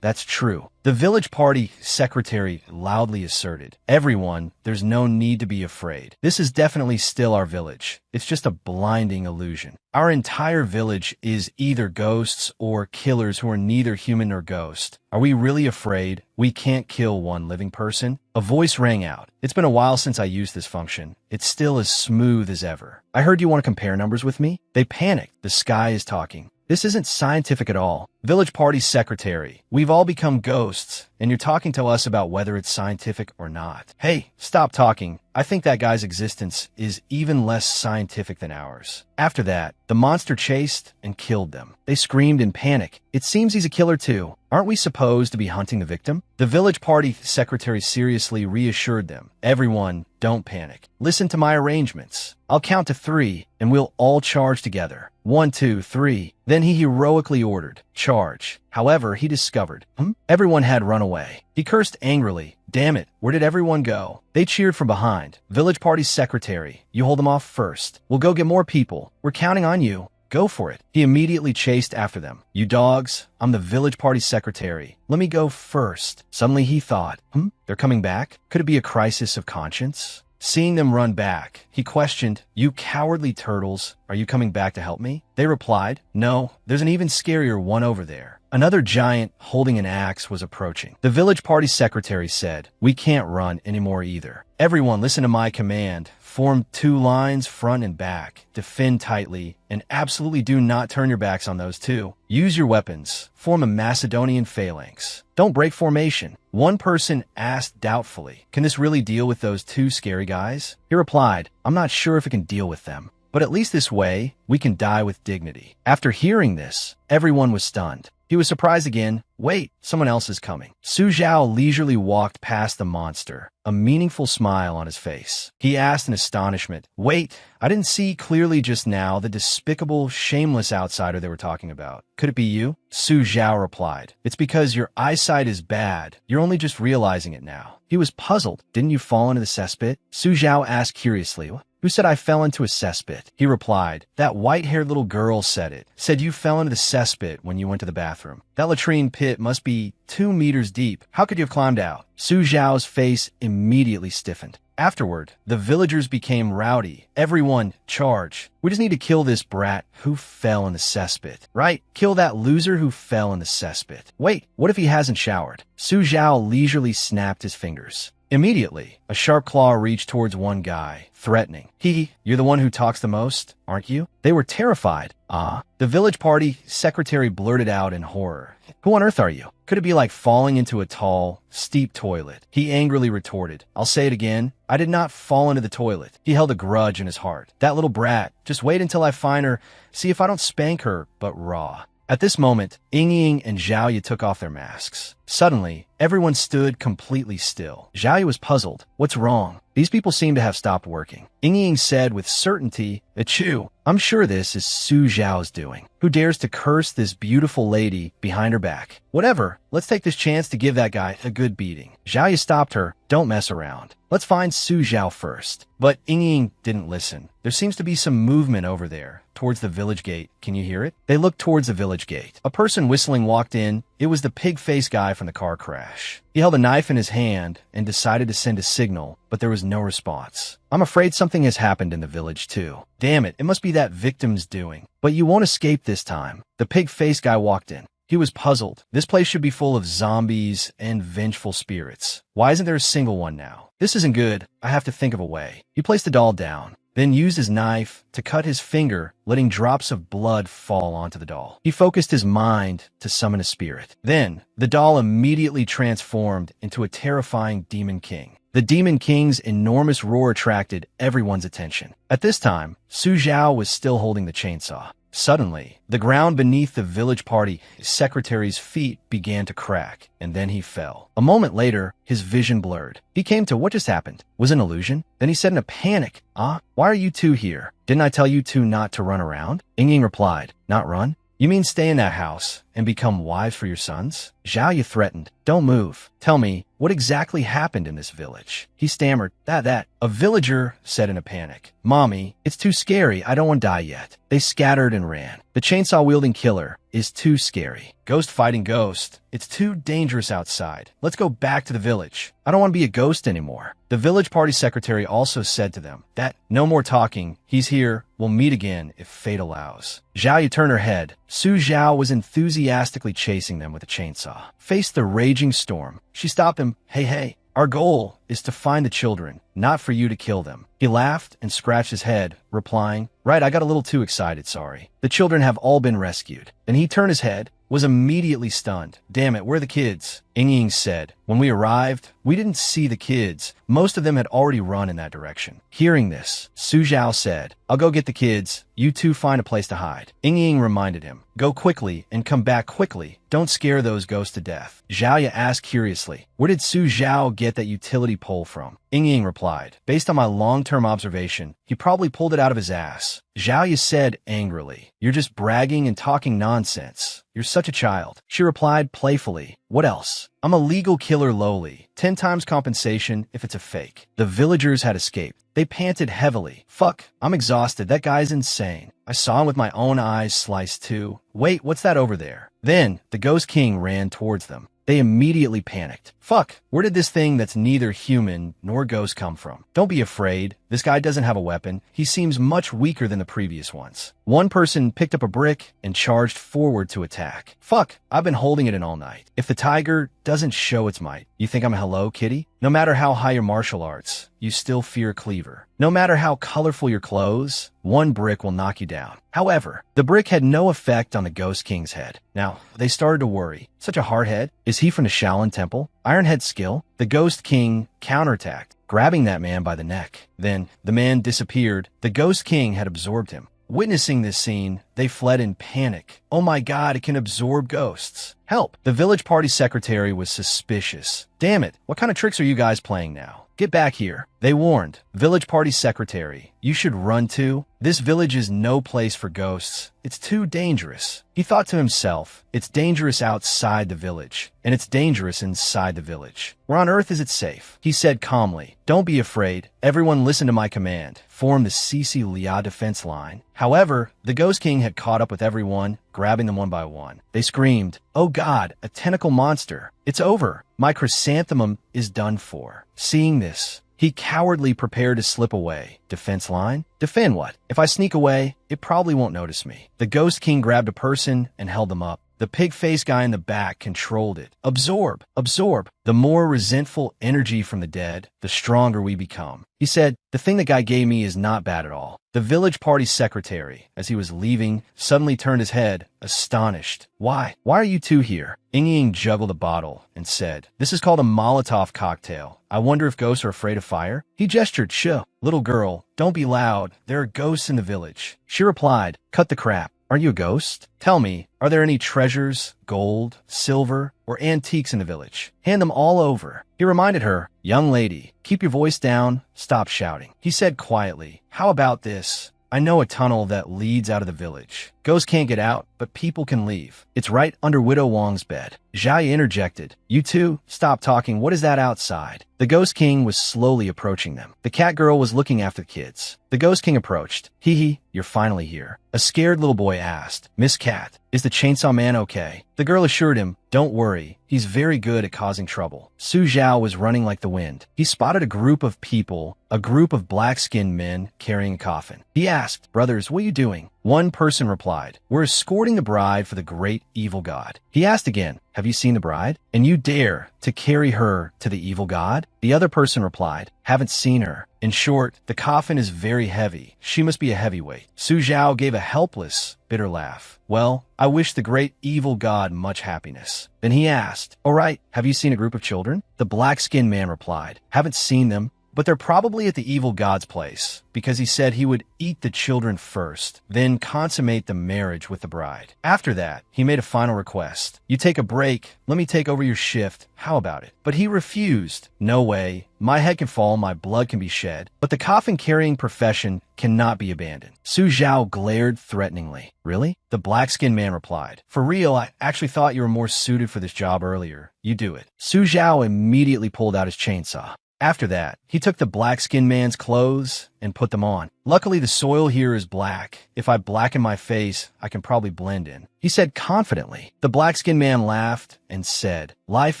that's true. The village party secretary loudly asserted, everyone, there's no need to be afraid. This is definitely still our village. It's just a blinding illusion. Our entire village is either ghosts or killers who are neither human nor ghost. Are we really afraid? We can't kill one living person? A voice rang out. It's been a while since I used this function. It's still as smooth as ever. I heard you want to compare numbers with me? They panicked. The sky is talking. This isn't scientific at all. Village party secretary, we've all become ghosts, and you're talking to us about whether it's scientific or not. Hey, stop talking. I think that guy's existence is even less scientific than ours. After that, the monster chased and killed them. They screamed in panic. It seems he's a killer too. Aren't we supposed to be hunting the victim? The village party secretary seriously reassured them. Everyone, don't panic. Listen to my arrangements. I'll count to 3, and we'll all charge together. 1, 2, 3. Then he heroically ordered, charge. However, he discovered, everyone had run away. He cursed angrily. Damn it, where did everyone go? They cheered from behind. Village party secretary, you hold them off first. We'll go get more people. We're counting on you. Go for it. He immediately chased after them. You dogs, I'm the village party secretary. Let me go first. Suddenly he thought, they're coming back? Could it be a crisis of conscience? Seeing them run back, he questioned, you cowardly turtles, are you coming back to help me? They replied, no, there's an even scarier one over there. Another giant holding an axe was approaching. The village party secretary said, we can't run anymore either. Everyone listen to my command. Form 2 lines, front and back. Defend tightly, and absolutely do not turn your backs on those 2. Use your weapons. Form a Macedonian phalanx. Don't break formation. One person asked doubtfully, can this really deal with those 2 scary guys? He replied, I'm not sure if it can deal with them, but at least this way, we can die with dignity. After hearing this, everyone was stunned. He was surprised again. Wait, someone else is coming. Su Zhao leisurely walked past the monster, a meaningful smile on his face. He asked in astonishment, wait, I didn't see clearly just now the despicable, shameless outsider they were talking about. Could it be you? Su Zhao replied, it's because your eyesight is bad. You're only just realizing it now. He was puzzled. Didn't you fall into the cesspit? Su Zhao asked curiously. Who said I fell into a cesspit? He replied, that white-haired little girl said it. Said you fell into the cesspit when you went to the bathroom. That latrine pit must be 2 meters deep. How could you have climbed out? Su Zhao's face immediately stiffened. Afterward, the villagers became rowdy. Everyone, charge. We just need to kill this brat who fell in the cesspit. Right, kill that loser who fell in the cesspit. Wait, what if he hasn't showered? Su Zhao leisurely snapped his fingers. Immediately, a sharp claw reached towards one guy, threatening. You're the one who talks the most, aren't you? They were terrified. The village party secretary blurted out in horror. Who on earth are you? Could it be like falling into a tall, steep toilet? He angrily retorted. I'll say it again. I did not fall into the toilet. He held a grudge in his heart. That little brat. Just wait until I find her. See if I don't spank her, but raw. At this moment, Ying and Zhao took off their masks. Suddenly, everyone stood completely still. Zhao was puzzled. What's wrong? These people seem to have stopped working. Ying said with certainty, Achoo, I'm sure this is Su Zhao's doing. Who dares to curse this beautiful lady behind her back? Whatever, let's take this chance to give that guy a good beating. Zhao stopped her. Don't mess around. Let's find Su Zhao first. But Ying didn't listen. There seems to be some movement over there, towards the village gate. Can you hear it? They looked towards the village gate. A person whistling walked in. It was the pig-faced guy from the car crash. He held a knife in his hand and decided to send a signal, but there was no response. I'm afraid something has happened in the village too. Damn it must be that victim's doing. But you won't escape this time. The pig-faced guy walked in. He was puzzled. This place should be full of zombies and vengeful spirits. Why isn't there a single one now? This isn't good. I have to think of a way. He placed the doll down, then used his knife to cut his finger, letting drops of blood fall onto the doll. He focused his mind to summon a spirit. Then, the doll immediately transformed into a terrifying demon king. The Demon King's enormous roar attracted everyone's attention. At this time, Su Zhao was still holding the chainsaw. Suddenly, the ground beneath the village party secretary's feet began to crack, and then he fell. A moment later, his vision blurred. He came to what just happened. Was it an illusion? Then he said in a panic, why are you two here? Didn't I tell you two not to run around? Ying Replied, Not run? You mean stay in that house and become wives for your sons? Zhao Yu threatened, Don't move. Tell me, what exactly happened in this village? He stammered, That. A villager said in a panic, Mommy, it's too scary. I don't want to die yet. They scattered and ran. The chainsaw-wielding killer is too scary. Ghost fighting ghost. It's too dangerous outside. Let's go back to the village. I don't want to be a ghost anymore. The village party secretary also said to them that no more talking. He's here. We'll meet again if fate allows. Zhao Yu turned her head. Su Zhao was enthusiastically chasing them with a chainsaw. Faced the raging storm. She stopped him. Hey. Our goal is to find the children, not for you to kill them. He laughed and scratched his head, replying, Right, I got a little too excited, sorry. The children have all been rescued. Then he turned his head, was immediately stunned. Damn it, where are the kids? Ying said, When we arrived, we didn't see the kids. Most of them had already run in that direction. Hearing this, Su Zhao said, I'll go get the kids. You two find a place to hide. Ying reminded him, Go quickly and come back quickly. Don't scare those ghosts to death. Zhao Yu asked curiously, Where did Su Zhao get that utility pole from? Ying replied, Based on my long-term observation, he probably pulled it out of his ass. Zhao Yu said angrily, You're just bragging and talking nonsense. You're such a child. She replied playfully, What else? I'm a legal killer lowly. 10 times compensation if it's a fake. The villagers had escaped. They panted heavily. Fuck, I'm exhausted. That guy's insane. I saw him with my own eyes sliced too. Wait, what's that over there? Then, the Ghost King ran towards them. They immediately panicked. Fuck, where did this thing that's neither human nor ghost come from? Don't be afraid. This guy doesn't have a weapon. He seems much weaker than the previous ones. One person picked up a brick and charged forward to attack. Fuck, I've been holding it in all night. If the tiger doesn't show its might, you think I'm a hello kitty? No matter how high your martial arts, you still fear Cleaver. No matter how colorful your clothes, one brick will knock you down. However, the brick had no effect on the Ghost King's head. Now, they started to worry. Such a hard head? Is he from the Shaolin Temple? Ironhead skill? The Ghost King counterattacked, grabbing that man by the neck. Then, the man disappeared. The Ghost King had absorbed him. Witnessing this scene, they fled in panic. Oh my god, it can absorb ghosts. Help! The village party secretary was suspicious. Damn it, what kind of tricks are you guys playing now? Get back here. They warned. Village party secretary, you should run too. This village is no place for ghosts. It's too dangerous. He thought to himself, it's dangerous outside the village, and it's dangerous inside the village. Where on earth is it safe? He said calmly, Don't be afraid. Everyone listen to my command. Form the CC Lia defense line. However, the Ghost King had caught up with everyone, grabbing them one by one. They screamed, Oh god, a tentacle monster. It's over. My chrysanthemum is done for. Seeing this, he cowardly prepared to slip away. Defense line? Defend what? If I sneak away, it probably won't notice me. The Ghost King grabbed a person and held them up. The pig-faced guy in the back controlled it. Absorb, absorb. The more resentful energy from the dead, the stronger we become. He said, The thing the guy gave me is not bad at all. The village party secretary, as he was leaving, suddenly turned his head, astonished. Why? Why are you two here? Ying juggled a bottle and said, This is called a Molotov cocktail. I wonder if ghosts are afraid of fire? He gestured, Shh. Little girl, don't be loud. There are ghosts in the village. She replied, Cut the crap. Are you a ghost? Tell me, are there any treasures, gold, silver, or antiques in the village? Hand them all over. He reminded her, Young lady, keep your voice down, stop shouting. He said quietly, How about this? I know a tunnel that leads out of the village. Ghosts can't get out, but people can leave. It's right under Widow Wong's bed. Zhao interjected. You two, stop talking. What is that outside? The Ghost King was slowly approaching them. The cat girl was looking after the kids. The Ghost King approached. Hee hee, you're finally here. A scared little boy asked, Miss Cat, is the Chainsaw Man okay? The girl assured him, don't worry, he's very good at causing trouble. Su Zhao was running like the wind. He spotted a group of people, a group of black-skinned men carrying a coffin. He asked, brothers, what are you doing? One person replied, we're escorting the bride for the great evil god. He asked again, have you seen the bride? And you dare to carry her to the evil god? The other person replied, haven't seen her. In short, the coffin is very heavy. She must be a heavyweight. Su Zhao gave a helpless, bitter laugh. Well, I wish the great evil god much happiness. Then he asked, all right, have you seen a group of children? The black-skinned man replied, haven't seen them, but they're probably at the evil god's place, because he said he would eat the children first, then consummate the marriage with the bride. After that, he made a final request. You take a break, let me take over your shift, how about it? But he refused. No way. My head can fall, my blood can be shed, but the coffin-carrying profession cannot be abandoned. Su Zhao glared threateningly. Really? The black-skinned man replied. For real, I actually thought you were more suited for this job earlier. You do it. Su Zhao immediately pulled out his chainsaw. After that, he took the black-skinned man's clothes and put them on. Luckily, the soil here is black. If I blacken my face, I can probably blend in. He said confidently. The black-skinned man laughed and said, life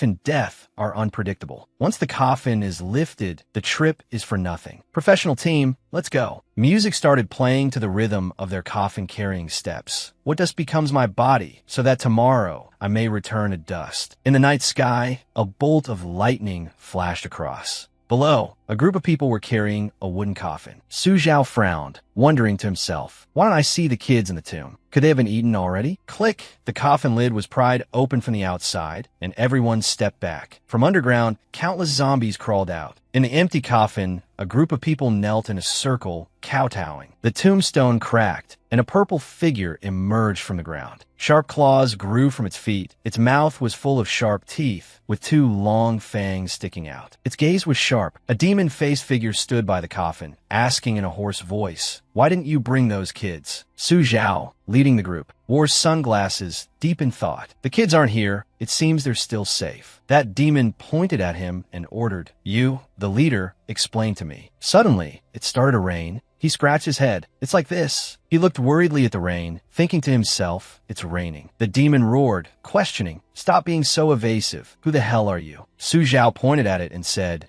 and death are unpredictable. Once the coffin is lifted, the trip is for nothing. Professional team, let's go. Music started playing to the rhythm of their coffin-carrying steps. What dust becomes my body, so that tomorrow I may return to dust. In the night sky, a bolt of lightning flashed across. Below, a group of people were carrying a wooden coffin. Su Zhao frowned, wondering to himself, why don't I see the kids in the tomb? Could they have been eaten already? Click! The coffin lid was pried open from the outside, and everyone stepped back. From underground, countless zombies crawled out. In the empty coffin, a group of people knelt in a circle, kowtowing. The tombstone cracked, and a purple figure emerged from the ground. Sharp claws grew from its feet. Its mouth was full of sharp teeth, with two long fangs sticking out. Its gaze was sharp. A demon-faced figure stood by the coffin, asking in a hoarse voice, why didn't you bring those kids? Su Zhao, leading the group, wore sunglasses, deep in thought. The kids aren't here. It seems they're still safe. That demon pointed at him and ordered, you, the leader, explain to me. Suddenly, it started to rain. He scratched his head. It's like this. He looked worriedly at the rain, thinking to himself, it's raining. The demon roared, questioning, stop being so evasive. Who the hell are you? Su Zhao pointed at it and said,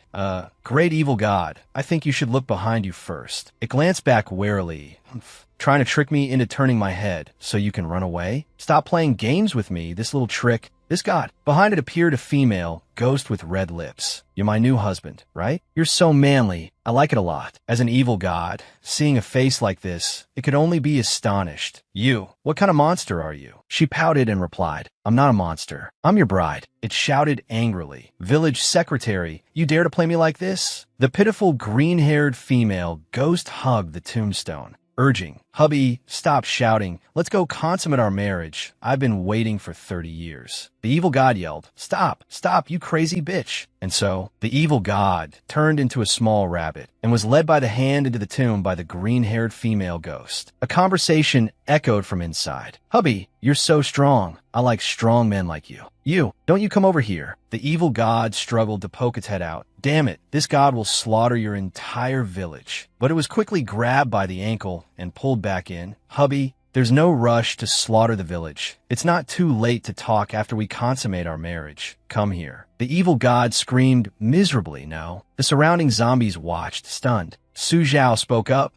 great evil god, I think you should look behind you first. It glanced back warily. Trying to trick me into turning my head so you can run away? Stop playing games with me, this little trick. This god. Behind it appeared a female, ghost with red lips. You're my new husband, right? You're so manly. I like it a lot. As an evil god, seeing a face like this, it could only be astonished. You, what kind of monster are you? She pouted and replied, I'm not a monster. I'm your bride. It shouted angrily. Village secretary, you dare to play me like this? The pitiful green-haired female ghost hugged the tombstone, urging, hubby, stop shouting. Let's go consummate our marriage. I've been waiting for 30 years. The evil god yelled, stop, stop, you crazy bitch. And so, the evil god turned into a small rabbit and was led by the hand into the tomb by the green-haired female ghost. A conversation echoed from inside. Hubby, you're so strong. I like strong men like you. You, don't you come over here. The evil god struggled to poke its head out. Damn it, this god will slaughter your entire village. But it was quickly grabbed by the ankle and pulled back in. Hubby, there's no rush to slaughter the village. It's not too late to talk after we consummate our marriage. Come here. The evil god screamed miserably, no. The surrounding zombies watched, stunned. Su Zhao spoke up.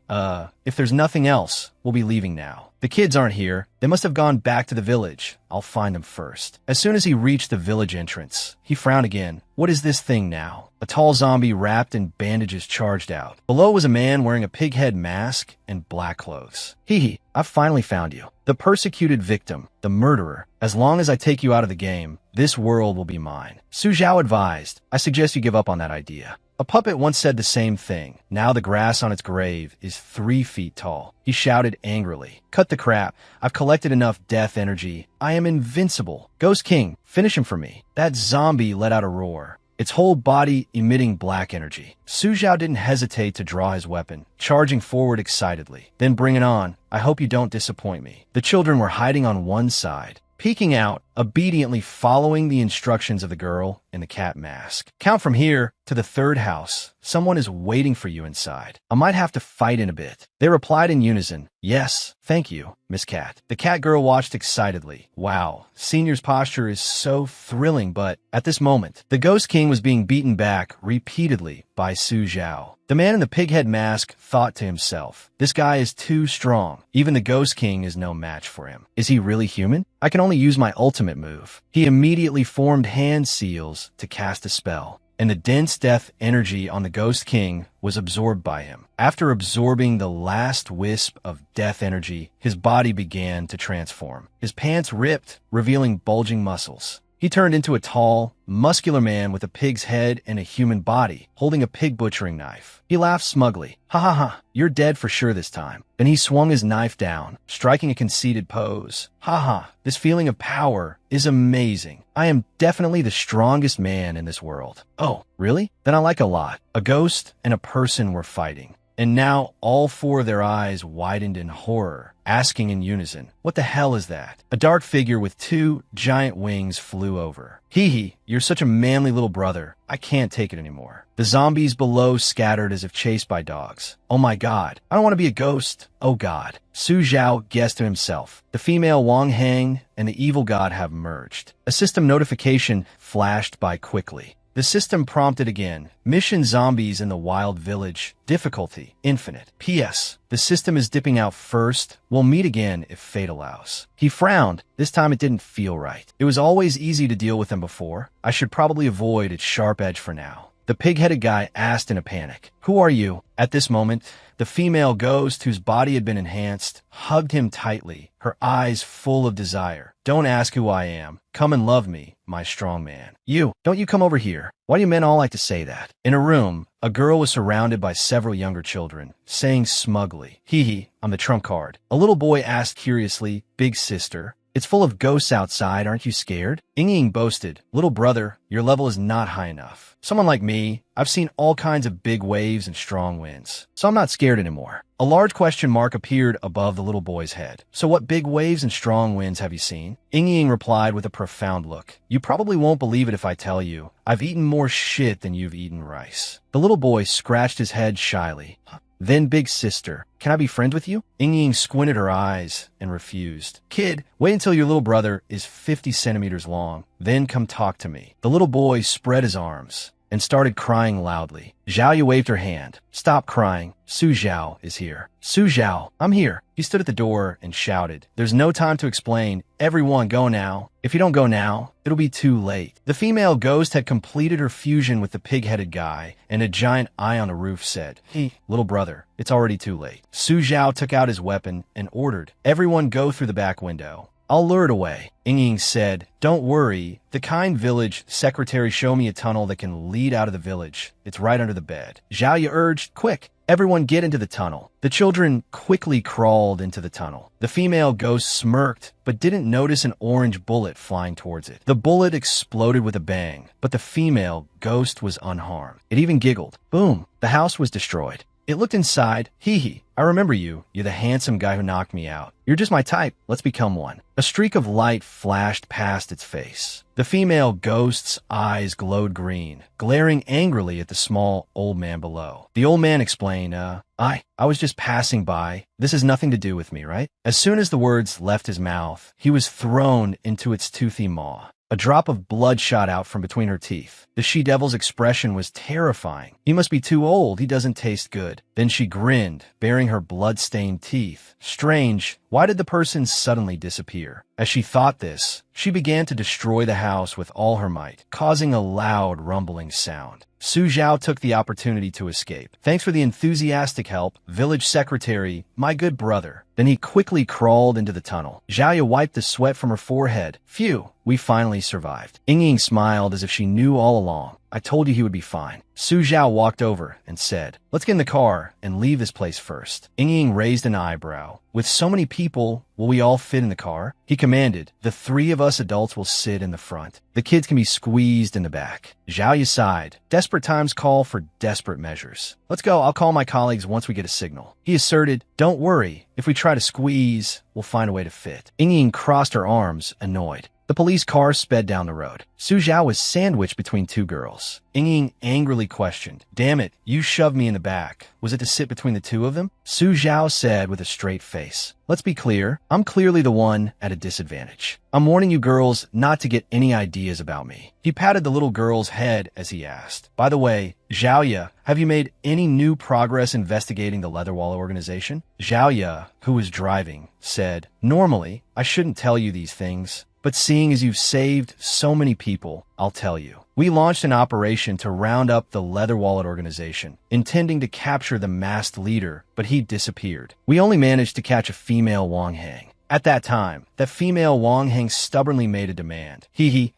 If there's nothing else, we'll be leaving now. The kids aren't here. They must have gone back to the village. I'll find them first. As soon as he reached the village entrance, he frowned again. What is this thing now? A tall zombie wrapped in bandages charged out. Below was a man wearing a pig head mask and black clothes. Hee hee, I've finally found you. The persecuted victim, the murderer. As long as I take you out of the game, this world will be mine. Su Zhao advised, I suggest you give up on that idea. A puppet once said the same thing. Now the grass on its grave is 3 feet tall. He shouted angrily, cut the crap. I've collected enough death energy. I am invincible. Ghost King, finish him for me. That zombie let out a roar. its whole body emitting black energy. Su Zhao didn't hesitate to draw his weapon, charging forward excitedly. Then bring it on. I hope you don't disappoint me. The children were hiding on one side, peeking out, obediently following the instructions of the girl in the cat mask. Count from here to the third house. Someone is waiting for you inside. I might have to fight in a bit. They replied in unison. Yes, thank you, Miss Cat. The cat girl watched excitedly. Wow, Senior's posture is so thrilling, but at this moment, the Ghost King was being beaten back repeatedly by Su Zhao. The man in the pighead mask thought to himself, this guy is too strong. Even the Ghost King is no match for him. Is he really human? I can only use my ultimate move. He immediately formed hand seals to cast a spell, and the dense death energy on the Ghost King was absorbed by him. After absorbing the last wisp of death energy, his body began to transform. His pants ripped, revealing bulging muscles. He turned into a tall, muscular man with a pig's head and a human body, holding a pig butchering knife. He laughed smugly. Ha ha ha, you're dead for sure this time. Then he swung his knife down, striking a conceited pose. Ha ha, this feeling of power is amazing. I am definitely the strongest man in this world. Oh, really? Then I like a lot. A ghost and a person were fighting. And now all four of their eyes widened in horror, asking in unison, what the hell is that? A dark figure with two giant wings flew over. Hee hee, you're such a manly little brother. I can't take it anymore. The zombies below scattered as if chased by dogs. Oh my god, I don't want to be a ghost. Oh god. Su Zhao guessed to himself. The female Wang Hang and the evil god have merged. A system notification flashed by quickly. The system prompted again. Mission Zombies in the Wild Village. Difficulty, infinite. P.S. The system is dipping out first. We'll meet again if fate allows. He frowned. This time it didn't feel right. It was always easy to deal with them before. I should probably avoid its sharp edge for now. The pig-headed guy asked in a panic. Who are you? At this moment, the female ghost, whose body had been enhanced, hugged him tightly, her eyes full of desire. Don't ask who I am. Come and love me, my strong man. You, don't you come over here. Why do you men all like to say that? In a room, a girl was surrounded by several younger children, saying smugly, hee hee, I'm the trump card. A little boy asked curiously, big sister, it's full of ghosts outside, aren't you scared? Ying boasted, little brother, your level is not high enough. Someone like me, I've seen all kinds of big waves and strong winds, so I'm not scared anymore. A large question mark appeared above the little boy's head. So what big waves and strong winds have you seen? Ying replied with a profound look. You probably won't believe it if I tell you. I've eaten more shit than you've eaten rice. The little boy scratched his head shyly. Then big sister, can I be friends with you? Ying squinted her eyes and refused. Kid, wait until your little brother is 50 centimeters long. Then come talk to me. The little boy spread his arms and started crying loudly. Zhao waved her hand. Stop crying. Su Zhao is here. Su Zhao, I'm here. He stood at the door and shouted. There's no time to explain. Everyone go now. If you don't go now, it'll be too late. The female ghost had completed her fusion with the pig-headed guy, and a giant eye on the roof said, Hey, little brother, it's already too late. Su Zhao took out his weapon and ordered, everyone go through the back window. I'll lure it away. Ying said, don't worry. The kind village secretary showed me a tunnel that can lead out of the village. It's right under the bed. Zhao urged, quick, everyone get into the tunnel. The children quickly crawled into the tunnel. The female ghost smirked, but didn't notice an orange bullet flying towards it. The bullet exploded with a bang, but the female ghost was unharmed. It even giggled. Boom, the house was destroyed. It looked inside. Hee hee. I remember you. You're the handsome guy who knocked me out. You're just my type. Let's become one. A streak of light flashed past its face. The female ghost's eyes glowed green, glaring angrily at the small old man below. The old man explained, I was just passing by. This has nothing to do with me, right? As soon as the words left his mouth, he was thrown into its toothy maw. A drop of blood shot out from between her teeth. The she-devil's expression was terrifying. He must be too old. He doesn't taste good. Then she grinned, baring her blood-stained teeth. Strange. Why did the person suddenly disappear? As she thought this, she began to destroy the house with all her might, causing a loud rumbling sound. Su Zhao took the opportunity to escape. Thanks for the enthusiastic help, village secretary, my good brother. Then he quickly crawled into the tunnel. Zhao wiped the sweat from her forehead. Phew, we finally survived. Ying smiled as if she knew all along. I told you he would be fine. Su Zhao walked over and said, let's get in the car and leave this place first. Ying raised an eyebrow. With so many people, will we all fit in the car? He commanded, the three of us adults will sit in the front. The kids can be squeezed in the back. Zhao sighed. Desperate times call for desperate measures. Let's go, I'll call my colleagues once we get a signal. He asserted, don't worry, if we try to squeeze, we'll find a way to fit. Ying crossed her arms, annoyed. The police car sped down the road. Su Zhao was sandwiched between two girls. Ying angrily questioned, damn it, you shoved me in the back. Was it to sit between the two of them? Su Zhao said with a straight face, let's be clear, I'm clearly the one at a disadvantage. I'm warning you girls not to get any ideas about me. He patted the little girl's head as he asked, by the way, Zhaoya, have you made any new progress investigating the Leatherwall organization? Zhaoya, who was driving, said, normally, I shouldn't tell you these things, but seeing as you've saved so many people, I'll tell you. We launched an operation to round up the Leather Wallet organization, intending to capture the masked leader, but he disappeared. We only managed to catch a female Wang Hang. At that time, that female Wang Hang stubbornly made a demand.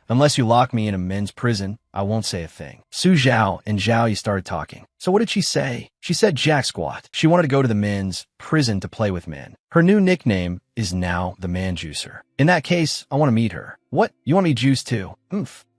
Unless you lock me in a men's prison, I won't say a thing. Su Zhao and Zhao Yi started talking. So what did she say? She said jack squat. She wanted to go to the men's prison to play with men. Her new nickname is now the Man Juicer. In that case, I want to meet her. What? You want me juice too?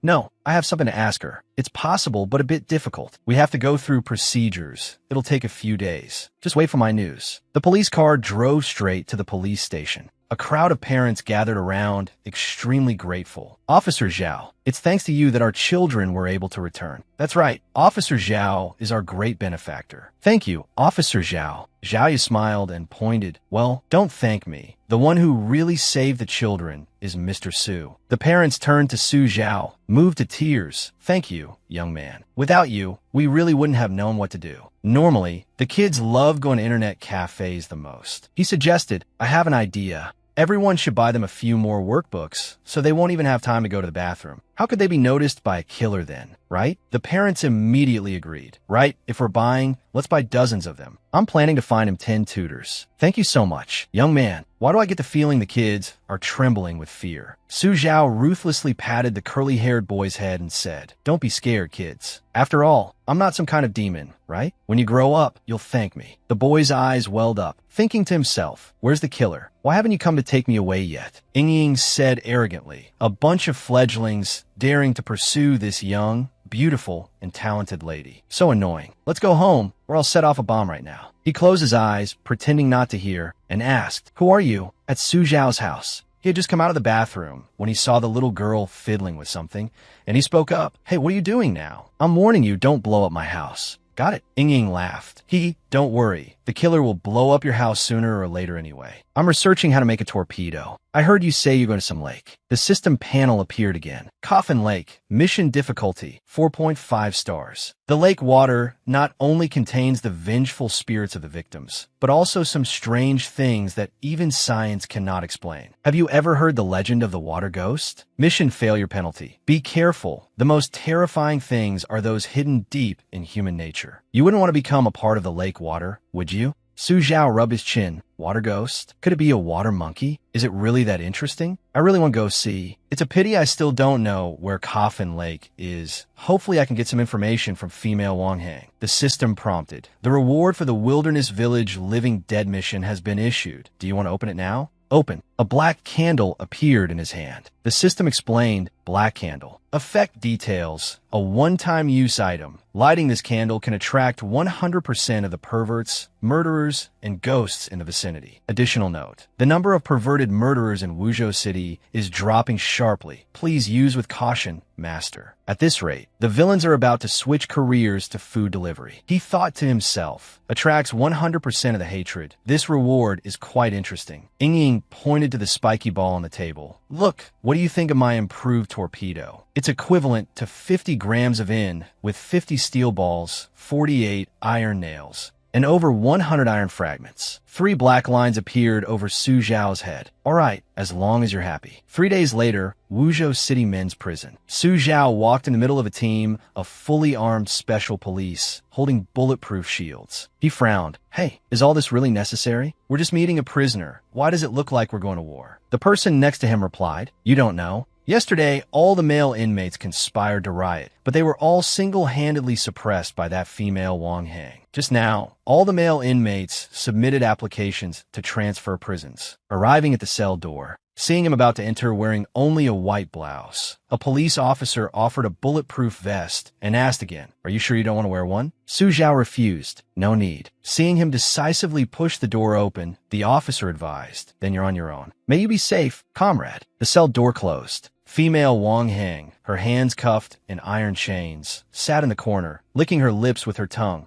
No, I have something to ask her. It's possible, but a bit difficult. We have to go through procedures. It'll take a few days. Just wait for my news. The police car drove straight to the police station. A crowd of parents gathered around, extremely grateful. Officer Zhao, it's thanks to you that our children were able to return. That's right, Officer Zhao is our great benefactor. Thank you, Officer Zhao. Zhao smiled and pointed. Well, don't thank me. The one who really saved the children is Mr. Su. The parents turned to Su Zhao, moved to tears. Thank you, young man. Without you, we really wouldn't have known what to do. Normally, the kids love going to internet cafes the most. He suggested, I have an idea. Everyone should buy them a few more workbooks, so they won't even have time to go to the bathroom. How could they be noticed by a killer then, right? The parents immediately agreed. Right, if we're buying, let's buy dozens of them. I'm planning to find him 10 tutors. Thank you so much. Young man, why do I get the feeling the kids are trembling with fear? Su Zhao ruthlessly patted the curly-haired boy's head and said, don't be scared, kids. After all, I'm not some kind of demon, right? When you grow up, you'll thank me. The boy's eyes welled up, thinking to himself, where's the killer? Why haven't you come to take me away yet? Ying said arrogantly, a bunch of fledglings daring to pursue this young, beautiful, and talented lady. So annoying. Let's go home, or I'll set off a bomb right now. He closed his eyes, pretending not to hear, and asked, who are you? At Su Zhao's house. He had just come out of the bathroom when he saw the little girl fiddling with something, and he spoke up. Hey, what are you doing now? I'm warning you, don't blow up my house. Got it. Ying laughed. Don't worry. The killer will blow up your house sooner or later anyway. I'm researching how to make a torpedo. I heard you say you're going to some lake. The system panel appeared again. Coffin Lake. Mission difficulty. 4.5 stars. The lake water not only contains the vengeful spirits of the victims, but also some strange things that even science cannot explain. Have you ever heard the legend of the water ghost? Mission failure penalty. Be careful. The most terrifying things are those hidden deep in human nature. You wouldn't want to become a part of the lake water, would you? Su Zhao rubbed his chin. Water ghost? Could it be a water monkey? Is it really that interesting? I really want to go see. It's a pity I still don't know where Coffin Lake is. Hopefully I can get some information from female Wang Hang. The system prompted. The reward for the Wilderness Village Living Dead mission has been issued. Do you want to open it now? Open. A black candle appeared in his hand. The system explained, black candle. Effect details. A one-time use item. Lighting this candle can attract 100% of the perverts, murderers, and ghosts in the vicinity. Additional note. The number of perverted murderers in Wuzhou City is dropping sharply. Please use with caution, master. At this rate, the villains are about to switch careers to food delivery. He thought to himself, attracts 100% of the hatred. This reward is quite interesting. Ying pointed to the spiky ball on the table. Look, what do you think of my improved torpedo? It's equivalent to 50 grams of in with 50 steel balls, 48 iron nails, and over 100 iron fragments. 3 black lines appeared over Su Zhao's head. All right, as long as you're happy. 3 days later, Wuzhou City Men's Prison. Su Zhao walked in the middle of a team of fully armed special police, holding bulletproof shields. He frowned. Hey, is all this really necessary? We're just meeting a prisoner. Why does it look like we're going to war? The person next to him replied, you don't know. Yesterday, all the male inmates conspired to riot, but they were all single-handedly suppressed by that female Wang Hang. Just now, all the male inmates submitted applications to transfer prisons. Arriving at the cell door, seeing him about to enter wearing only a white blouse, a police officer offered a bulletproof vest and asked again, "Are you sure you don't want to wear one?" Su Zhao refused. "No need." Seeing him decisively push the door open, the officer advised, "Then you're on your own. May you be safe, comrade." The cell door closed. Female Wang Hang, her hands cuffed in iron chains, sat in the corner, licking her lips with her tongue.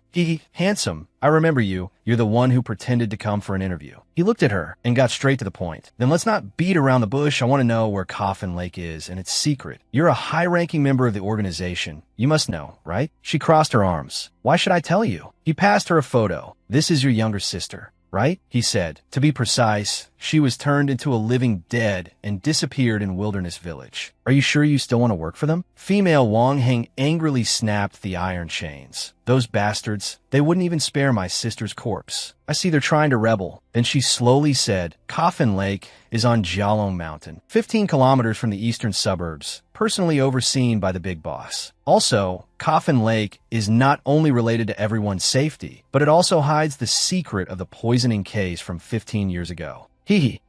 Handsome, I remember you. You're the one who pretended to come for an interview." He looked at her and got straight to the point. "Then let's not beat around the bush. I want to know where Coffin Lake is, and it's secret. You're a high-ranking member of the organization. You must know, right?" She crossed her arms. "Why should I tell you?" He passed her a photo. "This is your younger sister, right?" he said. To be precise, she was turned into a living dead and disappeared in Wilderness Village. "Are you sure you still want to work for them?" Female Wang Heng angrily snapped the iron chains. "Those bastards, they wouldn't even spare my sister's corpse. I see they're trying to rebel." Then she slowly said, "Coffin Lake is on Jialong Mountain, 15 kilometers from the eastern suburbs, personally overseen by the big boss. Also, Coffin Lake is not only related to everyone's safety, but it also hides the secret of the poisoning case from 15 years ago.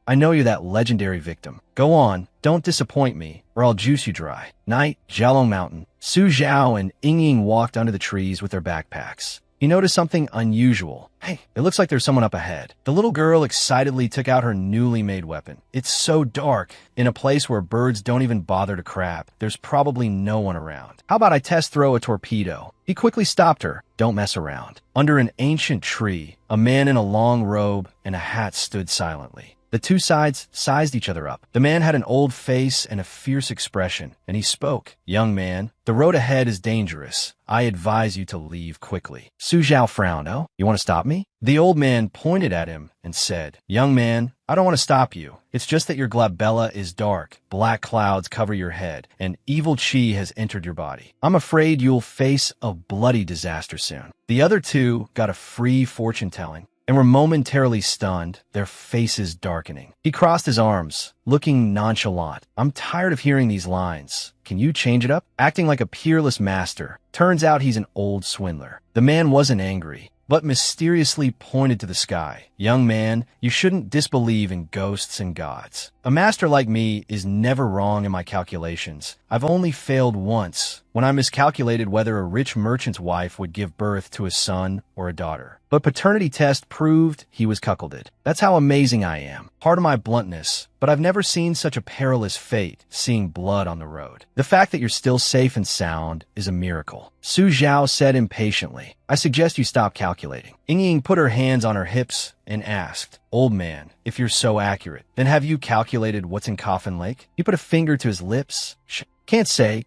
I know you're that legendary victim. Go on, don't disappoint me, or I'll juice you dry." Night, Jialong Mountain. Su Zhao and Ying walked under the trees with their backpacks. He noticed something unusual. "Hey, it looks like there's someone up ahead." The little girl excitedly took out her newly made weapon. "It's so dark. In a place where birds don't even bother to crap, there's probably no one around. How about I test throw a torpedo?" He quickly stopped her. "Don't mess around." Under an ancient tree, a man in a long robe and a hat stood silently. The two sides sized each other up. The man had an old face and a fierce expression, and he spoke. "Young man, the road ahead is dangerous. I advise you to leave quickly." Su Zhao frowned. "Oh, you want to stop me?" The old man pointed at him and said, "Young man, I don't want to stop you. It's just that your glabella is dark, black clouds cover your head, and evil chi has entered your body. I'm afraid you'll face a bloody disaster soon." The other two got a free fortune-telling and were momentarily stunned, their faces darkening. He crossed his arms, looking nonchalant. "I'm tired of hearing these lines. Can you change it up?" Acting like a peerless master. Turns out he's an old swindler. The man wasn't angry, but mysteriously pointed to the sky. "Young man, you shouldn't disbelieve in ghosts and gods. A master like me is never wrong in my calculations. I've only failed once, when I miscalculated whether a rich merchant's wife would give birth to a son or a daughter. But paternity test proved he was cuckolded. That's how amazing I am. Pardon my bluntness, but I've never seen such a perilous fate, seeing blood on the road. The fact that you're still safe and sound is a miracle." Su Zhao said impatiently, "I suggest you stop calculating." Ying put her hands on her hips and asked, "Old man, if you're so accurate, then have you calculated what's in Coffin Lake?" He put a finger to his lips. Can't say.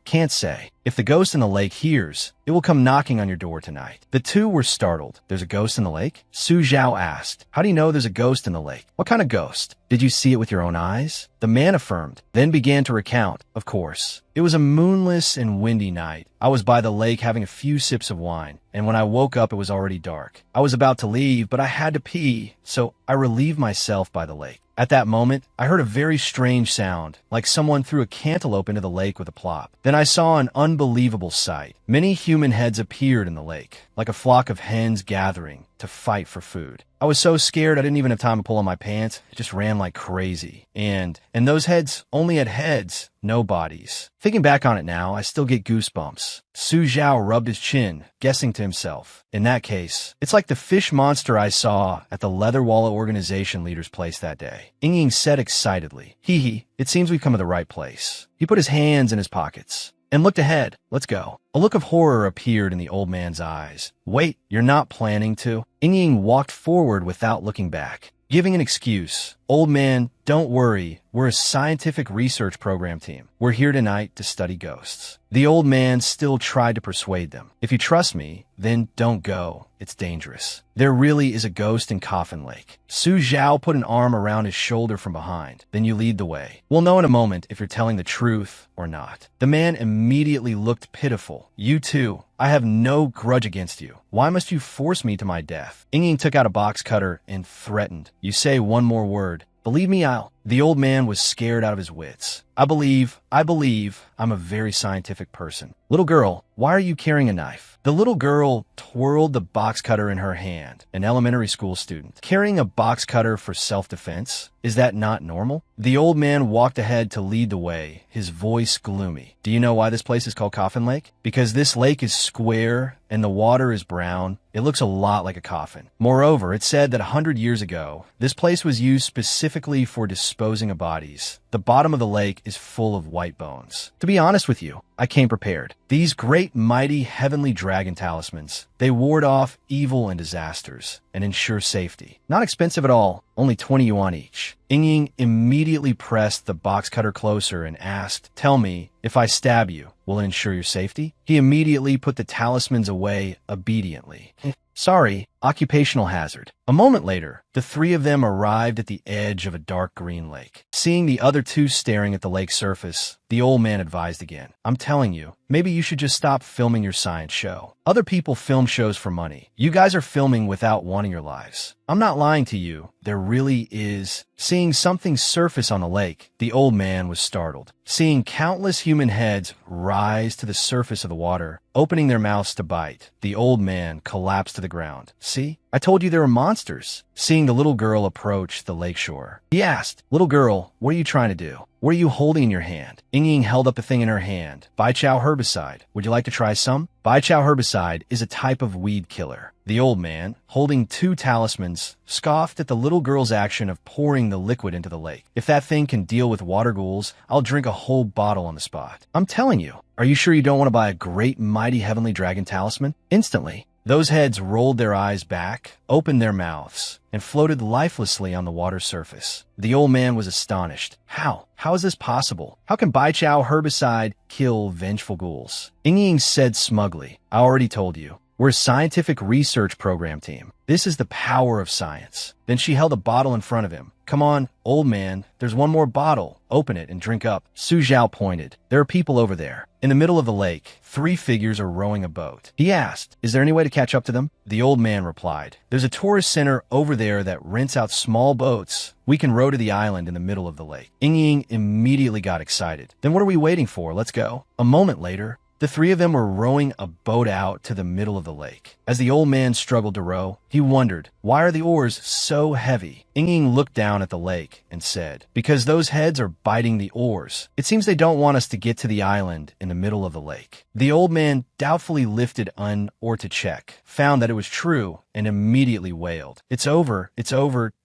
If the ghost in the lake hears, it will come knocking on your door tonight." The two were startled. "There's a ghost in the lake?" Su Zhao asked. "How do you know there's a ghost in the lake? What kind of ghost? Did you see it with your own eyes?" The man affirmed, then began to recount. "Of course. It was a moonless and windy night. I was by the lake having a few sips of wine, and when I woke up it was already dark. I was about to leave, but I had to pee, so I relieved myself by the lake. At that moment, I heard a very strange sound, like someone threw a cantaloupe into the lake with a plop. Then I saw an unbelievable sight. Many human heads appeared in the lake, like a flock of hens gathering to fight for food. I was so scared I didn't even have time to pull on my pants. It just ran like crazy. And those heads only had heads, no bodies. Thinking back on it now, I still get goosebumps." Su Zhao rubbed his chin, guessing to himself, "In that case, it's like the fish monster I saw at the Leather Wallet organization leader's place that day." Ying said excitedly, It seems we've come to the right place." He put his hands in his pockets and looked ahead. "Let's go." A look of horror appeared in the old man's eyes. "Wait, you're not planning to?" Ying walked forward without looking back, giving an excuse. "Old man, don't worry. We're a scientific research program team. We're here tonight to study ghosts." The old man still tried to persuade them. "If you trust me, then don't go. It's dangerous. There really is a ghost in Coffin Lake." Su Zhao put an arm around his shoulder from behind. "Then you lead the way. We'll know in a moment if you're telling the truth or not." The man immediately looked pitiful. "You too. I have no grudge against you. Why must you force me to my death?" Ying took out a box cutter and threatened, "You say one more word. Believe me, I'll..." The old man was scared out of his wits. I believe I'm a very scientific person. Little girl, why are you carrying a knife? The little girl twirled the box cutter in her hand, an elementary school student. Carrying a box cutter for self-defense? Is that not normal? The old man walked ahead to lead the way, his voice gloomy. Do you know why this place is called Coffin Lake? Because this lake is square and the water is brown. It looks a lot like a coffin. Moreover, it's said that 100 years ago, this place was used specifically for disposing of bodies. The bottom of the lake is full of white bones. To be honest with you, I came prepared. These great mighty heavenly dragon talismans, they ward off evil and disasters and ensure safety. Not expensive at all, only 20 yuan each. Ying immediately pressed the box cutter closer and asked, "Tell me, if I stab you, will it ensure your safety?" He immediately put the talismans away obediently. Sorry, occupational hazard. A moment later, the three of them arrived at the edge of a dark green lake. Seeing the other two staring at the lake's surface, the old man advised again. I'm telling you, maybe you should just stop filming your science show. Other people film shows for money. You guys are filming without wanting your lives. I'm not lying to you. There really is. Seeing something surface on the lake, the old man was startled. Seeing countless human heads rise to the surface of the water, opening their mouths to bite, the old man collapsed to the ground. See? I told you there were monsters. Seeing the little girl approach the lakeshore, he asked, "Little girl, what are you trying to do? What are you holding in your hand?" Ying held up a thing in her hand. Baichao herbicide. Would you like to try some? Baichao herbicide is a type of weed killer. The old man, holding two talismans, scoffed at the little girl's action of pouring the liquid into the lake. If that thing can deal with water ghouls, I'll drink a whole bottle on the spot. I'm telling you. Are you sure you don't want to buy a great mighty heavenly dragon talisman? Instantly, those heads rolled their eyes back, opened their mouths, and floated lifelessly on the water's surface. The old man was astonished. How? How is this possible? How can Baichao herbicide kill vengeful ghouls? Ying said smugly, I already told you. We're a scientific research program team. This is the power of science. Then she held a bottle in front of him. Come on, old man, there's one more bottle. Open it and drink up. Su Zhao pointed. There are people over there. In the middle of the lake, 3 figures are rowing a boat. He asked, is there any way to catch up to them? The old man replied, there's a tourist center over there that rents out small boats. We can row to the island in the middle of the lake. Ying immediately got excited. Then what are we waiting for? Let's go. A moment later, the 3 of them were rowing a boat out to the middle of the lake. As the old man struggled to row, he wondered, why are the oars so heavy? Ying looked down at the lake and said, because those heads are biting the oars. It seems they don't want us to get to the island in the middle of the lake. The old man doubtfully lifted an oar to check, found that it was true, and immediately wailed. It's over,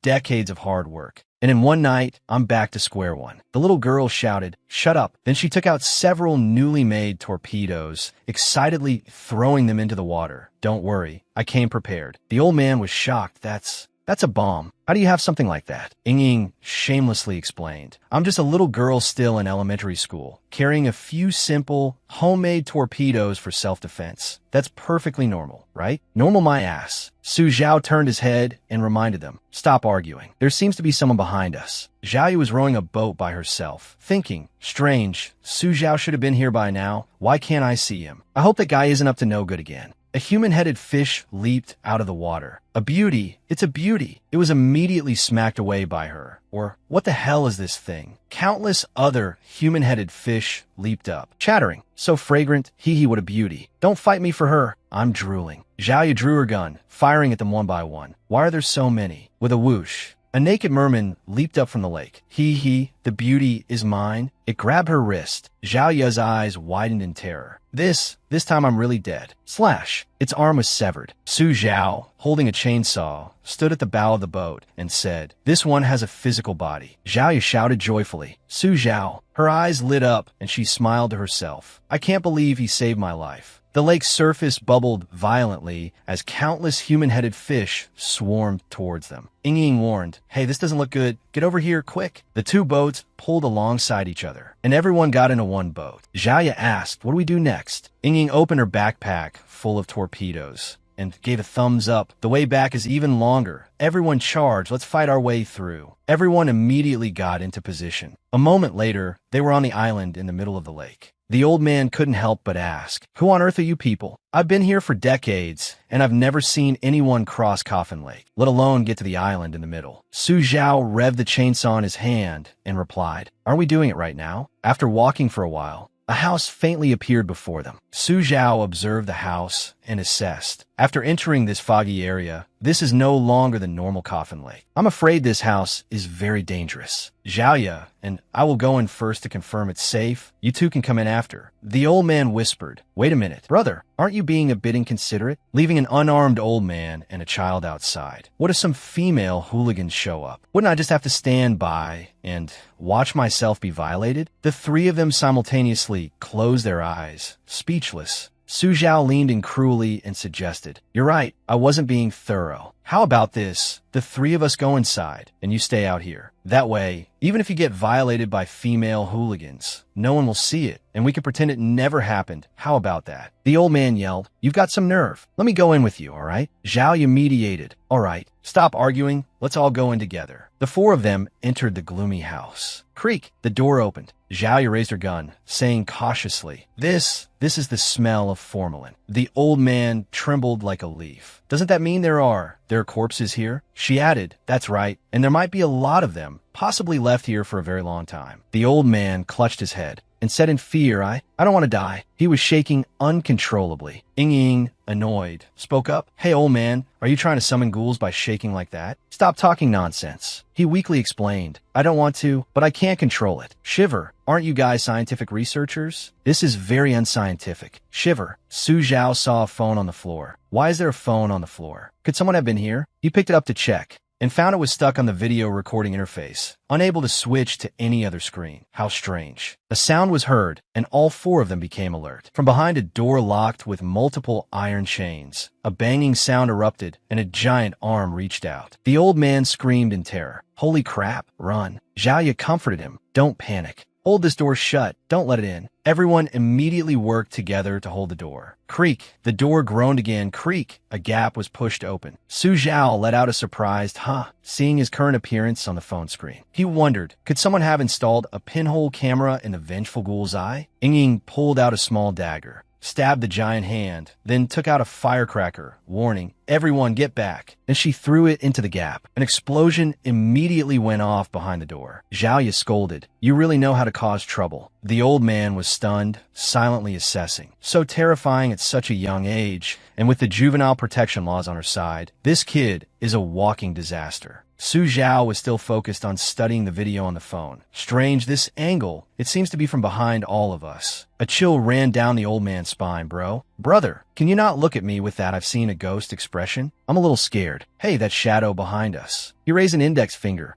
decades of hard work. And in one night, I'm back to square one. The little girl shouted, shut up. Then she took out several newly made torpedoes, excitedly throwing them into the water. Don't worry, I came prepared. The old man was shocked. That's a bomb. How do you have something like that? Ying shamelessly explained. I'm just a little girl still in elementary school, carrying a few simple, homemade torpedoes for self-defense. That's perfectly normal, right? Normal my ass. Su Zhao turned his head and reminded them, stop arguing. There seems to be someone behind us. Zhao Yu was rowing a boat by herself, thinking, strange, Su Zhao should have been here by now. Why can't I see him? I hope that guy isn't up to no good again. A human-headed fish leaped out of the water. A beauty. It's a beauty. It was immediately smacked away by her. Or, what the hell is this thing? Countless other human-headed fish leaped up, chattering. So fragrant, hee what a beauty. Don't fight me for her. I'm drooling. Zhao Yu drew her gun, firing at them one by one. Why are there so many? With a whoosh, a naked merman leaped up from the lake. Hee, the beauty is mine. It grabbed her wrist. Zhao Yu's eyes widened in terror. This time I'm really dead. Slash. Its arm was severed. Su Zhao, holding a chainsaw, stood at the bow of the boat and said, this one has a physical body. Zhao Yu shouted joyfully. Su Zhao. Her eyes lit up and she smiled to herself. I can't believe he saved my life. The lake's surface bubbled violently as countless human-headed fish swarmed towards them. Ying warned, hey, this doesn't look good. Get over here, quick. The 2 boats pulled alongside each other, and everyone got into one boat. Zhao Yu asked, what do we do next? Ying opened her backpack full of torpedoes and gave a thumbs up. The way back is even longer. Everyone charge. Let's fight our way through. Everyone immediately got into position. A moment later, they were on the island in the middle of the lake. The old man couldn't help but ask, "Who on earth are you people? I've been here for decades, and I've never seen anyone cross Coffin Lake, let alone get to the island in the middle." Su Zhao revved the chainsaw in his hand and replied, "Aren't we doing it right now?" After walking for a while, a house faintly appeared before them. Su Zhao observed the house and assessed. After entering this foggy area, this is no longer the normal Coffin Lake. "I'm afraid this house is very dangerous. Zhaoya and I will go in first to confirm it's safe. You two can come in after." The old man whispered, "Wait a minute, brother, aren't you being a bit inconsiderate? Leaving an unarmed old man and a child outside. What if some female hooligans show up? Wouldn't I just have to stand by and watch myself be violated?" The three of them simultaneously closed their eyes, speechless. Su Zhao leaned in cruelly and suggested, "You're right, I wasn't being thorough. How about this? The three of us go inside, and you stay out here. That way, even if you get violated by female hooligans, no one will see it, and we can pretend it never happened. How about that?" The old man yelled, "You've got some nerve. Let me go in with you, all right?" Zhao mediated, "All right, stop arguing. Let's all go in together." The four of them entered the gloomy house. Creak, the door opened. Zhao raised her gun, saying cautiously, This is the smell of formalin." The old man trembled like a leaf. "Doesn't that mean there are corpses here?" She added, "That's right, and there might be a lot of them, possibly left here for a very long time." The old man clutched his head and said in fear, I don't want to die." He was shaking uncontrollably. Ying, annoyed, spoke up, "Hey, old man, are you trying to summon ghouls by shaking like that? Stop talking nonsense." He weakly explained, "I don't want to, but I can't control it." Shiver, "Aren't you guys scientific researchers? This is very unscientific." Shiver, Su Zhao saw a phone on the floor. "Why is there a phone on the floor? Could someone have been here?" He picked it up to check and found it was stuck on the video recording interface, unable to switch to any other screen. How strange. A sound was heard, and all four of them became alert. From behind a door locked with multiple iron chains, a banging sound erupted, and a giant arm reached out. The old man screamed in terror. "Holy crap, run." Zhaoya comforted him. "Don't panic. Hold this door shut. Don't let it in." Everyone immediately worked together to hold the door. Creak. The door groaned again. Creak. A gap was pushed open. Su Zhao let out a surprised "huh," seeing his current appearance on the phone screen. He wondered, could someone have installed a pinhole camera in the vengeful ghoul's eye? Ying pulled out a small dagger, stabbed the giant hand, then took out a firecracker, warning, "Everyone get back." Then she threw it into the gap. An explosion immediately went off behind the door. Zhaoya scolded, "You really know how to cause trouble." The old man was stunned, silently assessing. So terrifying at such a young age, and with the juvenile protection laws on her side, this kid is a walking disaster. Su Zhao was still focused on studying the video on the phone. Strange, this angle. It seems to be from behind all of us. A chill ran down the old man's spine, bro. "Brother, can you not look at me with that I've seen a ghost expression? I'm a little scared." "Hey, that shadow behind us." He raised an index finger.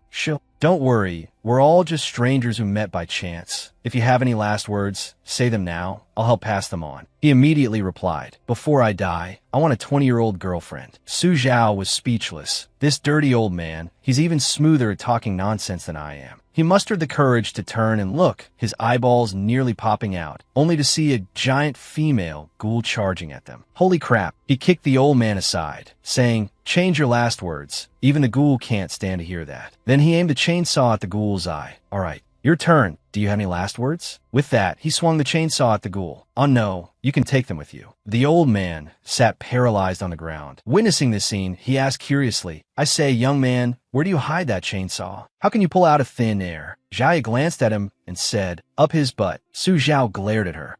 "Don't worry. We're all just strangers who met by chance. If you have any last words, say them now. I'll help pass them on." He immediately replied, "Before I die, I want a 20-year-old girlfriend." Su Zhao was speechless. This dirty old man, he's even smoother at talking nonsense than I am. He mustered the courage to turn and look, his eyeballs nearly popping out, only to see a giant female ghoul charging at them. Holy crap. He kicked the old man aside, saying, "Change your last words. Even the ghoul can't stand to hear that." Then he aimed the chainsaw at the ghoul's eye. "All right, your turn. Do you have any last words?" With that, he swung the chainsaw at the ghoul. "Oh no, you can take them with you." The old man sat paralyzed on the ground. Witnessing this scene, he asked curiously, "I say, young man, where do you hide that chainsaw? How can you pull out of thin air?" Zhaoya glanced at him and said, "Up his butt." Su Zhao glared at her.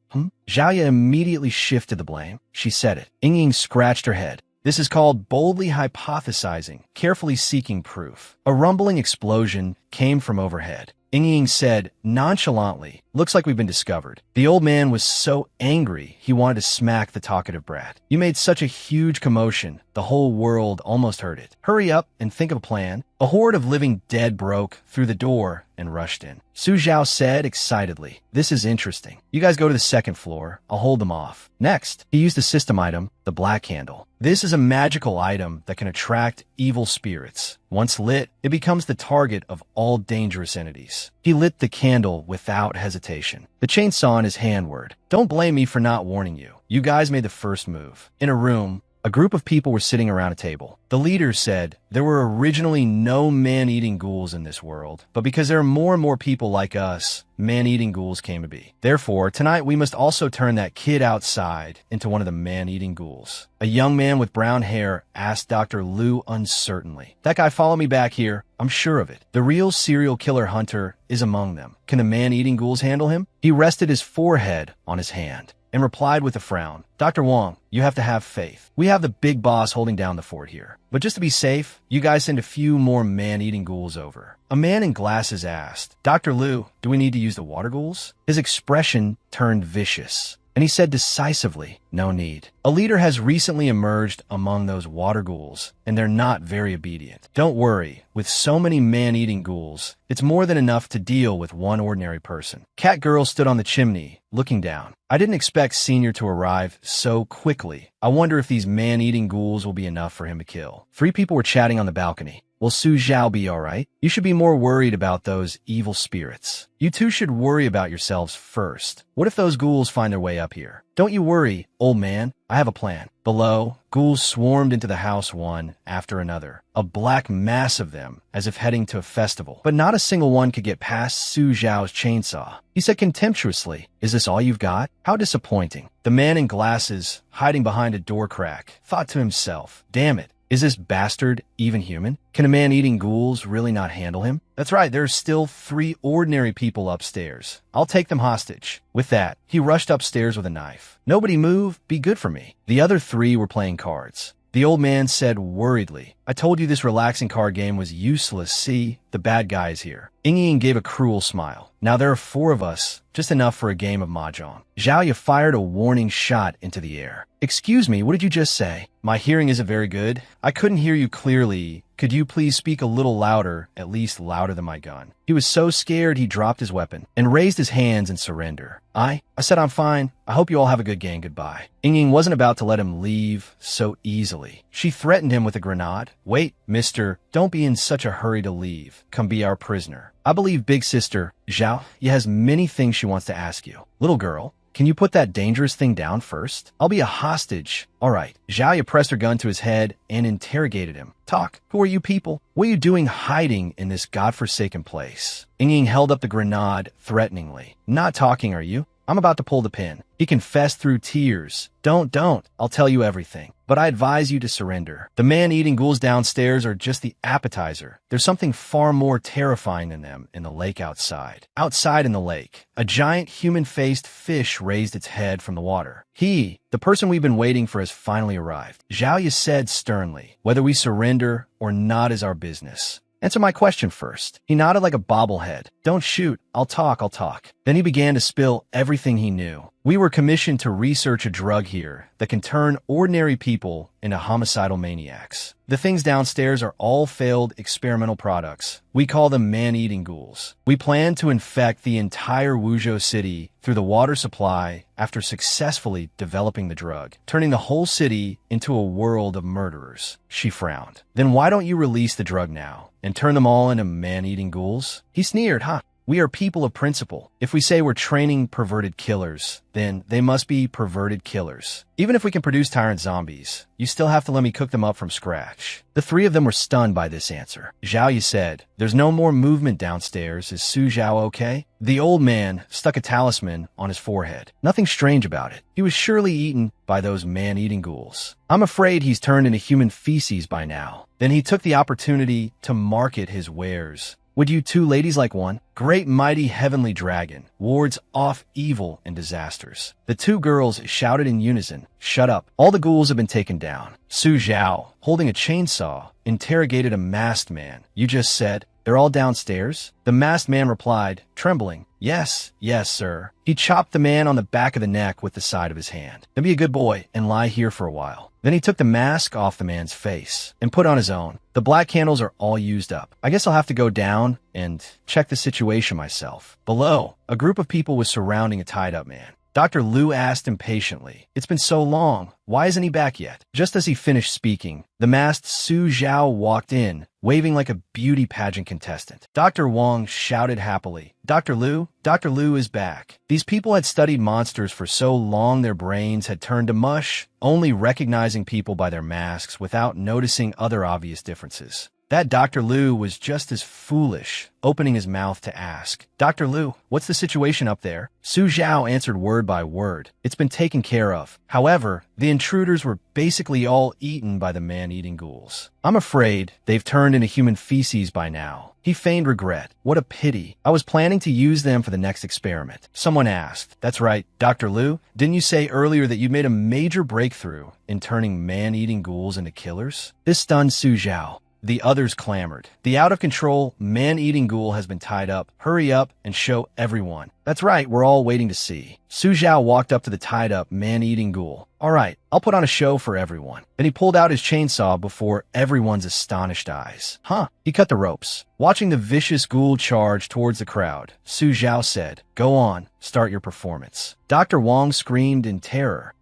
Zhaoya immediately shifted the blame. She said it. Ying scratched her head. This is called boldly hypothesizing, carefully seeking proof. A rumbling explosion came from overhead. Ying said nonchalantly, "Looks like we've been discovered." The old man was so angry he wanted to smack the talkative brat. "You made such a huge commotion, the whole world almost heard it. Hurry up and think of a plan." A horde of living dead broke through the door and rushed in. Su Zhao said excitedly, "This is interesting. You guys go to the second floor. I'll hold them off." Next, he used a system item, the black candle. This is a magical item that can attract evil spirits. Once lit, it becomes the target of all dangerous entities. He lit the candle without hesitation. The chainsaw in his hand whirred. "Don't blame me for not warning you. You guys made the first move." In a room, a group of people were sitting around a table. The leader said, there were originally no man-eating ghouls in this world, but because there are more and more people like us, man-eating ghouls came to be. Therefore, tonight we must also turn that kid outside into one of the man-eating ghouls. A young man with brown hair asked Dr. Liu uncertainly. That guy follow me back here. I'm sure of it. The real serial killer hunter is among them. Can the man-eating ghouls handle him? He rested his forehead on his hand and replied with a frown, Dr. Wong, you have to have faith. We have the big boss holding down the fort here. But just to be safe, you guys send a few more man-eating ghouls over. A man in glasses asked, Dr. Liu, do we need to use the water ghouls? His expression turned vicious, and he said decisively, no need. A leader has recently emerged among those water ghouls, and they're not very obedient. Don't worry, with so many man-eating ghouls, it's more than enough to deal with one ordinary person. Cat Girl stood on the chimney, looking down. I didn't expect Senior to arrive so quickly. I wonder if these man-eating ghouls will be enough for him to kill. 3 people were chatting on the balcony. Will Su Zhao be alright? You should be more worried about those evil spirits. You two should worry about yourselves first. What if those ghouls find their way up here? Don't you worry, old man. I have a plan. Below, ghouls swarmed into the house one after another. A black mass of them, as if heading to a festival. But not a single one could get past Su Zhao's chainsaw. He said contemptuously, is this all you've got? How disappointing. The man in glasses, hiding behind a door crack, thought to himself, damn it. Is this bastard even human? Can a man-eating ghouls really not handle him? That's right, there's still 3 ordinary people upstairs. I'll take them hostage. With that, he rushed upstairs with a knife. Nobody move, be good for me. The other 3 were playing cards. The old man said worriedly, I told you this relaxing card game was useless. See, the bad guy is here. Ying gave a cruel smile. Now there are 4 of us, just enough for a game of mahjong. Zhao Ye fired a warning shot into the air. Excuse me, what did you just say? My hearing isn't very good. I couldn't hear you clearly. Could you please speak a little louder, at least louder than my gun? He was so scared he dropped his weapon and raised his hands in surrender. I said I'm fine. I hope you all have a good game. Goodbye. Ying wasn't about to let him leave so easily. She threatened him with a grenade. Wait, mister, don't be in such a hurry to leave. Come be our prisoner. I believe big sister, Zhao, has many things she wants to ask you. Little girl, can you put that dangerous thing down first? I'll be a hostage. All right. Zhao Ye pressed her gun to his head and interrogated him. Talk. Who are you people? What are you doing hiding in this godforsaken place? Ying held up the grenade threateningly. Not talking, are you? I'm about to pull the pin. He confessed through tears. Don't. I'll tell you everything. But I advise you to surrender. The man-eating ghouls downstairs are just the appetizer. There's something far more terrifying than them in the lake outside. Outside in the lake, a giant human-faced fish raised its head from the water. The person we've been waiting for, has finally arrived. Zhao Ye said sternly, whether we surrender or not is our business. Answer my question first. He nodded like a bobblehead. Don't shoot. I'll talk. Then he began to spill everything he knew. We were commissioned to research a drug here that can turn ordinary people into homicidal maniacs. The things downstairs are all failed experimental products. We call them man-eating ghouls. We plan to infect the entire Wuzhou city through the water supply after successfully developing the drug, turning the whole city into a world of murderers. She frowned. Then why don't you release the drug now and turn them all into man-eating ghouls? He sneered, We are people of principle. If we say we're training perverted killers, then they must be perverted killers. Even if we can produce tyrant zombies, you still have to let me cook them up from scratch. The 3 of them were stunned by this answer. Zhao Ye said, there's no more movement downstairs. Is Su Zhao okay? The old man stuck a talisman on his forehead. Nothing strange about it. He was surely eaten by those man-eating ghouls. I'm afraid he's turned into human feces by now. Then he took the opportunity to market his wares. Would you 2 ladies like one? Great mighty heavenly dragon wards off evil and disasters. The 2 girls shouted in unison, shut up. All the ghouls have been taken down. Su Zhao, holding a chainsaw, interrogated a masked man. You just said, they're all downstairs? The masked man replied, trembling, yes, sir. He chopped the man on the back of the neck with the side of his hand. Then be a good boy and lie here for a while. Then he took the mask off the man's face and put on his own. The black candles are all used up. I guess I'll have to go down and check the situation myself. Below, a group of people was surrounding a tied-up man. Dr. Liu asked impatiently. It's been so long. Why isn't he back yet? Just as he finished speaking, the masked Su Zhao walked in, waving like a beauty pageant contestant. Dr. Wang shouted happily, Dr. Liu is back. These people had studied monsters for so long their brains had turned to mush, only recognizing people by their masks without noticing other obvious differences. That Dr. Liu was just as foolish, opening his mouth to ask, Dr. Liu, what's the situation up there? Su Zhao answered word by word. It's been taken care of. However, the intruders were basically all eaten by the man-eating ghouls. I'm afraid they've turned into human feces by now. He feigned regret. What a pity. I was planning to use them for the next experiment. Someone asked, That's right, Dr. Liu, didn't you say earlier that you made a major breakthrough in turning man-eating ghouls into killers? This stunned Su Zhao. The others clamored. The out-of-control, man-eating ghoul has been tied up. Hurry up and show everyone. That's right, we're all waiting to see. Su Zhao walked up to the tied-up, man-eating ghoul. All right, I'll put on a show for everyone. Then he pulled out his chainsaw before everyone's astonished eyes. He cut the ropes. Watching the vicious ghoul charge towards the crowd, Su Zhao said, Go on, start your performance. Dr. Wang screamed in terror.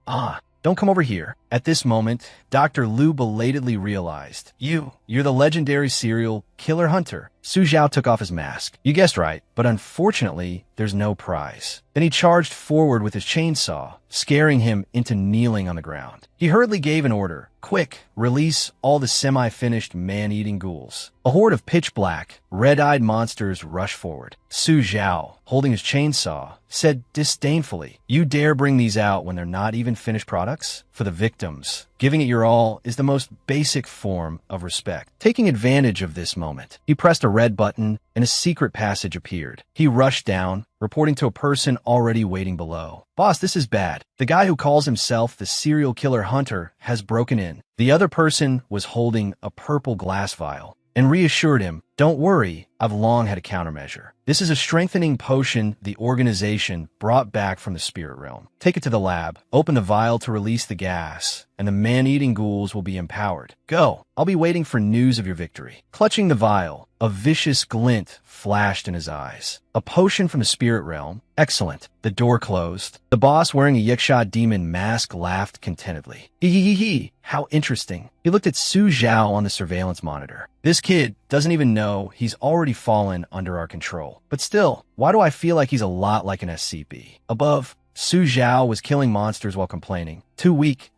Don't come over here. At this moment, Dr. Liu belatedly realized, You're the legendary serial killer hunter. Su Zhao took off his mask. You guessed right, but unfortunately, there's no prize. Then he charged forward with his chainsaw, scaring him into kneeling on the ground. He hurriedly gave an order. Quick, release all the semi-finished man-eating ghouls. A horde of pitch-black, red-eyed monsters rushed forward. Su Zhao, holding his chainsaw, said disdainfully, You dare bring these out when they're not even finished products? For the victims, giving it your all is the most basic form of respect. Taking advantage of this moment, he pressed a red button and a secret passage appeared. He rushed down, reporting to a person already waiting below. Boss, this is bad. The guy who calls himself the serial killer hunter has broken in. The other person was holding a purple glass vial and reassured him, Don't worry, I've long had a countermeasure. This is a strengthening potion the organization brought back from the spirit realm. Take it to the lab, open the vial to release the gas, and the man-eating ghouls will be empowered. Go, I'll be waiting for news of your victory. Clutching the vial, a vicious glint flashed in his eyes. A potion from the spirit realm? Excellent. The door closed. The boss wearing a Yiksha demon mask laughed contentedly. Hee. How interesting. He looked at Su Zhao on the surveillance monitor. This kid doesn't even know he's already fallen under our control. But still, why do I feel like he's a lot like an SCP? Above, Su Zhao was killing monsters while complaining. Too weak.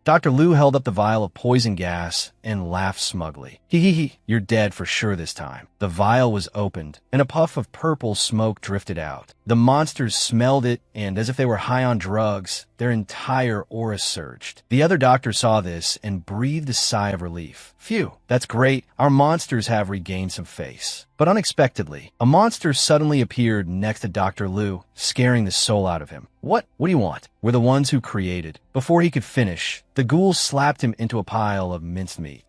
Dr. Liu held up the vial of poison gas and laughed smugly. Hee. You're dead for sure this time. The vial was opened, and a puff of purple smoke drifted out. The monsters smelled it, and as if they were high on drugs, their entire aura surged. The other doctor saw this and breathed a sigh of relief. Phew, that's great. Our monsters have regained some face. But unexpectedly, a monster suddenly appeared next to Dr. Liu, scaring the soul out of him. What do you want? We're the ones who created. Before he could finish, the ghouls slapped him into a pile of mincemeat.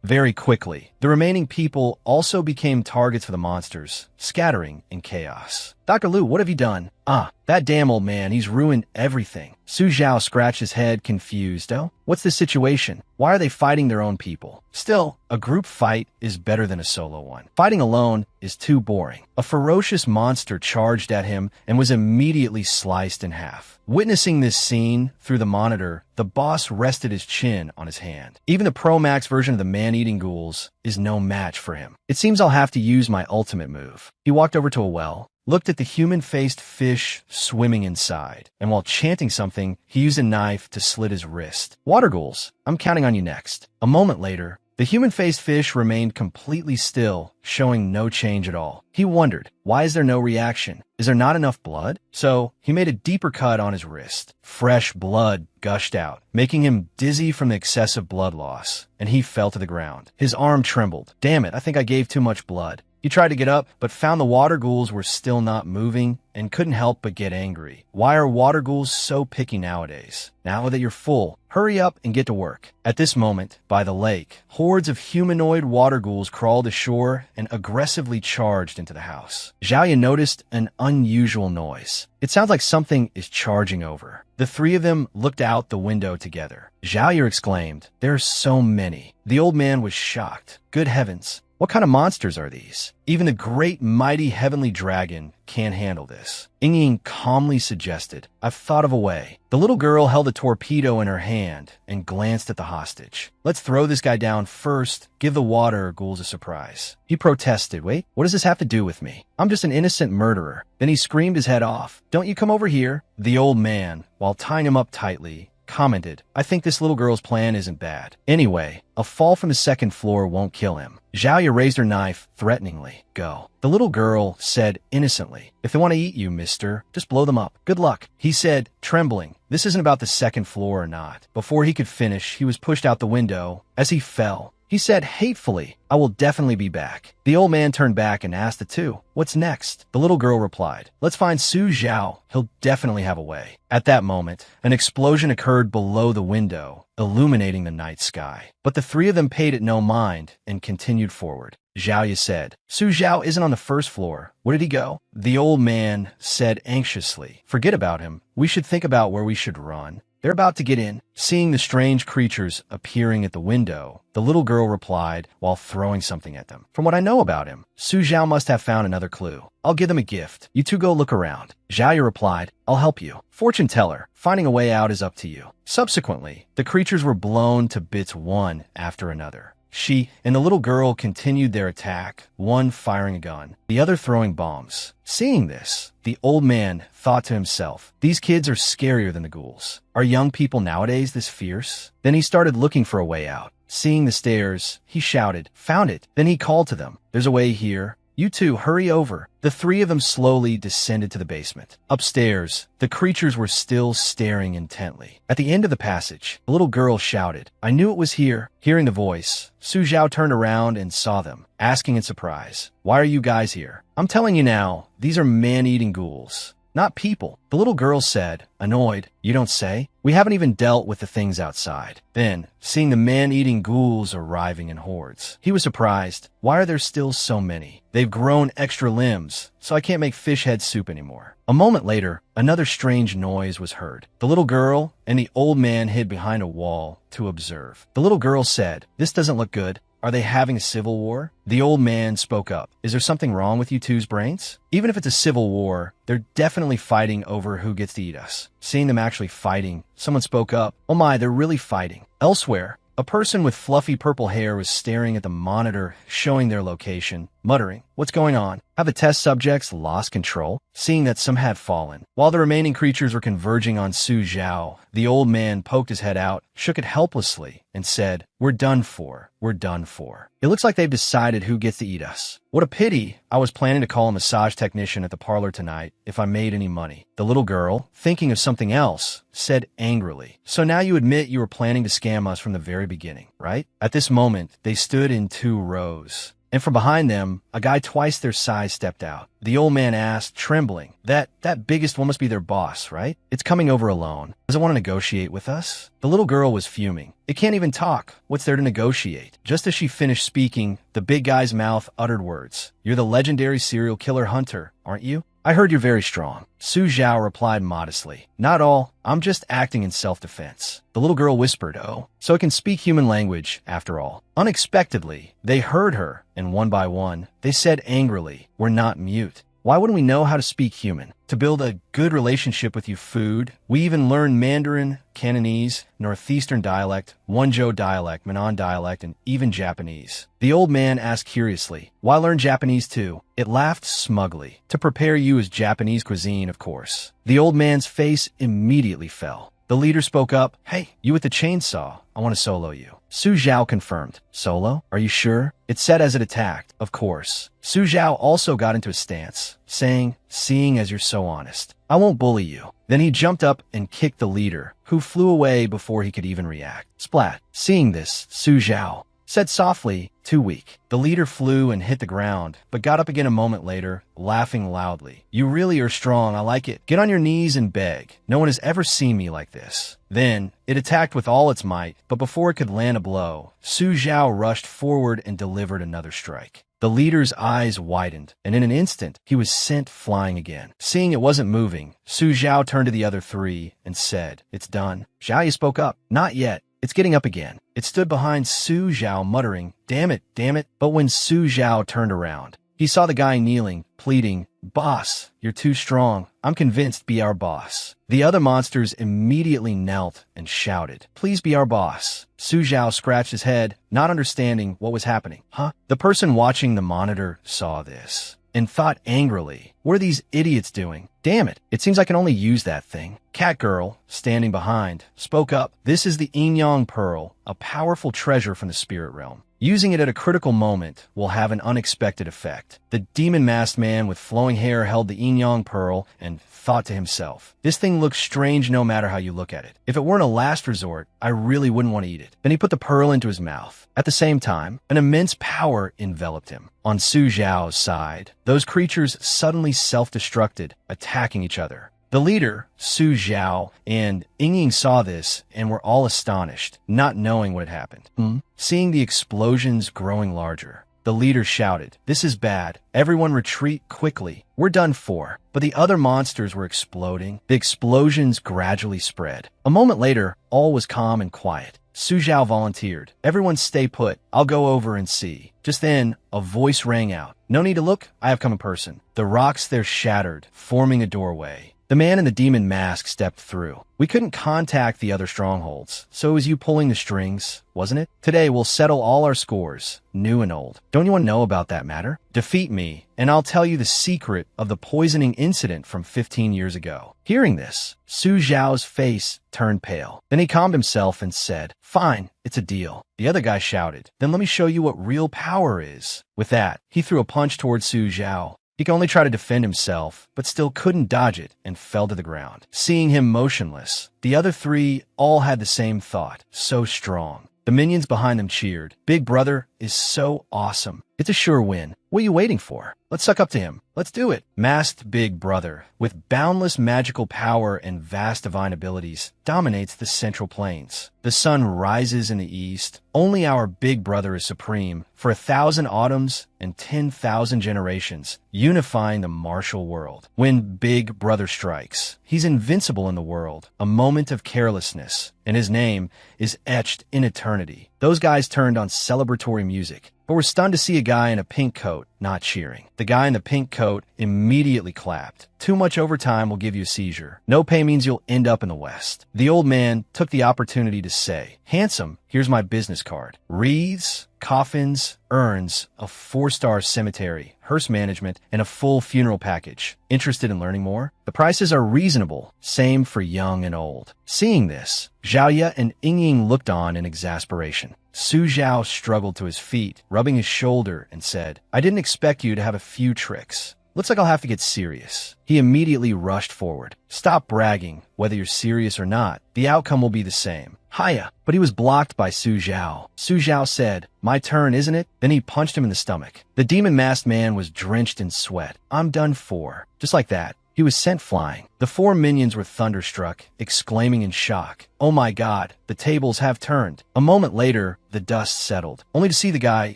Very quickly, the remaining people also became targets for the monsters, scattering in chaos. Dr. Liu, what have you done? That damn old man, he's ruined everything. Su Zhao scratched his head, confused. Oh, what's the situation? Why are they fighting their own people? Still, a group fight is better than a solo one. Fighting alone is too boring. A ferocious monster charged at him and was immediately sliced in half. Witnessing this scene through the monitor, the boss rested his chin on his hand. Even the Pro Max version of the man-eating ghouls is no match for him. It seems I'll have to use my ultimate move. He walked over to a well, looked at the human-faced fish swimming inside, and while chanting something, he used a knife to slit his wrist. Water ghouls, I'm counting on you next. A moment later, the human-faced fish remained completely still, showing no change at all. He wondered, why is there no reaction? Is there not enough blood? So he made a deeper cut on his wrist. Fresh blood gushed out, making him dizzy from the excessive blood loss, and he fell to the ground. His arm trembled. Damn it, I think I gave too much blood. He tried to get up, but found the water ghouls were still not moving and couldn't help but get angry. Why are water ghouls so picky nowadays? Now that you're full, hurry up and get to work. At this moment, by the lake, hordes of humanoid water ghouls crawled ashore and aggressively charged into the house. Zhao noticed an unusual noise. It sounds like something is charging over. The three of them looked out the window together. Zhao exclaimed, There are so many. The old man was shocked. Good heavens, What kind of monsters are these? Even the great mighty heavenly dragon can't handle this. Ying calmly suggested, I've thought of a way. The little girl held a torpedo in her hand and glanced at the hostage. Let's throw this guy down first, give the water ghouls a surprise. He protested, wait, what does this have to do with me? I'm just an innocent murderer. Then he screamed his head off. Don't you come over here. The old man, while tying him up tightly, commented, I think this little girl's plan isn't bad. Anyway, a fall from the second floor won't kill him. Zhaoya raised her knife threateningly. Go. The little girl said innocently, if they want to eat you, mister, just blow them up. Good luck. He said, trembling, this isn't about the second floor or not. Before he could finish, he was pushed out the window. As he fell, he said hatefully, I will definitely be back. The old man turned back and asked the two, what's next? The little girl replied, let's find Su Zhao. He'll definitely have a way. At that moment, an explosion occurred below the window, illuminating the night sky. But the three of them paid it no mind and continued forward. Zhaoya said, Su Zhao isn't on the first floor. Where did he go? The old man said anxiously, forget about him. We should think about where we should run. They're about to get in. Seeing the strange creatures appearing at the window, the little girl replied while throwing something at them. From what I know about him, Su Zhao must have found another clue. I'll give them a gift. You two go look around. Zhaoya replied, I'll help you. Fortune teller, finding a way out is up to you. Subsequently, the creatures were blown to bits one after another. She and the little girl continued their attack, one firing a gun, the other throwing bombs. Seeing this, the old man thought to himself, these kids are scarier than the ghouls. Are young people nowadays this fierce? Then he started looking for a way out. Seeing the stairs, he shouted, found it. Then he called to them, there's a way here. You two, hurry over. The three of them slowly descended to the basement. Upstairs, the creatures were still staring intently. At the end of the passage, the little girl shouted, I knew it was here. Hearing the voice, Su Zhao turned around and saw them, asking in surprise, why are you guys here? I'm telling you now, these are man-eating ghouls. Not people. The little girl said, annoyed, you don't say? We haven't even dealt with the things outside. Then, seeing the man-eating ghouls arriving in hordes, he was surprised. Why are there still so many? They've grown extra limbs, so I can't make fish head soup anymore. A moment later, another strange noise was heard. The little girl and the old man hid behind a wall to observe. The little girl said, this doesn't look good. Are they having a civil war? The old man spoke up. Is there something wrong with you two's brains? Even if it's a civil war, they're definitely fighting over who gets to eat us. Seeing them actually fighting, someone spoke up. Oh my, they're really fighting. Elsewhere, a person with fluffy purple hair was staring at the monitor showing their location, muttering, what's going on? Have the test subjects lost control? Seeing that some had fallen. While the remaining creatures were converging on Su Zhao, the old man poked his head out, shook it helplessly, and said, we're done for. We're done for. It looks like they've decided who gets to eat us. What a pity. I was planning to call a massage technician at the parlor tonight if I made any money. The little girl, thinking of something else, said angrily, so now you admit you were planning to scam us from the very beginning, right? At this moment, they stood in two rows. And from behind them, a guy twice their size stepped out. The old man asked, trembling, that biggest one must be their boss, right? It's coming over alone. Does it want to negotiate with us? The little girl was fuming. It can't even talk. What's there to negotiate? Just as she finished speaking, the big guy's mouth uttered words. You're the legendary serial killer hunter, aren't you? I heard you're very strong. Su Zhao replied modestly. Not all. I'm just acting in self-defense. The little girl whispered, oh, so it can speak human language, after all. Unexpectedly, they heard her, and one by one, they said angrily, we're not mute. Why wouldn't we know how to speak human? To build a good relationship with you food, we even learn Mandarin, Cantonese, Northeastern dialect, Wenzhou dialect, Minnan dialect, and even Japanese. The old man asked curiously, why learn Japanese too? It laughed smugly. To prepare you as Japanese cuisine, of course. The old man's face immediately fell. The leader spoke up, hey, you with the chainsaw, I want to solo you. Su Zhao confirmed, solo? Are you sure? It said as it attacked, of course. Su Zhao also got into a stance, saying, seeing as you're so honest, I won't bully you. Then he jumped up and kicked the leader, who flew away before he could even react. Splat. Seeing this, Su Zhao said softly, too weak. The leader flew and hit the ground, but got up again a moment later, laughing loudly. You really are strong, I like it. Get on your knees and beg. No one has ever seen me like this. Then, it attacked with all its might, but before it could land a blow, Su Zhao rushed forward and delivered another strike. The leader's eyes widened, and in an instant, he was sent flying again. Seeing it wasn't moving, Su Zhao turned to the other three and said, it's done. Zhao spoke up, not yet. It's getting up again. It stood behind Su Zhao, muttering, damn it, damn it. But when Su Zhao turned around, he saw the guy kneeling, pleading, boss, you're too strong. I'm convinced, be our boss. The other monsters immediately knelt and shouted, please be our boss. Su Zhao scratched his head, not understanding what was happening. Huh? The person watching the monitor saw this and thought angrily, what are these idiots doing? Damn it, it seems I can only use that thing. Catgirl, standing behind, spoke up. This is the Yin Yang Pearl, a powerful treasure from the spirit realm. Using it at a critical moment will have an unexpected effect. The demon-masked man with flowing hair held the Yin Yang Pearl and thought to himself, this thing looks strange no matter how you look at it. If it weren't a last resort, I really wouldn't want to eat it. Then he put the pearl into his mouth. At the same time, an immense power enveloped him. On Su Zhao's side, those creatures suddenly self-destructed, attacking each other. The leader, Su Zhao, and Ying saw this and were all astonished, not knowing what had happened. Seeing the explosions growing larger, the leader shouted, this is bad. Everyone retreat quickly. We're done for. But the other monsters were exploding. The explosions gradually spread. A moment later, all was calm and quiet. Su Zhao volunteered. Everyone stay put. I'll go over and see. Just then, a voice rang out. No need to look. I have come in person. The rocks there shattered, forming a doorway. The man in the demon mask stepped through. We couldn't contact the other strongholds, so it was you pulling the strings, wasn't it? Today we'll settle all our scores, new and old. Don't you want to know about that matter? Defeat me, and I'll tell you the secret of the poisoning incident from 15 years ago. Hearing this, Su Zhao's face turned pale. Then he calmed himself and said, fine, it's a deal. The other guy shouted, then let me show you what real power is. With that, he threw a punch towards Su Zhao. He could only try to defend himself, but still couldn't dodge it and fell to the ground. Seeing him motionless, the other three all had the same thought, so strong. The minions behind them cheered. Big Brother is so awesome. It's a sure win. What are you waiting for? Let's suck up to him. Let's do it. Masked Big Brother, with boundless magical power and vast divine abilities, dominates the Central Plains. The sun rises in the east. Only our Big Brother is supreme for 1,000 autumns and 10,000 generations, unifying the martial world. When Big Brother strikes, he's invincible in the world, a moment of carelessness, and his name is etched in eternity. Those guys turned on celebratory music, but were stunned to see a guy in a pink coat not cheering. The guy in the pink coat immediately clapped. Too much overtime will give you a seizure. No pay means you'll end up in the West. The old man took the opportunity to say, handsome, here's my business card. Wreaths, coffins, urns, a 4-star cemetery, hearse management, and a full funeral package. Interested in learning more? The prices are reasonable, same for young and old. Seeing this, Zhaoye and Ying looked on in exasperation. Su Zhao struggled to his feet, rubbing his shoulder, and said, I didn't expect you to have a few tricks. Looks like I'll have to get serious. He immediately rushed forward. Stop bragging, whether you're serious or not. The outcome will be the same. Hiya! But he was blocked by Su Zhao. Su Zhao said, my turn, isn't it? Then he punched him in the stomach. The demon-masked man was drenched in sweat. I'm done for. Just like that, he was sent flying. The 4 minions were thunderstruck, exclaiming in shock, oh my god, the tables have turned. A moment later, the dust settled, only to see the guy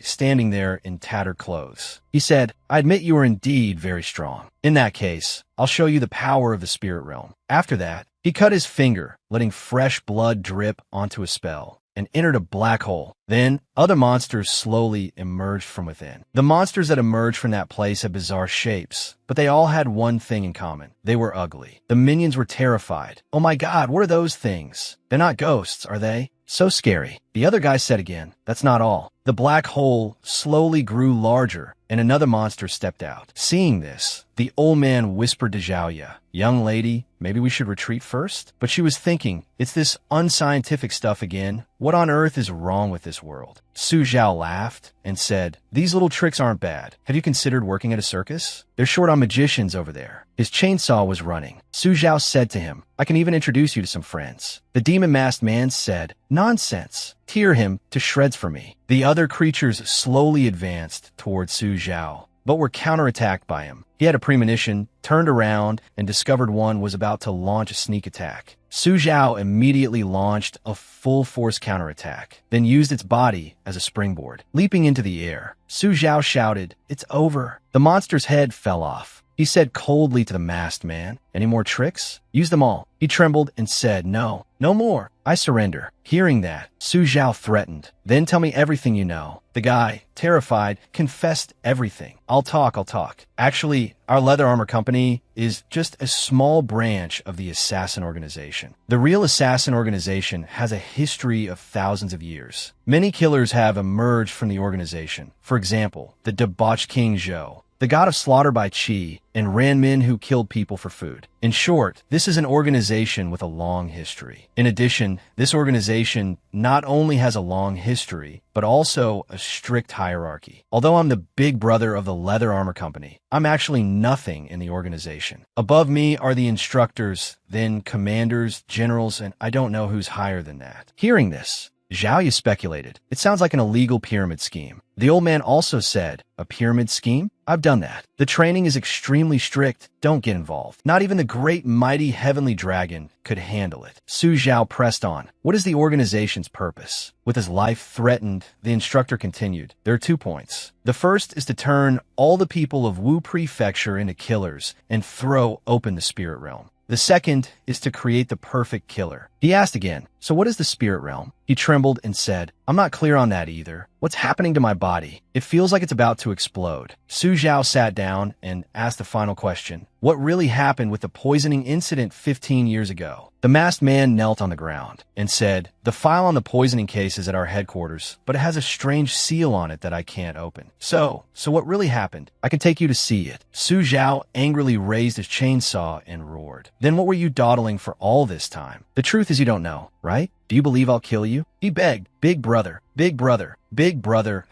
standing there in tattered clothes. He said, I admit you are indeed very strong. In that case, I'll show you the power of the spirit realm. After that, he cut his finger, letting fresh blood drip onto a spell, and entered a black hole. Then, other monsters slowly emerged from within. The monsters that emerged from that place had bizarre shapes, but they all had one thing in common. They were ugly. The minions were terrified. Oh my god, what are those things? They're not ghosts, are they? So scary. The other guy said again, that's not all. The black hole slowly grew larger, and another monster stepped out. Seeing this, the old man whispered to Zhaoye, young lady, maybe we should retreat first? But she was thinking, it's this unscientific stuff again. What on earth is wrong with this world? Su Zhao laughed and said, these little tricks aren't bad. Have you considered working at a circus? They're short on magicians over there. His chainsaw was running. Su Zhao said to him, I can even introduce you to some friends. The demon-masked man said, nonsense. Tear him to shreds for me. The other creatures slowly advanced towards Su Zhao, but were counterattacked by him. He had a premonition, turned around, and discovered one was about to launch a sneak attack. Su Zhao immediately launched a full-force counterattack, then used its body as a springboard. Leaping into the air, Su Zhao shouted, it's over. The monster's head fell off. He said coldly to the masked man. Any more tricks? Use them all. He trembled and said, no, no more. I surrender. Hearing that, Su Zhao threatened. Then tell me everything you know. The guy, terrified, confessed everything. I'll talk. Actually, our leather armor company is just a small branch of the assassin organization. The real assassin organization has a history of thousands of years. Many killers have emerged from the organization. For example, the debauched King Zhou, the god of slaughter by Qi, and Ranmin who killed people for food. In short, this is an organization with a long history. In addition, this organization not only has a long history, but also a strict hierarchy. Although I'm the big brother of the leather armor company, I'm actually nothing in the organization. Above me are the instructors, then commanders, generals, and I don't know who's higher than that. Hearing this, Zhao speculated. It sounds like an illegal pyramid scheme. The old man also said, a pyramid scheme? I've done that. The training is extremely strict. Don't get involved. Not even the great mighty heavenly dragon could handle it. Su Zhao pressed on. What is the organization's purpose? With his life threatened, the instructor continued. There are 2 points. The first is to turn all the people of Wu Prefecture into killers and throw open the spirit realm. The second is to create the perfect killer. He asked again, so what is the spirit realm? He trembled and said, I'm not clear on that either. What's happening to my body? It feels like it's about to explode. Su Zhao sat down and asked the final question. What really happened with the poisoning incident 15 years ago? The masked man knelt on the ground and said, the file on the poisoning case is at our headquarters, but it has a strange seal on it that I can't open. So what really happened? I can take you to see it. Su Zhao angrily raised his chainsaw and roared. Then what were you dawdling for all this time? The truth is you don't know, right? Do you believe I'll kill you? He begged. Big brother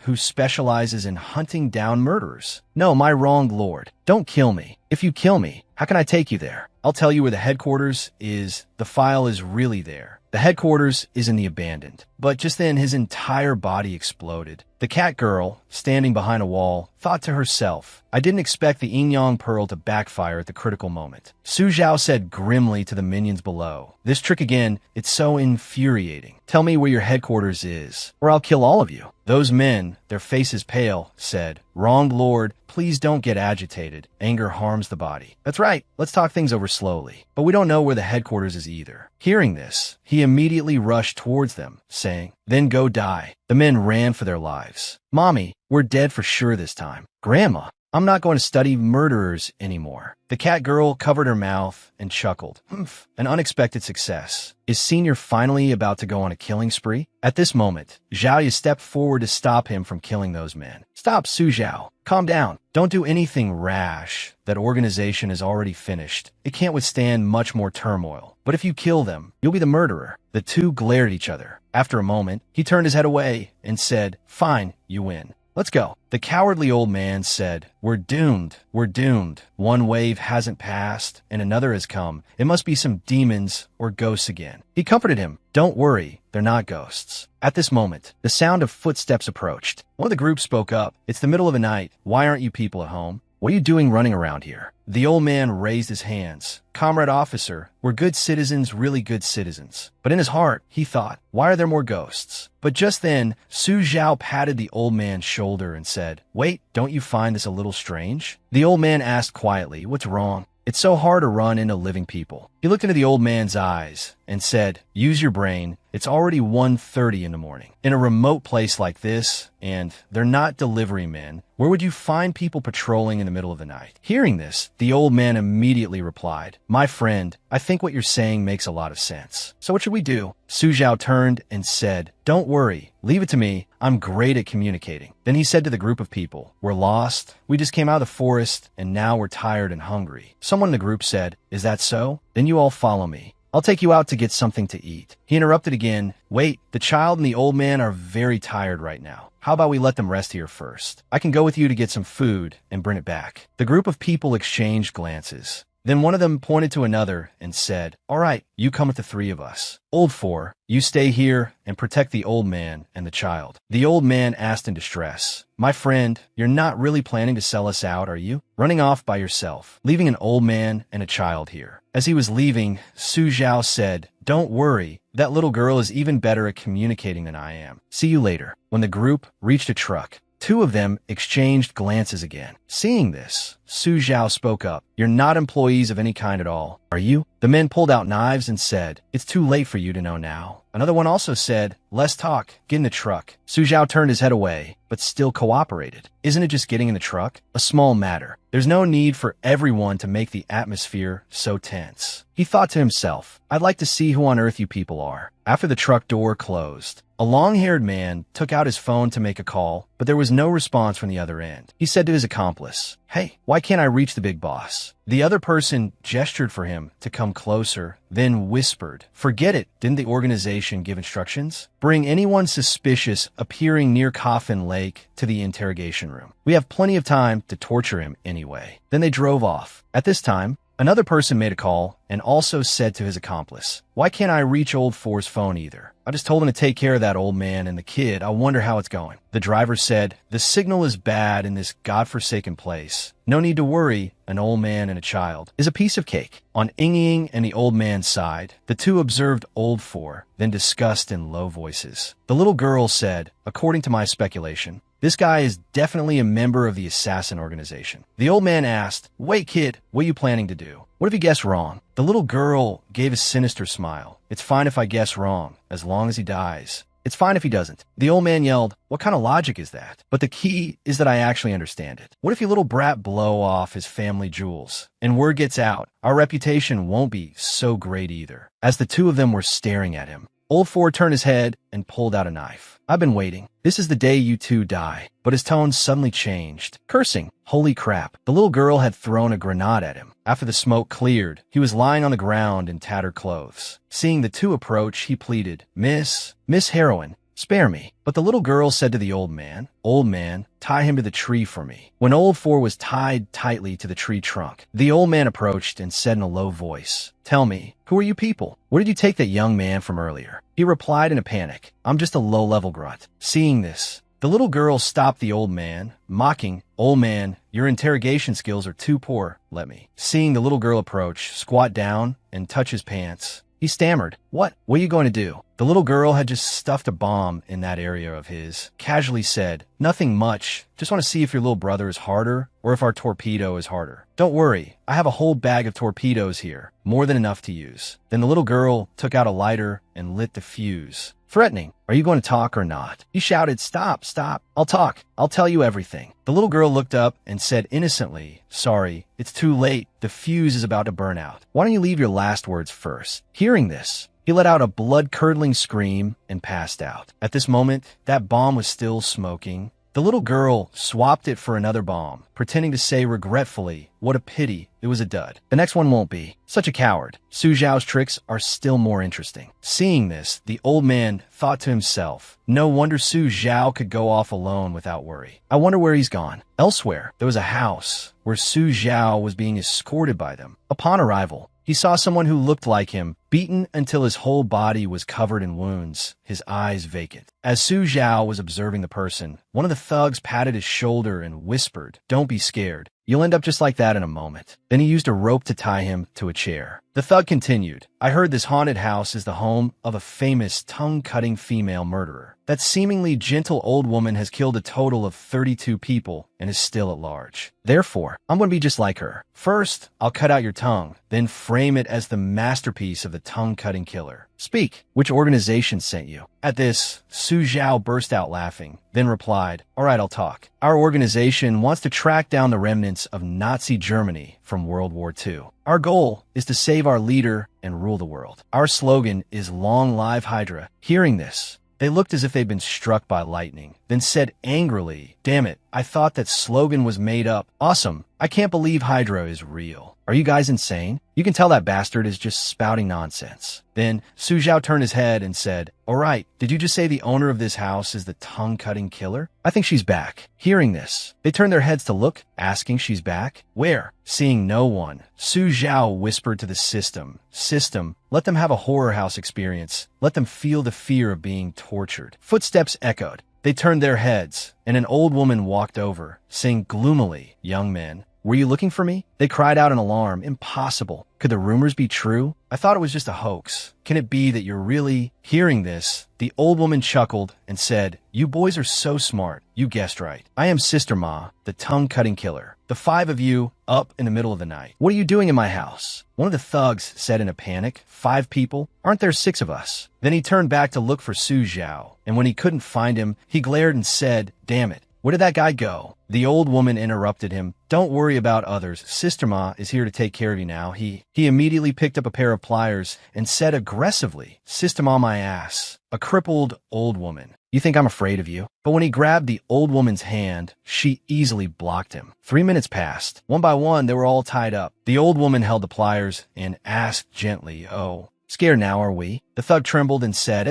who specializes in hunting down murderers. No, my wronged lord. Don't kill me. If you kill me, how can I take you there? I'll tell you where the headquarters is. The file is really there. The headquarters is in the abandoned. But just then his entire body exploded. The cat girl, standing behind a wall, thought to herself, I didn't expect the yin-yang pearl to backfire at the critical moment. Su Zhao said grimly to the minions below, this trick again, it's so infuriating. Tell me where your headquarters is, or I'll kill all of you. Those men, their faces pale, said, wronged lord, please don't get agitated. Anger harms the body. That's right, let's talk things over slowly. But we don't know where the headquarters is either. Hearing this, he immediately rushed towards them, saying, then go die. The men ran for their lives. Mommy, we're dead for sure this time. Grandma, I'm not going to study murderers anymore. The cat girl covered her mouth and chuckled. Humph, an unexpected success. Is Senior finally about to go on a killing spree? At this moment, Zhao stepped forward to stop him from killing those men. Stop, Su Zhao. Calm down. Don't do anything rash. That organization is already finished. It can't withstand much more turmoil. But if you kill them, you'll be the murderer. The two glared at each other. After a moment, he turned his head away and said, fine, you win. Let's go. The cowardly old man said, we're doomed. We're doomed. One wave hasn't passed, and another has come. It must be some demons or ghosts again. He comforted him. Don't worry, they're not ghosts. At this moment, the sound of footsteps approached. One of the group spoke up. It's the middle of the night. Why aren't you people at home? What are you doing running around here? The old man raised his hands. Comrade officer, we're good citizens, really good citizens. But in his heart, he thought, why are there more ghosts? But just then, Su Zhao patted the old man's shoulder and said, wait, don't you find this a little strange? The old man asked quietly, what's wrong? It's so hard to run into living people. He looked into the old man's eyes and said, use your brain. It's already 1:30 in the morning. In a remote place like this, and they're not delivery men, where would you find people patrolling in the middle of the night? Hearing this, the old man immediately replied, my friend, I think what you're saying makes a lot of sense. So what should we do? Su Zhao turned and said, don't worry, leave it to me. I'm great at communicating. Then he said to the group of people, we're lost. We just came out of the forest, and now we're tired and hungry. Someone in the group said, is that so? Then you all follow me. I'll take you out to get something to eat. He interrupted again. Wait, the child and the old man are very tired right now. How about we let them rest here first? I can go with you to get some food and bring it back. The group of people exchanged glances. Then one of them pointed to another and said, all right, you come with the three of us. Old four, you stay here and protect the old man and the child. The old man asked in distress, my friend, you're not really planning to sell us out, are you? Running off by yourself, leaving an old man and a child here. As he was leaving, Su Zhao said, don't worry, that little girl is even better at communicating than I am. See you later. When the group reached a truck, two of them exchanged glances again. Seeing this, Su Zhao spoke up. You're not employees of any kind at all, are you? The men pulled out knives and said, it's too late for you to know now. Another one also said, less talk, get in the truck. Su Zhao turned his head away, but still cooperated. Isn't it just getting in the truck? A small matter. There's no need for everyone to make the atmosphere so tense. He thought to himself, I'd like to see who on earth you people are. After the truck door closed, a long-haired man took out his phone to make a call, but there was no response from the other end. He said to his accomplice, hey, why can't I reach the big boss? The other person gestured for him to come closer, then whispered, forget it, didn't the organization give instructions? Bring anyone suspicious appearing near Coffin Lake to the interrogation room. We have plenty of time to torture him anyway. Then they drove off. At this time, another person made a call and also said to his accomplice, why can't I reach Old Four's phone either? I just told him to take care of that old man and the kid. I wonder how it's going. The driver said, the signal is bad in this godforsaken place. No need to worry, an old man and a child is a piece of cake. On Ying and the old man's side, the two observed Old Four, then discussed in low voices. The little girl said, according to my speculation, this guy is definitely a member of the assassin organization. The old man asked, wait kid, what are you planning to do? What if he guessed wrong? The little girl gave a sinister smile. It's fine if I guess wrong, as long as he dies. It's fine if he doesn't. The old man yelled, what kind of logic is that? But the key is that I actually understand it. What if your little brat blow off his family jewels? And word gets out, our reputation won't be so great either. As the two of them were staring at him, Old Four turned his head and pulled out a knife. I've been waiting. This is the day you two die. But his tone suddenly changed. Cursing. Holy crap. The little girl had thrown a grenade at him. After the smoke cleared, he was lying on the ground in tattered clothes. Seeing the two approach, he pleaded, Miss Heroine, spare me. But the little girl said to the old man, tie him to the tree for me. When Old Four was tied tightly to the tree trunk, the old man approached and said in a low voice, tell me, who are you people? Where did you take that young man from earlier? He replied in a panic, I'm just a low-level grunt. Seeing this, the little girl stopped the old man, mocking, old man, your interrogation skills are too poor, let me. Seeing the little girl approach, squat down, and touch his pants, he stammered, what are you going to do? The little girl had just stuffed a bomb in that area of his, casually said, nothing much, just want to see if your little brother is harder or if our torpedo is harder. Don't worry, I have a whole bag of torpedoes here, more than enough to use. Then the little girl took out a lighter and lit the fuse. Threatening, are you going to talk or not? He shouted, stop, I'll talk, I'll tell you everything. The little girl looked up and said innocently, sorry, it's too late, the fuse is about to burn out. Why don't you leave your last words first? Hearing this, he let out a blood-curdling scream and passed out. At this moment, that bomb was still smoking. The little girl swapped it for another bomb, pretending to say regretfully, what a pity, it was a dud. The next one won't be. Such a coward. Su Zhao's tricks are still more interesting. Seeing this, the old man thought to himself, no wonder Su Zhao could go off alone without worry. I wonder where he's gone. Elsewhere, there was a house where Su Zhao was being escorted by them. Upon arrival, he saw someone who looked like him, beaten until his whole body was covered in wounds, his eyes vacant. As Su Zhao was observing the person, one of the thugs patted his shoulder and whispered, don't be scared. You'll end up just like that in a moment. Then he used a rope to tie him to a chair. The thug continued, I heard this haunted house is the home of a famous tongue-cutting female murderer. That seemingly gentle old woman has killed a total of 32 people and is still at large. Therefore, I'm going to be just like her. First, I'll cut out your tongue, then frame it as the masterpiece of the tongue-cutting killer. Speak, which organization sent you? At this, Su Zhao burst out laughing, then replied, all right, I'll talk. Our organization wants to track down the remnants of Nazi Germany from World War II. Our goal is to save our leader and rule the world. Our slogan is Long Live Hydra. Hearing this, they looked as if they'd been struck by lightning, then said angrily, damn it, I thought that slogan was made up. Awesome, I can't believe Hydra is real. Are you guys insane? You can tell that bastard is just spouting nonsense. Then Su Zhao turned his head and said, all right, did you just say the owner of this house is the tongue-cutting killer? I think she's back. Hearing this, they turned their heads to look, asking she's back. Where? Seeing no one, Su Zhao whispered to the system, let them have a horror house experience. Let them feel the fear of being tortured. Footsteps echoed. They turned their heads, and an old woman walked over, saying gloomily, young men, Were you looking for me? They cried out in alarm. Impossible. Could the rumors be true? I thought it was just a hoax. Can it be that you're really hearing this? The old woman chuckled and said, "You boys are so smart. You guessed right. I am Sister Ma, the tongue-cutting killer. The 5 of you up in the middle of the night. What are you doing in my house?" One of the thugs said in a panic, "5 people? Aren't there 6 of us?" Then he turned back to look for Su Zhao, and when he couldn't find him, he glared and said, "Damn it. Where did that guy go?" The old woman interrupted him. "Don't worry about others. Sister Ma is here to take care of you now." He immediately picked up a pair of pliers and said aggressively, "Sister Ma, my ass." A crippled old woman. "You think I'm afraid of you?" But when he grabbed the old woman's hand, she easily blocked him. 3 minutes passed. One by one, they were all tied up. The old woman held the pliers and asked gently, "Oh, scared now, are we?" The thug trembled and said,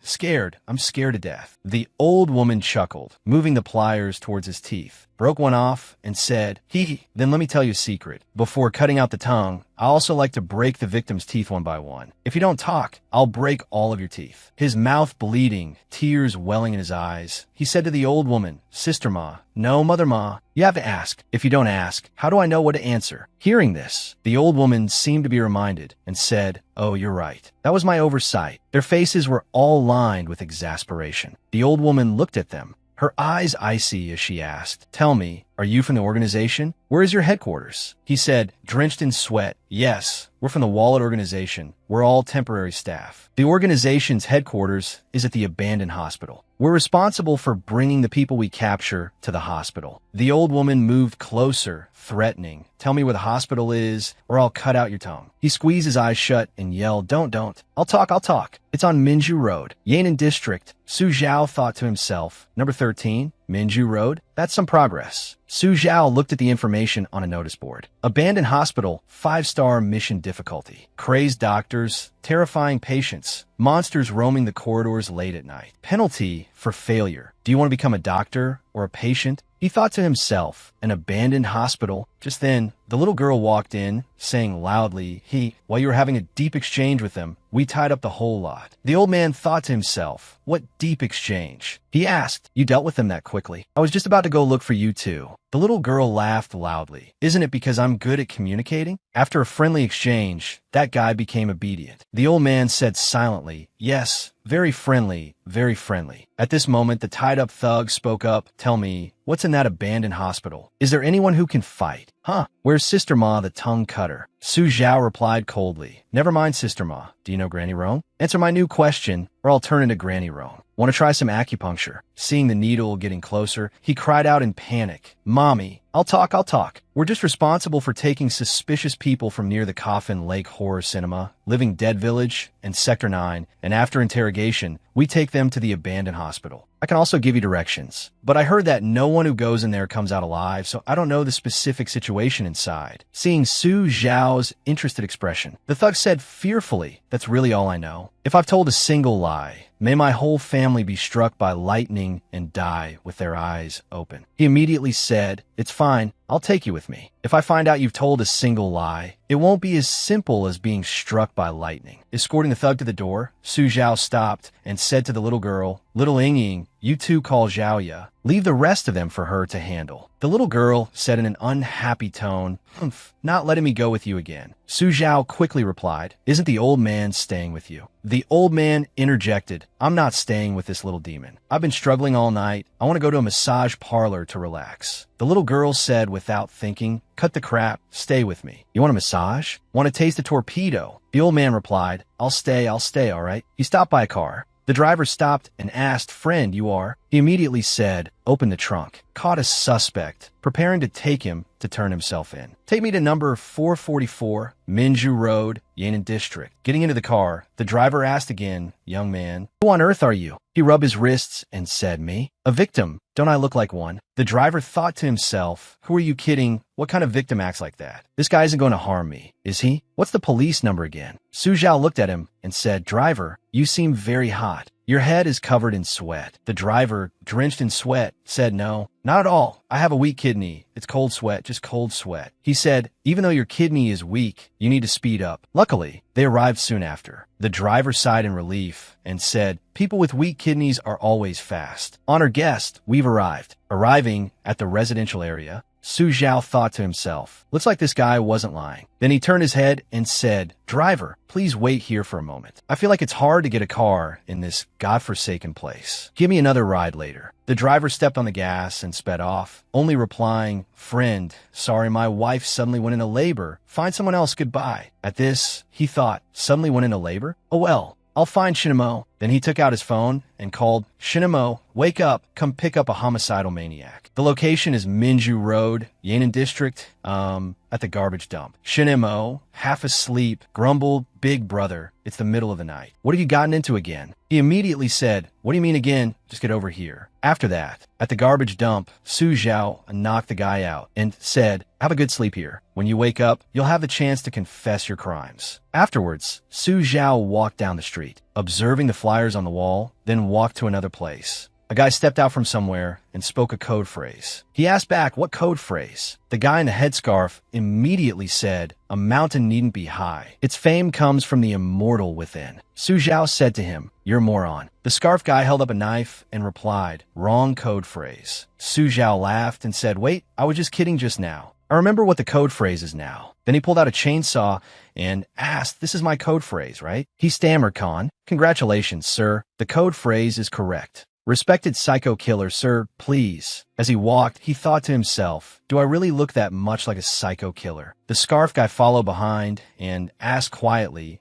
Scared. I'm scared to death." The old woman chuckled, moving the pliers towards his teeth, broke one off, and said, Then let me tell you a secret. Before cutting out the tongue, I also like to break the victim's teeth one by one. If you don't talk, I'll break all of your teeth." His mouth bleeding, tears welling in his eyes, he said to the old woman, "Sister Ma, no, Mother Ma, you have to ask. If you don't ask, how do I know what to answer?" Hearing this, the old woman seemed to be reminded and said, "Oh, you're right. That was my oversight." Their faces were all lined with exasperation. The old woman looked at them, her eyes icy as she asked, "Tell me, are you from the organization? Where is your headquarters?" He said, drenched in sweat, "Yes, we're from the Wallet organization. We're all temporary staff. The organization's headquarters is at the abandoned hospital. We're responsible for bringing the people we capture to the hospital." The old woman moved closer, threatening, "Tell me where the hospital is, or I'll cut out your tongue." He squeezed his eyes shut and yelled, Don't. I'll talk. It's on Minju Road, Yan'an District." Su Zhao thought to himself, "Number 13, Minju Road? That's some progress." Su Zhao looked at the information on a notice board. Abandoned hospital, 5-star mission difficulty. Crazed doctors, terrifying patients, monsters roaming the corridors late at night. Penalty for failure. Do you want to become a doctor or a patient? He thought to himself, an abandoned hospital. Just then, the little girl walked in, saying loudly, While you were having a deep exchange with them, we tied up the whole lot." The old man thought to himself, what deep exchange? He asked, "You dealt with them that quickly? I was just about to go look for you too." The little girl laughed loudly. "Isn't it because I'm good at communicating?" After a friendly exchange, that guy became obedient. The old man said silently, "Yes, very friendly, very friendly." At this moment, the tied-up thug spoke up, "Tell me, what's in that abandoned hospital? Is there anyone who can fight?" Where's Sister Ma, the tongue cutter?" Su Zhao replied coldly, "Never mind, Sister Ma. Do you know Granny Roan? Answer my new question, or I'll turn into Granny Roan. Want to try some acupuncture?" Seeing the needle getting closer, he cried out in panic, "Mommy, I'll talk. We're just responsible for taking suspicious people from near the Coffin Lake Horror Cinema, Living Dead Village, and Sector 9, and after interrogation, we take them to the abandoned hospital. I can also give you directions. But I heard that no one who goes in there comes out alive, so I don't know the specific situation inside." Seeing Su Zhao's interested expression, the thug said fearfully, "That's really all I know. If I've told a single lie, may my whole family be struck by lightning and die with their eyes open." He immediately said, "It's fine. I'll take you with me. If I find out you've told a single lie, it won't be as simple as being struck by lightning." Escorting the thug to the door, Su Zhao stopped and said to the little girl, "Little Ying, you two call Zhaoya. Leave the rest of them for her to handle." The little girl said in an unhappy tone, "Humph, not letting me go with you again." Su Zhao quickly replied, "Isn't the old man staying with you?" The old man interjected, "I'm not staying with this little demon. I've been struggling all night. I want to go to a massage parlor to relax." The little girl said without thinking, "Cut the crap. Stay with me." "You want a massage? Want to taste a torpedo?" The old man replied, I'll stay, all right." He stopped by a car. The driver stopped and asked, "Friend, you are?" He immediately said, "Open the trunk." Caught a suspect, preparing to take him to turn himself in. "Take me to number 444, Minju Road, Yan'an District." Getting into the car, the driver asked again, "Young man, who on earth are you?" He rubbed his wrists and said, "Me? A victim. Don't I look like one?" The driver thought to himself, "Who are you kidding? What kind of victim acts like that? This guy isn't going to harm me, is he? What's the police number again?" Su Zhao looked at him and said, "Driver, you seem very hot. Your head is covered in sweat." The driver, drenched in sweat, said, "No, not at all. I have a weak kidney. It's cold sweat, just cold sweat." He said, "Even though your kidney is weak, you need to speed up." Luckily, they arrived soon after. The driver sighed in relief and said, "People with weak kidneys are always fast. Honored guest, we've arrived." Arriving at the residential area, Su Zhao thought to himself. Looks like this guy wasn't lying. Then he turned his head and said, "Driver, please wait here for a moment. I feel like it's hard to get a car in this godforsaken place. Give me another ride later." The driver stepped on the gas and sped off, only replying, "Friend, sorry my wife suddenly went into labor. Find someone else, goodbye." At this, he thought, suddenly went into labor? Oh well. I'll find Shinamo. Then he took out his phone and called, "Shinamo, wake up, come pick up a homicidal maniac." The location is Minju Road, Yan'an District, at the garbage dump. Shinamo, half asleep, grumbled, "Big brother, it's the middle of the night. What have you gotten into again?" He immediately said, "What do you mean again? Just get over here." After that, at the garbage dump, Su Zhao knocked the guy out and said, "Have a good sleep here. When you wake up, you'll have the chance to confess your crimes." Afterwards, Su Zhao walked down the street, observing the flyers on the wall, then walked to another place. A guy stepped out from somewhere and spoke a code phrase. He asked back, "What code phrase?" The guy in the headscarf immediately said, "A mountain needn't be high. Its fame comes from the immortal within." Su Zhao said to him, "You're a moron." The scarf guy held up a knife and replied, "Wrong code phrase." Su Zhao laughed and said, "Wait, I was just kidding just now. I remember what the code phrase is now." Then he pulled out a chainsaw and asked, "This is my code phrase, right?" He stammered, "Con, congratulations, sir. The code phrase is correct. Respected psycho killer, sir, please." As he walked, he thought to himself, "Do I really look that much like a psycho killer?" The scarf guy followed behind and asked quietly,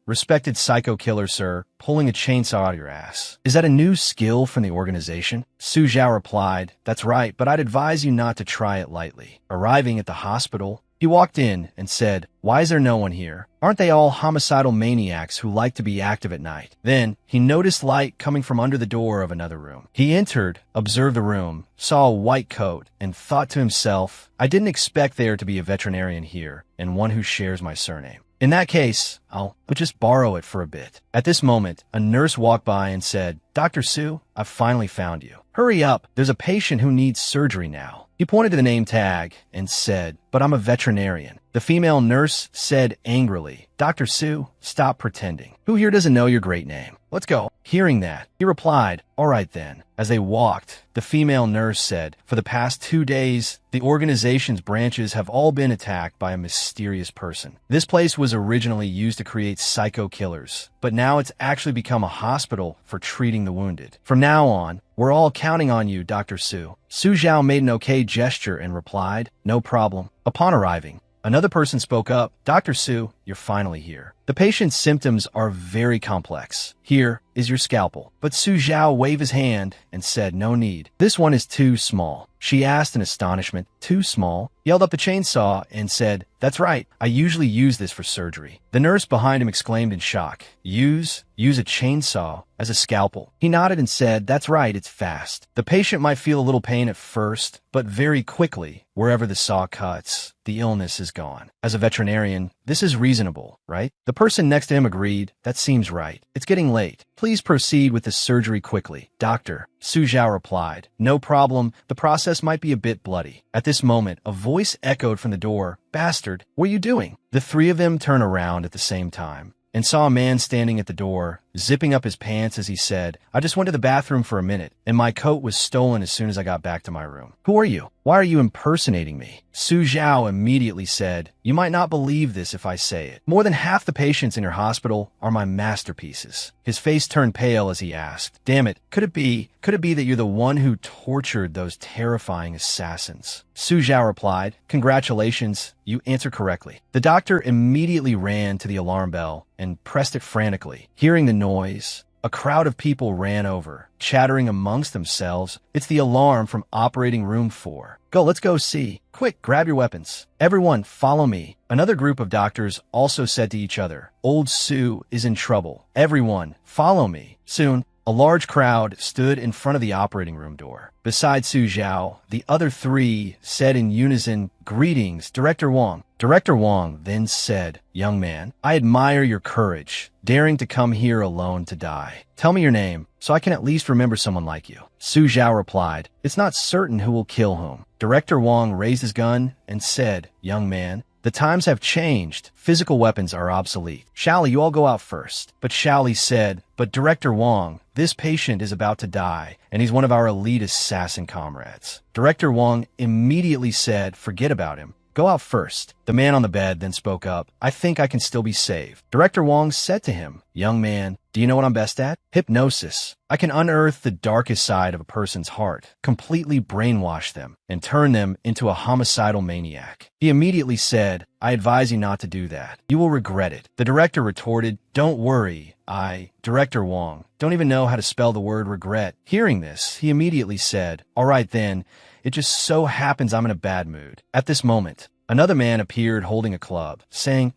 "Respected psycho killer, sir, pulling a chainsaw out of your ass. Is that a new skill from the organization?" Su Zhao replied, "That's right, but I'd advise you not to try it lightly." Arriving at the hospital, he walked in and said, "Why is there no one here? Aren't they all homicidal maniacs who like to be active at night?" Then he noticed light coming from under the door of another room. He entered, observed the room, saw a white coat, and thought to himself, "I didn't expect there to be a veterinarian here and one who shares my surname. In that case, I'll just borrow it for a bit." At this moment, a nurse walked by and said, "Dr. Su, I've finally found you. Hurry up, there's a patient who needs surgery now." He pointed to the name tag and said, "But I'm a veterinarian." The female nurse said angrily, "Dr. Su, stop pretending. Who here doesn't know your great name? Let's go." Hearing that, he replied, "All right then." As they walked, the female nurse said, "For the past 2 days, the organization's branches have all been attacked by a mysterious person. This place was originally used to create psycho killers, but now it's actually become a hospital for treating the wounded. From now on, we're all counting on you, Dr. Su." Su Zhao made an okay gesture and replied, "No problem." Upon arriving, another person spoke up, "Dr. Su, you're finally here. The patient's symptoms are very complex. Here is your scalpel." But Su Zhao waved his hand and said, "No need. This one is too small." She asked in astonishment, "Too small?" He held up the chainsaw and said, "That's right. I usually use this for surgery." The nurse behind him exclaimed in shock, Use a chainsaw as a scalpel." He nodded and said, "That's right, it's fast. The patient might feel a little pain at first, but very quickly, wherever the saw cuts, the illness is gone. As a veterinarian, this is reasonable, right?" The person next to him agreed, "That seems right. It's getting late. Please proceed with the surgery quickly." "Doctor," Su Zhao replied, "No problem. The process might be a bit bloody." At this moment, a voice echoed from the door, "Bastard, what are you doing?" The three of them turned around at the same time and saw a man standing at the door, zipping up his pants as he said, "I just went to the bathroom for a minute, and my coat was stolen as soon as I got back to my room." "Who are you? Why are you impersonating me?" Su Zhao immediately said, "You might not believe this if I say it. More than half the patients in your hospital are my masterpieces." His face turned pale as he asked, "Damn it, could it be that you're the one who tortured those terrifying assassins?" Su Zhao replied, "Congratulations, you answered correctly." The doctor immediately ran to the alarm bell and pressed it frantically. Hearing the noise, a crowd of people ran over, chattering amongst themselves. "It's the alarm from operating room 4. Let's go see. Quick, grab your weapons. Everyone, follow me." Another group of doctors also said to each other, "Old Su is in trouble. Everyone, follow me." Soon, a large crowd stood in front of the operating room door. Besides Su Zhao, the other three said in unison, "Greetings, Director Wang." Director Wang then said, "Young man, I admire your courage, daring to come here alone to die. Tell me your name, so I can at least remember someone like you." Su Zhao replied, "It's not certain who will kill whom." Director Wang raised his gun and said, "Young man, the times have changed. Physical weapons are obsolete. Shaoli, you all go out first." But Shaoli said, But Director Wong, this patient is about to die, and he's one of our elite assassin comrades. Director Wong immediately said, forget about him. Go out first. The man on the bed then spoke up. I think I can still be saved. Director Wong said to him, young man, do you know what I'm best at? Hypnosis. I can unearth the darkest side of a person's heart, completely brainwash them, and turn them into a homicidal maniac. He immediately said, I advise you not to do that. You will regret it. The director retorted, don't worry. Director Wong, don't even know how to spell the word regret. Hearing this, he immediately said, all right then, it just so happens I'm in a bad mood. At this moment, another man appeared holding a club, saying,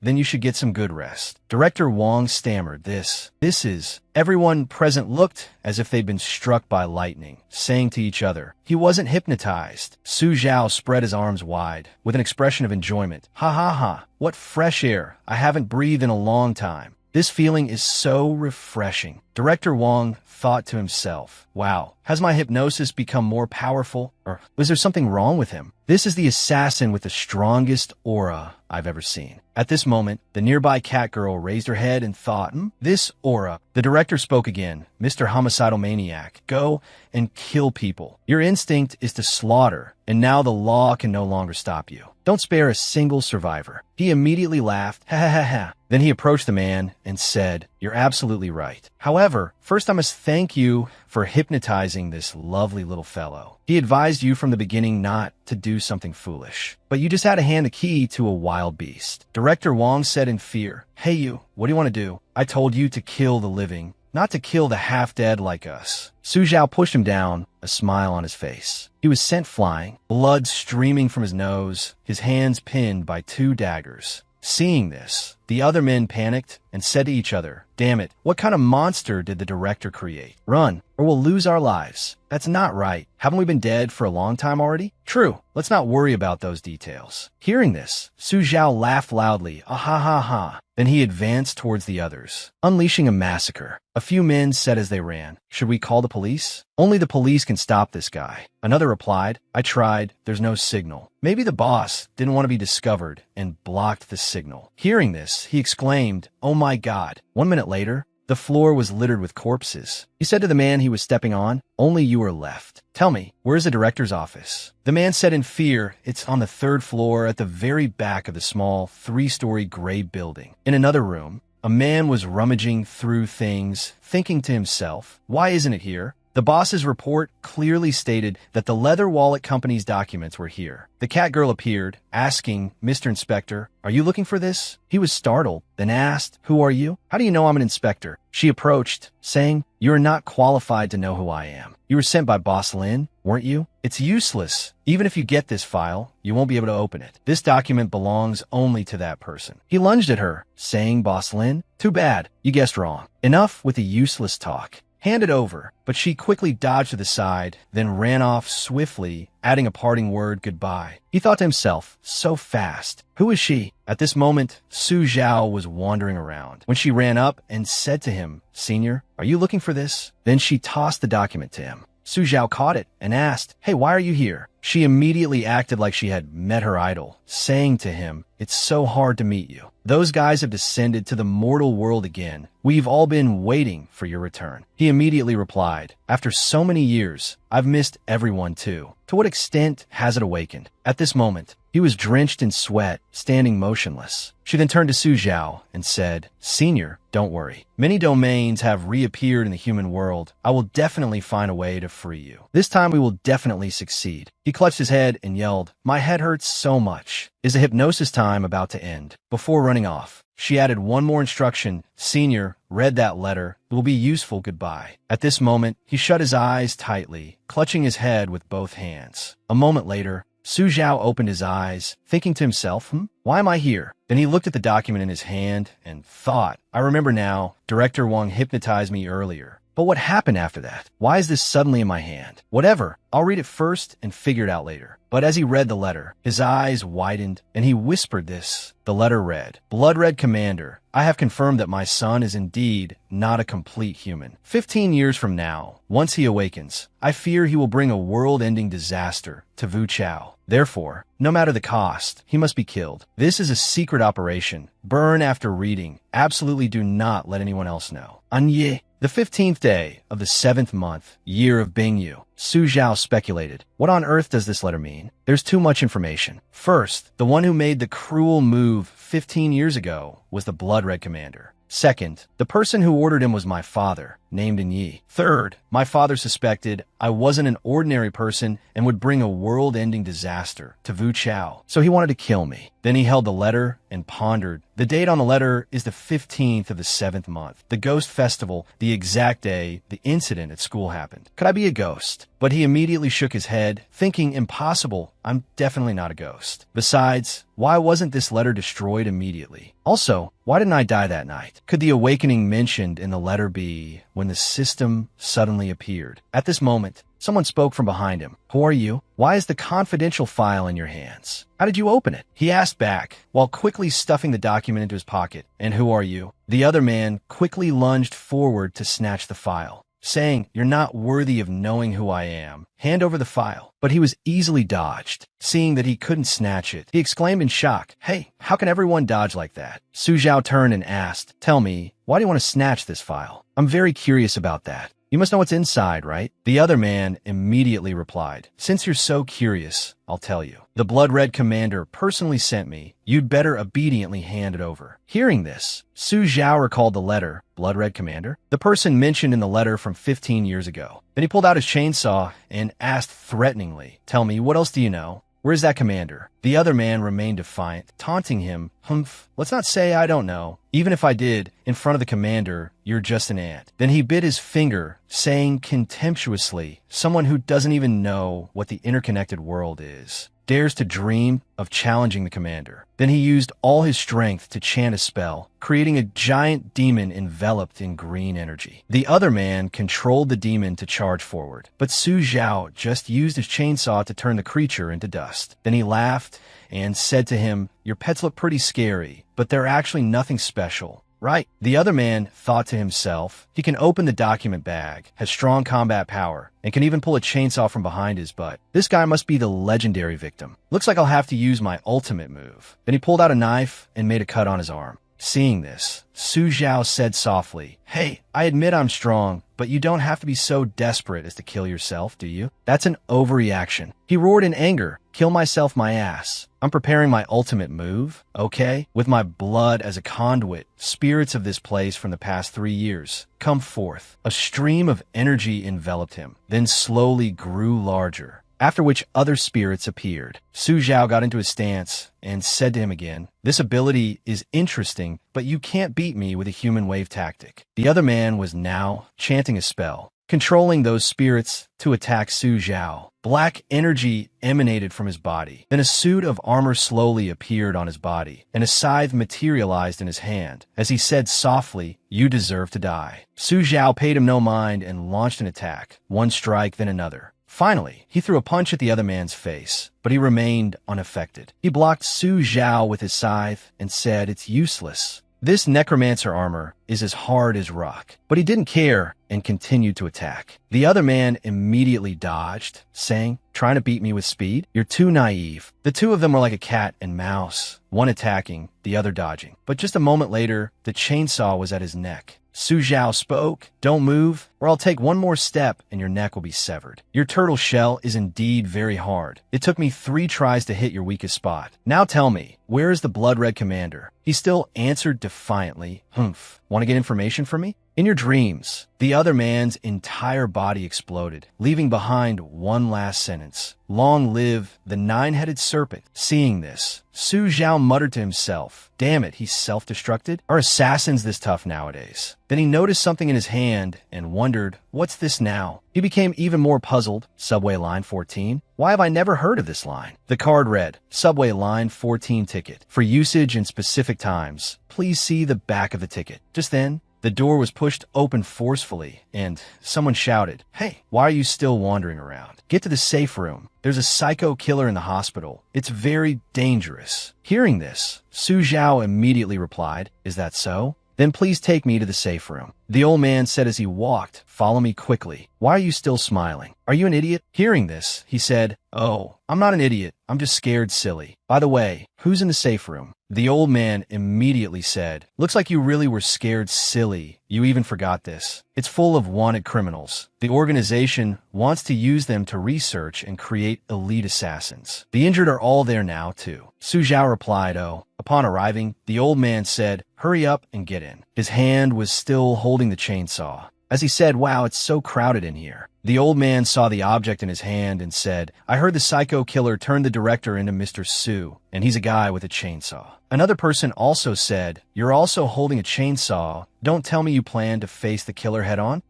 then you should get some good rest. Director Wong stammered, this is... Everyone present looked as if they'd been struck by lightning, saying to each other, he wasn't hypnotized. Su Zhao spread his arms wide, with an expression of enjoyment. Ha ha ha, what fresh air. I haven't breathed in a long time. This feeling is so refreshing. Director Wong thought to himself, wow, has my hypnosis become more powerful? Or was there something wrong with him? This is the assassin with the strongest aura I've ever seen. At this moment, the nearby cat girl raised her head and thought, this aura. The director spoke again. Mr. Homicidal Maniac, go and kill people. Your instinct is to slaughter, and now the law can no longer stop you. Don't spare a single survivor. He immediately laughed, ha ha ha ha. Then he approached the man and said, you're absolutely right. However, first I must thank you for hypnotizing this lovely little fellow. He advised you from the beginning not to do something foolish, but you just had to hand the key to a wild beast. Director Wong said in fear, hey you, what do you want to do? I told you to kill the living, not to kill the half-dead like us. Su Zhao pushed him down, a smile on his face. He was sent flying, blood streaming from his nose, his hands pinned by 2 daggers. Seeing this, the other men panicked and said to each other, damn it, what kind of monster did the director create? Run, or we'll lose our lives. That's not right. Haven't we been dead for a long time already? True, let's not worry about those details. Hearing this, Su Zhao laughed loudly, ah ha ha ha. Then he advanced towards the others, unleashing a massacre. A few men said as they ran, should we call the police? Only the police can stop this guy. Another replied, I tried, there's no signal. Maybe the boss didn't want to be discovered and blocked the signal. Hearing this, he exclaimed, oh my God. 1 minute later, the floor was littered with corpses. He said to the man he was stepping on, only you are left. Tell me, where's the director's office? The man said in fear, it's on the 3rd floor at the very back of the small 3-story gray building. In another room, a man was rummaging through things, thinking to himself, why isn't it here? The boss's report clearly stated that the leather wallet company's documents were here. The cat girl appeared, asking, Mr. Inspector, are you looking for this? He was startled, then asked, who are you? How do you know I'm an inspector? She approached, saying, you are not qualified to know who I am. You were sent by Boss Lin, weren't you? It's useless. Even if you get this file, you won't be able to open it. This document belongs only to that person. He lunged at her, saying, Boss Lin, too bad, you guessed wrong. Enough with the useless talk. Hand it over, but she quickly dodged to the side, then ran off swiftly, adding a parting word goodbye. He thought to himself, so fast. Who is she? At this moment, Su Zhao was wandering around when she ran up and said to him, Senior, are you looking for this? Then she tossed the document to him. Su Zhao caught it and asked, hey, why are you here? She immediately acted like she had met her idol, saying to him, it's so hard to meet you. Those guys have descended to the mortal world again. We've all been waiting for your return. He immediately replied, after so many years, I've missed everyone too. To what extent has it awakened? At this moment, he was drenched in sweat, standing motionless. She then turned to Su Zhao and said, Senior, don't worry. Many domains have reappeared in the human world. I will definitely find a way to free you. This time we will definitely succeed. He clutched his head and yelled, my head hurts so much. Is the hypnosis time about to end? Before running off, she added one more instruction. Senior, read that letter. It will be useful. Goodbye. At this moment, he shut his eyes tightly, clutching his head with both hands. A moment later, Su Zhao opened his eyes, thinking to himself, why am I here? Then he looked at the document in his hand and thought, I remember now, Director Wong hypnotized me earlier. But what happened after that? Why is this suddenly in my hand? Whatever, I'll read it first and figure it out later. But as he read the letter, his eyes widened and he whispered this. The letter read, Blood Red Commander, I have confirmed that my son is indeed not a complete human. 15 years from now, once he awakens, I fear he will bring a world-ending disaster to Wu Chao. Therefore, no matter the cost, he must be killed. This is a secret operation. Burn after reading. Absolutely do not let anyone else know. Anye. The 15th day of the 7th month, year of Bingyu, Su Zhao speculated, what on earth does this letter mean? There's too much information. First, the one who made the cruel move 15 years ago was the Blood Red Commander. Second, the person who ordered him was my father, named Yi. Third, my father suspected I wasn't an ordinary person and would bring a world-ending disaster to Wu Chao, so he wanted to kill me. Then he held the letter and pondered. The date on the letter is the 15th of the 7th month, the ghost festival, the exact day the incident at school happened. Could I be a ghost? But he immediately shook his head, thinking impossible. I'm definitely not a ghost. Besides, why wasn't this letter destroyed immediately? Also, why didn't I die that night? Could the awakening mentioned in the letter be when the system suddenly appeared? At this moment, someone spoke from behind him. Who are you? Why is the confidential file in your hands? How did you open it? He asked back, while quickly stuffing the document into his pocket. And who are you? The other man quickly lunged forward to snatch the file, saying, You're not worthy of knowing who I am. Hand over the file. But he was easily dodged. Seeing that he couldn't snatch it, he exclaimed in shock, Hey, how can everyone dodge like that? Su Zhao turned and asked, Tell me, why do you want to snatch this file? I'm very curious about that. You must know what's inside, right? The other man immediately replied, Since you're so curious, I'll tell you. The Blood Red Commander personally sent me. You'd better obediently hand it over. Hearing this, Su Zhao recalled the letter, Blood Red Commander, the person mentioned in the letter from 15 years ago. Then he pulled out his chainsaw and asked threateningly, Tell me, what else do you know? Where's that commander? The other man remained defiant, taunting him. Humph, let's not say I don't know. Even if I did, in front of the commander, you're just an ant. Then he bit his finger, saying contemptuously, someone who doesn't even know what the interconnected world is dares to dream of challenging the commander. Then he used all his strength to chant a spell, creating a giant demon enveloped in green energy. The other man controlled the demon to charge forward, but Su Zhao just used his chainsaw to turn the creature into dust. Then he laughed and said to him, Your pets look pretty scary, but they're actually nothing special. Right. The other man thought to himself, he can open the document bag, has strong combat power, and can even pull a chainsaw from behind his butt. This guy must be the legendary victim. Looks like I'll have to use my ultimate move. Then he pulled out a knife and made a cut on his arm. Seeing this, Su Zhao said softly, Hey, I admit I'm strong, but you don't have to be so desperate as to kill yourself, do you? That's an overreaction. He roared in anger, Kill myself my ass. I'm preparing my ultimate move, okay? With my blood as a conduit, spirits of this place from the past 3 years come forth. A stream of energy enveloped him, then slowly grew larger. After which other spirits appeared. Su Zhao got into his stance and said to him again, This ability is interesting, but you can't beat me with a human wave tactic. The other man was now chanting a spell, controlling those spirits to attack Su Zhao. Black energy emanated from his body. Then a suit of armor slowly appeared on his body, and a scythe materialized in his hand. As he said softly, You deserve to die. Su Zhao paid him no mind and launched an attack, one strike, then another. Finally, he threw a punch at the other man's face, but he remained unaffected. He blocked Su Zhao with his scythe and said, It's useless. This necromancer armor is as hard as rock. But he didn't care and continued to attack. The other man immediately dodged, saying, Trying to beat me with speed? You're too naive. The two of them were like a cat and mouse, one attacking, the other dodging. But just a moment later, the chainsaw was at his neck. Su Zhao spoke, Don't move, or I'll take one more step and your neck will be severed. Your turtle shell is indeed very hard. It took me 3 tries to hit your weakest spot. Now tell me, where is the Blood Red Commander? He still answered defiantly, Humph, want to get information from me? In your dreams, the other man's entire body exploded, leaving behind one last sentence. Long live the 9-headed serpent. Seeing this, Su Zhao muttered to himself, Damn it, he's self-destructed? Are assassins this tough nowadays? Then he noticed something in his hand and wondered, What's this now? He became even more puzzled. Subway line 14? Why have I never heard of this line? The card read, Subway line 14 ticket. For usage in specific times, please see the back of the ticket. Just then, The door was pushed open forcefully, and someone shouted, "Hey, why are you still wandering around? Get to the safe room. There's a psycho killer in the hospital. It's very dangerous." Hearing this, Su Zhao immediately replied, "Is that so? Then please take me to the safe room." The old man said as he walked, "Follow me quickly. Why are you still smiling? Are you an idiot?" Hearing this, he said, "Oh, I'm not an idiot. I'm just scared silly. By the way, who's in the safe room?" The old man immediately said, "Looks like you really were scared silly. You even forgot this. It's full of wanted criminals. The organization wants to use them to research and create elite assassins. The injured are all there now, too." Su Zhao replied, "Oh." Upon arriving, the old man said, "Hurry up and get in." His hand was still holding the chainsaw. As he said, "Wow, it's so crowded in here." The old man saw the object in his hand and said, "I heard the psycho killer turned the director into Mr. Su, and he's a guy with a chainsaw." Another person also said, "You're also holding a chainsaw. Don't tell me you plan to face the killer head on?"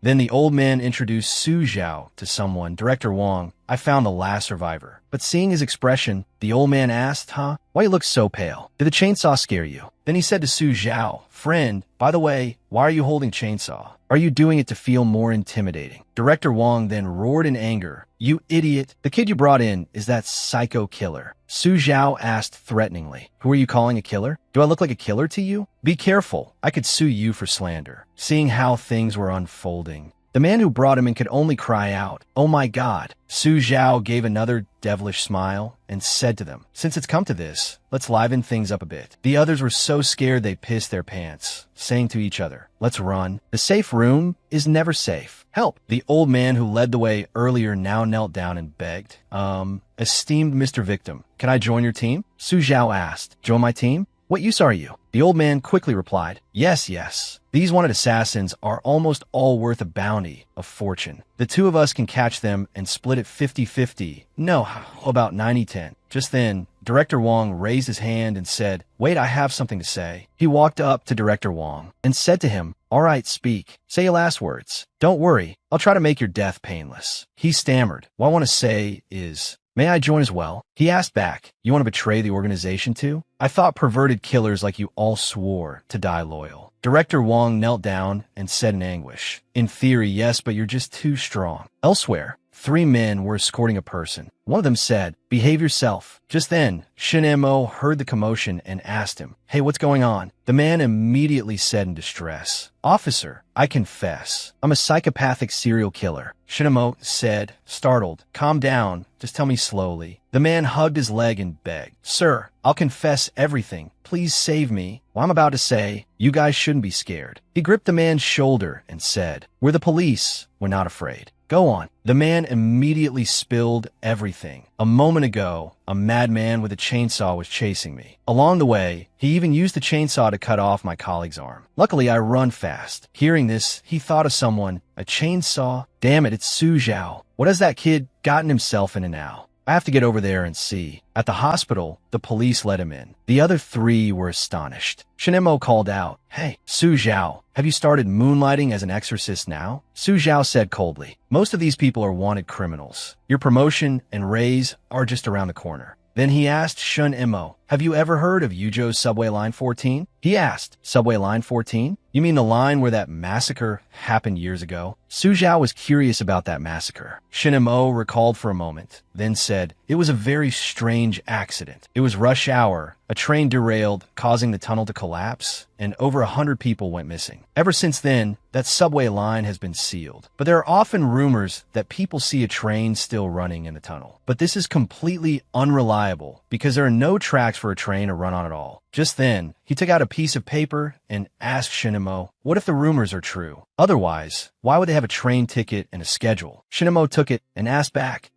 Then the old man introduced Su Zhao to someone, Director Wong. "I found the last survivor." But seeing his expression, the old man asked, "Why you look so pale? Did the chainsaw scare you?" Then he said to Su Zhao, "Friend, by the way, why are you holding chainsaw? Are you doing it to feel more intimidating?" Director Wong then roared in anger, "You idiot! The kid you brought in is that psycho killer." Su Zhao asked threateningly, "Who are you calling a killer? Do I look like a killer to you? Be careful, I could sue you for slander." Seeing how things were unfolding, the man who brought him in could only cry out, "Oh my God." Su Zhao gave another devilish smile and said to them, "Since it's come to this, let's liven things up a bit." The others were so scared they pissed their pants, saying to each other, "Let's run. The safe room is never safe. Help." The old man who led the way earlier now knelt down and begged, "Esteemed Mr. Victim, can I join your team?" Su Zhao asked, "Join my team? What use are you?" The old man quickly replied, Yes. These wanted assassins are almost all worth a bounty of fortune. The two of us can catch them and split it 50-50. No, how about 90-10? Just then, Director Wong raised his hand and said, "Wait, I have something to say." He walked up to Director Wong and said to him, "All right, speak. Say your last words. Don't worry, I'll try to make your death painless." He stammered, "What I want to say is, may I join as well?" He asked back, "You want to betray the organization too? I thought perverted killers like you all swore to die loyal." Director Wong knelt down and said in anguish, "In theory, yes, but you're just too strong." Elsewhere, 3 men were escorting a person. One of them said, "Behave yourself." Just then, Shin Mo heard the commotion and asked him, "Hey, what's going on?" The man immediately said in distress, "Officer, I confess. I'm a psychopathic serial killer." Shin Mo said, startled, "Calm down. Just tell me slowly." The man hugged his leg and begged, "Sir, I'll confess everything. Please save me." Well, I'm about to say, you guys shouldn't be scared. He gripped the man's shoulder and said, "We're the police. We're not afraid. Go on." The man immediately spilled everything. "A moment ago, a madman with a chainsaw was chasing me. Along the way, he even used the chainsaw to cut off my colleague's arm. Luckily, I run fast." Hearing this, he thought of someone. A chainsaw? Damn it, it's Su Zhao. What has that kid gotten himself into now? I have to get over there and see. At the hospital, the police let him in. The other 3 were astonished. Shinemo called out, "Hey, Su Zhao, have you started moonlighting as an exorcist now?" Su Zhao said coldly, "Most of these people are wanted criminals. Your promotion and raise are just around the corner." Then he asked Shun Imo, "Have you ever heard of Yujo's Subway Line 14? He asked, "Subway Line 14? You mean the line where that massacre happened years ago?" Su Zhao was curious about that massacre. Shin Imo recalled for a moment, then said, "It was a very strange accident. It was rush hour. A train derailed, causing the tunnel to collapse, and over 100 people went missing. Ever since then, that subway line has been sealed. But there are often rumors that people see a train still running in the tunnel. But this is completely unreliable because there are no tracks for a train to run on at all." Just then, he took out a piece of paper and asked Shinemo, "What if the rumors are true? Otherwise, why would they have a train ticket and a schedule?" Shinemo took it and asked back,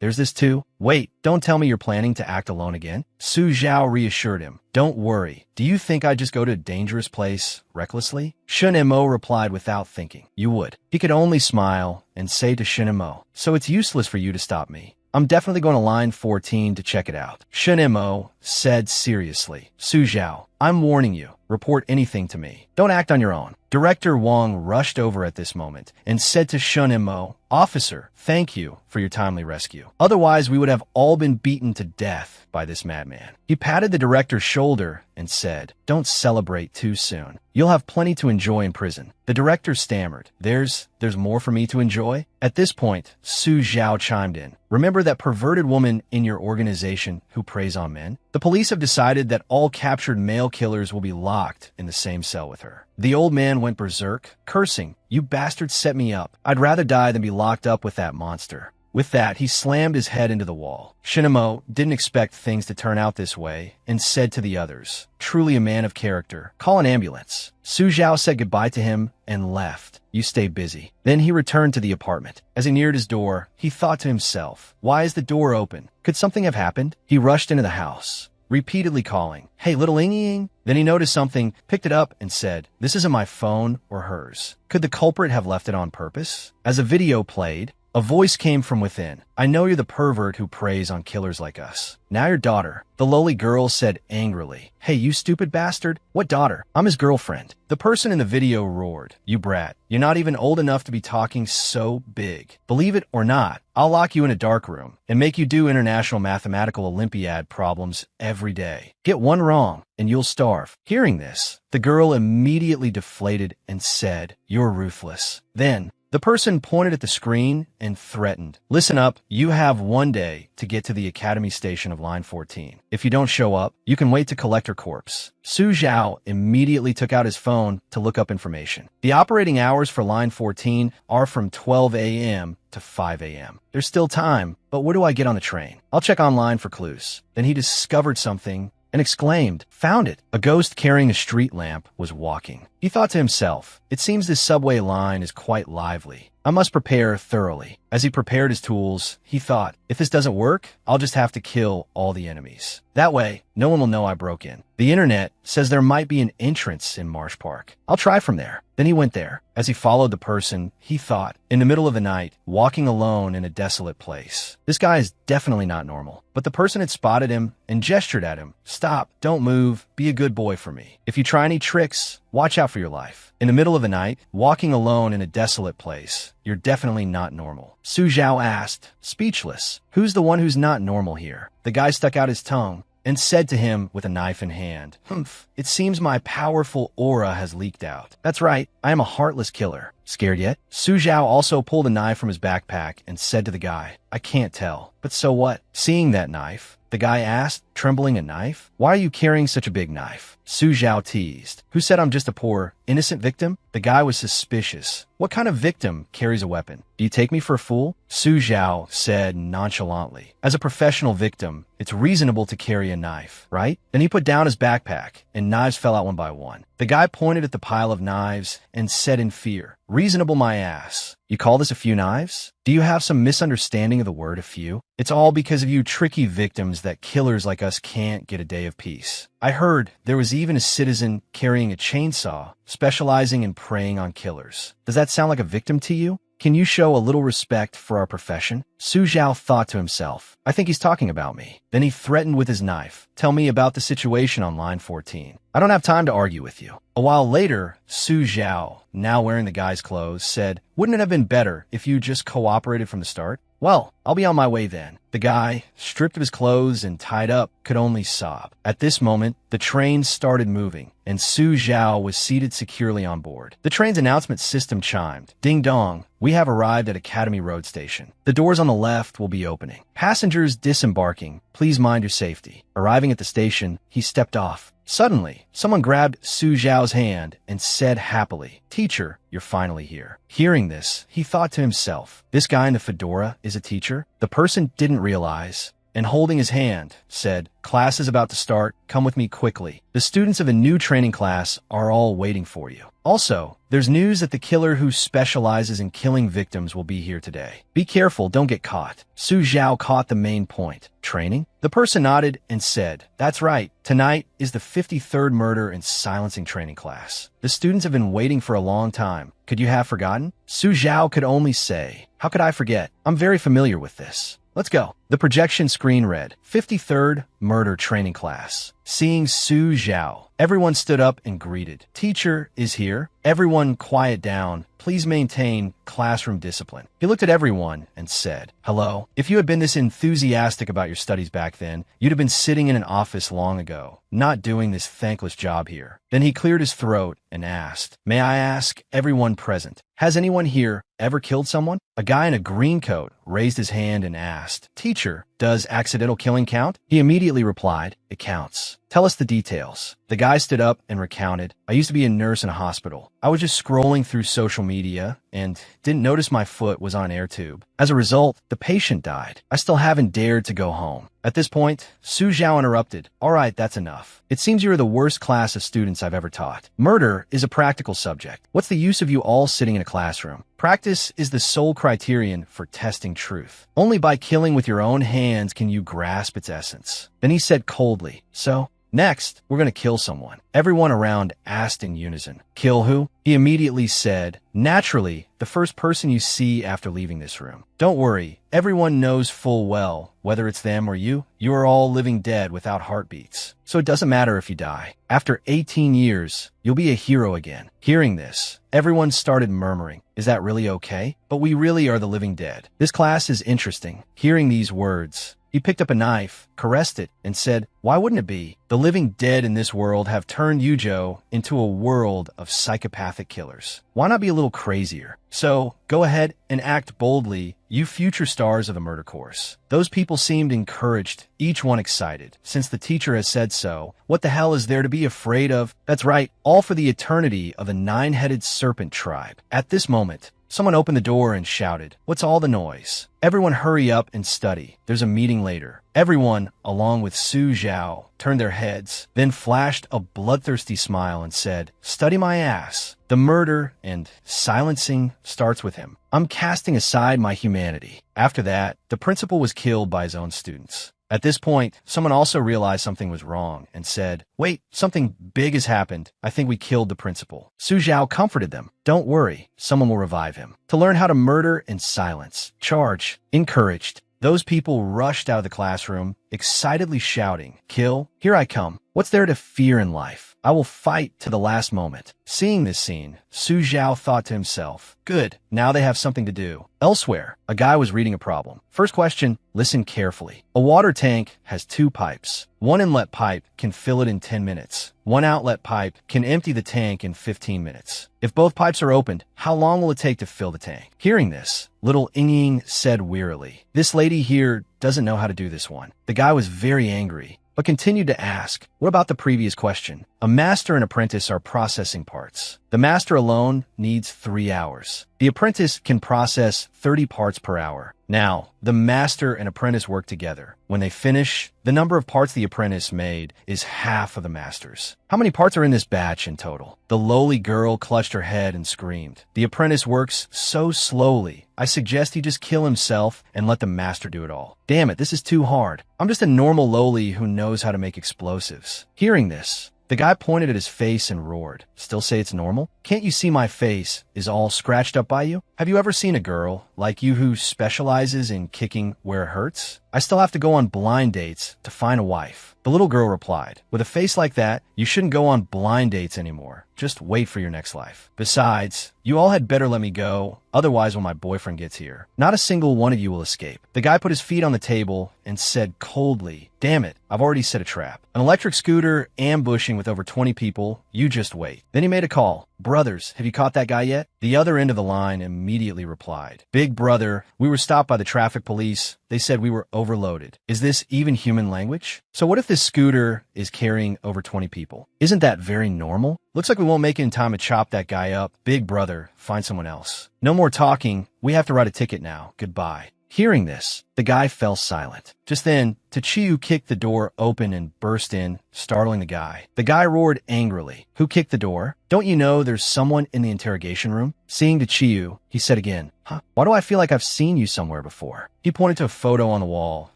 "There's this too? Wait, don't tell me you're planning to act alone again?" Su Zhao reassured him, "Don't worry. Do you think I'd just go to a dangerous place recklessly?" Shun Mo replied without thinking, "You would." He could only smile and say to Shin Mo, "So it's useless for you to stop me. I'm definitely going to line 14 to check it out." Shin Mo said seriously, "Su Zhao, I'm warning you. report anything to me. Don't act on your own. Director Wong rushed over at this moment and said to Shun Mo, "Officer, thank you for your timely rescue. Otherwise, we would have all been beaten to death by this madman." He patted the director's shoulder and said, "Don't celebrate too soon. You'll have plenty to enjoy in prison." The director stammered, There's more for me to enjoy?" At this point, Su Zhao chimed in. "Remember that perverted woman in your organization who preys on men? The police have decided that all captured male killers will be locked in the same cell with her." The old man went berserk, cursing, "You bastards set me up. I'd rather die than be locked up with that monster." With that, he slammed his head into the wall. Shinamo didn't expect things to turn out this way and said to the others, "Truly a man of character. Call an ambulance." Su Zhao said goodbye to him and left. "You stay busy." Then he returned to the apartment. As he neared his door, he thought to himself, "Why is the door open? Could something have happened?" He rushed into the house, repeatedly calling, "Hey, little Ingy." Then he noticed something, picked it up, and said, "This isn't my phone or hers. Could the culprit have left it on purpose?" As a video played, a voice came from within. "I know you're the pervert who preys on killers like us. Now your daughter." The lowly girl said angrily, "Hey, you stupid bastard. What daughter? I'm his girlfriend." The person in the video roared, "You brat. You're not even old enough to be talking so big. Believe it or not, I'll lock you in a dark room and make you do International Mathematical Olympiad problems every day. Get one wrong and you'll starve." Hearing this, the girl immediately deflated and said, "You're ruthless." Then, the person pointed at the screen and threatened, "Listen up, you have one day to get to the Academy Station of Line 14. If you don't show up, you can wait to collect her corpse." Su Zhao immediately took out his phone to look up information. The operating hours for Line 14 are from 12 a.m. to 5 a.m. There's still time, but where do I get on the train? I'll check online for clues. Then he discovered something and exclaimed, "Found it!" A ghost carrying a street lamp was walking. He thought to himself, "It seems this subway line is quite lively. I must prepare thoroughly." As he prepared his tools, he thought, "If this doesn't work, I'll just have to kill all the enemies. That way, no one will know I broke in. The internet says there might be an entrance in Marsh Park. I'll try from there." Then he went there. As he followed the person, he thought, in the middle of the night, walking alone in a desolate place. This guy is definitely not normal. But the person had spotted him and gestured at him. "Stop, don't move, be a good boy for me. If you try any tricks, watch out for your life." In the middle of the night, walking alone in a desolate place, you're definitely not normal. Su Zhao asked, speechless, "Who's the one who's not normal here?" The guy stuck out his tongue and said to him with a knife in hand, "Humph, it seems my powerful aura has leaked out. That's right, I am a heartless killer. Scared yet?" Su Zhao also pulled a knife from his backpack and said to the guy, "I can't tell, but so what?" Seeing that knife, the guy asked, trembling, "A knife? Why are you carrying such a big knife?" Su Zhao teased, "Who said I'm just a poor, innocent victim?" The guy was suspicious. "What kind of victim carries a weapon? Do you take me for a fool?" Su Zhao said nonchalantly, "As a professional victim, it's reasonable to carry a knife, right?" Then he put down his backpack, and knives fell out one by one. The guy pointed at the pile of knives and said in fear, "Reasonable my ass. You call this a few knives? Do you have some misunderstanding of the word a few? It's all because of you tricky victims that killers like us can't get a day of peace. I heard there was even a citizen carrying a chainsaw, specializing in preying on killers. Does that sound like a victim to you? Can you show a little respect for our profession?" Su Zhao thought to himself, "I think he's talking about me." Then he threatened with his knife, "Tell me about the situation on line 14. I don't have time to argue with you." A while later, Su Zhao, now wearing the guy's clothes, said, "Wouldn't it have been better if you just cooperated from the start?" "Well, I'll be on my way then." The guy, stripped of his clothes and tied up, could only sob. At this moment, the train started moving, and Su Zhao was seated securely on board. The train's announcement system chimed. "Ding dong, we have arrived at Academy Road Station. The doors on the left will be opening. Passengers disembarking, please mind your safety." Arriving at the station, he stepped off. Suddenly, someone grabbed Su Zhao's hand and said happily, "Teacher, you're finally here." Hearing this, he thought to himself, this guy in the fedora is a teacher? The person didn't realize, and holding his hand, said, "Class is about to start. Come with me quickly. The students of a new training class are all waiting for you. Also, there's news that the killer who specializes in killing victims will be here today. Be careful, don't get caught." Su Zhao caught the main point. "Training?" The person nodded and said, "That's right. Tonight is the 53rd murder and silencing training class. The students have been waiting for a long time. Could you have forgotten?" Su Zhao could only say, "How could I forget? I'm very familiar with this. Let's go. The projection screen read, 53rd Murder Training Class. Seeing Su Zhao, everyone stood up and greeted. Teacher is here. Everyone quiet down. Please maintain classroom discipline. He looked at everyone and said, hello. If you had been this enthusiastic about your studies back then, you'd have been sitting in an office long ago, not doing this thankless job here. Then he cleared his throat and asked, may I ask everyone present, has anyone here ever killed someone? A guy in a green coat raised his hand and asked, teacher, does accidental killing count? He immediately replied, it counts. Tell us the details. The guy stood up and recounted, I used to be a nurse in a hospital. I was just scrolling through social media and didn't notice my foot was on an air tube. As a result, the patient died. I still haven't dared to go home. At this point, Su Zhao interrupted. All right, that's enough. It seems you're the worst class of students I've ever taught. Murder is a practical subject. What's the use of you all sitting in a classroom? Practice is the sole criterion for testing truth. Only by killing with your own hands can you grasp its essence. Then he said coldly, so, next, we're going to kill someone. Everyone around asked in unison, kill who? He immediately said, naturally, the first person you see after leaving this room. Don't worry, everyone knows full well, whether it's them or you are all living dead without heartbeats. So it doesn't matter if you die. After 18 years, you'll be a hero again. Hearing this, everyone started murmuring, is that really okay? But we really are the living dead. This class is interesting. Hearing these words, he picked up a knife, caressed it, and said, why wouldn't it be? The living dead in this world have turned Yuzhou into a world of psychopathic killers. Why not be a little crazier? So, go ahead and act boldly, you future stars of the murder course. Those people seemed encouraged, each one excited. Since the teacher has said so, what the hell is there to be afraid of? That's right, all for the eternity of the nine-headed serpent tribe. At this moment, someone opened the door and shouted, what's all the noise? Everyone hurry up and study. There's a meeting later. Everyone, along with Su Zhao, turned their heads, then flashed a bloodthirsty smile and said, study my ass. The murder and silencing starts with him. I'm casting aside my humanity. After that, the principal was killed by his own students. At this point, someone also realized something was wrong and said, wait, something big has happened. I think we killed the principal. Su Zhao comforted them. Don't worry, someone will revive him. To learn how to murder in silence, charge, encouraged. Those people rushed out of the classroom, excitedly shouting, kill, here I come. What's there to fear in life? I will fight to the last moment. Seeing this scene, Su Zhao thought to himself, good, now they have something to do. Elsewhere, a guy was reading a problem. First question, listen carefully. A water tank has two pipes. One inlet pipe can fill it in 10 minutes. One outlet pipe can empty the tank in 15 minutes. If both pipes are opened, how long will it take to fill the tank? Hearing this, little Ying said wearily, this lady here doesn't know how to do this one. The guy was very angry, but continued to ask, what about the previous question? A master and apprentice are processing parts. The master alone needs 3 hours. The apprentice can process 30 parts per hour. Now, the master and apprentice work together. When they finish, the number of parts the apprentice made is half of the master's. How many parts are in this batch in total? The lowly girl clutched her head and screamed. The apprentice works so slowly. I suggest he just kill himself and let the master do it all. Damn it, this is too hard. I'm just a normal lowly who knows how to make explosives. Hearing this, the guy pointed at his face and roared. Still say it's normal? Can't you see my face is all scratched up by you? Have you ever seen a girl like you who specializes in kicking where it hurts? I still have to go on blind dates to find a wife. The little girl replied, with a face like that, you shouldn't go on blind dates anymore. Just wait for your next life. Besides, you all had better let me go, otherwise when my boyfriend gets here, not a single one of you will escape. The guy put his feet on the table and said coldly, damn it, I've already set a trap. An electric scooter ambushing with over 20 people, you just wait. Then he made a call. Brothers, have you caught that guy yet? The other end of the line immediately replied, Big brother, we were stopped by the traffic police. They said we were overloaded. Is this even human language? So what if this scooter is carrying over 20 people? Isn't that very normal? Looks like we won't make it in time to chop that guy up. Big brother, find someone else. No more talking. We have to write a ticket now. Goodbye. Hearing this, the guy fell silent. Just then, Tachiu kicked the door open and burst in, startling the guy. The guy roared angrily. Who kicked the door? Don't you know there's someone in the interrogation room? Seeing Tachiu, he said again, huh? Why do I feel like I've seen you somewhere before? He pointed to a photo on the wall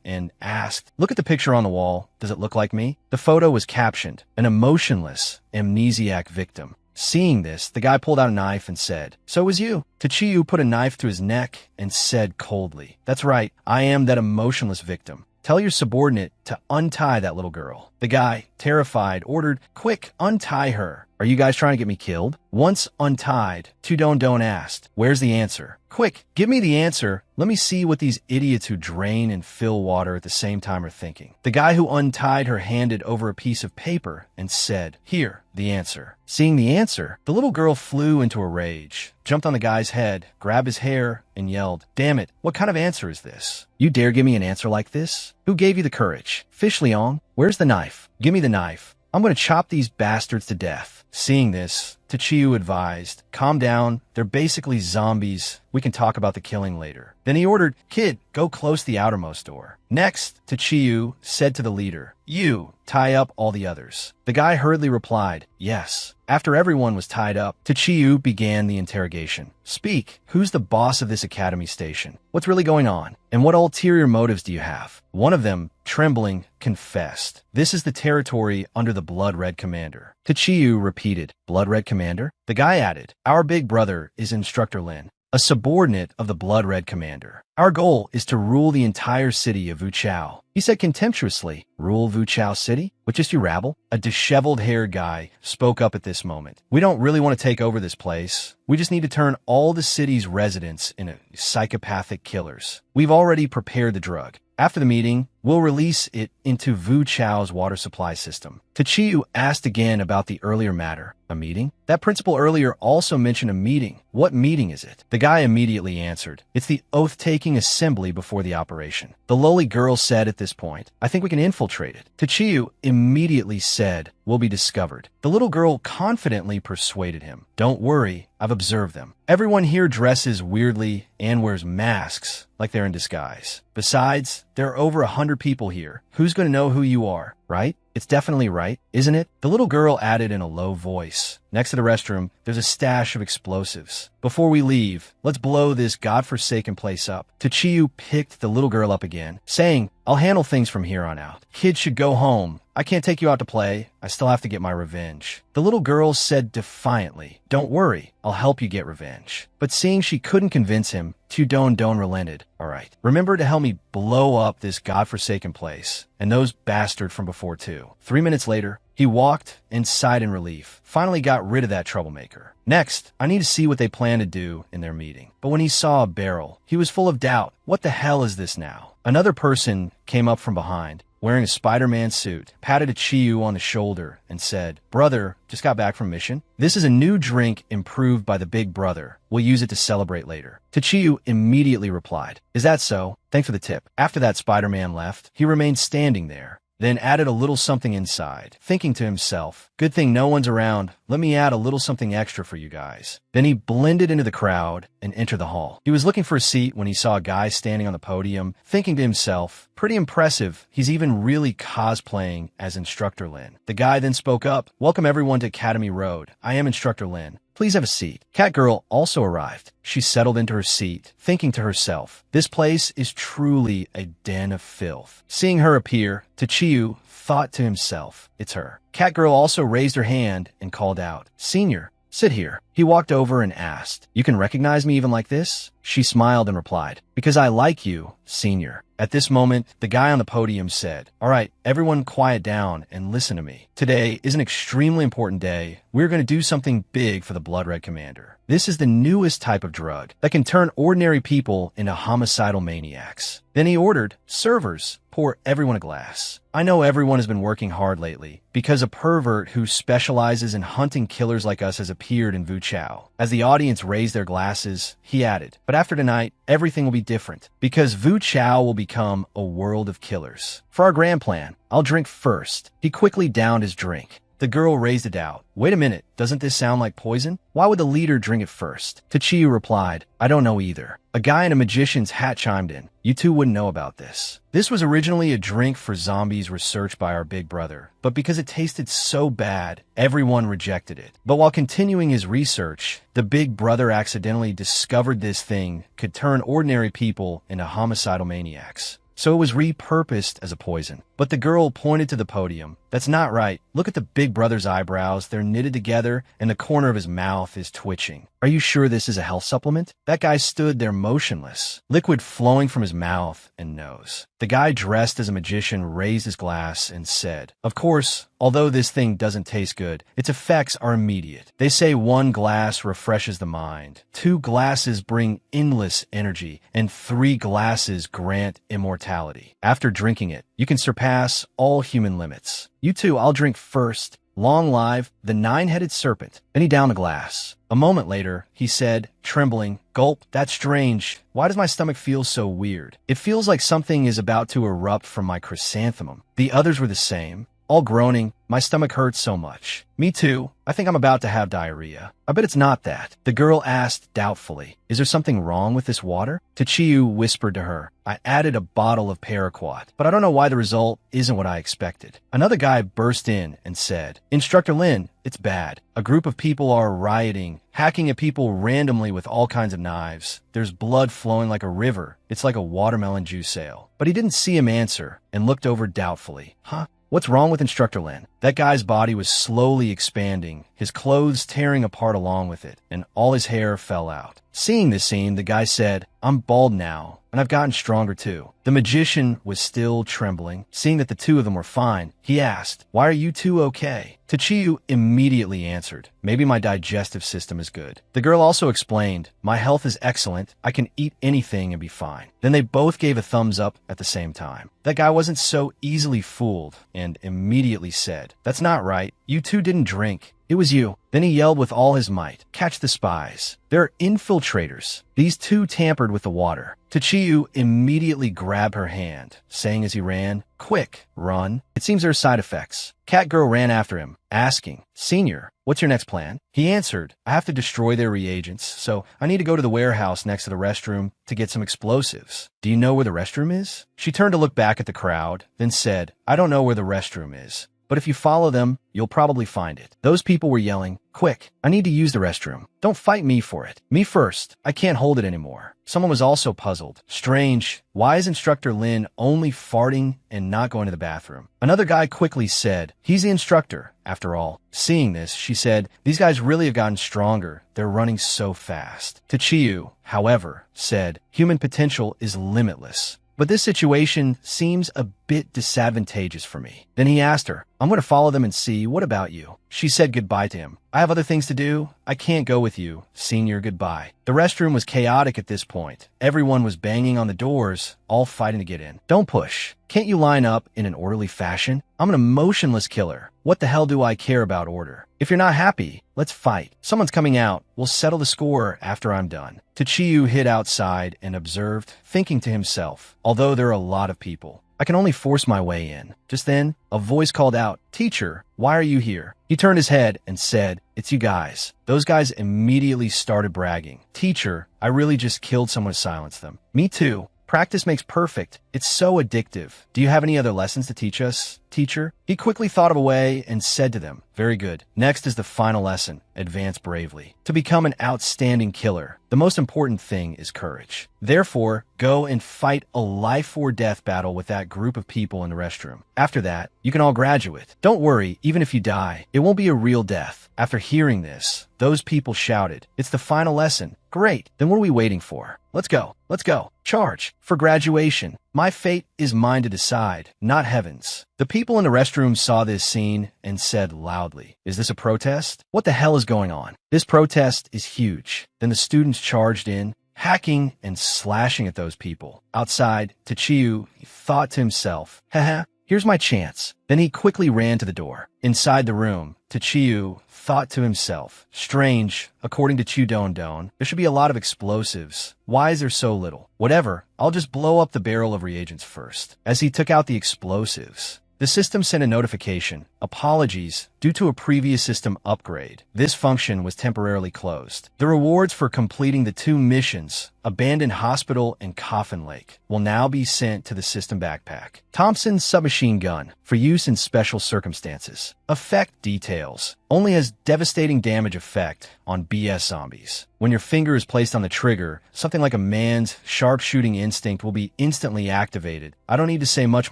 and asked, look at the picture on the wall. Does it look like me? The photo was captioned, an emotionless amnesiac victim. Seeing this, the guy pulled out a knife and said, "So it was you." Tachiyu put a knife to his neck and said coldly, "That's right, I am that emotionless victim. Tell your subordinate to untie that little girl." The guy, terrified, ordered, "Quick, untie her." "Are you guys trying to get me killed?" Once untied, Tudon asked, "Where's the answer? Quick, give me the answer. Let me see what these idiots who drain and fill water at the same time are thinking." The guy who untied her handed over a piece of paper and said, "Here, the answer." Seeing the answer, the little girl flew into a rage, jumped on the guy's head, grabbed his hair, and yelled, "Damn it, what kind of answer is this? You dare give me an answer like this? Who gave you the courage? Fish Liang, where's the knife? Give me the knife. I'm going to chop these bastards to death." Seeing this, Tachiyu advised, "Calm down, they're basically zombies. We can talk about the killing later." Then he ordered, "Kid, go close the outermost door." Next, Tachiyu said to the leader, "You, tie up all the others." The guy hurriedly replied, "Yes." After everyone was tied up, Tachiyu began the interrogation. "Speak, who's the boss of this academy station? What's really going on? And what ulterior motives do you have?" One of them, trembling, confessed, "This is the territory under the Blood Red Commander." Tachiyu repeated, "Blood Red Commander?" The guy added, "Our big brother is Instructor Lin, a subordinate of the Blood Red Commander. Our goal is to rule the entire city of Wuchao." He said contemptuously, "Rule Wuchao City? With just you rabble?" A disheveled-haired guy spoke up at this moment. "We don't really want to take over this place. We just need to turn all the city's residents into psychopathic killers. We've already prepared the drug. After the meeting, we'll release it into Wuchao's water supply system." Tachiyu asked again about the earlier matter. "A meeting? That principal earlier also mentioned a meeting. What meeting is it?" The guy immediately answered, "It's the oath-taking assembly before the operation." The lowly girl said at this point, "I think we can infiltrate it." Tachiyu immediately said, "We'll be discovered." The little girl confidently persuaded him, "Don't worry, I've observed them. Everyone here dresses weirdly and wears masks like they're in disguise. Besides, there are over 100 people here. Who's going to know who you are, right? It's definitely right, isn't it?" The little girl added in a low voice, "Next to the restroom, there's a stash of explosives. Before we leave, let's blow this godforsaken place up." Tachiyu picked the little girl up again, saying, "I'll handle things from here on out. Kids should go home. I can't take you out to play. I still have to get my revenge." The little girl said defiantly, "Don't worry, I'll help you get revenge." But seeing she couldn't convince him, Tudon relented. "All right, remember to help me blow up this godforsaken place, and those bastards from before too." 3 minutes later, he walked and sighed in relief. Finally got rid of that troublemaker. Next, I need to see what they plan to do in their meeting. But when he saw a barrel, he was full of doubt. What the hell is this now? Another person came up from behind, wearing a Spider-Man suit, patted Tachiyu on the shoulder, and said, "Brother, just got back from mission. This is a new drink improved by the big brother. We'll use it to celebrate later." Tachiyu immediately replied, "Is that so? Thanks for the tip." After that Spider-Man left, he remained standing there, then added a little something inside, thinking to himself, "Good thing no one's around. Let me add a little something extra for you guys." Then he blended into the crowd and entered the hall. He was looking for a seat when he saw a guy standing on the podium, thinking to himself, "Pretty impressive. He's even really cosplaying as Instructor Lin." The guy then spoke up, "Welcome everyone to Academy Road. I am Instructor Lin. Please have a seat." Catgirl also arrived. She settled into her seat, thinking to herself, "This place is truly a den of filth." Seeing her appear, Tachiyu thought to himself, "It's her." Catgirl also raised her hand and called out, "Senior, sit here." He walked over and asked, "You can recognize me even like this?" She smiled and replied, "Because I like you, Senior." At this moment, the guy on the podium said, "All right, everyone quiet down and listen to me. Today is an extremely important day. We're going to do something big for the Blood Red Commander. This is the newest type of drug that can turn ordinary people into homicidal maniacs." Then he ordered, "Servers, pour everyone a glass. I know everyone has been working hard lately because a pervert who specializes in hunting killers like us has appeared in Wuchao." As the audience raised their glasses, he added, "But after tonight, everything will be different because Wuchao will become a world of killers. For our grand plan, I'll drink first." He quickly downed his drink. The girl raised a doubt. "Wait a minute, doesn't this sound like poison? Why would the leader drink it first?" Tachiyu replied, "I don't know either." A guy in a magician's hat chimed in, "You two wouldn't know about this. This was originally a drink for zombies researched by our big brother, but because it tasted so bad, everyone rejected it. But while continuing his research, the big brother accidentally discovered this thing could turn ordinary people into homicidal maniacs. So it was repurposed as a poison." But the girl pointed to the podium, That's not right. Look at the big brother's eyebrows. They're knitted together, and the corner of his mouth is twitching. Are you sure this is a health supplement? That guy stood there motionless, liquid flowing from his mouth and nose. The guy dressed as a magician raised his glass and said, "Of course, although this thing doesn't taste good, its effects are immediate. They say 1 glass refreshes the mind, 2 glasses bring endless energy, and 3 glasses grant immortality. After drinking it, you can surpass all human limits. You too, I'll drink first. Long live the 9-headed serpent." Then he downed the glass. A moment later, he said, trembling, "Gulp, that's strange. Why does my stomach feel so weird? It feels like something is about to erupt from my chrysanthemum." The others were the same, all groaning, "My stomach hurts so much." "Me too. I think I'm about to have diarrhea." "I bet it's not that." The girl asked doubtfully, "Is there something wrong with this water?" Tachiyu whispered to her, "I added a bottle of paraquat, but I don't know why the result isn't what I expected." Another guy burst in and said, "Instructor Lin, it's bad. A group of people are rioting, hacking at people randomly with all kinds of knives. There's blood flowing like a river. It's like a watermelon juice sale." But he didn't see him answer and looked over doubtfully. "Huh? What's wrong with Instructor Lin?" That guy's body was slowly expanding, his clothes tearing apart along with it, and all his hair fell out. Seeing this scene, the guy said, "I'm bald now, and I've gotten stronger too." The magician was still trembling. Seeing that the two of them were fine, he asked, "Why are you two okay?" Tachiyu immediately answered, "Maybe my digestive system is good." The girl also explained, "My health is excellent. I can eat anything and be fine." Then they both gave a thumbs up at the same time. That guy wasn't so easily fooled and immediately said, "That's not right. You two didn't drink. It was you." Then he yelled with all his might, "Catch the spies. They're infiltrators. These two tampered with the water." Tachiyu immediately grabbed her hand, saying as he ran, "Quick, run. It seems there are side effects." Catgirl ran after him, asking, "Senior, what's your next plan?" He answered, "I have to destroy their reagents, so I need to go to the warehouse next to the restroom to get some explosives. Do you know where the restroom is?" She turned to look back at the crowd, then said, "I don't know where the restroom is, but if you follow them, you'll probably find it." Those people were yelling, "Quick, I need to use the restroom. Don't fight me for it. Me first. I can't hold it anymore." Someone was also puzzled. "Strange. Why is Instructor Lin only farting and not going to the bathroom?" Another guy quickly said, "He's the instructor, after all." Seeing this, she said, "These guys really have gotten stronger. They're running so fast." Tachiyu, however, said, "Human potential is limitless. But this situation seems a bit disadvantageous for me." Then he asked her, "I'm going to follow them and see. What about you?" She said goodbye to him. "I have other things to do. I can't go with you. Senior, goodbye." The restroom was chaotic at this point. Everyone was banging on the doors, all fighting to get in. "Don't push. Can't you line up in an orderly fashion? I'm an emotionless killer. What the hell do I care about order? If you're not happy, let's fight. Someone's coming out. We'll settle the score after I'm done." Tachiyu hid outside and observed, thinking to himself, "Although there are a lot of people, I can only force my way in." Just then, a voice called out, "Teacher, why are you here?" He turned his head and said, "It's you guys." Those guys immediately started bragging. "Teacher, I really just killed someone to silence them." "Me too. Practice makes perfect. It's so addictive. Do you have any other lessons to teach us, teacher?" He quickly thought of a way and said to them, "Very good. Next is the final lesson. Advance bravely. To become an outstanding killer, the most important thing is courage. Therefore, go and fight a life or death battle with that group of people in the restroom. After that, you can all graduate. Don't worry, even if you die, it won't be a real death." After hearing this, those people shouted, "It's the final lesson." "Great. Then what are we waiting for? Let's go. Let's go. Charge. For graduation. My fate is mine to decide, not heaven's." The people in the restroom saw this scene and said loudly, "Is this a protest? What the hell is going on? This protest is huge." Then the students charged in, hacking and slashing at those people. Outside, Tachiyu thought to himself, "Haha, here's my chance." Then he quickly ran to the door. Inside the room, Tachiyu thought to himself, "Strange, according to Chudon-don, there should be a lot of explosives. Why is there so little? Whatever, I'll just blow up the barrel of reagents first." As he took out the explosives, the system sent a notification. "Apologies, Due to a previous system upgrade, this function was temporarily closed. The rewards for completing the 2 missions, Abandoned Hospital and Coffin Lake, will now be sent to the system backpack. Thompson's submachine gun, for use in special circumstances. Effect details. Only has devastating damage effect on BS zombies. When your finger is placed on the trigger, something like a man's sharpshooting instinct will be instantly activated. I don't need to say much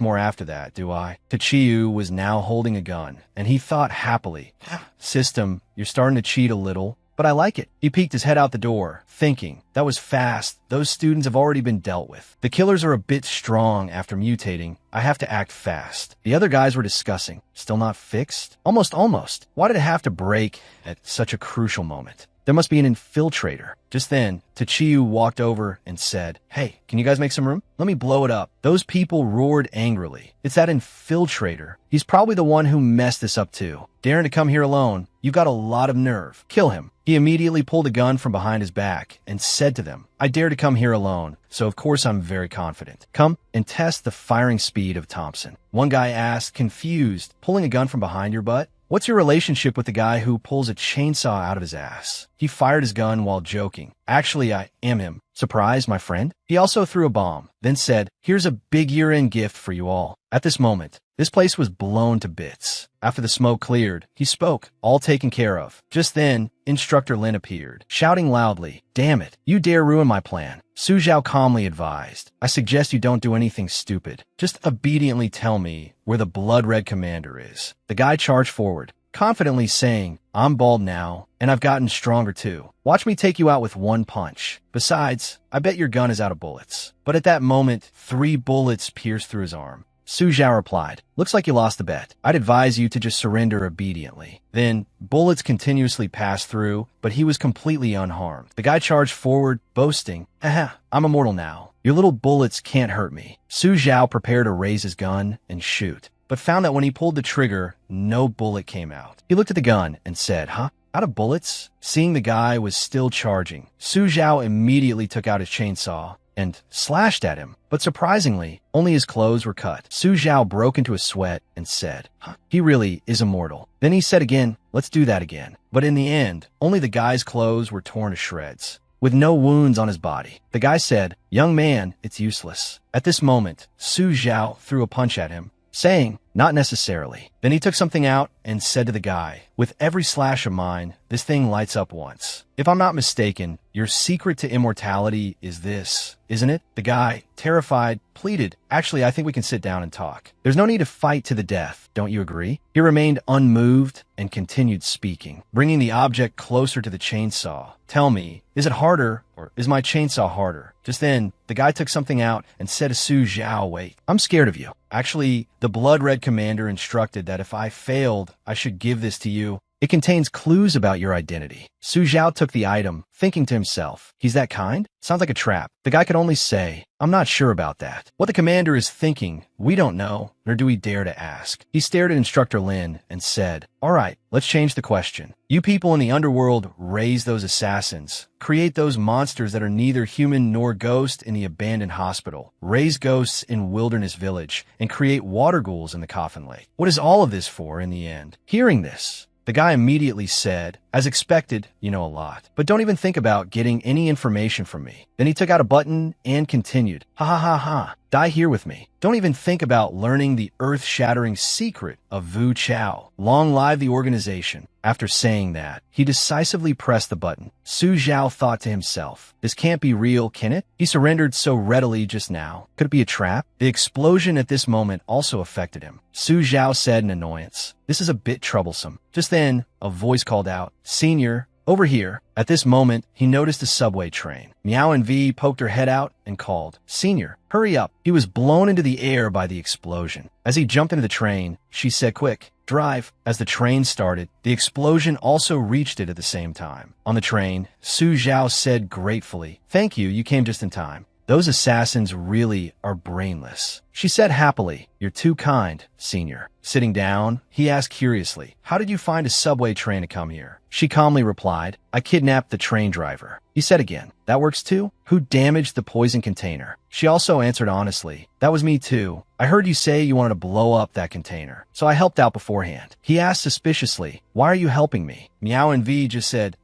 more after that, do I? Tachiyu was now holding a gun, and he thought happily, "System, you're starting to cheat a little, but I like it." He peeked his head out the door, thinking, that was fast. Those students have already been dealt with. The killers are a bit strong after mutating. I have to act fast. The other guys were discussing. Still not fixed? Almost. Why did it have to break at such a crucial moment? There must be an infiltrator. Just then, Tachiyu walked over and said, "Hey, can you guys make some room? Let me blow it up." Those people roared angrily. "It's that infiltrator. He's probably the one who messed this up too. Daring to come here alone. You've got a lot of nerve. Kill him." He immediately pulled a gun from behind his back and said to them, "I dare to come here alone, so of course I'm very confident. Come and test the firing speed of Thompson." One guy asked, confused, "Pulling a gun from behind your butt? What's your relationship with the guy who pulls a chainsaw out of his ass?" He fired his gun while joking. "Actually, I am him. Surprise, my friend?" He also threw a bomb, then said, "Here's a big year-end gift for you all." At this moment, this place was blown to bits. After the smoke cleared, he spoke, "All taken care of." Just then, Instructor Lin appeared, shouting loudly, "Damn it, you dare ruin my plan." Su Zhao calmly advised, "I suggest you don't do anything stupid. Just obediently tell me where the blood-red commander is." The guy charged forward, confidently saying, "I'm bald now, and I've gotten stronger too. Watch me take you out with one punch. Besides, I bet your gun is out of bullets." But at that moment, 3 bullets pierced through his arm. Su Zhao replied, "Looks like you lost the bet. I'd advise you to just surrender obediently." Then, bullets continuously passed through, but he was completely unharmed. The guy charged forward, boasting, "Haha, I'm immortal now. Your little bullets can't hurt me." Su Zhao prepared to raise his gun and shoot, but found that when he pulled the trigger, no bullet came out. He looked at the gun and said, "Huh? Out of bullets?" Seeing the guy was still charging, Su Zhao immediately took out his chainsaw and slashed at him, but surprisingly, only his clothes were cut. Su Zhao broke into a sweat and said, "He really is immortal." Then he said again, "Let's do that again." But in the end, only the guy's clothes were torn to shreds, with no wounds on his body. The guy said, "Young man, it's useless." At this moment, Su Zhao threw a punch at him, saying, "Not necessarily." Then he took something out and said to the guy, "With every slash of mine, this thing lights up once. If I'm not mistaken, your secret to immortality is this, isn't it?" The guy, terrified, pleaded, "Actually, I think we can sit down and talk. There's no need to fight to the death, don't you agree?" He remained unmoved and continued speaking, bringing the object closer to the chainsaw. "Tell me, is it harder or is my chainsaw harder?" Just then, the guy took something out and said to Su Zhao, "Wait, I'm scared of you. Actually, the blood-red commander instructed that if I failed, I should give this to you. It contains clues about your identity." Su Zhao took the item, thinking to himself, "He's that kind? Sounds like a trap." The guy could only say, "I'm not sure about that." What the commander is thinking, we don't know, nor do we dare to ask. He stared at Instructor Lin and said, "All right, let's change the question. You people in the underworld raise those assassins, create those monsters that are neither human nor ghost in the abandoned hospital, raise ghosts in Wilderness Village, and create water ghouls in the Coffin Lake. What is all of this for in the end?" Hearing this, the guy immediately said, "As expected, you know a lot, but don't even think about getting any information from me." Then he took out a button and continued, "Ha ha ha ha, die here with me. Don't even think about learning the earth-shattering secret of Vu Chao. Long live the organization." After saying that, he decisively pressed the button. Su Zhao thought to himself, "This can't be real, can it? He surrendered so readily just now. Could it be a trap?" The explosion at this moment also affected him. Su Zhao said in annoyance, "This is a bit troublesome." Just then, a voice called out, "Senior, over here." At this moment, he noticed a subway train. Meow and V poked her head out and called, "Senior, hurry up." He was blown into the air by the explosion. As he jumped into the train, she said, "Quick, drive." As the train started, the explosion also reached it at the same time. On the train, Su Zhao said gratefully, "Thank you, you came just in time." Those assassins really are brainless. She said happily, "You're too kind, Senior." Sitting down, he asked curiously, "How did you find a subway train to come here?" She calmly replied, "I kidnapped the train driver." He said again, "That works too? Who damaged the poison container?" She also answered honestly, "That was me too. I heard you say you wanted to blow up that container, so I helped out beforehand." He asked suspiciously, "Why are you helping me?" Meow and V just said,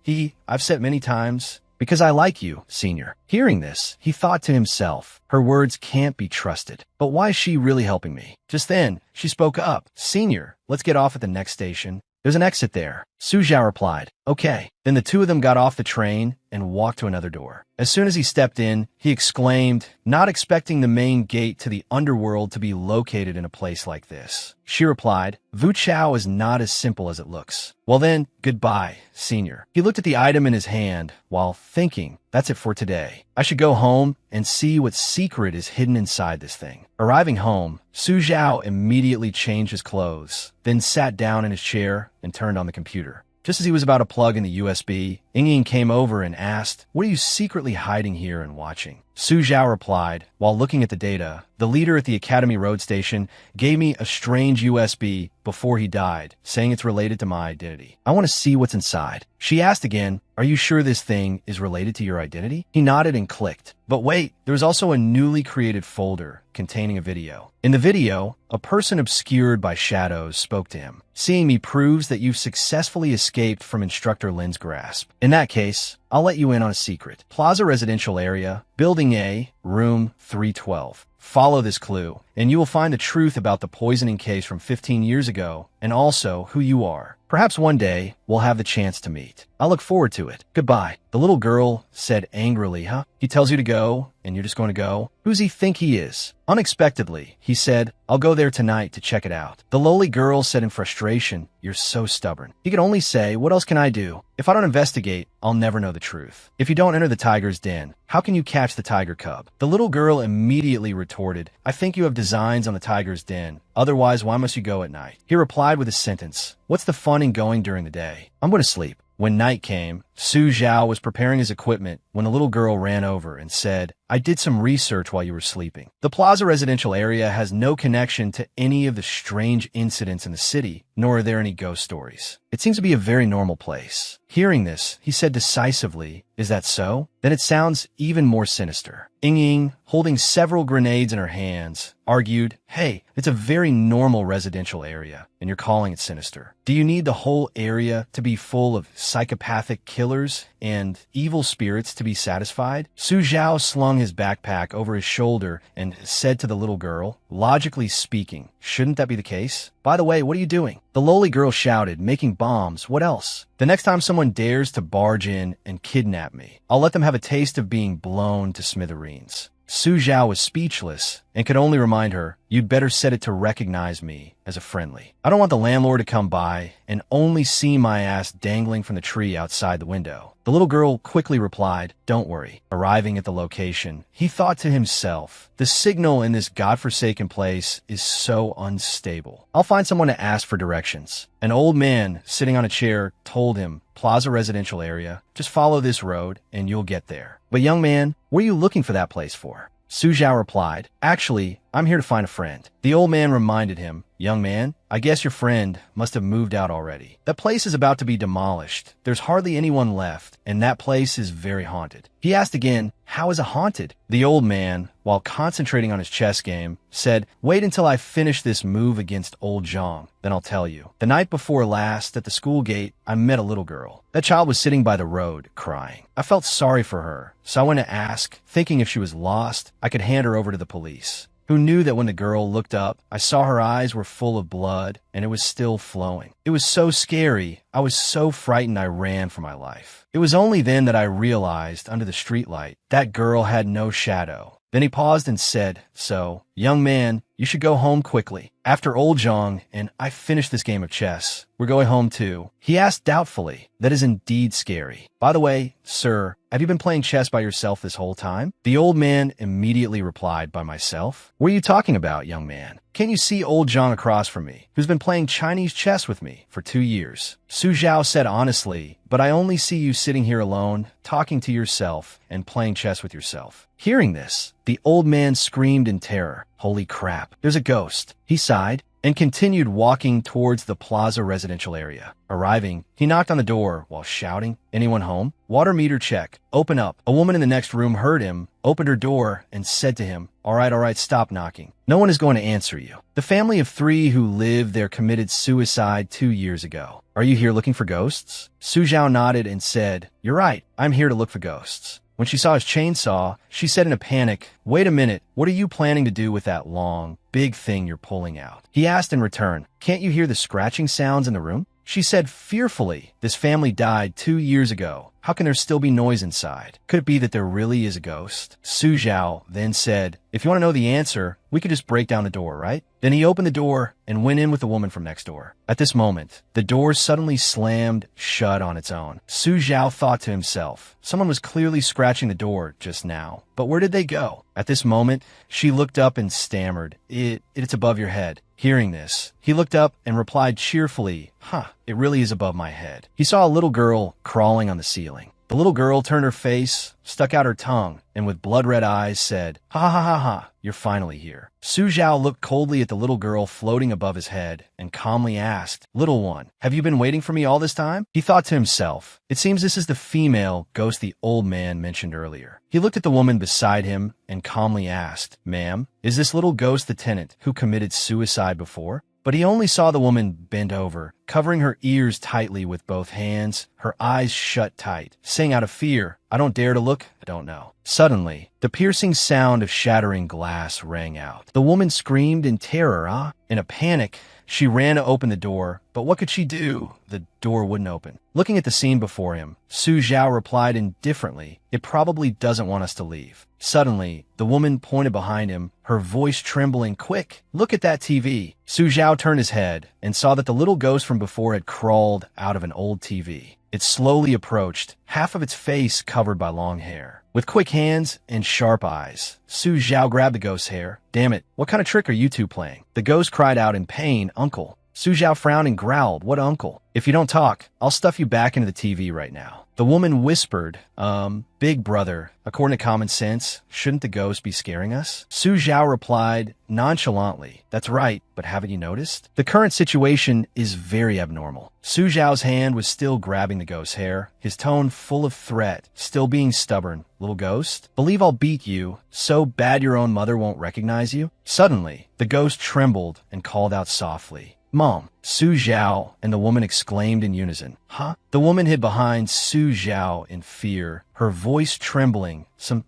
I've said many times, because I like you, Senior." Hearing this, he thought to himself, her words can't be trusted. But why is she really helping me? Just then, she spoke up, "Senior, let's get off at the next station. There's an exit there." Su Zhao replied, "Okay." Then the two of them got off the train and walked to another door. As soon as he stepped in, he exclaimed, not expecting the main gate to the underworld to be located in a place like this. She replied, "Vu Chao is not as simple as it looks." "Well then, goodbye, Senior." He looked at the item in his hand while thinking, "That's it for today. I should go home and see what secret is hidden inside this thing." Arriving home, Su Zhao immediately changed his clothes, then sat down in his chair and turned on the computer. Just as he was about to plug in the USB, Ying came over and asked, "What are you secretly hiding here and watching?" Su Zhao replied, while looking at the data, "The leader at the Academy Road Station gave me a strange USB before he died, saying it's related to my identity. I want to see what's inside." She asked again, "Are you sure this thing is related to your identity?" He nodded and clicked. But wait, there was also a newly created folder containing a video. In the video, a person obscured by shadows spoke to him. "Seeing me proves that you've successfully escaped from Instructor Lin's grasp. In that case, I'll let you in on a secret. Plaza Residential Area, Building A, Room 312. Follow this clue, and you will find the truth about the poisoning case from 15 years ago, and also who you are. Perhaps one day, we'll have the chance to meet. I look forward to it. Goodbye." The little girl said angrily, "Huh? He tells you to go, and you're just going to go? Who's he think he is?" Unexpectedly, he said, "I'll go there tonight to check it out." The lowly girl said in frustration, "You're so stubborn." He could only say, "What else can I do? If I don't investigate, I'll never know the truth. If you don't enter the tiger's den, how can you catch the tiger cub?" The little girl immediately retorted, "I think you have designs on the tiger's den. Otherwise, why must you go at night?" He replied with a sentence, "What's the fun in going during the day? I'm going to sleep." When night came, Su Zhao was preparing his equipment when the little girl ran over and said, "I did some research while you were sleeping. The Plaza Residential Area has no connection to any of the strange incidents in the city, nor are there any ghost stories. It seems to be a very normal place." Hearing this, he said decisively, "Is that so? Then it sounds even more sinister." Ying, holding several grenades in her hands, argued, "Hey, it's a very normal residential area, and you're calling it sinister. Do you need the whole area to be full of psychopathic killers and evil spirits to be satisfied?" Su Zhao slung his backpack over his shoulder and said to the little girl, "Logically speaking, shouldn't that be the case? By the way, what are you doing?" The lowly girl shouted, "Making bombs. What else? The next time someone dares to barge in and kidnap me, I'll let them have a taste of being blown to smithereens." Su Zhao was speechless and could only remind her, "You'd better set it to recognize me as a friendly. I don't want the landlord to come by and only see my ass dangling from the tree outside the window." The little girl quickly replied, "Don't worry." Arriving at the location, he thought to himself, "The signal in this godforsaken place is so unstable. I'll find someone to ask for directions." An old man sitting on a chair told him, "Plaza Residential Area, just follow this road and you'll get there." "But young man, what are you looking for that place for?" Su Zhao replied, "Actually, I'm here to find a friend." The old man reminded him, "Young man, I guess your friend must have moved out already. That place is about to be demolished. There's hardly anyone left, and that place is very haunted." He asked again, "How is it haunted?" The old man, while concentrating on his chess game, said, "Wait until I finish this move against old Zhang, then I'll tell you. The night before last, at the school gate, I met a little girl. That child was sitting by the road, crying. I felt sorry for her, so I went to ask, thinking if she was lost, I could hand her over to the police. Who knew that when the girl looked up, I saw her eyes were full of blood, and it was still flowing. It was so scary. I was so frightened I ran for my life. It was only then that I realized, under the streetlight, that girl had no shadow." Then he paused and said, "So, "Young man, you should go home quickly. After old Zhang and I finish this game of chess, we're going home too." He asked doubtfully. "That is indeed scary. By the way, sir, have you been playing chess by yourself this whole time?" The old man immediately replied, "By myself? What are you talking about, young man? Can't you see old Zhang across from me, who's been playing Chinese chess with me for 2 years?" Su Zhao said honestly, "But I only see you sitting here alone, talking to yourself and playing chess with yourself." Hearing this, the old man screamed in terror. "Holy crap, there's a ghost." He sighed and continued walking towards the plaza residential area. Arriving, he knocked on the door while shouting, "Anyone home? Water meter check. Open up." A woman in the next room heard him, opened her door, and said to him, all right, stop knocking. No one is going to answer you. The family of 3 who lived there committed suicide 2 years ago. Are you here looking for ghosts?" Su Zhao nodded and said, "You're right, I'm here to look for ghosts." When she saw his chainsaw, she said in a panic, "Wait a minute, what are you planning to do with that long, big thing you're pulling out?" He asked in return, "Can't you hear the scratching sounds in the room?" She said fearfully, "This family died 2 years ago. How can there still be noise inside? Could it be that there really is a ghost?" Su Zhao then said, "If you want to know the answer, we could just break down the door, right?" Then he opened the door and went in with the woman from next door. At this moment, the door suddenly slammed shut on its own. Su Zhao thought to himself, someone was clearly scratching the door just now. But where did they go? At this moment, she looked up and stammered, It's above your head." Hearing this, he looked up and replied cheerfully, "It really is above my head." He saw a little girl crawling on the ceiling. The little girl turned her face, stuck out her tongue, and with blood-red eyes said, "Ha ha ha ha, you're finally here." Su Zhao looked coldly at the little girl floating above his head and calmly asked, "Little one, have you been waiting for me all this time?" He thought to himself, it seems this is the female ghost the old man mentioned earlier. He looked at the woman beside him and calmly asked, "Ma'am, is this little ghost the tenant who committed suicide before?" But he only saw the woman bent over, covering her ears tightly with both hands, her eyes shut tight, saying out of fear, "I don't dare to look, I don't know." Suddenly, the piercing sound of shattering glass rang out. The woman screamed in terror, In a panic, she ran to open the door, but what could she do? The door wouldn't open. Looking at the scene before him, Su Zhao replied indifferently, "It probably doesn't want us to leave." Suddenly, the woman pointed behind him, her voice trembling, "Quick, look at that TV." Su Zhao turned his head and saw that the little ghost from before had crawled out of an old TV. It slowly approached, half of its face covered by long hair. With quick hands and sharp eyes, Su Zhao grabbed the ghost's hair. "Damn it, what kind of trick are you two playing?" The ghost cried out in pain, "Uncle." Su Zhao frowned and growled, "What uncle? If you don't talk, I'll stuff you back into the TV right now." The woman whispered, Big brother, according to common sense, shouldn't the ghost be scaring us?" Su Zhao replied nonchalantly, "That's right, but haven't you noticed? The current situation is very abnormal." Su Zhao's hand was still grabbing the ghost's hair, his tone full of threat, still being stubborn. "Little ghost, believe I'll beat you, so bad your own mother won't recognize you?" Suddenly, the ghost trembled and called out softly, "Mom." Su Zhao and the woman exclaimed in unison, "Huh?" The woman hid behind Su Zhao in fear, her voice trembling.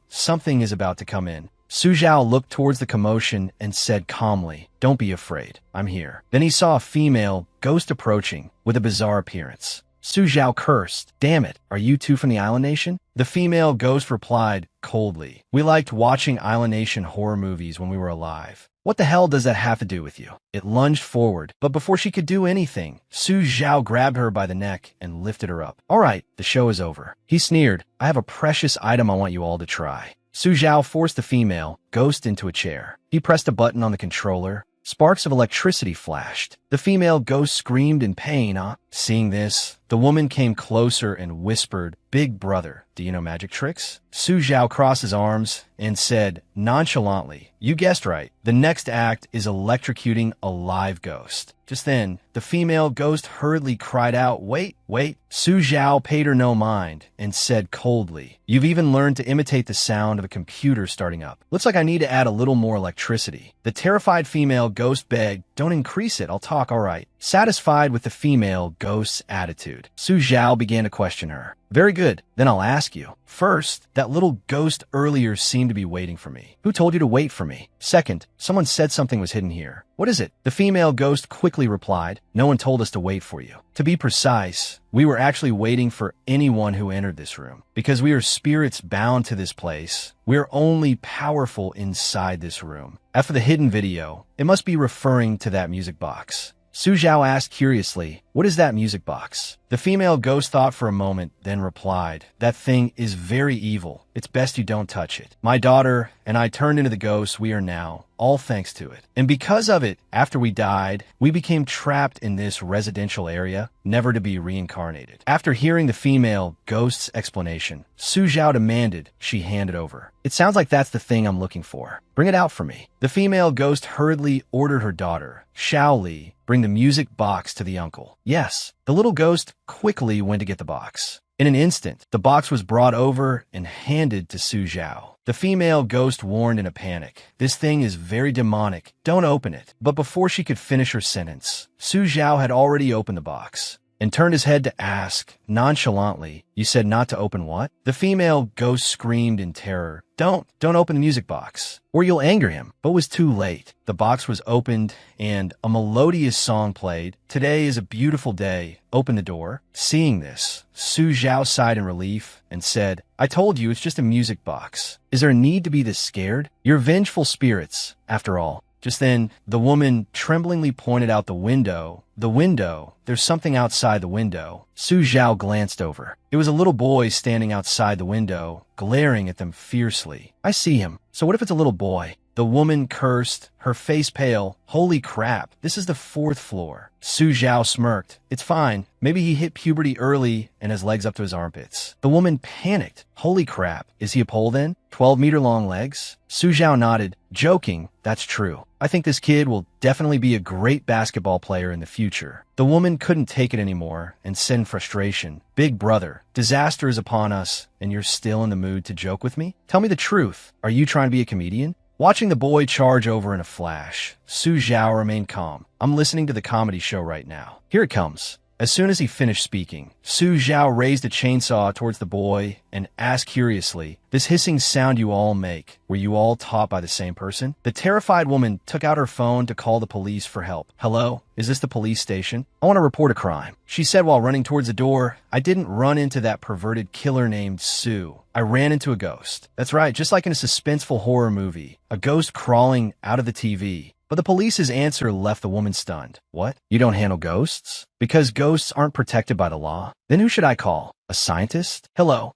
Something is about to come in." Su Zhao looked towards the commotion and said calmly, "Don't be afraid, I'm here." Then he saw a female ghost approaching with a bizarre appearance. Su Zhao cursed, "Damn it, are you two from the Island Nation?" The female ghost replied coldly, "We liked watching Island Nation horror movies when we were alive. What the hell does that have to do with you?" It lunged forward, but before she could do anything, Su Zhao grabbed her by the neck and lifted her up. "All right, the show is over." He sneered, "I have a precious item I want you all to try." Su Zhao forced the female ghost into a chair. He pressed a button on the controller. Sparks of electricity flashed. The female ghost screamed in pain, Seeing this, the woman came closer and whispered, "Big brother, do you know magic tricks?" Su Zhao crossed his arms and said nonchalantly, "You guessed right. The next act is electrocuting a live ghost." Just then, the female ghost hurriedly cried out, "Wait, wait." Su Zhao paid her no mind and said coldly, "You've even learned to imitate the sound of a computer starting up. Looks like I need to add a little more electricity." The terrified female ghost begged, "Don't increase it, I'll talk, all right." Satisfied with the female ghost's attitude, Su Zhao began to question her. Very good. Then I'll ask you. First, that little ghost earlier seemed to be waiting for me. Who told you to wait for me? Second, someone said something was hidden here. What is it? The female ghost quickly replied, no one told us to wait for you. To be precise, we were actually waiting for anyone who entered this room. Because we are spirits bound to this place, we are only powerful inside this room. As for the hidden video, it must be referring to that music box. Su Zhao asked curiously, what is that music box? The female ghost thought for a moment, then replied, that thing is very evil. It's best you don't touch it. My daughter and I turned into the ghosts we are now, all thanks to it. And because of it, after we died, we became trapped in this residential area, never to be reincarnated. After hearing the female ghost's explanation, Su Zhao demanded she hand it over. It sounds like that's the thing I'm looking for. Bring it out for me. The female ghost hurriedly ordered her daughter, Xiao Li, bring the music box to the uncle. Yes, the little ghost quickly went to get the box. In an instant, the box was brought over and handed to Su Zhao. The female ghost warned in a panic, this thing is very demonic, don't open it. But before she could finish her sentence, Su Zhao had already opened the box and turned his head to ask, nonchalantly, you said not to open what? The female ghost screamed in terror, don't open the music box, or you'll anger him. But it was too late. The box was opened, and a melodious song played. Today is a beautiful day. Open the door. Seeing this, Su Zhao sighed in relief and said, I told you it's just a music box. Is there a need to be this scared? You're vengeful spirits, after all. Just then, the woman tremblingly pointed out the window. The window. There's something outside the window. Su Zhao glanced over. It was a little boy standing outside the window, glaring at them fiercely. I see him. So what if it's a little boy? The woman cursed, her face pale. Holy crap, this is the 4th floor. Su Zhao smirked. It's fine. Maybe he hit puberty early and has legs up to his armpits. The woman panicked. Holy crap, is he a pole then? 12-meter-long legs? Su Zhao nodded. Joking, that's true. I think this kid will definitely be a great basketball player in the future. The woman couldn't take it anymore and said in frustration, Big brother, disaster is upon us, and you're still in the mood to joke with me? Tell me the truth. Are you trying to be a comedian? Watching the boy charge over in a flash, Su Zhao remained calm. I'm listening to the comedy show right now. Here it comes. As soon as he finished speaking, Su Zhao raised a chainsaw towards the boy and asked curiously, this hissing sound you all make, were you all taught by the same person? The terrified woman took out her phone to call the police for help. Hello? Is this the police station? I want to report a crime. She said while running towards the door, I didn't run into that perverted killer named Sue. I ran into a ghost. That's right, just like in a suspenseful horror movie. A ghost crawling out of the TV. But the police's answer left the woman stunned. What? You don't handle ghosts? Because ghosts aren't protected by the law? Then who should I call? A scientist? Hello?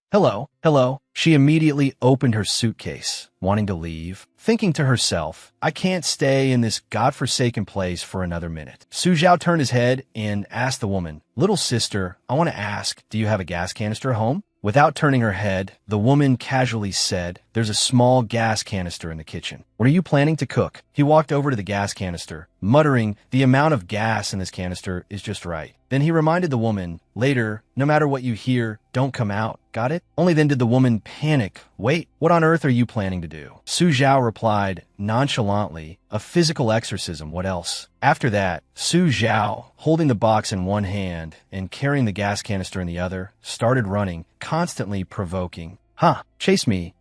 She immediately opened her suitcase, wanting to leave, thinking to herself, I can't stay in this godforsaken place for another minute. Su Zhao turned his head and asked the woman, Little sister, I want to ask, do you have a gas canister at home? Without turning her head, the woman casually said, there's a small gas canister in the kitchen. What are you planning to cook? He walked over to the gas canister, muttering, the amount of gas in this canister is just right. Then he reminded the woman, later, no matter what you hear, don't come out. Got it? Only then did the woman panic. Wait, what on earth are you planning to do? Su Zhao replied, nonchalantly, a physical exorcism, what else? After that, Su Zhao, holding the box in one hand and carrying the gas canister in the other, started running, constantly provoking. Chase me.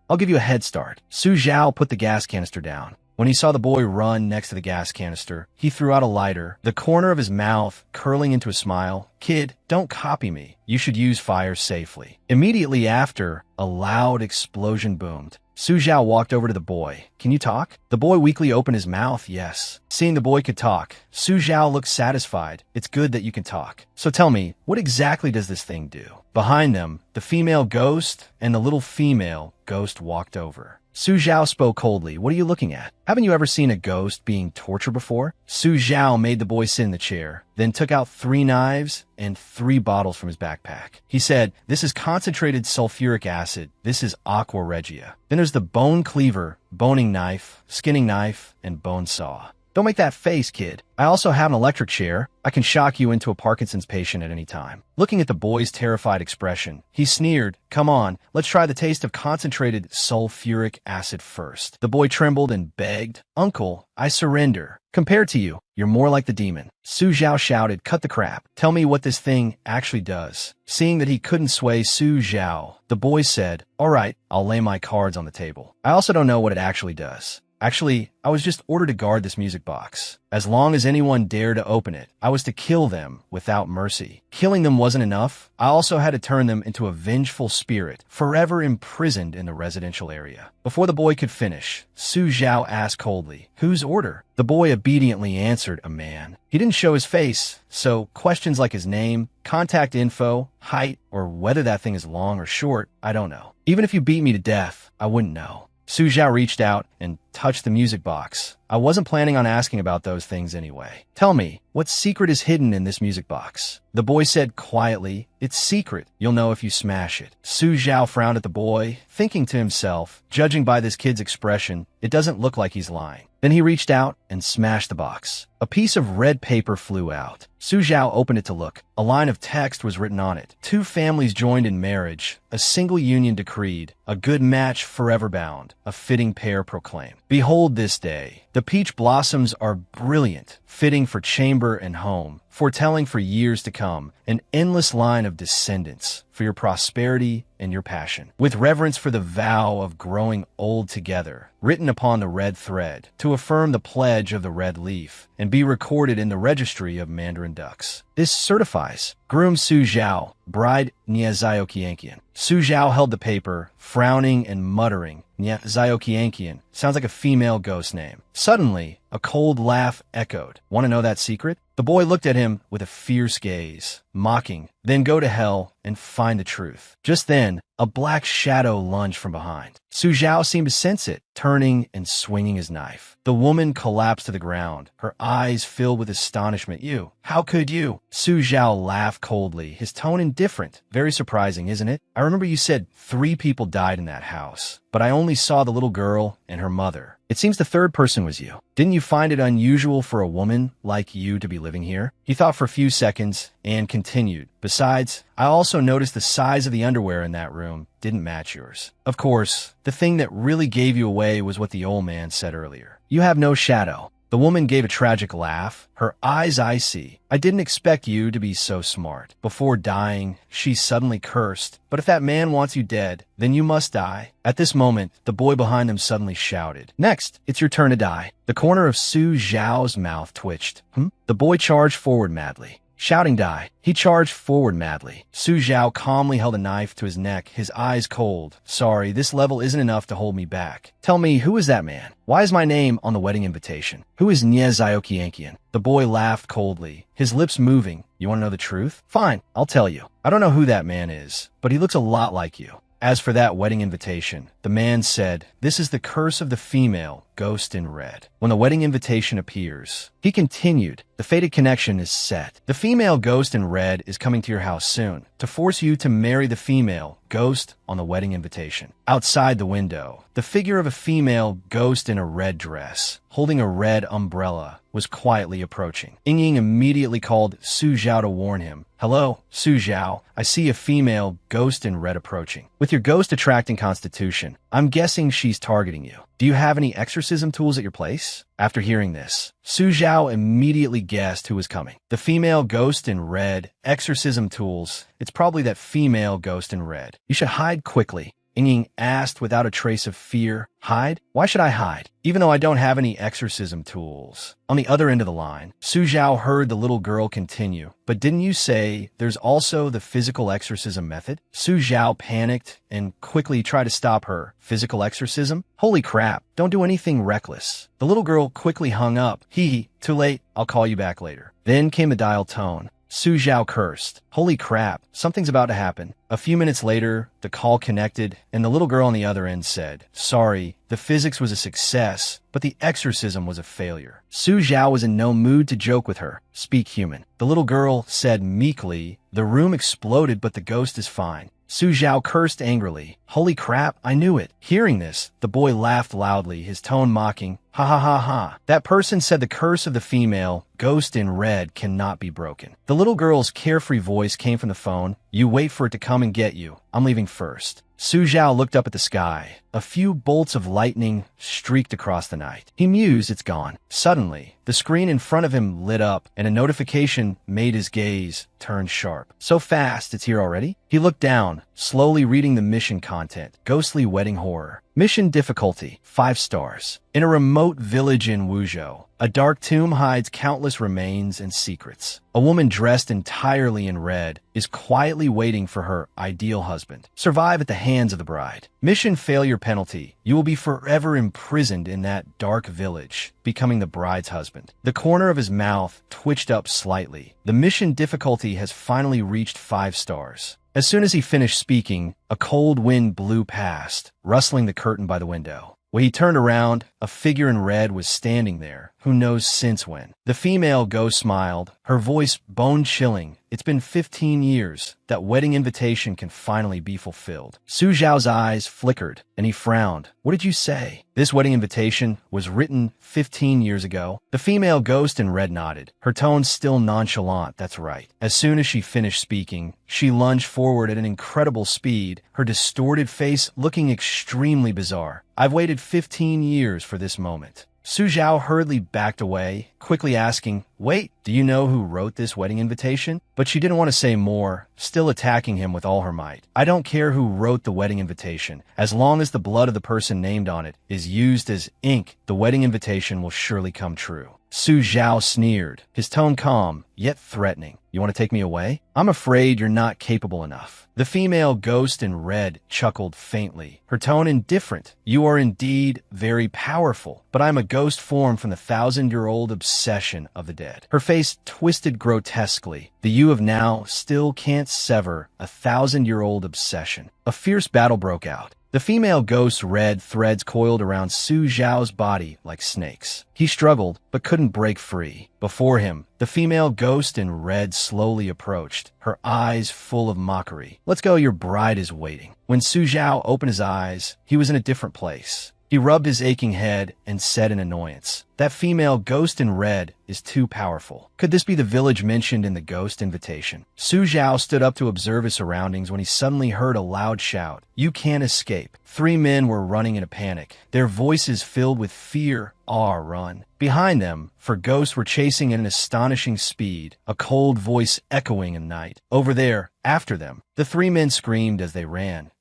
I'll give you a head start. Su Zhao put the gas canister down. When he saw the boy run next to the gas canister, he threw out a lighter, the corner of his mouth curling into a smile. Kid, don't copy me. You should use fire safely. Immediately after, a loud explosion boomed. Su Zhao walked over to the boy. Can you talk? The boy weakly opened his mouth, yes. Seeing the boy could talk, Su Zhao looked satisfied. It's good that you can talk. So tell me, what exactly does this thing do? Behind them, the female ghost and the little female ghost walked over. Su Zhao spoke coldly. What are you looking at? Haven't you ever seen a ghost being tortured before? Su Zhao made the boy sit in the chair, then took out 3 knives and 3 bottles from his backpack. He said, this is concentrated sulfuric acid. This is aqua regia. Then there's the bone cleaver, boning knife, skinning knife, and bone saw. Don't make that face, kid. I also have an electric chair. I can shock you into a Parkinson's patient at any time. Looking at the boy's terrified expression, he sneered, come on, let's try the taste of concentrated sulfuric acid first. The boy trembled and begged, Uncle, I surrender. Compared to you, you're more like the demon. Su Zhao shouted, cut the crap. Tell me what this thing actually does. Seeing that he couldn't sway Su Zhao, the boy said, all right, I'll lay my cards on the table. I also don't know what it actually does. Actually, I was just ordered to guard this music box. As long as anyone dared to open it, I was to kill them without mercy. Killing them wasn't enough. I also had to turn them into a vengeful spirit, forever imprisoned in the residential area. Before the boy could finish, Su Zhao asked coldly, whose order? The boy obediently answered, a man. He didn't show his face, so questions like his name, contact info, height, or whether that thing is long or short, I don't know. Even if you beat me to death, I wouldn't know. Su Zhao reached out and touched the music box. I wasn't planning on asking about those things anyway. Tell me, what secret is hidden in this music box? The boy said quietly, it's secret. You'll know if you smash it. Su Zhao frowned at the boy, thinking to himself, judging by this kid's expression, it doesn't look like he's lying. Then he reached out and smashed the box. A piece of red paper flew out. Su Zhao opened it to look. A line of text was written on it. 2 families joined in marriage, a single union decreed, a good match forever bound, a fitting pair proclaimed. Behold this day. The peach blossoms are brilliant, fitting for chamber and home, foretelling for years to come, an endless line of descendants, for your prosperity and your passion. With reverence for the vow of growing old together, written upon the red thread, to affirm the pledge of the red leaf, and be recorded in the registry of Mandarin ducks. This certifies Groom Su Zhao, bride Nia Zhaoqianqian. Su Zhao held the paper, frowning and muttering. Nia Zhaoqianqian sounds like a female ghost name. Suddenly, a cold laugh echoed. Want to know that secret? The boy looked at him with a fierce gaze, mocking, then go to hell and find the truth. Just then, a black shadow lunged from behind. Su Zhao seemed to sense it, turning and swinging his knife. The woman collapsed to the ground, her eyes filled with astonishment. You, how could you? Su Zhao laughed coldly, his tone indifferent. Very surprising, isn't it? I remember you said 3 people died in that house, but I only saw the little girl and her mother. It seems the 3rd person was you. Didn't you find it unusual for a woman like you to be living here? He thought for a few seconds and continued. Besides, I also noticed the size of the underwear in that room didn't match yours. Of course, the thing that really gave you away was what the old man said earlier. You have no shadow. The woman gave a tragic laugh, her eyes icy. I didn't expect you to be so smart. Before dying, she suddenly cursed, but if that man wants you dead, then you must die. At this moment, the boy behind them suddenly shouted, next, it's your turn to die. The corner of Su Zhao's mouth twitched. The boy charged forward madly. Shouting die, he charged forward madly. Su Zhao calmly held a knife to his neck, his eyes cold. Sorry, this level isn't enough to hold me back. Tell me, who is that man? Why is my name on the wedding invitation? Who is Nia Zhaoqianqian? The boy laughed coldly, his lips moving. You want to know the truth? Fine, I'll tell you. I don't know who that man is, but he looks a lot like you. As for that wedding invitation, the man said, this is the curse of the female, ghost in red. When the wedding invitation appears, he continued, the fated connection is set. The female ghost in red is coming to your house soon to force you to marry the female ghost on the wedding invitation. Outside the window, the figure of a female ghost in a red dress, holding a red umbrella, was quietly approaching. Ying immediately called Su Zhao to warn him. Hello, Su Zhao. I see a female ghost in red approaching. With your ghost-attracting constitution, I'm guessing she's targeting you. Do you have any exorcism tools at your place? After hearing this, Su Zhao immediately guessed who was coming. The female ghost in red, exorcism tools. It's probably that female ghost in red. You should hide quickly. Ying asked without a trace of fear. Hide? Why should I hide? Even though I don't have any exorcism tools. On the other end of the line, Su Zhao heard the little girl continue. But didn't you say there's also the physical exorcism method? Su Zhao panicked and quickly tried to stop her. Physical exorcism? Holy crap, don't do anything reckless. The little girl quickly hung up. Too late, I'll call you back later. Then came the dial tone. Su Zhao cursed. Holy crap, something's about to happen. A few minutes later, the call connected, and the little girl on the other end said, sorry, the physics was a success, but the exorcism was a failure. Su Zhao was in no mood to joke with her. Speak human. The little girl said meekly, the room exploded, but the ghost is fine. Su Zhao cursed angrily. Holy crap, I knew it. Hearing this, the boy laughed loudly, his tone mocking. Ha ha ha ha. That person said the curse of the female, ghost in red, cannot be broken. The little girl's carefree voice came from the phone. You wait for it to come and get you. I'm leaving first. Su Zhao looked up at the sky. A few bolts of lightning streaked across the night. He mused, it's gone. Suddenly, the screen in front of him lit up, and a notification made his gaze turn sharp. So fast, it's here already? He looked down, slowly reading the mission content. Ghostly wedding horror. Mission difficulty, 5 stars. In a remote village in Wuzhou, a dark tomb hides countless remains and secrets. A woman dressed entirely in red is quietly waiting for her ideal husband. Survive at the hands of the bride. Mission failure penalty. You will be forever imprisoned in that dark village, becoming the bride's husband. The corner of his mouth twitched up slightly. The mission difficulty has finally reached 5 stars. As soon as he finished speaking, a cold wind blew past, rustling the curtain by the window. When he turned around, a figure in red was standing there, who knows since when. The female ghost smiled, her voice bone-chilling. It's been 15 years. That wedding invitation can finally be fulfilled. Su Zhao's eyes flickered, and he frowned. What did you say? This wedding invitation was written 15 years ago. The female ghost in red nodded, her tone still nonchalant. That's right. As soon as she finished speaking, she lunged forward at an incredible speed, her distorted face looking extremely bizarre. I've waited 15 years for this moment. Su Zhao hurriedly backed away, quickly asking, wait, do you know who wrote this wedding invitation? But she didn't want to say more, still attacking him with all her might. I don't care who wrote the wedding invitation. As long as the blood of the person named on it is used as ink, the wedding invitation will surely come true. Su Zhao sneered, his tone calm, yet threatening. You want to take me away? I'm afraid you're not capable enough. The female ghost in red chuckled faintly, her tone indifferent. You are indeed very powerful, but I'm a ghost form from the 1,000-year-old obsession of the dead. Her face twisted grotesquely. The you of now still can't sever a 1,000-year-old obsession. A fierce battle broke out. The female ghost's red threads coiled around Su Zhao's body like snakes. He struggled, but couldn't break free. Before him, the female ghost in red slowly approached, her eyes full of mockery. Let's go, your bride is waiting. When Su Zhao opened his eyes, he was in a different place. He rubbed his aching head and said in annoyance, that female ghost in red is too powerful. Could this be the village mentioned in the ghost invitation? Su Zhao stood up to observe his surroundings when he suddenly heard a loud shout. You can't escape. 3 men were running in a panic, their voices filled with fear. Run. Behind them, for ghosts were chasing at an astonishing speed, a cold voice echoing in night. Over there, after them, the 3 men screamed as they ran.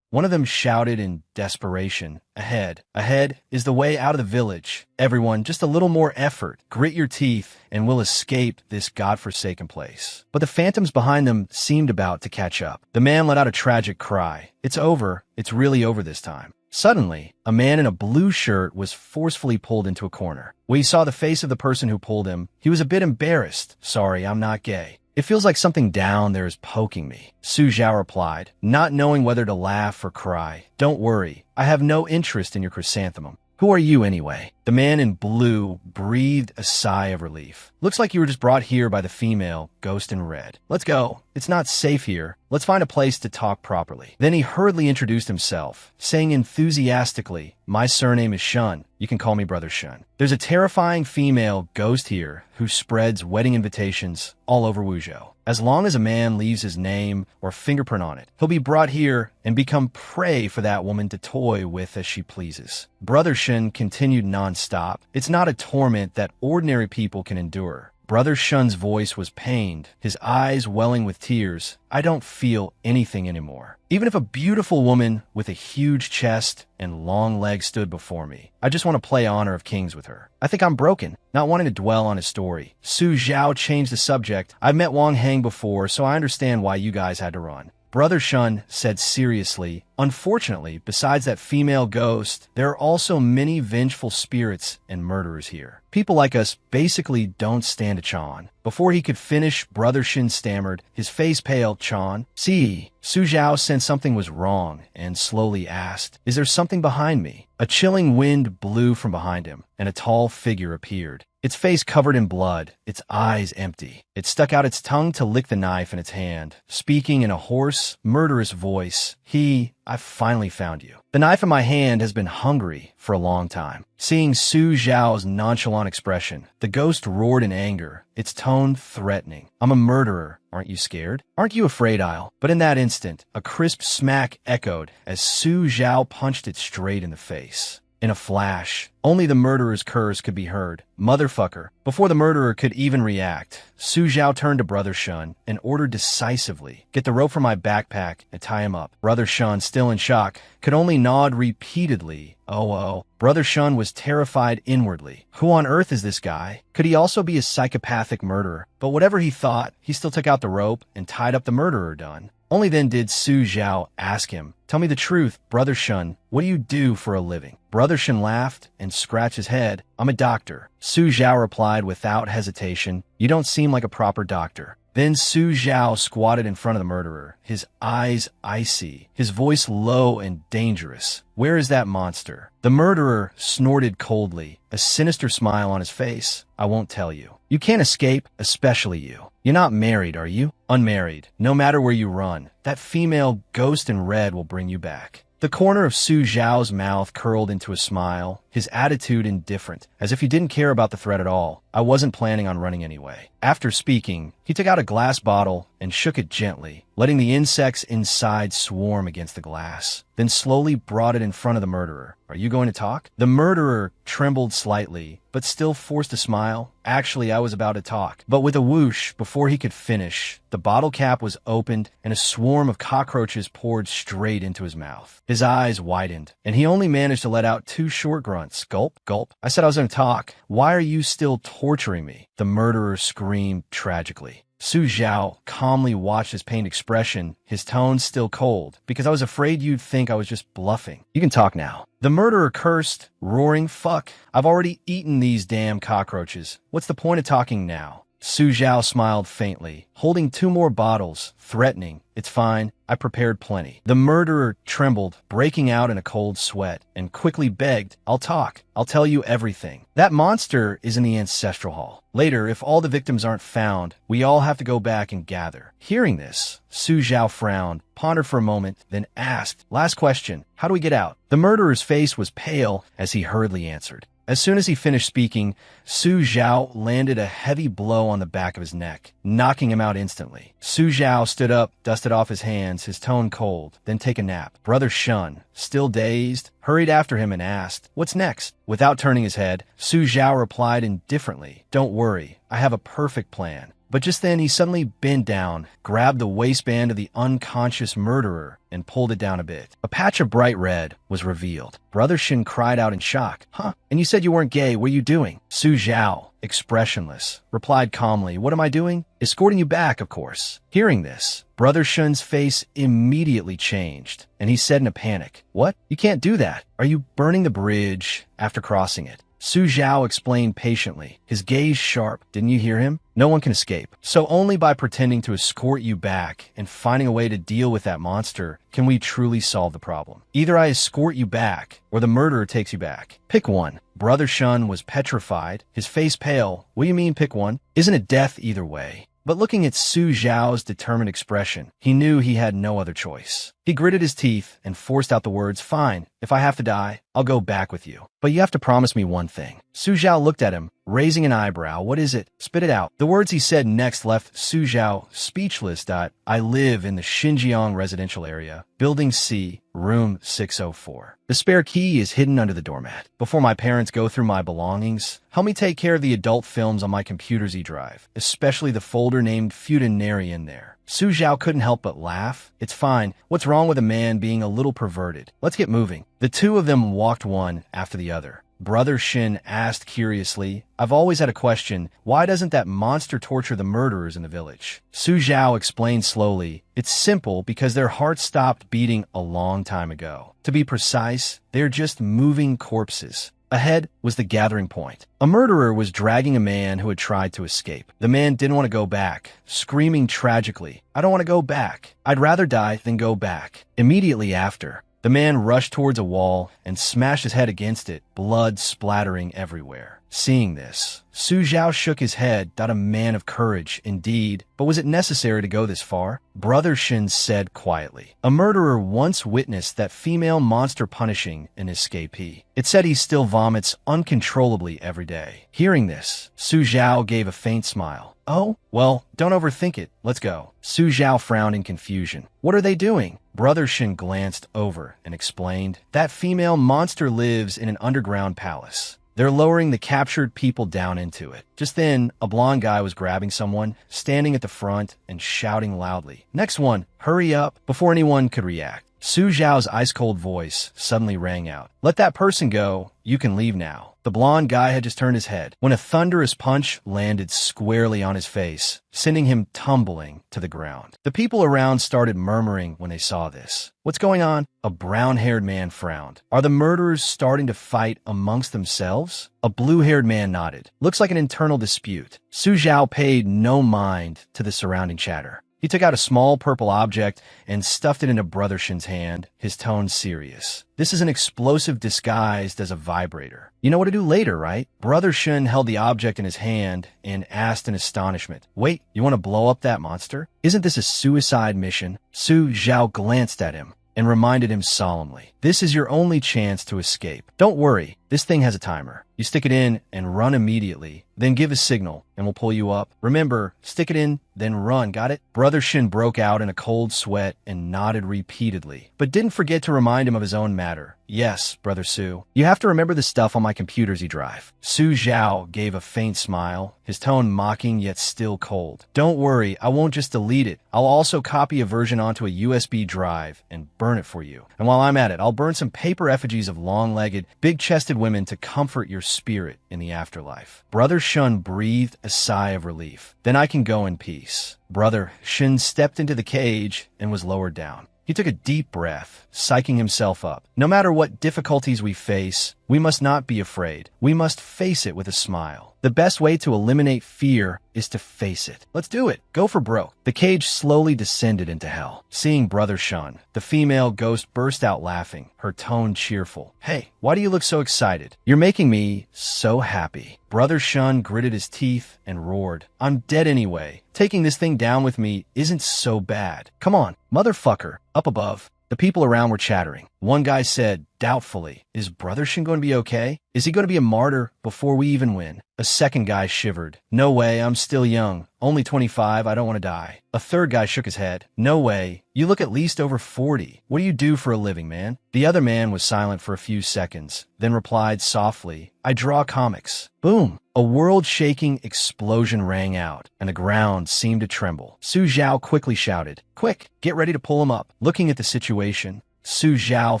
One of them shouted in desperation, ahead. Ahead is the way out of the village. Everyone, just a little more effort. Grit your teeth, and we'll escape this godforsaken place. But the phantoms behind them seemed about to catch up. The man let out a tragic cry. It's over. It's really over this time. Suddenly, a man in a blue shirt was forcefully pulled into a corner. When he saw the face of the person who pulled him, he was a bit embarrassed. Sorry, I'm not gay. It feels like something down there is poking me, Su Zhao replied, not knowing whether to laugh or cry. Don't worry, I have no interest in your chrysanthemum. Who are you anyway? The man in blue breathed a sigh of relief. Looks like you were just brought here by the female ghost in red. Let's go. It's not safe here. Let's find a place to talk properly. Then he hurriedly introduced himself, saying enthusiastically, my surname is Shun. You can call me Brother Shun. There's a terrifying female ghost here who spreads wedding invitations all over Wuzhou. As long as a man leaves his name or fingerprint on it, he'll be brought here and become prey for that woman to toy with as she pleases. Brother Shun continued non-stop. It's not a torment that ordinary people can endure. Brother Shun's voice was pained, his eyes welling with tears. I don't feel anything anymore. Even if a beautiful woman with a huge chest and long legs stood before me, I just want to play honor of kings with her. I think I'm broken, not wanting to dwell on his story. Su Zhao changed the subject. I've met Wang Hang before, so I understand why you guys had to run. Brother Shun said seriously, unfortunately, besides that female ghost, there are also many vengeful spirits and murderers here. People like us basically don't stand a chance. Before he could finish, Brother Shin stammered, his face pale. Chan? See, Su Zhao sensed something was wrong and slowly asked, is there something behind me? A chilling wind blew from behind him, and a tall figure appeared. its face covered in blood, its eyes empty. It stuck out its tongue to lick the knife in its hand, speaking in a hoarse, murderous voice. I finally found you. The knife in my hand has been hungry for a long time. Seeing Su Zhao's nonchalant expression, the ghost roared in anger, its tone threatening. I'm a murderer. Aren't you scared? Aren't you afraid I'll? But in that instant, a crisp smack echoed as Su Zhao punched it straight in the face. In a flash, only the murderer's curse could be heard. Motherfucker. Before the murderer could even react, Su Zhao turned to Brother Shun and ordered decisively, "Get the rope from my backpack and tie him up." Brother Shun, still in shock, could only nod repeatedly. Oh. Brother Shun was terrified inwardly. Who on earth is this guy? Could he also be a psychopathic murderer? But whatever he thought, he still took out the rope and tied up the murderer done. Only then did Su Zhao ask him, "Tell me the truth, Brother Shun, what do you do for a living?" Brother Shun laughed and scratched his head. "I'm a doctor." Su Zhao replied without hesitation, "You don't seem like a proper doctor." Then Su Zhao squatted in front of the murderer, his eyes icy, his voice low and dangerous. "Where is that monster?" The murderer snorted coldly, a sinister smile on his face. "I won't tell you. You can't escape, especially you. You're not married, are you? Unmarried. No matter where you run, that female ghost in red will bring you back." The corner of Su Zhao's mouth curled into a smile, his attitude indifferent, as if he didn't care about the threat at all. "I wasn't planning on running anyway." After speaking, he took out a glass bottle and shook it gently, letting the insects inside swarm against the glass, then slowly brought it in front of the murderer. "Are you going to talk?" The murderer trembled slightly, but still forced a smile. "Actually, I was about to talk." But with a whoosh, before he could finish, the bottle cap was opened and a swarm of cockroaches poured straight into his mouth. His eyes widened, and he only managed to let out 2 short grunts. Gulp, gulp. "I said I was going to talk. Why are you still torturing me?" The murderer screamed tragically. Su Zhao calmly watched his pained expression, his tone still cold, "Because I was afraid you'd think I was just bluffing. You can talk now." The murderer cursed, roaring, "Fuck, I've already eaten these damn cockroaches. What's the point of talking now?" Su Zhao smiled faintly, holding 2 more bottles, threatening, "It's fine, I prepared plenty." The murderer trembled, breaking out in a cold sweat, and quickly begged, "I'll talk. I'll tell you everything. That monster is in the ancestral hall. Later, if all the victims aren't found, we all have to go back and gather." Hearing this, Su Zhao frowned, pondered for a moment, then asked, "Last question, how do we get out?" The murderer's face was pale as he hurriedly answered. As soon as he finished speaking, Su Zhao landed a heavy blow on the back of his neck, knocking him out instantly. Su Zhao stood up, dusted off his hands, his tone cold, then take a nap. Brother Shun, still dazed, hurried after him and asked, "What's next?" Without turning his head, Su Zhao replied indifferently, "Don't worry, I have a perfect plan." But just then he suddenly bent down, grabbed the waistband of the unconscious murderer, and pulled it down a bit. A patch of bright red was revealed. Brother Shin cried out in shock. "Huh? And you said you weren't gay. What are you doing?" Su Zhao, expressionless, replied calmly, "What am I doing? Escorting you back, of course." Hearing this, Brother Shun's face immediately changed, and he said in a panic, "What? You can't do that. Are you burning the bridge after crossing it?" Su Zhao explained patiently, his gaze sharp. "Didn't you hear him? No one can escape. So only by pretending to escort you back and finding a way to deal with that monster can we truly solve the problem. Either I escort you back, or the murderer takes you back. Pick one." Brother Shun was petrified, his face pale. "What do you mean, pick one? Isn't it death either way?" But looking at Su Zhao's determined expression, he knew he had no other choice. He gritted his teeth and forced out the words, "Fine, if I have to die, I'll go back with you. But you have to promise me one thing." Su Zhao looked at him, raising an eyebrow. "What is it? Spit it out." The words he said next left Su Zhao speechless. "I live in the Xinjiang residential area, Building C, room 604. The spare key is hidden under the doormat. Before my parents go through my belongings, help me take care of the adult films on my computer's E-drive, especially the folder named Futanari in there." Su Zhao couldn't help but laugh. "It's fine. What's wrong with a man being a little perverted? Let's get moving." The two of them walked one after the other. Brother Shin asked curiously, "I've always had a question. Why doesn't that monster torture the murderers in the village?" Su Zhao explained slowly, "It's simple because their hearts stopped beating a long time ago. To be precise, they're just moving corpses." Ahead was the gathering point. A murderer was dragging a man who had tried to escape. The man didn't want to go back, screaming tragically, "I don't want to go back. I'd rather die than go back." Immediately after, the man rushed towards a wall and smashed his head against it, blood splattering everywhere. Seeing this, Su Zhao shook his head. A man of courage, indeed. But was it necessary to go this far? Brother Shin said quietly. A murderer once witnessed that female monster punishing an escapee. It said he still vomits uncontrollably every day. Hearing this, Su Zhao gave a faint smile. Oh, well, don't overthink it. Let's go. Su Zhao frowned in confusion. What are they doing? Brother Shin glanced over and explained. That female monster lives in an underground palace. They're lowering the captured people down into it. Just then, a blonde guy was grabbing someone, standing at the front and shouting loudly. Next one, hurry up, before anyone could react. Su Zhao's ice-cold voice suddenly rang out. Let that person go. You can leave now. The blonde guy had just turned his head when a thunderous punch landed squarely on his face, sending him tumbling to the ground. The people around started murmuring when they saw this. What's going on? A brown-haired man frowned. Are the murderers starting to fight amongst themselves? A blue-haired man nodded. Looks like an internal dispute. Su Zhao paid no mind to the surrounding chatter. He took out a small purple object and stuffed it into Brother Shin's hand, his tone serious. This is an explosive disguised as a vibrator. You know what to do later, right? Brother Shin held the object in his hand and asked in astonishment, Wait, you want to blow up that monster? Isn't this a suicide mission? Su Zhao glanced at him and reminded him solemnly, This is your only chance to escape. Don't worry, this thing has a timer. You stick it in and run immediately, then give a signal and we'll pull you up. Remember, stick it in, then run, got it? Brother Shin broke out in a cold sweat and nodded repeatedly, but didn't forget to remind him of his own matter. Yes, Brother Su. You have to remember the stuff on my computers you drive. Su Zhao gave a faint smile, his tone mocking yet still cold. Don't worry, I won't just delete it. I'll also copy a version onto a USB drive and burn it for you. And while I'm at it, I'll burn some paper effigies of long-legged, big-chested women to comfort your spirit in the afterlife. Brother Shun breathed a sigh of relief. Then I can go in peace. Brother Shin stepped into the cage and was lowered down. He took a deep breath, psyching himself up. No matter what difficulties we face, we must not be afraid. We must face it with a smile. The best way to eliminate fear is to face it. Let's do it. Go for broke. The cage slowly descended into hell. Seeing Brother Shun, the female ghost burst out laughing, her tone cheerful. Hey, why do you look so excited? You're making me so happy. Brother Shun gritted his teeth and roared. I'm dead anyway. Taking this thing down with me isn't so bad. Come on, motherfucker. Up above. The people around were chattering. One guy said, doubtfully, Is Brother Shin going to be okay? Is he going to be a martyr before we even win? A second guy shivered. No way, I'm still young. Only 25, I don't want to die. A third guy shook his head. No way. You look at least over 40. What do you do for a living, man? The other man was silent for a few seconds, then replied softly, I draw comics. Boom. A world-shaking explosion rang out, and the ground seemed to tremble. Su Zhao quickly shouted, Quick, get ready to pull him up. Looking at the situation, Su Zhao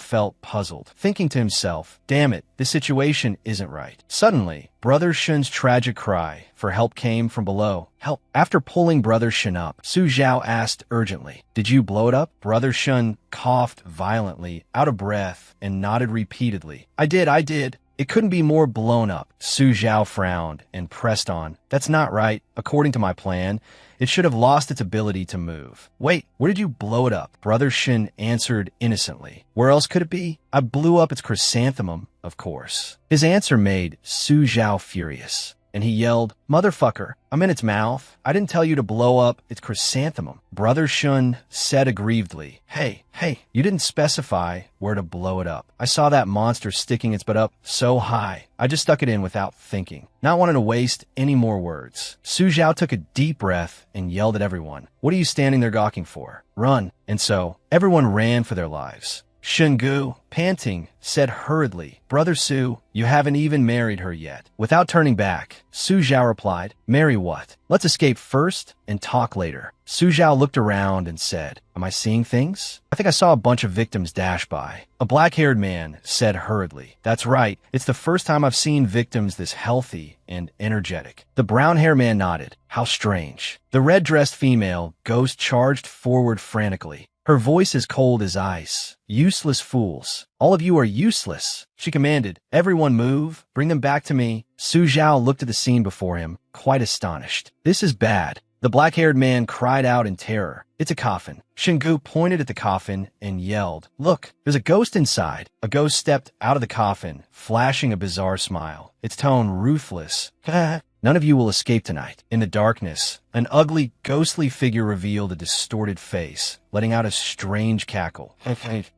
felt puzzled, thinking to himself, damn it, this situation isn't right. Suddenly, Brother Shun's tragic cry for help came from below. Help. After pulling Brother Shun up, Su Zhao asked urgently, Did you blow it up? Brother Shun coughed violently, out of breath, and nodded repeatedly. I did. It couldn't be more blown up. Su Zhao frowned and pressed on. That's not right. According to my plan, it should have lost its ability to move. Wait, where did you blow it up? Brother Shin answered innocently. Where else could it be? I blew up its chrysanthemum, of course. His answer made Su Zhao furious, and he yelled, Motherfucker, I'm in its mouth. I didn't tell you to blow up its chrysanthemum. Brother Shun said aggrievedly, Hey, you didn't specify where to blow it up. I saw that monster sticking its butt up so high. I just stuck it in without thinking, not wanting to waste any more words. Su Zhao took a deep breath and yelled at everyone, What are you standing there gawking for? Run. And so, everyone ran for their lives. Shungu, panting, said hurriedly, Brother Su, you haven't even married her yet. Without turning back, Su Zhao replied, Marry what? Let's escape first and talk later. Su Zhao looked around and said, Am I seeing things? I think I saw a bunch of victims dash by. A black-haired man said hurriedly, That's right. It's the first time I've seen victims this healthy and energetic. The brown-haired man nodded. How strange. The red-dressed female ghost charged forward frantically. Her voice as cold as ice. Useless fools. All of you are useless. She commanded, Everyone move. Bring them back to me. Su Zhao looked at the scene before him, quite astonished. This is bad. The black-haired man cried out in terror. It's a coffin. Shingu pointed at the coffin and yelled, "Look, there's a ghost inside." A ghost stepped out of the coffin, flashing a bizarre smile, its tone ruthless. None of you will escape tonight. In the darkness, an ugly, ghostly figure revealed a distorted face, letting out a strange cackle.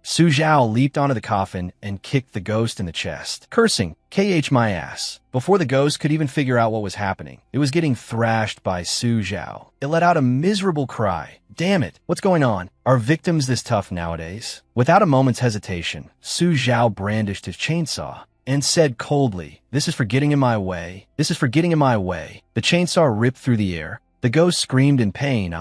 Su Zhao leaped onto the coffin and kicked the ghost in the chest, cursing, "KH my ass." Before the ghost could even figure out what was happening, it was getting thrashed by Su Zhao. It let out a miserable cry. Damn it, what's going on? Are victims this tough nowadays? Without a moment's hesitation, Su Zhao brandished his chainsaw and said coldly, "This is for getting in my way. This is for getting in my way." The chainsaw ripped through the air. The ghost screamed in pain,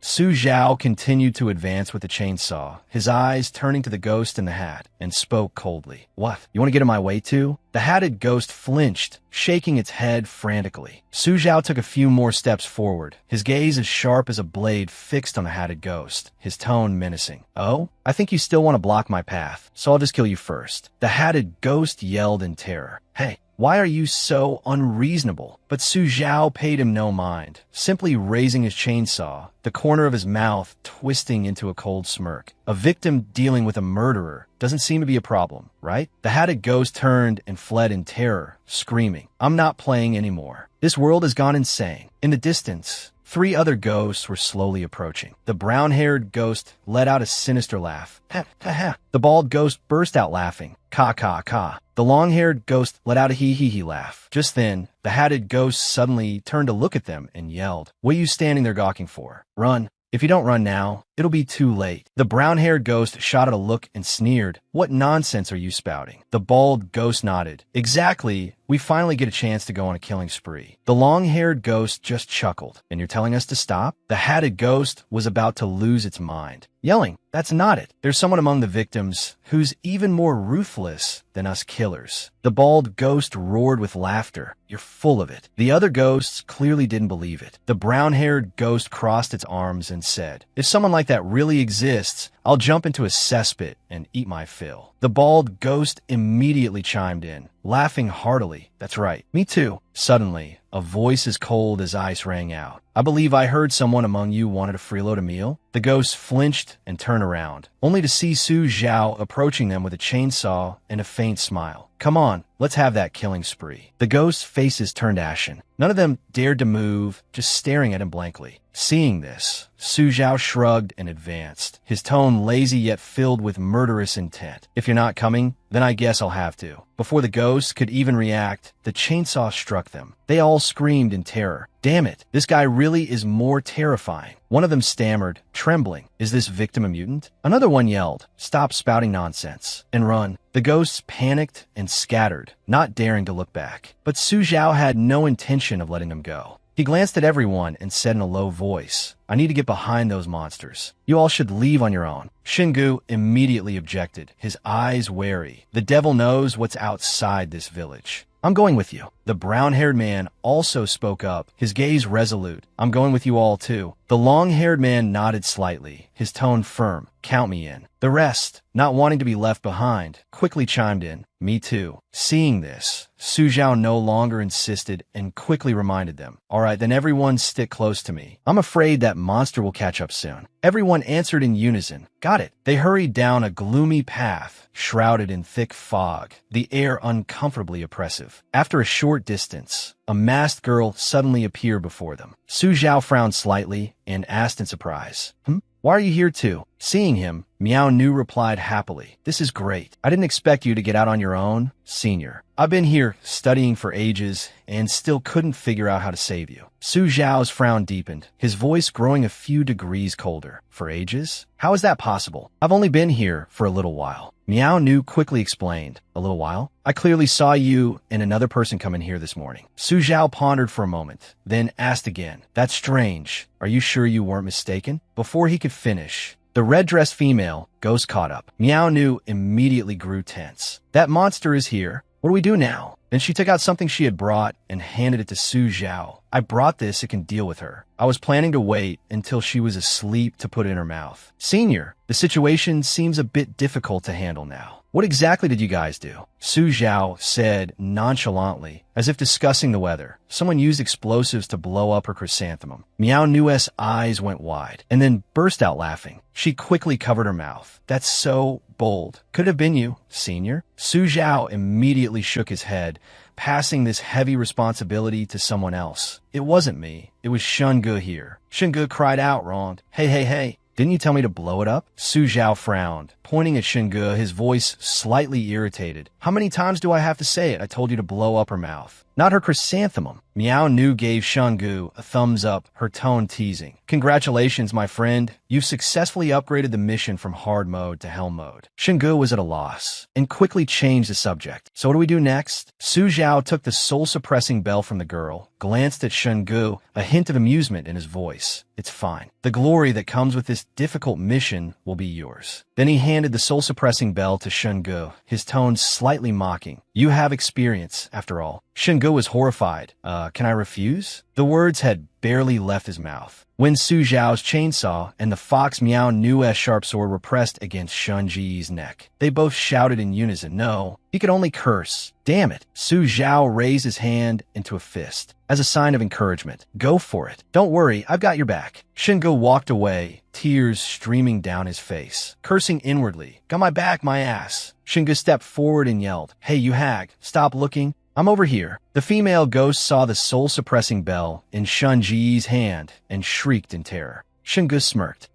Su Zhao continued to advance with the chainsaw, his eyes turning to the ghost in the hat, and spoke coldly. "What? You want to get in my way too?" The hatted ghost flinched, shaking its head frantically. Su Zhao took a few more steps forward, his gaze as sharp as a blade fixed on the hatted ghost, his tone menacing. "Oh? I think you still want to block my path, so I'll just kill you first." The hatted ghost yelled in terror. "Hey, why are you so unreasonable?" But Su Zhao paid him no mind, simply raising his chainsaw, the corner of his mouth twisting into a cold smirk. A victim dealing with a murderer doesn't seem to be a problem, right? The hatted ghost turned and fled in terror, screaming, "I'm not playing anymore. This world has gone insane." In the distance, 3 other ghosts were slowly approaching. The brown-haired ghost let out a sinister laugh. "Ha, ha, ha." The bald ghost burst out laughing. "Ka, ka, ka." The long-haired ghost let out a hee-hee-hee laugh. Just then, the hatted ghost suddenly turned to look at them and yelled, "What are you standing there gawking for? Run. If you don't run now, it'll be too late." The brown-haired ghost shot at a look and sneered, "What nonsense are you spouting?" The bald ghost nodded. "Exactly. We finally get a chance to go on a killing spree." The long-haired ghost just chuckled. "And you're telling us to stop?" The hatted ghost was about to lose its mind, yelling, "That's not it. There's someone among the victims who's even more ruthless than us killers." The bald ghost roared with laughter. "You're full of it." The other ghosts clearly didn't believe it. The brown-haired ghost crossed its arms and said, "If someone like that really exists, I'll jump into a cesspit and eat my fill." The bald ghost immediately chimed in, laughing heartily. "That's right. Me too." Suddenly, a voice as cold as ice rang out. "I believe I heard someone among you wanted to freeload a meal." The ghost flinched and turned around, only to see Su Zhao approaching them with a chainsaw and a faint smile. "Come on, let's have that killing spree." The ghosts' faces turned ashen. None of them dared to move, just staring at him blankly. Seeing this, Su Zhao shrugged and advanced, his tone lazy yet filled with murderous intent. "If you're not coming, then I guess I'll have to." Before the ghosts could even react, the chainsaw struck them. They all screamed in terror. "Damn it, this guy really is more terrifying." One of them stammered, trembling, "Is this victim a mutant?" Another one yelled, "Stop spouting nonsense and run." The ghosts panicked and scattered, not daring to look back. But Su Zhao had no intention of letting them go. He glanced at everyone and said in a low voice, "I need to get behind those monsters. You all should leave on your own." Shingu immediately objected, his eyes wary. "The devil knows what's outside this village. I'm going with you." The brown-haired man also spoke up, his gaze resolute. "I'm going with you all too." The long-haired man nodded slightly, his tone firm. "Count me in." The rest, not wanting to be left behind, quickly chimed in. "Me too." Seeing this, Su Zhao no longer insisted and quickly reminded them, "All right, then everyone stick close to me. I'm afraid that monster will catch up soon." Everyone answered in unison. "Got it." They hurried down a gloomy path, shrouded in thick fog, the air uncomfortably oppressive. After a short distance, a masked girl suddenly appeared before them. Su Zhao frowned slightly and asked in surprise, "Why are you here too?" Seeing him, Miao Nu replied happily, "This is great. I didn't expect you to get out on your own, senior. I've been here studying for ages and still couldn't figure out how to save you." Su Zhao's frown deepened, his voice growing a few degrees colder. "For ages? How is that possible? I've only been here for a little while." Miao Nu quickly explained, "A little while? I clearly saw you and another person come in here this morning." Su Zhao pondered for a moment, then asked again, "That's strange. Are you sure you weren't mistaken?" Before he could finish, the red-dressed female ghost caught up. Miao Nu immediately grew tense. "That monster is here. What do we do now?" Then she took out something she had brought and handed it to Su Zhao. "I brought this, it can deal with her. I was planning to wait until she was asleep to put it in her mouth." "Senior, the situation seems a bit difficult to handle now." What exactly did you guys do? Su Zhao said nonchalantly, as if discussing the weather. Someone used explosives to blow up her chrysanthemum. Miao Nue's eyes went wide, and then burst out laughing. She quickly covered her mouth. That's so bold. Could have been you, senior. Su Zhao immediately shook his head, passing this heavy responsibility to someone else. It wasn't me. It was Shunge here. Shunge cried out, Rond. Hey. Didn't you tell me to blow it up? Su Zhao frowned, pointing at Shunge, his voice slightly irritated. How many times do I have to say it? I told you to blow up her mouth. Not her chrysanthemum. Miao Nu gave Shungu a thumbs up, her tone teasing. Congratulations, my friend. You've successfully upgraded the mission from hard mode to hell mode. Shungu was at a loss and quickly changed the subject. So what do we do next? Su Zhao took the soul-suppressing bell from the girl, glanced at Shungu, a hint of amusement in his voice. It's fine. The glory that comes with this difficult mission will be yours. Then he handed the soul-suppressing bell to Shungu, his tone slightly mocking. You have experience, after all. Shungu was horrified. Can I refuse? The words had barely left his mouth when Su Zhao's chainsaw and the fox Miao Nue's sharp sword were pressed against Shun Ji's neck. They both shouted in unison, no. He could only curse. Damn it. Su Zhao raised his hand into a fist as a sign of encouragement. Go for it. Don't worry, I've got your back. Shingo walked away, tears streaming down his face, cursing inwardly. Got my back, my ass. Shingo stepped forward and yelled, Hey, you hag, stop looking. I'm over here. The female ghost saw the soul-suppressing bell in Shun Ji's hand and shrieked in terror. Shingu smirked.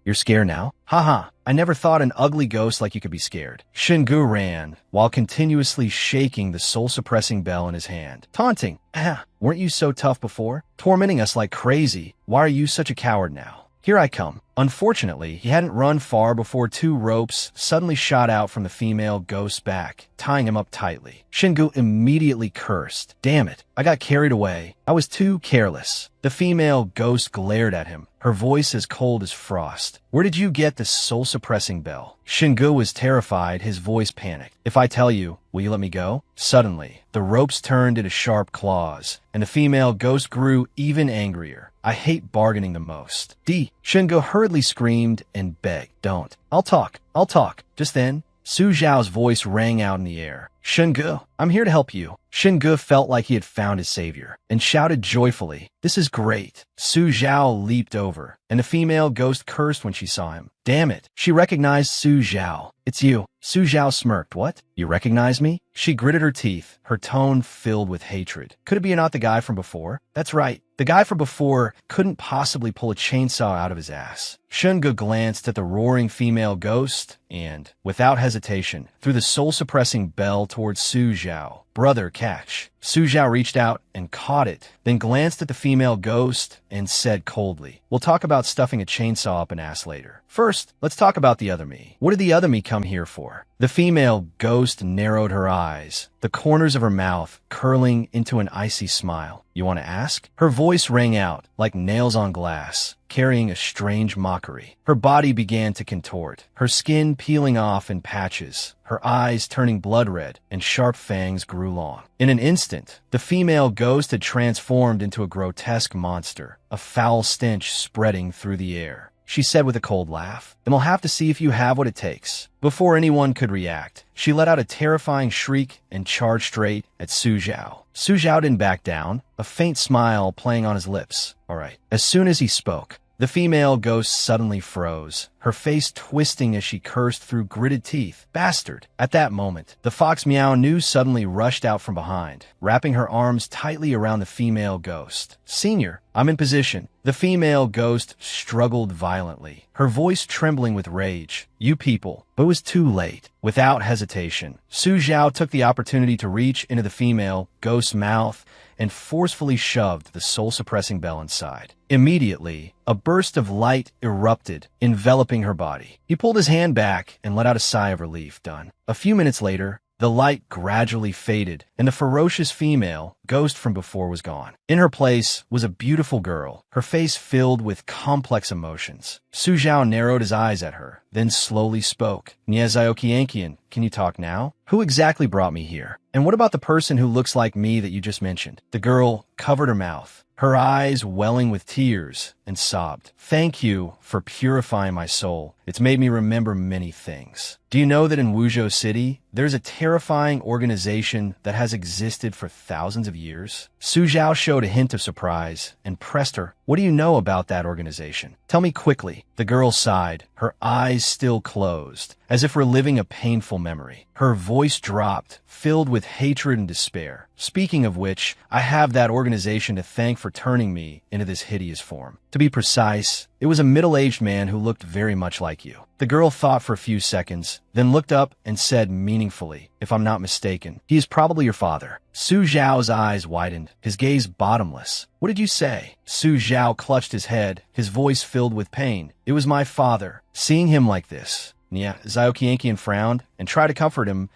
You're scared now? Haha, I never thought an ugly ghost like you could be scared. Shingu ran, while continuously shaking the soul-suppressing bell in his hand. Taunting. Weren't you so tough before? Tormenting us like crazy. Why are you such a coward now? Here I come. Unfortunately, he hadn't run far before two ropes suddenly shot out from the female ghost's back, tying him up tightly. Shingu immediately cursed. Damn it, I got carried away. I was too careless. The female ghost glared at him, her voice as cold as frost. Where did you get this soul-suppressing bell? Shingu was terrified, his voice panicked. If I tell you, will you let me go? Suddenly, the ropes turned into sharp claws, and the female ghost grew even angrier. I hate bargaining the most. Shingo hurriedly screamed and begged. Don't. I'll talk. Just then, Su Zhao's voice rang out in the air. Shingu, I'm here to help you. Shingu felt like he had found his savior and shouted joyfully, This is great. Su Zhao leaped over, and the female ghost cursed when she saw him. Damn it. She recognized Su Zhao. It's you. Su Zhao smirked. What? You recognize me? She gritted her teeth, her tone filled with hatred. Could it be you're not the guy from before? That's right. The guy from before couldn't possibly pull a chainsaw out of his ass. Shungu glanced at the roaring female ghost and, without hesitation, threw the soul-suppressing bell towards Su Zhao. Brother, catch. Su Zhao reached out and caught it, then glanced at the female ghost and said coldly, We'll talk about stuffing a chainsaw up an ass later. First, let's talk about the other me. What did the other me come here for? The female ghost narrowed her eyes, the corners of her mouth curling into an icy smile. You want to ask? Her voice rang out like nails on glass, carrying a strange mockery. Her body began to contort, her skin peeling off in patches, her eyes turning blood red, and sharp fangs grew long. In an instant, the female ghost had transformed into a grotesque monster, a foul stench spreading through the air. She said with a cold laugh, Then we'll have to see if you have what it takes. Before anyone could react, she let out a terrifying shriek and charged straight at Su Zhao. Su Zhao didn't back down, a faint smile playing on his lips. All right. As soon as he spoke, the female ghost suddenly froze, her face twisting as she cursed through gritted teeth. Bastard! At that moment, the fox Miao Nu suddenly rushed out from behind, wrapping her arms tightly around the female ghost. Senior, I'm in position. The female ghost struggled violently, her voice trembling with rage. You people. But it was too late. Without hesitation, Su Zhao took the opportunity to reach into the female ghost's mouth and forcefully shoved the soul-suppressing bell inside. Immediately, a burst of light erupted, enveloping her body. He pulled his hand back and let out a sigh of relief. Done. A few minutes later, the light gradually faded, and the ferocious female ghost from before was gone. In her place was a beautiful girl, her face filled with complex emotions. Su Zhao narrowed his eyes at her, then slowly spoke. Niezaokiankian, can you talk now? Who exactly brought me here? And what about the person who looks like me that you just mentioned? The girl covered her mouth, her eyes welling with tears, and sobbed. Thank you for purifying my soul. It's made me remember many things. Do you know that in Wuzhou City, there's a terrifying organization that has existed for thousands of years? Su Zhao showed a hint of surprise and pressed her. What do you know about that organization? Tell me quickly. The girl sighed, her eyes still closed, as if reliving a painful memory. Her voice dropped, filled with hatred and despair. Speaking of which, I have that organization to thank for turning me into this hideous form. To be precise, it was a middle-aged man who looked very much like you. The girl thought for a few seconds, then looked up and said meaningfully, if I'm not mistaken, he is probably your father. Su Zhao's eyes widened, his gaze bottomless. What did you say? Su Zhao clutched his head, his voice filled with pain. It was my father. Seeing him like this. Yeah, Zhaoqianqian frowned and tried to comfort him.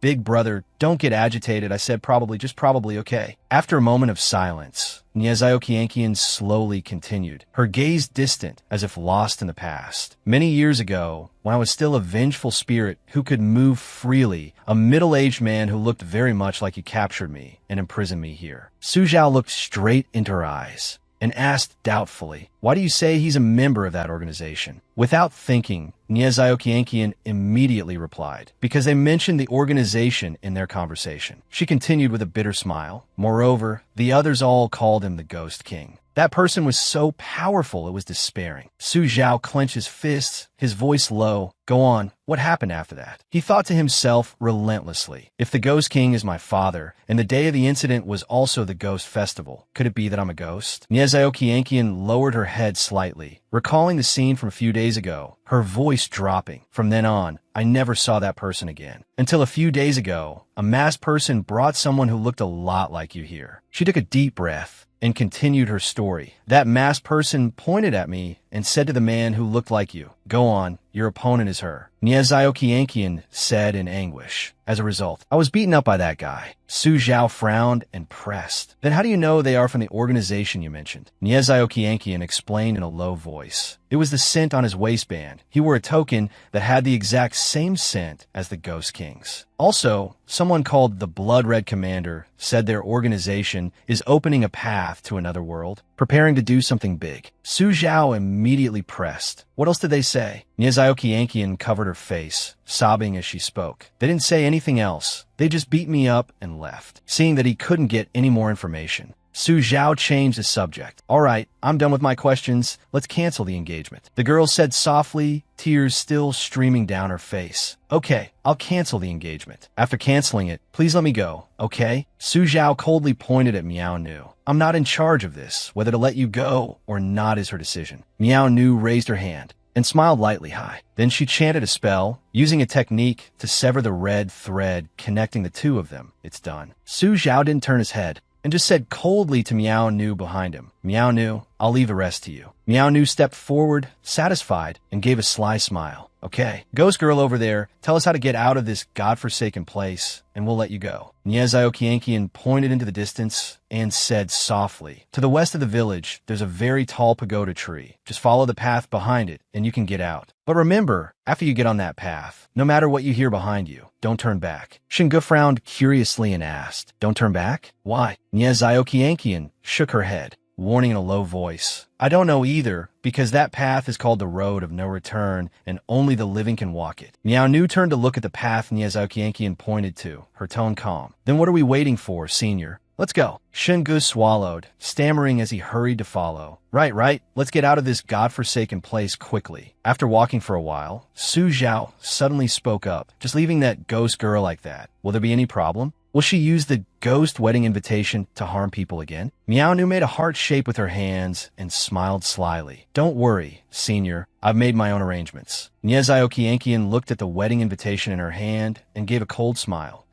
Big brother, don't get agitated. I said just probably, okay. After a moment of silence, Zhaoqianqian slowly continued, her gaze distant as if lost in the past. Many years ago, when I was still a vengeful spirit who could move freely, a middle-aged man who looked very much like you captured me and imprisoned me here. Su Zhao looked straight into her eyes and asked doubtfully, why do you say he's a member of that organization? Without thinking, Zhaoqianqian immediately replied, because they mentioned the organization in their conversation. She continued with a bitter smile. Moreover, the others all called him the Ghost King. That person was so powerful it was despairing. Su Zhao clenched his fists, his voice low. Go on, what happened after that? He thought to himself relentlessly, if the Ghost King is my father, and the day of the incident was also the Ghost Festival, could it be that I'm a ghost? Zhaoqianqian lowered her head slightly, recalling the scene from a few days ago, her voice dropping. From then on, I never saw that person again. Until a few days ago, a masked person brought someone who looked a lot like you here. She took a deep breath and continued her story. That masked person pointed at me and said to the man who looked like you, go on, your opponent is her. Zhaoqianqian said in anguish. As a result, I was beaten up by that guy. Su Zhao frowned and pressed. Then how do you know they are from the organization you mentioned? Zhaoqianqian explained in a low voice. It was the scent on his waistband. He wore a token that had the exact same scent as the Ghost King's. Also, someone called the Blood Red Commander said their organization is opening a path to another world, preparing to do something big. Su Zhao immediately pressed. What else did they say? Zhaoqianqian covered her face, sobbing as she spoke. They didn't say anything else. They just beat me up and left. Seeing that he couldn't get any more information, Su Zhao changed the subject. All right, I'm done with my questions. Let's cancel the engagement. The girl said softly, tears still streaming down her face. Okay, I'll cancel the engagement. After canceling it, please let me go, okay? Su Zhao coldly pointed at Miao Nu. I'm not in charge of this. Whether to let you go or not is her decision. Miao Nu raised her hand and smiled lightly high. Then she chanted a spell, using a technique to sever the red thread connecting the two of them. It's done. Su Zhao didn't turn his head and just said coldly to Miao Nu behind him, Miao Nu, I'll leave the rest to you. Miao Nu stepped forward, satisfied, and gave a sly smile. Okay, Ghost Girl over there, tell us how to get out of this godforsaken place, and we'll let you go. Zhaoqianqian pointed into the distance and said softly, to the west of the village, there's a very tall pagoda tree. Just follow the path behind it, and you can get out. But remember, after you get on that path, no matter what you hear behind you, don't turn back. Shingu frowned curiously and asked, don't turn back? Why? Zhaoqianqian shook her head, warning in a low voice. I don't know either, because that path is called the Road of No Return, and only the living can walk it. Miao Nu turned to look at the path Zhaoqianqian pointed to, her tone calm. Then what are we waiting for, senior? Let's go. Shingu swallowed, stammering as he hurried to follow. Right. Let's get out of this godforsaken place quickly. After walking for a while, Su Zhao suddenly spoke up. Just leaving that ghost girl like that, will there be any problem? Will she use the ghost wedding invitation to harm people again? Miao Nu made a heart shape with her hands and smiled slyly. Don't worry, senior. I've made my own arrangements. Zhaoqianqian looked at the wedding invitation in her hand and gave a cold smile.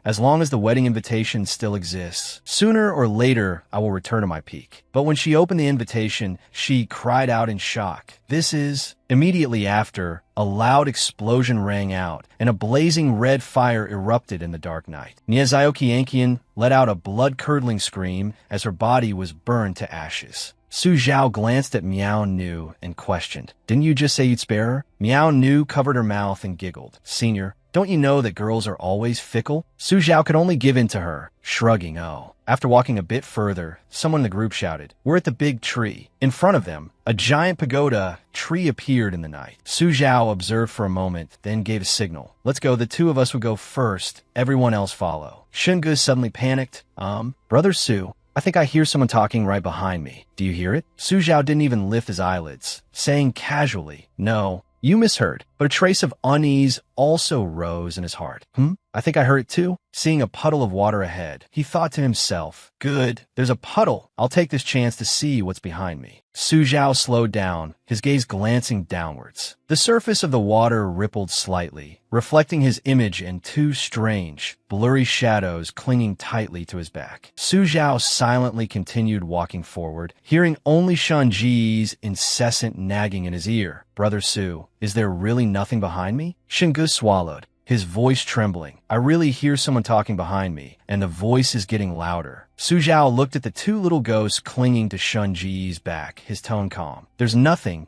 As long as the wedding invitation still exists, sooner or later I will return to my peak. But when she opened the invitation, she cried out in shock. This is... Immediately after, a loud explosion rang out, and a blazing red fire erupted in the dark night. Zhaoqianqian let out a blood-curdling scream as her body was burned to ashes. Su Zhao glanced at Miao Nu and questioned, didn't you just say you'd spare her? Miao Nu covered her mouth and giggled. Senior, Don't you know that girls are always fickle? Su Zhao could only give in to her, shrugging. Oh. After walking a bit further, someone in the group shouted, "We're at the big tree." In front of them, a giant pagoda tree appeared in the night. Su Zhao observed for a moment, then gave a signal. "Let's go. The two of us will go first. Everyone else follow." Shungu suddenly panicked. Brother Su, I think I hear someone talking right behind me. Do you hear it?" Su Zhao didn't even lift his eyelids, saying casually, "No, you misheard." But a trace of unease also rose in his heart. I think I heard it too. Seeing a puddle of water ahead, he thought to himself, "Good, there's a puddle. I'll take this chance to see what's behind me." Su Zhao slowed down, his gaze glancing downwards. The surface of the water rippled slightly, reflecting his image in two strange, blurry shadows clinging tightly to his back. Su Zhao silently continued walking forward, hearing only Shun Ji's incessant nagging in his ear. "Brother Su, is there really nothing behind me?" Shungu swallowed, his voice trembling. "I really hear someone talking behind me, and the voice is getting louder." Su Zhao looked at the two little ghosts clinging to Shun Ji's back, his tone calm. There's nothing.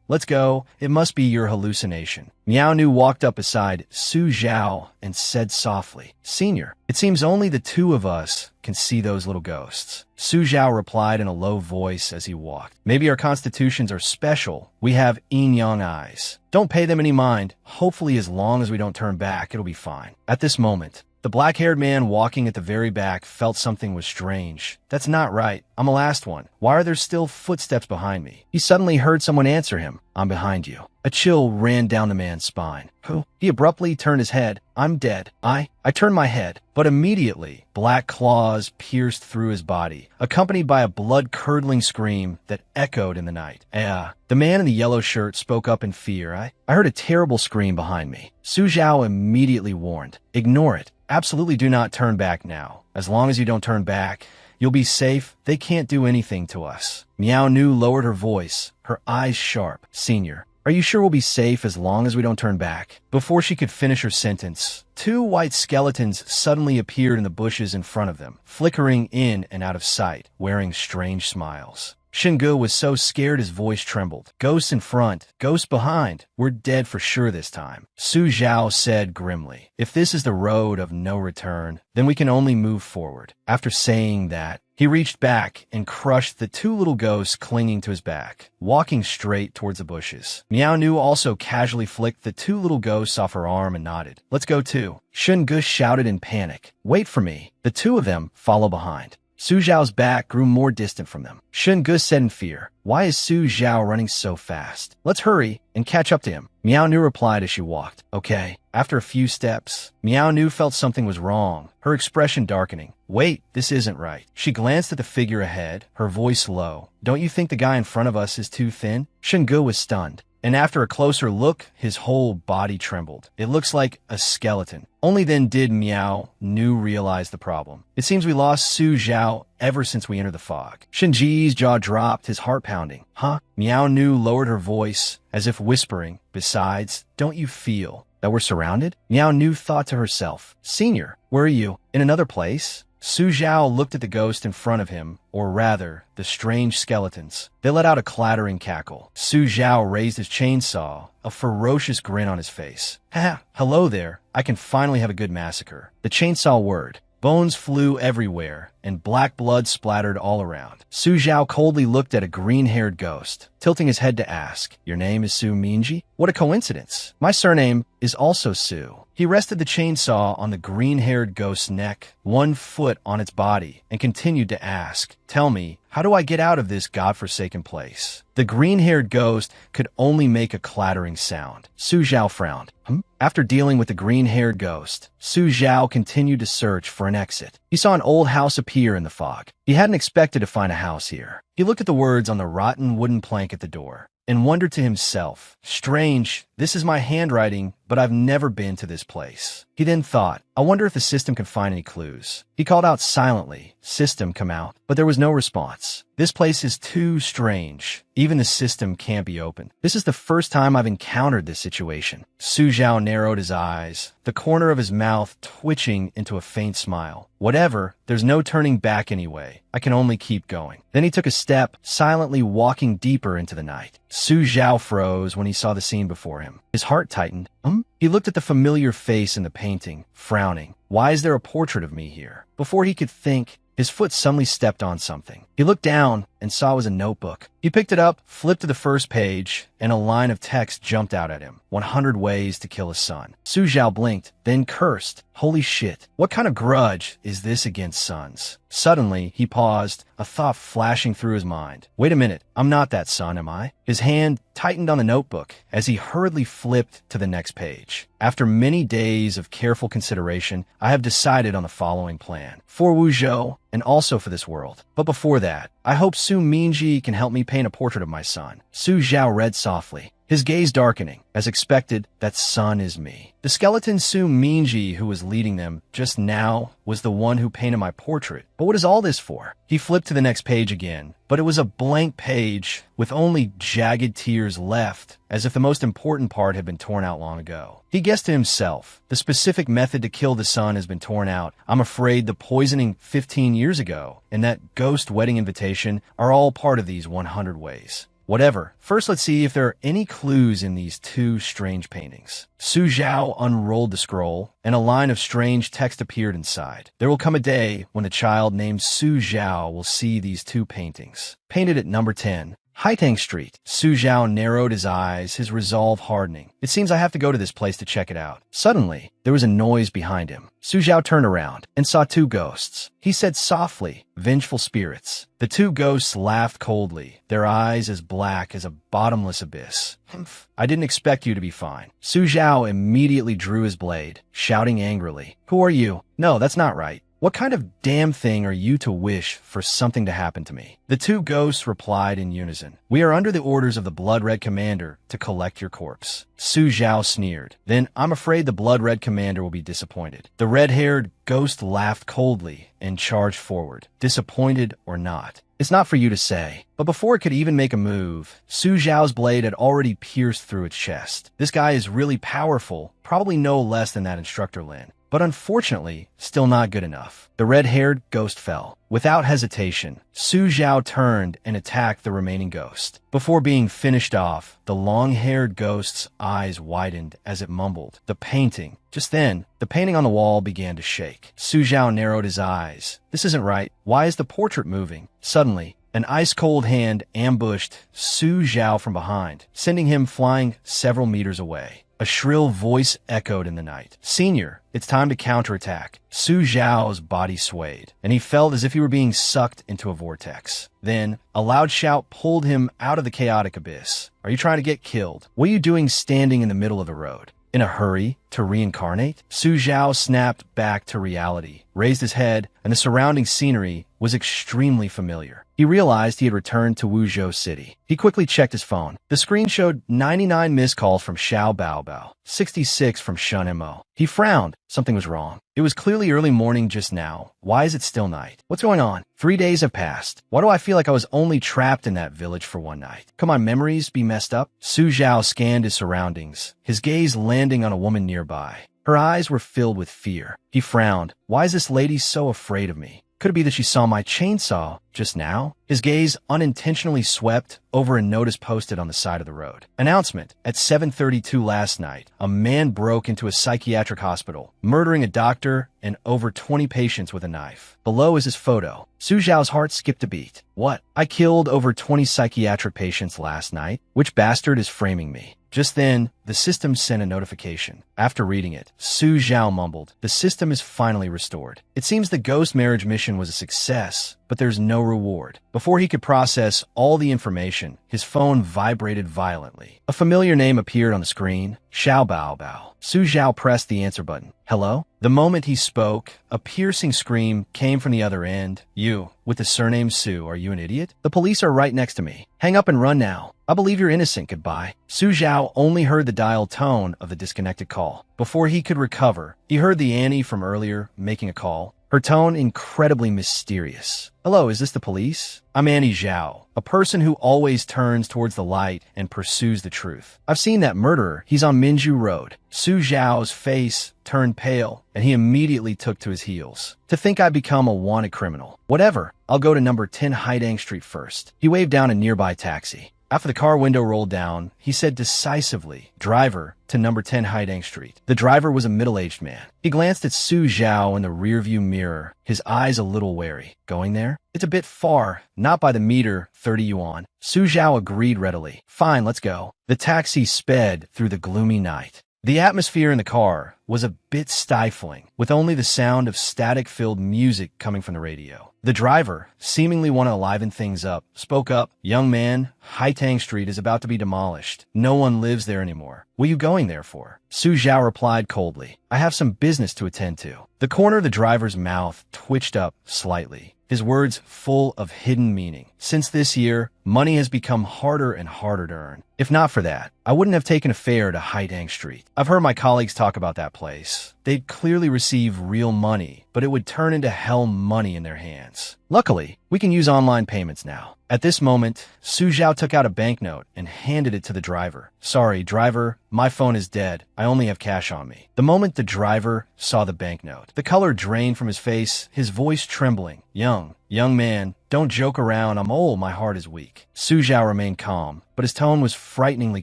Let's go. It must be your hallucination." Miao Nu walked up beside Su Zhao and said softly, "Senior, it seems only the two of us can see those little ghosts." Su Zhao replied in a low voice as he walked, "Maybe our constitutions are special. We have yin-yang eyes. Don't pay them any mind. Hopefully as long as we don't turn back, it'll be fine." At this moment, the black-haired man walking at the very back felt something was strange. "That's not right. I'm the last one. Why are there still footsteps behind me?" He suddenly heard someone answer him, "I'm behind you." A chill ran down the man's spine. "Who?" He abruptly turned his head. "I'm dead." I turned my head, but immediately, black claws pierced through his body, accompanied by a blood-curdling scream that echoed in the night. The man in the yellow shirt spoke up in fear. I heard a terrible scream behind me." Su Zhao immediately warned, "Ignore it. Absolutely do not turn back now. As long as you don't turn back, you'll be safe. They can't do anything to us." Miao Nu lowered her voice, her eyes sharp. "Senior, are you sure we'll be safe as long as we don't turn back?" Before she could finish her sentence, two white skeletons suddenly appeared in the bushes in front of them, flickering in and out of sight, wearing strange smiles. Shungu was so scared his voice trembled. "Ghosts in front, ghosts behind. We're dead for sure this time." Su Zhao said grimly, "If this is the road of no return, then we can only move forward." After saying that, he reached back and crushed the two little ghosts clinging to his back, walking straight towards the bushes. Miao Nu also casually flicked the two little ghosts off her arm and nodded. "Let's go too." Shungu shouted in panic, "Wait for me." The two of them followed behind. Su Zhao's back grew more distant from them. Shungu said in fear, "Why is Su Zhao running so fast? Let's hurry and catch up to him." Miao Nu replied as she walked, "Okay." After a few steps, Miao Nu felt something was wrong, her expression darkening. "Wait, this isn't right." She glanced at the figure ahead, her voice low. "Don't you think the guy in front of us is too thin?" Shungu was stunned, and after a closer look, his whole body trembled. "It looks like a skeleton." Only then did Miao Nu realize the problem. "It seems we lost Su Zhao ever since we entered the fog." Shinji's jaw dropped, his heart pounding. "Huh?" Miao Nu lowered her voice, as if whispering, "Besides, don't you feel that we're surrounded?" Miao Nu thought to herself, "Senior, where are you? In another place?" Su Zhao looked at the ghost in front of him, or rather, the strange skeletons. They let out a clattering cackle. Su Zhao raised his chainsaw, a ferocious grin on his face. "Ha! Hello there. I can finally have a good massacre." The chainsaw whirred. Bones flew everywhere, and black blood splattered all around. Su Zhao coldly looked at a green-haired ghost, tilting his head to ask, "Your name is Su Minji? What a coincidence. My surname is also Su." He rested the chainsaw on the green-haired ghost's neck, one foot on its body, and continued to ask, "Tell me, how do I get out of this godforsaken place?" The green-haired ghost could only make a clattering sound. Su Zhao frowned. After dealing with the green-haired ghost, Su Zhao continued to search for an exit. He saw an old house appear in the fog. He hadn't expected to find a house here. He looked at the words on the rotten wooden plank at the door and wondered to himself, "Strange, this is my handwriting, but I've never been to this place." He then thought, "I wonder if the system can find any clues." He called out silently, "System, come out," but there was no response. "This place is too strange. Even the system can't be opened. This is the first time I've encountered this situation." Su Zhao narrowed his eyes, the corner of his mouth twitching into a faint smile. "Whatever, there's no turning back anyway. I can only keep going." Then he took a step, silently walking deeper into the night. Su Zhao froze when he saw the scene before him. His heart tightened. He He looked at the familiar face in the painting, frowning. Why is there a portrait of me here? Before he could think, his foot suddenly stepped on something. He looked down and saw it was a notebook. He picked it up, flipped to the first page, and a line of text jumped out at him. 100 ways to kill a son. Su Zhao blinked, then cursed. Holy shit. What kind of grudge is this against sons? Suddenly, he paused, a thought flashing through his mind. Wait a minute, I'm not that son, am I? His hand tightened on the notebook as he hurriedly flipped to the next page. After many days of careful consideration, I have decided on the following plan. For Wuzhou, and also for this world. But before that, I hope Su Mingji can help me paint a portrait of my son. Su Zhao read softly, his gaze darkening. As expected, that son is me. The skeleton Su Mingji who was leading them just now was the one who painted my portrait. But what is all this for? He flipped to the next page again, but it was a blank page with only jagged tears left, as if the most important part had been torn out long ago. He guessed to himself, the specific method to kill the son has been torn out. I'm afraid the poisoning 15 years ago and that ghost wedding invitation are all part of these 100 ways. Whatever. First, let's see if there are any clues in these two strange paintings. Su Zhao unrolled the scroll, and a line of strange text appeared inside. There will come a day when a child named Su Zhao will see these two paintings. Painted at number 10. Haitang Street. Su Zhao narrowed his eyes, his resolve hardening. It seems I have to go to this place to check it out. Suddenly, there was a noise behind him. Su Zhao turned around and saw two ghosts. He said softly, vengeful spirits. The two ghosts laughed coldly, their eyes as black as a bottomless abyss. Humph. I didn't expect you to be fine. Su Zhao immediately drew his blade, shouting angrily. Who are you? No, that's not right. What kind of damn thing are you to wish for something to happen to me? The two ghosts replied in unison. We are under the orders of the Blood Red Commander to collect your corpse. Su Zhao sneered. Then I'm afraid the Blood Red Commander will be disappointed. The red-haired ghost laughed coldly and charged forward, disappointed or not. It's not for you to say. But before it could even make a move, Su Zhao's blade had already pierced through its chest. This guy is really powerful, probably no less than that instructor Lin. But unfortunately, still not good enough. The red-haired ghost fell. Without hesitation, Su Zhao turned and attacked the remaining ghost. Before being finished off, the long-haired ghost's eyes widened as it mumbled, the painting. Just then, the painting on the wall began to shake. Su Zhao narrowed his eyes. This isn't right. Why is the portrait moving? Suddenly, an ice-cold hand ambushed Su Zhao from behind, sending him flying several meters away. A shrill voice echoed in the night. Senior, it's time to counterattack. Su Zhao's body swayed, and he felt as if he were being sucked into a vortex. Then, a loud shout pulled him out of the chaotic abyss. Are you trying to get killed? What are you doing standing in the middle of the road? In a hurry to reincarnate? Su Zhao snapped back to reality, raised his head, and the surrounding scenery was extremely familiar. He realized he had returned to Wuzhou City. He quickly checked his phone. The screen showed 99 missed calls from Xiao Baobao, 66 from Shun Mo. He frowned. Something was wrong. It was clearly early morning just now. Why is it still night? What's going on? 3 days have passed. Why do I feel like I was only trapped in that village for one night? Could my memories be messed up? Su Zhao scanned his surroundings, his gaze landing on a woman nearby. Her eyes were filled with fear. He frowned. Why is this lady so afraid of me? Could it be that she saw my chainsaw just now? His gaze unintentionally swept over a notice posted on the side of the road. Announcement. At 7:32 last night, a man broke into a psychiatric hospital, murdering a doctor and over 20 patients with a knife. Below is his photo. Su Zhao's heart skipped a beat. What? I killed over 20 psychiatric patients last night? Which bastard is framing me? Just then, the system sent a notification. After reading it, Su Zhao mumbled, the system is finally restored. It seems the ghost marriage mission was a success, but there's no reward. Before he could process all the information, his phone vibrated violently. A familiar name appeared on the screen, Xiao Baobao. Su Zhao pressed the answer button. Hello? The moment he spoke, a piercing scream came from the other end. You, with the surname Su, are you an idiot? The police are right next to me. Hang up and run now. I believe you're innocent. Goodbye. Su Zhao only heard the dial tone of the disconnected call. Before he could recover, he heard the Annie from earlier making a call. Her tone incredibly mysterious. Hello, is this the police? I'm Annie Zhao, a person who always turns towards the light and pursues the truth. I've seen that murderer. He's on Minju Road. Su Zhao's face turned pale, and he immediately took to his heels. To think I'd become a wanted criminal. Whatever. I'll go to number 10 Haidang Street first. He waved down a nearby taxi. After the car window rolled down, he said decisively, "Driver, to number 10 Haidang Street." The driver was a middle-aged man. He glanced at Su Zhao in the rearview mirror, his eyes a little wary. "Going there? It's a bit far. Not by the meter, 30 yuan." Su Zhao agreed readily. "Fine, let's go." The taxi sped through the gloomy night. The atmosphere in the car was a bit stifling, with only the sound of static-filled music coming from the radio. The driver, seemingly want to liven things up, spoke up. "Young man, Haitang Street is about to be demolished. No one lives there anymore. What are you going there for?" Su Zhao replied coldly, "I have some business to attend to." The corner of the driver's mouth twitched up slightly, his words full of hidden meaning. "Since this year, money has become harder and harder to earn. If not for that, I wouldn't have taken a fare to Haidang Street. I've heard my colleagues talk about that place. They'd clearly receive real money, but it would turn into hell money in their hands. Luckily, we can use online payments now." At this moment, Su Zhao took out a banknote and handed it to the driver. "Sorry, driver, my phone is dead. I only have cash on me." The moment the driver saw the banknote, the color drained from his face, his voice trembling. Young man, don't joke around. I'm old, my heart is weak." Su Zhao remained calm, but his tone was frighteningly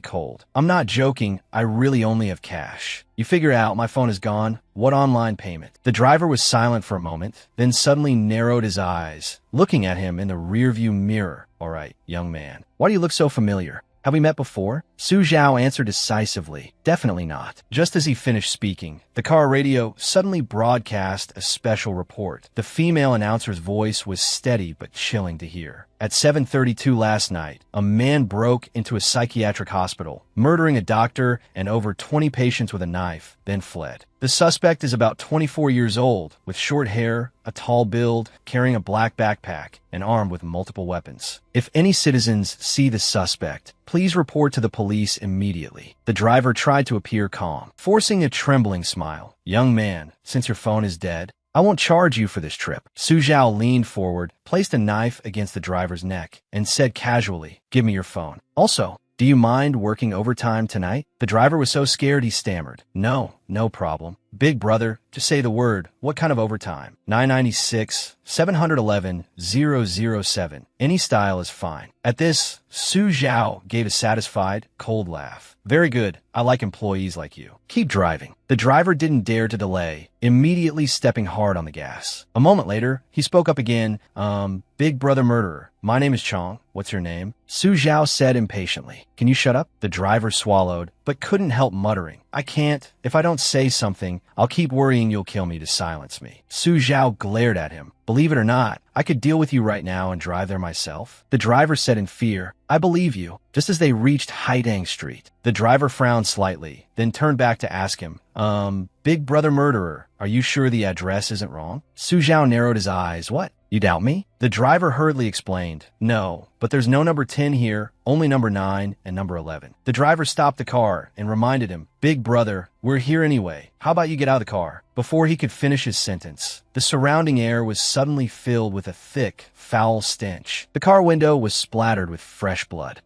cold. "I'm not joking. I really only have cash. You figure out my phone is gone. What online payment?" The driver was silent for a moment, then suddenly narrowed his eyes, looking at him in the rearview mirror. "All right, young man. Why do you look so familiar? Have we met before?" Su Zhao answered decisively, "Definitely not." Just as he finished speaking, the car radio suddenly broadcast a special report. The female announcer's voice was steady but chilling to hear. "At 7:32 last night, a man broke into a psychiatric hospital, murdering a doctor and over 20 patients with a knife, then fled. The suspect is about 24 years old, with short hair, a tall build, carrying a black backpack, and armed with multiple weapons. If any citizens see the suspect, please report to the police immediately." The driver tried to appear calm, forcing a trembling smile. "Young man, since your phone is dead, I won't charge you for this trip." Su Zhao leaned forward, placed a knife against the driver's neck, and said casually, "Give me your phone. Also, do you mind working overtime tonight?" The driver was so scared he stammered, No problem. "Big brother, just say the word. What kind of overtime?" 996, 711, 007. Any style is fine. At this, Su Zhao gave a satisfied, cold laugh. "Very good. I like employees like you. Keep driving." The driver didn't dare to delay, immediately stepping hard on the gas. A moment later, he spoke up again. Big brother murderer. My name is Chong. What's your name?" Su Zhao said impatiently. "Can you shut up?" The driver swallowed, but couldn't help muttering. "I can't. If I don't say something, I'll keep worrying you'll kill me to silence me." Su Zhao glared at him. "Believe it or not, I could deal with you right now and drive there myself." The driver said in fear, "I believe you." Just as they reached Haidang Street, the driver frowned slightly, then turned back to ask him, Big brother murderer, are you sure the address isn't wrong?" Su Zhao narrowed his eyes. "What? You doubt me?" The driver hurriedly explained, "No, but there's no number 10 here, only number 9 and number 11. The driver stopped the car and reminded him, "Big brother, we're here anyway. How about you get out of the car?" Before he could finish his sentence, the surrounding air was suddenly filled with a thick, foul stench. The car window was splattered with fresh blood.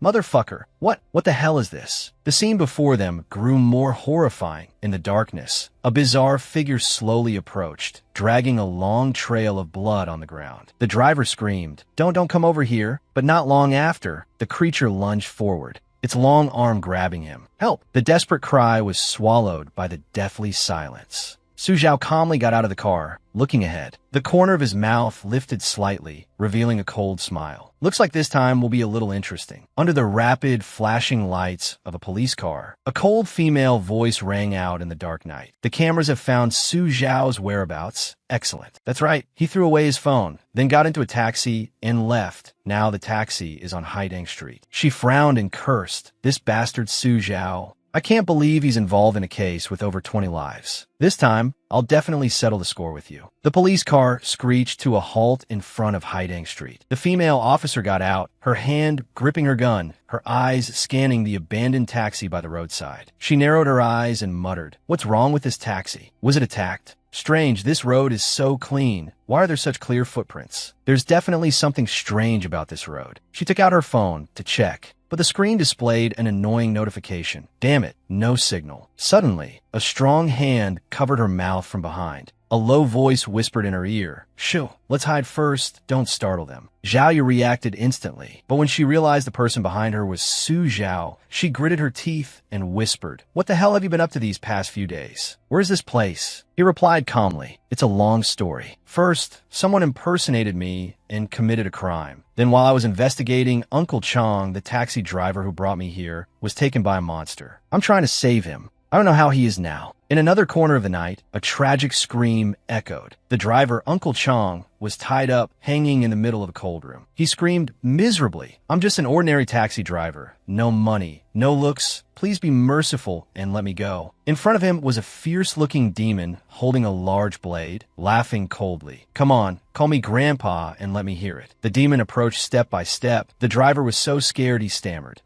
Motherfucker, what the hell is this?" The scene before them grew more horrifying in the darkness. A bizarre figure slowly approached, dragging a long trail of blood on the ground. The driver screamed, Don't come over here." But not long after, the creature lunged forward, its long arm grabbing him. "Help!" The desperate cry was swallowed by the deathly silence. Su Zhao calmly got out of the car, looking ahead. The corner of his mouth lifted slightly, revealing a cold smile. "Looks like this time will be a little interesting." Under the rapid, flashing lights of a police car, a cold female voice rang out in the dark night. "The cameras have found Su Zhao's whereabouts. Excellent." That's right. He threw away his phone, then got into a taxi and left. Now the taxi is on Haidang Street. She frowned and cursed. "This bastard Su Zhao. I can't believe he's involved in a case with over 20 lives. This time, I'll definitely settle the score with you." The police car screeched to a halt in front of Haidang Street. The female officer got out, her hand gripping her gun, her eyes scanning the abandoned taxi by the roadside. She narrowed her eyes and muttered, "What's wrong with this taxi? Was it attacked? Strange, this road is so clean. Why are there such clear footprints? There's definitely something strange about this road." She took out her phone to check, but the screen displayed an annoying notification. Damn it, no signal. Suddenly, a strong hand covered her mouth from behind. A low voice whispered in her ear, "Shoo, let's hide first, don't startle them." Zhao Yu reacted instantly, but when she realized the person behind her was Su Zhao, she gritted her teeth and whispered, "What the hell have you been up to these past few days? Where's this place?" He replied calmly, "It's a long story. First, someone impersonated me and committed a crime. Then while I was investigating, Uncle Chong, the taxi driver who brought me here, was taken by a monster. I'm trying to save him. I don't know how he is now." In another corner of the night, a tragic scream echoed. The driver, Uncle Chong, was tied up, hanging in the middle of a cold room. He screamed miserably, "I'm just an ordinary taxi driver. No money, no looks. Please be merciful and let me go." In front of him was a fierce-looking demon holding a large blade, laughing coldly. "Come on, call me Grandpa and let me hear it." The demon approached step by step. The driver was so scared he stammered,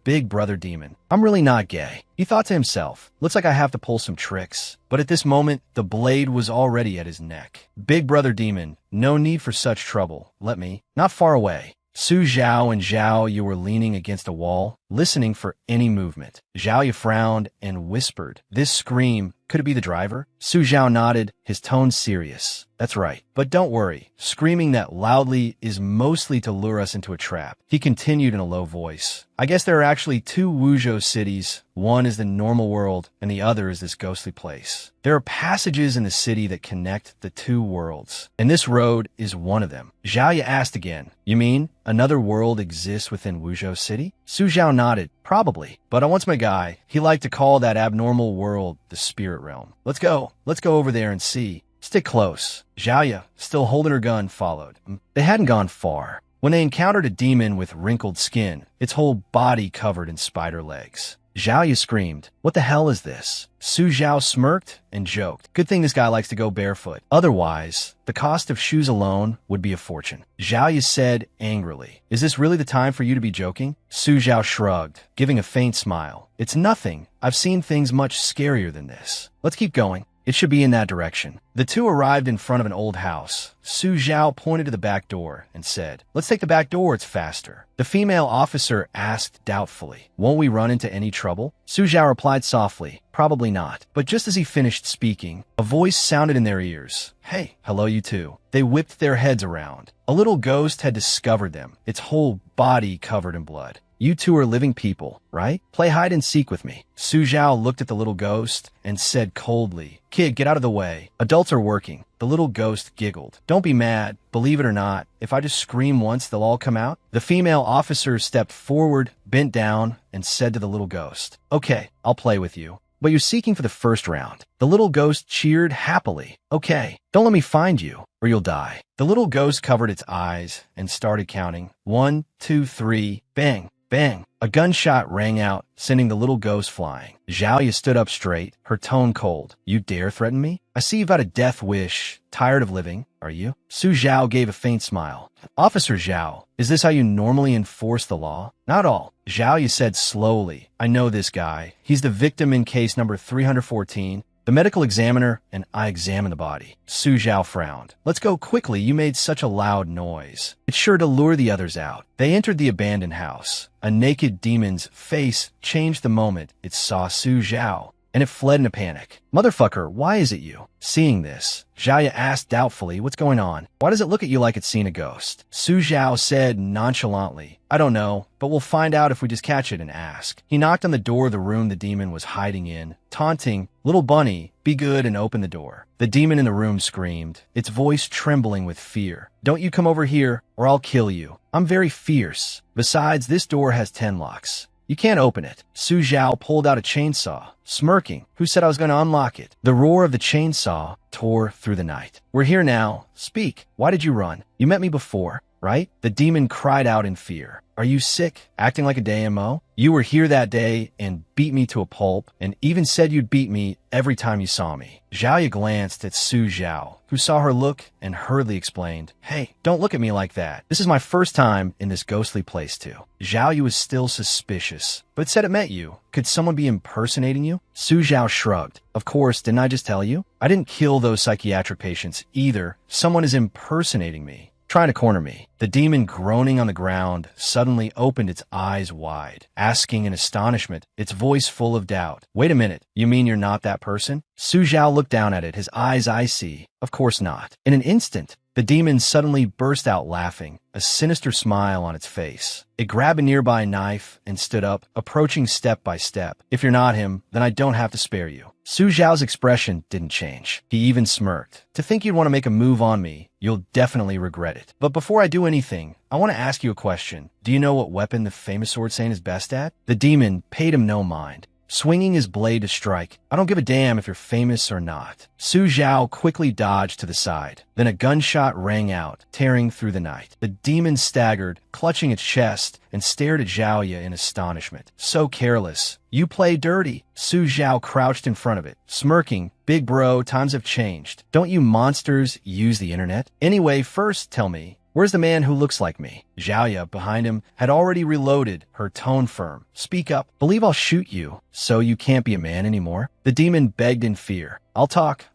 Big brother demon, I'm really not gay." He thought to himself, "Looks like I have to pull some tricks." But at this moment, the blade was already at his neck. "Big brother demon, no need for such trouble. Let me." Not far away, Su Zhao and Zhao Yu were leaning against a wall, listening for any movement. Zhao Yu frowned and whispered, "This scream, could it be the driver?" Su Zhao nodded, his tone serious. "That's right. But don't worry, screaming that loudly is mostly to lure us into a trap." He continued in a low voice, "I guess there are actually two Wuzhou cities. One is the normal world, and the other is this ghostly place. There are passages in the city that connect the two worlds, and this road is one of them." Zhao Yu asked again, "You mean another world exists within Wuzhou City?" Su Zhao nodded, "Probably, but I once my guy, he liked to call that abnormal world the spirit realm. Let's go over there and see. Stick close." Zhao Yu, still holding her gun, followed. They hadn't gone far when they encountered a demon with wrinkled skin, its whole body covered in spider legs. Zhao Yu screamed, "What the hell is this?" Su Zhao smirked and joked, "Good thing this guy likes to go barefoot. Otherwise, the cost of shoes alone would be a fortune." Zhao Yu said angrily, "Is this really the time for you to be joking?" Su Zhao shrugged, giving a faint smile. "It's nothing. I've seen things much scarier than this. Let's keep going. It should be in that direction." The two arrived in front of an old house. Su Zhao pointed to the back door and said, "Let's take the back door, it's faster." The female officer asked doubtfully, "Won't we run into any trouble?" Su Zhao replied softly, "Probably not." But just as he finished speaking, a voice sounded in their ears. "Hey, hello you two." They whipped their heads around. A little ghost had discovered them, its whole body covered in blood. "You two are living people, right? Play hide and seek with me." Su Zhao looked at the little ghost and said coldly, "Kid, get out of the way. Adults are working." The little ghost giggled. "Don't be mad. Believe it or not, if I just scream once, they'll all come out." The female officer stepped forward, bent down, and said to the little ghost, "Okay, I'll play with you. But you're seeking for the first round." The little ghost cheered happily. "Okay, don't let me find you, or you'll die." The little ghost covered its eyes and started counting. 1, 2, 3, bang. Bang! A gunshot rang out, sending the little ghost flying. Zhao Yu stood up straight, her tone cold. "You dare threaten me? I see you've got a death wish. Tired of living, are you?" Su Zhao gave a faint smile. "Officer Zhao, is this how you normally enforce the law?" "Not all." Zhao Yu said slowly, "I know this guy. He's the victim in case number 314. The medical examiner and I examined the body." Su Zhao frowned. "Let's go quickly, you made such a loud noise. It's sure to lure the others out." They entered the abandoned house. A naked demon's face changed the moment it saw Su Zhao, and it fled in a panic. "Motherfucker, why is it you?" Seeing this, Zhao Yu asked doubtfully, "What's going on? Why does it look at you like it's seen a ghost?" Su Zhao said nonchalantly, "I don't know, but we'll find out if we just catch it and ask." He knocked on the door of the room the demon was hiding in, taunting, "Little bunny, be good and open the door." The demon in the room screamed, its voice trembling with fear, "Don't you come over here, or I'll kill you. I'm very fierce. Besides, this door has 10 locks. You can't open it." Su Zhao pulled out a chainsaw, smirking. "Who said I was going to unlock it?" The roar of the chainsaw tore through the night. "We're here now. Speak. Why did you run? You met me before, right?" The demon cried out in fear. "Are you sick? Acting like a DMO? You were here that day and beat me to a pulp, and even said you'd beat me every time you saw me." Zhao Yu glanced at Su Zhao, who saw her look and hurriedly explained, "Hey, don't look at me like that. This is my first time in this ghostly place too." Zhao Yu was still suspicious, but said it met you. "Could someone be impersonating you?" Su Zhao shrugged. "Of course, didn't I just tell you? I didn't kill those psychiatric patients either. Someone is impersonating me." trying to corner me. The demon, groaning on the ground, suddenly opened its eyes wide, asking in astonishment, its voice full of doubt. Wait a minute, you mean you're not that person? Su Zhao looked down at it, his eyes icy. Of course not. In an instant, the demon suddenly burst out laughing, a sinister smile on its face. It grabbed a nearby knife and stood up, approaching step by step. If you're not him, then I don't have to spare you. Su Zhao's expression didn't change. He even smirked. To think you'd want to make a move on me, you'll definitely regret it. But before I do anything, I want to ask you a question. Do you know what weapon the famous sword saint is best at? The demon paid him no mind, swinging his blade to strike. I don't give a damn if you're famous or not. Su Zhao quickly dodged to the side. Then a gunshot rang out, tearing through the night. The demon staggered, clutching its chest, and stared at Zhaoya in astonishment. So careless. You play dirty. Su Zhao crouched in front of it, smirking. Big bro, times have changed. Don't you monsters use the internet? Anyway, first tell me, where's the man who looks like me? Zhaoya, behind him, had already reloaded, her tone firm. Speak up. Believe I'll shoot you, so you can't be a man anymore. The demon begged in fear. I'll talk.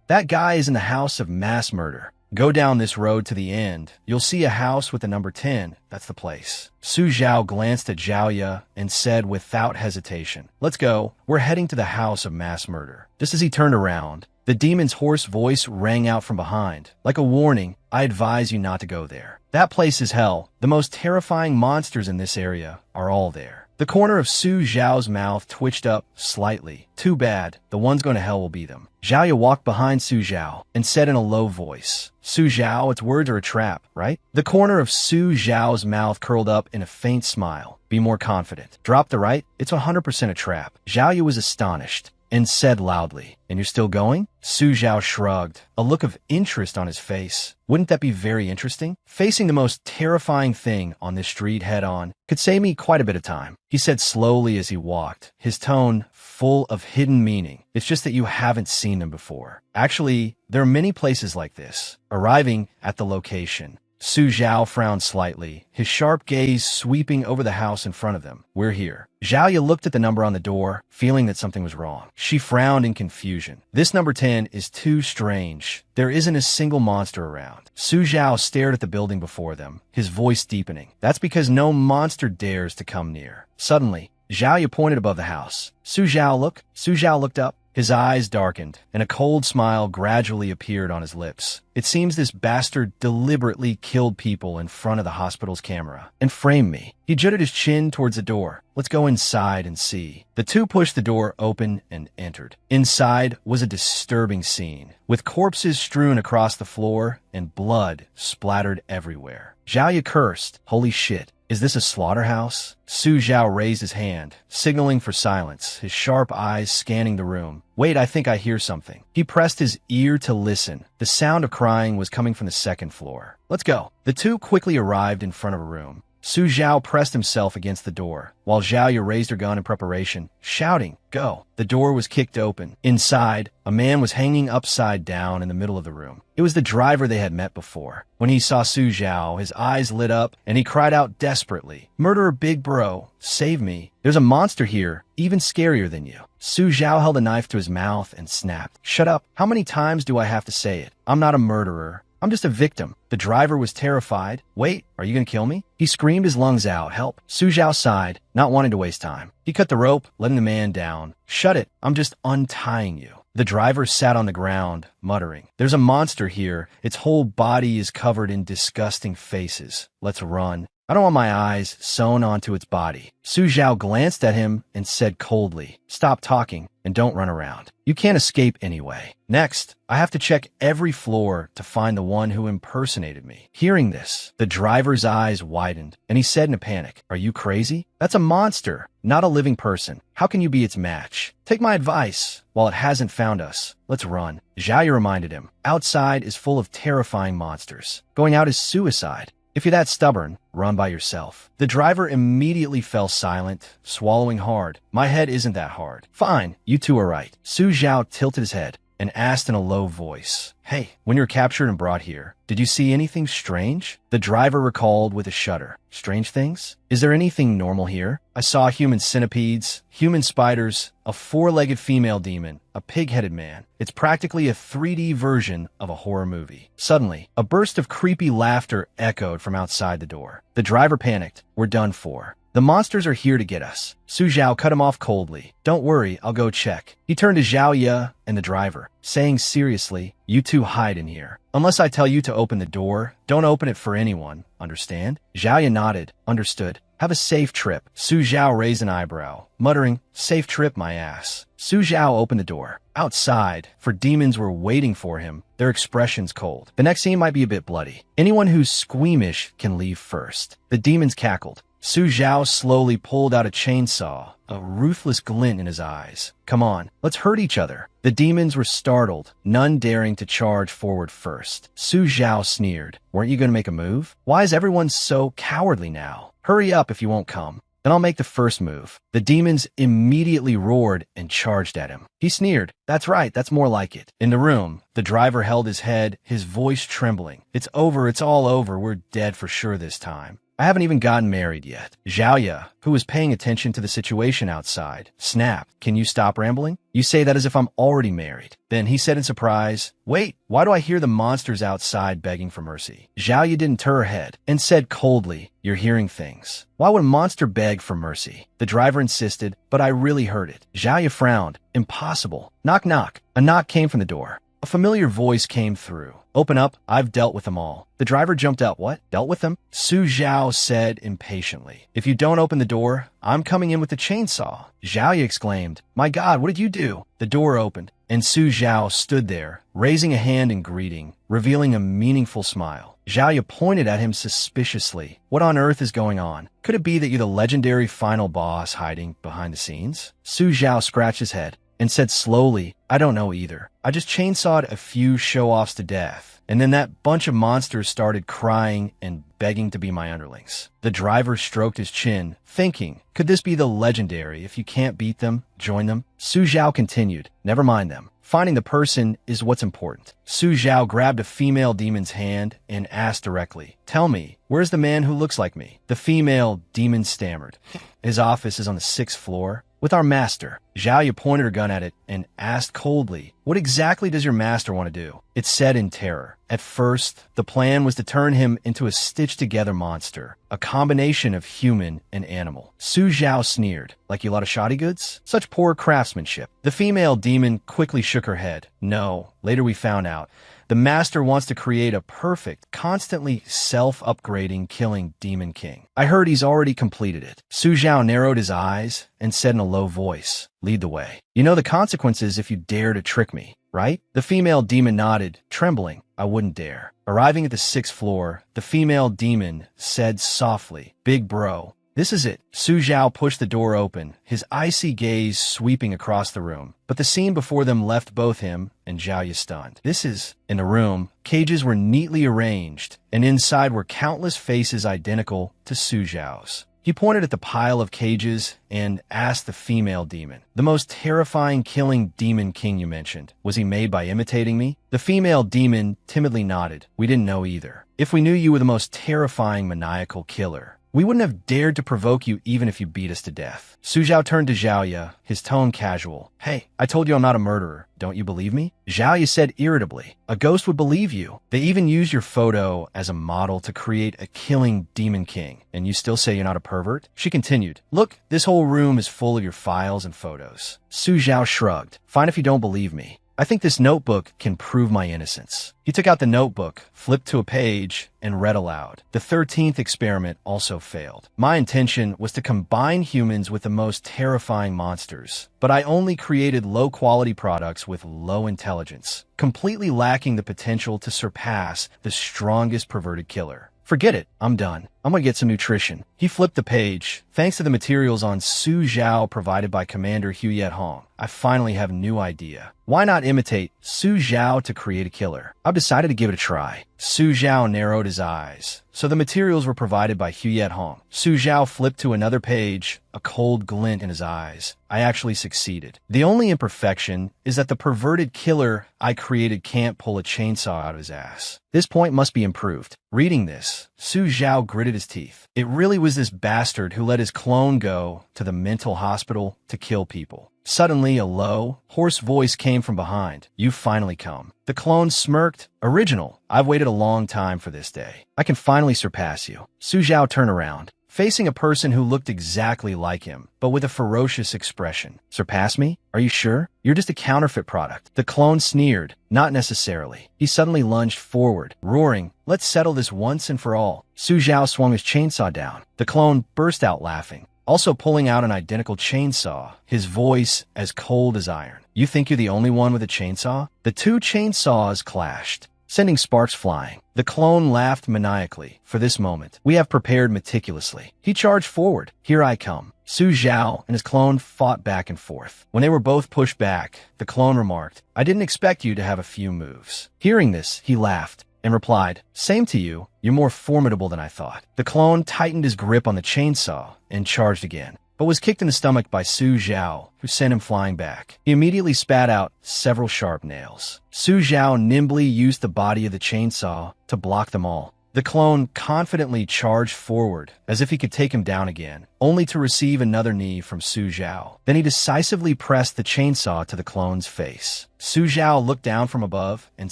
That guy is in the house of mass murder. Go down this road to the end. You'll see a house with the number 10. That's the place. Su Zhao glanced at Zhaoya and said without hesitation, let's go. We're heading to the house of mass murder. Just as he turned around, the demon's hoarse voice rang out from behind. Like a warning, I advise you not to go there. That place is hell. The most terrifying monsters in this area are all there. The corner of Su Zhao's mouth twitched up slightly. Too bad. The ones going to hell will be them. Zhaoya walked behind Su Zhao and said in a low voice, Su Zhao, its words are a trap, right? The corner of Su Zhao's mouth curled up in a faint smile. Be more confident. Drop the right. It's 100% a trap. Zhaoya was astonished and said loudly, and you're still going? Su Zhao shrugged, a look of interest on his face. Wouldn't that be very interesting? Facing the most terrifying thing on this street head-on could save me quite a bit of time, he said slowly as he walked, his tone full of hidden meaning. It's just that you haven't seen them before. Actually, there are many places like this. Arriving at the location, Su Zhao frowned slightly, his sharp gaze sweeping over the house in front of them. We're here. Zhaoya looked at the number on the door, feeling that something was wrong. She frowned in confusion. This number 10 is too strange. There isn't a single monster around. Su Zhao stared at the building before them, his voice deepening. That's because no monster dares to come near. Suddenly, Zhaoya pointed above the house. Su Zhao, look. Su Zhao looked up. His eyes darkened, and a cold smile gradually appeared on his lips. It seems this bastard deliberately killed people in front of the hospital's camera and framed me. He jutted his chin towards the door. Let's go inside and see. The two pushed the door open and entered. Inside was a disturbing scene, with corpses strewn across the floor and blood splattered everywhere. Zhaoya cursed. Holy shit. Is this a slaughterhouse? Su Zhao raised his hand, signaling for silence, his sharp eyes scanning the room. Wait, I think I hear something. He pressed his ear to listen. The sound of crying was coming from the second floor. Let's go. The two quickly arrived in front of a room. Su Zhao pressed himself against the door, while Zhaoya raised her gun in preparation, shouting, go. The door was kicked open. Inside, a man was hanging upside down in the middle of the room. It was the driver they had met before. When he saw Su Zhao, his eyes lit up, and he cried out desperately, Murderer Big Bro, save me. There's a monster here, even scarier than you. Su Zhao held a knife to his mouth and snapped. Shut up. How many times do I have to say it? I'm not a murderer. I'm just a victim. The driver was terrified. Wait, are you gonna kill me? He screamed his lungs out. Help. Su Zhao sighed, not wanting to waste time. He cut the rope, letting the man down. Shut it. I'm just untying you. The driver sat on the ground, muttering. There's a monster here. Its whole body is covered in disgusting faces. Let's run. I don't want my eyes sewn onto its body. Su Zhao glanced at him and said coldly, stop talking and don't run around. You can't escape anyway. Next, I have to check every floor to find the one who impersonated me. Hearing this, the driver's eyes widened and he said in a panic, are you crazy? That's a monster, not a living person. How can you be its match? Take my advice. While it hasn't found us, let's run. Zhaoya reminded him, outside is full of terrifying monsters. Going out is suicide. If you're that stubborn, run by yourself. The driver immediately fell silent, swallowing hard. My head isn't that hard. Fine, you two are right. Su Zhao tilted his head and asked in a low voice, "Hey, when you were captured and brought here, did you see anything strange?" The driver recalled with a shudder. "Strange things? Is there anything normal here? I saw human centipedes, human spiders, a four-legged female demon, a pig-headed man. It's practically a 3D version of a horror movie." Suddenly, a burst of creepy laughter echoed from outside the door. The driver panicked. "We're done for. The monsters are here to get us." Su Zhao cut him off coldly. "Don't worry, I'll go check." He turned to Zhao Ye and the driver, saying seriously, "You two hide in here. Unless I tell you to open the door, don't open it for anyone, understand?" Zhao Ye nodded. "Understood. Have a safe trip." Su Zhao raised an eyebrow, muttering, "Safe trip, my ass." Su Zhao opened the door. Outside, for demons were waiting for him, their expressions cold. The next scene might be a bit bloody. Anyone who's squeamish can leave first. The demons cackled. Su Zhao slowly pulled out a chainsaw, a ruthless glint in his eyes. "Come on, let's hurt each other." The demons were startled, none daring to charge forward first. Su Zhao sneered. "Weren't you going to make a move? Why is everyone so cowardly now? Hurry up if you won't come. Then I'll make the first move." The demons immediately roared and charged at him. He sneered. "That's right, that's more like it." In the room, the driver held his head, his voice trembling. "It's over, it's all over. We're dead for sure this time. I haven't even gotten married yet." Zhao Ye, who was paying attention to the situation outside, snapped. "Can you stop rambling? You say that as if I'm already married." Then he said in surprise, "Wait, why do I hear the monsters outside begging for mercy?" Zhao Ye didn't turn her head and said coldly, "You're hearing things. Why would a monster beg for mercy?" The driver insisted, "But I really heard it." Zhao Ye frowned. "Impossible." Knock, knock. A knock came from the door. A familiar voice came through. "Open up, I've dealt with them all." The driver jumped out. "What? Dealt with them?" Su Zhao said impatiently. "If you don't open the door, I'm coming in with the chainsaw." Zhao Ye exclaimed, "My God, what did you do?" The door opened, and Su Zhao stood there, raising a hand in greeting, revealing a meaningful smile. Zhao Ye pointed at him suspiciously. "What on earth is going on? Could it be that you're the legendary final boss hiding behind the scenes?" Su Zhao scratched his head and said slowly, "I don't know either. I just chainsawed a few show-offs to death, and then that bunch of monsters started crying and begging to be my underlings." The driver stroked his chin, thinking, could this be the legendary? If you can't beat them, join them? Su Zhao continued, "Never mind them. Finding the person is what's important." Su Zhao grabbed a female demon's hand and asked directly, "Tell me, where's the man who looks like me?" The female demon stammered, "His office is on the 6th floor. With our master." Zhao Ye pointed her gun at it and asked coldly, "What exactly does your master want to do?" It said in terror. At first, the plan was to turn him into a stitched-together monster, a combination of human and animal. Su Zhao sneered, "Like you lot of shoddy goods? Such poor craftsmanship." The female demon quickly shook her head. "No, later we found out. The master wants to create a perfect, constantly self-upgrading killing demon king. I heard he's already completed it." Su Zhao narrowed his eyes and said in a low voice, "Lead the way. You know the consequences if you dare to trick me, right?" The female demon nodded, trembling. "I wouldn't dare." Arriving at the 6th floor, the female demon said softly, "Big bro, this is it." Su Zhao pushed the door open, his icy gaze sweeping across the room. But the scene before them left both him and Zhao Ye stunned. This is... In the room, cages were neatly arranged, and inside were countless faces identical to Su Zhao's. He pointed at the pile of cages and asked the female demon, "The most terrifying killing demon king you mentioned, was he made by imitating me?" The female demon timidly nodded. "We didn't know either. If we knew you were the most terrifying maniacal killer, we wouldn't have dared to provoke you even if you beat us to death." Su Zhao turned to Zhao Ye, his tone casual. "Hey, I told you I'm not a murderer. Don't you believe me?" Zhao Ye said irritably, "A ghost would believe you. They even use your photo as a model to create a killing demon king, and you still say you're not a pervert?" She continued, "Look, this whole room is full of your files and photos." Su Zhao shrugged. "Fine if you don't believe me. I think this notebook can prove my innocence." He took out the notebook, flipped to a page, and read aloud. "The 13th experiment also failed. My intention was to combine humans with the most terrifying monsters, but I only created low-quality products with low intelligence, completely lacking the potential to surpass the strongest perverted killer. Forget it, I'm done." I'm gonna get some nutrition. He flipped the page. Thanks to the materials on Su Zhao provided by Commander Huyet Hong, I finally have a new idea. Why not imitate Su Zhao to create a killer? I've decided to give it a try. Su Zhao narrowed his eyes. So the materials were provided by Huyet Hong. Su Zhao flipped to another page, a cold glint in his eyes. I actually succeeded. The only imperfection is that the perverted killer I created can't pull a chainsaw out of his ass. This point must be improved. Reading this, Su Zhao gritted his teeth. It really was this bastard who let his clone go to the mental hospital to kill people. Suddenly, a low, hoarse voice came from behind. You've finally come. The clone smirked. Original. I've waited a long time for this day. I can finally surpass you. Su Zhao turned around, facing a person who looked exactly like him, but with a ferocious expression. Surpass me? Are you sure? You're just a counterfeit product. The clone sneered. Not necessarily. He suddenly lunged forward, roaring, let's settle this once and for all. Su Zhao swung his chainsaw down. The clone burst out laughing, also pulling out an identical chainsaw, his voice as cold as iron. You think you're the only one with a chainsaw? The two chainsaws clashed, sending sparks flying. The clone laughed maniacally. For this moment, we have prepared meticulously. He charged forward. Here I come. Su Zhao and his clone fought back and forth. When they were both pushed back, the clone remarked, I didn't expect you to have a few moves. Hearing this, he laughed and replied, same to you. You're more formidable than I thought. The clone tightened his grip on the chainsaw and charged again, but was kicked in the stomach by Su Zhao, who sent him flying back. He immediately spat out several sharp nails. Su Zhao nimbly used the body of the chainsaw to block them all. The clone confidently charged forward, as if he could take him down again, only to receive another knee from Su Zhao. Then he decisively pressed the chainsaw to the clone's face. Su Zhao looked down from above and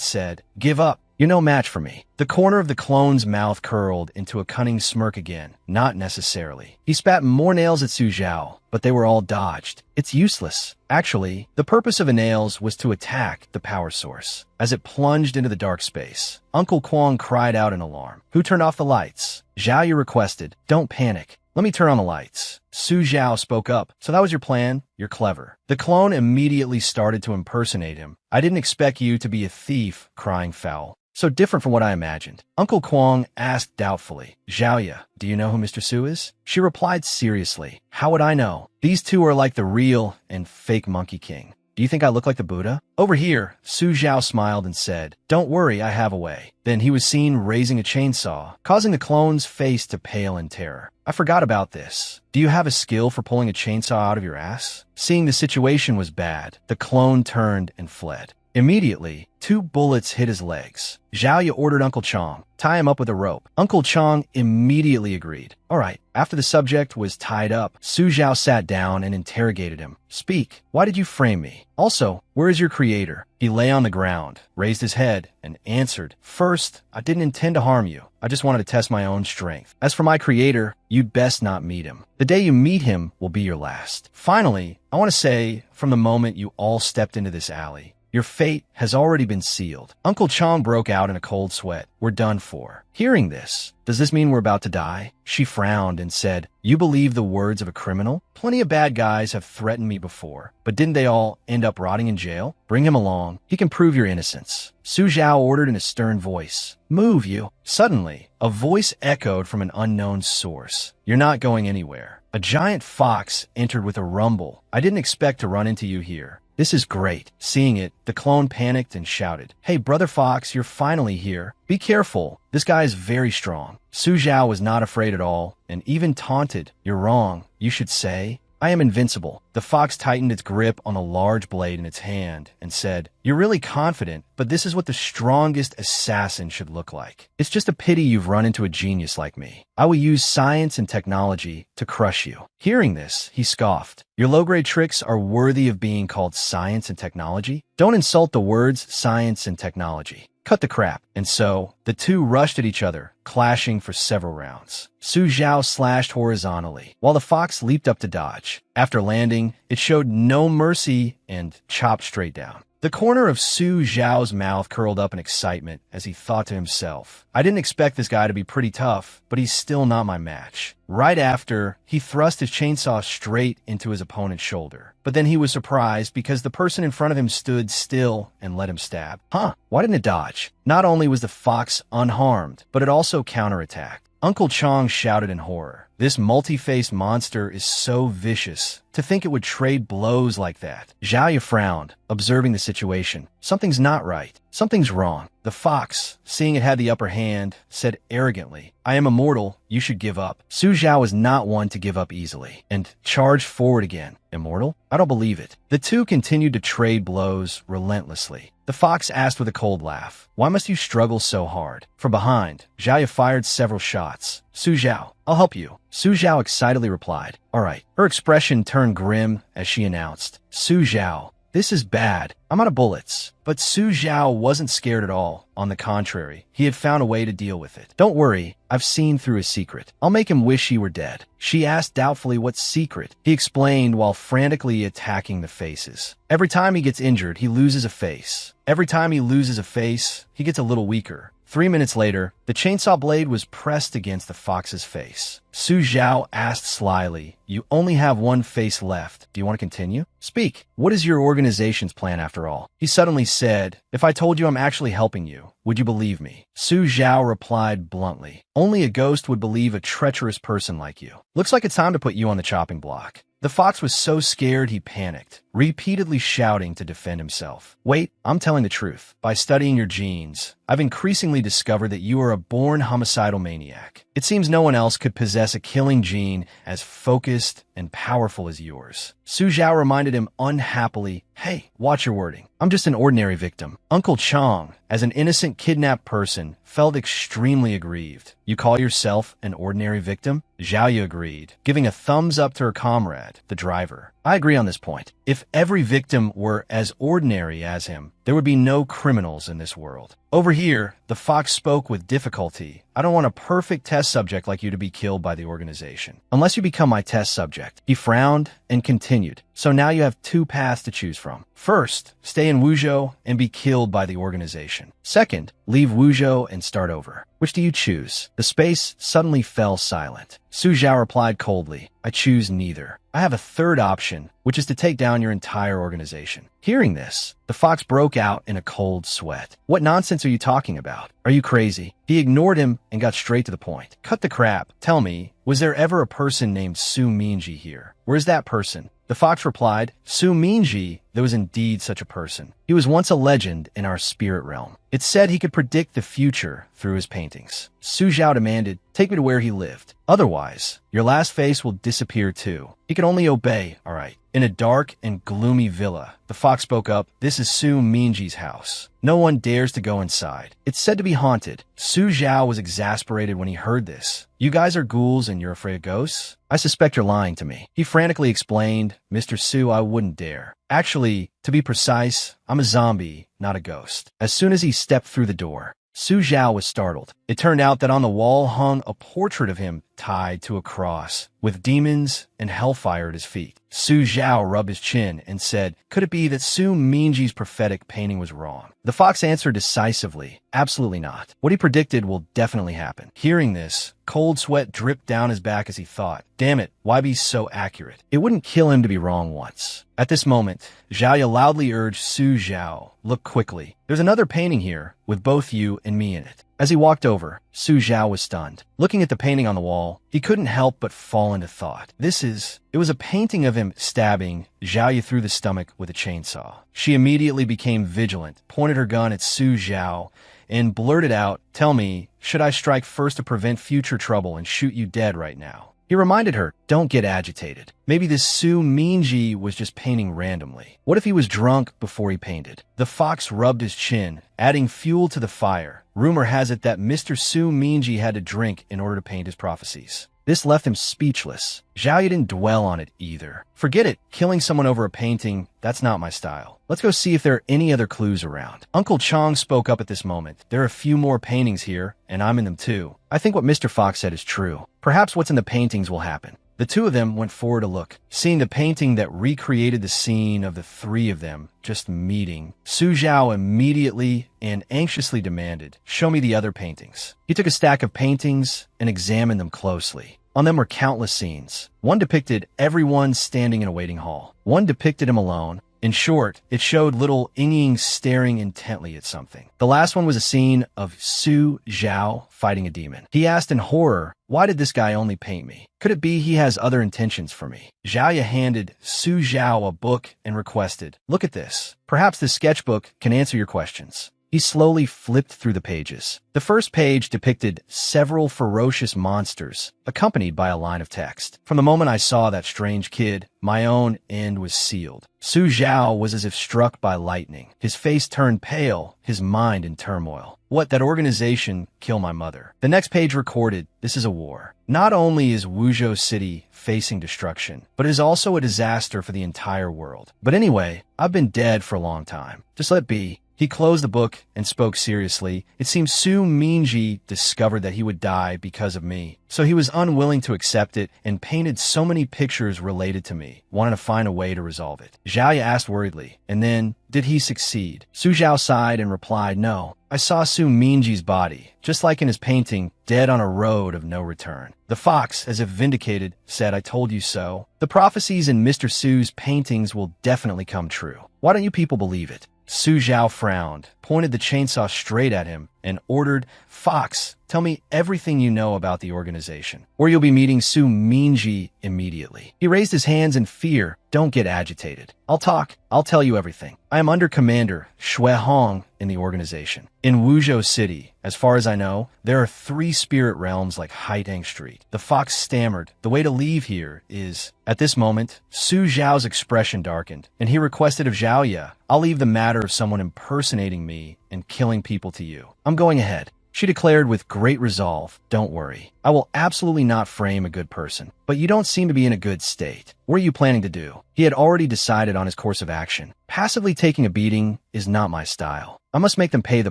said, give up. You're no match for me. The corner of the clone's mouth curled into a cunning smirk again. Not necessarily. He spat more nails at Su Zhao, but they were all dodged. It's useless. Actually, the purpose of the nails was to attack the power source. As it plunged into the dark space, Uncle Kwong cried out in alarm. Who turned off the lights? Zhao Yu requested. Don't panic. Let me turn on the lights. Su Zhao spoke up. So that was your plan? You're clever. The clone immediately started to impersonate him. I didn't expect you to be a thief, crying foul. So different from what I imagined. Uncle Kwong asked doubtfully, Zhao Yu, do you know who Mr. Su is? She replied seriously, how would I know? These two are like the real and fake Monkey King. Do you think I look like the Buddha? Over here, Su Zhao smiled and said, don't worry, I have a way. Then he was seen raising a chainsaw, causing the clone's face to pale in terror. I forgot about this. Do you have a skill for pulling a chainsaw out of your ass? Seeing the situation was bad, the clone turned and fled. Immediately, 2 bullets hit his legs. Zhao Yu ordered Uncle Chong, tie him up with a rope. Uncle Chong immediately agreed. All right. After the subject was tied up, Su Zhao sat down and interrogated him. Speak. Why did you frame me? Also, where is your creator? He lay on the ground, raised his head, and answered, first, I didn't intend to harm you. I just wanted to test my own strength. As for my creator, you'd best not meet him. The day you meet him will be your last. Finally, I want to say, from the moment you all stepped into this alley, your fate has already been sealed. Uncle Chong broke out in a cold sweat. We're done for. Hearing this, does this mean we're about to die? She frowned and said, you believe the words of a criminal? Plenty of bad guys have threatened me before, but didn't they all end up rotting in jail? Bring him along. He can prove your innocence. Su Zhao ordered in a stern voice. Move, you. Suddenly, a voice echoed from an unknown source. You're not going anywhere. A giant fox entered with a rumble. I didn't expect to run into you here. This is great. Seeing it, the clone panicked and shouted, hey, Brother Fox, you're finally here. Be careful. This guy is very strong. Su Zhao was not afraid at all, and even taunted. You're wrong. You should say, I am invincible. The fox tightened its grip on a large blade in its hand and said, you're really confident, but this is what the strongest assassin should look like. It's just a pity you've run into a genius like me. I will use science and technology to crush you. Hearing this, he scoffed. Your low-grade tricks are worthy of being called science and technology? Don't insult the words science and technology. Cut the crap. And so, the two rushed at each other, clashing for several rounds. Su Zhao slashed horizontally, while the fox leaped up to dodge. After landing, it showed no mercy and chopped straight down. The corner of Su Zhao's mouth curled up in excitement as he thought to himself, I didn't expect this guy to be pretty tough, but he's still not my match. Right after, he thrust his chainsaw straight into his opponent's shoulder. But then he was surprised because the person in front of him stood still and let him stab. Why didn't it dodge? Not only was the fox unharmed, but it also counterattacked. Uncle Chong shouted in horror. This multi-faced monster is so vicious. To think it would trade blows like that. Zhao Yu frowned, observing the situation. Something's not right. Something's wrong. The fox, seeing it had the upper hand, said arrogantly, I am immortal. You should give up. Su Zhao was not one to give up easily, and charged forward again. Immortal? I don't believe it. The two continued to trade blows relentlessly. The fox asked with a cold laugh, why must you struggle so hard? From behind, Zhao Yu fired several shots. Su Zhao, I'll help you. Su Zhao excitedly replied, all right. Her expression turned grim as she announced, Su Zhao, this is bad. I'm out of bullets. But Su Zhao wasn't scared at all. On the contrary, he had found a way to deal with it. Don't worry, I've seen through his secret. I'll make him wish he were dead. She asked doubtfully what secret. He explained while frantically attacking the faces. Every time he gets injured, he loses a face. Every time he loses a face, he gets a little weaker. 3 minutes later, the chainsaw blade was pressed against the fox's face. Su Zhao asked slyly, you only have one face left. Do you want to continue? Speak. What is your organization's plan after all? He suddenly said, if I told you I'm actually helping you, would you believe me? Su Zhao replied bluntly, only a ghost would believe a treacherous person like you. Looks like it's time to put you on the chopping block. The fox was so scared he panicked, repeatedly shouting to defend himself. Wait, I'm telling the truth. By studying your genes, I've increasingly discovered that you are a born homicidal maniac. It seems no one else could possess a killing gene as focused and powerful as yours. Su Zhao reminded him unhappily, hey, watch your wording. I'm just an ordinary victim. Uncle Chong, as an innocent kidnapped person, felt extremely aggrieved. You call yourself an ordinary victim? Zhao Yu agreed, giving a thumbs up to her comrade, the driver. I agree on this point. If every victim were as ordinary as him, there would be no criminals in this world. Over here, the fox spoke with difficulty. I don't want a perfect test subject like you to be killed by the organization. Unless you become my test subject. He frowned and continued. So now you have two paths to choose from. First, stay in Wuzhou and be killed by the organization. Second, leave Wuzhou and start over. Which do you choose? The space suddenly fell silent. Su Zhao replied coldly, I choose neither. I have a third option, which is to take down your entire organization. Hearing this, the fox broke out in a cold sweat. What nonsense are you talking about? Are you crazy? He ignored him and got straight to the point. Cut the crap. Tell me, was there ever a person named Su Minji here? Where's that person? The fox replied, Su Minji, there was indeed such a person. He was once a legend in our spirit realm. It's said he could predict the future through his paintings. Su Zhao demanded, take me to where he lived. Otherwise, your last face will disappear too. He could only obey, all right. In a dark and gloomy villa, the fox spoke up, this is Su Minji's house. No one dares to go inside. It's said to be haunted. Su Zhao was exasperated when he heard this. You guys are ghouls and you're afraid of ghosts? I suspect you're lying to me. He frantically explained, Mr. Su, I wouldn't dare. Actually, to be precise, I'm a zombie, not a ghost. As soon as he stepped through the door, Su Zhao was startled. It turned out that on the wall hung a portrait of him tied to a cross, with demons and hellfire at his feet. Su Zhao rubbed his chin and said, could it be that Su Minji's prophetic painting was wrong? The fox answered decisively, absolutely not. What he predicted will definitely happen. Hearing this, cold sweat dripped down his back as he thought, damn it, why be so accurate? It wouldn't kill him to be wrong once. At this moment, Zhao Yu loudly urged Su Zhao, look quickly. There's another painting here, with both you and me in it. As he walked over, Su Zhao was stunned. Looking at the painting on the wall, he couldn't help but fall into thought. It was a painting of him stabbing Zhao Yu through the stomach with a chainsaw. She immediately became vigilant, pointed her gun at Su Zhao, and blurted out, tell me, should I strike first to prevent future trouble and shoot you dead right now? He reminded her, don't get agitated. Maybe this Su Minji was just painting randomly. What if he was drunk before he painted? The fox rubbed his chin, adding fuel to the fire. Rumor has it that Mr. Su Minji had to drink in order to paint his prophecies. This left him speechless. Zhao Yu didn't dwell on it either. Forget it, killing someone over a painting, that's not my style. Let's go see if there are any other clues around. Uncle Chong spoke up at this moment. There are a few more paintings here, and I'm in them too. I think what Mr. Fox said is true. Perhaps what's in the paintings will happen. The two of them went forward to look. Seeing the painting that recreated the scene of the three of them just meeting, Su Zhao immediately and anxiously demanded, show me the other paintings. He took a stack of paintings and examined them closely. On them were countless scenes. One depicted everyone standing in a waiting hall. One depicted him alone. In short, it showed little Ying staring intently at something. The last one was a scene of Su Zhao fighting a demon. He asked in horror, why did this guy only paint me? Could it be he has other intentions for me? Zhaoya handed Su Zhao a book and requested, look at this. Perhaps this sketchbook can answer your questions. He slowly flipped through the pages. The first page depicted several ferocious monsters, accompanied by a line of text. From the moment I saw that strange kid, my own end was sealed. Su Zhao was as if struck by lightning. His face turned pale, his mind in turmoil. What, that organization kill my mother? The next page recorded, this is a war. Not only is Wuzhou City facing destruction, but it is also a disaster for the entire world. But anyway, I've been dead for a long time. Just let be. He closed the book and spoke seriously. It seems Su Mingji discovered that he would die because of me. So he was unwilling to accept it and painted so many pictures related to me, wanting to find a way to resolve it. Zhaoya asked worriedly, and then, did he succeed? Su Zhao sighed and replied, no. I saw Su Mingji's body, just like in his painting, dead on a road of no return. The fox, as if vindicated, said, I told you so. The prophecies in Mr. Su's paintings will definitely come true. Why don't you people believe it? Su Zhao frowned, pointed the chainsaw straight at him, and ordered, Fox, tell me everything you know about the organization, or you'll be meeting Su Mingji immediately. He raised his hands in fear. Don't get agitated. I'll talk. I'll tell you everything. I am under Commander Shui Hong in the organization. In Wuzhou City, as far as I know, there are 3 spirit realms like Haidang Street. The fox stammered. The way to leave here is... At this moment, Su Zhao's expression darkened, and he requested of Zhaoya, I'll leave the matter of someone impersonating me and killing people to you. I'm going ahead. She declared with great resolve, don't worry. I will absolutely not frame a good person. But you don't seem to be in a good state. What are you planning to do? He had already decided on his course of action. Passively taking a beating is not my style. I must make them pay the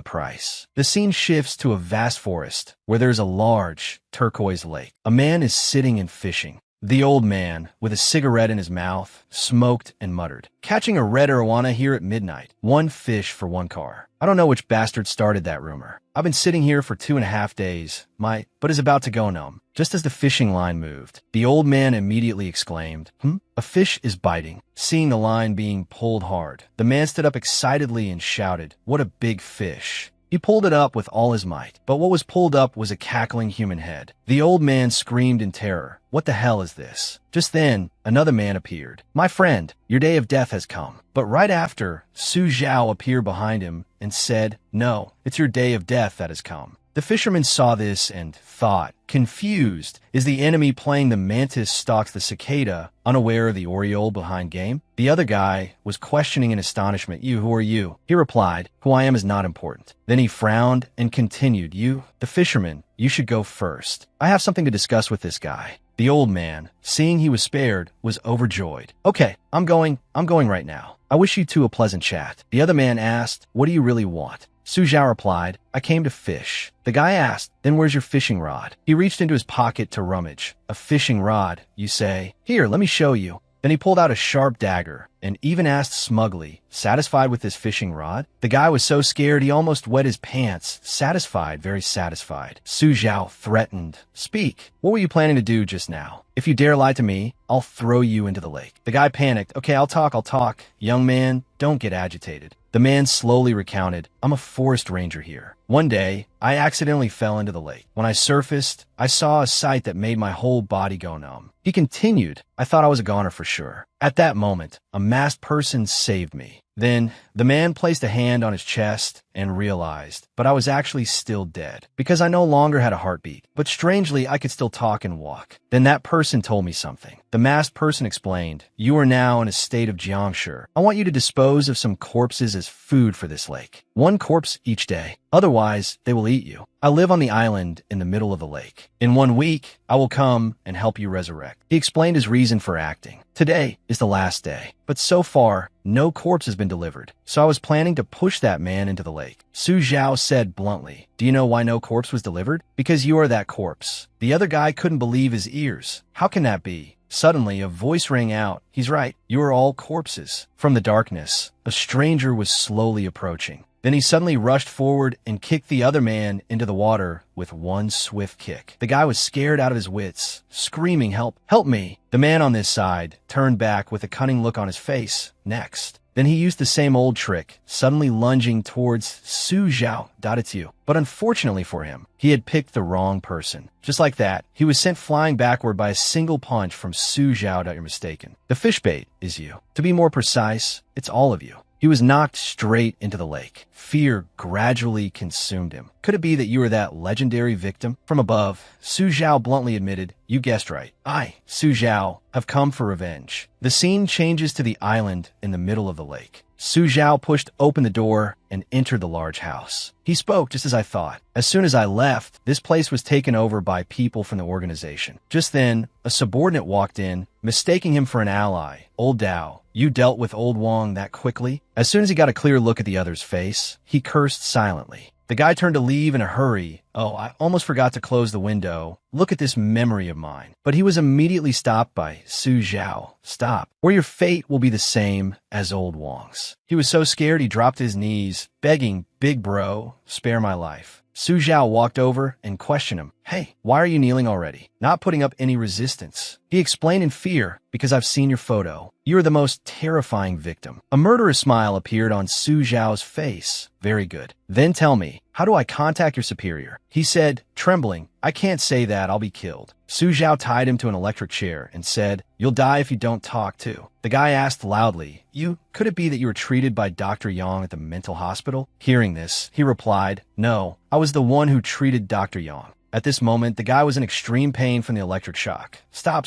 price. The scene shifts to a vast forest where there's a large turquoise lake. A man is sitting and fishing. The old man, with a cigarette in his mouth, smoked and muttered, catching a red arowana here at midnight. 1 fish for 1 car. I don't know which bastard started that rumor. I've been sitting here for 2.5 days. My butt is about to go numb. Just as the fishing line moved, the old man immediately exclaimed, A fish is biting. Seeing the line being pulled hard, the man stood up excitedly and shouted, what a big fish. He pulled it up with all his might, but what was pulled up was a cackling human head. The old man screamed in terror. What the hell is this? Just then, another man appeared. My friend, your day of death has come. But right after, Su Zhao appeared behind him and said, no, it's your day of death that has come. The fisherman saw this and thought, confused, is the enemy playing the mantis stalks the cicada, unaware of the oriole behind game? The other guy was questioning in astonishment, you, who are you? He replied, who I am is not important. Then he frowned and continued, you, the fisherman, you should go first. I have something to discuss with this guy. The old man, seeing he was spared, was overjoyed. Okay, I'm going right now. I wish you two a pleasant chat. The other man asked, what do you really want? Su Zhao replied, I came to fish. The guy asked, then where's your fishing rod? He reached into his pocket to rummage. A fishing rod, you say? Here, let me show you. Then he pulled out a sharp dagger and even asked smugly, satisfied with his fishing rod? The guy was so scared he almost wet his pants. Satisfied, very satisfied. Su Zhao threatened, speak. What were you planning to do just now? If you dare lie to me, I'll throw you into the lake. The guy panicked. Okay, I'll talk. Young man, don't get agitated. The man slowly recounted, I'm a forest ranger here. One day, I accidentally fell into the lake. When I surfaced, I saw a sight that made my whole body go numb. He continued, I thought I was a goner for sure. At that moment, a masked person saved me. Then, the man placed a hand on his chest and realized, but I was actually still dead, because I no longer had a heartbeat. But strangely, I could still talk and walk. Then that person told me something. The masked person explained, you are now in a state of jiangshi. I want you to dispose of some corpses as food for this lake. 1 corpse each day. Otherwise, they will eat you. I live on the island in the middle of the lake. In 1 week, I will come and help you resurrect. He explained his reason for acting. Today is the last day, but so far, no corpse has been delivered. So I was planning to push that man into the lake. Su Zhao said bluntly, do you know why no corpse was delivered? Because you are that corpse. The other guy couldn't believe his ears. How can that be? Suddenly, a voice rang out. He's right. You are all corpses. From the darkness, a stranger was slowly approaching. Then he suddenly rushed forward and kicked the other man into the water with 1 swift kick. The guy was scared out of his wits, screaming, help me. The man on this side turned back with a cunning look on his face. Next, Then he used the same old trick, suddenly lunging towards Su Zhao. It's you. But unfortunately for him, he had picked the wrong person. Just like that, he was sent flying backward by a single punch from Su Zhao. You're mistaken. The fish bait is you. To be more precise, it's all of you. He was knocked straight into the lake. Fear gradually consumed him. Could it be that you were that legendary victim? From above, Su Zhao bluntly admitted, "You guessed right. I, Su Zhao, have come for revenge." The scene changes to the island in the middle of the lake. Su Zhao pushed open the door and entered the large house. He spoke just as I thought. As soon as I left, this place was taken over by people from the organization. Just then, a subordinate walked in, mistaking him for an ally. "Old Dao, you dealt with Old Wong that quickly?" As soon as he got a clear look at the other's face, he cursed silently. The guy turned to leave in a hurry. "Oh, I almost forgot to close the window. Look at this memory of mine." But he was immediately stopped by Su Zhao. "Stop, or your fate will be the same as Old Wong's." He was so scared he dropped to his knees, begging, "Big bro, spare my life." Su Zhao walked over and questioned him. "Hey, why are you kneeling already? Not putting up any resistance." He explained in fear, "Because I've seen your photo. You are the most terrifying victim." A murderous smile appeared on Su Zhao's face. "Very good. Then tell me, how do I contact your superior?" He said, trembling, "I can't say that, I'll be killed." Su Zhao tied him to an electric chair and said, "You'll die if you don't talk too." The guy asked loudly, Could it be that you were treated by Dr. Yang at the mental hospital?" Hearing this, he replied, "No, I was the one who treated Dr. Yang." At this moment, the guy was in extreme pain from the electric shock. Stop,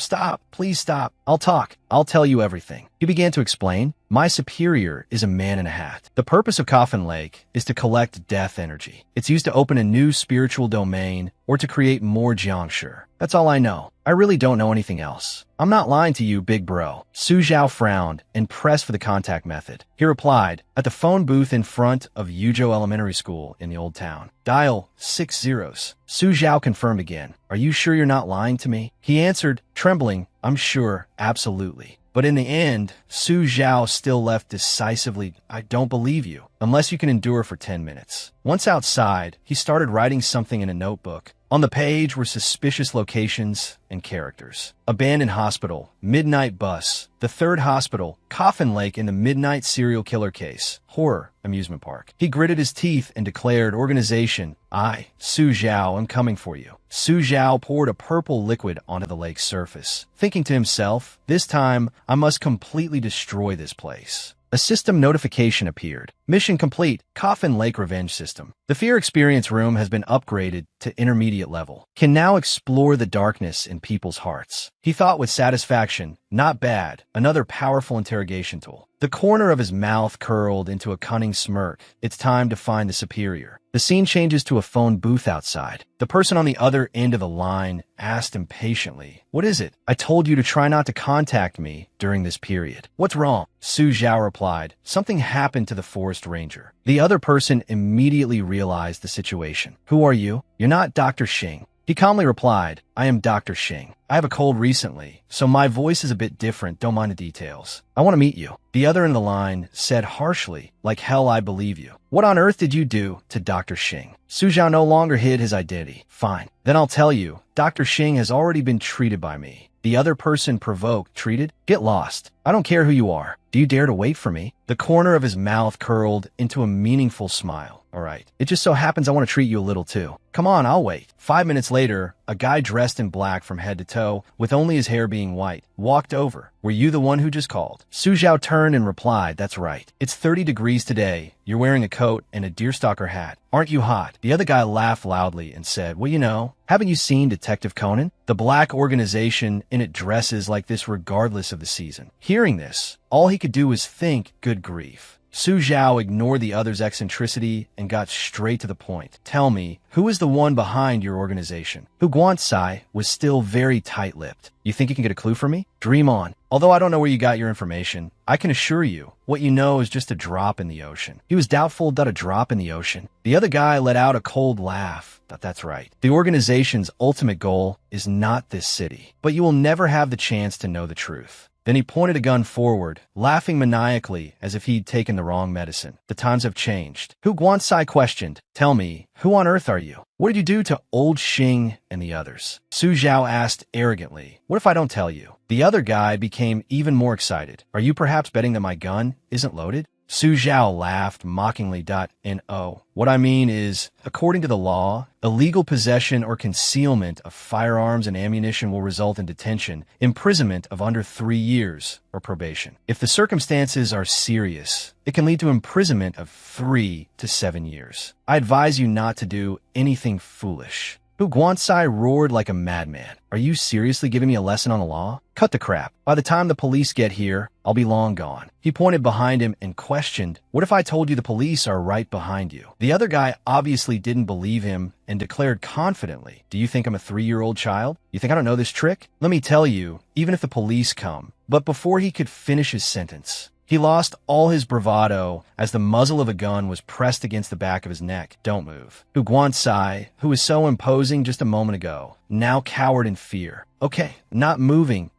please stop. I'll talk. I'll tell you everything." He began to explain, "My superior is a man in a hat. The purpose of Coffin Lake is to collect death energy. It's used to open a new spiritual domain or to create more Jiangshi. That's all I know. I really don't know anything else." "I'm not lying to you, big bro." Su Zhao frowned and pressed for the contact method. He replied, "At the phone booth in front of Yuzhou Elementary School in the old town. Dial 6 zeros. Su Zhao confirmed again. "Are you sure you're not lying to me?" He answered, trembling, "I'm sure, absolutely." But in the end, Su Zhao still left decisively, "I don't believe you, unless you can endure for 10 minutes. Once outside, he started writing something in a notebook. On the page were suspicious locations and characters. Abandoned hospital, midnight bus, the third hospital, Coffin Lake in the midnight serial killer case, horror, amusement park. He gritted his teeth and declared, "Organization, I, Su Zhao, am coming for you." Su Zhao poured a purple liquid onto the lake's surface, thinking to himself, "This time, I must completely destroy this place." A system notification appeared. "Mission complete. Coffin Lake Revenge System. The Fear Experience Room has been upgraded to intermediate level. Can now explore the darkness in people's hearts." He thought with satisfaction, "Not bad. Another powerful interrogation tool." The corner of his mouth curled into a cunning smirk. It's time to find the superior. The scene changes to a phone booth outside. The person on the other end of the line asked impatiently, "What is it? I told you to try not to contact me during this period." "What's wrong?" Su Zhao replied, "Something happened to the forest ranger." The other person immediately realized the situation. "Who are you?" "You're not Dr. Xing." He calmly replied, "I am Dr. Xing. I have a cold recently, so my voice is a bit different, don't mind the details. I want to meet you." The other end of the line said harshly, "Like hell I believe you. What on earth did you do to Dr. Xing?" Su Zhao no longer hid his identity. "Fine, then I'll tell you, Dr. Xing has already been treated by me." The other person provoked, "Treated? Get lost. I don't care who you are. Do you dare to wait for me?" The corner of his mouth curled into a meaningful smile. "All right. It just so happens I want to treat you a little too. Come on, I'll wait." 5 minutes later, a guy dressed in black from head to toe, with only his hair being white, walked over. "Were you the one who just called?" Su Zhao turned and replied, "That's right. It's 30 degrees today. You're wearing a coat and a deerstalker hat. Aren't you hot?" The other guy laughed loudly and said, "Well, you know, haven't you seen Detective Conan? The black organization in it dresses like this regardless of the season." Hearing this, all he could do was think, good grief. Su Zhao ignored the other's eccentricity and got straight to the point. "Tell me, who is the one behind your organization?" Hu Guansai was still very tight-lipped. "You think you can get a clue from me? Dream on. Although I don't know where you got your information, I can assure you, what you know is just a drop in the ocean." He was doubtful that a drop in the ocean. The other guy let out a cold laugh. That's right. The organization's ultimate goal is not this city, but you will never have the chance to know the truth. Then he pointed a gun forward, laughing maniacally as if he'd taken the wrong medicine. The times have changed. Hu Guansai questioned. Tell me, who on earth are you? What did you do to old Xing and the others? Su Zhao asked arrogantly. What if I don't tell you? The other guy became even more excited. Are you perhaps betting that my gun isn't loaded? Su Zhao laughed mockingly. No. What I mean is, according to the law, illegal possession or concealment of firearms and ammunition will result in detention, imprisonment of under 3 years, or probation. If the circumstances are serious, it can lead to imprisonment of 3 to 7 years. I advise you not to do anything foolish. Hu Guansai roared like a madman. Are you seriously giving me a lesson on the law? Cut the crap. By the time the police get here, I'll be long gone. He pointed behind him and questioned, what if I told you the police are right behind you? The other guy obviously didn't believe him and declared confidently, do you think I'm a 3-year-old child? You think I don't know this trick? Let me tell you, even if the police come. But before he could finish his sentence, he lost all his bravado as the muzzle of a gun was pressed against the back of his neck. Don't move. Hu Guansai, who was so imposing just a moment ago, now cowered in fear. Okay, not moving.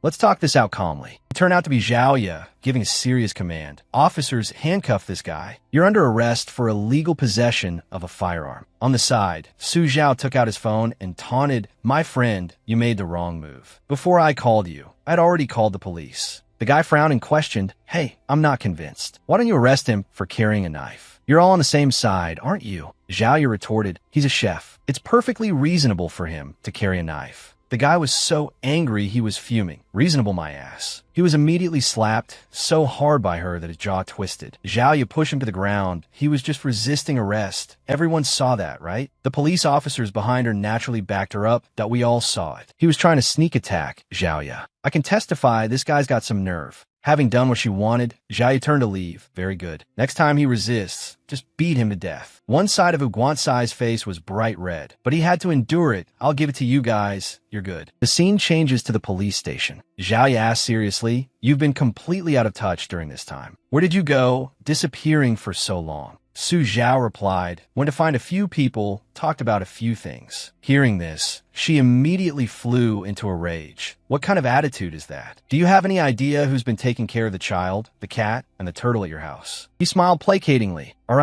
Let's talk this out calmly. It turned out to be Zhao Ye giving a serious command. Officers, handcuff this guy. You're under arrest for illegal possession of a firearm. On the side, Su Zhao took out his phone and taunted, my friend, you made the wrong move. Before I called you, I'd already called the police. The guy frowned and questioned, hey, I'm not convinced. Why don't you arrest him for carrying a knife? You're all on the same side, aren't you? Zhao Ye retorted, he's a chef. It's perfectly reasonable for him to carry a knife. The guy was so angry he was fuming. Reasonable, my ass. He was immediately slapped so hard by her that his jaw twisted. Zhao Ye pushed him to the ground. He was just resisting arrest. Everyone saw that, right? The police officers behind her naturally backed her up. That we all saw it. He was trying to sneak attack Zhao Ye. I can testify this guy's got some nerve. Having done what she wanted, Zhao Ye turned to leave. Very good. Next time he resists, just beat him to death. One side of Hu Guansai's face was bright red, but he had to endure it. I'll give it to you guys. You're good. The scene changes to the police station. Zhao Ye asked seriously, you've been completely out of touch during this time. Where did you go, disappearing for so long? Su Zhao replied, went to find a few people, talked about a few things. Hearing this, she immediately flew into a rage. What kind of attitude is that? Do you have any idea who's been taking care of the child, the cat, and the turtle at your house? He smiled placatingly. All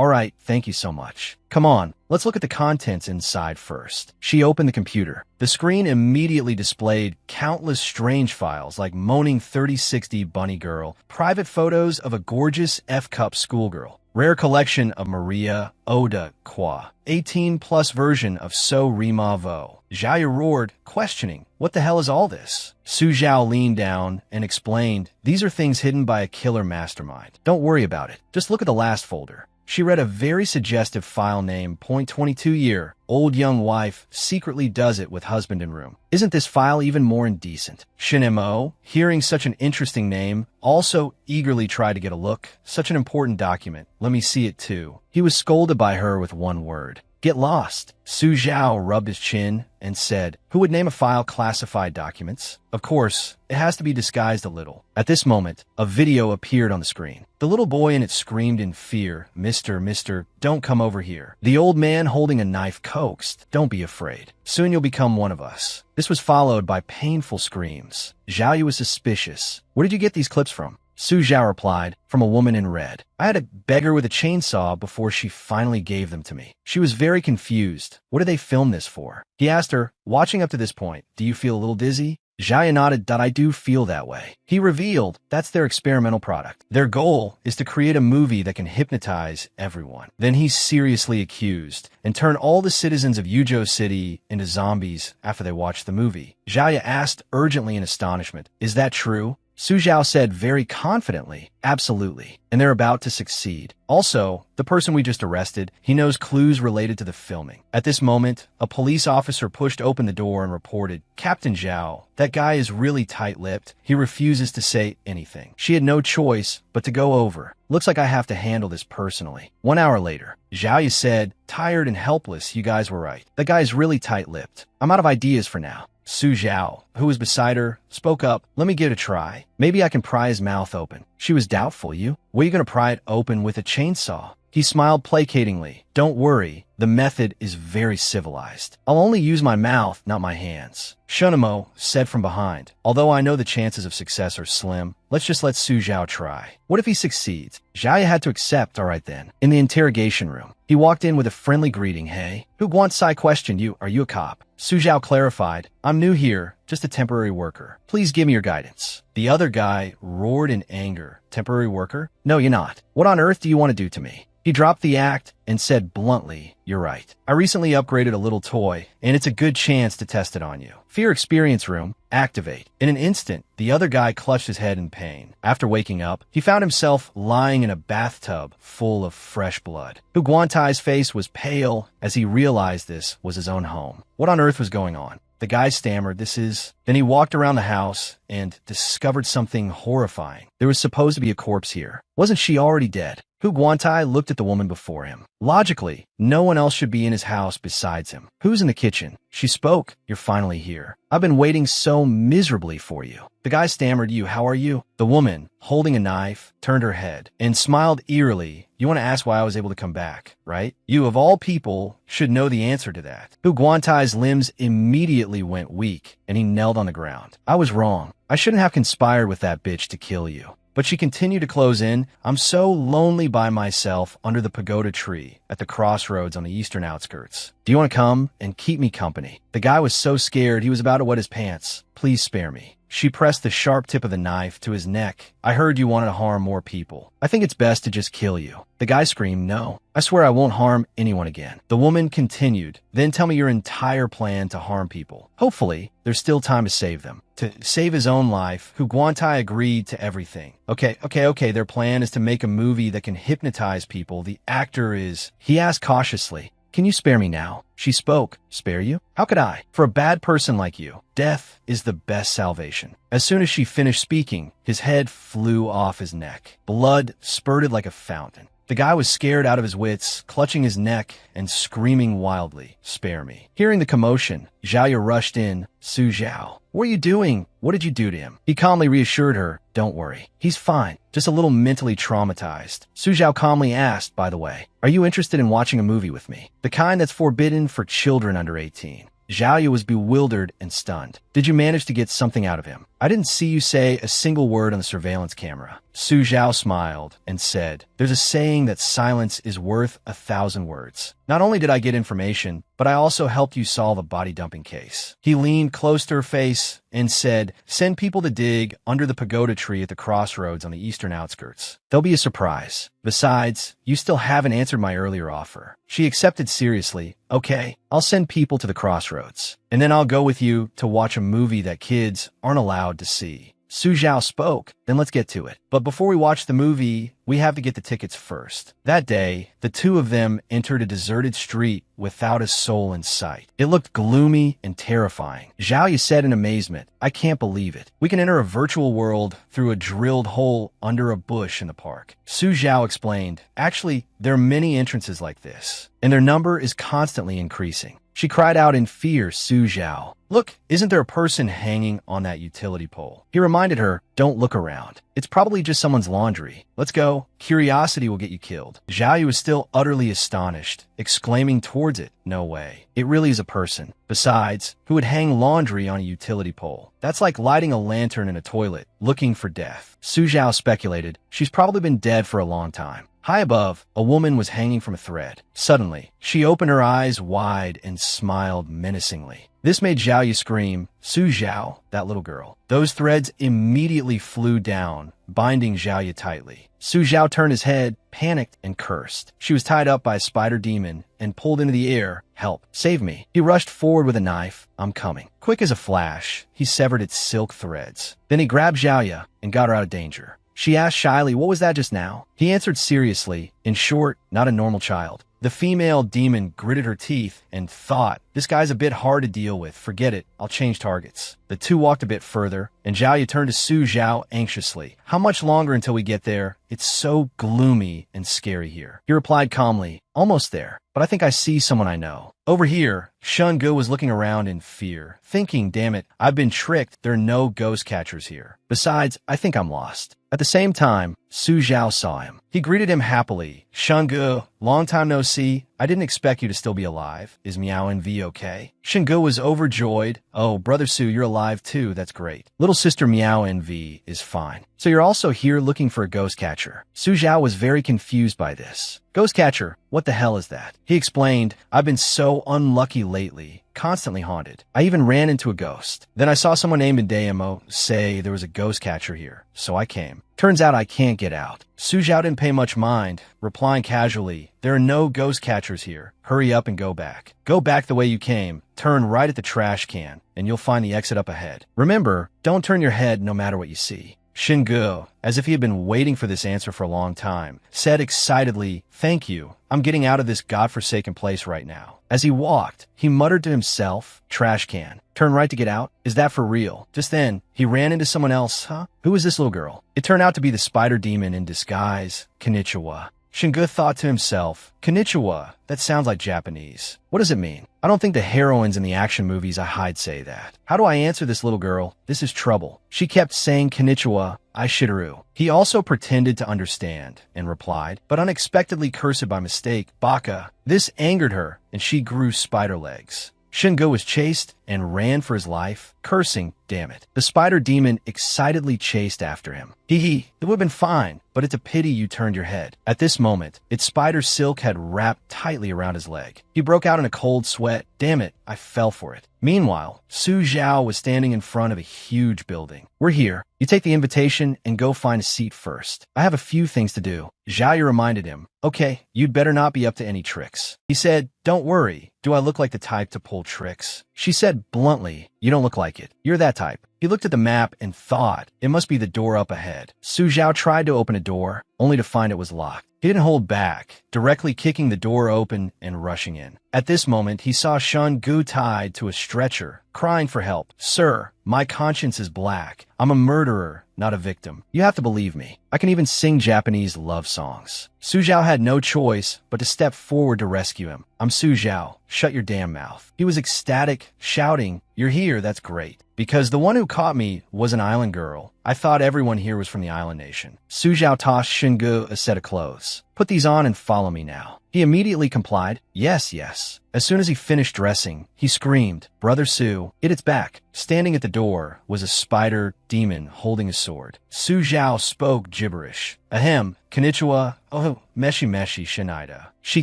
right, thank you so much. Come on, let's look at the contents inside first. She opened the computer. The screen immediately displayed countless strange files like moaning 3060 bunny girl, private photos of a gorgeous F-cup schoolgirl, rare collection of Maria Oda Kwa, 18-plus version of So Rima Vo. Zhao Ye roared, questioning, what the hell is all this? Su Zhao leaned down and explained, these are things hidden by a killer mastermind. Don't worry about it. Just look at the last folder. She read a very suggestive file name, .22 year, old young wife, secretly does it with husband in room. Isn't this file even more indecent? Shin Mo, hearing such an interesting name, also eagerly tried to get a look. Such an important document. Let me see it too. He was scolded by her with one word. Get lost. Su Zhao rubbed his chin and said, who would name a file classified documents? Of course, it has to be disguised a little. At this moment, a video appeared on the screen. The little boy in it screamed in fear, Mister, don't come over here. The old man holding a knife coaxed, don't be afraid. Soon you'll become one of us. This was followed by painful screams. Zhao Ye was suspicious. Where did you get these clips from? Su Zhao replied, from a woman in red. I had to beg her with a chainsaw before she finally gave them to me. She was very confused. What did they film this for? He asked her, watching up to this point, do you feel a little dizzy? Zhao Ye nodded that I do feel that way. He revealed that's their experimental product. Their goal is to create a movie that can hypnotize everyone. Then he's seriously accused and turn all the citizens of Yuzhou City into zombies after they watch the movie. Zhao Ye asked urgently in astonishment, is that true? Su Zhao said very confidently, absolutely, and they're about to succeed. Also, the person we just arrested, he knows clues related to the filming. At this moment, a police officer pushed open the door and reported, Captain Zhao, that guy is really tight-lipped. He refuses to say anything. She had no choice but to go over. Looks like I have to handle this personally. 1 hour later, Zhao Ye said, tired and helpless, you guys were right. That guy is really tight-lipped. I'm out of ideas for now. Su Zhao, who was beside her, spoke up. Let me give it a try. Maybe I can pry his mouth open. She was doubtful. What are you going to pry it open with a chainsaw? He smiled placatingly. Don't worry, the method is very civilized. I'll only use my mouth, not my hands. Shunamo said from behind, although I know the chances of success are slim, let's just let Su Zhao try. What if he succeeds? Zhao had to accept, all right then. In the interrogation room, he walked in with a friendly greeting. Hey, Hu Guansai questioned you, are you a cop? Su Zhao clarified, I'm new here, just a temporary worker. Please give me your guidance. The other guy roared in anger. Temporary worker? No, you're not. What on earth do you want to do to me? He dropped the act and said bluntly, you're right. I recently upgraded a little toy, and it's a good chance to test it on you. Fear experience room, activate. In an instant, the other guy clutched his head in pain. After waking up, he found himself lying in a bathtub full of fresh blood. Hu Guantai's face was pale as he realized this was his own home. What on earth was going on? The guy stammered, Then he walked around the house and discovered something horrifying. There was supposed to be a corpse here. Wasn't she already dead? Hu Guantai looked at the woman before him. Logically, no one else should be in his house besides him. Who's in the kitchen? She spoke. You're finally here. I've been waiting so miserably for you. The guy stammered, how are you? The woman, holding a knife, turned her head and smiled eerily. You want to ask why I was able to come back, right? You, of all people, should know the answer to that. Hu Guantai's limbs immediately went weak, and he knelt on the ground. I was wrong. I shouldn't have conspired with that bitch to kill you. But she continued to close in. I'm so lonely by myself under the pagoda tree at the crossroads on the eastern outskirts. Do you want to come and keep me company? The guy was so scared he was about to wet his pants. Please spare me. She pressed the sharp tip of the knife to his neck. I heard you wanted to harm more people. I think it's best to just kill you. The guy screamed, no. I swear I won't harm anyone again. The woman continued, then tell me your entire plan to harm people. Hopefully, there's still time to save them. To save his own life, Hu Guantai agreed to everything. Okay, their plan is to make a movie that can hypnotize people. The actor is... He asked cautiously, can you spare me now? She spoke. Spare you? How could I? For a bad person like you, death is the best salvation. As soon as she finished speaking, his head flew off his neck. Blood spurted like a fountain. The guy was scared out of his wits, clutching his neck and screaming wildly, spare me. Hearing the commotion, Zhao rushed in. Su Zhao, what are you doing? What did you do to him? He calmly reassured her, don't worry. He's fine, just a little mentally traumatized. Su Zhao calmly asked, by the way, are you interested in watching a movie with me? The kind that's forbidden for children under 18. Zhao was bewildered and stunned. Did you manage to get something out of him? I didn't see you say a single word on the surveillance camera. Su Zhao smiled and said, there's a saying that silence is worth 1,000 words. Not only did I get information, but I also helped you solve a body dumping case. He leaned close to her face and said, send people to dig under the pagoda tree at the crossroads on the eastern outskirts. They'll be a surprise. Besides, you still haven't answered my earlier offer. She accepted seriously. Okay, I'll send people to the crossroads. And then I'll go with you to watch a movie that kids aren't allowed to see. Su Zhao spoke, then let's get to it. But before we watch the movie, we have to get the tickets first. That day, the two of them entered a deserted street without a soul in sight. It looked gloomy and terrifying. Zhao said in amazement, I can't believe it. We can enter a virtual world through a drilled hole under a bush in the park. Su Zhao explained, actually, there are many entrances like this, and their number is constantly increasing. She cried out in fear, Su Zhao. Look, isn't there a person hanging on that utility pole? He reminded her, don't look around. It's probably just someone's laundry. Let's go. Curiosity will get you killed. Zhao was still utterly astonished, exclaiming towards it, no way. It really is a person. Besides, who would hang laundry on a utility pole? That's like lighting a lantern in a toilet, looking for death. Su Zhao speculated, she's probably been dead for a long time. High above, a woman was hanging from a thread. Suddenly, she opened her eyes wide and smiled menacingly. This made Zhao scream, Su Zhao, that little girl. Those threads immediately flew down, binding Zhao tightly. Su Zhao turned his head, panicked, and cursed. She was tied up by a spider demon and pulled into the air. Help, save me. He rushed forward with a knife. I'm coming. Quick as a flash, he severed its silk threads. Then he grabbed Zhao and got her out of danger. She asked shyly, what was that just now? He answered seriously, in short, not a normal child. The female demon gritted her teeth and thought, this guy's a bit hard to deal with. Forget it. I'll change targets. The two walked a bit further, and Zhao turned to Su Zhao anxiously. How much longer until we get there? It's so gloomy and scary here. He replied calmly, almost there, but I think I see someone I know. Over here, Shun Gu was looking around in fear, thinking, damn it, I've been tricked. There are no ghost catchers here. Besides, I think I'm lost. At the same time, Su Zhao saw him. He greeted him happily. Shun Gu, long time no see. I didn't expect you to still be alive. Is Meow NV okay? Shingu was overjoyed. Oh, Brother Su, you're alive too. That's great. Little sister Meow NV is fine. So you're also here looking for a ghost catcher. Su Zhao was very confused by this. Ghost catcher? What the hell is that? He explained, I've been so unlucky lately. Constantly haunted. I even ran into a ghost. Then I saw someone named Indayamo say there was a ghost catcher here, so I came. Turns out I can't get out. Su Zhao didn't pay much mind, replying casually, there are no ghost catchers here. Hurry up and go back. Go back the way you came. Turn right at the trash can, and you'll find the exit up ahead. Remember, don't turn your head no matter what you see. Shingu, as if he had been waiting for this answer for a long time, said excitedly, thank you. I'm getting out of this godforsaken place right now. As he walked, he muttered to himself, trash can. Turn right to get out? Is that for real? Just then, he ran into someone else, huh? Who was this little girl? It turned out to be the spider demon in disguise, Konnichiwa. Shingu thought to himself, Konnichiwa, that sounds like Japanese. What does it mean? I don't think the heroines in the action movies I hide say that. How do I answer this little girl? This is trouble. She kept saying Konnichiwa, Aishiru. He also pretended to understand and replied, but unexpectedly cursed by mistake, Baka. This angered her, and she grew spider legs. Shingu was chased and ran for his life, cursing, damn it. The spider demon excitedly chased after him. Hee, it would have been fine, but it's a pity you turned your head. At this moment, its spider silk had wrapped tightly around his leg. He broke out in a cold sweat. Damn it, I fell for it. Meanwhile, Su Zhao was standing in front of a huge building. We're here. You take the invitation and go find a seat first. I have a few things to do. Zhao reminded him. Okay, you'd better not be up to any tricks. He said, don't worry. Do I look like the type to pull tricks? She said bluntly, you don't look like it. You're that type. He looked at the map and thought, it must be the door up ahead. Su Zhao tried to open a door, only to find it was locked. He didn't hold back, directly kicking the door open and rushing in. At this moment, he saw Shun Gu tied to a stretcher, crying for help. Sir, my conscience is black. I'm a murderer, not a victim. You have to believe me. I can even sing Japanese love songs. Su Zhao had no choice but to step forward to rescue him. I'm Su Zhao. Shut your damn mouth. He was ecstatic, shouting, you're here, that's great. Because the one who caught me was an island girl. I thought everyone here was from the island nation. Su Zhao tossed Shingu a set of clothes. Put these on and follow me now. He immediately complied. Yes, yes. As soon as he finished dressing, he screamed, Brother Su, it's back. Standing at the door was a spider demon holding a sword. Su Zhao spoke gibberish. Ahem, konnichiwa, oh, meshi meshi shinaida. She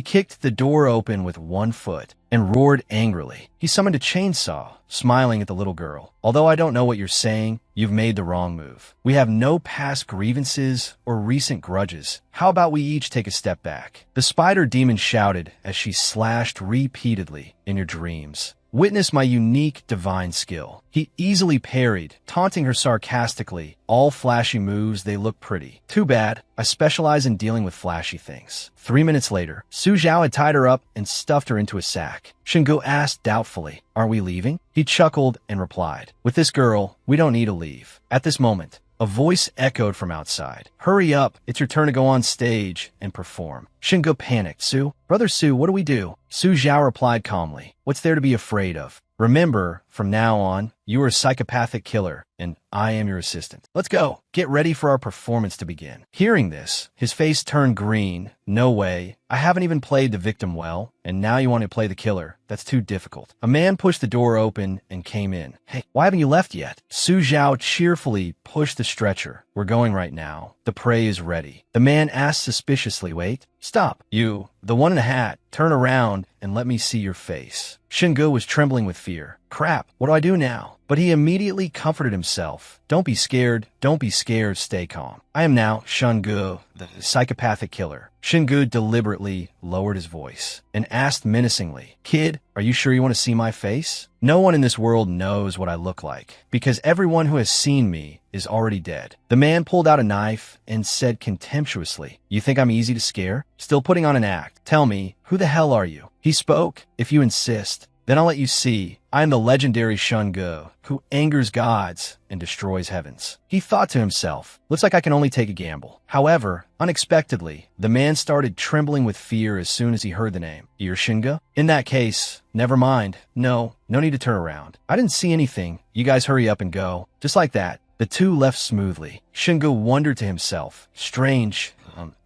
kicked the door open with one foot and roared angrily. He summoned a chainsaw, smiling at the little girl. Although I don't know what you're saying, you've made the wrong move. We have no past grievances or recent grudges. How about we each take a step back? The spider demon shouted as she slashed repeatedly in your dreams. Witness my unique divine skill. He easily parried, taunting her sarcastically. All flashy moves, they look pretty. Too bad, I specialize in dealing with flashy things. 3 minutes later, Su Zhao had tied her up and stuffed her into a sack. Shingu asked doubtfully, aren't we leaving? He chuckled and replied, with this girl, we don't need to leave. At this moment, a voice echoed from outside. Hurry up, it's your turn to go on stage and perform. Shingu panicked. Su, Brother Su, what do we do? Su Zhao replied calmly, what's there to be afraid of? Remember, from now on, you are a psychopathic killer, and I am your assistant. Let's go. Get ready for our performance to begin. Hearing this, his face turned green. No way. I haven't even played the victim well, and now you want to play the killer. That's too difficult. A man pushed the door open and came in. Hey, why haven't you left yet? Su Zhao cheerfully pushed the stretcher. We're going right now. The prey is ready. The man asked suspiciously, wait, stop. You, the one in a hat, turn around and let me see your face. Shingu was trembling with fear. Crap, what do I do now? But he immediately comforted himself. Don't be scared, stay calm. I am now Shingu, the psychopathic killer. Shingu deliberately lowered his voice and asked menacingly, Kid, are you sure you want to see my face? No one in this world knows what I look like, because everyone who has seen me is already dead. The man pulled out a knife and said contemptuously, You think I'm easy to scare? Still putting on an act. Tell me, who the hell are you? He spoke, If you insist, then I'll let you see. I am the legendary Shingu, who angers gods and destroys heavens. He thought to himself, looks like I can only take a gamble. However, unexpectedly, the man started trembling with fear as soon as he heard the name. You're Shingu? In that case, never mind. No need to turn around. I didn't see anything. You guys hurry up and go. Just like that, the two left smoothly. Shingu wondered to himself, strange.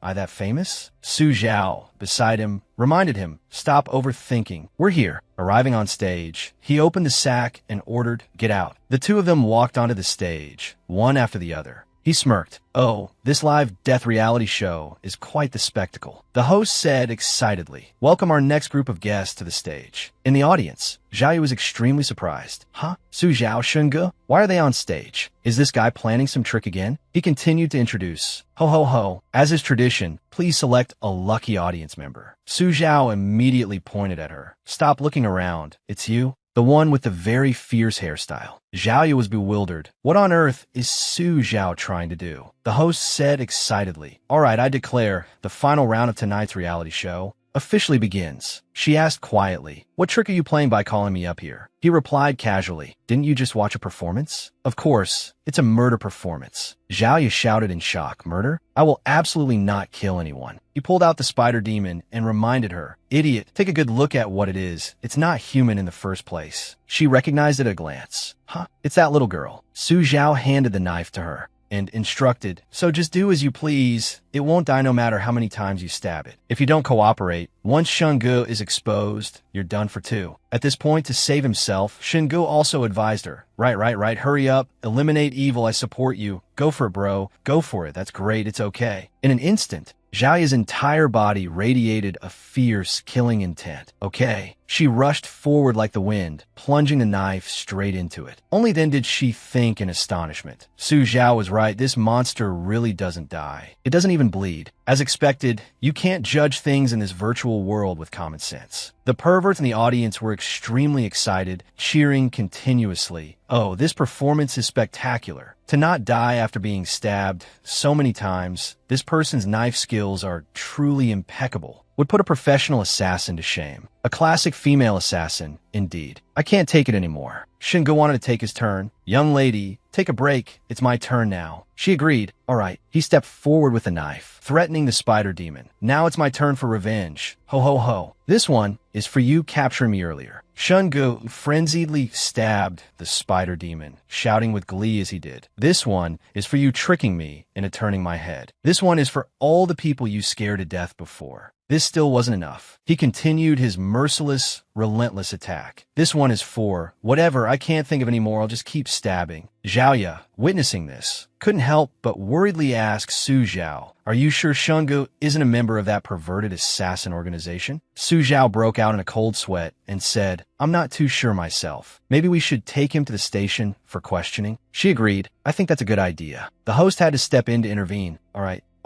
I that famous? Su Zhao, beside him, reminded him, stop overthinking. We're here. Arriving on stage, he opened the sack and ordered, get out. The two of them walked onto the stage, one after the other. He smirked. Oh, this live death reality show is quite the spectacle. The host said excitedly, welcome our next group of guests to the stage. In the audience, Zhao Yu was extremely surprised. Huh? Su Zhao Shunge? Why are they on stage? Is this guy planning some trick again? He continued to introduce. Ho ho ho. As is tradition, please select a lucky audience member. Su Zhao immediately pointed at her. Stop looking around. It's you? The one with the very fierce hairstyle. Zhao Yu was bewildered. What on earth is Su Zhao trying to do? The host said excitedly. All right, I declare, the final round of tonight's reality show officially begins. She asked quietly, what trick are you playing by calling me up here? He replied casually, didn't you just watch a performance? Of course, it's a murder performance. Zhao Yu shouted in shock, murder? I will absolutely not kill anyone. He pulled out the spider demon and reminded her, idiot, take a good look at what it is. It's not human in the first place. She recognized it at a glance. Huh? It's that little girl. Su Zhao handed the knife to her and instructed, so just do as you please. It won't die no matter how many times you stab it. If you don't cooperate, once Shungu is exposed, you're done for two. At this point, to save himself, Shungu also advised her, right, hurry up, eliminate evil, I support you. Go for it, bro. Go for it, that's great, it's okay. In an instant, Zhao Yu's entire body radiated a fierce, killing intent. Okay. She rushed forward like the wind, plunging the knife straight into it. Only then did she think in astonishment. Su Zhao was right, this monster really doesn't die. It doesn't even bleed. As expected, you can't judge things in this virtual world with common sense. The perverts in the audience were extremely excited, cheering continuously. Oh, this performance is spectacular. To not die after being stabbed so many times, this person's knife skills are truly impeccable. Would put a professional assassin to shame. A classic female assassin, indeed. I can't take it anymore. Shingo wanted to take his turn. Young lady, take a break. It's my turn now. She agreed. All right. He stepped forward with a knife, threatening the spider demon. Now it's my turn for revenge. Ho ho ho. This one is for you capturing me earlier. Shungu frenziedly stabbed the spider demon, shouting with glee as he did. This one is for you tricking me into turning my head. This one is for all the people you scared to death before. This still wasn't enough. He continued his merciless, relentless attack. This one is for whatever, I can't think of any more, I'll just keep stabbing. Zhao Yu, witnessing this, couldn't help but worriedly ask Su Zhao, are you sure Shungu isn't a member of that perverted assassin organization? Su Zhao broke out in a cold sweat and said, I'm not too sure myself. Maybe we should take him to the station for questioning? She agreed. I think that's a good idea. The host had to step in to intervene. All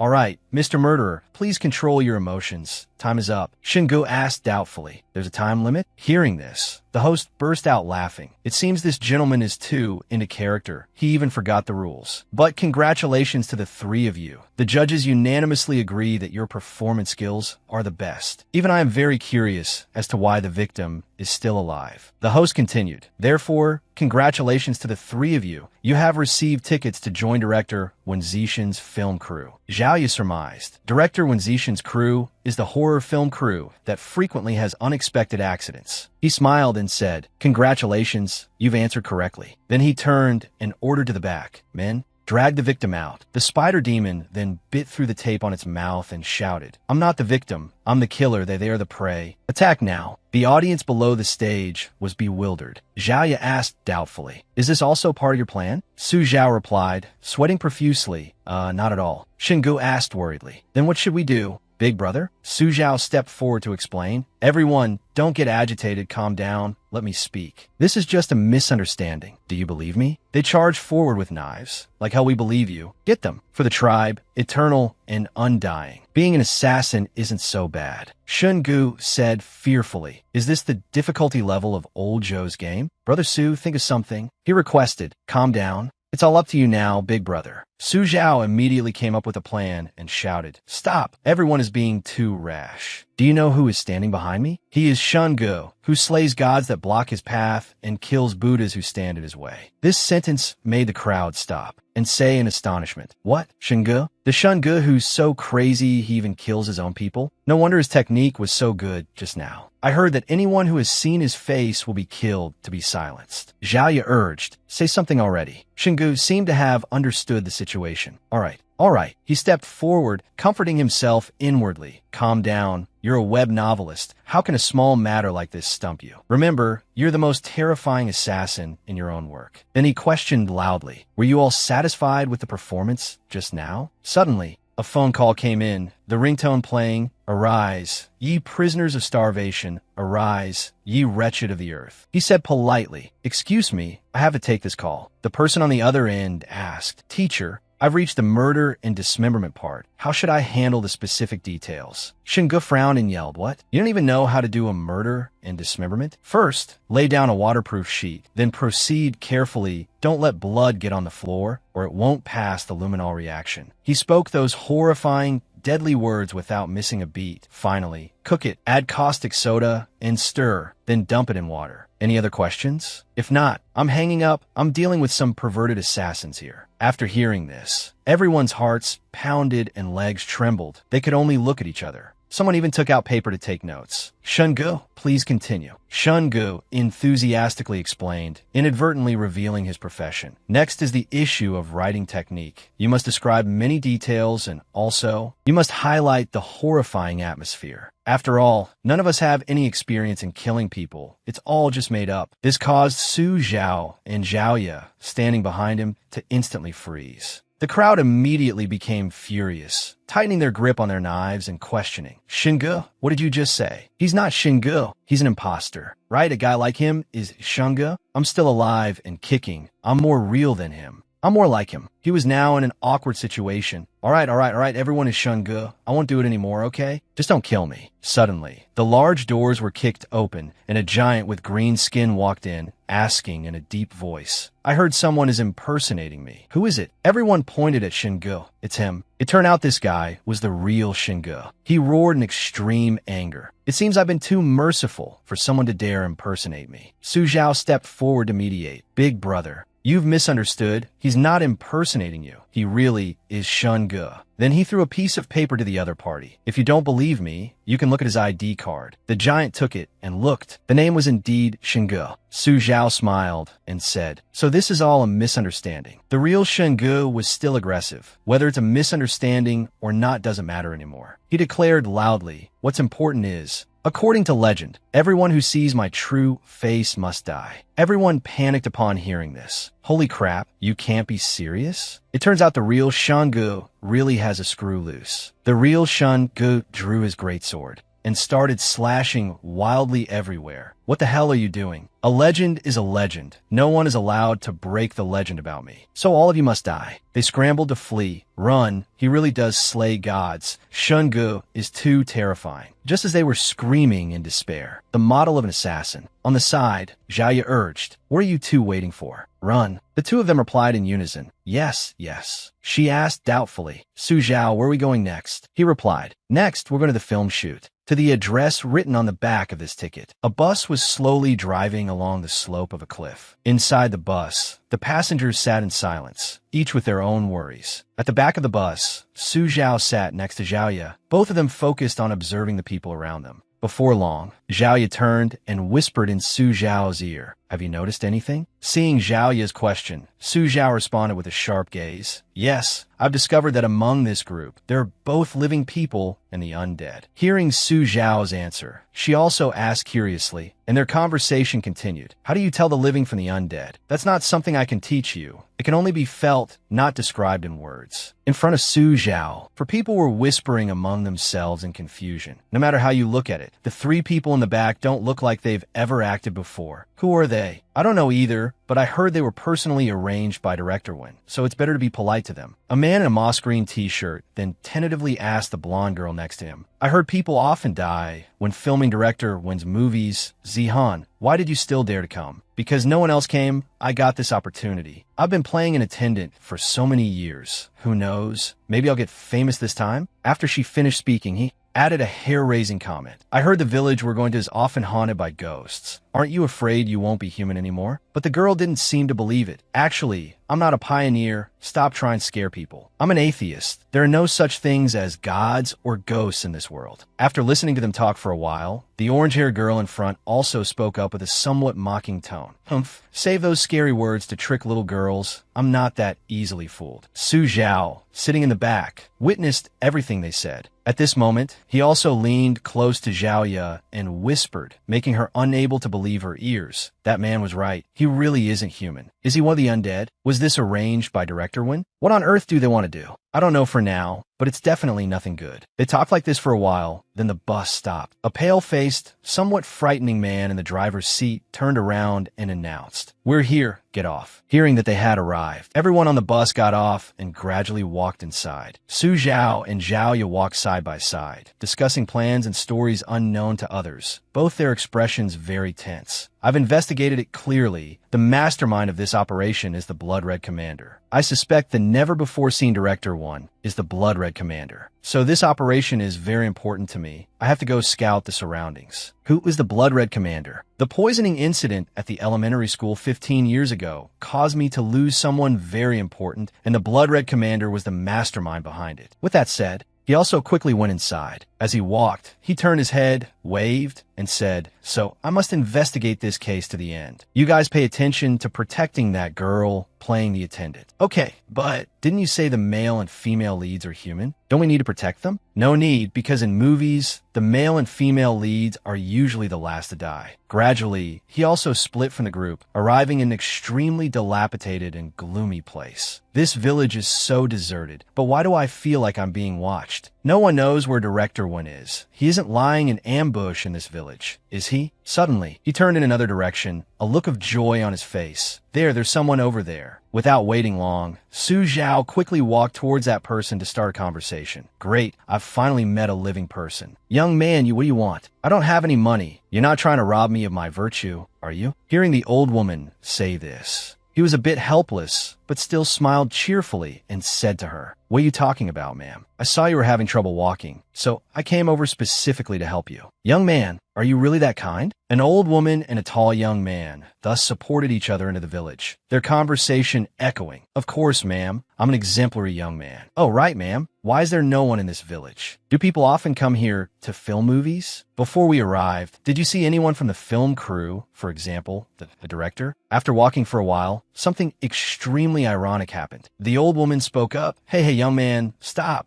right, Mr. Murderer, please control your emotions. Time is up. Shingu asked doubtfully. There's a time limit? Hearing this, the host burst out laughing. It seems this gentleman is too into character. He even forgot the rules. But congratulations to the three of you. The judges unanimously agree that your performance skills are the best. Even I am very curious as to why the victim is still alive. The host continued. Therefore, congratulations to the three of you. You have received tickets to join director Wen Zixin's film crew. Zhao Yu surmised. Director Wen Zixin's crew is the horror film crew that frequently has unexpected accidents. He smiled and said, congratulations, you've answered correctly. Then he turned and ordered to the back, men, drag the victim out. The spider demon then bit through the tape on its mouth and shouted, I'm not the victim, I'm the killer, they are the prey. Attack now. The audience below the stage was bewildered. Zhao Yu asked doubtfully, is this also part of your plan? Su Zhao replied, sweating profusely, not at all. Shingu asked worriedly, then what should we do? Big brother? Su Zhao stepped forward to explain. Everyone, don't get agitated, calm down, let me speak. This is just a misunderstanding. Do you believe me? They charged forward with knives. Like how we believe you. Get them. For the tribe, eternal and undying. Being an assassin isn't so bad. Shungu said fearfully, is this the difficulty level of old Joe's game? Brother Su, think of something. He requested, calm down. It's all up to you now, big brother. Su Zhao immediately came up with a plan and shouted, stop, everyone is being too rash. Do you know who is standing behind me? He is Shungu, who slays gods that block his path and kills Buddhas who stand in his way. This sentence made the crowd stop and say in astonishment, what, Shungu? The Shungu who's so crazy he even kills his own people? No wonder his technique was so good just now. I heard that anyone who has seen his face will be killed to be silenced. Zhao Yu urged, say something already. Shungu seemed to have understood the situation. All right, All right. He stepped forward, comforting himself inwardly. Calm down. You're a web novelist. How can a small matter like this stump you? Remember, you're the most terrifying assassin in your own work. Then he questioned loudly. Were you all satisfied with the performance just now? Suddenly, a phone call came in, the ringtone playing, "Arise, ye prisoners of starvation, arise, ye wretched of the earth." He said politely, "Excuse me, I have to take this call." The person on the other end asked, "Teacher, I've reached the murder and dismemberment part. How should I handle the specific details?" Shingu frowned and yelled, "What? You don't even know how to do a murder and dismemberment? First, lay down a waterproof sheet, then proceed carefully. Don't let blood get on the floor, or it won't pass the luminol reaction." He spoke those horrifying, deadly words without missing a beat. Finally, cook it, add caustic soda, and stir, then dump it in water. Any other questions? If not, I'm hanging up. I'm dealing with some perverted assassins here. After hearing this, everyone's hearts pounded and legs trembled. They could only look at each other. Someone even took out paper to take notes. "Shungu, please continue." Shungu enthusiastically explained, inadvertently revealing his profession. "Next is the issue of writing technique. You must describe many details and also, you must highlight the horrifying atmosphere. After all, none of us have any experience in killing people. It's all just made up." This caused Su Zhao and Zhao Ye, standing behind him, to instantly freeze. The crowd immediately became furious, tightening their grip on their knives and questioning. "Shingu, what did you just say?" "He's not Shingu. He's an imposter. Right? A guy like him is Shingu. I'm still alive and kicking. I'm more real than him. I'm more like him." He was now in an awkward situation. All right, everyone is Shungu. I won't do it anymore, okay? Just don't kill me." Suddenly, the large doors were kicked open, and a giant with green skin walked in, asking in a deep voice, "I heard someone is impersonating me. Who is it?" Everyone pointed at Shingu. "It's him." It turned out this guy was the real Shingu. He roared in extreme anger. "It seems I've been too merciful for someone to dare impersonate me." Su Zhao stepped forward to mediate. "Big brother, you've misunderstood. He's not impersonating you. He really is Shungu." Then he threw a piece of paper to the other party. "If you don't believe me, you can look at his ID card." The giant took it and looked. The name was indeed Shingu. Su Zhao smiled and said, "So this is all a misunderstanding." The real Shingu was still aggressive. Whether it's a misunderstanding or not doesn't matter anymore. He declared loudly, "What's important is, according to legend, everyone who sees my true face must die." Everyone panicked upon hearing this. Holy crap, you can't be serious? It turns out the real Shungu really has a screw loose. The real Shungu drew his greatsword and started slashing wildly everywhere. "What the hell are you doing? A legend is a legend. No one is allowed to break the legend about me. So all of you must die." They scrambled to flee. "Run. He really does slay gods. Shungu is too terrifying." Just as they were screaming in despair, the model of an assassin. On the side, Zhao Ye urged, "What are you two waiting for? Run." The two of them replied in unison, "Yes, yes." She asked doubtfully, "Su Zhao, where are we going next?" He replied, "Next, we're going to the film shoot." To the address written on the back of this ticket, a bus was slowly driving along the slope of a cliff. Inside the bus, the passengers sat in silence, each with their own worries. At the back of the bus, Su Zhao sat next to Zhao Ye, both of them focused on observing the people around them. Before long, Zhao Ye turned and whispered in Su Zhao's ear, "Have you noticed anything?" Seeing Zhao Ye's question, Su Zhao responded with a sharp gaze. "Yes, I've discovered that among this group, there are both living people and the undead." Hearing Su Zhao's answer, she also asked curiously, and their conversation continued. "How do you tell the living from the undead?" "That's not something I can teach you. It can only be felt, not described in words." In front of Su Zhao, for people were whispering among themselves in confusion. No matter how you look at it, the three people in the back don't look like they've ever acted before. Who are they? "I don't know either, but I heard they were personally arranged by Director Wen, so it's better to be polite to them." A man in a moss green t-shirt then tentatively asked the blonde girl next to him, "I heard people often die when filming Director Wen's movies. Zihan, why did you still dare to come?" "Because no one else came, I got this opportunity. I've been playing an attendant for so many years. Who knows? Maybe I'll get famous this time." After she finished speaking, he added a hair-raising comment. "I heard the village we're going to is often haunted by ghosts. Aren't you afraid you won't be human anymore? But the girl didn't seem to believe it. Actually, I'm not a pioneer. Stop trying to scare people. I'm an atheist. There are no such things as gods or ghosts in this world. After listening to them talk for a while, the orange-haired girl in front also spoke up with a somewhat mocking tone. Humph. Save those scary words to trick little girls. I'm not that easily fooled. Su Zhao, sitting in the back, witnessed everything they said. At this moment, he also leaned close to Zhao Ye and whispered, making her unable to believe her ears. That man was right. He really isn't human. Is he one of the undead? Was this arranged by Director Wen? What on earth do they want to do? I don't know for now, but it's definitely nothing good. They talked like this for a while, then the bus stopped. A pale-faced, somewhat frightening man in the driver's seat turned around and announced, "We're here, get off." Hearing that they had arrived, everyone on the bus got off and gradually walked inside. Su Zhao and Zhao Ye walked side by side, discussing plans and stories unknown to others, both their expressions very tense. I've investigated it clearly. The mastermind of this operation is the Blood Red Commander. I suspect the never-before-seen Director One is the Blood Red Commander. So this operation is very important to me. I have to go scout the surroundings. Who is the Blood Red Commander? The poisoning incident at the elementary school 15 years ago caused me to lose someone very important, and the Blood Red Commander was the mastermind behind it. With that said, he also quickly went inside. As he walked, he turned his head, waved, and said, "So I must investigate this case to the end. You guys pay attention to protecting that girl playing the attendant." "Okay, but didn't you say the male and female leads are human? Don't we need to protect them?" "No need, because in movies, the male and female leads are usually the last to die." Gradually, he also split from the group, arriving in an extremely dilapidated and gloomy place. This village is so deserted, but why do I feel like I'm being watched? No one knows where Director One is. He isn't lying in ambush in this village, is he? Suddenly, he turned in another direction, a look of joy on his face. There's someone over there. Without waiting long, Su Zhao quickly walked towards that person to start a conversation. "Great, I've finally met a living person." "Young man, what do you want?" "I don't have any money. You're not trying to rob me of my virtue, are you?" Hearing the old woman say this, he was a bit helpless, but still smiled cheerfully and said to her, "What are you talking about, ma'am? I saw you were having trouble walking, so I came over specifically to help you." "Young man, are you really that kind?" An old woman and a tall young man thus supported each other into the village, their conversation echoing. "Of course, ma'am. I'm an exemplary young man." "Oh, right, ma'am. Why is there no one in this village? Do people often come here to film movies?" "Before we arrived, did you see anyone from the film crew, for example, the director?" After walking for a while, something extremely ironic happened. The old woman spoke up. Hey, young man, stop.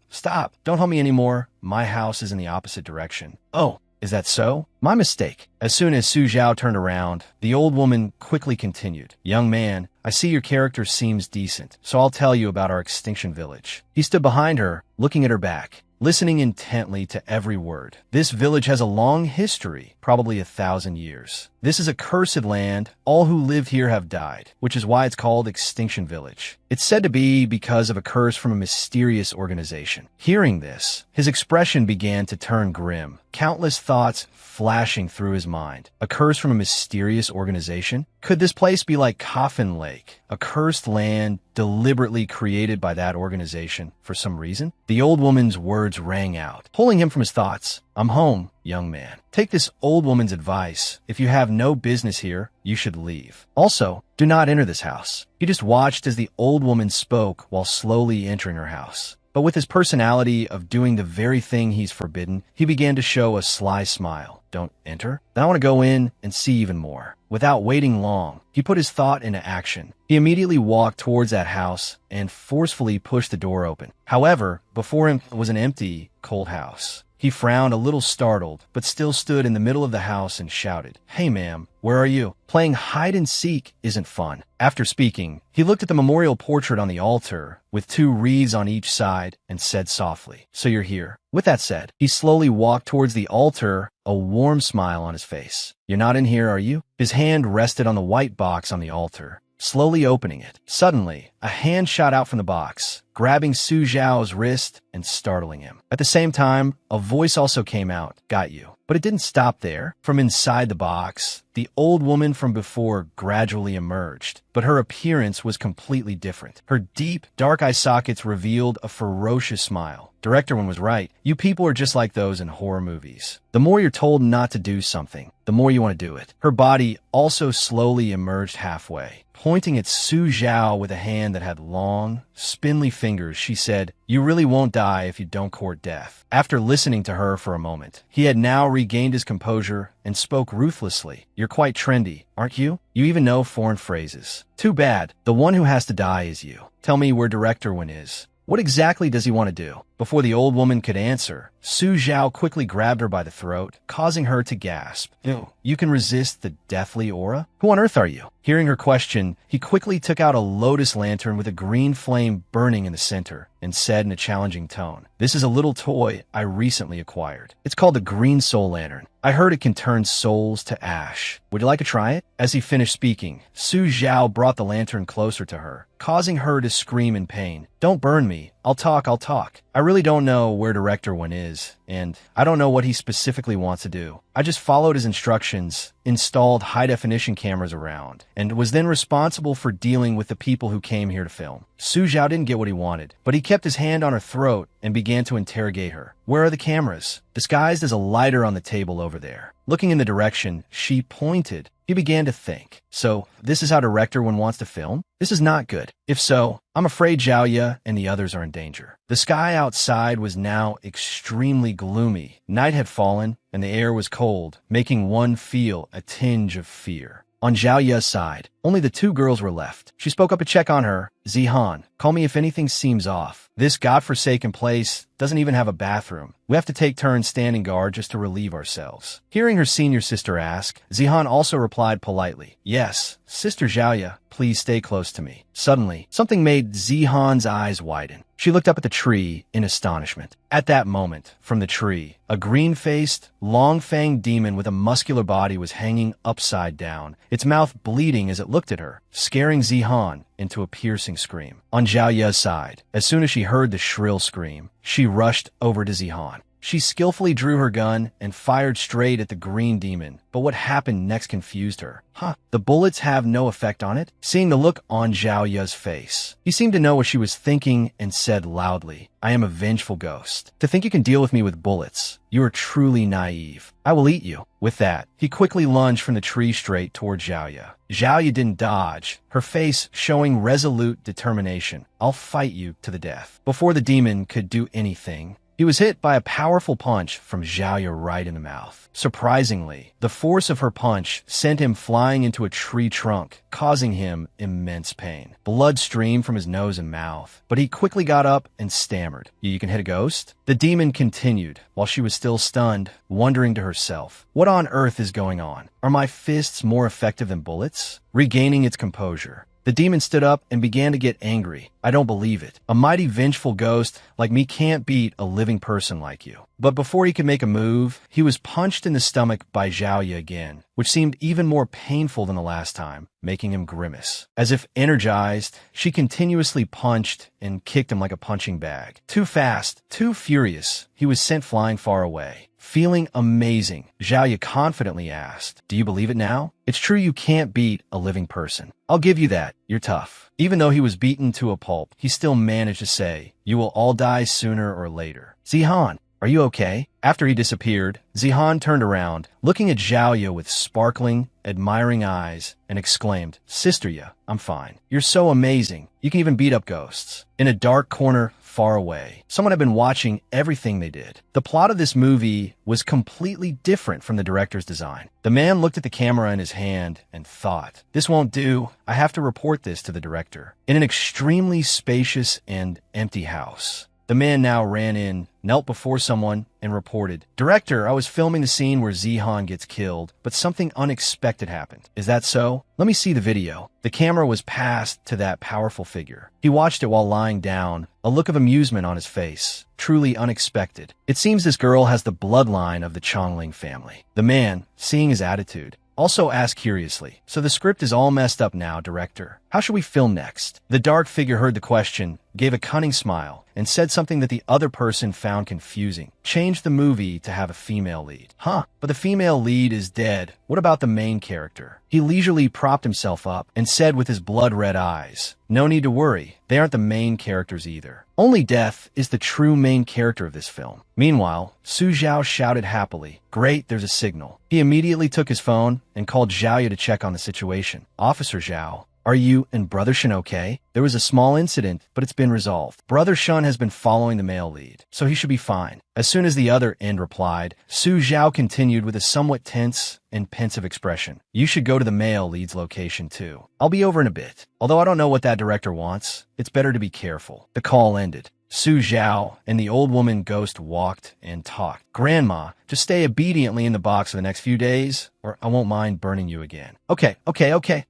Don't help me anymore. My house is in the opposite direction." "Oh, is that so? My mistake." As soon as Su Zhao turned around, the old woman quickly continued, "Young man, I see your character seems decent, so I'll tell you about our extinction village." He stood behind her, looking at her back, listening intently to every word. "This village has a long history, probably 1,000 years. This is a cursed land. All who live here have died, which is why it's called Extinction Village. It's said to be because of a curse from a mysterious organization." Hearing this, his expression began to turn grim, countless thoughts flashing through his mind. A curse from a mysterious organization? Could this place be like Coffin Lake, a cursed land deliberately created by that organization for some reason? The old woman's words rang out, pulling him from his thoughts. "I'm home, young man. Take this old woman's advice. If you have no business here, you should leave. Also, do not enter this house." He just watched as the old woman spoke while slowly entering her house. But with his personality of doing the very thing he's forbidden, he began to show a sly smile. "Don't enter? Then I want to go in and see even more." Without waiting long, he put his thought into action. He immediately walked towards that house and forcefully pushed the door open. However, before him was an empty, cold house. He frowned, a little startled, but still stood in the middle of the house and shouted, "Hey, ma'am, where are you? Playing hide and seek isn't fun." After speaking, he looked at the memorial portrait on the altar with 2 wreaths on each side and said softly, "So you're here." With that said, he slowly walked towards the altar, a warm smile on his face. "You're not in here, are you?" His hand rested on the white box on the altar, slowly opening it. Suddenly, a hand shot out from the box, grabbing Su Zhao's wrist and startling him. At the same time, a voice also came out, "Got you." But it didn't stop there. From inside the box, the old woman from before gradually emerged, but her appearance was completely different. Her deep, dark eye sockets revealed a ferocious smile. Director One was right. You people are just like those in horror movies. The more you're told not to do something, the more you want to do it. Her body also slowly emerged halfway. Pointing at Su Zhao with a hand that had long, spindly fingers, she said, "You really won't die if you don't court death." After listening to her for a moment, he had now regained his composure and spoke ruthlessly. "You're quite trendy, aren't you? You even know foreign phrases. Too bad. The one who has to die is you. Tell me where Director One is. What exactly does he want to do?" Before the old woman could answer, Su Zhao quickly grabbed her by the throat, causing her to gasp. "Ew, you can resist the deathly aura? Who on earth are you?" Hearing her question, he quickly took out a lotus lantern with a green flame burning in the center and said in a challenging tone, "This is a little toy I recently acquired. It's called the Green Soul Lantern. I heard it can turn souls to ash. Would you like to try it?" As he finished speaking, Su Zhao brought the lantern closer to her, causing her to scream in pain. "Don't burn me. I'll talk. I really don't know where Director One is, and I don't know what he specifically wants to do. I just followed his instructions, installed high-definition cameras around, and was then responsible for dealing with the people who came here to film." Su Zhao didn't get what he wanted, but he kept his hand on her throat and began to interrogate her. "Where are the cameras?" Disguised as a lighter on the table over there. Looking in the direction she pointed, he began to think. "So, this is how Director One wants to film? This is not good. If so, I'm afraid Zhao Ye and the others are in danger." The sky outside was now extremely gloomy. Night had fallen, and the air was cold, making one feel a tinge of fear. On Zhao Ye's side, only the two girls were left. She spoke up to check on her. "Zihan, call me if anything seems off. This godforsaken place doesn't even have a bathroom. We have to take turns standing guard just to relieve ourselves." Hearing her senior sister ask, Zihan also replied politely, "Yes, Sister Zhao Ye, please stay close to me." Suddenly, something made Zihan's eyes widen. She looked up at the tree in astonishment. At that moment, from the tree, a green-faced, long-fanged demon with a muscular body was hanging upside down, its mouth bleeding as it looked at her, scaring Zihan into a piercing scream. On Zhao Ye's side, as soon as she heard the shrill scream, she rushed over to Zihan. She skillfully drew her gun and fired straight at the green demon, but what happened next confused her. The bullets have no effect on it? Seeing the look on Zhao Ye's face, he seemed to know what she was thinking and said loudly, "I am a vengeful ghost. To think you can deal with me with bullets. You are truly naive. I will eat you." With that, he quickly lunged from the tree straight toward Zhao Ye. Zhao Ye didn't dodge, her face showing resolute determination. "I'll fight you to the death." Before the demon could do anything, he was hit by a powerful punch from Zhao Ye right in the mouth. Surprisingly, the force of her punch sent him flying into a tree trunk, causing him immense pain. Blood streamed from his nose and mouth, but he quickly got up and stammered, "You can hit a ghost?" The demon continued, while she was still stunned, wondering to herself, "What on earth is going on? Are my fists more effective than bullets?" Regaining its composure, the demon stood up and began to get angry. "I don't believe it. A mighty vengeful ghost like me can't beat a living person like you." But before he could make a move, he was punched in the stomach by Zhao Ye again, which seemed even more painful than the last time, making him grimace. As if energized, she continuously punched and kicked him like a punching bag. Too fast, too furious, he was sent flying far away. Feeling amazing, Zhao Ye confidently asked, "Do you believe it now? It's true you can't beat a living person. I'll give you that. You're tough." Even though he was beaten to a pulp, he still managed to say, "You will all die sooner or later." "Zihan, are you okay?" After he disappeared, Zihan turned around, looking at Zhao Ye with sparkling, admiring eyes, and exclaimed, "Sister Ye, I'm fine. You're so amazing. You can even beat up ghosts." In a dark corner, far away, someone had been watching everything they did. The plot of this movie was completely different from the director's design. The man looked at the camera in his hand and thought, "This won't do. I have to report this to the director." In an extremely spacious and empty house, the man now ran in, knelt before someone, and reported, "Director, I was filming the scene where Zihan gets killed, but something unexpected happened. Is that so? Let me see the video." The camera was passed to that powerful figure. He watched it while lying down, a look of amusement on his face. Truly unexpected. "It seems this girl has the bloodline of the Chongling family." The man, seeing his attitude, also asked curiously, "So the script is all messed up now, director. How should we film next? The dark figure heard the question, gave a cunning smile, and said something that the other person found confusing. Change the movie to have a female lead. Huh, but the female lead is dead. What about the main character? He leisurely propped himself up and said with his blood-red eyes, no need to worry, they aren't the main characters either. Only death is the true main character of this film. Meanwhile, Su Zhao shouted happily, great, there's a signal. He immediately took his phone and called Zhao to check on the situation. Officer Zhao, are you and Brother Shen okay? There was a small incident, but it's been resolved. Brother Shen has been following the male lead, so he should be fine. As soon as the other end replied, Su Zhao continued with a somewhat tense and pensive expression. You should go to the male lead's location too. I'll be over in a bit. Although I don't know what that director wants, it's better to be careful. The call ended. Su Zhao and the old woman ghost walked and talked. Grandma, just stay obediently in the box for the next few days, or I won't mind burning you again. Okay,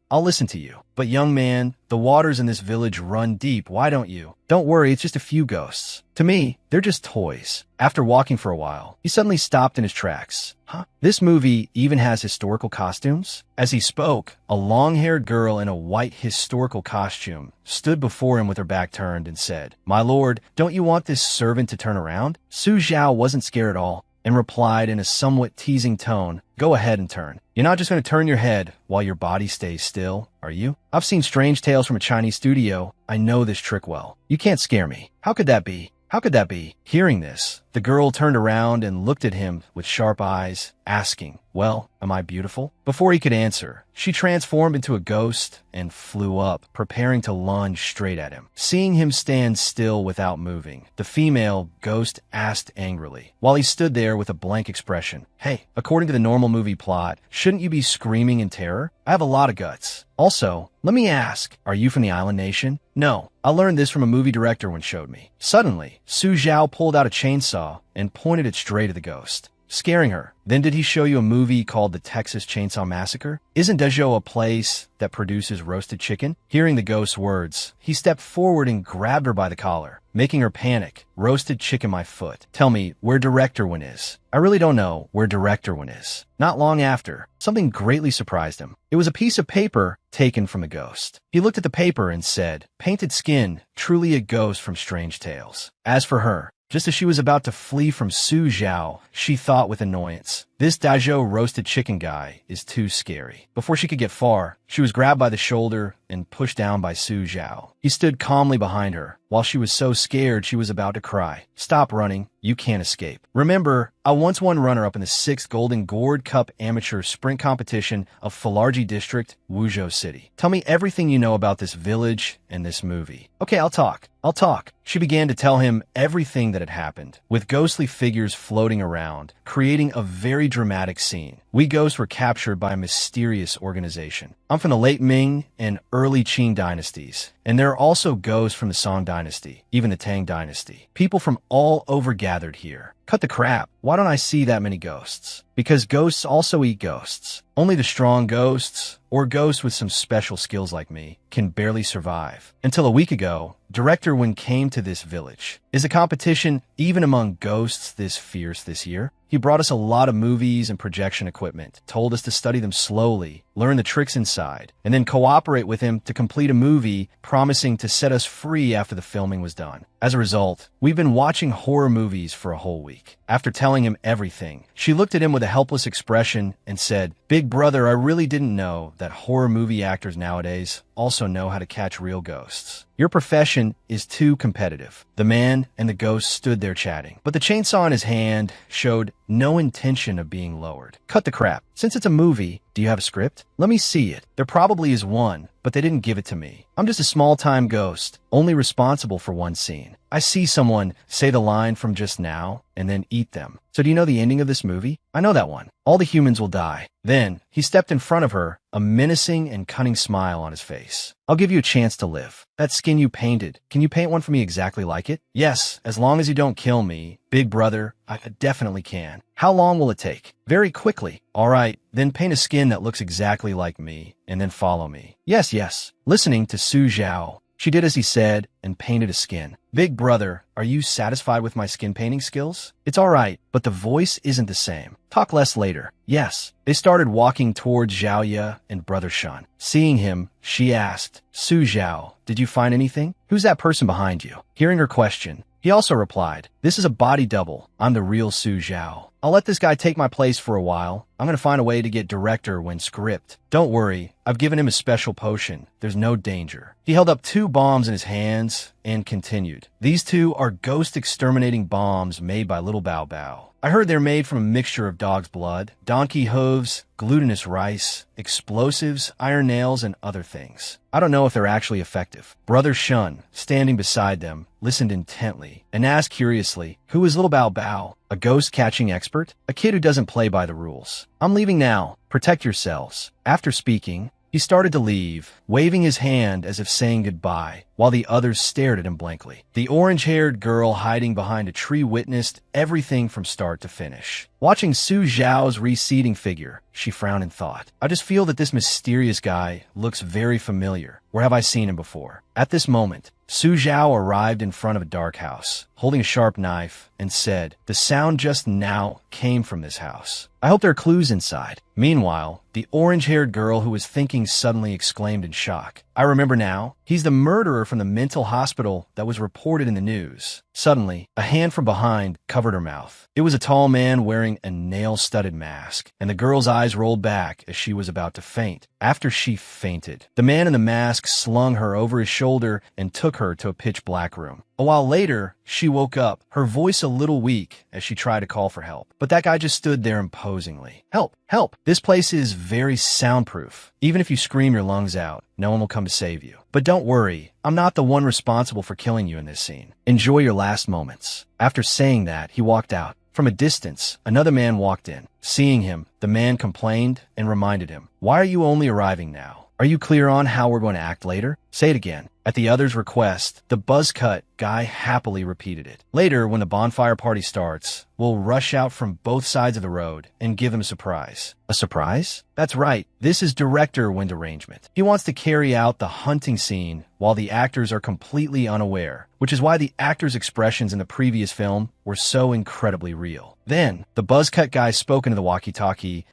I'll listen to you. But young man, the waters in this village run deep, why don't you? Don't worry, it's just a few ghosts. To me, they're just toys. After walking for a while, he suddenly stopped in his tracks. Huh? This movie even has historical costumes? As he spoke, a long-haired girl in a white historical costume stood before him with her back turned and said, My lord, don't you want this servant to turn around? Su Zhao wasn't scared at all and replied in a somewhat teasing tone, Go ahead and turn. You're not just going to turn your head while your body stays still, are you? I've seen Strange Tales from a Chinese studio. I know this trick well. You can't scare me. How could that be? How could that be? Hearing this, the girl turned around and looked at him with sharp eyes, asking, Well, am I beautiful? Before he could answer, she transformed into a ghost and flew up, preparing to lunge straight at him. Seeing him stand still without moving, the female ghost asked angrily, while he stood there with a blank expression, Hey, according to the normal movie plot, shouldn't you be screaming in terror? I have a lot of guts. Also, let me ask, are you from the island nation? No, I learned this from a movie director when showed me. Suddenly, Su Zhao pulled out a chainsaw and pointed it straight at the ghost, scaring her. Then did he show you a movie called The Texas Chainsaw Massacre? Isn't Dezhou a place that produces roasted chicken? Hearing the ghost's words, he stepped forward and grabbed her by the collar, making her panic. Roasted chicken, my foot. Tell me where Director Win is. I really don't know where Director Win is. Not long after, something greatly surprised him. It was a piece of paper taken from the ghost. He looked at the paper and said, Painted skin, truly a ghost from Strange Tales. As for her, just as she was about to flee from Su Zhao, she thought with annoyance, This Dezhou roasted chicken guy is too scary. Before she could get far, she was grabbed by the shoulder and pushed down by Su Zhao. He stood calmly behind her, while she was so scared she was about to cry. Stop running. You can't escape. Remember, I once won runner-up in the 6th Golden Gourd Cup Amateur Sprint Competition of Falarji District, Wuzhou City. Tell me everything you know about this village and this movie. Okay, I'll talk. She began to tell him everything that had happened, with ghostly figures floating around, creating a very dramatic scene. We ghosts were captured by a mysterious organization. I'm from the late Ming and early Qing dynasties, and there are also ghosts from the Song dynasty, even the Tang dynasty. People from all over gathered here. Cut the crap. Why don't I see that many ghosts? Because ghosts also eat ghosts. Only the strong ghosts, or ghosts with some special skills like me, can barely survive. Until a week ago, Director Wen came to this village. Is the competition even among ghosts this fierce this year? He brought us a lot of movies and projection equipment, told us to study them slowly, learn the tricks inside, and then cooperate with him to complete a movie, promising to set us free after the filming was done. As a result, we've been watching horror movies for a whole week. After telling him everything, she looked at him with a helpless expression and said, Big brother, I really didn't know that horror movie actors nowadays also know how to catch real ghosts. Your profession is too competitive. The man and the ghost stood there chatting, but the chainsaw in his hand showed no intention of being lowered. Cut the crap. Since it's a movie, do you have a script? Let me see it. There probably is one, but they didn't give it to me. I'm just a small-time ghost, only responsible for one scene. I see someone say the line from just now and then eat them. So do you know the ending of this movie? I know that one. All the humans will die. Then he stepped in front of her, a menacing and cunning smile on his face. I'll give you a chance to live. That skin you painted, can you paint one for me exactly like it? Yes, as long as you don't kill me. Big brother, I definitely can. How long will it take? Very quickly. All right, then paint a skin that looks exactly like me, and then follow me. Yes. Listening to Su Zhao, She did as he said and painted a skin. Big brother, are you satisfied with my skin painting skills? It's all right, but the voice isn't the same. Talk less later. Yes. They started walking towards Zhao Ye and Brother Shun. Seeing him, she asked, Su Zhao, did you find anything? Who's that person behind you? Hearing her question, he also replied, this is a body double. I'm the real Su Zhao. I'll let this guy take my place for a while. I'm going to find a way to get director when script. Don't worry, I've given him a special potion. There's no danger. He held up 2 bombs in his hands and continued. These 2 are ghost exterminating bombs made by Little Bao Bao. I heard they're made from a mixture of dog's blood, donkey hooves, glutinous rice, explosives, iron nails, and other things. I don't know if they're actually effective. Brother Shun, standing beside them, listened intently and asked curiously, who is Little Bao Bao? A ghost-catching expert? A kid who doesn't play by the rules. I'm leaving now. Protect yourselves. After speaking, he started to leave, waving his hand as if saying goodbye, while the others stared at him blankly. The orange-haired girl hiding behind a tree witnessed everything from start to finish. Watching Su Zhao's receding figure, she frowned and thought, I just feel that this mysterious guy looks very familiar. Where have I seen him before? At this moment, Su Zhao arrived in front of a dark house, holding a sharp knife, and said, the sound just now came from this house. I hope there are clues inside. Meanwhile, the orange-haired girl who was thinking suddenly exclaimed in shock, I remember now. He's the murderer from the mental hospital that was reported in the news. Suddenly, a hand from behind covered her mouth. It was a tall man wearing a nail-studded mask, and the girl's eyes rolled back as she was about to faint. After she fainted, the man in the mask slung her over his shoulder and took her to a pitch-black room. A while later, she woke up, her voice a little weak as she tried to call for help. But that guy just stood there imposingly. Help! Help! This place is very soundproof. Even if you scream your lungs out, no one will come to save you. But don't worry, I'm not the one responsible for killing you in this scene. Enjoy your last moments. After saying that, he walked out. From a distance, another man walked in. Seeing him, the man complained and reminded him, why are you only arriving now? Are you clear on how we're going to act later? Say it again. At the other's request, the buzz-cut guy happily repeated it. Later, when the bonfire party starts, we'll rush out from both sides of the road and give him a surprise. A surprise? That's right. This is director wind arrangement. He wants to carry out the hunting scene while the actors are completely unaware, which is why the actors' expressions in the previous film were so incredibly real. Then, the buzz-cut guy spoke into the walkie-talkie,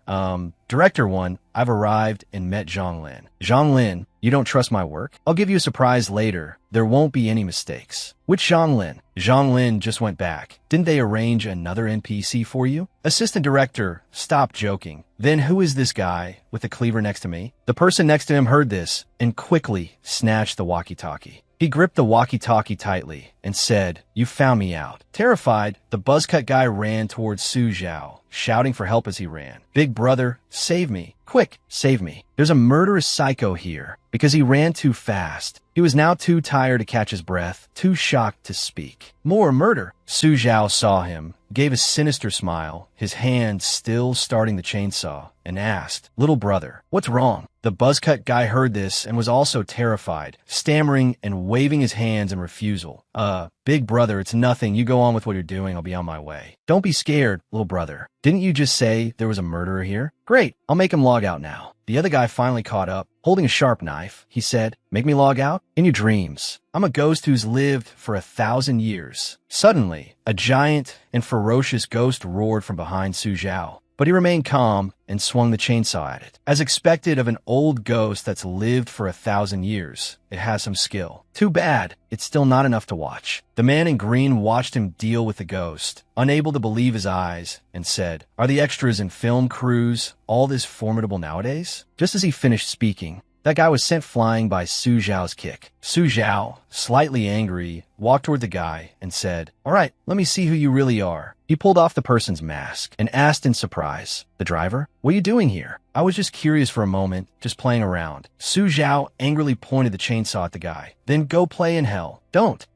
Director 1, I've arrived and met Zhonglin. Zhonglin, you don't trust my work? I'll give you a surprise later. There won't be any mistakes. Which Zhonglin? Zhonglin just went back. Didn't they arrange another NPC for you? Assistant Director, stop joking. Then who is this guy with the cleaver next to me? The person next to him heard this and quickly snatched the walkie-talkie. He gripped the walkie-talkie tightly and said, you found me out. Terrified, the buzzcut guy ran towards Su Zhao, shouting for help as he ran. Big brother, save me. Quick, save me. There's a murderous psycho here. Because he ran too fast. He was now too tired to catch his breath, too shocked to speak. More murder. Su Zhao saw him, gave a sinister smile, his hand still starting the chainsaw, and asked, little brother, what's wrong? The buzzcut guy heard this and was also terrified, stammering and waving his hands in refusal. Big brother, it's nothing. You go on with what you're doing. I'll be on my way. Don't be scared, little brother. Didn't you just say there was a murderer here? Great. I'll make him log out now. The other guy finally caught up. Holding a sharp knife, he said, make me log out? In your dreams. I'm a ghost who's lived for 1,000 years. Suddenly, a giant and ferocious ghost roared from behind Su Zhao. But he remained calm and swung the chainsaw at it. As expected of an old ghost that's lived for 1,000 years, it has some skill. Too bad, it's still not enough to watch. The man in green watched him deal with the ghost, unable to believe his eyes, and said, are the extras and film crews all this formidable nowadays? Just as he finished speaking, that guy was sent flying by Su Zhao's kick. Su Zhao, slightly angry, walked toward the guy and said, all right, let me see who you really are. He pulled off the person's mask and asked in surprise, the driver, what are you doing here? I was just curious for a moment, just playing around. Su Zhao angrily pointed the chainsaw at the guy. Then go play in hell. Don't.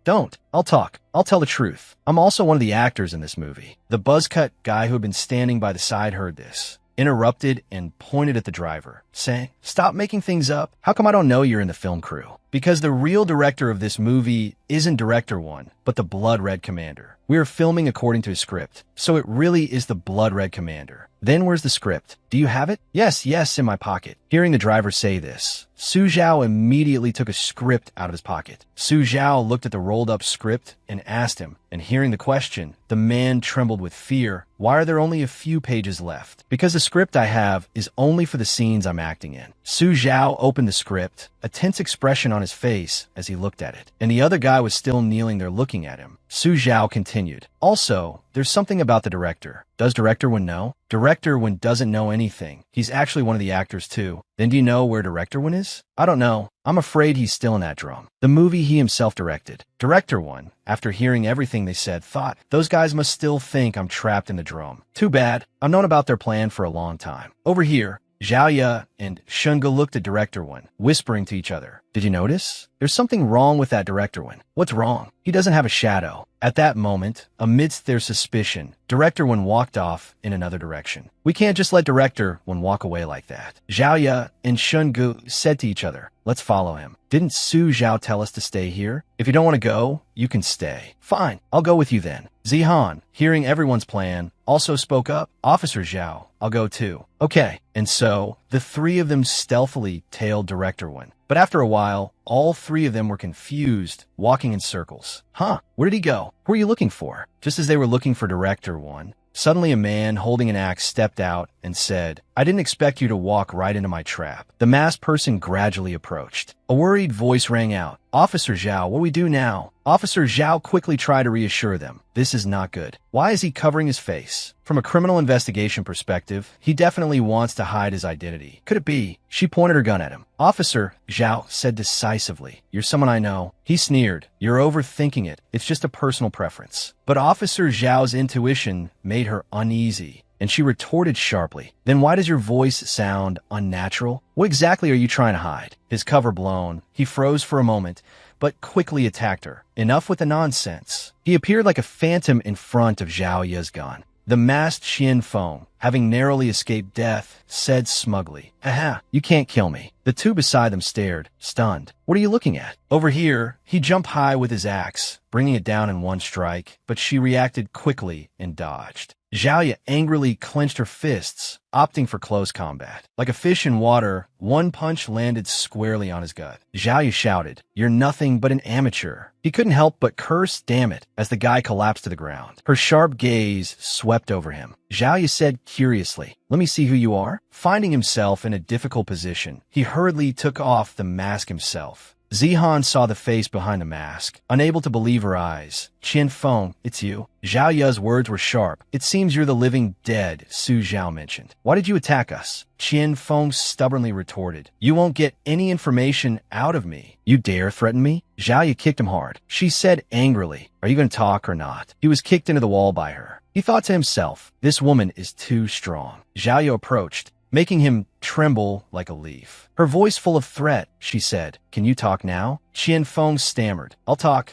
I'll talk. I'll tell the truth. I'm also one of the actors in this movie. The buzzcut guy who had been standing by the side heard this, interrupted and pointed at the driver, saying, stop making things up. How come I don't know you're in the film crew? Because the real director of this movie isn't Director 1, but the Blood Red Commander. We are filming according to a script, so it really is the Blood Red Commander. Then where's the script? Do you have it? Yes, yes, in my pocket. Hearing the driver say this, Su Zhao immediately took a script out of his pocket. Su Zhao looked at the rolled-up script and asked him, and hearing the question, the man trembled with fear. Why are there only a few pages left? Because the script I have is only for the scenes I'm acting in. Su Zhao opened the script, a tense expression on his face as he looked at it, and the other guy was still kneeling there looking at him. Su Zhao continued, also, there's something about the director. Does Director Wen know? Director Wen doesn't know anything. He's actually one of the actors too. Then do you know where Director Wen is? I don't know. I'm afraid he's still in that drum. The movie he himself directed. Director Wen, after hearing everything they said, thought, those guys must still think I'm trapped in the drum. Too bad. I've known about their plan for a long time. Over here, Zhao Ye and Shunge looked at Director Wen, whispering to each other. Did you notice? There's something wrong with that Director Wen. What's wrong? He doesn't have a shadow. At that moment, amidst their suspicion, Director Wen walked off in another direction. We can't just let Director Wen walk away like that. Zhao Ye and Shunge said to each other, let's follow him. Didn't Su Zhao tell us to stay here? If you don't want to go, you can stay. Fine, I'll go with you then. Zihan, hearing everyone's plan, also spoke up. Officer Zhao, I'll go too. Okay, and so, the three of them stealthily tailed Director Wen. But after a while, all three of them were confused, walking in circles. Huh, where did he go? Who are you looking for? Just as they were looking for Director Wen, suddenly a man holding an axe stepped out and said, I didn't expect you to walk right into my trap. The masked person gradually approached. A worried voice rang out. Officer Zhao, what do we do now? Officer Zhao quickly tried to reassure them. This is not good. Why is he covering his face? From a criminal investigation perspective, he definitely wants to hide his identity. Could it be? She pointed her gun at him. Officer, Zhao said decisively. You're someone I know. He sneered. You're overthinking it. It's just a personal preference. But Officer Zhao's intuition made her uneasy, and she retorted sharply. Then why does your voice sound unnatural? What exactly are you trying to hide? His cover blown, he froze for a moment, but quickly attacked her. Enough with the nonsense. He appeared like a phantom in front of Zhao Ye's gun. The masked Qian Feng, having narrowly escaped death, said smugly, Aha, you can't kill me. The two beside them stared, stunned. What are you looking at? Over here, he jumped high with his axe, bringing it down in one strike, but she reacted quickly and dodged. Zhao Ye angrily clenched her fists, opting for close combat. Like a fish in water, one punch landed squarely on his gut. Zhao Ye shouted, You're nothing but an amateur. He couldn't help but curse, damn it, as the guy collapsed to the ground. Her sharp gaze swept over him. Zhao Ye said curiously, Let me see who you are. Finding himself in a difficult position, he hurriedly took off the mask himself. Zihan saw the face behind the mask, unable to believe her eyes. Qian Feng, it's you. Zhao Ye's words were sharp. It seems you're the living dead, Su Zhao mentioned. Why did you attack us? Qian Feng stubbornly retorted. You won't get any information out of me. You dare threaten me? Zhao Ye kicked him hard. She said angrily, Are you going to talk or not? He was kicked into the wall by her. He thought to himself, This woman is too strong. Zhao Ye approached, making him tremble like a leaf. Her voice full of threat, she said, Can you talk now? Qian Feng stammered, I'll talk.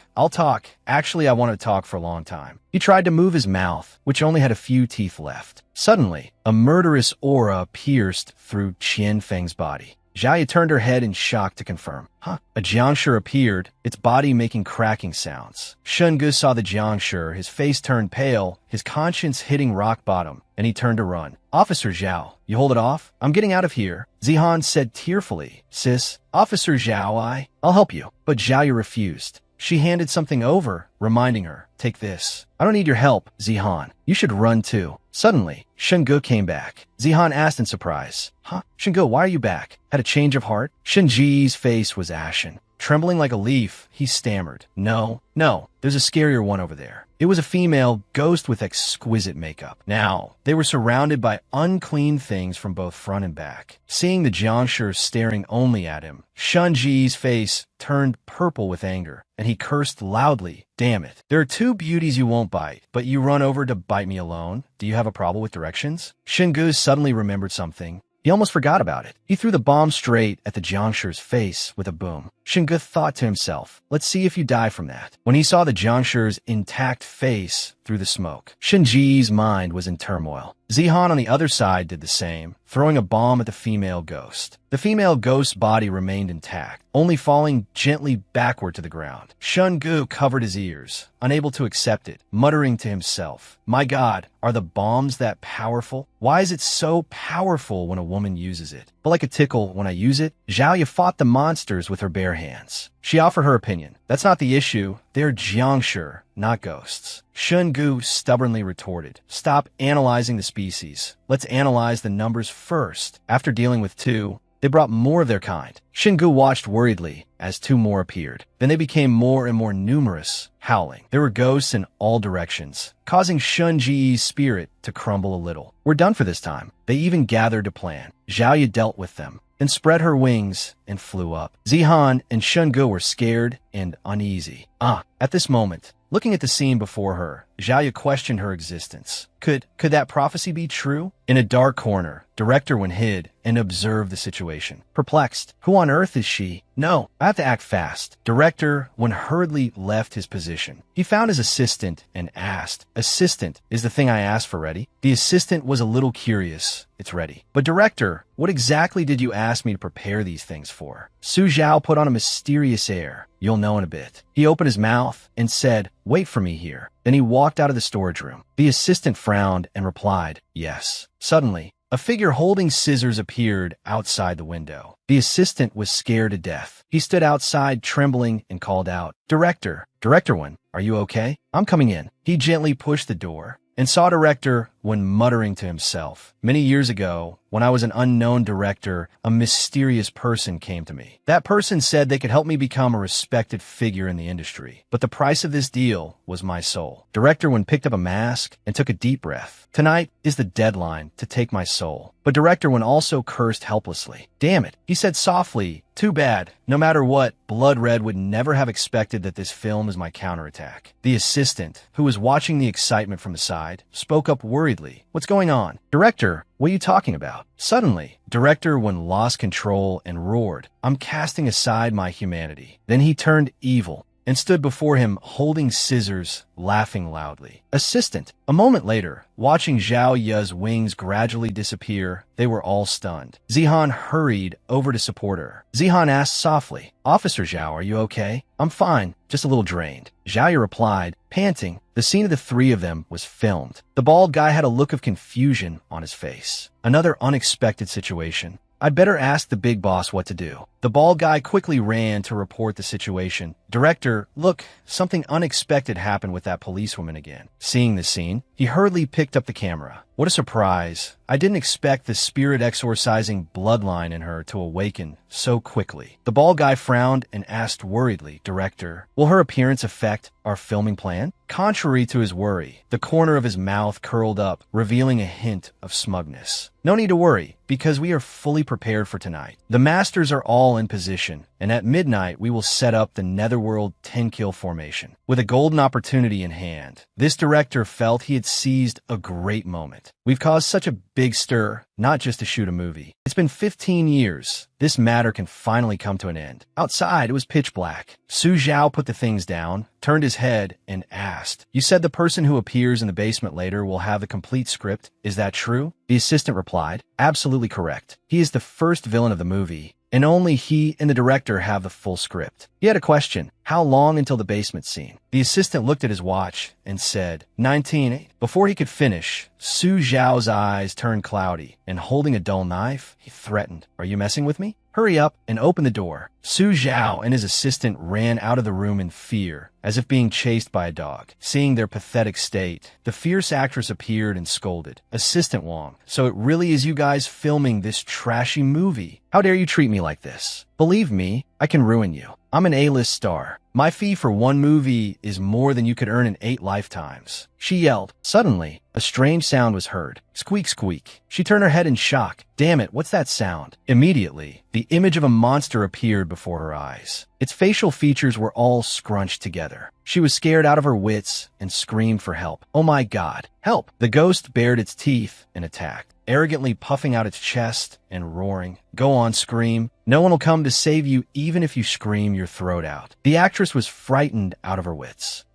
Actually, I wanted to talk for a long time. He tried to move his mouth, which only had a few teeth left. Suddenly, a murderous aura pierced through Qian Feng's body. Zhao Ye turned her head in shock to confirm. A jiangshi appeared, its body making cracking sounds. Shunge saw the jiangshi, his face turned pale, his conscience hitting rock bottom, and he turned to run. Officer Zhao, you hold it off? I'm getting out of here. Zihan said tearfully. Sis, Officer Zhao, I'll help you. But Zhao Ye refused. She handed something over, reminding her, Take this. I don't need your help, Zihan. You should run too. Suddenly, Shunge came back. Zihan asked in surprise, Shunge, why are you back? Had a change of heart? Shinji's face was ashen. Trembling like a leaf, he stammered, No, there's a scarier one over there. It was a female ghost with exquisite makeup. Now, they were surrounded by unclean things from both front and back. Seeing the jiangshi staring only at him, Shinji's face turned purple with anger, and he cursed loudly, Damn it. There are two beauties you won't bite, but you run over to bite me alone. Do you have a problem with directions? Shingu suddenly remembered something. He almost forgot about it. He threw the bomb straight at the jiangshi's face with a boom. Shingu thought to himself, let's see if you die from that. When he saw the Jiangshi's intact face through the smoke, Shinji's mind was in turmoil. Zihan on the other side did the same, throwing a bomb at the female ghost. The female ghost's body remained intact, only falling gently backward to the ground. Shungu covered his ears, unable to accept it, muttering to himself, my God, are the bombs that powerful? Why is it so powerful when a woman uses it? But like a tickle when I use it, Zhaoya fought the monsters with her bare hands. She offered her opinion. That's not the issue. They're Jiangshi, not ghosts. Shungu stubbornly retorted, stop analyzing the species. Let's analyze the numbers first. After dealing with two, they brought more of their kind. Shingu watched worriedly as two more appeared. Then they became more and more numerous, howling. There were ghosts in all directions, causing Shunji's spirit to crumble a little. We're done for this time. They even gathered to plan. Zhaoya dealt with them, then spread her wings and flew up. Zihan and Shungu were scared and uneasy. At this moment, looking at the scene before her, Zhaoya questioned her existence. Could that prophecy be true? In a dark corner, Director Wen hid and observed the situation. Perplexed, who on earth is she? No, I have to act fast. Director Wen hurriedly left his position. He found his assistant and asked, Assistant, is the thing I asked for ready? The assistant was a little curious. It's ready. But Director, what exactly did you ask me to prepare these things for? Su Zhao put on a mysterious air. You'll know in a bit. He opened his mouth and said, wait for me here. Then he walked out of the storage room. The assistant frowned and replied, yes. Suddenly, a figure holding scissors appeared outside the window. The assistant was scared to death. He stood outside trembling and called out, Director Wen, are you okay? I'm coming in. He gently pushed the door and saw Director Wen muttering to himself. Many years ago, when I was an unknown director, a mysterious person came to me. That person said they could help me become a respected figure in the industry. But the price of this deal was my soul. Director Wen picked up a mask and took a deep breath. Tonight is the deadline to take my soul. But Director Wen also cursed helplessly. Damn it, he said softly. Too bad. No matter what, Blood Red would never have expected that this film is my counterattack. The assistant, who was watching the excitement from the side, spoke up worriedly. What's going on? Director, what are you talking about? Suddenly, Director Wen lost control and roared, I'm casting aside my humanity. Then he turned evil and stood before him holding scissors, laughing loudly. Assistant. A moment later, watching Zhao Ya's wings gradually disappear, they were all stunned. Zihan hurried over to support her. Zihan asked softly, Officer Zhao, are you okay? I'm fine, just a little drained. Zhao replied, panting. The scene of the three of them was filmed. The bald guy had a look of confusion on his face. Another unexpected situation. I'd better ask the big boss what to do. The bald guy quickly ran to report the situation. Director, look, something unexpected happened with that policewoman again. Seeing the scene, he hurriedly picked up the camera. What a surprise. I didn't expect the spirit exorcising bloodline in her to awaken so quickly. The bald guy frowned and asked worriedly, Director, will her appearance affect our filming plan? Contrary to his worry, the corner of his mouth curled up, revealing a hint of smugness. No need to worry, because we are fully prepared for tonight. The masters are all in position, and at midnight we will set up the Netherworld 10-kill formation. With a golden opportunity in hand, this director felt he had seized a great moment. We've caused such a big stir, not just to shoot a movie. It's been 15 years. This matter can finally come to an end. Outside, it was pitch black. Su Zhao put the things down, turned his head, and asked, You said the person who appears in the basement later will have the complete script. Is that true? The assistant replied, Absolutely correct. He is the first villain of the movie, and only he and the director have the full script. He had a question. How long until the basement scene? The assistant looked at his watch and said, 19. Before he could finish, Su Zhao's eyes turned cloudy, and holding a dull knife, he threatened, Are you messing with me? Hurry up and open the door. Su Zhao and his assistant ran out of the room in fear, as if being chased by a dog. Seeing their pathetic state, the fierce actress appeared and scolded. Assistant Wong, so it really is you guys filming this trashy movie? How dare you treat me like this? Believe me, I can ruin you. I'm an A-list star. My fee for one movie is more than you could earn in 8 lifetimes. She yelled. Suddenly, a strange sound was heard. Squeak, squeak. She turned her head in shock. Damn it, what's that sound? Immediately, the image of a monster appeared before her eyes. Its facial features were all scrunched together. She was scared out of her wits and screamed for help. Oh my God, help! The ghost bared its teeth and attacked, arrogantly puffing out its chest and roaring. Go on, scream. No one will come to save you even if you scream your throat out. The actress was frightened out of her wits.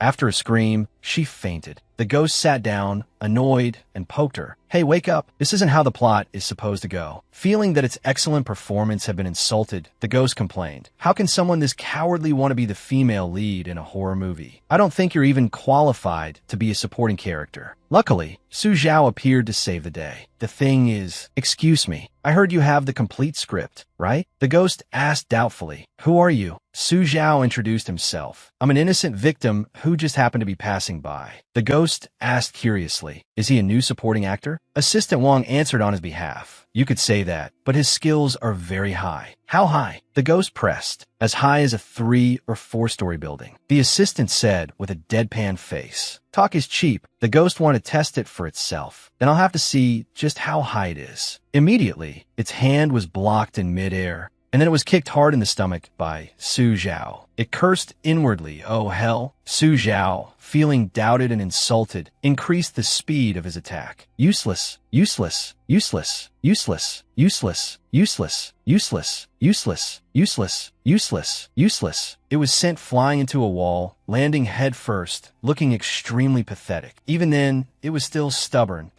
After a scream, she fainted. The ghost sat down, annoyed, and poked her. Hey, wake up. This isn't how the plot is supposed to go. Feeling that its excellent performance had been insulted, the ghost complained. How can someone this cowardly want to be the female lead in a horror movie? I don't think you're even qualified to be a supporting character. Luckily, Su Zhao appeared to save the day. The thing is, excuse me, I heard you have the complete script, right? The ghost asked doubtfully. Who are you? Su Zhao introduced himself. I'm an innocent victim who just happened to be passing by. The ghost asked curiously. Is he a new supporting actor? Assistant Wang answered on his behalf. You could say that, but his skills are very high. How high? The ghost pressed. As high as a 3- or 4-story building. The assistant said with a deadpan face. Talk is cheap. The ghost wanted to test it for itself. Then I'll have to see just how high it is. Immediately, its hand was blocked in midair, and then it was kicked hard in the stomach by Su Zhao. It cursed inwardly, oh hell. Su Zhao, feeling doubted and insulted, increased the speed of his attack. Useless, useless, useless, useless, useless, useless, useless, useless, useless, useless, useless. It was sent flying into a wall, landing head first, looking extremely pathetic. Even then, it was still stubborn.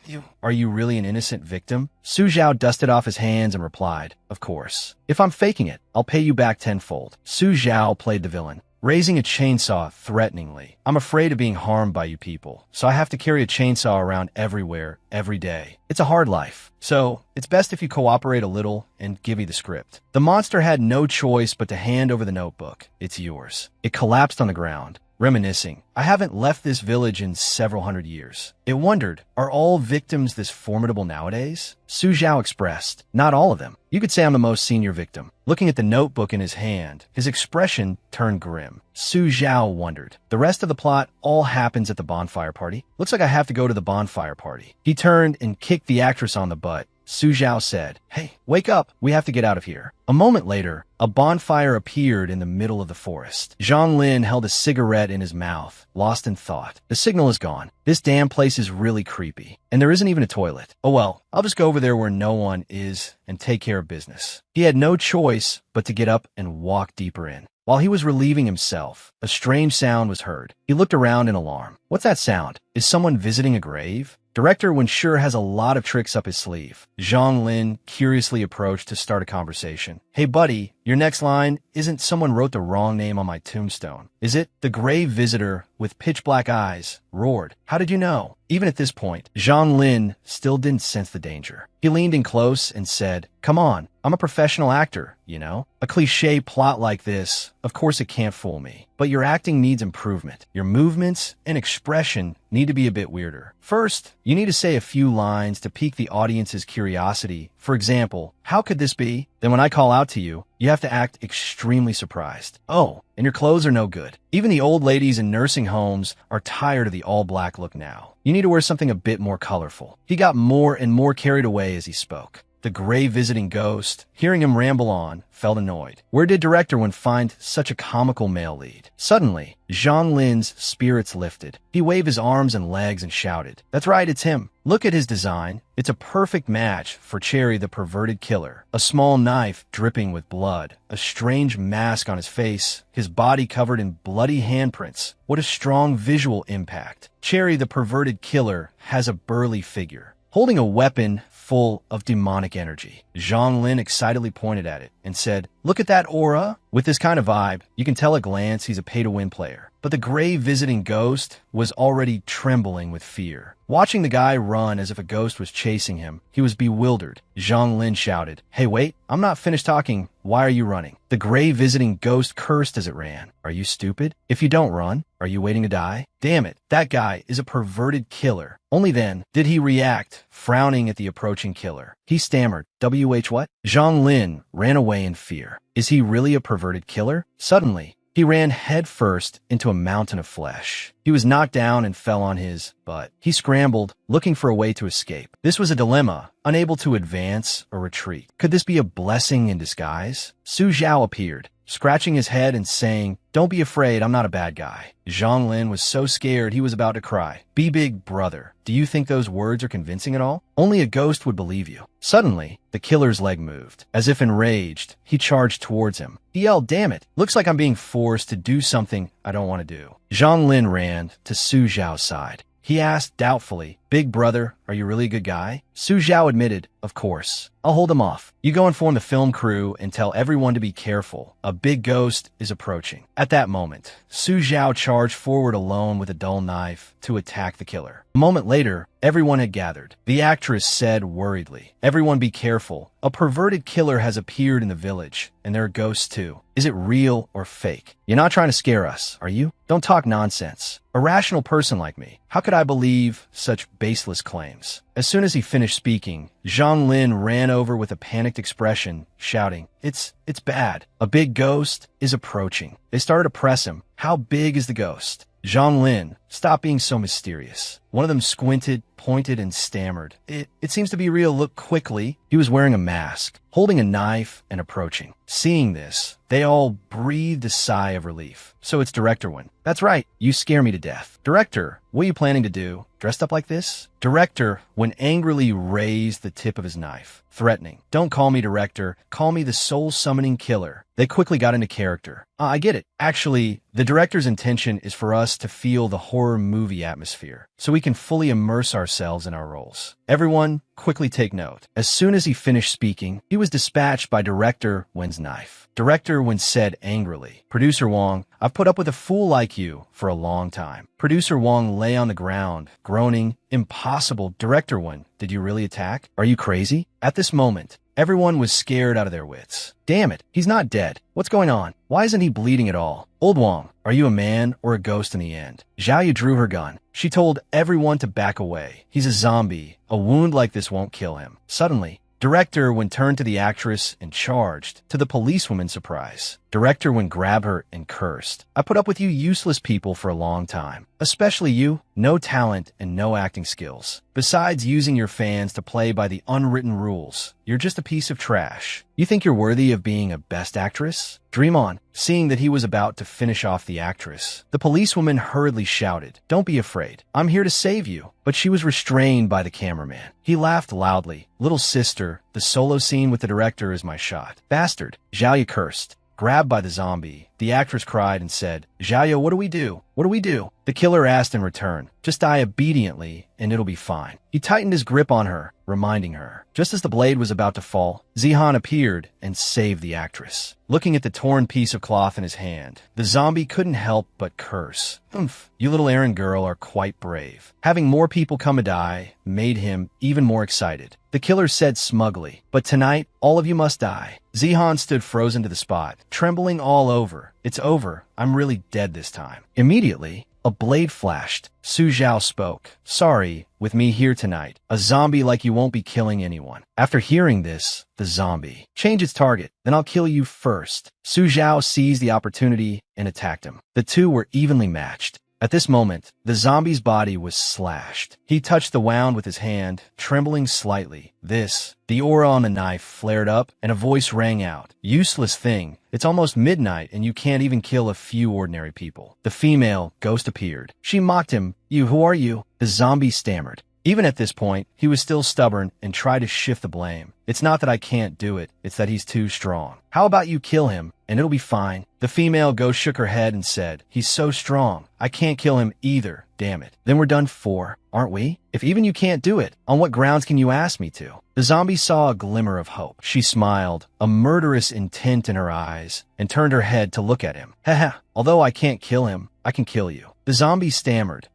Are you really an innocent victim? Su Zhao dusted off his hands and replied, of course. If I'm faking it, I'll pay you back tenfold. Su Zhao played the villain, raising a chainsaw threateningly. I'm afraid of being harmed by you people, so I have to carry a chainsaw around everywhere, every day. It's a hard life, so it's best if you cooperate a little and give me the script. The monster had no choice but to hand over the notebook. It's yours. It collapsed on the ground, reminiscing. I haven't left this village in several hundred years. It wondered, are all victims this formidable nowadays? Su Zhao expressed, not all of them. You could say I'm the most senior victim. Looking at the notebook in his hand, his expression turned grim. Su Zhao wondered. The rest of the plot all happens at the bonfire party. Looks like I have to go to the bonfire party. He turned and kicked the actress on the butt. Su Zhao said, hey, wake up. We have to get out of here. A moment later, a bonfire appeared in the middle of the forest. Zhang Lin held a cigarette in his mouth, lost in thought. The signal is gone. This damn place is really creepy. And there isn't even a toilet. Oh well, I'll just go over there where no one is and take care of business. He had no choice but to get up and walk deeper in. While he was relieving himself, a strange sound was heard. He looked around in alarm. What's that sound? Is someone visiting a grave? Director Wen sure has a lot of tricks up his sleeve. Zhang Lin curiously approached to start a conversation. Hey buddy, your next line isn't someone wrote the wrong name on my tombstone, is it? The grave visitor with pitch black eyes roared. How did you know? Even at this point, Zhang Lin still didn't sense the danger. He leaned in close and said, come on, I'm a professional actor, you know? A cliche plot like this, of course it can't fool me. But your acting needs improvement. Your movements and expression need to be a bit weirder. First, you need to say a few lines to pique the audience's curiosity. For example, how could this be? Then when I call out to you, you have to act extremely surprised. Oh, and your clothes are no good. Even the old ladies in nursing homes are tired of the all-black look now. You need to wear something a bit more colorful. He got more and more carried away as he spoke. The grave visiting ghost, hearing him ramble on, felt annoyed. Where did Director Wen find such a comical male lead? Suddenly, Zhang Lin's spirits lifted. He waved his arms and legs and shouted, that's right, it's him. Look at his design. It's a perfect match for Cherry the perverted killer. A small knife dripping with blood, a strange mask on his face, his body covered in bloody handprints. What a strong visual impact. Cherry the perverted killer has a burly figure, holding a weapon full of demonic energy. Zhang Lin excitedly pointed at it and said, look at that aura. With this kind of vibe, you can tell at a glance he's a pay-to-win player. But the grave visiting ghost was already trembling with fear. Watching the guy run as if a ghost was chasing him, he was bewildered. Zhang Lin shouted, hey wait, I'm not finished talking. Why are you running? The grave visiting ghost cursed as it ran. Are you stupid? If you don't run, are you waiting to die? Damn it, that guy is a perverted killer. Only then did he react, frowning at the approaching killer. He stammered, WH what? Zhang Lin ran away in fear. Is he really a perverted killer? Suddenly, he ran headfirst into a mountain of flesh. He was knocked down and fell on his butt. He scrambled, looking for a way to escape. This was a dilemma, unable to advance or retreat. Could this be a blessing in disguise? Su Zhao appeared, scratching his head and saying, "Don't be afraid, I'm not a bad guy." Zhang Lin was so scared he was about to cry. "Be big, brother. Do you think those words are convincing at all? Only a ghost would believe you." Suddenly, the killer's leg moved. As if enraged, he charged towards him. He yelled, "Damn it! Looks like I'm being forced to do something I don't want to do." Zhang Lin ran to Su Zhao's side. He asked doubtfully, "Big brother, are you really a good guy?" Su Zhao admitted, "Of course. I'll hold him off. You go inform the film crew and tell everyone to be careful. A big ghost is approaching." At that moment, Su Zhao charged forward alone with a dull knife to attack the killer. A moment later, everyone had gathered. The actress said worriedly, "Everyone be careful. A perverted killer has appeared in the village, and there are ghosts too. Is it real or fake? You're not trying to scare us, are you? Don't talk nonsense. A rational person like me, how could I believe such baseless claims?" As soon as he finished speaking, Zhang Lin ran over with a panicked expression, shouting, It's bad. A big ghost is approaching." They started to press him. "How big is the ghost?" Zhang Lin, stop being so mysterious. One of them squinted, pointed, and stammered. It seems to be real. Look quickly." He was wearing a mask, holding a knife, and approaching. Seeing this, they all breathed a sigh of relief. "So it's Director Wen." "That's right. You scare me to death." "Director, what are you planning to do? Dressed up like this?" Director Wen angrily raised the tip of his knife, threatening, "Don't call me Director. Call me the soul-summoning killer." They quickly got into character. I get it. Actually, the director's intention is for us to feel the horror movie atmosphere, so we can fully immerse ourselves in our roles. Everyone, quickly take note. As soon as he finished speaking, he was dispatched by Director Wen's knife. Director Wen said angrily, "Producer Wong, I've put up with a fool like you for a long time." Producer Wong lay on the ground, groaning, "Impossible. Director Wen, did you really attack? Are you crazy?" At this moment, everyone was scared out of their wits. "Damn it, he's not dead. What's going on? Why isn't he bleeding at all? Old Wong, are you a man or a ghost in the end?" Zhao drew her gun. She told everyone to back away. "He's a zombie. A wound like this won't kill him." Suddenly, Director Wen turned to the actress and charged, to the policewoman's surprise. Director Wen grabbed her and cursed, "I put up with you useless people for a long time. Especially you. No talent and no acting skills. Besides using your fans to play by the unwritten rules, you're just a piece of trash. You think you're worthy of being a best actress? Dream on." Seeing that he was about to finish off the actress, the policewoman hurriedly shouted, "Don't be afraid. I'm here to save you." But she was restrained by the cameraman. He laughed loudly. "Little sister, the solo scene with the director is my shot." "Bastard," Zhao cursed. Grabbed by the zombie, the actress cried and said, "Zhao, what do we do? What do we do?" The killer asked in return, "Just die obediently, and it'll be fine." He tightened his grip on her, reminding her. Just as the blade was about to fall, Zihan appeared and saved the actress. Looking at the torn piece of cloth in his hand, the zombie couldn't help but curse. "Oomph, you little errand girl are quite brave." Having more people come to die made him even more excited. The killer said smugly, "But tonight, all of you must die." Zihan stood frozen to the spot, trembling all over. "It's over. I'm really dead this time." Immediately, a blade flashed. Su Zhao spoke. "Sorry, with me here tonight. A zombie like you won't be killing anyone." After hearing this, the zombie, "Change its target, then I'll kill you first." Su Zhao seized the opportunity and attacked him. The two were evenly matched. At this moment, the zombie's body was slashed. He touched the wound with his hand, trembling slightly. The aura on the knife flared up, and a voice rang out. "Useless thing. It's almost midnight, and you can't even kill a few ordinary people." The female ghost appeared. She mocked him. Who are you?" The zombie stammered. Even at this point, he was still stubborn and tried to shift the blame. "It's not that I can't do it, it's that he's too strong." "How about you kill him, and it'll be fine." The female ghost shook her head and said, "He's so strong. I can't kill him either, damn it." "Then we're done for, aren't we? If even you can't do it, on what grounds can you ask me to?" The zombie saw a glimmer of hope. She smiled, a murderous intent in her eyes, and turned her head to look at him. "Haha, although I can't kill him, I can kill you." The zombie stammered.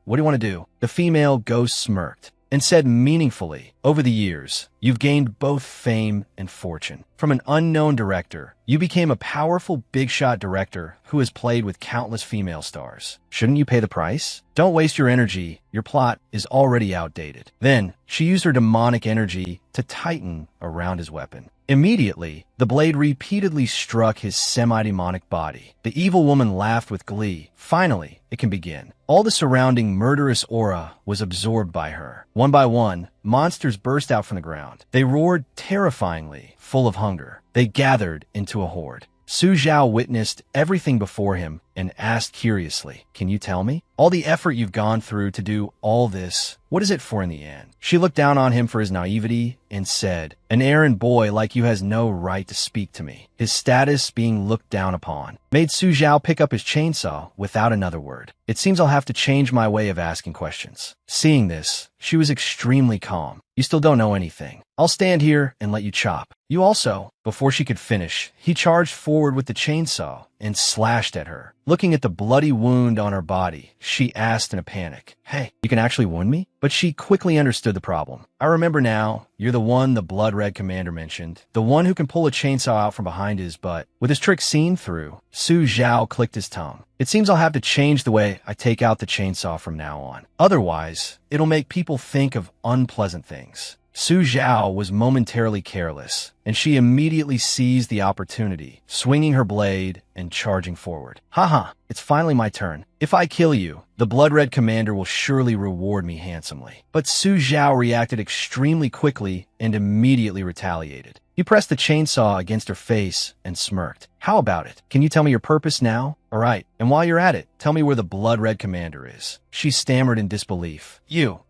What do you want to do?" The female ghost smirked and said meaningfully, "Over the years, you've gained both fame and fortune. From an unknown director, you became a powerful big-shot director who has played with countless female stars. Shouldn't you pay the price? Don't waste your energy. Your plot is already outdated." Then, she used her demonic energy to tighten around his weapon. Immediately, the blade repeatedly struck his semi-demonic body. The evil woman laughed with glee. Finally, it can begin. All the surrounding murderous aura was absorbed by her. One by one, monsters burst out from the ground. They roared terrifyingly, full of hunger. They gathered into a horde. Su Zhao witnessed everything before him and asked curiously, "Can you tell me? All the effort you've gone through to do all this, what is it for in the end?" She looked down on him for his naivety and said, "An errand boy like you has no right to speak to me." His status being looked down upon made Su Zhao pick up his chainsaw without another word. "It seems I'll have to change my way of asking questions." Seeing this, she was extremely calm. "You still don't know anything. I'll stand here and let you chop. You also." Before she could finish, he charged forward with the chainsaw and slashed at her. Looking at the bloody wound on her body, she asked in a panic, "Hey, you can actually wound me?" But she quickly understood the problem. "I remember now. You're the one the Blood Red Commander mentioned. The one who can pull a chainsaw out from behind his butt." With his trick seen through, Su Zhao clicked his tongue. "It seems I'll have to change the way I take out the chainsaw from now on. Otherwise, it'll make people think of unpleasant things." Su Zhao was momentarily careless, and she immediately seized the opportunity, swinging her blade and charging forward. "Haha, it's finally my turn. If I kill you, the Blood Red Commander will surely reward me handsomely." But Su Zhao reacted extremely quickly and immediately retaliated. He pressed the chainsaw against her face and smirked. "How about it? Can you tell me your purpose now? All right, and while you're at it, tell me where the Blood Red Commander is." She stammered in disbelief.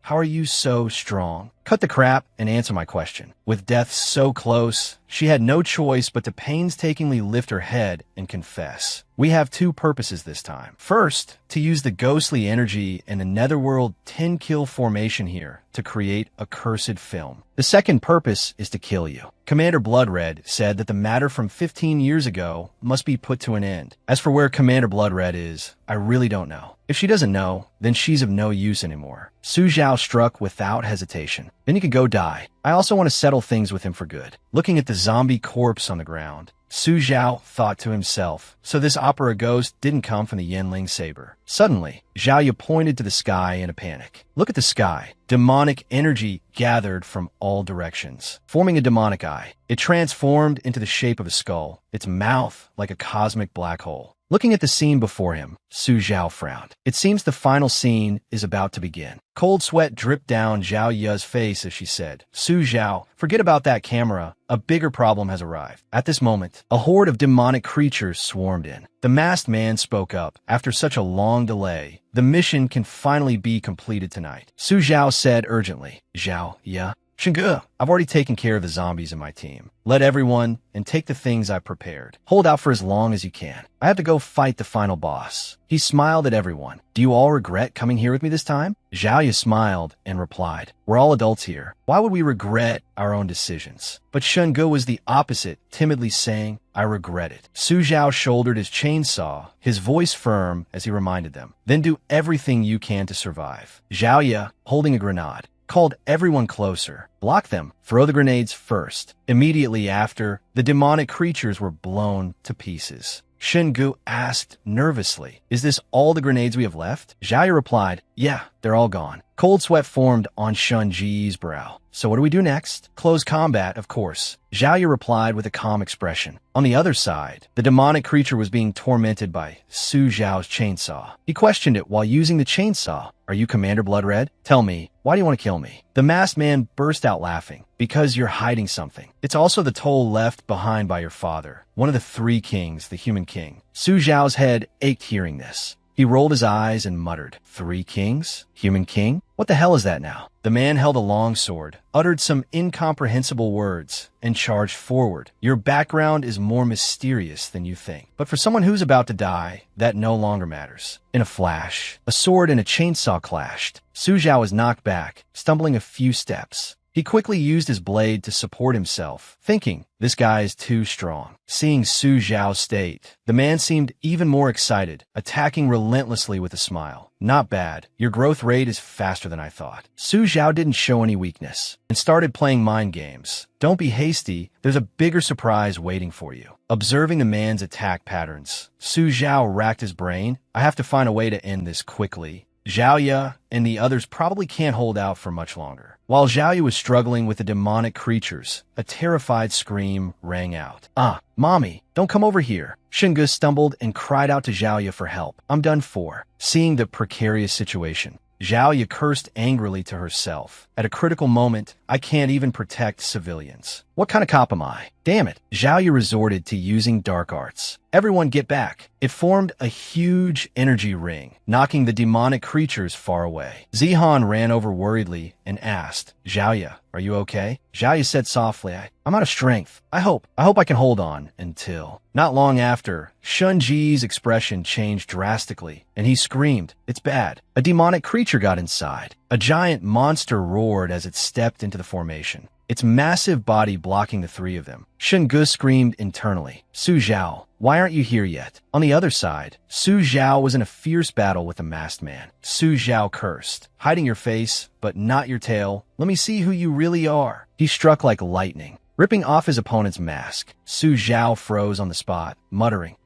How are you so strong? Cut the crap and answer my question." With death so close, she had no choice but to painstakingly lift her head and confess. "We have two purposes this time. First, to use the ghostly energy and the netherworld 10-kill formation here to create a cursed film. The second purpose is to kill you. Commander Bloodred said that the matter from 15 years ago must be put to an end. As for where Commander Bloodred is, I really don't know. If she doesn't know, then she's of no use anymore." Su Zhao struck without hesitation. "Then you can go die. I also want to settle things with him for good." Looking at the zombie corpse on the ground, Su Zhao thought to himself, so this opera ghost didn't come from the Yanling saber. Suddenly, Zhao Yu pointed to the sky in a panic. "Look at the sky." Demonic energy gathered from all directions, forming a demonic eye. It transformed into the shape of a skull, its mouth like a cosmic black hole. Looking at the scene before him, Su Zhao frowned. It seems the final scene is about to begin. Cold sweat dripped down Zhao Yu's face as she said, "Su Zhao, forget about that camera. A bigger problem has arrived." At this moment, a horde of demonic creatures swarmed in. The masked man spoke up. "After such a long delay, the mission can finally be completed tonight." Su Zhao said urgently, "Zhao, yeah? Shingu, I've already taken care of the zombies in my team. Let everyone and take the things I've prepared. Hold out for as long as you can. I have to go fight the final boss." He smiled at everyone. "Do you all regret coming here with me this time?" Zhao Yu smiled and replied, "We're all adults here. Why would we regret our own decisions?" But Shingu was the opposite, timidly saying, "I regret it." Su Zhao shouldered his chainsaw, his voice firm as he reminded them, "Then do everything you can to survive." Zhao Yu, holding a grenade, called everyone closer. "Block them. Throw the grenades first." Immediately after, the demonic creatures were blown to pieces. Shingu asked nervously, "Is this all the grenades we have left?" Zhao Yu replied, "Yeah, they're all gone." Cold sweat formed on Shun Ji's brow. "So what do we do next?" "Close combat, of course," Zhao Yu replied with a calm expression. On the other side, the demonic creature was being tormented by Su Zhao's chainsaw. He questioned it while using the chainsaw. "Are you Commander Bloodred? Tell me, why do you want to kill me?" The masked man burst out laughing. "Because you're hiding something. It's also the toll left behind by your father, one of the three kings, the human king." Su Zhao's head ached hearing this. He rolled his eyes and muttered, "Three kings? Human king? What the hell is that now?" The man held a long sword, uttered some incomprehensible words, and charged forward. "Your background is more mysterious than you think. But for someone who's about to die, that no longer matters." In a flash, a sword and a chainsaw clashed. Su Zhao was knocked back, stumbling a few steps. He quickly used his blade to support himself, thinking, "This guy is too strong." Seeing Su Zhao's state, the man seemed even more excited, attacking relentlessly with a smile. "Not bad. Your growth rate is faster than I thought." Su Zhao didn't show any weakness and started playing mind games. "Don't be hasty. There's a bigger surprise waiting for you." Observing the man's attack patterns, Su Zhao racked his brain. "I have to find a way to end this quickly." Zhao Ye and the others probably can't hold out for much longer. While Zhao Ye was struggling with the demonic creatures, a terrified scream rang out. "Ah, Mommy, don't come over here." Shingu stumbled and cried out to Zhao Ye for help. "I'm done for." Seeing the precarious situation, Zhao Ye cursed angrily to herself. At a critical moment, I can't even protect civilians. What kind of cop am I? Damn it. Zhao Ye resorted to using dark arts. Everyone get back. It formed a huge energy ring, knocking the demonic creatures far away. Zihan ran over worriedly and asked, "Zhao Ye, are you okay?" Zhao Ye said softly, I'm out of strength. I hope I can hold on until... Not long after, Shun Ji's expression changed drastically, and he screamed, "It's bad." A demonic creature got inside. A giant monster roared as it stepped into the formation, its massive body blocking the three of them. Shingu screamed internally, "Su Zhao, why aren't you here yet?" On the other side, Su Zhao was in a fierce battle with a masked man. Su Zhao cursed, "Hiding your face, but not your tail. Let me see who you really are." He struck like lightning, ripping off his opponent's mask. Su Zhao froze on the spot, muttering,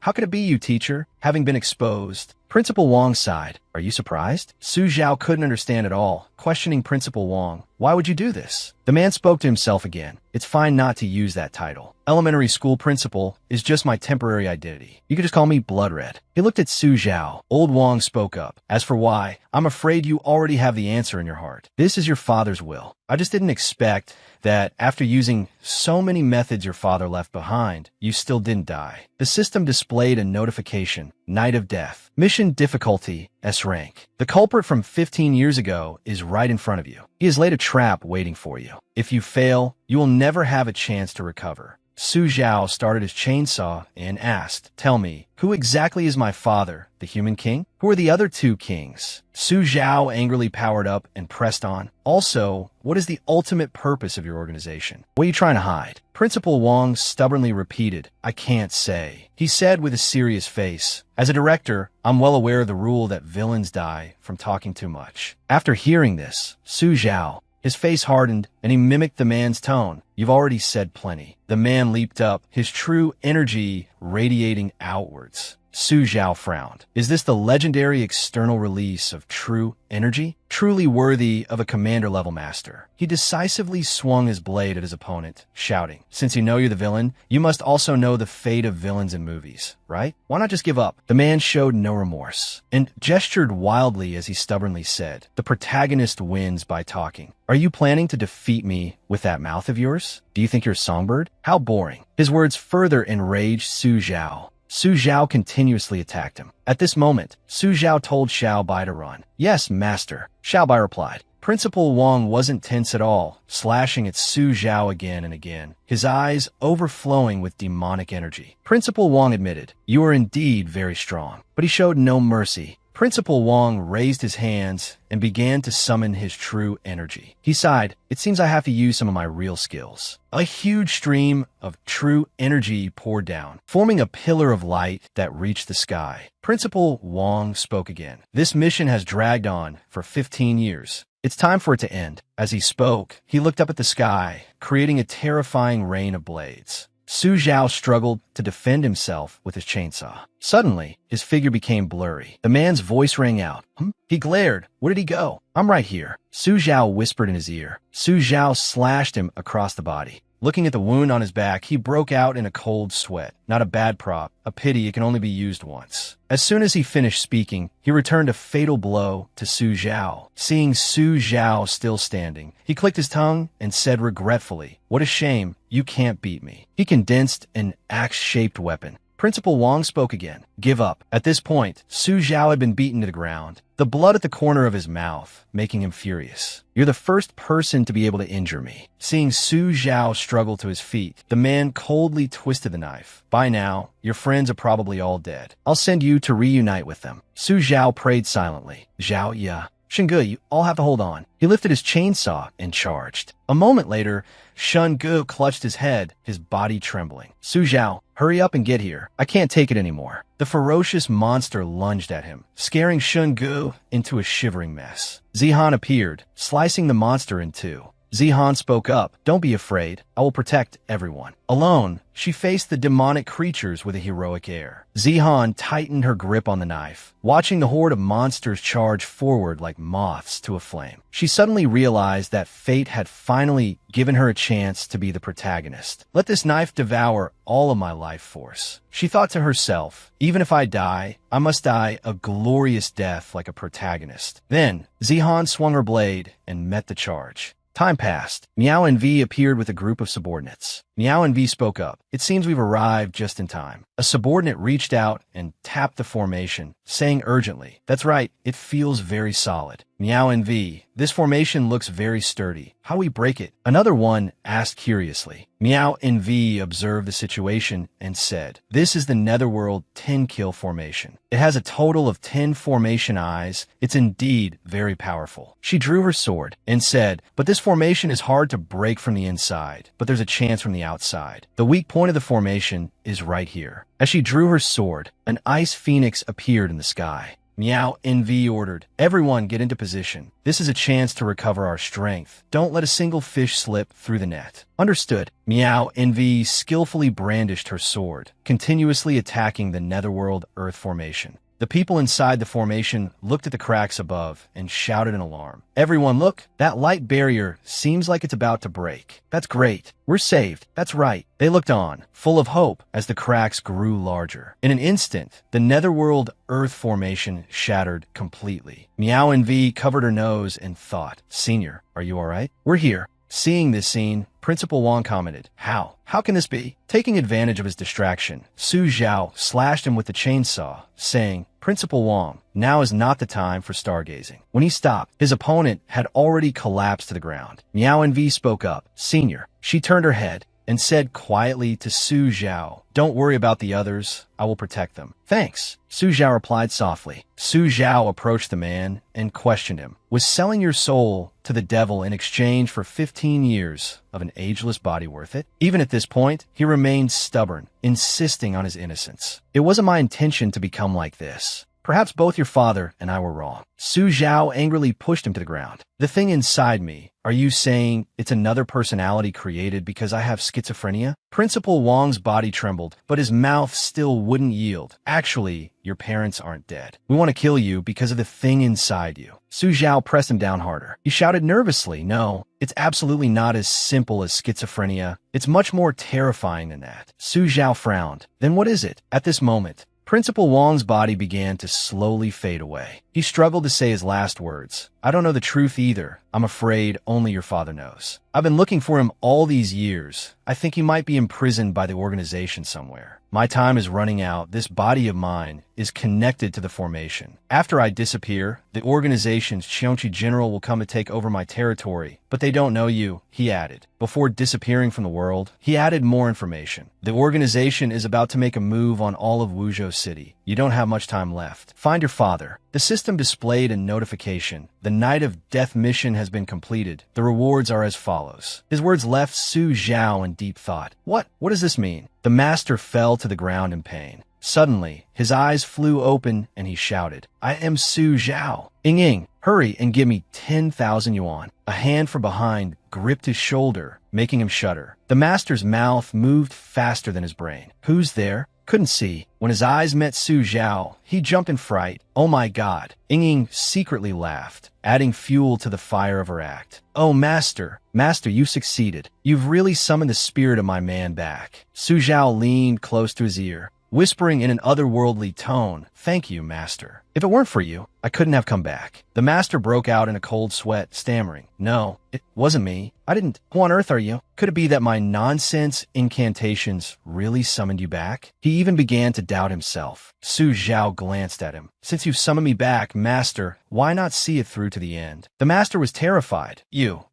How could it be you, teacher?" Having been exposed, Principal Wang sighed. "Are you surprised?" Su Zhao couldn't understand at all, questioning Principal Wang. "Why would you do this?" The man spoke to himself again. "It's fine not to use that title. Elementary school principal is just my temporary identity. You could just call me Blood Red." He looked at Su Zhao. Old Wang spoke up. "As for why, I'm afraid you already have the answer in your heart. This is your father's will. I just didn't expect that after using so many methods your father left behind, you still didn't die." The system displayed a notification, Night of Death. Mission difficulty, S rank. The culprit from 15 years ago is right in front of you. He has laid a trap waiting for you. If you fail, you will never have a chance to recover. Su Zhao started his chainsaw and asked, "Tell me, who exactly is my father, the human king? Who are the other two kings?" Su Zhao angrily powered up and pressed on. "Also, what is the ultimate purpose of your organization? What are you trying to hide?" Principal Wang stubbornly repeated, "I can't say." He said with a serious face, "As a director, I'm well aware of the rule that villains die from talking too much." After hearing this, Su Zhao, his face hardened, and he mimicked the man's tone. "You've already said plenty." The man leaped up, his true energy radiating outwards. Su Zhao frowned. "Is this the legendary external release of true energy? Truly worthy of a commander-level master." He decisively swung his blade at his opponent, shouting, "Since you know you're the villain, you must also know the fate of villains in movies, right? Why not just give up?" The man showed no remorse and gestured wildly as he stubbornly said, "The protagonist wins by talking. Are you planning to defeat me with that mouth of yours? Do you think you're a songbird? How boring." His words further enraged Su Zhao. Su Zhao continuously attacked him. At this moment, Su Zhao told Xiao Bai to run. "Yes, master," Xiao Bai replied. Principal Wang wasn't tense at all, slashing at Su Zhao again and again, his eyes overflowing with demonic energy. Principal Wang admitted, "You are indeed very strong," but he showed no mercy. Principal Wang raised his hands and began to summon his true energy. He sighed, "It seems I have to use some of my real skills." A huge stream of true energy poured down, forming a pillar of light that reached the sky. Principal Wang spoke again. "This mission has dragged on for 15 years. It's time for it to end." As he spoke, he looked up at the sky, creating a terrifying rain of blades. Su Zhao struggled to defend himself with his chainsaw. Suddenly, his figure became blurry. The man's voice rang out. He glared. "Where did he go?" "I'm right here," Su Zhao whispered in his ear. Su Zhao slashed him across the body. Looking at the wound on his back, he broke out in a cold sweat. Not a bad prop. A pity it can only be used once. As soon as he finished speaking, he returned a fatal blow to Su Zhao. Seeing Su Zhao still standing, he clicked his tongue and said regretfully, "What a shame. You can't beat me." He condensed an axe-shaped weapon. Principal Wang spoke again. "Give up." At this point, Su Zhao had been beaten to the ground, the blood at the corner of his mouth, making him furious. "You're the first person to be able to injure me." Seeing Su Zhao struggle to his feet, the man coldly twisted the knife. "By now, your friends are probably all dead. I'll send you to reunite with them." Su Zhao prayed silently. "Zhao Ye, Shingu, you all have to hold on." He lifted his chainsaw and charged. A moment later, Shingu clutched his head, his body trembling. "Su Zhao, hurry up and get here. I can't take it anymore." The ferocious monster lunged at him, scaring Shingu into a shivering mess. Zihan appeared, slicing the monster in two. Zihan spoke up. Don't be afraid. I will protect everyone. Alone, she faced the demonic creatures with a heroic air. Zihan tightened her grip on the knife, watching the horde of monsters charge forward like moths to a flame. She suddenly realized that fate had finally given her a chance to be the protagonist. Let this knife devour all of my life force. She thought to herself, even if I die, I must die a glorious death like a protagonist. Then, Zihan swung her blade and met the charge. Time passed. Meow and V appeared with a group of subordinates. Meow and V spoke up. It seems we've arrived just in time. A subordinate reached out and tapped the formation, saying urgently, "That's right, it feels very solid." Meow and V, "This formation looks very sturdy. How do we break it?" Another one asked curiously. Meow and V observed the situation and said, "This is the Netherworld 10-kill formation. It has a total of 10 formation eyes. It's indeed very powerful." She drew her sword and said, "But this formation is hard to break from the inside, but there's a chance from the outside. The weak point of the formation is right here." As she drew her sword, an ice phoenix appeared in the sky. Meow and V ordered, "Everyone get into position. This is a chance to recover our strength. Don't let a single fish slip through the net." Understood. Meow and V skillfully brandished her sword, continuously attacking the Netherworld Earth formation. The people inside the formation looked at the cracks above and shouted in alarm. "Everyone look! That light barrier seems like it's about to break." "That's great. We're saved. That's right." They looked on, full of hope, as the cracks grew larger. In an instant, the Netherworld Earth formation shattered completely. Meow and V covered her nose and thought, "Senior, are you all right?" "We're here." Seeing this scene, Principal Wong commented, How? How can this be?" Taking advantage of his distraction, Su Zhao slashed him with the chainsaw, saying, "Principal Wong, now is not the time for stargazing." When he stopped, his opponent had already collapsed to the ground. Meow and V spoke up, "Senior." She turned her head and said quietly to Su Zhao, "Don't worry about the others. I will protect them." "Thanks," Su Zhao replied softly. Su Zhao approached the man and questioned him. "Was selling your soul to the devil in exchange for 15 years of an ageless body worth it?" Even at this point, he remained stubborn, insisting on his innocence. "It wasn't my intention to become like this. Perhaps both your father and I were wrong." Su Zhao angrily pushed him to the ground. "The thing inside me, are you saying it's another personality created because I have schizophrenia?" Principal Wong's body trembled, but his mouth still wouldn't yield. "Actually, your parents aren't dead. We want to kill you because of the thing inside you." Su Zhao pressed him down harder. He shouted nervously, "No, it's absolutely not as simple as schizophrenia. It's much more terrifying than that." Su Zhao frowned. "Then what is it?" At this moment, Principal Wong's body began to slowly fade away. He struggled to say his last words. "I don't know the truth either. I'm afraid only your father knows. I've been looking for him all these years. I think he might be imprisoned by the organization somewhere. My time is running out. This body of mine is connected to the formation. After I disappear, the organization's Cheonchi general will come to take over my territory. But they don't know you," he added. Before disappearing from the world, he added more information. "The organization is about to make a move on all of Wuzhou City. You don't have much time left. Find your father." The system displayed a notification. "The Night of Death mission has been completed. The rewards are as follows." His words left Su Zhao in deep thought. What does this mean?" The master fell to the ground in pain. Suddenly, his eyes flew open and he shouted, "I am Su Zhao. Ying, hurry and give me 10,000 yuan. A hand from behind gripped his shoulder, making him shudder. The master's mouth moved faster than his brain. "Who's there?" Couldn't see. When his eyes met Su Zhao, he jumped in fright. "Oh my God." Ying secretly laughed, adding fuel to the fire of her act. "Oh, Master, you succeeded. You've really summoned the spirit of my man back." Su Zhao leaned close to his ear, whispering in an otherworldly tone, "Thank you, Master. If it weren't for you, I couldn't have come back." The master broke out in a cold sweat, stammering, "No, it wasn't me. I didn't. Who on earth are you? Could it be that my nonsense incantations really summoned you back?" He even began to doubt himself. Su Zhao glanced at him. "Since you've summoned me back, Master, why not see it through to the end?" The master was terrified.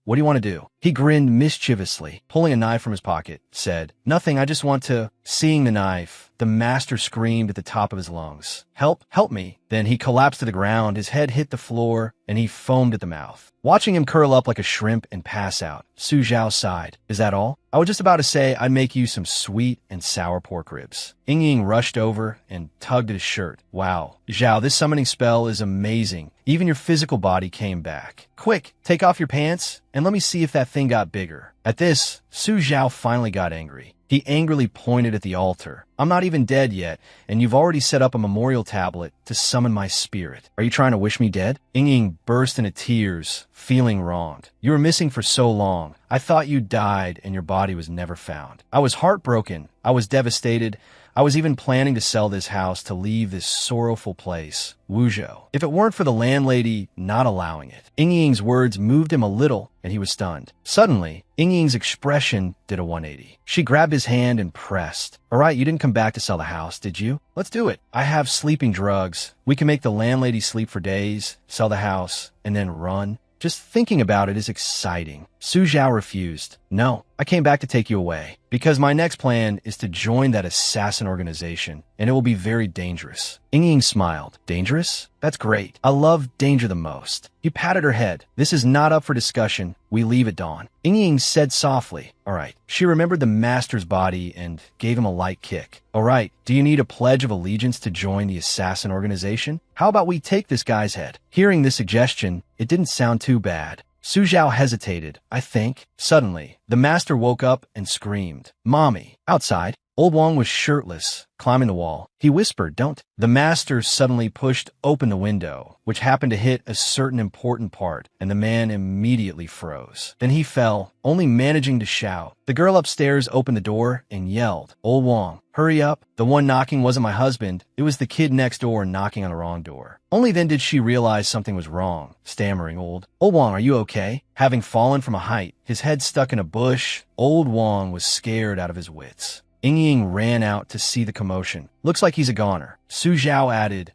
What do you want to do?" He grinned mischievously, pulling a knife from his pocket, said, "Nothing, I just want to..." Seeing the knife, the master screamed at the top of his lungs. help me. Then he collapsed to the ground, his head hit the floor, and he foamed at the mouth. Watching him curl up like a shrimp and pass out, Su Zhao sighed. Is that all? I was just about to say I'd make you some sweet and sour pork ribs. Ying Ying rushed over and tugged at his shirt. Wow, Zhao, this summoning spell is amazing. Even your physical body came back. Quick, take off your pants and let me see if that thing got bigger. At this, Su Zhao finally got angry. He angrily pointed at the altar. I'm not even dead yet, and you've already set up a memorial tablet to summon my spirit. Are you trying to wish me dead? Ying Ying burst into tears, feeling wronged. You were missing for so long. I thought you died and your body was never found. I was heartbroken. I was devastated. I was even planning to sell this house to leave this sorrowful place, Wuzhou, if it weren't for the landlady not allowing it. Ying Ying's words moved him a little, and he was stunned. Suddenly, Ying Ying's expression did a 180. She grabbed his hand and pressed. All right, you didn't come back to sell the house, did you? Let's do it. I have sleeping drugs. We can make the landlady sleep for days, sell the house, and then run. Just thinking about it is exciting. Su Zhao refused. No, I came back to take you away, because my next plan is to join that assassin organization, and it will be very dangerous. Ying Ying smiled. Dangerous? That's great. I love danger the most. He patted her head. This is not up for discussion. We leave at dawn. Ying Ying said softly. All right. She remembered the master's body and gave him a light kick. All right. Do you need a pledge of allegiance to join the assassin organization? How about we take this guy's head? Hearing this suggestion, it didn't sound too bad. Su Zhao hesitated, I think. Suddenly, the master woke up and screamed, Mommy! Outside, old Wang was shirtless, climbing the wall. He whispered, Don't. The master suddenly pushed open the window, which happened to hit a certain important part, and the man immediately froze. Then he fell, only managing to shout. The girl upstairs opened the door and yelled, Old Wang, hurry up. The one knocking wasn't my husband. It was the kid next door knocking on the wrong door. Only then did she realize something was wrong, stammering, Old Wang, are you okay? Having fallen from a height, his head stuck in a bush, Old Wang was scared out of his wits. Ying Ying ran out to see the commotion. Looks like he's a goner. Su Zhao added,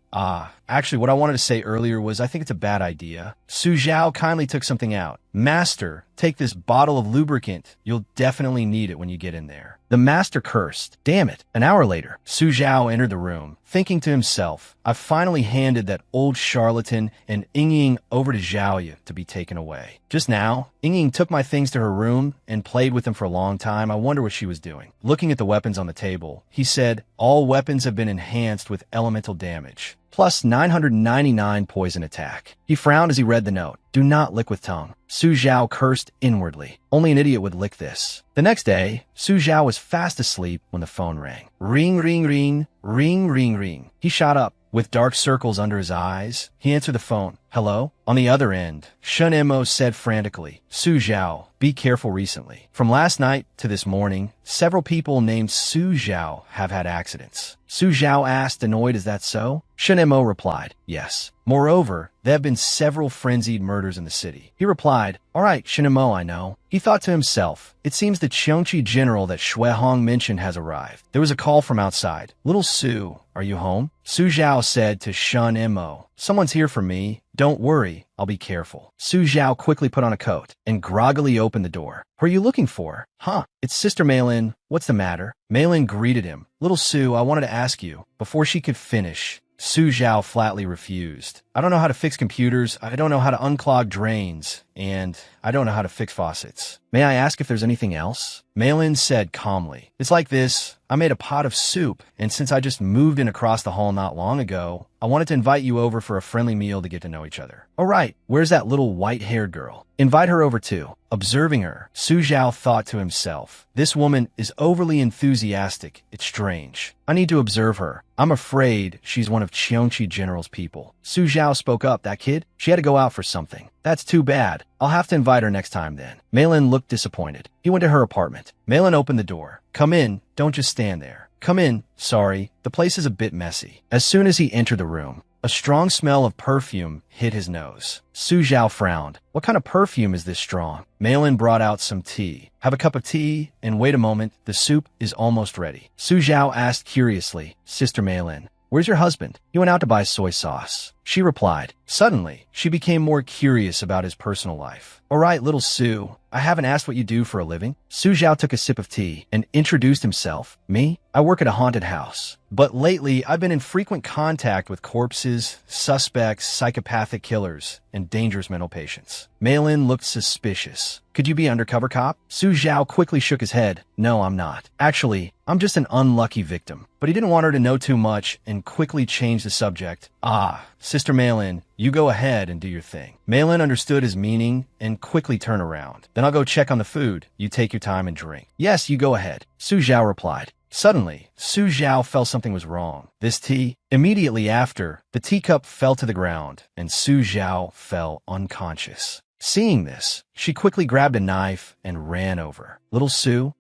actually what I wanted to say earlier was I think it's a bad idea. Su Zhao kindly took something out. Master, take this bottle of lubricant. You'll definitely need it when you get in there. The master cursed. Damn it. An hour later, Su Zhao entered the room, thinking to himself, I finally handed that old charlatan and Ying Ying over to Zhaoye to be taken away. Just now, Ying Ying took my things to her room and played with them for a long time. I wonder what she was doing. Looking at the weapons on the table, he said, all weapons have been enhanced with elemental damage, plus 999 poison attack. He frowned as he read the note. Do not lick with tongue. Su Zhao cursed inwardly. Only an idiot would lick this. The next day, Su Zhao was fast asleep when the phone rang. Ring, ring, ring, ring, ring, ring. He shot up. With dark circles under his eyes, he answered the phone. Hello? On the other end, Shun Emo said frantically, Su Zhao, be careful recently. From last night to this morning, several people named Su Zhao have had accidents. Su Zhao asked, annoyed, is that so? Shun Emo replied, yes. Moreover, there have been several frenzied murders in the city. He replied, all right, Shun Emo, I know. He thought to himself, it seems the Cheongqi general that Shui Hong mentioned has arrived. There was a call from outside. Little Su, are you home? Su Zhao said to Shun Emo, someone's here for me. Don't worry, I'll be careful. Su Zhao quickly put on a coat and groggily opened the door. Who are you looking for? Huh, it's Sister Maylin. What's the matter? Maylin greeted him. Little Su, I wanted to ask you. Before she could finish, Su Zhao flatly refused. I don't know how to fix computers, I don't know how to unclog drains, and I don't know how to fix faucets. May I ask if there's anything else? Maylin said calmly. It's like this. I made a pot of soup, and since I just moved in across the hall not long ago, I wanted to invite you over for a friendly meal to get to know each other. Oh right, where's that little white-haired girl? Invite her over too. Observing her, Su Zhao thought to himself, this woman is overly enthusiastic. It's strange. I need to observe her. I'm afraid she's one of Cheongqi General's people. Su Zhao spoke up. That kid? She had to go out for something. That's too bad. I'll have to invite her next time then. Maylin looked disappointed. He went to her apartment. Maylin opened the door. Come in. Don't just stand there. Come in. Sorry, the place is a bit messy. As soon as he entered the room, a strong smell of perfume hit his nose. Su Zhao frowned. What kind of perfume is this strong? Maylin brought out some tea. Have a cup of tea, and wait a moment, the soup is almost ready. Su Zhao asked curiously, Sister Maylin, where's your husband? He went out to buy soy sauce. she replied. Suddenly, she became more curious about his personal life. All right, little Su, I haven't asked what you do for a living. Su Zhao took a sip of tea and introduced himself. Me? I work at a haunted house. But lately, I've been in frequent contact with corpses, suspects, psychopathic killers, and dangerous mental patients. Malin looked suspicious. Could you be undercover cop? Su Zhao quickly shook his head. No, I'm not. Actually, I'm just an unlucky victim. But he didn't want her to know too much and quickly changed the subject. Ah, Sister Malin, you go ahead and do your thing. Malin understood his meaning and quickly turned around. Then I'll go check on the food. You take your time and drink. Yes, you go ahead, Su Zhao replied. Suddenly, Su Zhao felt something was wrong. This tea? Immediately after, the teacup fell to the ground and Su Zhao fell unconscious. Seeing this, she quickly grabbed a knife and ran over. Little Su,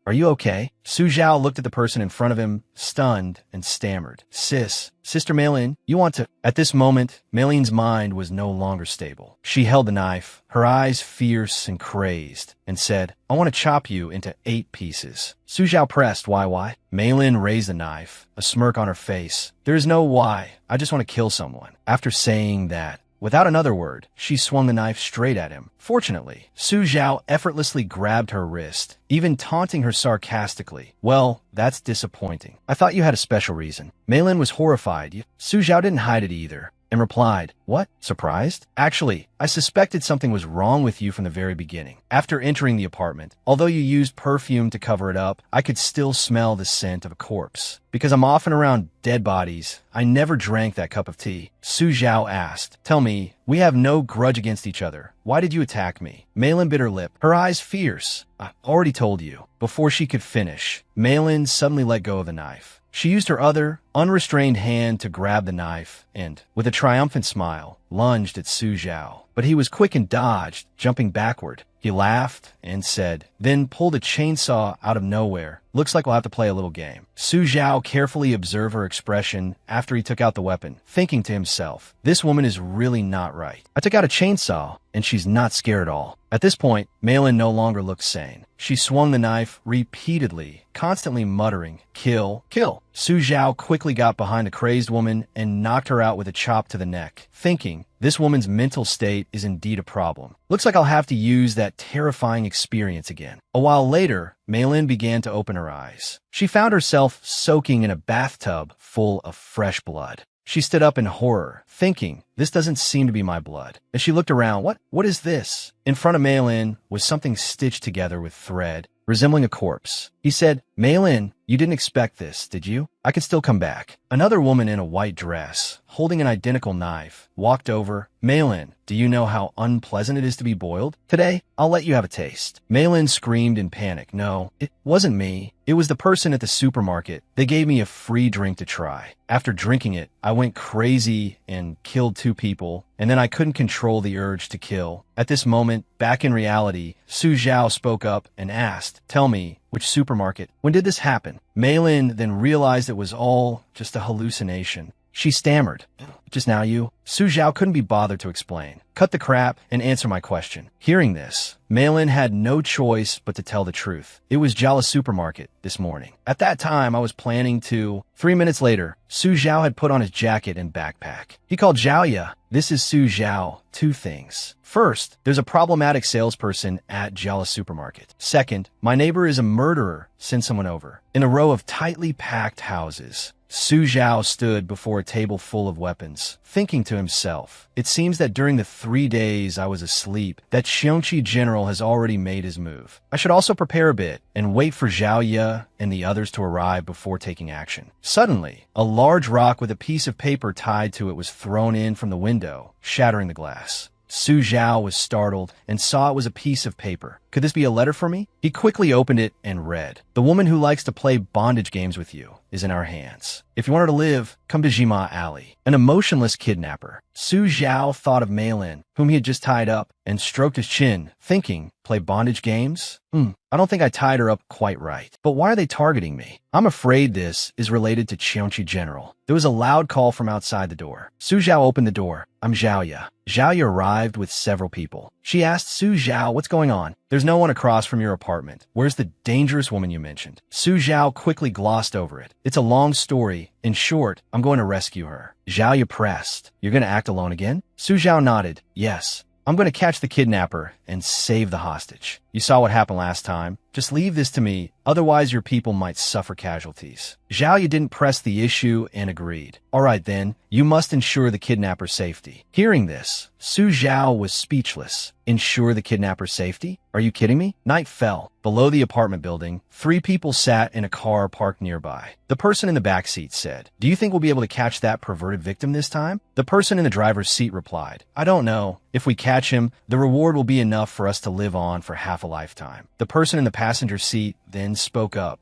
are you okay? Su Zhao looked at the person in front of him, stunned, and stammered. Sister Malin, you want to... At this moment, Malin's mind was no longer stable. She held the knife, her eyes fierce and crazed, and said, I want to chop you into 8 pieces. Su Zhao pressed, why? Malin raised the knife, a smirk on her face. There is no why, I just want to kill someone. After saying that, without another word, she swung the knife straight at him. Fortunately, Su Zhao effortlessly grabbed her wrist, even taunting her sarcastically. Well, that's disappointing. I thought you had a special reason. Malin was horrified. Su Zhao didn't hide it either, and replied, What? Surprised? Actually, I suspected something was wrong with you from the very beginning. After entering the apartment, although you used perfume to cover it up, I could still smell the scent of a corpse. Because I'm often around dead bodies, I never drank that cup of tea. Su Zhao asked, Tell me, we have no grudge against each other. Why did you attack me? Malin bit her lip, her eyes fierce. I already told you. Before she could finish, Malin suddenly let go of the knife. She used her other, unrestrained hand to grab the knife and, with a triumphant smile, lunged at Su Zhao. But he was quick and dodged, jumping backward. He laughed and said, then pulled a chainsaw out of nowhere. Looks like we'll have to play a little game. Su Zhao carefully observed her expression after he took out the weapon, thinking to himself, this woman is really not right. I took out a chainsaw, and she's not scared at all. At this point, Malin no longer looked sane. She swung the knife repeatedly, constantly muttering, kill, kill. Su Zhao quickly got behind the crazed woman and knocked her out with a chop to the neck, thinking, this woman's mental state is indeed a problem. Looks like I'll have to use that terrifying experience again. A while later, Malin began to open her eyes. She found herself soaking in a bathtub full of fresh blood. She stood up in horror, thinking, this doesn't seem to be my blood. As she looked around, what is this? In front of Malin was something stitched together with thread, resembling a corpse. He said, Malin, you didn't expect this, did you? I could still come back. Another woman in a white dress, holding an identical knife, walked over. Malin, do you know how unpleasant it is to be boiled? Today, I'll let you have a taste. Malin screamed in panic. No, it wasn't me. It was the person at the supermarket. They gave me a free drink to try. After drinking it, I went crazy and killed 2 people, and then I couldn't control the urge to kill. At this moment, back in reality, Su Zhao spoke up and asked, tell me, which supermarket? When did this happen? Malin then realized it was all just a hallucination. She stammered. Just now you? Su Zhao couldn't be bothered to explain. Cut the crap and answer my question. Hearing this, Malin had no choice but to tell the truth. It was Jala Supermarket this morning. At that time, I was planning to... 3 minutes later, Su Zhao had put on his jacket and backpack. He called Zhaoya. This is Su Zhao. 2 things. First, there's a problematic salesperson at Jala Supermarket. Second, my neighbor is a murderer. Send someone over. In a row of tightly packed houses, Su Zhao stood before a table full of weapons, thinking to himself, it seems that during the 3 days I was asleep, that Xiongqi general has already made his move. I should also prepare a bit and wait for Zhao Ye and the others to arrive before taking action. Suddenly, a large rock with a piece of paper tied to it was thrown in from the window, shattering the glass. Su Zhao was startled and saw it was a piece of paper. Could this be a letter for me? He quickly opened it and read, the woman who likes to play bondage games with you is in our hands. If you want her to live, come to Jima Alley. An emotionless kidnapper. Su Zhao thought of Malin, whom he had just tied up, and stroked his chin, thinking, play bondage games? I don't think I tied her up quite right. But why are they targeting me? I'm afraid this is related to Qiongqi General. There was a loud call from outside the door. Su Zhao opened the door. I'm Zhaoya. Zhaoya arrived with several people. She asked Su Zhao what's going on. There's There's no one across from your apartment. Where's the dangerous woman you mentioned? Su Zhao quickly glossed over it. It's a long story. In short, I'm going to rescue her. Zhao, you pressed. You're going to act alone again? Su Zhao nodded. Yes. I'm going to catch the kidnapper and save the hostage. You saw what happened last time. Just leave this to me, otherwise your people might suffer casualties. Zhao Yu didn't press the issue and agreed. All right then, you must ensure the kidnapper's safety. Hearing this, Su Zhao was speechless. Ensure the kidnapper's safety? Are you kidding me? Night fell. Below the apartment building, 3 people sat in a car parked nearby. The person in the back seat said, "Do you think we'll be able to catch that perverted victim this time?" The person in the driver's seat replied, "I don't know. If we catch him, the reward will be enough for us to live on for half a lifetime." The person in the passenger seat then spoke up.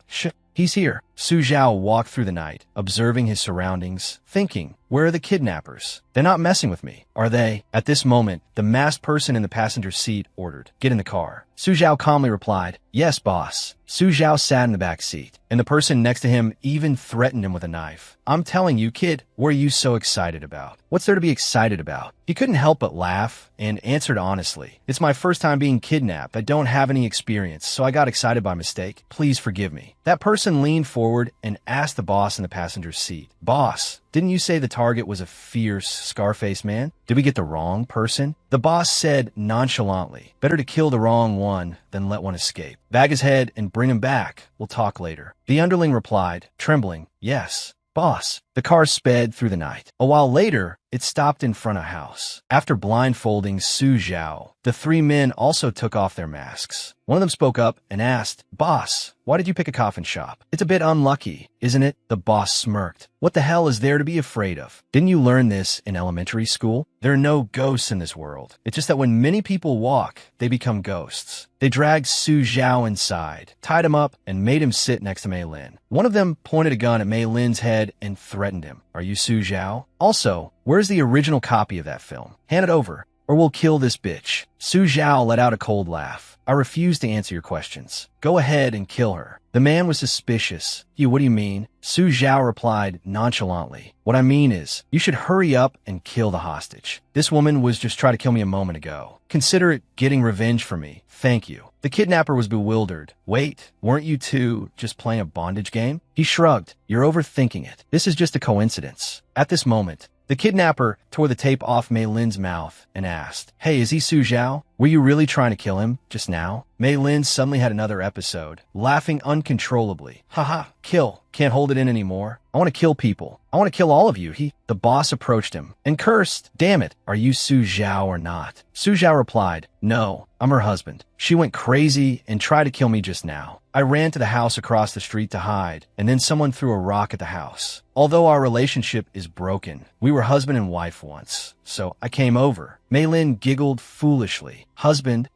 He's here." Su Zhao walked through the night, observing his surroundings, thinking, where are the kidnappers? They're not messing with me, are they? At this moment, the masked person in the passenger seat ordered, "Get in the car." Su Zhao calmly replied, "Yes, boss." Su Zhao sat in the back seat, and the person next to him even threatened him with a knife. "I'm telling you, kid, what are you so excited about?" "What's there to be excited about?" He couldn't help but laugh and answered honestly, "It's my first time being kidnapped. I don't have any experience, so I got excited by mistake. Please forgive me." That person leaned forward and asked the boss in the passenger seat, "Boss, didn't you say the target was a fierce, scar-faced man? Did we get the wrong person?" The boss said nonchalantly, "Better to kill the wrong one than let one escape. Bag his head and bring him back. We'll talk later." The underling replied, trembling, "Yes, boss." The car sped through the night. A while later, it stopped in front of a house. After blindfolding Su Zhao, the 3 men also took off their masks. One of them spoke up and asked, "Boss, why did you pick a coffin shop?" "It's a bit unlucky, isn't it?" The boss smirked. "What the hell is there to be afraid of? Didn't you learn this in elementary school? There are no ghosts in this world. It's just that when many people walk, they become ghosts." They dragged Su Zhao inside, tied him up, and made him sit next to Mei Lin. One of them pointed a gun at Mei Lin's head and threatened him. "Are you Su Zhao? Also, where's the original copy of that film? Hand it over, or we'll kill this bitch." Su Zhao let out a cold laugh. "I refuse to answer your questions. Go ahead and kill her." The man was suspicious. What do you mean?" Su Zhao replied nonchalantly. "What I mean is, you should hurry up and kill the hostage. This woman was just trying to kill me a moment ago. Consider it getting revenge for me. Thank you." The kidnapper was bewildered. "Wait, weren't you two just playing a bondage game?" He shrugged. "You're overthinking it. This is just a coincidence." At this moment, the kidnapper tore the tape off Mei Lin's mouth and asked, "Hey, is he Su Zhao? Were you really trying to kill him just now?" Mei Lin suddenly had another episode, laughing uncontrollably. "Haha, kill. Can't hold it in anymore. I want to kill people. I want to kill all of you." The boss approached him and cursed, "Damn it, are you Su Zhao or not?" Su Zhao replied, "No, I'm her husband. She went crazy and tried to kill me just now. I ran to the house across the street to hide, and then someone threw a rock at the house. Although our relationship is broken, we were husband and wife once, so I came over." Mei Lin giggled foolishly. "Husband?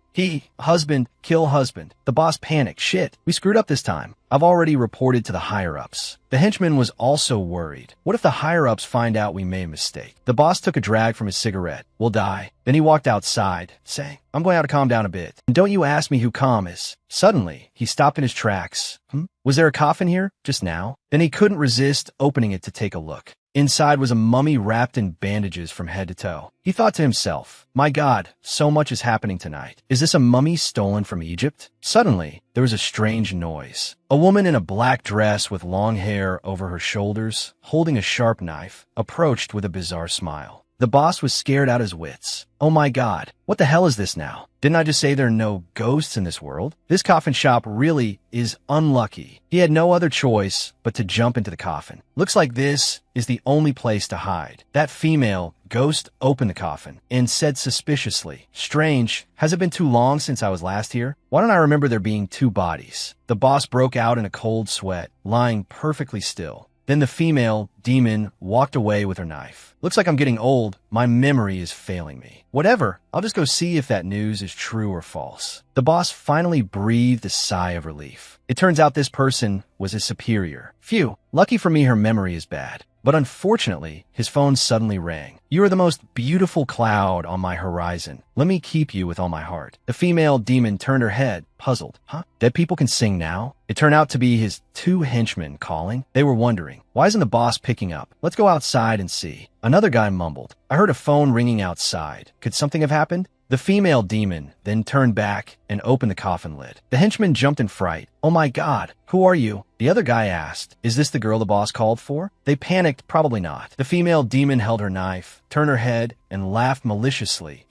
Husband, kill husband." The boss panicked. "Shit, we screwed up this time. I've already reported to the higher-ups." The henchman was also worried. What if the higher-ups find out we made a mistake? The boss took a drag from his cigarette. "We'll die." Then he walked outside, saying, "I'm going out to calm down a bit. And don't you ask me who calm is." Suddenly, he stopped in his tracks. Was there a coffin here just now? Then he couldn't resist opening it to take a look. Inside was a mummy wrapped in bandages from head to toe. He thought to himself, "My God, so much is happening tonight. Is this a mummy stolen from Egypt?" Suddenly, there was a strange noise. A woman in a black dress with long hair over her shoulders, holding a sharp knife, approached with a bizarre smile. The boss was scared out his wits. "Oh my God, what the hell is this now? Didn't I just say there are no ghosts in this world? This coffin shop really is unlucky." He had no other choice but to jump into the coffin. "Looks like this is the only place to hide." That female ghost opened the coffin and said suspiciously, "Strange, has it been too long since I was last here? Why don't I remember there being 2 bodies?" The boss broke out in a cold sweat, lying perfectly still. Then the female demon walked away with her knife. "Looks like I'm getting old. My memory is failing me. Whatever, I'll just go see if that news is true or false." The boss finally breathed a sigh of relief. It turns out this person was his superior. Phew, lucky for me her memory is bad. But unfortunately, his phone suddenly rang. "You are the most beautiful cloud on my horizon. Let me keep you with all my heart." The female demon turned her head, puzzled. Dead people can sing now? It turned out to be his 2 henchmen calling. They were wondering, why isn't the boss picking up? Let's go outside and see. Another guy mumbled, "I heard a phone ringing outside. Could something have happened?" The female demon then turned back and opened the coffin lid. The henchman jumped in fright. "Oh my God, who are you?" The other guy asked. "Is this the girl the boss called for?" They panicked. Probably not. The female demon held her knife, turned her head, and laughed maliciously.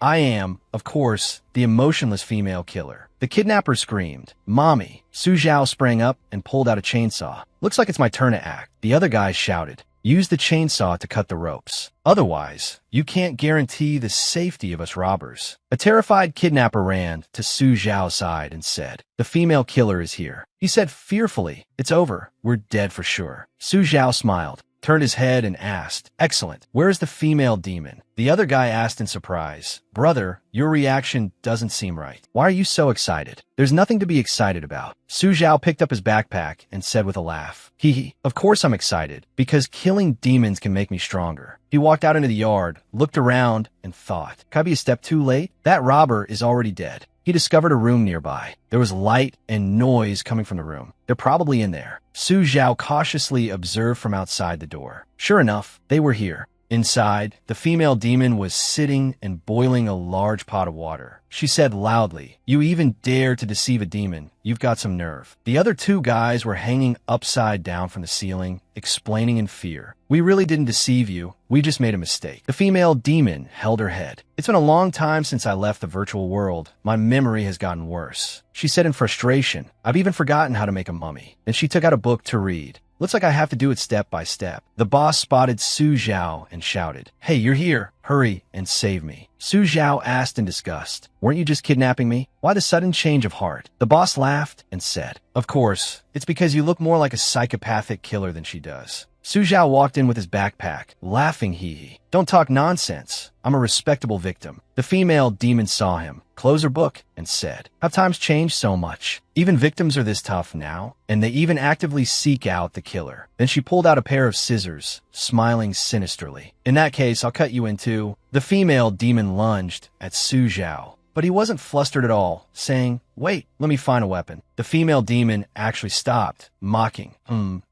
I am, of course, the emotionless female killer." The kidnapper screamed, "Mommy!" Su Zhao sprang up and pulled out a chainsaw. "Looks like it's my turn to act." The other guy shouted, "Use the chainsaw to cut the ropes. Otherwise, you can't guarantee the safety of us robbers." A terrified kidnapper ran to Su Zhao's side and said, "The female killer is here." He said fearfully, "It's over. We're dead for sure." Su Zhao smiled, turned his head and asked, "Excellent. Where is the female demon?" The other guy asked in surprise, "Brother, your reaction doesn't seem right. Why are you so excited?" "There's nothing to be excited about." Su Zhao picked up his backpack and said with a laugh, Of course I'm excited, because killing demons can make me stronger." He walked out into the yard, looked around, and thought, "Could I be a step too late? That robber is already dead." He discovered a room nearby. There was light and noise coming from the room. They're probably in there. Su Zhao cautiously observed from outside the door. Sure enough, they were here. Inside, the female demon was sitting and boiling a large pot of water. She said loudly, "You even dare to deceive a demon. You've got some nerve." The other two guys were hanging upside down from the ceiling, explaining in fear, "We really didn't deceive you. We just made a mistake." The female demon held her head. "It's been a long time since I left the virtual world. My memory has gotten worse." She said in frustration, "I've even forgotten how to make a mummy." Then she took out a book to read. "Looks like I have to do it step by step." The boss spotted Su Zhao and shouted, "Hey, you're here. Hurry and save me." Su Zhao asked in disgust, "Weren't you just kidnapping me? Why the sudden change of heart?" The boss laughed and said, "Of course, it's because you look more like a psychopathic killer than she does." Su Zhao walked in with his backpack, laughing "Don't talk nonsense. I'm a respectable victim." The female demon saw him, closed her book, and said, "Have times changed so much? Even victims are this tough now, and they even actively seek out the killer." Then she pulled out a pair of scissors, smiling sinisterly. "In that case, I'll cut you in two." The female demon lunged at Su Zhao, but he wasn't flustered at all, saying, "Wait, let me find a weapon." The female demon actually stopped, mocking,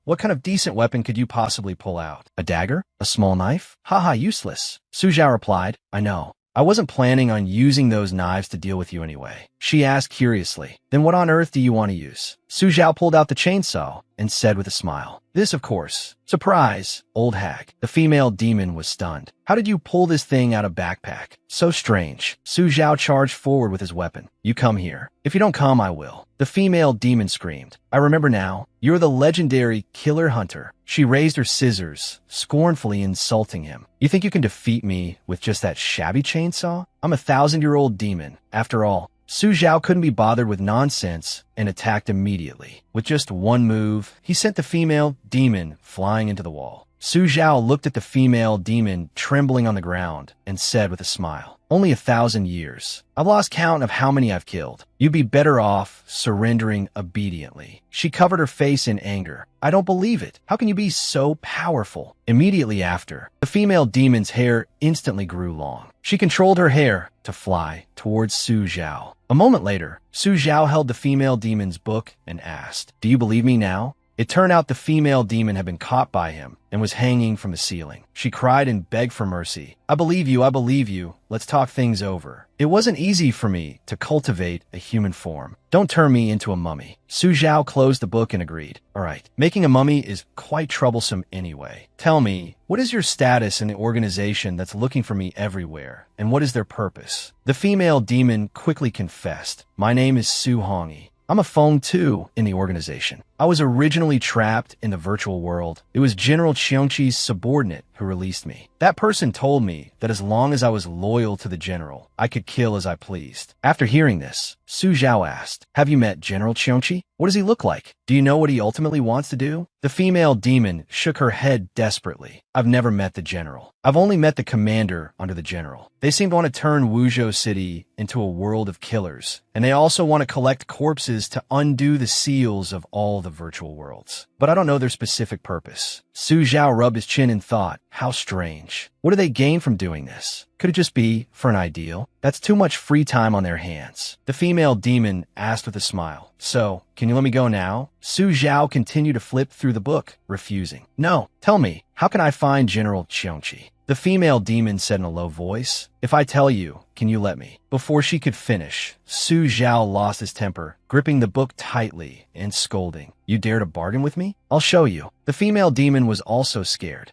What kind of decent weapon could you possibly pull out? A dagger? A small knife? Haha, useless." Su Zhao replied, "I know. I wasn't planning on using those knives to deal with you anyway." She asked curiously, "Then what on earth do you want to use?" Su Zhao pulled out the chainsaw and said with a smile, "This, of course." "Surprise, old hag." The female demon was stunned. "How did you pull this thing out of backpack? So strange." Su Zhao charged forward with his weapon. "You come here. If you don't come, I will." The female demon screamed, "I remember now. You're the legendary killer hunter." She raised her scissors, scornfully insulting him. "You think you can defeat me with just that shabby chainsaw? I'm a 1,000-year-old demon. After all." Su Zhao couldn't be bothered with nonsense and attacked immediately. With just one move, he sent the female demon flying into the wall. Su Zhao looked at the female demon trembling on the ground and said with a smile, "Only 1,000 years. I've lost count of how many I've killed. You'd be better off surrendering obediently." She covered her face in anger. "I don't believe it. How can you be so powerful?" Immediately after, the female demon's hair instantly grew long. She controlled her hair to fly towards Su Zhao. A moment later, Su Zhao held the female demon's book and asked, "Do you believe me now?" It turned out the female demon had been caught by him and was hanging from the ceiling. She cried and begged for mercy. I believe you. Let's talk things over. It wasn't easy for me to cultivate a human form. Don't turn me into a mummy." Su Zhao closed the book and agreed. "All right, making a mummy is quite troublesome anyway. Tell me, what is your status in the organization that's looking for me everywhere, and what is their purpose?" The female demon quickly confessed, "My name is Su Hongi. I'm a Feng too in the organization. I was originally trapped in the virtual world. It was General Qiongqi's subordinate who released me. That person told me that as long as I was loyal to the general, I could kill as I pleased." After hearing this, Su Zhao asked, "Have you met General Qiongqi? What does he look like? Do you know what he ultimately wants to do?" The female demon shook her head desperately. "I've never met the general. I've only met the commander under the general. They seem to want to turn Wuzhou City into a world of killers, and they also want to collect corpses to undo the seals of all the virtual worlds. But I don't know their specific purpose." Su Zhao rubbed his chin and thought, "How strange. What do they gain from doing this? Could it just be for an ideal? That's too much free time on their hands." The female demon asked with a smile, "So, can you let me go now?" Su Zhao continued to flip through the book, refusing. "No, tell me, how can I find General Qiongqi?" The female demon said in a low voice, "If I tell you, can you let me? Before she could finish, Su Zhao lost his temper, gripping the book tightly and scolding. You dare to bargain with me? I'll show you. The female demon was also scared.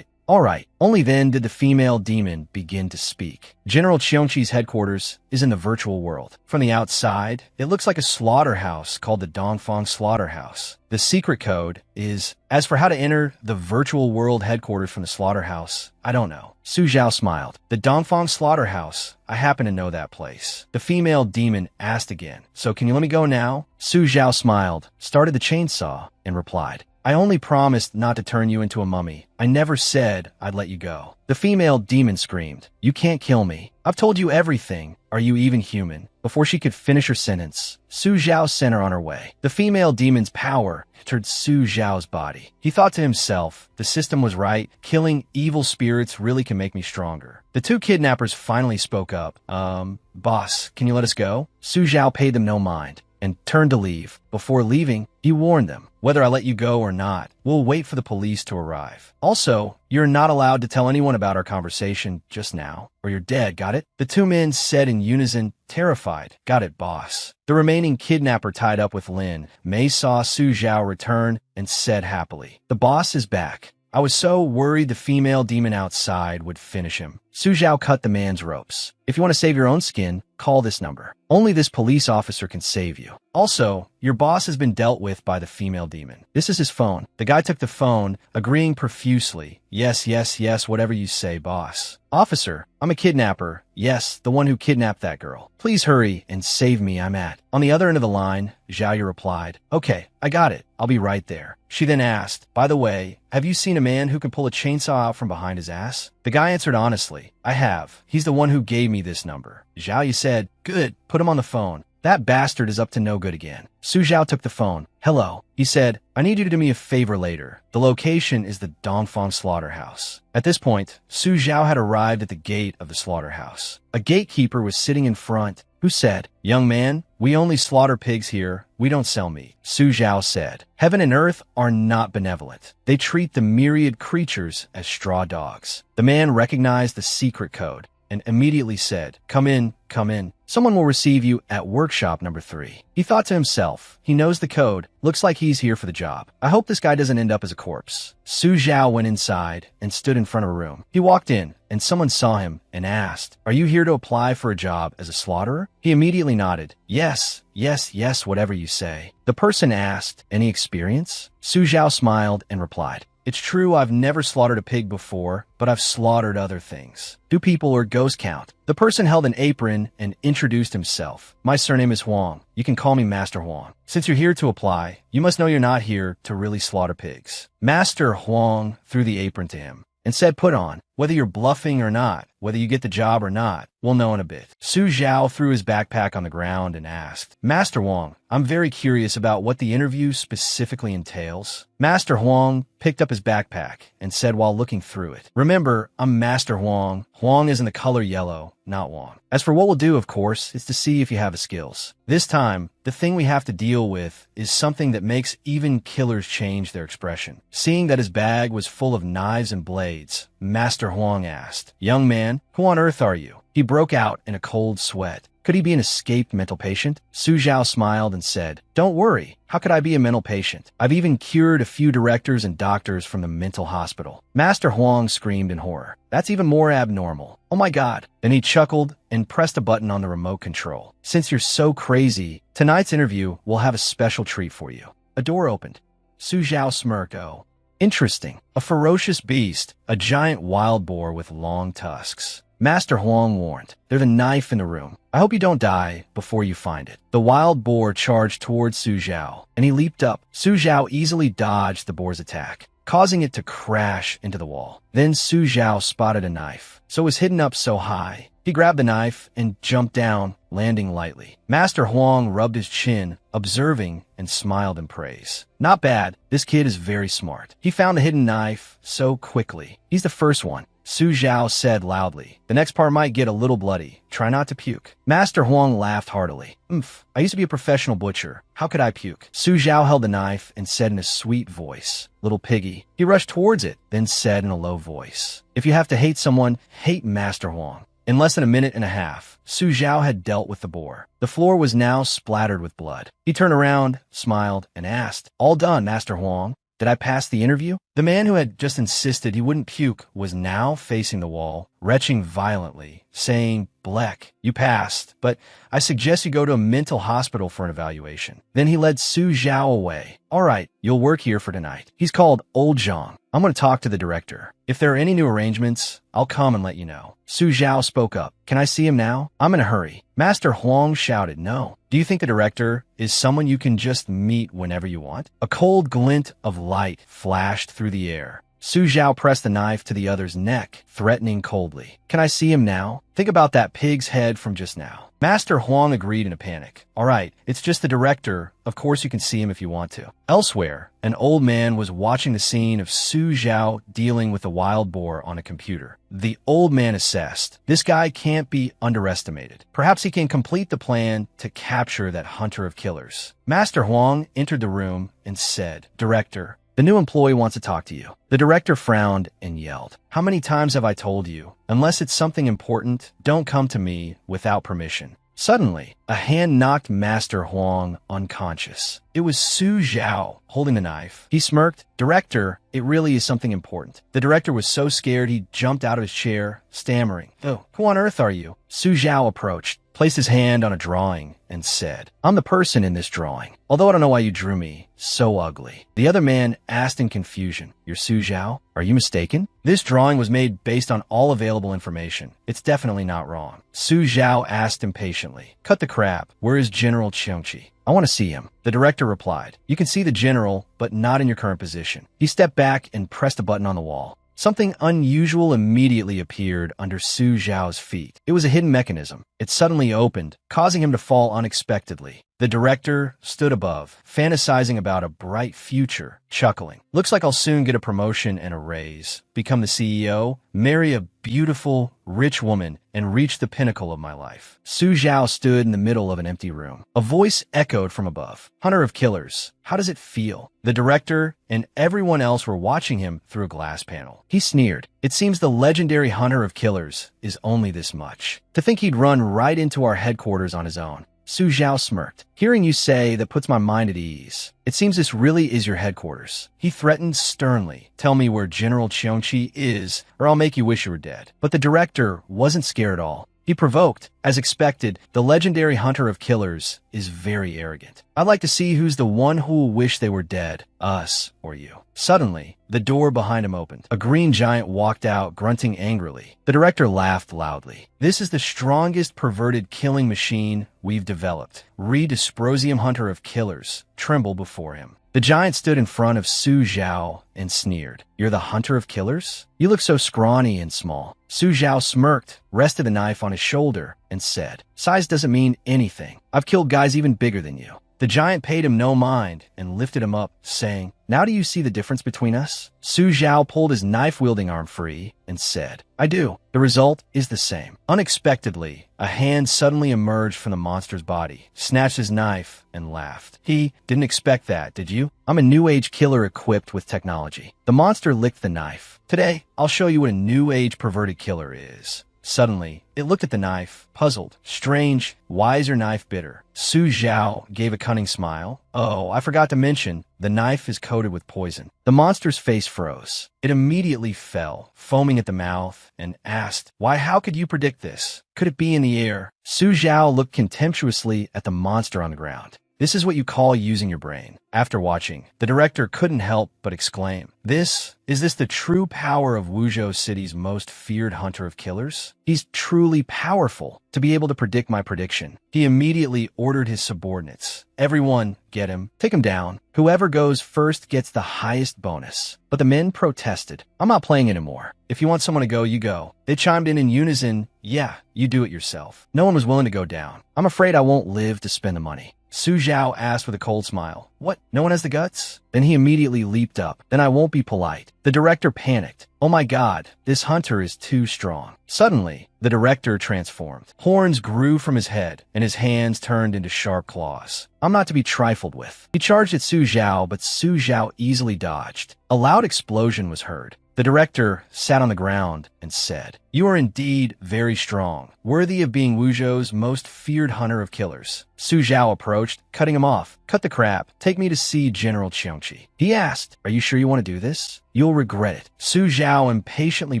All right. Only then did the female demon begin to speak. General Cheongchi's headquarters is in the virtual world. From the outside, it looks like a slaughterhouse called the Dongfang Slaughterhouse. The secret code is, as for how to enter the virtual world headquarters from the slaughterhouse, I don't know. Su Zhao smiled. The Dongfang Slaughterhouse, I happen to know that place. The female demon asked again. So can you let me go now? Su Zhao smiled, started the chainsaw, and replied, I only promised not to turn you into a mummy. I never said I'd let you go. The female demon screamed, You can't kill me. I've told you everything. Are you even human? Before she could finish her sentence, Su Zhao sent her on her way. The female demon's power entered Su Zhao's body. He thought to himself, the system was right. Killing evil spirits really can make me stronger. The two kidnappers finally spoke up. Boss, can you let us go? Su Zhao paid them no mind and turned to leave. Before leaving, he warned them, whether I let you go or not, we'll wait for the police to arrive. Also, you're not allowed to tell anyone about our conversation just now, or you're dead, got it? The two men said in unison, terrified. Got it, boss. The remaining kidnapper tied up with Lin Mei saw Su Zhao return and said happily, The boss is back. I was so worried the female demon outside would finish him. Su Zhao cut the man's ropes. If you want to save your own skin, call this number. Only this police officer can save you. Also, your boss has been dealt with by the female demon. This is his phone. The guy took the phone, agreeing profusely. Yes, yes, yes, whatever you say, boss. Officer, I'm a kidnapper. Yes, the one who kidnapped that girl. Please hurry and save me, I'm at. On the other end of the line, Zhao Yu replied, Okay, I got it. I'll be right there. She then asked, By the way, have you seen a man who can pull a chainsaw out from behind his ass? The guy answered honestly, I have. He's the one who gave me this number. Zhao Yu said, Good, put him on the phone. That bastard is up to no good again. Su Zhao took the phone. Hello. He said, I need you to do me a favor later. The location is the Dongfang Slaughterhouse. At this point, Su Zhao had arrived at the gate of the slaughterhouse. A gatekeeper was sitting in front, who said, Young man, we only slaughter pigs here. We don't sell meat. Su Zhao said, Heaven and earth are not benevolent. They treat the myriad creatures as straw dogs. The man recognized the secret code and immediately said, Come in, come in. Someone will receive you at workshop number 3. He thought to himself, he knows the code. Looks like he's here for the job. I hope this guy doesn't end up as a corpse. Su Zhao went inside and stood in front of a room. He walked in and someone saw him and asked, Are you here to apply for a job as a slaughterer? He immediately nodded. Yes, yes, yes, whatever you say. The person asked, Any experience? Su Zhao smiled and replied, It's true I've never slaughtered a pig before, but I've slaughtered other things. Do people or ghosts count? The person held an apron and introduced himself. My surname is Huang. You can call me Master Huang. Since you're here to apply, you must know you're not here to really slaughter pigs. Master Huang threw the apron to him and said, Put on. Whether you're bluffing or not, whether you get the job or not, we'll know in a bit. Su Zhao threw his backpack on the ground and asked, Master Huang, I'm very curious about what the interview specifically entails. Master Huang picked up his backpack and said while looking through it, Remember, I'm Master Huang. Huang is in the color yellow, not Huang. As for what we'll do, of course, is to see if you have the skills. This time, the thing we have to deal with is something that makes even killers change their expression. Seeing that his bag was full of knives and blades, Master Huang asked, Young man, who on earth are you? He broke out in a cold sweat. Could he be an escaped mental patient? Su Zhao smiled and said, Don't worry. How could I be a mental patient? I've even cured a few directors and doctors from the mental hospital. Master Huang screamed in horror. That's even more abnormal. Oh my God. Then he chuckled and pressed a button on the remote control. Since you're so crazy, tonight's interview will have a special treat for you. A door opened. Su Zhao smirked. Oh, interesting. A ferocious beast, a giant wild boar with long tusks. Master Huang warned, There's a knife in the room. I hope you don't die before you find it. The wild boar charged towards Su Zhao, and he leaped up. Su Zhao easily dodged the boar's attack, causing it to crash into the wall. Then Su Zhao spotted a knife, so it was hidden up so high. He grabbed the knife and jumped down, landing lightly. Master Huang rubbed his chin, observing, and smiled in praise. Not bad. This kid is very smart. He found the hidden knife so quickly. He's the first one. Su Zhao said loudly. The next part might get a little bloody. Try not to puke. Master Huang laughed heartily. I used to be a professional butcher. How could I puke? Su Zhao held the knife and said in a sweet voice, Little piggy. He rushed towards it, then said in a low voice, If you have to hate someone, hate Master Huang. In less than a minute and a half, Su Zhao had dealt with the boar. The floor was now splattered with blood. He turned around, smiled, and asked, "All done, Master Huang. Did I pass the interview?" The man who had just insisted he wouldn't puke was now facing the wall, retching violently, saying, "Bleck, you passed, but I suggest you go to a mental hospital for an evaluation." Then he led Su Zhao away. "All right, you'll work here for tonight. He's called Old Zhang. I'm going to talk to the director. If there are any new arrangements, I'll come and let you know." Su Zhao spoke up. "Can I see him now? I'm in a hurry." Master Huang shouted, "No. Do you think the director is someone you can just meet whenever you want?" A cold glint of light flashed through the air. Su Zhao pressed the knife to the other's neck, threatening coldly. "Can I see him now? Think about that pig's head from just now." Master Huang agreed in a panic. "All right, it's just the director. Of course you can see him if you want to." Elsewhere, an old man was watching the scene of Su Zhao dealing with a wild boar on a computer. The old man assessed, "This guy can't be underestimated. Perhaps he can complete the plan to capture that hunter of killers." Master Huang entered the room and said, "Director, the new employee wants to talk to you." The director frowned and yelled, "How many times have I told you? Unless it's something important, don't come to me without permission." Suddenly, a hand knocked Master Huang unconscious. It was Su Zhao, holding the knife. He smirked, "Director, it really is something important." The director was so scared he jumped out of his chair, stammering, "Oh, who on earth are you?" Su Zhao approached, placed his hand on a drawing, and said, "I'm the person in this drawing. Although I don't know why you drew me so ugly." The other man asked in confusion, "You're Su Zhao? Are you mistaken? This drawing was made based on all available information. It's definitely not wrong." Su Zhao asked impatiently, "Cut the crap. Where is General Cheongqi? I want to see him." The director replied, "You can see the general, but not in your current position." He stepped back and pressed a button on the wall. Something unusual immediately appeared under Su Zhao's feet. It was a hidden mechanism. It suddenly opened, causing him to fall unexpectedly. The director stood above, fantasizing about a bright future, chuckling. "Looks like I'll soon get a promotion and a raise, become the CEO, marry a beautiful, rich woman, and reach the pinnacle of my life." Su Zhao stood in the middle of an empty room. A voice echoed from above. "Hunter of killers, how does it feel?" The director and everyone else were watching him through a glass panel. He sneered. "It seems the legendary hunter of killers is only this much. To think he'd run right into our headquarters on his own." Su Zhao smirked. "Hearing you say that puts my mind at ease. It seems this really is your headquarters." He threatened sternly, "Tell me where General Cheongqi is, or I'll make you wish you were dead." But the director wasn't scared at all. He provoked. As expected, the legendary hunter of killers is very arrogant. "I'd like to see who's the one who will wish they were dead, us or you." Suddenly, the door behind him opened. A green giant walked out, grunting angrily. The director laughed loudly. "This is the strongest perverted killing machine we've developed. Redisprosium hunter of killers, tremble before him." The giant stood in front of Su Zhao and sneered. "You're the hunter of killers? You look so scrawny and small." Su Zhao smirked, rested the knife on his shoulder, and said, "Size doesn't mean anything. I've killed guys even bigger than you." The giant paid him no mind and lifted him up, saying, "Now do you see the difference between us?" Su Zhao pulled his knife-wielding arm free and said, "I do. The result is the same." Unexpectedly, a hand suddenly emerged from the monster's body, snatched his knife, and laughed. "He didn't expect that, did you? I'm a new age killer equipped with technology." The monster licked the knife. "Today, I'll show you what a new age perverted killer is." Suddenly, it looked at the knife, puzzled. "Strange, why is your knife bitter?" Su Zhao gave a cunning smile. "Oh, I forgot to mention, the knife is coated with poison." The monster's face froze. It immediately fell, foaming at the mouth, and asked, "Why, how could you predict this? Could it be in the air?" Su Zhao looked contemptuously at the monster on the ground. "This is what you call using your brain." After watching, the director couldn't help but exclaim, Is this the true power of Wuzhou City's most feared hunter of killers? He's truly powerful to be able to predict my prediction." He immediately ordered his subordinates. "Everyone, get him. Take him down. Whoever goes first gets the highest bonus." But the men protested. "I'm not playing anymore. If you want someone to go, you go." They chimed in unison, "Yeah, you do it yourself." No one was willing to go down. "I'm afraid I won't live to spend the money." Su Zhao asked with a cold smile, "What? No one has the guts?" Then he immediately leaped up. "Then I won't be polite." The director panicked. "Oh my God, this hunter is too strong." Suddenly, the director transformed. Horns grew from his head, and his hands turned into sharp claws. "I'm not to be trifled with." He charged at Su Zhao, but Su Zhao easily dodged. A loud explosion was heard. The director sat on the ground and said, "You are indeed very strong, worthy of being Wuzhou's most feared hunter of killers." Su Zhao approached, cutting him off. "Cut the crap. Take me to see General Qiongqi." He asked, "Are you sure you want to do this? You'll regret it." Su Zhao impatiently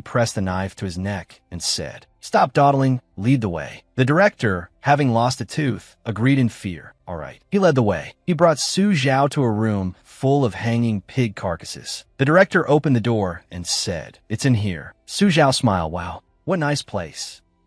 pressed the knife to his neck and said, "Stop dawdling. Lead the way." The director, having lost a tooth, agreed in fear. All right. He led the way. He brought Su Zhao to a room full of hanging pig carcasses. The director opened the door and said, "It's in here." Su Zhao smiled. "Wow, what a nice place."